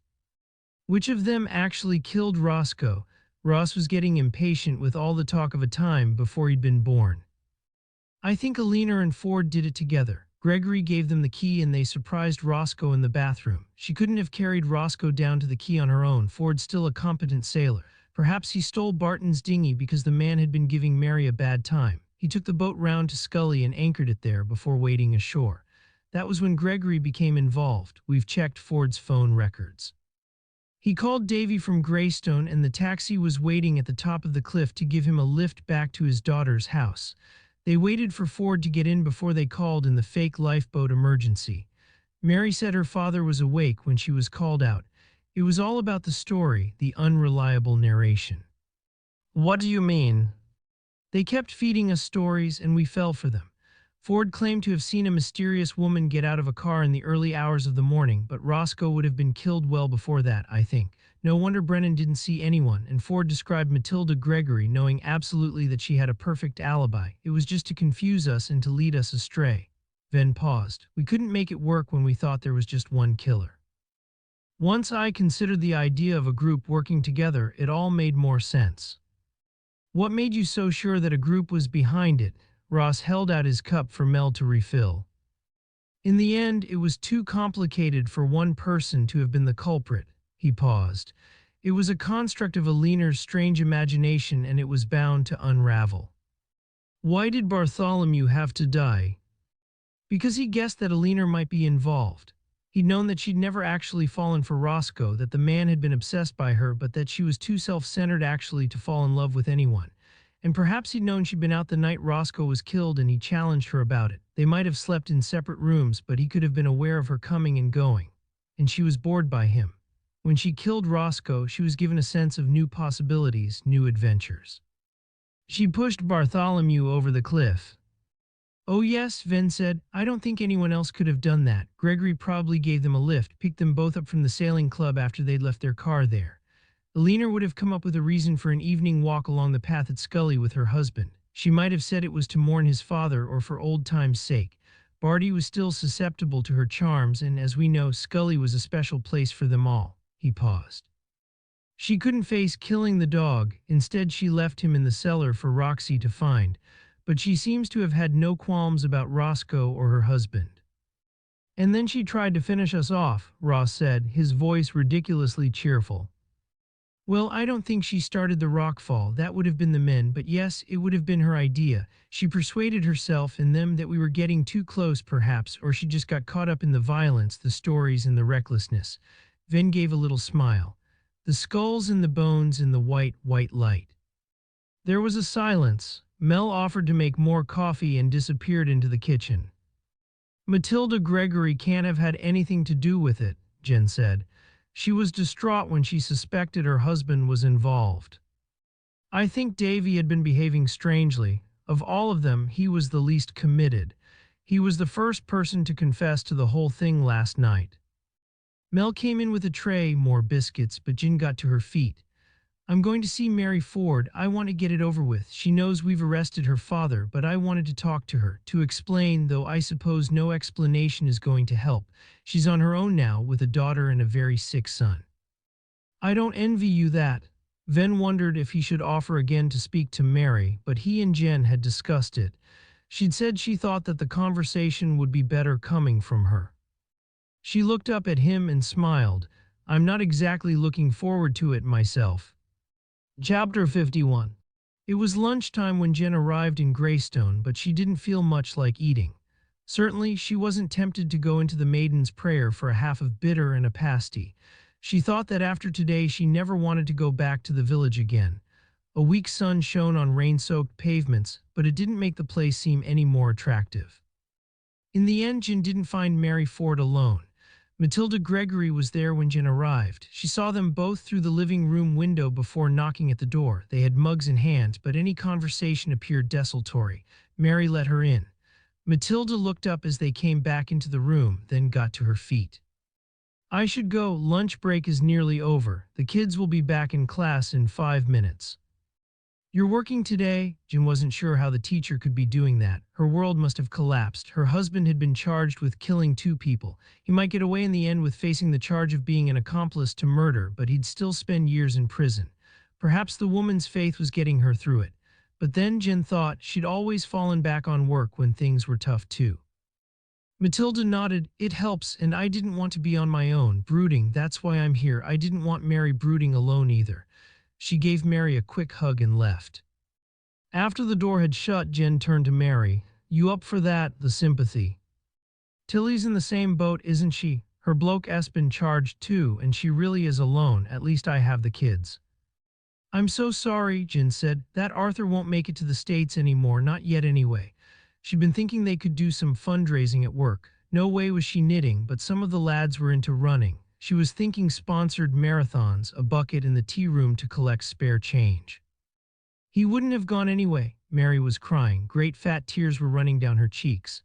Which of them actually killed Roscoe? Ross was getting impatient with all the talk of a time before he'd been born. I think Alina and Ford did it together. Gregory gave them the key and they surprised Roscoe in the bathroom. She couldn't have carried Roscoe down to the quay on her own. Ford's still a competent sailor. Perhaps he stole Barton's dinghy because the man had been giving Mary a bad time. He took the boat round to Scully and anchored it there before wading ashore. That was when Gregory became involved. We've checked Ford's phone records. He called Davy from Greystone and the taxi was waiting at the top of the cliff to give him a lift back to his daughter's house. They waited for Ford to get in before they called in the fake lifeboat emergency. Mary said her father was awake when she was called out. It was all about the story, the unreliable narration. What do you mean? They kept feeding us stories and we fell for them. Ford claimed to have seen a mysterious woman get out of a car in the early hours of the morning, but Roscoe would have been killed well before that, I think. No wonder Brennan didn't see anyone, and Ford described Matilda Gregory knowing absolutely that she had a perfect alibi. It was just to confuse us and to lead us astray. Venn paused. We couldn't make it work when we thought there was just one killer. Once I considered the idea of a group working together, it all made more sense. What made you so sure that a group was behind it? Ross held out his cup for Mel to refill. In the end, it was too complicated for one person to have been the culprit. He paused. It was a construct of Alina's strange imagination and it was bound to unravel. Why did Bartholomew have to die? Because he guessed that Alina might be involved. He'd known that she'd never actually fallen for Roscoe, that the man had been obsessed by her, but that she was too self-centered actually to fall in love with anyone. And perhaps he'd known she'd been out the night Roscoe was killed and he challenged her about it. They might have slept in separate rooms, but he could have been aware of her coming and going. And she was bored by him. When she killed Roscoe, she was given a sense of new possibilities, new adventures. She pushed Bartholomew over the cliff. Oh yes, Venn said. I don't think anyone else could have done that. Gregory probably gave them a lift, picked them both up from the sailing club after they'd left their car there. Alina would have come up with a reason for an evening walk along the path at Scully with her husband. She might have said it was to mourn his father or for old time's sake. Barty was still susceptible to her charms, and as we know, Scully was a special place for them all. He paused. She couldn't face killing the dog. Instead, she left him in the cellar for Roxy to find. But she seems to have had no qualms about Roscoe or her husband. And then she tried to finish us off, Ross said, his voice ridiculously cheerful. Well, I don't think she started the rockfall. That would have been the men, but yes, it would have been her idea. She persuaded herself and them that we were getting too close, perhaps, or she just got caught up in the violence, the stories, and the recklessness. Venn gave a little smile. The skulls and the bones in the white light. There was a silence. Mel offered to make more coffee and disappeared into the kitchen. Matilda Gregory can't have had anything to do with it, Jen said. She was distraught when she suspected her husband was involved. I think Davy had been behaving strangely. Of all of them, he was the least committed. He was the first person to confess to the whole thing last night. Mel came in with a tray, more biscuits, but Jen got to her feet. I'm going to see Mary Ford. I want to get it over with. She knows we've arrested her father, but I wanted to talk to her, to explain, though I suppose no explanation is going to help. She's on her own now, with a daughter and a very sick son. I don't envy you that. Venn wondered if he should offer again to speak to Mary, but he and Jen had discussed it. She'd said she thought that the conversation would be better coming from her. She looked up at him and smiled. I'm not exactly looking forward to it myself. Chapter 51. It was lunchtime when Jen arrived in Greystone, but she didn't feel much like eating. Certainly, she wasn't tempted to go into the maiden's prayer for a half of bitter and a pasty. She thought that after today she never wanted to go back to the village again. A weak sun shone on rain-soaked pavements, but it didn't make the place seem any more attractive. In the end, Jen didn't find Mary Ford alone. Matilda Gregory was there when Jen arrived. She saw them both through the living room window before knocking at the door. They had mugs in hand, but any conversation appeared desultory. Mary let her in. Matilda looked up as they came back into the room, then got to her feet. I should go, lunch break is nearly over. The kids will be back in class in 5 minutes. You're working today? Jen wasn't sure how the teacher could be doing that. Her world must have collapsed. Her husband had been charged with killing 2 people. He might get away in the end with facing the charge of being an accomplice to murder, but he'd still spend years in prison. Perhaps the woman's faith was getting her through it. But then Jen thought she'd always fallen back on work when things were tough too. Matilda nodded. It helps, and I didn't want to be on my own, brooding. That's why I'm here. I didn't want Mary brooding alone either. She gave Mary a quick hug and left. After the door had shut, Jen turned to Mary. You up for that? The sympathy. Tilly's in the same boat, isn't she? Her bloke has been charged too, and she really is alone. At least I have the kids. I'm so sorry, Jen said. That Arthur won't make it to the States anymore, not yet anyway. She'd been thinking they could do some fundraising at work. No way was she knitting, but some of the lads were into running. She was thinking sponsored marathons, a bucket in the tea room to collect spare change. He wouldn't have gone anyway. Mary was crying. Great fat tears were running down her cheeks.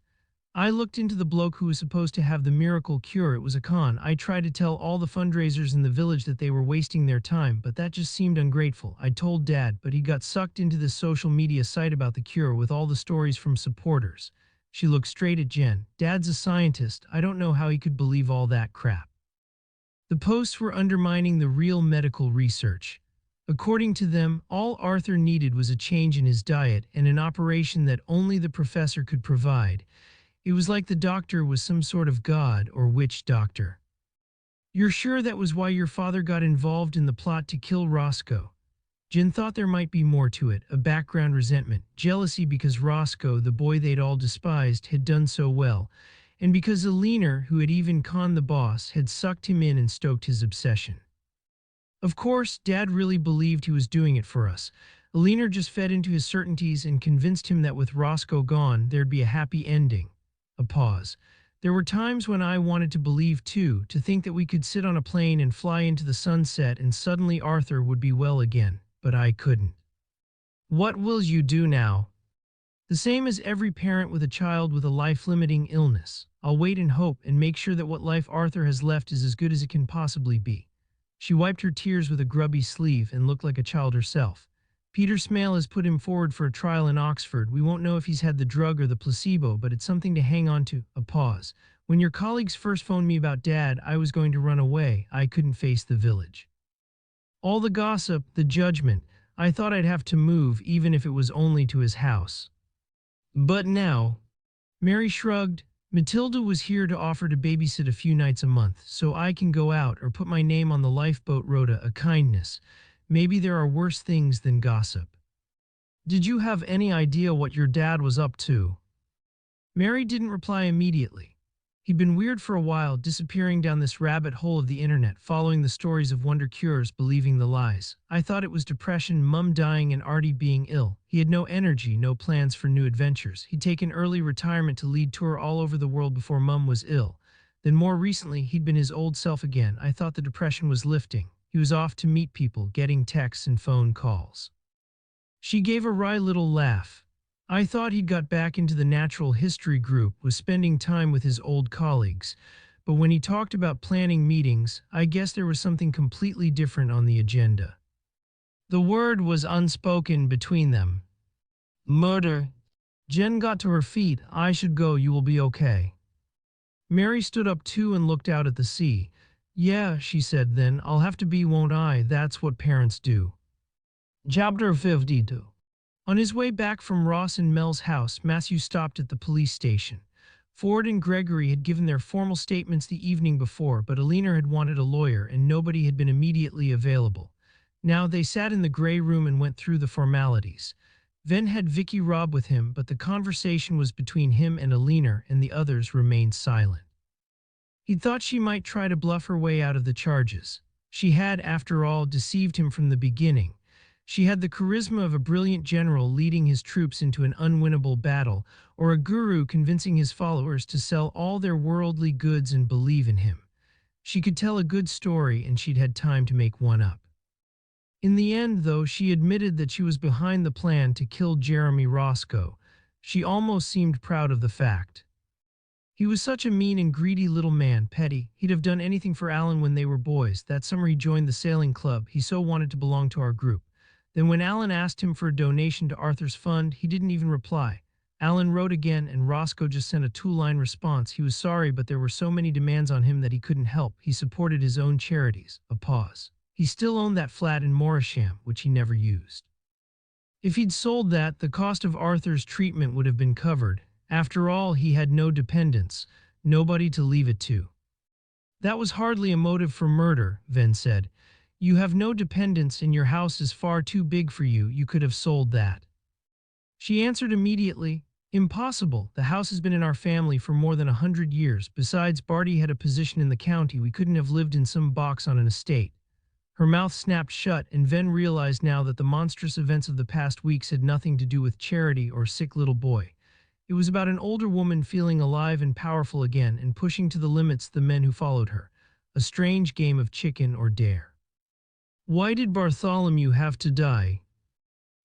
I looked into the bloke who was supposed to have the miracle cure. It was a con. I tried to tell all the fundraisers in the village that they were wasting their time, but that just seemed ungrateful. I told Dad, but he got sucked into this social media site about the cure with all the stories from supporters. She looked straight at Jen. Dad's a scientist. I don't know how he could believe all that crap. The posts were undermining the real medical research. According to them, all Arthur needed was a change in his diet and an operation that only the professor could provide. It was like the doctor was some sort of god or witch doctor. You're sure that was why your father got involved in the plot to kill Roscoe? Jen thought there might be more to it, a background resentment, jealousy because Roscoe, the boy they'd all despised, had done so well, and because Alina, who had even conned the boss, had sucked him in and stoked his obsession. Of course, Dad really believed he was doing it for us. Alina just fed into his certainties and convinced him that with Roscoe gone, there'd be a happy ending. A pause. There were times when I wanted to believe too, to think that we could sit on a plane and fly into the sunset and suddenly Arthur would be well again, but I couldn't. What will you do now? The same as every parent with a child with a life-limiting illness. I'll wait and hope and make sure that what life Arthur has left is as good as it can possibly be. She wiped her tears with a grubby sleeve and looked like a child herself. Peter Smale has put him forward for a trial in Oxford. We won't know if he's had the drug or the placebo, but it's something to hang on to. A pause. When your colleagues first phoned me about Dad, I was going to run away. I couldn't face the village. All the gossip, the judgment. I thought I'd have to move, even if it was only to his house. But now, Mary shrugged. Matilda was here to offer to babysit a few nights a month, so I can go out or put my name on the lifeboat rota, a kindness. Maybe there are worse things than gossip. Did you have any idea what your dad was up to? Mary didn't reply immediately. He'd been weird for a while, disappearing down this rabbit hole of the internet, following the stories of wonder cures, believing the lies. I thought it was depression, Mum dying and Artie being ill. He had no energy, no plans for new adventures. He'd taken early retirement to lead tour all over the world before Mum was ill. Then more recently, he'd been his old self again. I thought the depression was lifting. He was off to meet people, getting texts and phone calls. She gave a wry little laugh. I thought he'd got back into the natural history group, was spending time with his old colleagues. But when he talked about planning meetings, I guess there was something completely different on the agenda. The word was unspoken between them. Murder. Jen got to her feet. I should go, you will be okay. Mary stood up too and looked out at the sea. Yeah, she said then, I'll have to be, won't I? That's what parents do. Chapter 52. On his way back from Ross and Mel's house, Matthew stopped at the police station. Ford and Gregory had given their formal statements the evening before, but Alina had wanted a lawyer and nobody had been immediately available. Now they sat in the grey room and went through the formalities. Venn had Vicky Robb with him, but the conversation was between him and Alina, and the others remained silent. He thought she might try to bluff her way out of the charges. She had, after all, deceived him from the beginning. She had the charisma of a brilliant general leading his troops into an unwinnable battle, or a guru convincing his followers to sell all their worldly goods and believe in him. She could tell a good story, and she'd had time to make one up. In the end, though, she admitted that she was behind the plan to kill Jeremy Roscoe. She almost seemed proud of the fact. He was such a mean and greedy little man, petty. He'd have done anything for Alan when they were boys. That summer he joined the sailing club. He so wanted to belong to our group. Then when Alan asked him for a donation to Arthur's fund, he didn't even reply. Alan wrote again, and Roscoe just sent a two-line response. He was sorry, but there were so many demands on him that he couldn't help. He supported his own charities. A pause. He still owned that flat in Morisham, which he never used. If he'd sold that, the cost of Arthur's treatment would have been covered. After all, he had no dependents, nobody to leave it to. That was hardly a motive for murder, Venn said. You have no dependents and your house is far too big for you. You could have sold that. She answered immediately, Impossible. The house has been in our family for more than 100 years. Besides, Barty had a position in the county. We couldn't have lived in some box on an estate. Her mouth snapped shut, and Venn realized now that the monstrous events of the past weeks had nothing to do with Charity or sick little boy. It was about an older woman feeling alive and powerful again and pushing to the limits the men who followed her. A strange game of chicken or dare. Why did Bartholomew have to die?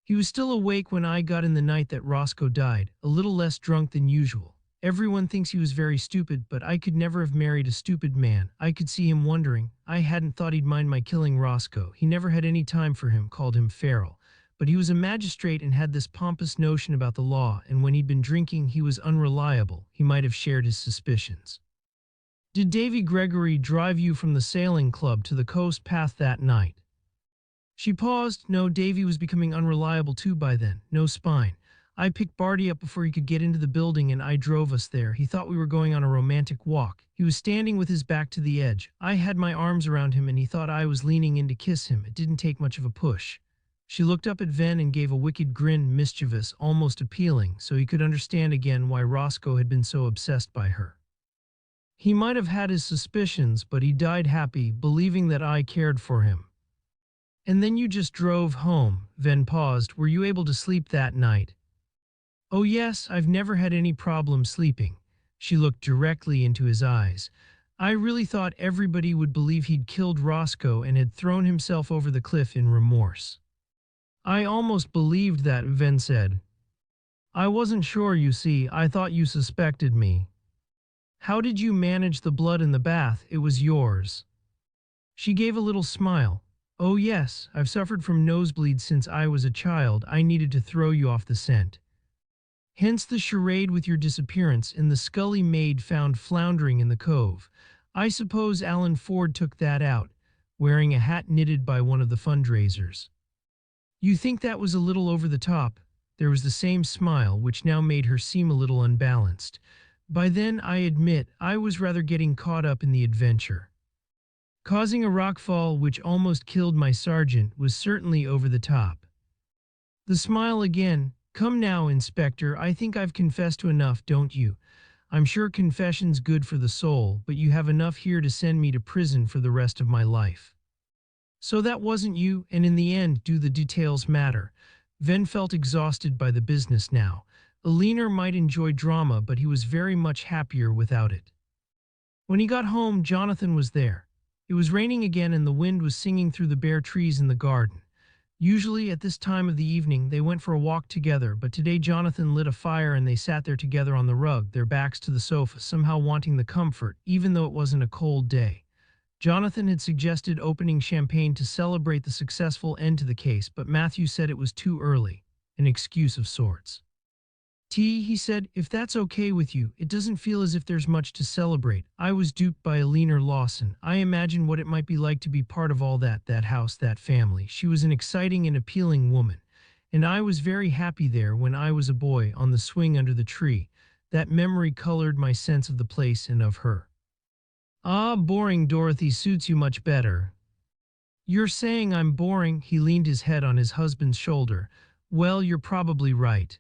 He was still awake when I got in the night that Roscoe died, a little less drunk than usual. Everyone thinks he was very stupid, but I could never have married a stupid man. I could see him wondering. I hadn't thought he'd mind my killing Roscoe. He never had any time for him, called him feral. But he was a magistrate and had this pompous notion about the law, and when he'd been drinking, he was unreliable. He might have shared his suspicions. Did Davy Gregory drive you from the sailing club to the coast path that night? She paused. No, Davy was becoming unreliable too by then. No spine. I picked Barty up before he could get into the building and I drove us there. He thought we were going on a romantic walk. He was standing with his back to the edge. I had my arms around him and he thought I was leaning in to kiss him. It didn't take much of a push. She looked up at Venn and gave a wicked grin, mischievous, almost appealing, so he could understand again why Roscoe had been so obsessed by her. He might have had his suspicions, but he died happy, believing that I cared for him. And then you just drove home. Venn paused. Were you able to sleep that night? Oh yes, I've never had any problem sleeping. She looked directly into his eyes. I really thought everybody would believe he'd killed Roscoe and had thrown himself over the cliff in remorse. I almost believed that, Venn said. I wasn't sure, you see. I thought you suspected me. How did you manage the blood in the bath? It was yours. She gave a little smile. Oh yes, I've suffered from nosebleeds since I was a child. I needed to throw you off the scent. Hence the charade with your disappearance and the scully maid found floundering in the cove. I suppose Alan Ford took that out, wearing a hat knitted by one of the fundraisers. You think that was a little over the top? There was the same smile, which now made her seem a little unbalanced. By then, I admit, I was rather getting caught up in the adventure. Causing a rockfall which almost killed my sergeant was certainly over the top. The smile again. Come now, Inspector, I think I've confessed to enough, don't you? I'm sure confession's good for the soul, but you have enough here to send me to prison for the rest of my life. So that wasn't you, and in the end, do the details matter? Venn felt exhausted by the business now. A leaner might enjoy drama, but he was very much happier without it. When he got home, Jonathan was there. It was raining again and the wind was singing through the bare trees in the garden. Usually at this time of the evening they went for a walk together, but today Jonathan lit a fire and they sat there together on the rug, their backs to the sofa, somehow wanting the comfort, even though it wasn't a cold day. Jonathan had suggested opening champagne to celebrate the successful end to the case, but Matthew said it was too early, an excuse of sorts. Tea, he said, if that's okay with you. It doesn't feel as if there's much to celebrate. I was duped by Eleanor Lawson. I imagine what it might be like to be part of all that house, that family. She was an exciting and appealing woman, and I was very happy there when I was a boy on the swing under the tree. That memory colored my sense of the place and of her. Ah, boring Dorothy suits you much better. You're saying I'm boring? He leaned his head on his husband's shoulder. Well, you're probably right.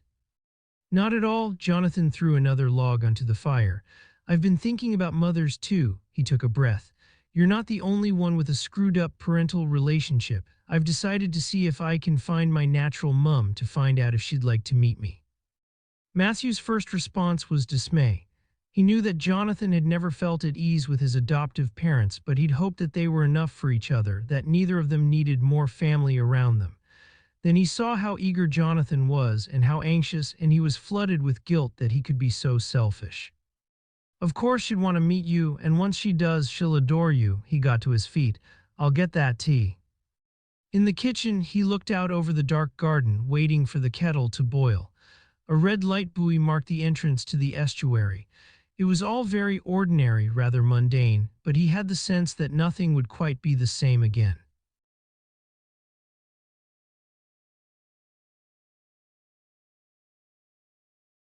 Not at all. Jonathan threw another log onto the fire. I've been thinking about mothers too. He took a breath. You're not the only one with a screwed-up parental relationship. I've decided to see if I can find my natural mum to find out if she'd like to meet me. Matthew's first response was dismay. He knew that Jonathan had never felt at ease with his adoptive parents, but he'd hoped that they were enough for each other, that neither of them needed more family around them. Then he saw how eager Jonathan was and how anxious, and he was flooded with guilt that he could be so selfish. Of course she'd want to meet you, and once she does, she'll adore you. He got to his feet. I'll get that tea. In the kitchen, he looked out over the dark garden, waiting for the kettle to boil. A red light buoy marked the entrance to the estuary. It was all very ordinary, rather mundane, but he had the sense that nothing would quite be the same again.